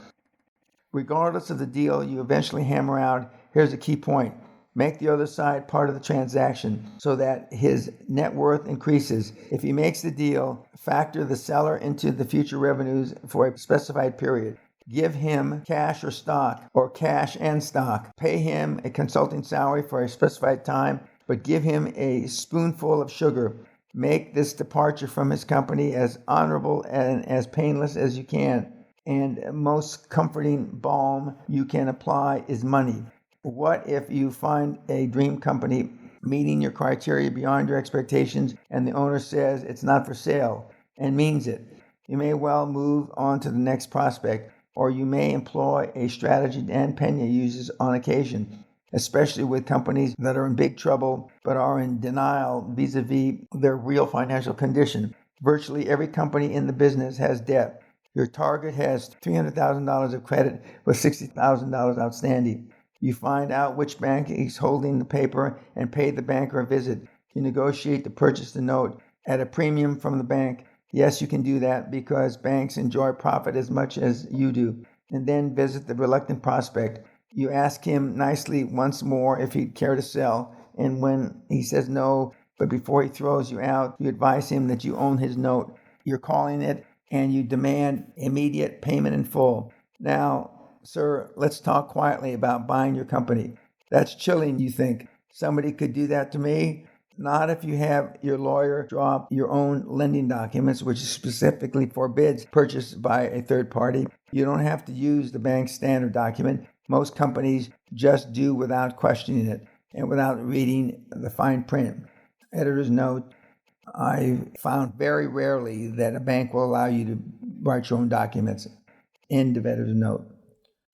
Regardless of the deal you eventually hammer out, here's a key point. Make the other side part of the transaction so that his net worth increases. If he makes the deal, factor the seller into the future revenues for a specified period. Give him cash or stock, or cash and stock. Pay him a consulting salary for a specified time, but give him a spoonful of sugar. Make this departure from his company as honorable and as painless as you can. And most comforting balm you can apply is money. What if you find a dream company meeting your criteria beyond your expectations and the owner says it's not for sale and means it? You may well move on to the next prospect, or you may employ a strategy Dan Peña uses on occasion, especially with companies that are in big trouble but are in denial vis-a-vis their real financial condition. Virtually every company in the business has debt. Your target has $300,000 of credit with $60,000 outstanding. You find out which bank is holding the paper and pay the banker a visit. You negotiate to purchase the note at a premium from the bank. Yes, you can do that because banks enjoy profit as much as you do. And then visit the reluctant prospect. You ask him nicely once more if he'd care to sell, and when he says no, but before he throws you out, you advise him that you own his note. You're calling it, and you demand immediate payment in full. Now, sir, let's talk quietly about buying your company. That's chilling, you think. Somebody could do that to me? Not if you have your lawyer draw up your own lending documents, which specifically forbids purchase by a third party. You don't have to use the bank's standard document. Most companies just do without questioning it and without reading the fine print. Editor's note, I found very rarely that a bank will allow you to write your own documents. End of editor's note.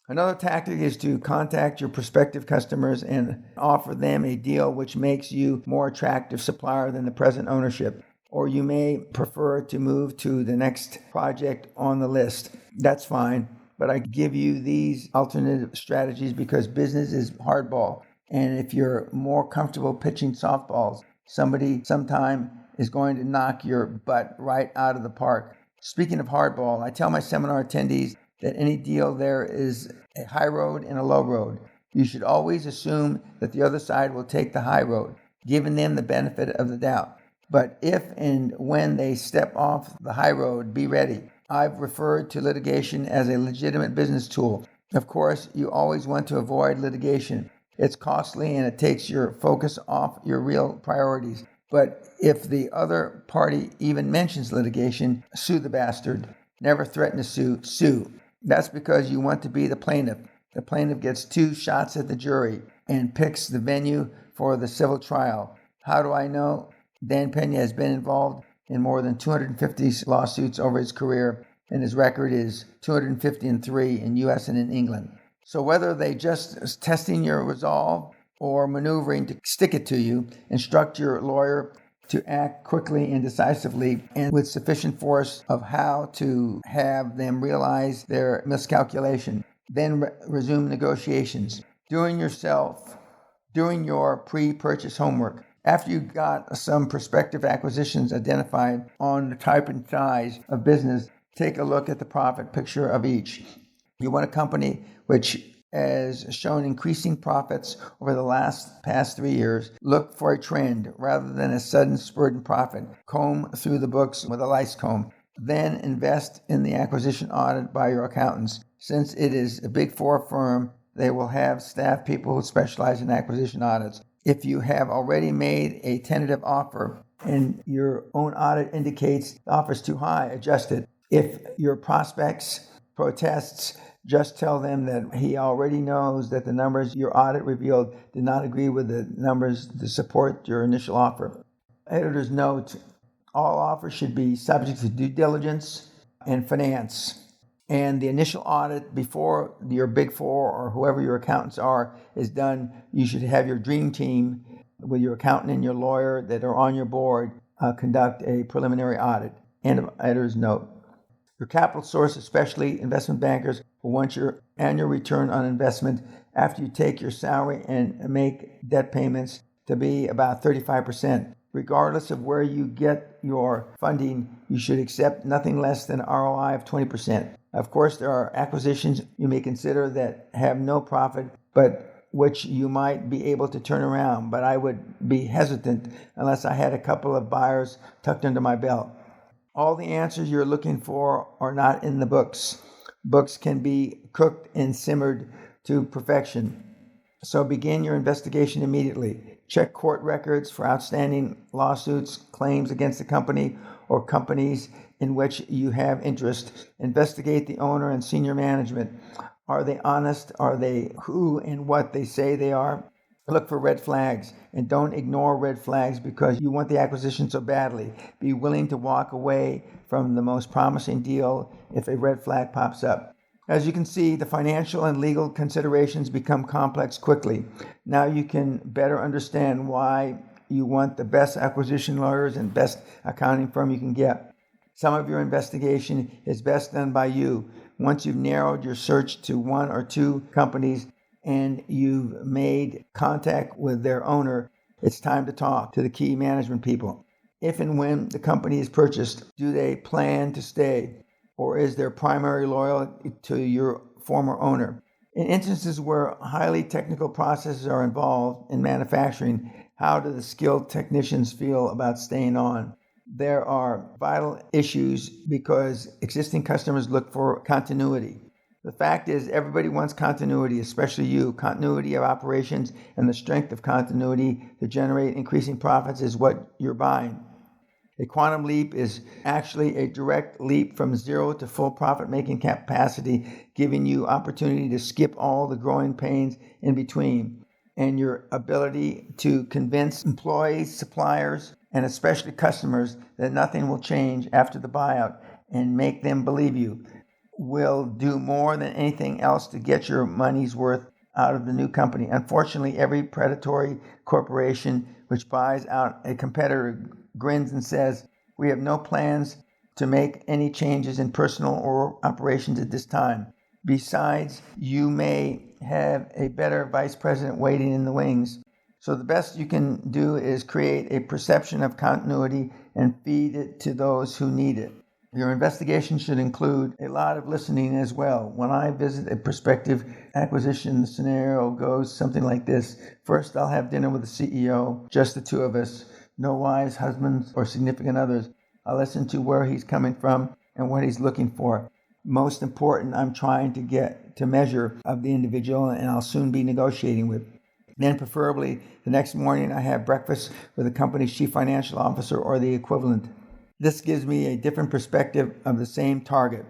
Another tactic is to contact your prospective customers and offer them a deal which makes you more attractive supplier than the present ownership. Or you may prefer to move to the next project on the list. That's fine, but I give you these alternative strategies because business is hardball. And if you're more comfortable pitching softballs, somebody sometime is going to knock your butt right out of the park. Speaking of hardball, I tell my seminar attendees that any deal there is a high road and a low road. You should always assume that the other side will take the high road, giving them the benefit of the doubt. But if and when they step off the high road, be ready. I've referred to litigation as a legitimate business tool. Of course, you always want to avoid litigation. It's costly and it takes your focus off your real priorities. But if the other party even mentions litigation, sue the bastard. Never threaten to sue. That's because you want to be the plaintiff. The plaintiff gets 2 shots at the jury and picks the venue for the civil trial. How do I know? Dan Peña has been involved in more than 250 lawsuits over his career, and his record is 253 in U.S. and in England. So whether they just testing your resolve or maneuvering to stick it to you, instruct your lawyer to act quickly and decisively and with sufficient force of how to have them realize their miscalculation. Then resume negotiations. Doing your pre-purchase homework. After you got some prospective acquisitions identified on the type and size of business, take a look at the profit picture of each. You want a company which has shown increasing profits over the past 3 years. Look for a trend rather than a sudden spurt in profit. Comb through the books with a lice comb. Then invest in the acquisition audit by your accountants. Since it is a Big Four firm, they will have staff people who specialize in acquisition audits. If you have already made a tentative offer and your own audit indicates the offer is too high, adjust it. If your prospects protests, just tell them that he already knows that the numbers your audit revealed did not agree with the numbers to support your initial offer. Editor's note, all offers should be subject to due diligence and finance. And the initial audit before your Big Four or whoever your accountants are is done, you should have your dream team with your accountant and your lawyer that are on your board conduct a preliminary audit. End of editor's note. Your capital source, especially investment bankers, will want your annual return on investment after you take your salary and make debt payments to be about 35%. Regardless of where you get your funding, you should accept nothing less than ROI of 20%. Of course, there are acquisitions you may consider that have no profit, but which you might be able to turn around. But I would be hesitant unless I had a couple of buyers tucked under my belt. All the answers you're looking for are not in the books. Books can be cooked and simmered to perfection. So begin your investigation immediately. Check court records for outstanding lawsuits, claims against the company or companies in which you have interest. Investigate the owner and senior management. Are they honest? Are they who and what they say they are? Look for red flags and don't ignore red flags because you want the acquisition so badly. Be willing to walk away from the most promising deal if a red flag pops up. As you can see, the financial and legal considerations become complex quickly. Now you can better understand why you want the best acquisition lawyers and best accounting firm you can get. Some of your investigation is best done by you. Once you've narrowed your search to 1 or 2 companies and you've made contact with their owner, it's time to talk to the key management people. If and when the company is purchased, do they plan to stay? Or is their primary loyalty to your former owner? In instances where highly technical processes are involved in manufacturing, how do the skilled technicians feel about staying on? There are vital issues because existing customers look for continuity. The fact is, everybody wants continuity, especially you. Continuity of operations and the strength of continuity to generate increasing profits is what you're buying. A quantum leap is actually a direct leap from zero to full profit-making capacity, giving you opportunity to skip all the growing pains in between, and your ability to convince employees, suppliers, and especially customers that nothing will change after the buyout and make them believe you will do more than anything else to get your money's worth out of the new company. Unfortunately, every predatory corporation which buys out a competitor grins and says, "We have no plans to make any changes in personnel or operations at this time. Besides, you may have a better vice president waiting in the wings." So the best you can do is create a perception of continuity and feed it to those who need it. Your investigation should include a lot of listening as well. When I visit a prospective acquisition, the scenario goes something like this. First, I'll have dinner with the CEO, just the two of us. No wives, husbands, or significant others. I'll listen to where he's coming from and what he's looking for. Most important, I'm trying to get to measure of the individual, and I'll soon be negotiating with. Then preferably the next morning I have breakfast with the company's chief financial officer or the equivalent. This gives me a different perspective of the same target,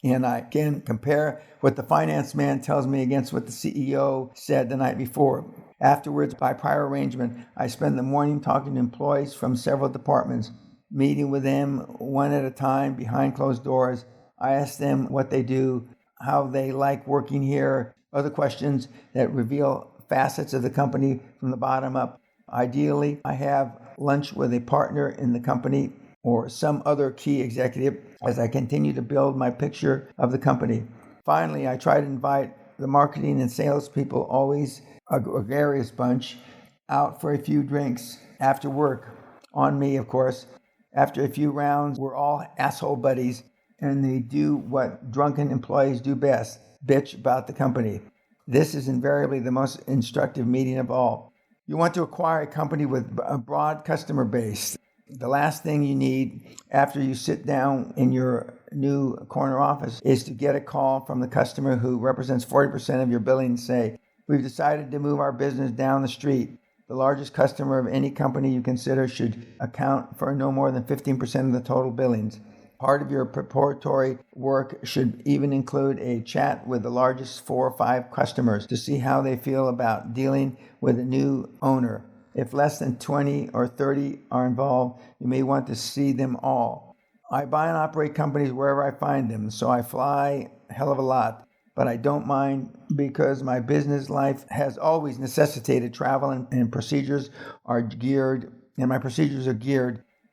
and I can compare what the finance man tells me against what the CEO said the night before. Afterwards, by prior arrangement, I spend the morning talking to employees from several departments, meeting with them one at a time behind closed doors. I ask them what they do, how they like working here, other questions that reveal facets of the company from the bottom up. Ideally, I have lunch with a partner in the company or some other key executive as I continue to build my picture of the company. Finally, I try to invite the marketing and sales people, always a gregarious bunch, out for a few drinks after work. On me, of course. After a few rounds, we're all asshole buddies, and they do what drunken employees do best, bitch about the company. This is invariably the most instructive meeting of all. You want to acquire a company with a broad customer base. The last thing you need after you sit down in your new corner office is to get a call from the customer who represents 40% of your billing and say, "We've decided to move our business down the street." The largest customer of any company you consider should account for no more than 15% of the total billings. Part of your preparatory work should even include a chat with the largest 4 or 5 customers to see how they feel about dealing with a new owner. If less than 20 or 30 are involved, you may want to see them all. I buy and operate companies wherever I find them, so I fly a hell of a lot. But I don't mind because my business life has always necessitated travel, and procedures are geared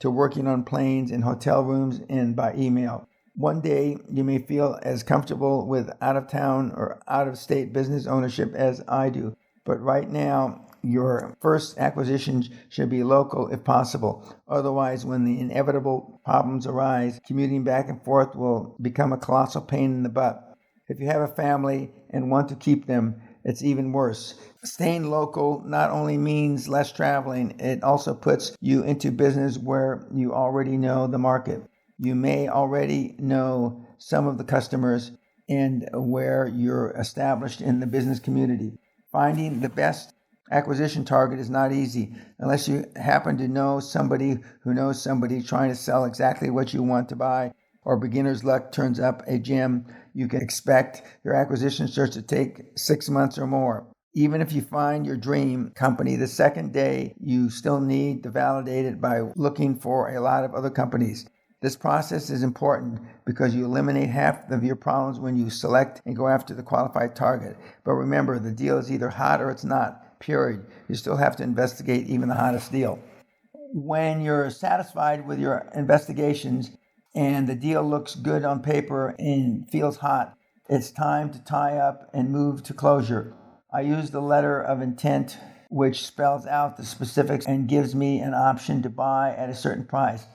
to working on planes, in hotel rooms, and by email. One day, you may feel as comfortable with out-of-town or out-of-state business ownership as I do. But right now, your first acquisition should be local if possible. Otherwise, when the inevitable problems arise, commuting back and forth will become a colossal pain in the butt. If you have a family and want to keep them, it's even worse. Staying local not only means less traveling, it also puts you into business where you already know the market. You may already know some of the customers and where you're established in the business community. Finding the best acquisition target is not easy unless you happen to know somebody who knows somebody trying to sell exactly what you want to buy, or beginner's luck turns up a gem. You can expect your acquisition search to take 6 months or more. Even if you find your dream company the second day, you still need to validate it by looking for a lot of other companies. This process is important because you eliminate half of your problems when you select and go after the qualified target. But remember, the deal is either hot or it's not, period. You still have to investigate even the hottest deal. When you're satisfied with your investigations and the deal looks good on paper and feels hot, it's time to tie up and move to closure. I use the letter of intent, which spells out the specifics and gives me an option to buy at a certain price.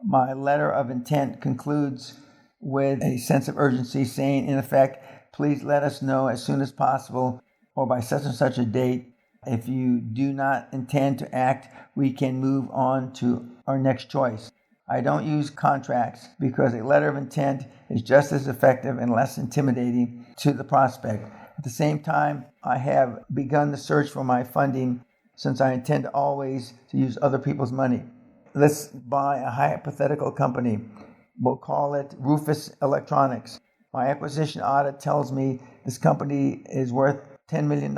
My letter of intent concludes with a sense of urgency, saying, in effect, please let us know as soon as possible or by such and such a date. If you do not intend to act, we can move on to our next choice. I don't use contracts because a letter of intent is just as effective and less intimidating to the prospect. At the same time, I have begun the search for my funding since I intend always to use other people's money. Let's buy a hypothetical company. We'll call it Rufus Electronics. My acquisition audit tells me this company is worth $10 million.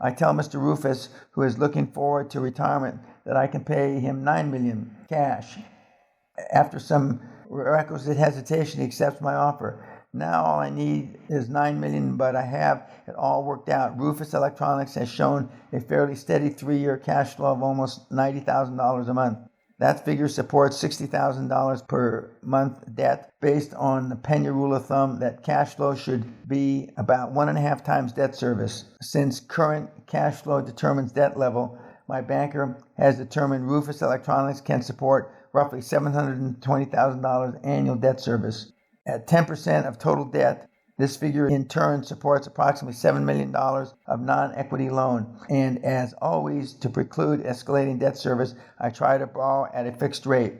I tell Mr. Rufus, who is looking forward to retirement, that I can pay him $9 million cash. After some requisite hesitation, he accepts my offer. Now all I need is $9 million, but I have it all worked out. Rufus Electronics has shown a fairly steady 3-year cash flow of almost $90,000 a month. That figure supports $60,000 per month debt. Based on the Peña rule of thumb, that cash flow should be about 1.5 times debt service. Since current cash flow determines debt level, my banker has determined Rufus Electronics can support roughly $720,000 annual debt service. At 10% of total debt, this figure in turn supports approximately $7 million of non-equity loan. And as always, to preclude escalating debt service, I try to borrow at a fixed rate.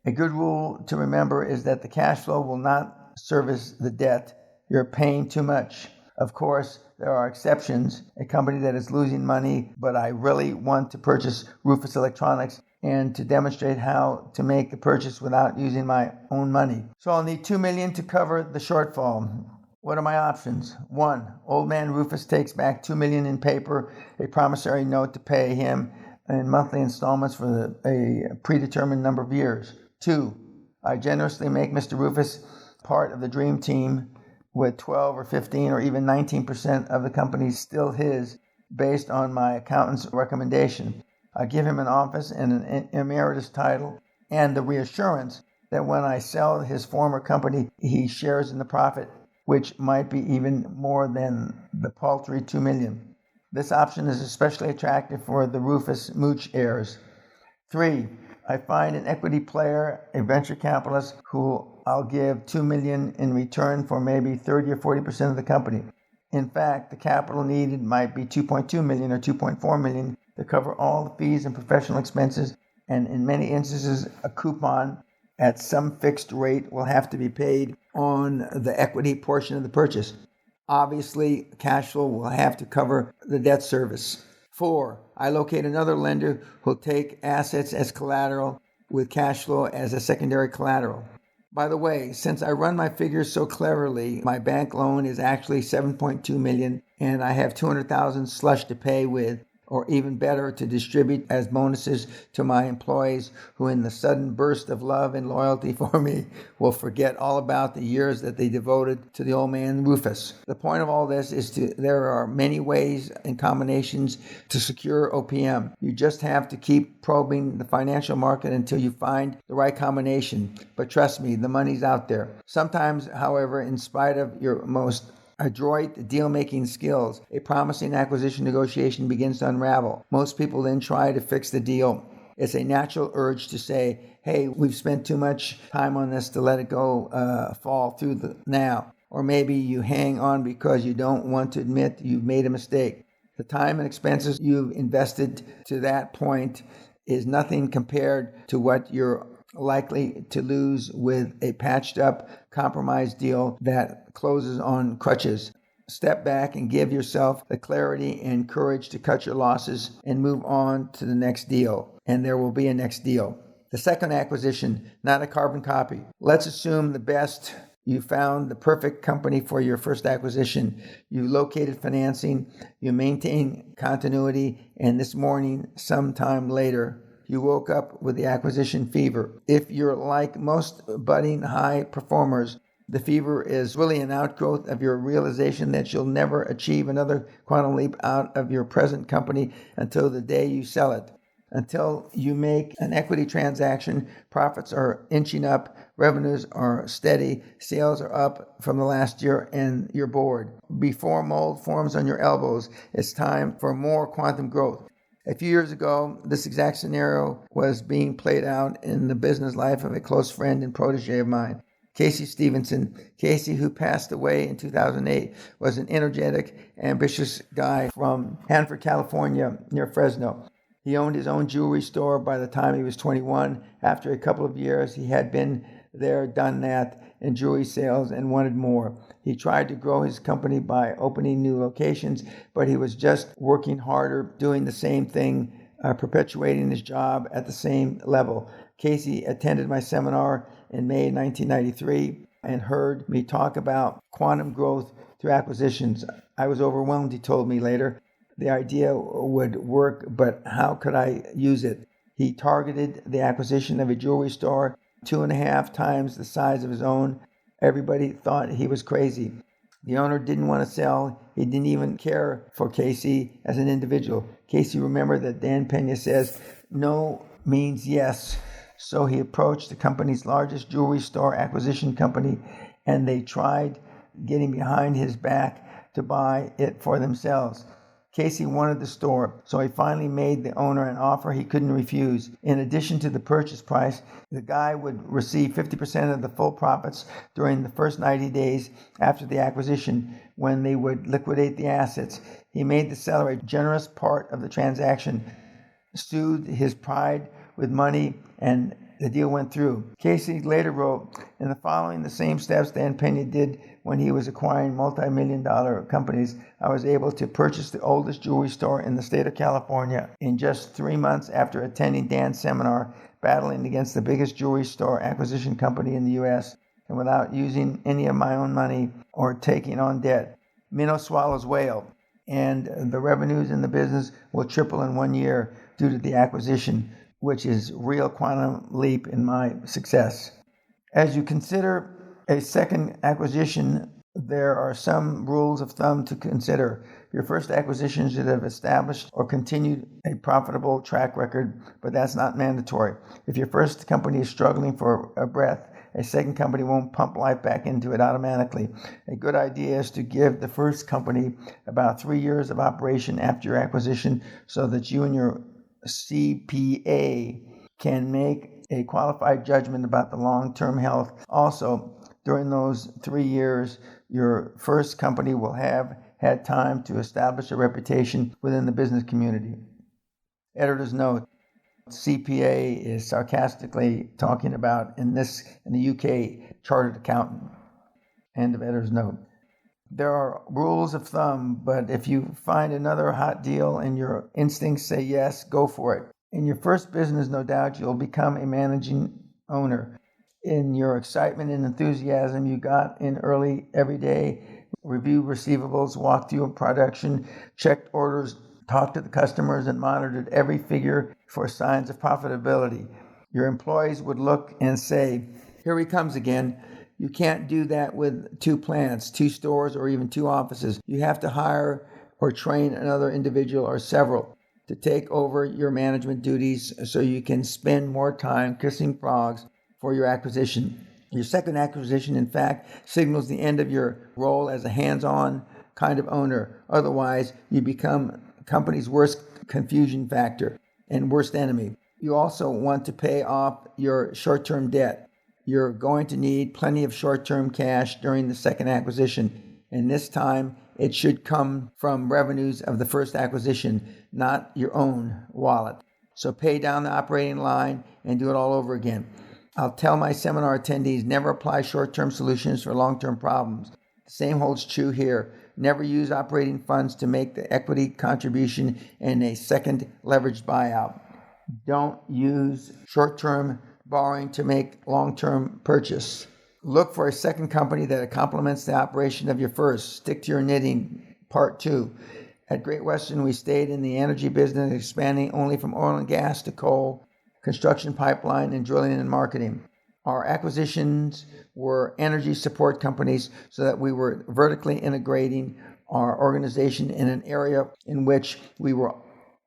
A good rule to remember is that the cash flow will not service the debt. You're paying too much. Of course, there are exceptions. A company that is losing money, but I really want to purchase Rufus Electronics and to demonstrate how to make the purchase without using my own money. So I'll need $2 million to cover the shortfall. What are my options? 1. Old man Rufus takes back $2 million in paper, a promissory note to pay him in monthly installments for a predetermined number of years. 2. I generously make Mr. Rufus part of the dream team with 12 or 15 or even 19% of the company still his based on my accountant's recommendation. I give him an office and an emeritus title and the reassurance that when I sell his former company, he shares in the profit, which might be even more than the paltry $2 million. This option is especially attractive for the Rufus Mooch heirs. 3. I find an equity player, a venture capitalist, who I'll give $2 million in return for maybe 30 or 40% of the company. In fact, the capital needed might be $2.2 million or $2.4 million to cover all the fees and professional expenses, and in many instances, a coupon at some fixed rate will have to be paid on the equity portion of the purchase. Obviously, cash flow will have to cover the debt service. 4. I locate another lender who'll take assets as collateral with cash flow as a secondary collateral. By the way, since I run my figures so cleverly, my bank loan is actually $7.2 million, and I have $200,000 slush to pay with, or even better, to distribute as bonuses to my employees who, in the sudden burst of love and loyalty for me, will forget all about the years that they devoted to the old man Rufus. The point of all this is there are many ways and combinations to secure OPM. You just have to keep probing the financial market until you find the right combination. But trust me, the money's out there. Sometimes, however, in spite of your most adroit deal-making skills, a promising acquisition negotiation begins to unravel. Most people then try to fix the deal. It's a natural urge to say, hey, we've spent too much time on this to let it go fall through now. Or maybe you hang on because you don't want to admit you've made a mistake. The time and expenses you've invested to that point is nothing compared to what you're likely to lose with a patched up compromise deal that closes on crutches. Step back and give yourself the clarity and courage to cut your losses and move on to the next deal. And there will be a next deal. The second acquisition, not a carbon copy. Let's assume the best. You found the perfect company for your first acquisition. You located financing. You maintain continuity. And this morning, sometime later, you woke up with the acquisition fever. If you're like most budding high performers, the fever is really an outgrowth of your realization that you'll never achieve another quantum leap out of your present company until the day you sell it. Until you make an equity transaction, profits are inching up, revenues are steady, sales are up from the last year, and you're bored. Before mold forms on your elbows, it's time for more quantum growth. A few years ago, this exact scenario was being played out in the business life of a close friend and protege of mine, Casey Stevenson. Casey, who passed away in 2008, was an energetic, ambitious guy from Hanford, California, near Fresno. He owned his own jewelry store by the time he was 21. After a couple of years, he had been there, done that, in jewelry sales and wanted more. He tried to grow his company by opening new locations, but he was just working harder, doing the same thing, perpetuating his job at the same level. Casey attended my seminar in May 1993 and heard me talk about quantum growth through acquisitions. I was overwhelmed, he told me later. The idea would work, but how could I use it? He targeted the acquisition of a jewelry store 2.5 times the size of his own. Everybody thought he was crazy. The owner didn't want to sell. He didn't even care for Casey as an individual. Casey remembered that Dan Peña says, no means yes. So he approached the company's largest jewelry store acquisition company, and they tried getting behind his back to buy it for themselves. Casey wanted the store, so he finally made the owner an offer he couldn't refuse. In addition to the purchase price, the guy would receive 50% of the full profits during the first 90 days after the acquisition, when they would liquidate the assets. He made the seller a generous part of the transaction, soothed his pride with money, and the deal went through. Casey later wrote, in the following the same steps Dan Peña did when he was acquiring multi-million-dollar companies, I was able to purchase the oldest jewelry store in the state of California in just 3 months after attending Dan's seminar, battling against the biggest jewelry store acquisition company in the U.S., and without using any of my own money or taking on debt. Minnow swallows whale, and the revenues in the business will triple in 1 year due to the acquisition, which is real quantum leap in my success. As you consider a second acquisition, there are some rules of thumb to consider. Your first acquisition should have established or continued a profitable track record, but that's not mandatory. If your first company is struggling for a breath, a second company won't pump life back into it automatically. A good idea is to give the first company about 3 years of operation after your acquisition so that you and your CPA can make a qualified judgment about the long-term health. Also, during those 3 years, your first company will have had time to establish a reputation within the business community. Editor's note: CPA is sarcastically talking about in the UK, chartered accountant. End of editor's note. There are rules of thumb, but if you find another hot deal and your instincts say yes, go for it. In your first business, no doubt, you'll become a managing owner. In your excitement and enthusiasm, you got in early every day, reviewed receivables, walked through production, checked orders, talked to the customers, and monitored every figure for signs of profitability. Your employees would look and say, here he comes again. You can't do that with 2 plants, 2 stores, or even 2 offices. You have to hire or train another individual or several to take over your management duties so you can spend more time kissing frogs for your acquisition. Your second acquisition, in fact, signals the end of your role as a hands-on kind of owner. Otherwise, you become the company's worst confusion factor and worst enemy. You also want to pay off your short-term debt. You're going to need plenty of short-term cash during the second acquisition, and this time it should come from revenues of the first acquisition, not your own wallet. So pay down the operating line and do it all over again. I'll tell my seminar attendees, never apply short-term solutions for long-term problems. The same holds true here. Never use operating funds to make the equity contribution in a second leveraged buyout. Don't use short-term borrowing to make long-term purchase. Look for a second company that complements the operation of your first. Stick to your knitting. Part 2. At Great Western, we stayed in the energy business, expanding only from oil and gas to coal, construction pipeline, and drilling and marketing. Our acquisitions were energy support companies so that we were vertically integrating our organization in an area in which we were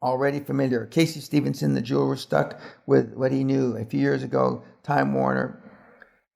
already familiar. Casey Stevenson, the jeweler, stuck with what he knew. A few years ago, Time Warner,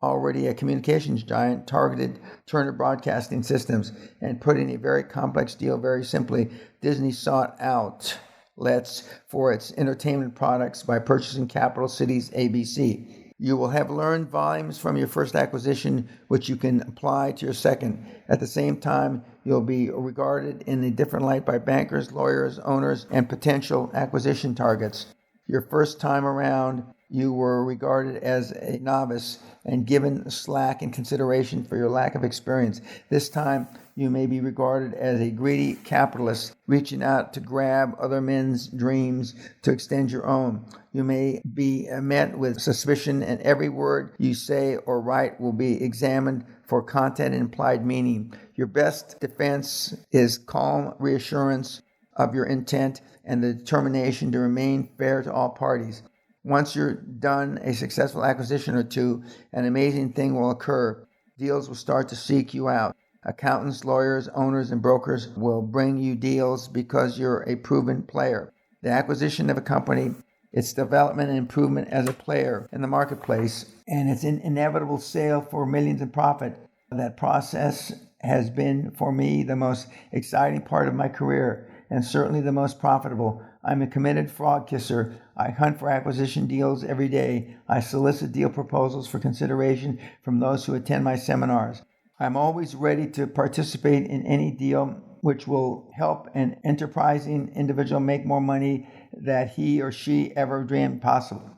already a communications giant, targeted Turner Broadcasting Systems, and put in a very complex deal very simply. Disney sought out outlets for its entertainment products by purchasing Capital Cities ABC. You will have learned volumes from your first acquisition, which you can apply to your second. At the same time, you'll be regarded in a different light by bankers, lawyers, owners, and potential acquisition targets. Your first time around, you were regarded as a novice and given slack and consideration for your lack of experience. This time, you may be regarded as a greedy capitalist reaching out to grab other men's dreams to extend your own. You may be met with suspicion, and every word you say or write will be examined for content and implied meaning. Your best defense is calm reassurance of your intent and the determination to remain fair to all parties. Once you're done a successful acquisition or two, an amazing thing will occur. Deals will start to seek you out. Accountants, lawyers, owners, and brokers will bring you deals because you're a proven player. The acquisition of a company, its development and improvement as a player in the marketplace, and its inevitable sale for millions in profit. That process has been, for me, the most exciting part of my career, and certainly the most profitable. I'm a committed frog kisser. I hunt for acquisition deals every day. I solicit deal proposals for consideration from those who attend my seminars. I'm always ready to participate in any deal which will help an enterprising individual make more money than he or she ever dreamed possible,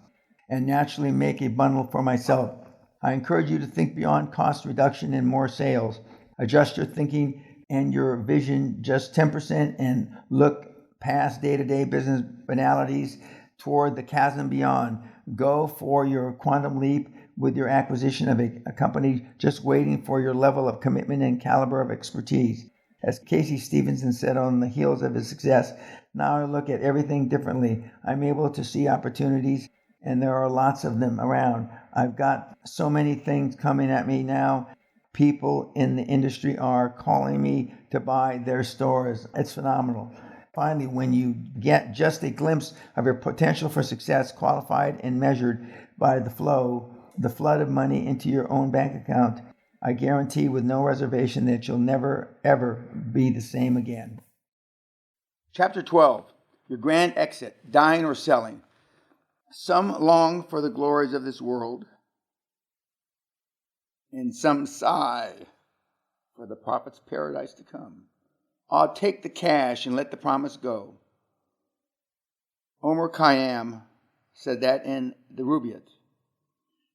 and naturally make a bundle for myself. I encourage you to think beyond cost reduction and more sales. Adjust your thinking and your vision just 10% and look past day-to-day business banalities toward the chasm beyond. Go for your quantum leap with your acquisition of a company just waiting for your level of commitment and caliber of expertise. As Casey Stevenson said on the heels of his success, now I look at everything differently. I'm able to see opportunities, and there are lots of them around. I've got so many things coming at me now. People in the industry are calling me to buy their stores. It's phenomenal. Finally, when you get just a glimpse of your potential for success, qualified and measured by the flood of money into your own bank account, I guarantee with no reservation that you'll never, ever be the same again. Chapter 12, Your Grand Exit, Dying or Selling. Some long for the glories of this world, and some sigh for the prophet's paradise to come. I'll take the cash and let the promise go. Omar Khayyam said that in the Rubaiyat.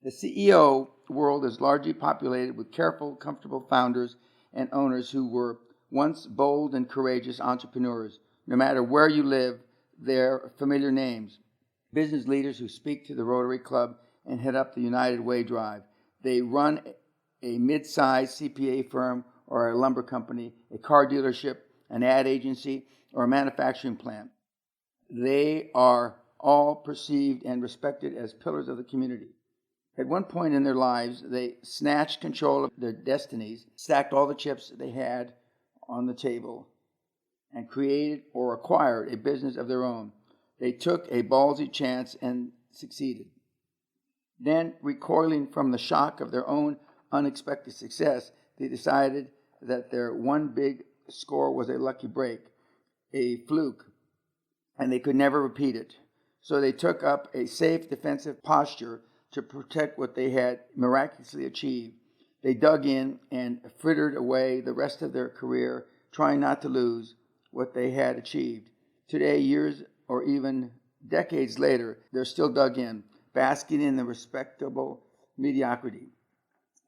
The CEO world is largely populated with careful, comfortable founders and owners who were once bold and courageous entrepreneurs. No matter where you live, they're familiar names. Business leaders who speak to the Rotary Club and head up the United Way Drive. They run a mid-sized CPA firm or a lumber company, a car dealership, an ad agency, or a manufacturing plant. They are all perceived and respected as pillars of the community. At one point in their lives, they snatched control of their destinies, stacked all the chips they had on the table, and created or acquired a business of their own. They took a ballsy chance and succeeded. Then, recoiling from the shock of their own unexpected success, they decided that their one big score was a lucky break, a fluke, and they could never repeat it. So they took up a safe defensive posture to protect what they had miraculously achieved. They dug in and frittered away the rest of their career, trying not to lose what they had achieved. Today, years or even decades later, they're still dug in, basking in the respectable mediocrity.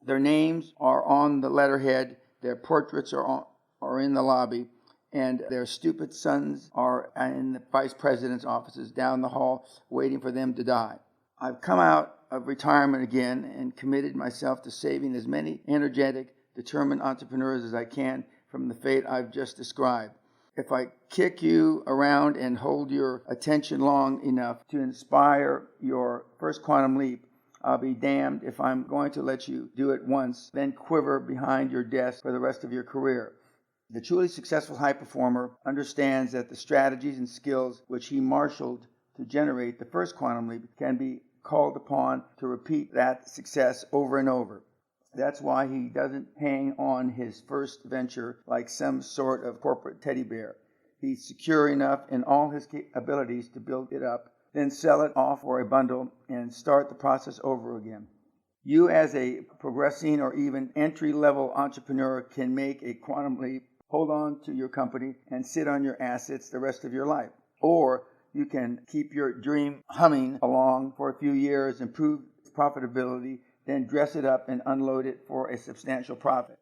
Their names are on the letterhead, their portraits are in the lobby, and their stupid sons are in the vice president's offices down the hall waiting for them to die. I've come out of retirement again and committed myself to saving as many energetic, determined entrepreneurs as I can from the fate I've just described. If I kick you around and hold your attention long enough to inspire your first quantum leap, I'll be damned if I'm going to let you do it once, then quiver behind your desk for the rest of your career. The truly successful high performer understands that the strategies and skills which he marshaled to generate the first quantum leap can be called upon to repeat that success over and over. That's why he doesn't hang on his first venture like some sort of corporate teddy bear. He's secure enough in all his abilities to build it up, then sell it off for a bundle and start the process over again. You as a progressing or even entry-level entrepreneur can make a quantum leap, hold on to your company, and sit on your assets the rest of your life. Or you can keep your dream humming along for a few years, improve its profitability, then dress it up and unload it for a substantial profit.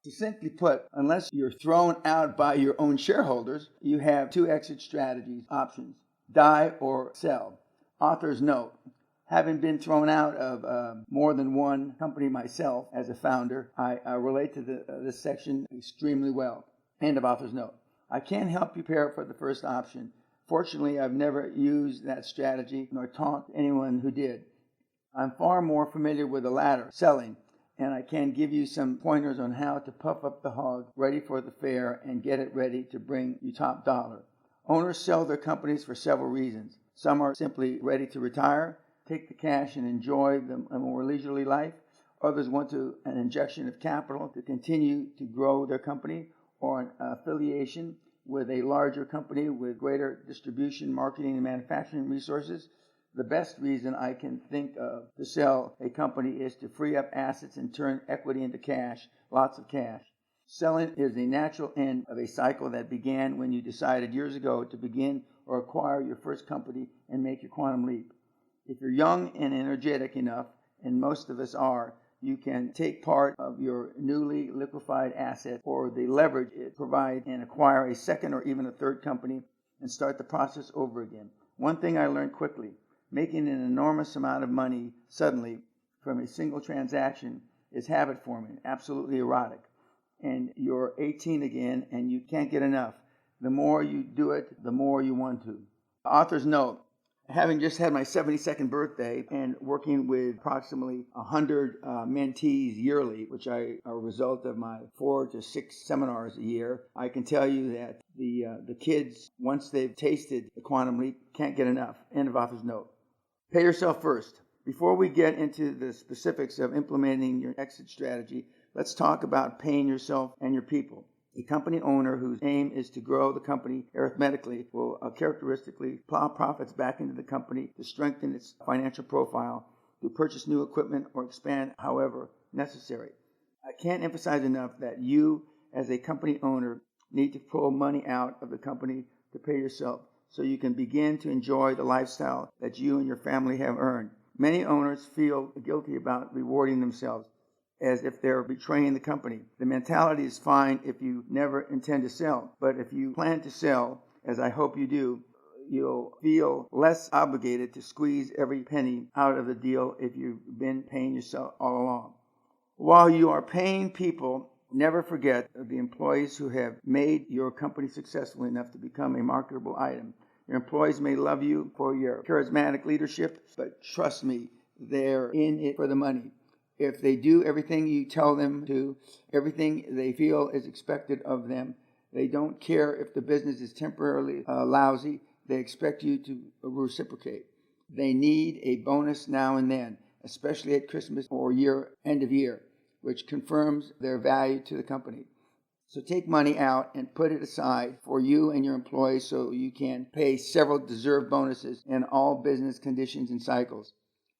Succinctly put, unless you're thrown out by your own shareholders, you have two exit strategies options: die or sell. Author's note: having been thrown out of more than one company myself as a founder, I relate to this section extremely well. End of author's note. I can't help you prepare for the first option. Fortunately, I've never used that strategy nor taught anyone who did. I'm far more familiar with the latter, selling, and I can give you some pointers on how to puff up the hog ready for the fair and get it ready to bring you top dollar. Owners sell their companies for several reasons. Some are simply ready to retire, take the cash and enjoy a more leisurely life. Others want an injection of capital to continue to grow their company, or an affiliation with a larger company with greater distribution, marketing, and manufacturing resources. The best reason I can think of to sell a company is to free up assets and turn equity into cash, lots of cash. Selling is the natural end of a cycle that began when you decided years ago to begin or acquire your first company and make your quantum leap. If you're young and energetic enough, and most of us are, you can take part of your newly liquefied asset or the leverage it provides and acquire a second or even a third company and start the process over again. One thing I learned quickly: making an enormous amount of money suddenly from a single transaction is habit forming, absolutely erotic. And you're 18 again and you can't get enough. The more you do it, the more you want to. Author's note: having just had my 72nd birthday and working with approximately 100 mentees yearly, which are a result of my 4 to 6 seminars a year, I can tell you that the kids, once they've tasted the quantum leap, can't get enough. End of author's note. Pay yourself first. Before we get into the specifics of implementing your exit strategy, let's talk about paying yourself and your people. A company owner whose aim is to grow the company arithmetically will characteristically plow profits back into the company to strengthen its financial profile, to purchase new equipment or expand however necessary. I can't emphasize enough that you, as a company owner, need to pull money out of the company to pay yourself so you can begin to enjoy the lifestyle that you and your family have earned. Many owners feel guilty about rewarding themselves, as if they're betraying the company. The mentality is fine if you never intend to sell, but if you plan to sell, as I hope you do, you'll feel less obligated to squeeze every penny out of the deal if you've been paying yourself all along. While you are paying people, never forget the employees who have made your company successful enough to become a marketable item. Your employees may love you for your charismatic leadership, but trust me, they're in it for the money. If they do everything you tell them to, everything they feel is expected of them, they don't care if the business is temporarily lousy, they expect you to reciprocate. They need a bonus now and then, especially at Christmas or end of year, which confirms their value to the company. So take money out and put it aside for you and your employees so you can pay several deserved bonuses in all business conditions and cycles.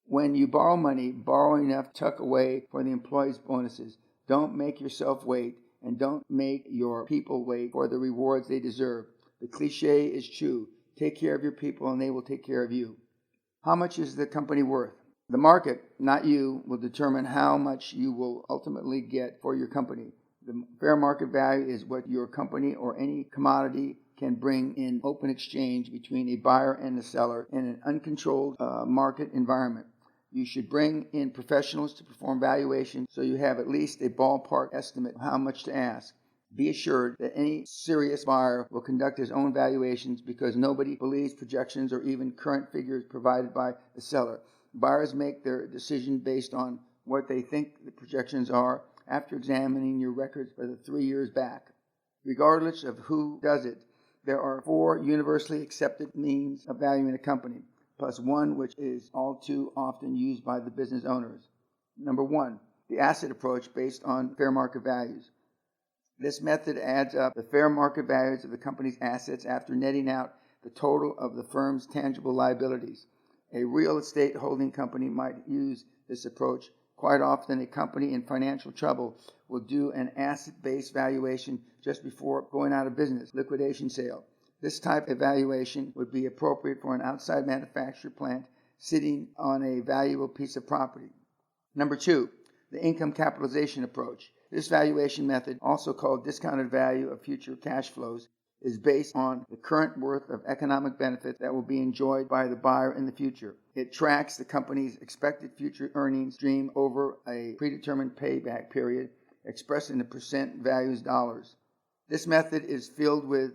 When you borrow money, borrow enough to tuck away for the employees' bonuses. Don't make yourself wait, and don't make your people wait for the rewards they deserve. The cliche is true. Take care of your people and they will take care of you. How much is the company worth? The market, not you, will determine how much you will ultimately get for your company. The fair market value is what your company or any commodity can bring in open exchange between a buyer and a seller in an uncontrolled market environment. You should bring in professionals to perform valuations so you have at least a ballpark estimate of how much to ask. Be assured that any serious buyer will conduct his own valuations because nobody believes projections or even current figures provided by the seller. Buyers make their decision based on what they think the projections are after examining your records for the 3 years back. Regardless of who does it, there are 4 universally accepted means of valuing a company, plus one which is all too often used by the business owners. Number 1, the asset approach based on fair market values. This method adds up the fair market values of the company's assets after netting out the total of the firm's tangible liabilities. A real estate holding company might use this approach. Quite often, a company in financial trouble will do an asset-based valuation just before going out of business, liquidation sale. This type of valuation would be appropriate for an outside manufacturer plant sitting on a valuable piece of property. Number 2, the income capitalization approach. This valuation method, also called discounted value of future cash flows, is based on the current worth of economic benefit that will be enjoyed by the buyer in the future. It tracks the company's expected future earnings stream over a predetermined payback period, expressed in the percent values dollars. This method is filled with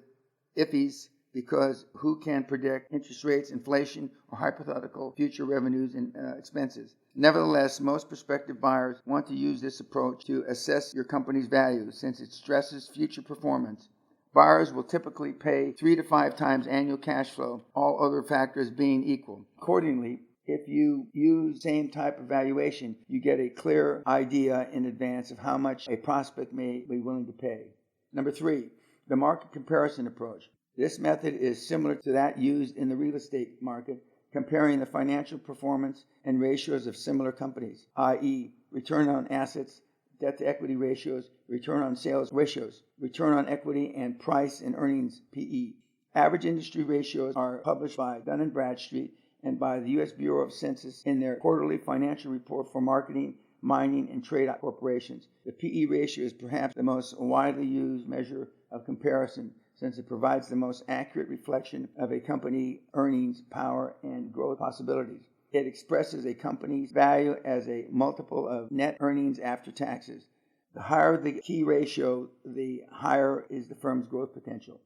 ifs because who can predict interest rates, inflation, or hypothetical future revenues and expenses? Nevertheless, most prospective buyers want to use this approach to assess your company's value since it stresses future performance. Buyers will typically pay 3 to 5 times annual cash flow, all other factors being equal. Accordingly, if you use the same type of valuation, you get a clear idea in advance of how much a prospect may be willing to pay. Number 3, the market comparison approach. This method is similar to that used in the real estate market, comparing the financial performance and ratios of similar companies, i.e., return on assets, debt-to-equity ratios, return on sales ratios, return on equity, and price and earnings PE. Average industry ratios are published by Dun & Bradstreet and by the U.S. Bureau of Census in their quarterly financial report for marketing, mining, and trade corporations. The PE ratio is perhaps the most widely used measure of comparison since it provides the most accurate reflection of a company's earnings power and growth possibilities. It expresses a company's value as a multiple of net earnings after taxes. The higher the key ratio, the higher is the firm's growth potential.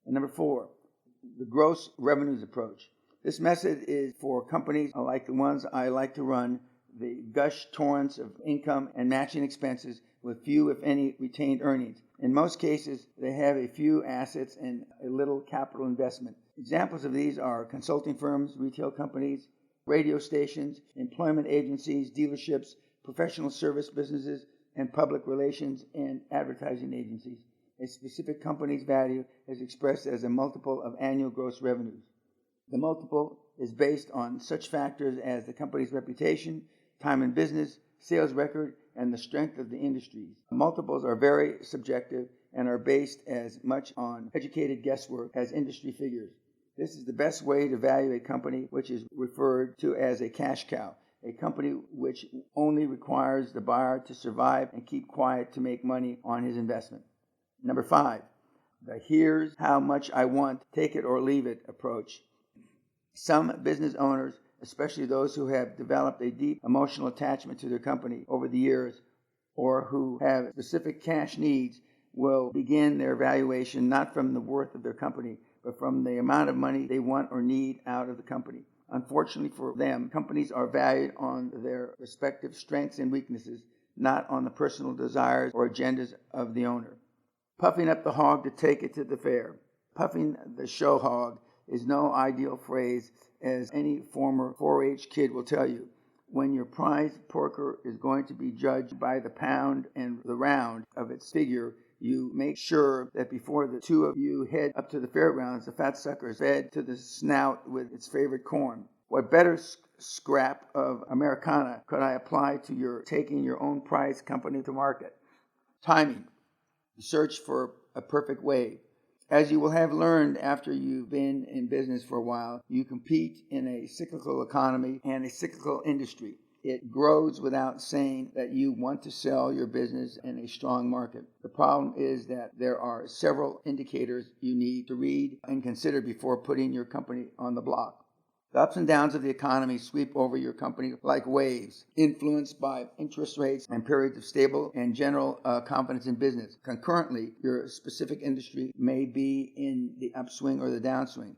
And number 4, the gross revenues approach. This method is for companies like the ones I like to run, the gush torrents of income and matching expenses with few, if any, retained earnings. In most cases, they have a few assets and a little capital investment. Examples of these are consulting firms, retail companies, radio stations, employment agencies, dealerships, professional service businesses, and public relations and advertising agencies. A specific company's value is expressed as a multiple of annual gross revenues. The multiple is based on such factors as the company's reputation, time in business, sales record, and the strength of the industries. Multiples are very subjective and are based as much on educated guesswork as industry figures. This is the best way to value a company which is referred to as a cash cow, a company which only requires the buyer to survive and keep quiet to make money on his investment. Number 5, the here's how much I want, take it or leave it approach. Some business owners, especially those who have developed a deep emotional attachment to their company over the years or who have specific cash needs, will begin their valuation not from the worth of their company, but from the amount of money they want or need out of the company. Unfortunately for them, companies are valued on their respective strengths and weaknesses, not on the personal desires or agendas of the owner. Puffing up the hog to take it to the fair. Puffing the show hog is no ideal phrase, as any former 4-H kid will tell you. When your prize porker is going to be judged by the pound and the round of its figure, you make sure that before the two of you head up to the fairgrounds, the fat sucker is fed to the snout with its favorite corn. What better scrap of Americana could I apply to your taking your own prize company to market? Timing. The search for a perfect wave. As you will have learned after you've been in business for a while, you compete in a cyclical economy and a cyclical industry. It grows without saying that you want to sell your business in a strong market. The problem is that there are several indicators you need to read and consider before putting your company on the block. The ups and downs of the economy sweep over your company like waves, influenced by interest rates and periods of stable and general confidence in business. Concurrently, your specific industry may be in the upswing or the downswing.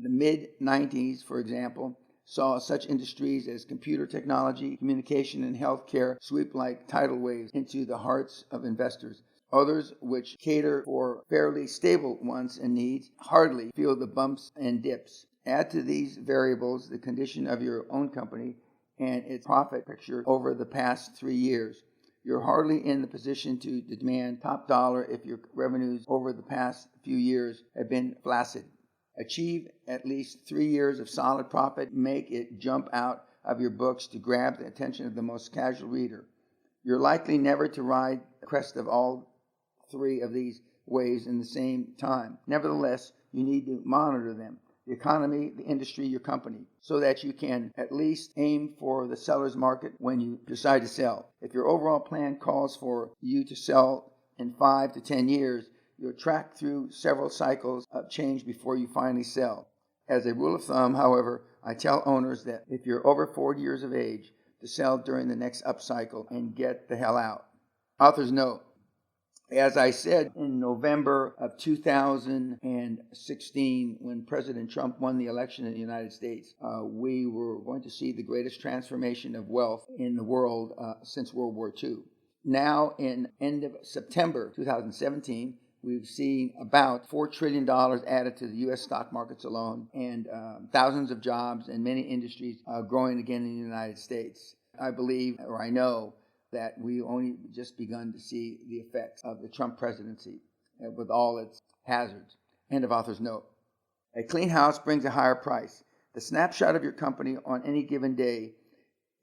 The mid-90s, for example, saw such industries as computer technology, communication, and healthcare sweep like tidal waves into the hearts of investors. Others, which cater for fairly stable wants and needs, hardly feel the bumps and dips. Add to these variables the condition of your own company and its profit picture over the past 3 years. You're hardly in the position to demand top dollar if your revenues over the past few years have been flaccid. Achieve at least 3 years of solid profit. Make it jump out of your books to grab the attention of the most casual reader. You're likely never to ride the crest of all 3 of these waves in the same time. Nevertheless, you need to monitor them, the economy, the industry, your company, so that you can at least aim for the seller's market when you decide to sell. If your overall plan calls for you to sell in 5 to 10 years, you'll track through several cycles of change before you finally sell. As a rule of thumb, however, I tell owners that if you're over 40 years of age, to sell during the next upcycle and get the hell out. Author's note. As I said in November of 2016, when President Trump won the election in the United States, we were going to see the greatest transformation of wealth in the world since World War II. Now, in end of September 2017, we've seen about $4 trillion added to the U.S. stock markets alone, and thousands of jobs and many industries growing again in the United States. I believe, or I know, that we only just begun to see the effects of the Trump presidency with all its hazards. End of author's note. A clean house brings a higher price. The snapshot of your company on any given day,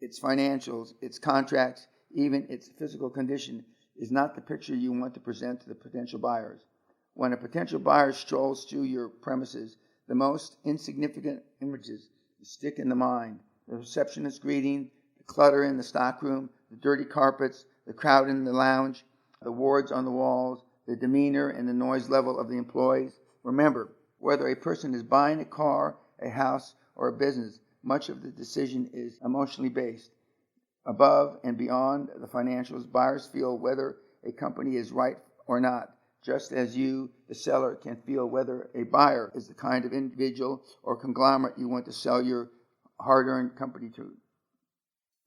its financials, its contracts, even its physical condition, is not the picture you want to present to the potential buyers. When a potential buyer strolls through your premises, the most insignificant images stick in the mind. The receptionist greeting, the clutter in the stockroom, the dirty carpets, the crowd in the lounge, the wards on the walls, the demeanor and the noise level of the employees. Remember, whether a person is buying a car, a house, or a business, much of the decision is emotionally based. Above and beyond the financials, buyers feel whether a company is right or not, just as you, the seller, can feel whether a buyer is the kind of individual or conglomerate you want to sell your hard-earned company to.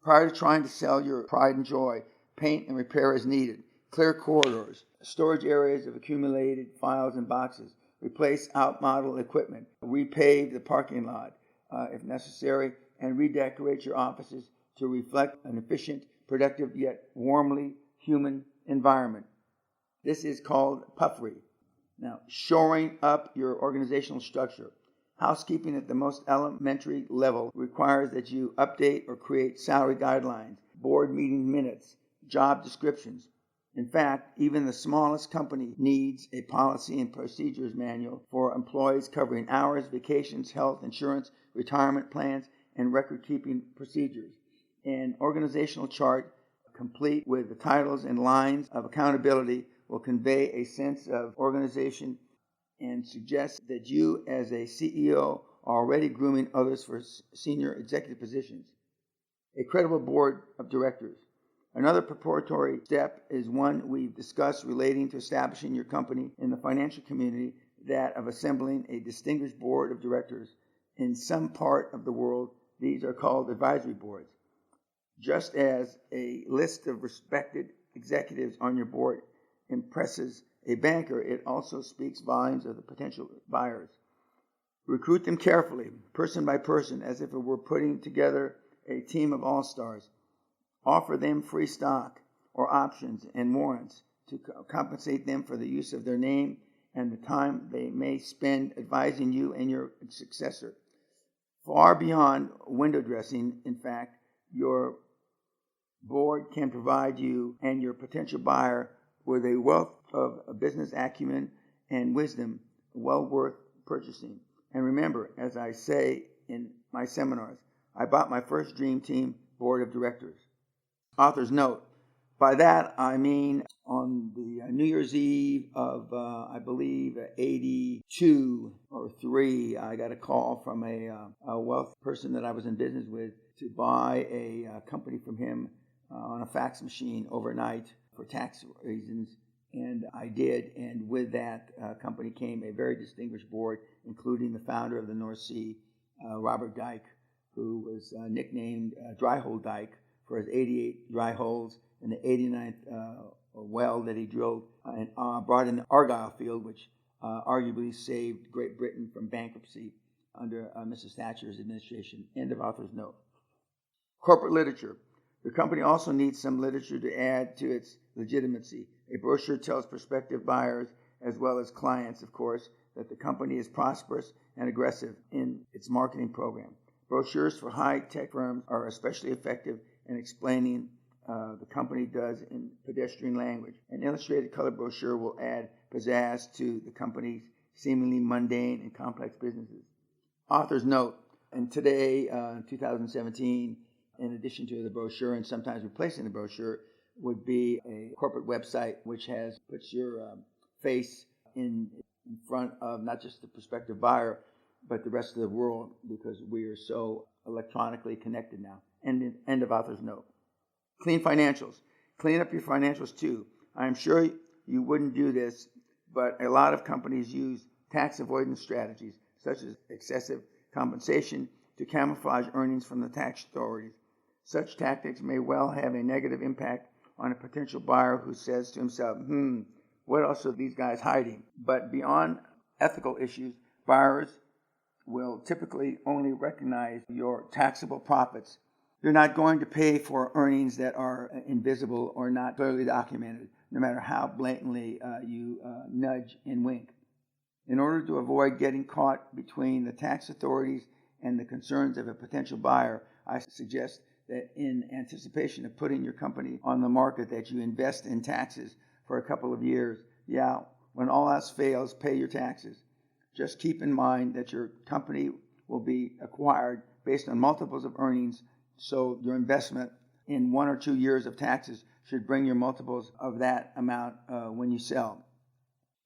Prior to trying to sell your pride and joy, paint and repair as needed, clear corridors, storage areas of accumulated files and boxes, replace outmodel equipment, repave the parking lot if necessary, and redecorate your offices to reflect an efficient, productive, yet warmly human environment. This is called puffery. Now, shoring up your organizational structure. Housekeeping at the most elementary level requires that you update or create salary guidelines, board meeting minutes, job descriptions. In fact, even the smallest company needs a policy and procedures manual for employees covering hours, vacations, health, insurance, retirement plans, and record-keeping procedures. An organizational chart, complete with the titles and lines of accountability, will convey a sense of organization and suggest that you, as a CEO, are already grooming others for senior executive positions. A credible board of directors. Another preparatory step is one we've discussed relating to establishing your company in the financial community, that of assembling a distinguished board of directors. In some part of the world, these are called advisory boards. Just as a list of respected executives on your board impresses a banker, it also speaks volumes of the potential buyers. Recruit them carefully, person by person, as if it were putting together a team of all-stars. Offer them free stock or options and warrants to compensate them for the use of their name and the time they may spend advising you and your successor. Far beyond window dressing, in fact, your board can provide you and your potential buyer with a wealth of business acumen and wisdom well worth purchasing. And remember, as I say in my seminars, I bought my first Dream Team board of directors. Author's note. By that, I mean on the New Year's Eve of, I believe, 82 or 3, I got a call from a wealth person that I was in business with to buy a company from him on a fax machine overnight for tax reasons, and I did. And with that company came a very distinguished board, including the founder of the North Sea, Robert Dyke, who was nicknamed Dry Hole Dyke for his 88 dry holes and the 89th well that he drilled and brought in the Argyle field, which arguably saved Great Britain from bankruptcy under Mrs. Thatcher's administration. End of author's note. Corporate literature. The company also needs some literature to add to its legitimacy. A brochure tells prospective buyers, as well as clients, of course, that the company is prosperous and aggressive in its marketing program. Brochures for high-tech firms are especially effective in explaining the company does in pedestrian language. An illustrated color brochure will add pizzazz to the company's seemingly mundane and complex businesses. Author's note, and today, 2017, in addition to the brochure and sometimes replacing the brochure, would be a corporate website which puts your face in front of not just the prospective buyer, but the rest of the world, because we are so electronically connected now. End of author's note. Clean financials. Clean up your financials too. I'm sure you wouldn't do this, but a lot of companies use tax avoidance strategies, such as excessive compensation, to camouflage earnings from the tax authorities. Such tactics may well have a negative impact on a potential buyer who says to himself, what else are these guys hiding? But beyond ethical issues, buyers will typically only recognize your taxable profits. You're not going to pay for earnings that are invisible or not clearly documented, no matter how blatantly you nudge and wink. In order to avoid getting caught between the tax authorities and the concerns of a potential buyer, I suggest that in anticipation of putting your company on the market, that you invest in taxes for a couple of years. Yeah, when all else fails, pay your taxes. Just keep in mind that your company will be acquired based on multiples of earnings, so your investment in 1 or 2 years of taxes should bring your multiples of that amount when you sell.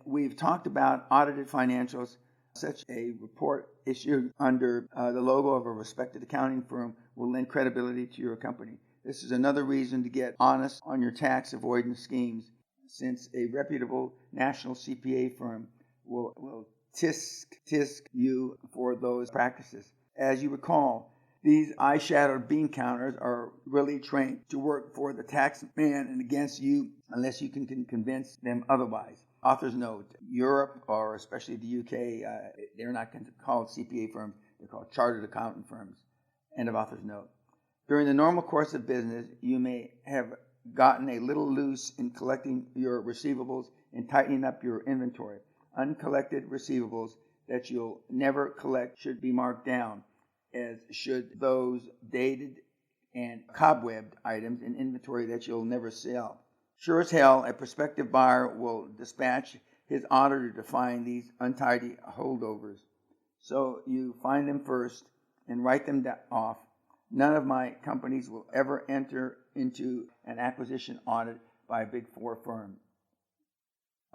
We've talked about audited financials. Such a report issued under the logo of a respected accounting firm will lend credibility to your company. This is another reason to get honest on your tax avoidance schemes, since a reputable national CPA firm will tisk you for those practices. As you recall, these eye-shadowed bean counters are really trained to work for the tax man and against you unless you can convince them otherwise. Author's note, Europe, or especially the UK, they're not called CPA firms, they're called chartered accountant firms. End of author's note. During the normal course of business, you may have gotten a little loose in collecting your receivables and tightening up your inventory. Uncollected receivables that you'll never collect should be marked down, as should those dated and cobwebbed items in inventory that you'll never sell. Sure as hell, a prospective buyer will dispatch his auditor to find these untidy holdovers. So you find them first and write them off. None of my companies will ever enter into an acquisition audit by a Big Four firm.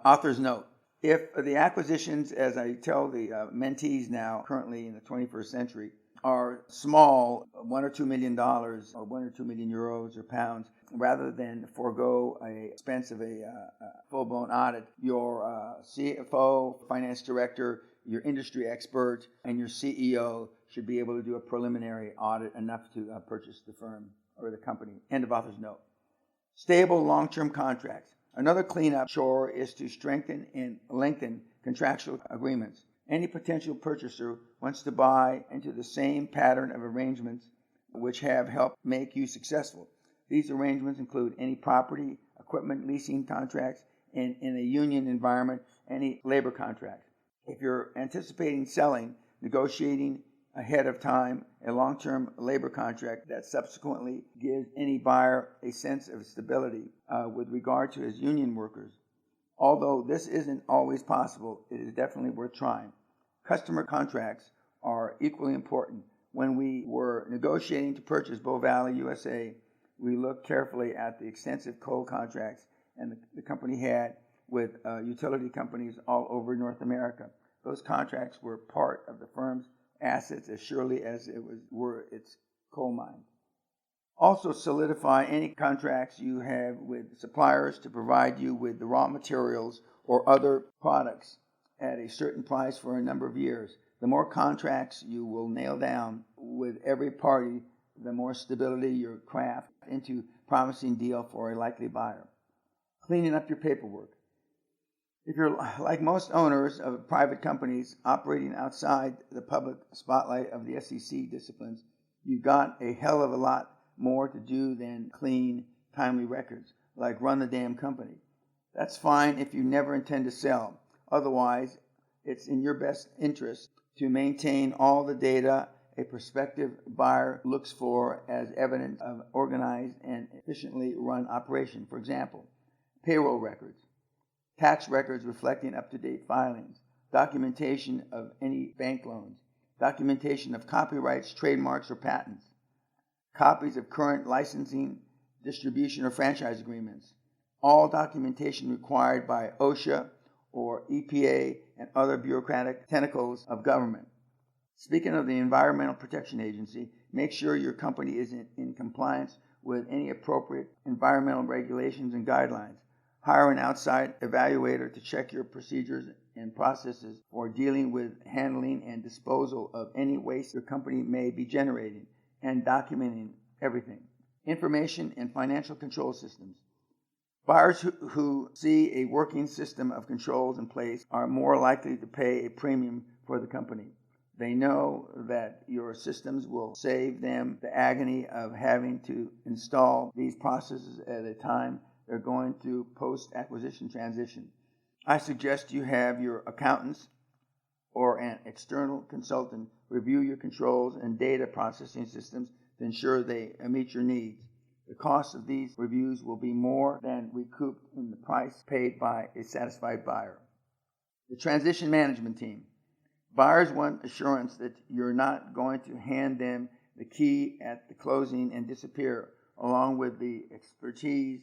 Author's note. If the acquisitions, as I tell the mentees now, currently in the 21st century, are small, $1 or $2 million, or 1 or 2 million euros or pounds, rather than forego a expense of a full-blown audit, your CFO, finance director, your industry expert, and your CEO should be able to do a preliminary audit enough to purchase the firm or the company. End of author's note. Stable long-term contracts. Another cleanup chore is to strengthen and lengthen contractual agreements. Any potential purchaser wants to buy into the same pattern of arrangements which have helped make you successful. These arrangements include any property, equipment leasing contracts, and in a union environment, any labor contracts. If you're anticipating selling, negotiating ahead of time a long-term labor contract that subsequently gives any buyer a sense of stability with regard to his union workers. Although this isn't always possible, it is definitely worth trying. Customer contracts are equally important. When we were negotiating to purchase Bow Valley, USA, we looked carefully at the extensive coal contracts and the company had with utility companies all over North America. Those contracts were part of the firm's assets as surely as were its coal mine. Also solidify any contracts you have with suppliers to provide you with the raw materials or other products at a certain price for a number of years. The more contracts you will nail down with every party, the more stability your craft into promising deal for a likely buyer. Cleaning up your paperwork. If you're like most owners of private companies operating outside the public spotlight of the SEC disciplines, you've got a hell of a lot more to do than clean, timely records, like run the damn company. That's fine if you never intend to sell. Otherwise, it's in your best interest to maintain all the data a prospective buyer looks for as evidence of organized and efficiently run operation. For example, payroll records, tax records reflecting up-to-date filings, documentation of any bank loans, documentation of copyrights, trademarks, or patents, copies of current licensing, distribution, or franchise agreements, all documentation required by OSHA or EPA and other bureaucratic tentacles of government. Speaking of the Environmental Protection Agency, make sure your company is in compliance with any appropriate environmental regulations and guidelines. Hire an outside evaluator to check your procedures and processes for dealing with handling and disposal of any waste your company may be generating, and documenting everything. Information and financial control systems. Buyers who see a working system of controls in place are more likely to pay a premium for the company. They know that your systems will save them the agony of having to install these processes at a time they're going through post-acquisition transition. I suggest you have your accountants or an external consultant review your controls and data processing systems to ensure they meet your needs. The cost of these reviews will be more than recouped in the price paid by a satisfied buyer. The transition management team. Buyers want assurance that you're not going to hand them the key at the closing and disappear, along with the expertise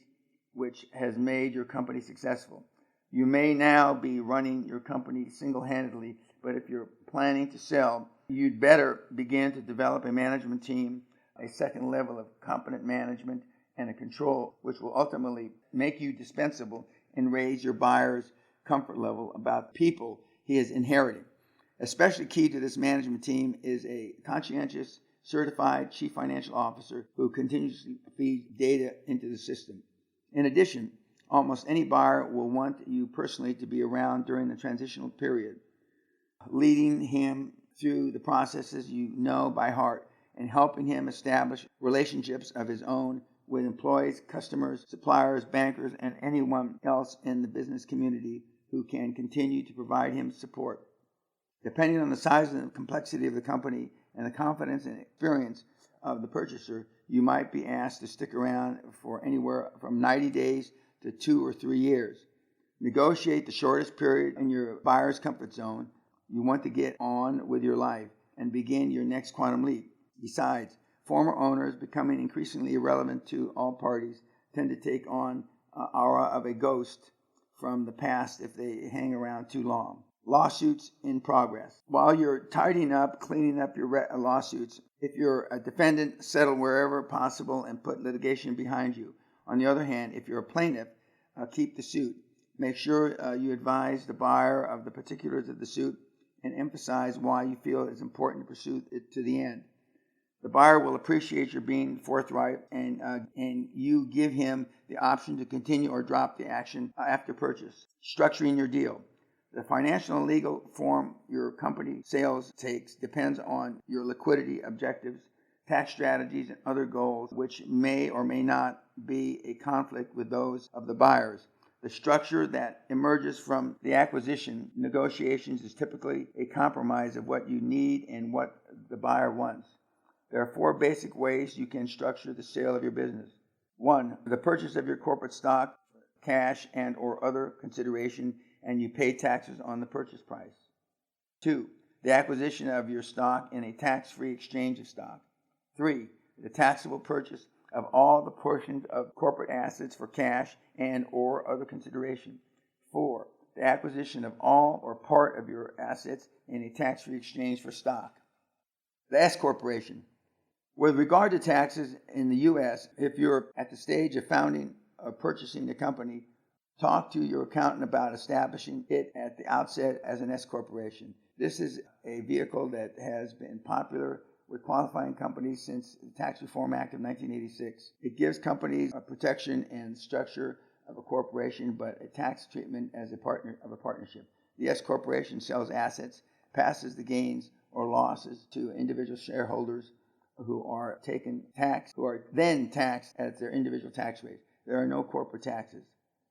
which has made your company successful. You may now be running your company single-handedly, but if you're planning to sell, you'd better begin to develop a management team, a second level of competent management, and a control which will ultimately make you dispensable and raise your buyer's comfort level about people he is inheriting. Especially key to this management team is a conscientious, certified chief financial officer who continuously feeds data into the system. In addition, almost any buyer will want you personally to be around during the transitional period, leading him through the processes you know by heart and helping him establish relationships of his own with employees, customers, suppliers, bankers, and anyone else in the business community who can continue to provide him support. Depending on the size and complexity of the company and the confidence and experience of the purchaser, you might be asked to stick around for anywhere from 90 days to 2 or 3 years. Negotiate the shortest period in your buyer's comfort zone. You want to get on with your life and begin your next quantum leap. Besides, former owners, becoming increasingly irrelevant to all parties, tend to take on aura of a ghost from the past if they hang around too long. Lawsuits in progress. While you're tidying up, cleaning up your lawsuits, if you're a defendant, settle wherever possible and put litigation behind you. On the other hand, if you're a plaintiff, keep the suit. Make sure you advise the buyer of the particulars of the suit and emphasize why you feel it's important to pursue it to the end. The buyer will appreciate your being forthright and you give him the option to continue or drop the action after purchase. Structuring your deal. The financial and legal form your company sales takes depends on your liquidity objectives, tax strategies, and other goals, which may or may not be a conflict with those of the buyers. The structure that emerges from the acquisition negotiations is typically a compromise of what you need and what the buyer wants. There are 4 basic ways you can structure the sale of your business. 1, the purchase of your corporate stock, cash and or other consideration, and you pay taxes on the purchase price. 2, the acquisition of your stock in a tax-free exchange of stock. 3, the taxable purchase of all the portions of corporate assets for cash and or other consideration. 4, the acquisition of all or part of your assets in a tax-free exchange for stock. The S Corporation. With regard to taxes in the U.S., if you're at the stage of founding or purchasing the company, talk to your accountant about establishing it at the outset as an S Corporation. This is a vehicle that has been popular with qualifying companies since the Tax Reform Act of 1986. It gives companies a protection and structure of a corporation, but a tax treatment as a partner of a partnership. The S Corporation sells assets, passes the gains or losses to individual shareholders who are then taxed at their individual tax rates. There are no corporate taxes.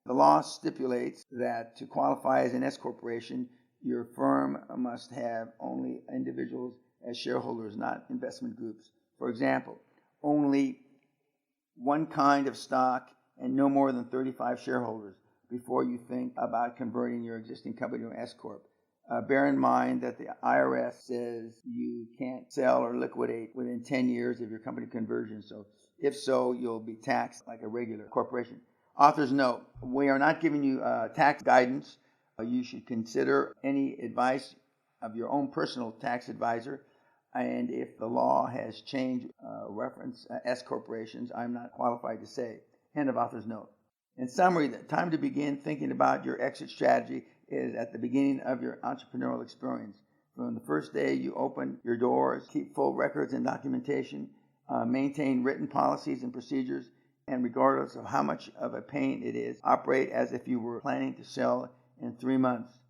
The law stipulates that to qualify as an S Corporation, your firm must have only individuals as shareholders, not investment groups. For example, only one kind of stock and no more than 35 shareholders. before you think about converting your existing company to an S Corp. Bear in mind that the IRS says you can't sell or liquidate within 10 years of your company conversion. So if so, you'll be taxed like a regular corporation. Author's note, we are not giving you tax guidance. You should consider any advice of your own personal tax advisor. And if the law has changed reference S corporations, I'm not qualified to say. End of author's note. In summary, the time to begin thinking about your exit strategy is at the beginning of your entrepreneurial experience. From the first day you open your doors, keep full records and documentation, maintain written policies and procedures, and regardless of how much of a pain it is, operate as if you were planning to sell in 3 months.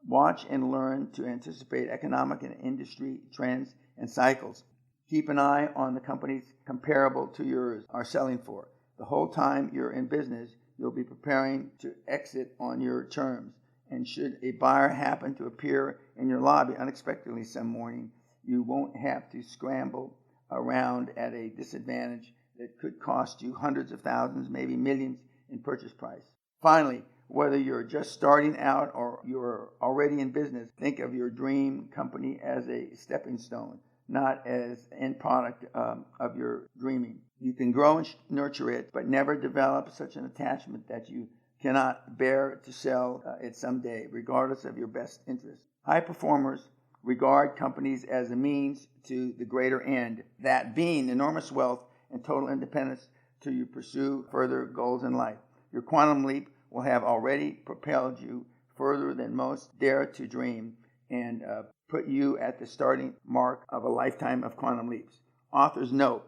Watch and learn to anticipate economic and industry trends and cycles. Keep an eye on the companies comparable to yours are selling for. The whole time you're in business, you'll be preparing to exit on your terms. And should a buyer happen to appear in your lobby unexpectedly some morning, you won't have to scramble around at a disadvantage that could cost you hundreds of thousands, maybe millions in purchase price. Finally, whether you're just starting out or you're already in business, think of your dream company as a stepping stone, not as the end product of your dreaming. You can grow and nurture it, but never develop such an attachment that you cannot bear to sell it someday, regardless of your best interest. High performers regard companies as a means to the greater end, that being enormous wealth and total independence to you pursue further goals in life. Your quantum leap will have already propelled you further than most dare to dream and put you at the starting mark of a lifetime of quantum leaps. Author's note,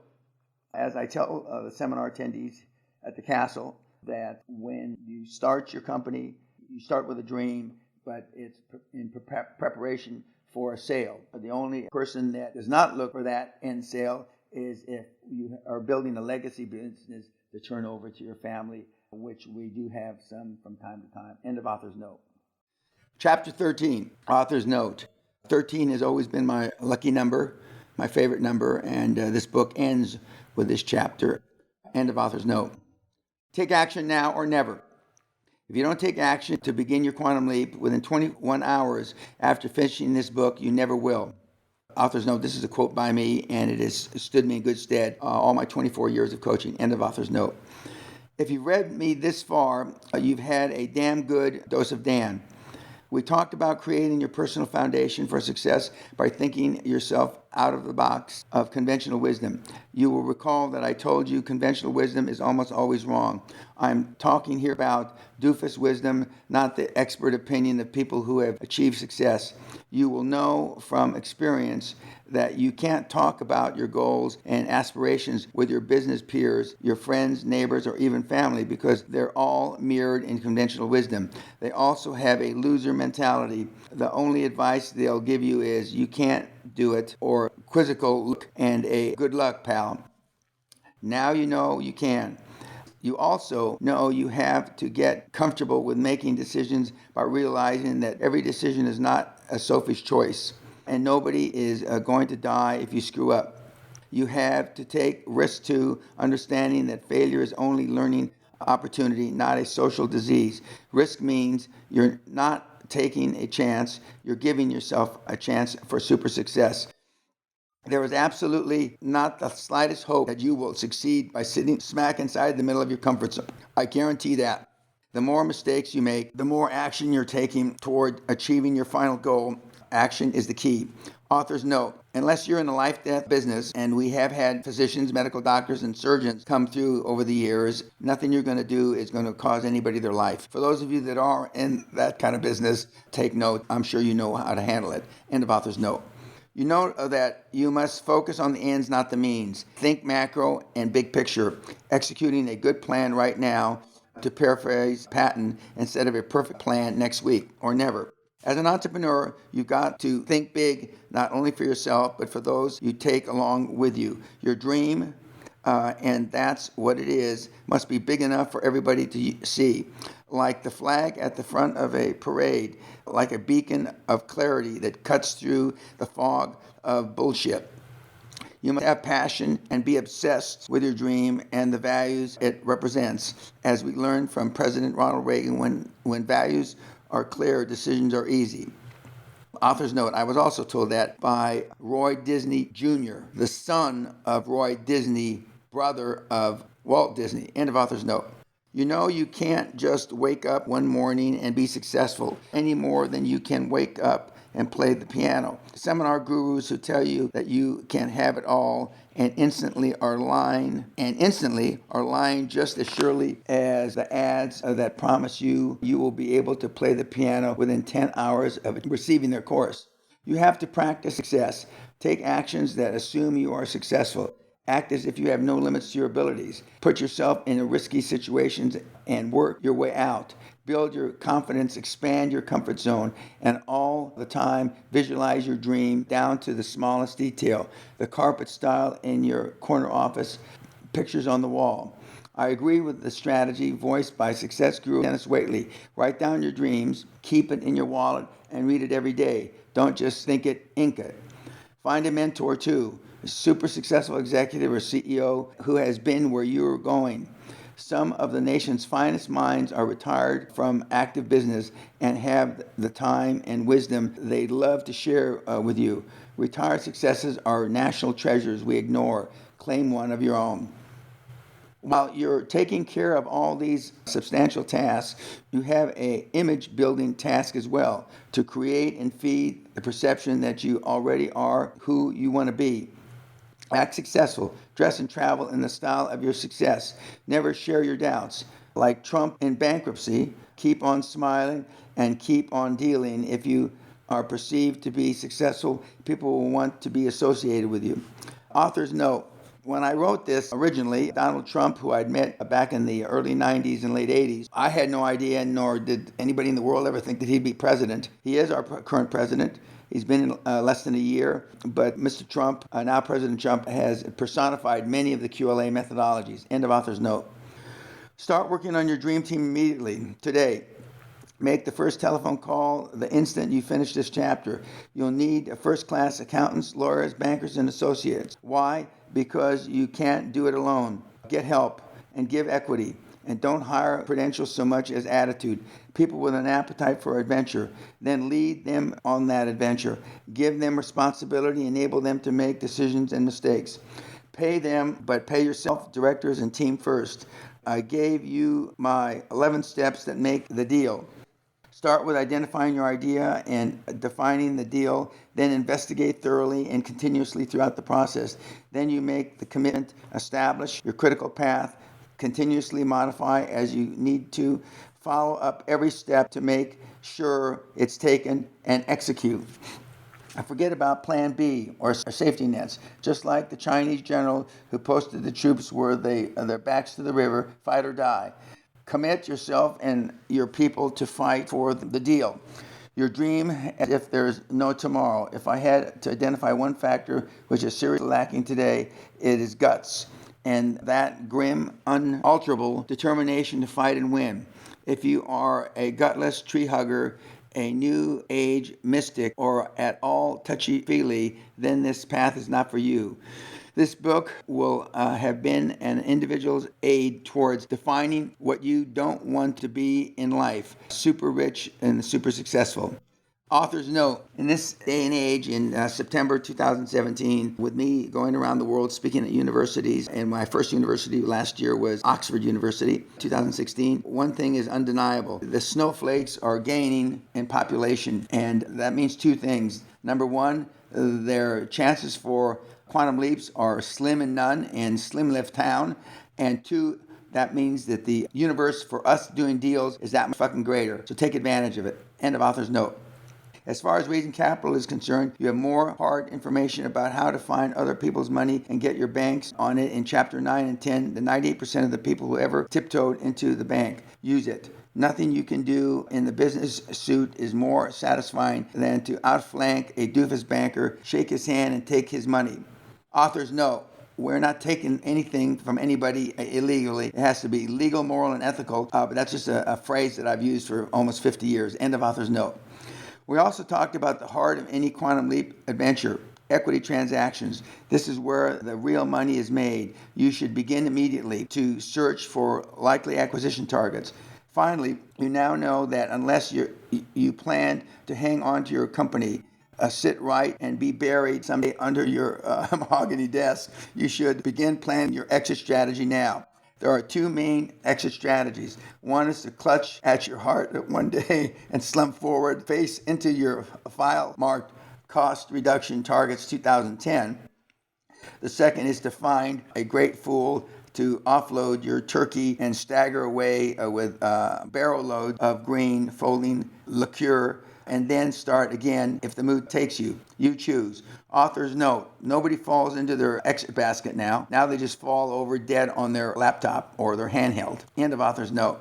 as I tell the seminar attendees at the castle, that when you start your company, you start with a dream, but it's in preparation for a sale. The only person that does not look for that end sale is if you are building a legacy business to turn over to your family, which we do have some from time to time. End of author's note. Chapter 13, author's note. 13 has always been my lucky number, my favorite number, and this book ends with this chapter. End of author's note. Take action now or never. If you don't take action to begin your quantum leap within 21 hours after finishing this book, you never will. Author's note, this is a quote by me, and it has stood me in good stead all my 24 years of coaching. End of author's note. If you've read me this far, you've had a damn good dose of Dan. We talked about creating your personal foundation for success by thinking yourself out of the box of conventional wisdom. You will recall that I told you conventional wisdom is almost always wrong. I'm talking here about doofus wisdom, not the expert opinion of people who have achieved success. You will know from experience that you can't talk about your goals and aspirations with your business peers, your friends, neighbors, or even family because they're all mirrored in conventional wisdom. They also have a loser mentality. The only advice they'll give you is you can't do it, or quizzical look and a good luck, pal. Now you know you can. You also know you have to get comfortable with making decisions by realizing that every decision is not a Sophie's choice, and nobody is going to die if you screw up. You have to take risks too, understanding that failure is only learning opportunity, not a social disease. Risk means you're not taking a chance, you're giving yourself a chance for super success. There is absolutely not the slightest hope that you will succeed by sitting smack inside the middle of your comfort zone. I guarantee that. The more mistakes you make, the more action you're taking toward achieving your final goal. Action is the key. Author's note, unless you're in the life-death business, and we have had physicians, medical doctors, and surgeons come through over the years, nothing you're going to do is going to cause anybody their life. For those of you that are in that kind of business, take note. I'm sure you know how to handle it. End of author's note. You know that you must focus on the ends, not the means. Think macro and big picture, executing a good plan right now, to paraphrase Patton, instead of a perfect plan next week or never. As an entrepreneur, you've got to think big, not only for yourself, but for those you take along with you. Your dream, and that's what it is, must be big enough for everybody to see. Like the flag at the front of a parade, like a beacon of clarity that cuts through the fog of bullshit. You must have passion and be obsessed with your dream and the values it represents. As we learned from President Ronald Reagan, when values are clear, decisions are easy. Author's note, I was also told that by Roy Disney Jr., the son of Roy Disney, brother of Walt Disney. End of author's note. You know, you can't just wake up one morning and be successful any more than you can wake up and play the piano. Seminar gurus who tell you that you can have it all and instantly are lying just as surely as the ads that promise you will be able to play the piano within 10 hours of receiving their course. You have to practice success. Take actions that assume you are successful. Act as if you have no limits to your abilities. Put yourself in risky situations and work your way out. Build your confidence, expand your comfort zone, and all the time visualize your dream down to the smallest detail. The carpet style in your corner office, pictures on the wall. I agree with the strategy voiced by success guru Dennis Waitley. Write down your dreams, keep it in your wallet, and read it every day. Don't just think it, ink it. Find a mentor too, a super successful executive or CEO who has been where you're going. Some of the nation's finest minds are retired from active business and have the time and wisdom they'd love to share with you. Retired successes are national treasures we ignore. Claim one of your own. While you're taking care of all these substantial tasks, you have an image building task as well, to create and feed the perception that you already are who you want to be. Act successful. Dress and travel in the style of your success. Never share your doubts. Like Trump in bankruptcy, keep on smiling and keep on dealing. If you are perceived to be successful, people will want to be associated with you. Author's note. When I wrote this originally, Donald Trump, who I'd met back in the early 90s and late 80s, I had no idea, nor did anybody in the world ever think that he'd be president. He is our current president. He's been in less than a year, but Mr. Trump, now President Trump, has personified many of the QLA methodologies. End of author's note. Start working on your dream team immediately, today. Make the first telephone call the instant you finish this chapter. You'll need first-class accountants, lawyers, bankers, and associates. Why? Because you can't do it alone. Get help and give equity. And don't hire credentials so much as attitude. People with an appetite for adventure. Then lead them on that adventure. Give them responsibility. Enable them to make decisions and mistakes. Pay them, but pay yourself, directors, and team first. I gave you my 11 steps that make the deal. Start with identifying your idea and defining the deal, then investigate thoroughly and continuously throughout the process. Then you make the commitment, establish your critical path, continuously modify as you need to, follow up every step to make sure it's taken, and execute. Forget about plan B or safety nets, just like the Chinese general who posted the troops where their backs to the river, fight or die. Commit yourself and your people to fight for the deal. Your dream as if there's no tomorrow. If I had to identify one factor which is seriously lacking today, it is guts, and that grim, unalterable determination to fight and win. If you are a gutless tree hugger, a new age mystic, or at all touchy-feely, then this path is not for you. This book will have been an individual's aid towards defining what you don't want to be in life, super rich and super successful. Author's note, in this day and age, in September 2017, with me going around the world speaking at universities, and my first university last year was Oxford University, 2016, one thing is undeniable. The snowflakes are gaining in population, and that means two things. Number one, their chances for quantum leaps are slim and none, and slim left town. And two, that means that the universe for us doing deals is that much fucking greater. So take advantage of it. End of author's note. As far as raising capital is concerned, you have more hard information about how to find other people's money and get your banks on it in Chapter 9 and 10. The 98% of the people who ever tiptoed into the bank use it. Nothing you can do in the business suit is more satisfying than to outflank a doofus banker, shake his hand, and take his money. Authors know we're not taking anything from anybody illegally. It has to be legal, moral, and ethical, but that's just a phrase that I've used for almost 50 years. End of author's note. We also talked about the heart of any quantum leap adventure. equity transactions. This is where the real money is made. You should begin immediately to search for likely acquisition targets. Finally, you now know that unless you plan to hang on to your company, sit right and be buried someday under your mahogany desk, you should begin planning your exit strategy now. There are two main exit strategies. One is to clutch at your heart one day and slump forward, face into your file marked cost reduction targets 2010. The second is to find a great fool to offload your turkey and stagger away with a barrel load of green folding liqueur, and then start again if the mood takes you. You choose. Author's note: nobody falls into their exit basket now. Now they just fall over dead on their laptop or their handheld. End of author's note.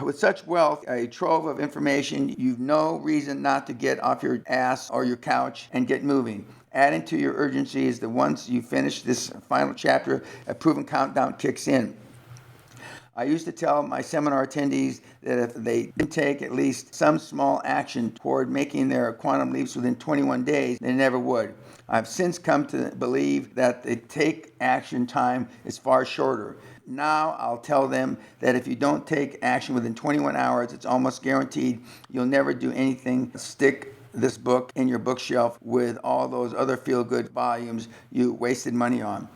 With such wealth, a trove of information, you've no reason not to get off your ass or your couch and get moving. Adding to your urgency is that once you finish this final chapter, a proven countdown kicks in. I used to tell my seminar attendees that if they didn't take at least some small action toward making their quantum leaps within 21 days, they never would. I've since come to believe that the take action time is far shorter. Now I'll tell them that if you don't take action within 21 hours, it's almost guaranteed you'll never do anything. Stick this book in your bookshelf with all those other feel-good volumes you wasted money on.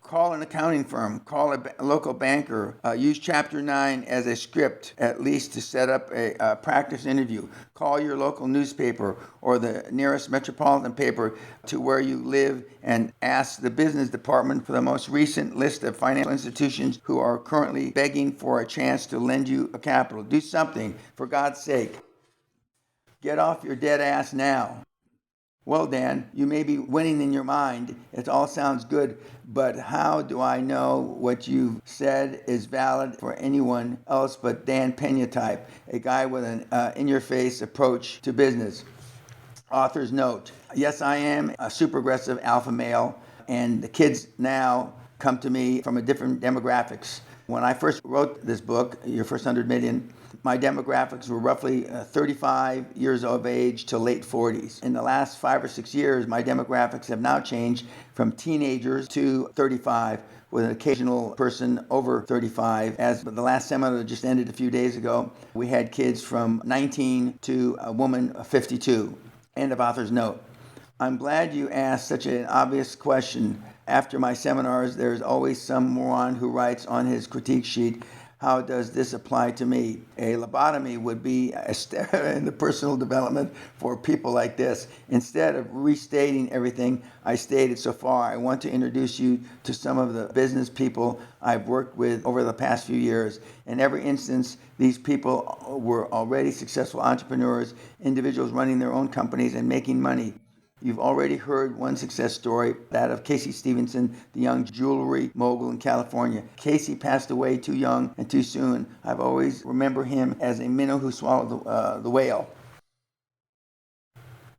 Call an accounting firm, call a local banker, use Chapter 9 as a script, at least to set up a practice interview. Call your local newspaper or the nearest metropolitan paper to where you live and ask the business department for the most recent list of financial institutions who are currently begging for a chance to lend you a capital. Do something, for God's sake. Get off your dead ass now. Well, Dan, you may be winning in your mind. It all sounds good, but how do I know what you've said is valid for anyone else but Dan Peña type, a guy with an in-your-face approach to business? Author's note: yes, I am a super aggressive alpha male, and the kids now come to me from a different demographics. When I first wrote this book, Your First 100 Million, my demographics were roughly 35 years of age to late 40s. In the last 5 or 6 years, my demographics have now changed from teenagers to 35, with an occasional person over 35. As the last seminar that just ended a few days ago, we had kids from 19 to a woman 52. End of author's note. I'm glad you asked such an obvious question. After my seminars, there's always some moron who writes on his critique sheet, how does this apply to me? A lobotomy would be in the personal development for people like this. Instead of restating everything I stated so far, I want to introduce you to some of the business people I've worked with over the past few years. In every instance, these people were already successful entrepreneurs, individuals running their own companies and making money. You've already heard one success story, that of Casey Stevenson, the young jewelry mogul in California. Casey passed away too young and too soon. I've always remembered him as a minnow who swallowed the whale.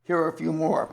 Here are a few more.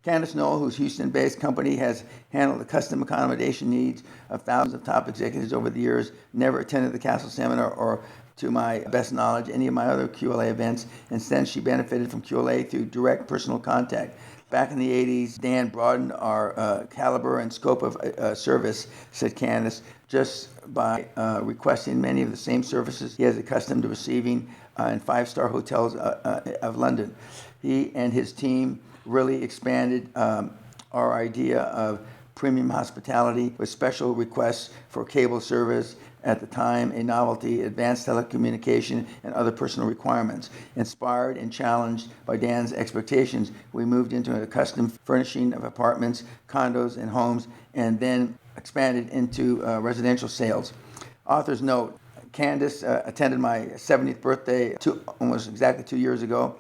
Candace Knoll, whose Houston-based company has handled the custom accommodation needs of thousands of top executives over the years, never attended the Castle Seminar or, to my best knowledge, any of my other QLA events. Instead, she benefited from QLA through direct personal contact. Back in the 80s, Dan broadened our caliber and scope of service, said Candace, just by requesting many of the same services he has accustomed to receiving in five-star hotels of London. He and his team really expanded our idea of premium hospitality with special requests for cable service, at the time a novelty, advanced telecommunication, and other personal requirements. Inspired and challenged by Dan's expectations, we moved into a custom furnishing of apartments, condos, and homes, and then expanded into residential sales. Author's note: Candace attended my 70th birthday almost exactly 2 years ago.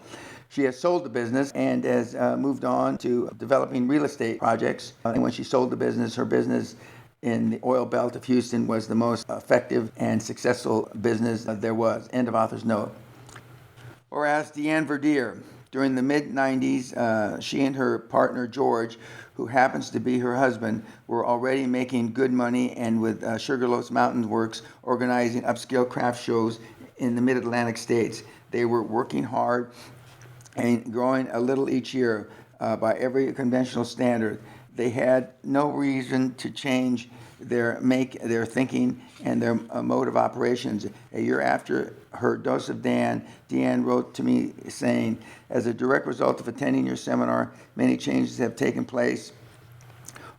She has sold the business and has moved on to developing real estate projects. And when she sold the business, her business in the oil belt of Houston was the most effective and successful business there was. End of author's note. Whereas Deanne Verdier, during the mid-90s, she and her partner George, who happens to be her husband, were already making good money, and with Sugarloaf Mountain Works organizing upscale craft shows in the mid-Atlantic states. They were working hard and growing a little each year. by every conventional standard. They had no reason to change their thinking and their mode of operations. A year after her dose of Dan, Deanne wrote to me saying, as a direct result of attending your seminar, many changes have taken place.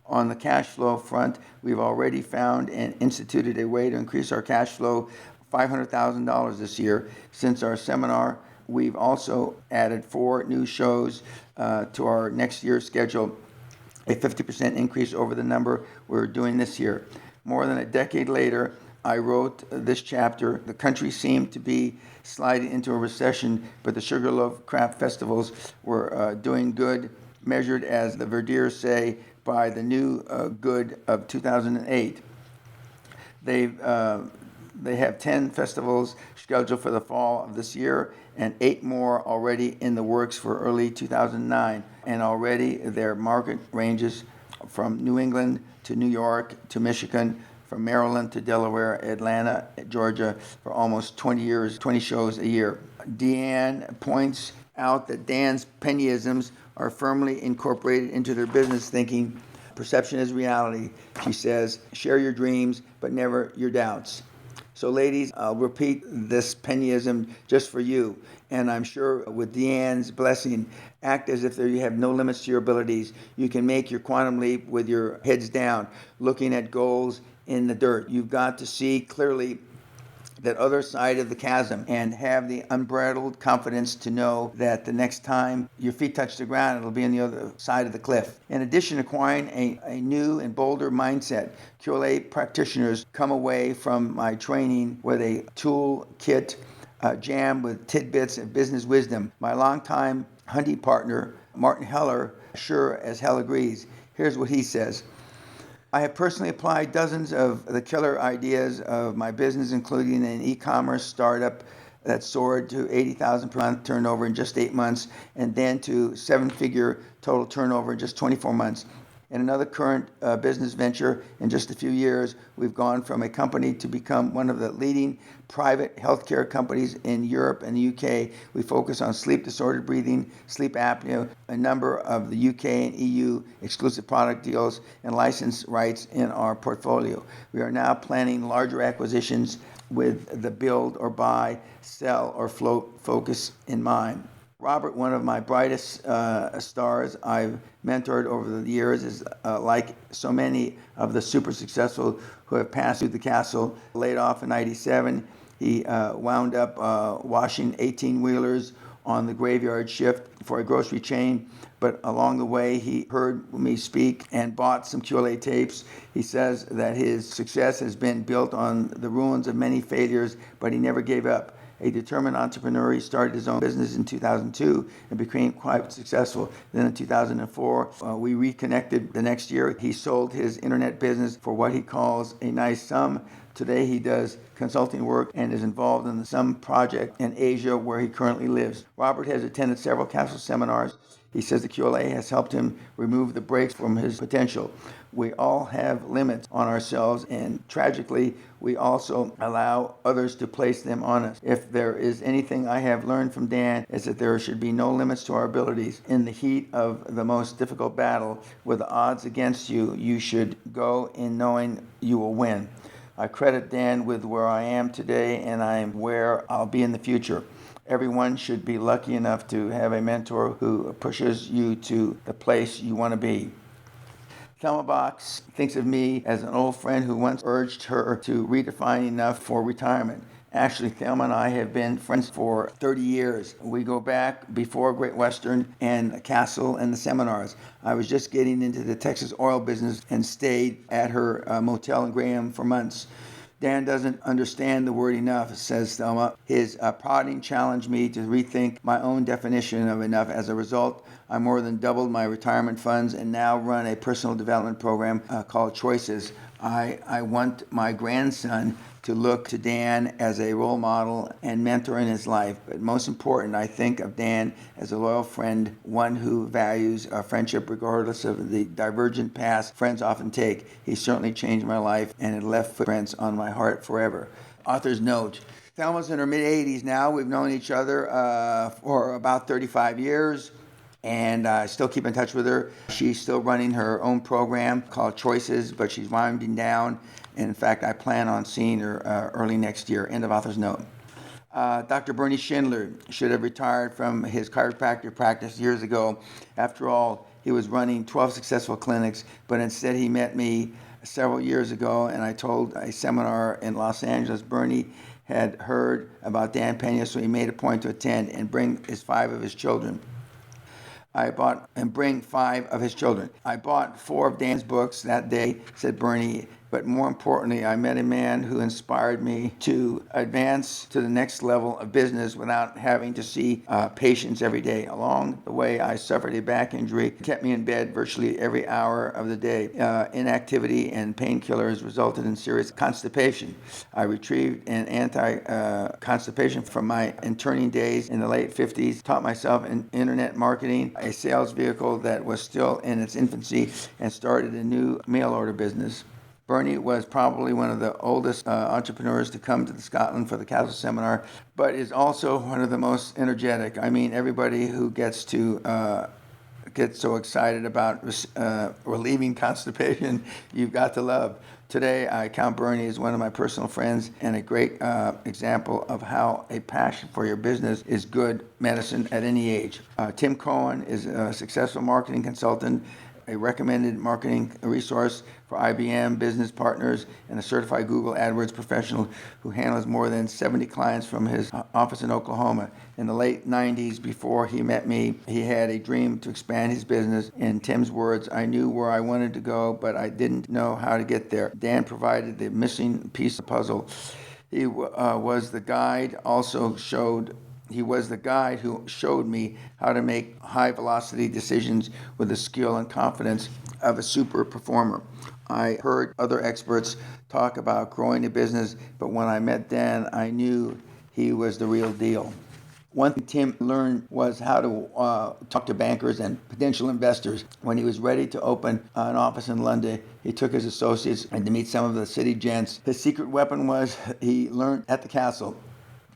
On the cash flow front, we've already found and instituted a way to increase our cash flow $500,000 this year. Since our seminar, we've also added 4 new shows to our next year's schedule, a 50% increase over the number we're doing this year. More than a decade later, I wrote this chapter. The country seemed to be sliding into a recession, but the Sugarloaf Craft Festivals were doing good, measured, as the Verdiers say, by the new good of 2008. They have 10 festivals scheduled for the fall of this year and 8 more already in the works for early 2009. And already their market ranges from New England to New York to Michigan, from Maryland to Delaware, Atlanta, Georgia, for almost 20 years, 20 shows a year. Deanne points out that Dan's Peñaisms are firmly incorporated into their business thinking. Perception is reality, she says. Share your dreams, but never your doubts. So ladies, I'll repeat this Peñaism just for you. And I'm sure with Deanne's blessing, act as if you have no limits to your abilities. You can make your quantum leap with your heads down, looking at goals in the dirt. You've got to see clearly that other side of the chasm and have the unbridled confidence to know that the next time your feet touch the ground, it'll be on the other side of the cliff. In addition to acquiring a new and bolder mindset, QLA practitioners come away from my training with a tool kit jammed with tidbits of business wisdom. My longtime hunting partner, Martin Heller, sure as hell agrees. Here's what he says. I have personally applied dozens of the killer ideas of my business, including an e-commerce startup that soared to $80,000 per month turnover in just 8 months, and then to 7-figure total turnover in just 24 months. In another current business venture, in just a few years, we've gone from a company to become one of the leading private healthcare companies in Europe and the UK. We focus on sleep disordered breathing, sleep apnea, a number of the UK and EU exclusive product deals, and license rights in our portfolio. We are now planning larger acquisitions with the build or buy, sell or float focus in mind. Robert, one of my brightest stars I've mentored over the years, is like so many of the super successful who have passed through the castle. Laid off in '97, he wound up washing 18-wheelers on the graveyard shift for a grocery chain. But along the way, he heard me speak and bought some QLA tapes. He says that his success has been built on the ruins of many failures, but he never gave up. A determined entrepreneur, he started his own business in 2002 and became quite successful. Then in 2004, we reconnected the next year. He sold his internet business for what he calls a nice sum. Today he does consulting work and is involved in some project in Asia where he currently lives. Robert has attended several castle seminars. He says the QLA has helped him remove the brakes from his potential. We all have limits on ourselves, and tragically, we also allow others to place them on us. If there is anything I have learned from Dan, is that there should be no limits to our abilities. In the heat of the most difficult battle, with the odds against you, you should go in knowing you will win. I credit Dan with where I am today, and I am where I'll be in the future. Everyone should be lucky enough to have a mentor who pushes you to the place you want to be. Thelma Box thinks of me as an old friend who once urged her to redefine enough for retirement. Actually, Thelma and I have been friends for 30 years. We go back before Great Western and Castle and the seminars. I was just getting into the Texas oil business and stayed at her motel in Graham for months. Dan doesn't understand the word enough, says Thelma. His prodding challenged me to rethink my own definition of enough. As a result, I more than doubled my retirement funds and now run a personal development program called Choices. I want my grandson to look to Dan as a role model and mentor in his life. But most important, I think of Dan as a loyal friend, one who values our friendship regardless of the divergent paths friends often take. He certainly changed my life and it left footprints on my heart forever. Author's note. Thelma's in her mid-80s now. We've known each other for about 35 years. and I still keep in touch with her. She's still running her own program called Choices, but she's winding down. And in fact, I plan on seeing her early next year. End of author's note. Dr. Bernie Schindler should have retired from his chiropractic practice years ago. After all, he was running 12 successful clinics, but instead he met me several years ago, and I told a seminar in Los Angeles. Bernie had heard about Dan Peña, so he made a point to attend and bring 5 of his children. I bought 4 of Dan's books that day, said Bernie, but more importantly, I met a man who inspired me to advance to the next level of business without having to see patients every day. Along the way, I suffered a back injury, kept me in bed virtually every hour of the day. Inactivity and painkillers resulted in serious constipation. I retrieved an anti-constipation from my interning days in the late 50s, taught myself in internet marketing, a sales vehicle that was still in its infancy, and started a new mail order business. Bernie was probably one of the oldest entrepreneurs to come to Scotland for the Castle Seminar, but is also one of the most energetic. I mean, everybody who gets to get so excited about relieving constipation, you've got to love. Today, I count Bernie as one of my personal friends and a great example of how a passion for your business is good medicine at any age. Tim Cohen is a successful marketing consultant, a recommended marketing resource for IBM business partners, and a certified Google AdWords professional who handles more than 70 clients from his office in Oklahoma. In the late 90s, before he met me, he had a dream to expand his business. In Tim's words, I knew where I wanted to go, but I didn't know how to get there. Dan provided the missing piece of the puzzle. He was the guide who showed me how to make high-velocity decisions with the skill and confidence of a super performer. I heard other experts talk about growing a business, but when I met Dan, I knew he was the real deal. One thing Tim learned was how to talk to bankers and potential investors. When he was ready to open an office in London, he took his associates and to meet some of the city gents. His secret weapon was he learned at the castle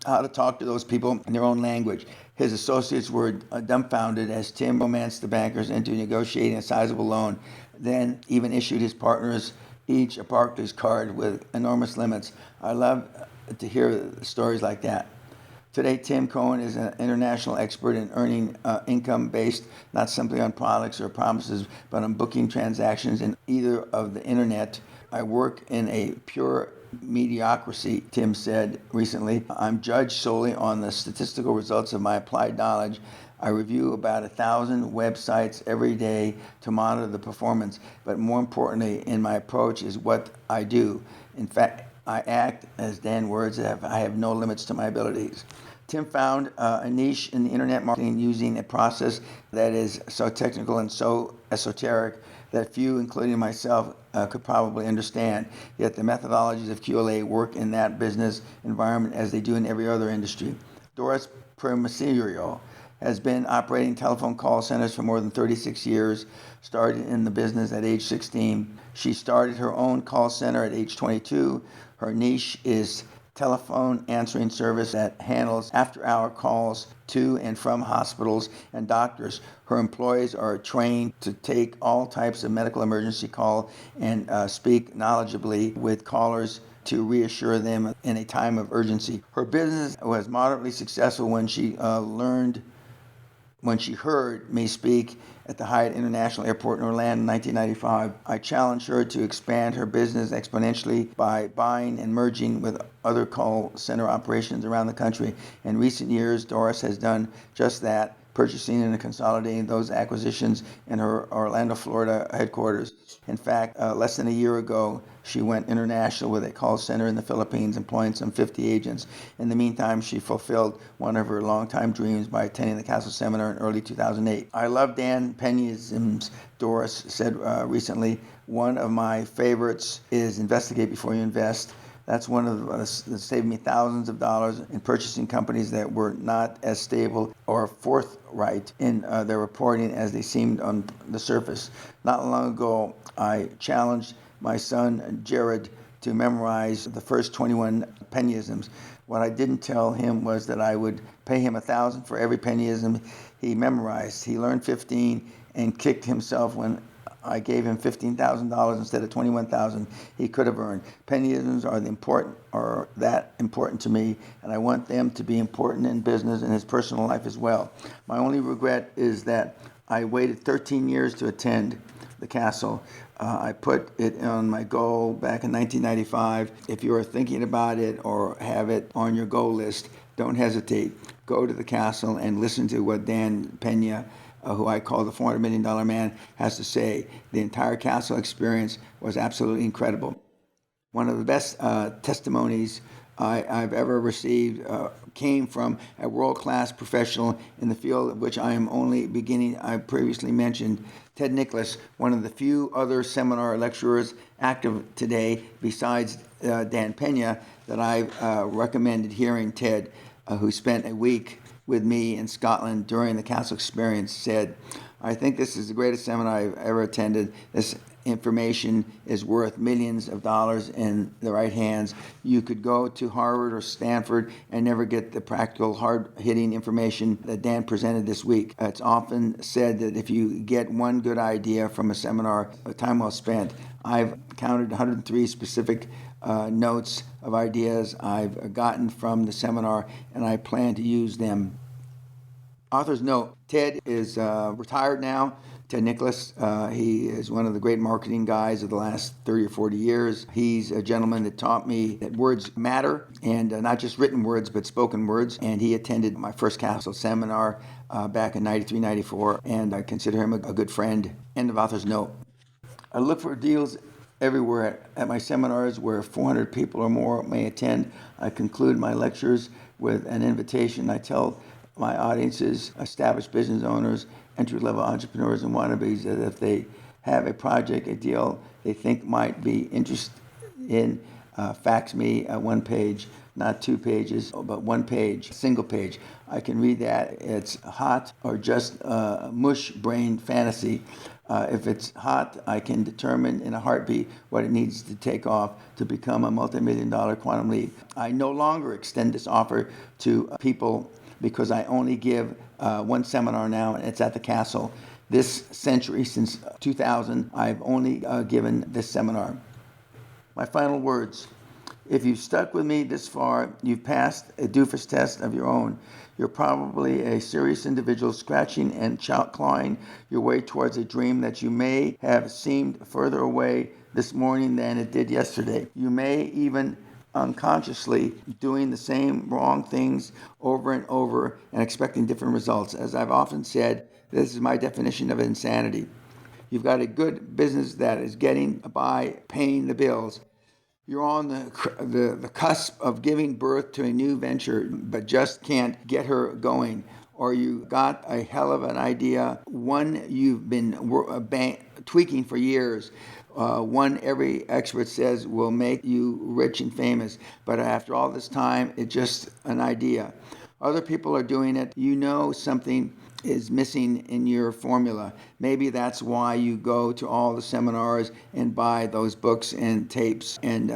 how to talk to those people in their own language. His associates were dumbfounded as Tim romanced the bankers into negotiating a sizable loan, then even issued his partners each a Barclays card with enormous limits. I love to hear stories like that. Today, Tim Cohen is an international expert in earning income based not simply on products or promises, but on booking transactions in either of the internet. I work in a pure mediocrity, Tim said recently. I'm judged solely on the statistical results of my applied knowledge. I review about 1,000 websites every day to monitor the performance, but more importantly in my approach is what I do. In fact, I act, as Dan words, I have no limits to my abilities. Tim found a niche in the internet marketing using a process that is so technical and so esoteric that few, including myself, could probably understand. Yet the methodologies of QLA work in that business environment as they do in every other industry. Doris Permaserio has been operating telephone call centers for more than 36 years, started in the business at age 16. She started her own call center at age 22. Her niche is telephone answering service that handles after-hour calls to and from hospitals and doctors. Her employees are trained to take all types of medical emergency call and speak knowledgeably with callers to reassure them in a time of urgency. Her business was moderately successful when she heard me speak at the Hyatt International Airport in Orlando in 1995. I challenged her to expand her business exponentially by buying and merging with other call center operations around the country. In recent years, Doris has done just that, purchasing and consolidating those acquisitions in her Orlando, Florida headquarters. In fact, less than a year ago, she went international with a call center in the Philippines, employing some 50 agents. In the meantime, she fulfilled one of her longtime dreams by attending the Castle Seminar in early 2008. I love Dan Peña's, Doris said recently. One of my favorites is investigate before you invest. That's one of that saved me thousands of dollars in purchasing companies that were not as stable or forthright in their reporting as they seemed on the surface. Not long ago, I challenged my son Jared to memorize the first 21 Peñaisms. What I didn't tell him was that I would pay him $1,000 for every Peñaism he memorized. He learned 15 and kicked himself when I gave him $15,000 instead of $21,000 he could have earned. Peñaisms are that important to me, and I want them to be important in business and his personal life as well. My only regret is that I waited 13 years to attend the castle. I put it on my goal back in 1995. If you are thinking about it or have it on your goal list, don't hesitate. Go to the castle and listen to what Dan Peña, who I call the $400 million man, has to say. The entire castle experience was absolutely incredible. One of the best testimonies I've ever received came from a world-class professional in the field of which I am only beginning. I previously mentioned Ted Nicholas, one of the few other seminar lecturers active today besides Dan Peña that I've recommended hearing. Ted, who spent a week with me in Scotland during the castle experience, said, "I think this is the greatest seminar I've ever attended. This information is worth millions of dollars in the right hands. You could go to Harvard or Stanford and never get the practical, hard-hitting information that Dan presented this week. It's often said that if you get one good idea from a seminar, time well spent." I've counted 103 specific notes of ideas I've gotten from the seminar, and I plan to use them. Author's note: Ted is retired now. Ted Nicholas, he is one of the great marketing guys of the last 30 or 40 years. He's a gentleman that taught me that words matter, and not just written words, but spoken words. And he attended my first castle seminar back in 93, 94, and I consider him a good friend. End of author's note. I look for deals everywhere at my seminars where 400 people or more may attend. I conclude my lectures with an invitation. I tell my audiences, established business owners, entry-level entrepreneurs and wannabes, that if they have a project, a deal they think might be interested in, fax me one page, not 2 pages, but 1 page, single page. I can read that. It's hot or just mush-brain fantasy. If it's hot, I can determine in a heartbeat what it needs to take off to become a multi-million-dollar quantum leap. I no longer extend this offer to people because I only give one seminar now, and it's at the castle. This century, since 2000, I've only given this seminar. My final words: if you've stuck with me this far, you've passed a doofus test of your own. You're probably a serious individual scratching and clawing your way towards a dream that you may have seemed further away this morning than it did yesterday. You may even unconsciously doing the same wrong things over and over and expecting different results. As I've often said, this is my definition of insanity. You've got a good business that is getting by, paying the bills. You're on the cusp of giving birth to a new venture, but just can't get her going. Or you got a hell of an idea, one you've been tweaking for years, one every expert says will make you rich and famous, but after all this time, it's just an idea. Other people are doing it. You know something is missing in your formula. Maybe that's why you go to all the seminars and buy those books and tapes and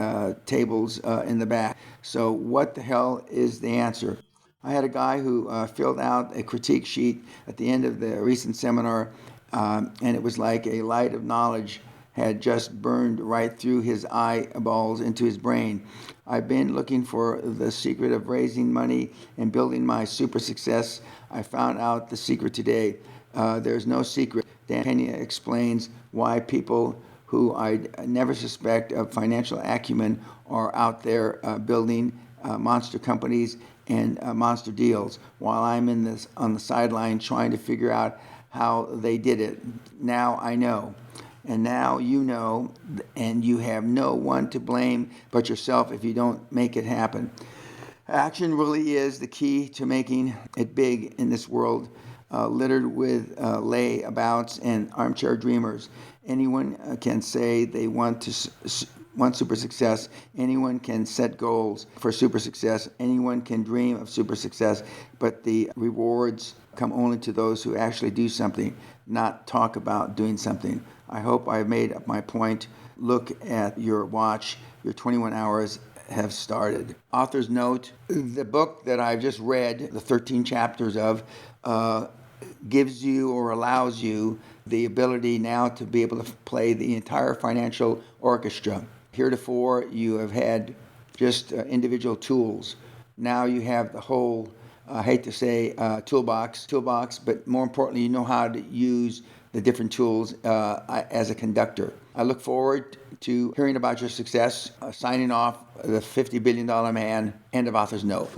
tables in the back. So what the hell is the answer? I had a guy who filled out a critique sheet at the end of the recent seminar, and it was like a light of knowledge had just burned right through his eyeballs into his brain. I've been looking for the secret of raising money and building my super success. I found out the secret today. There's no secret. Dan Peña explains why people who I'd never suspect of financial acumen are out there building monster companies and monster deals, while I'm on the sideline trying to figure out how they did it. Now I know. And now you know, and you have no one to blame but yourself if you don't make it happen. Action really is the key to making it big in this world, littered with layabouts and armchair dreamers. Anyone can say they want to want super success. Anyone can set goals for super success. Anyone can dream of super success, but the rewards come only to those who actually do something, not talk about doing something. I hope I've made up my point. Look at your watch. Your 21 hours have started. Author's note, the book that I've just read, the 13 chapters of, gives you or allows you the ability now to be able to play the entire financial orchestra. Heretofore, you have had just individual tools. Now you have the whole, I hate to say toolbox, but more importantly, you know how to use the different tools as a conductor. I look forward to hearing about your success. Signing off, the $50 billion man, end of author's note.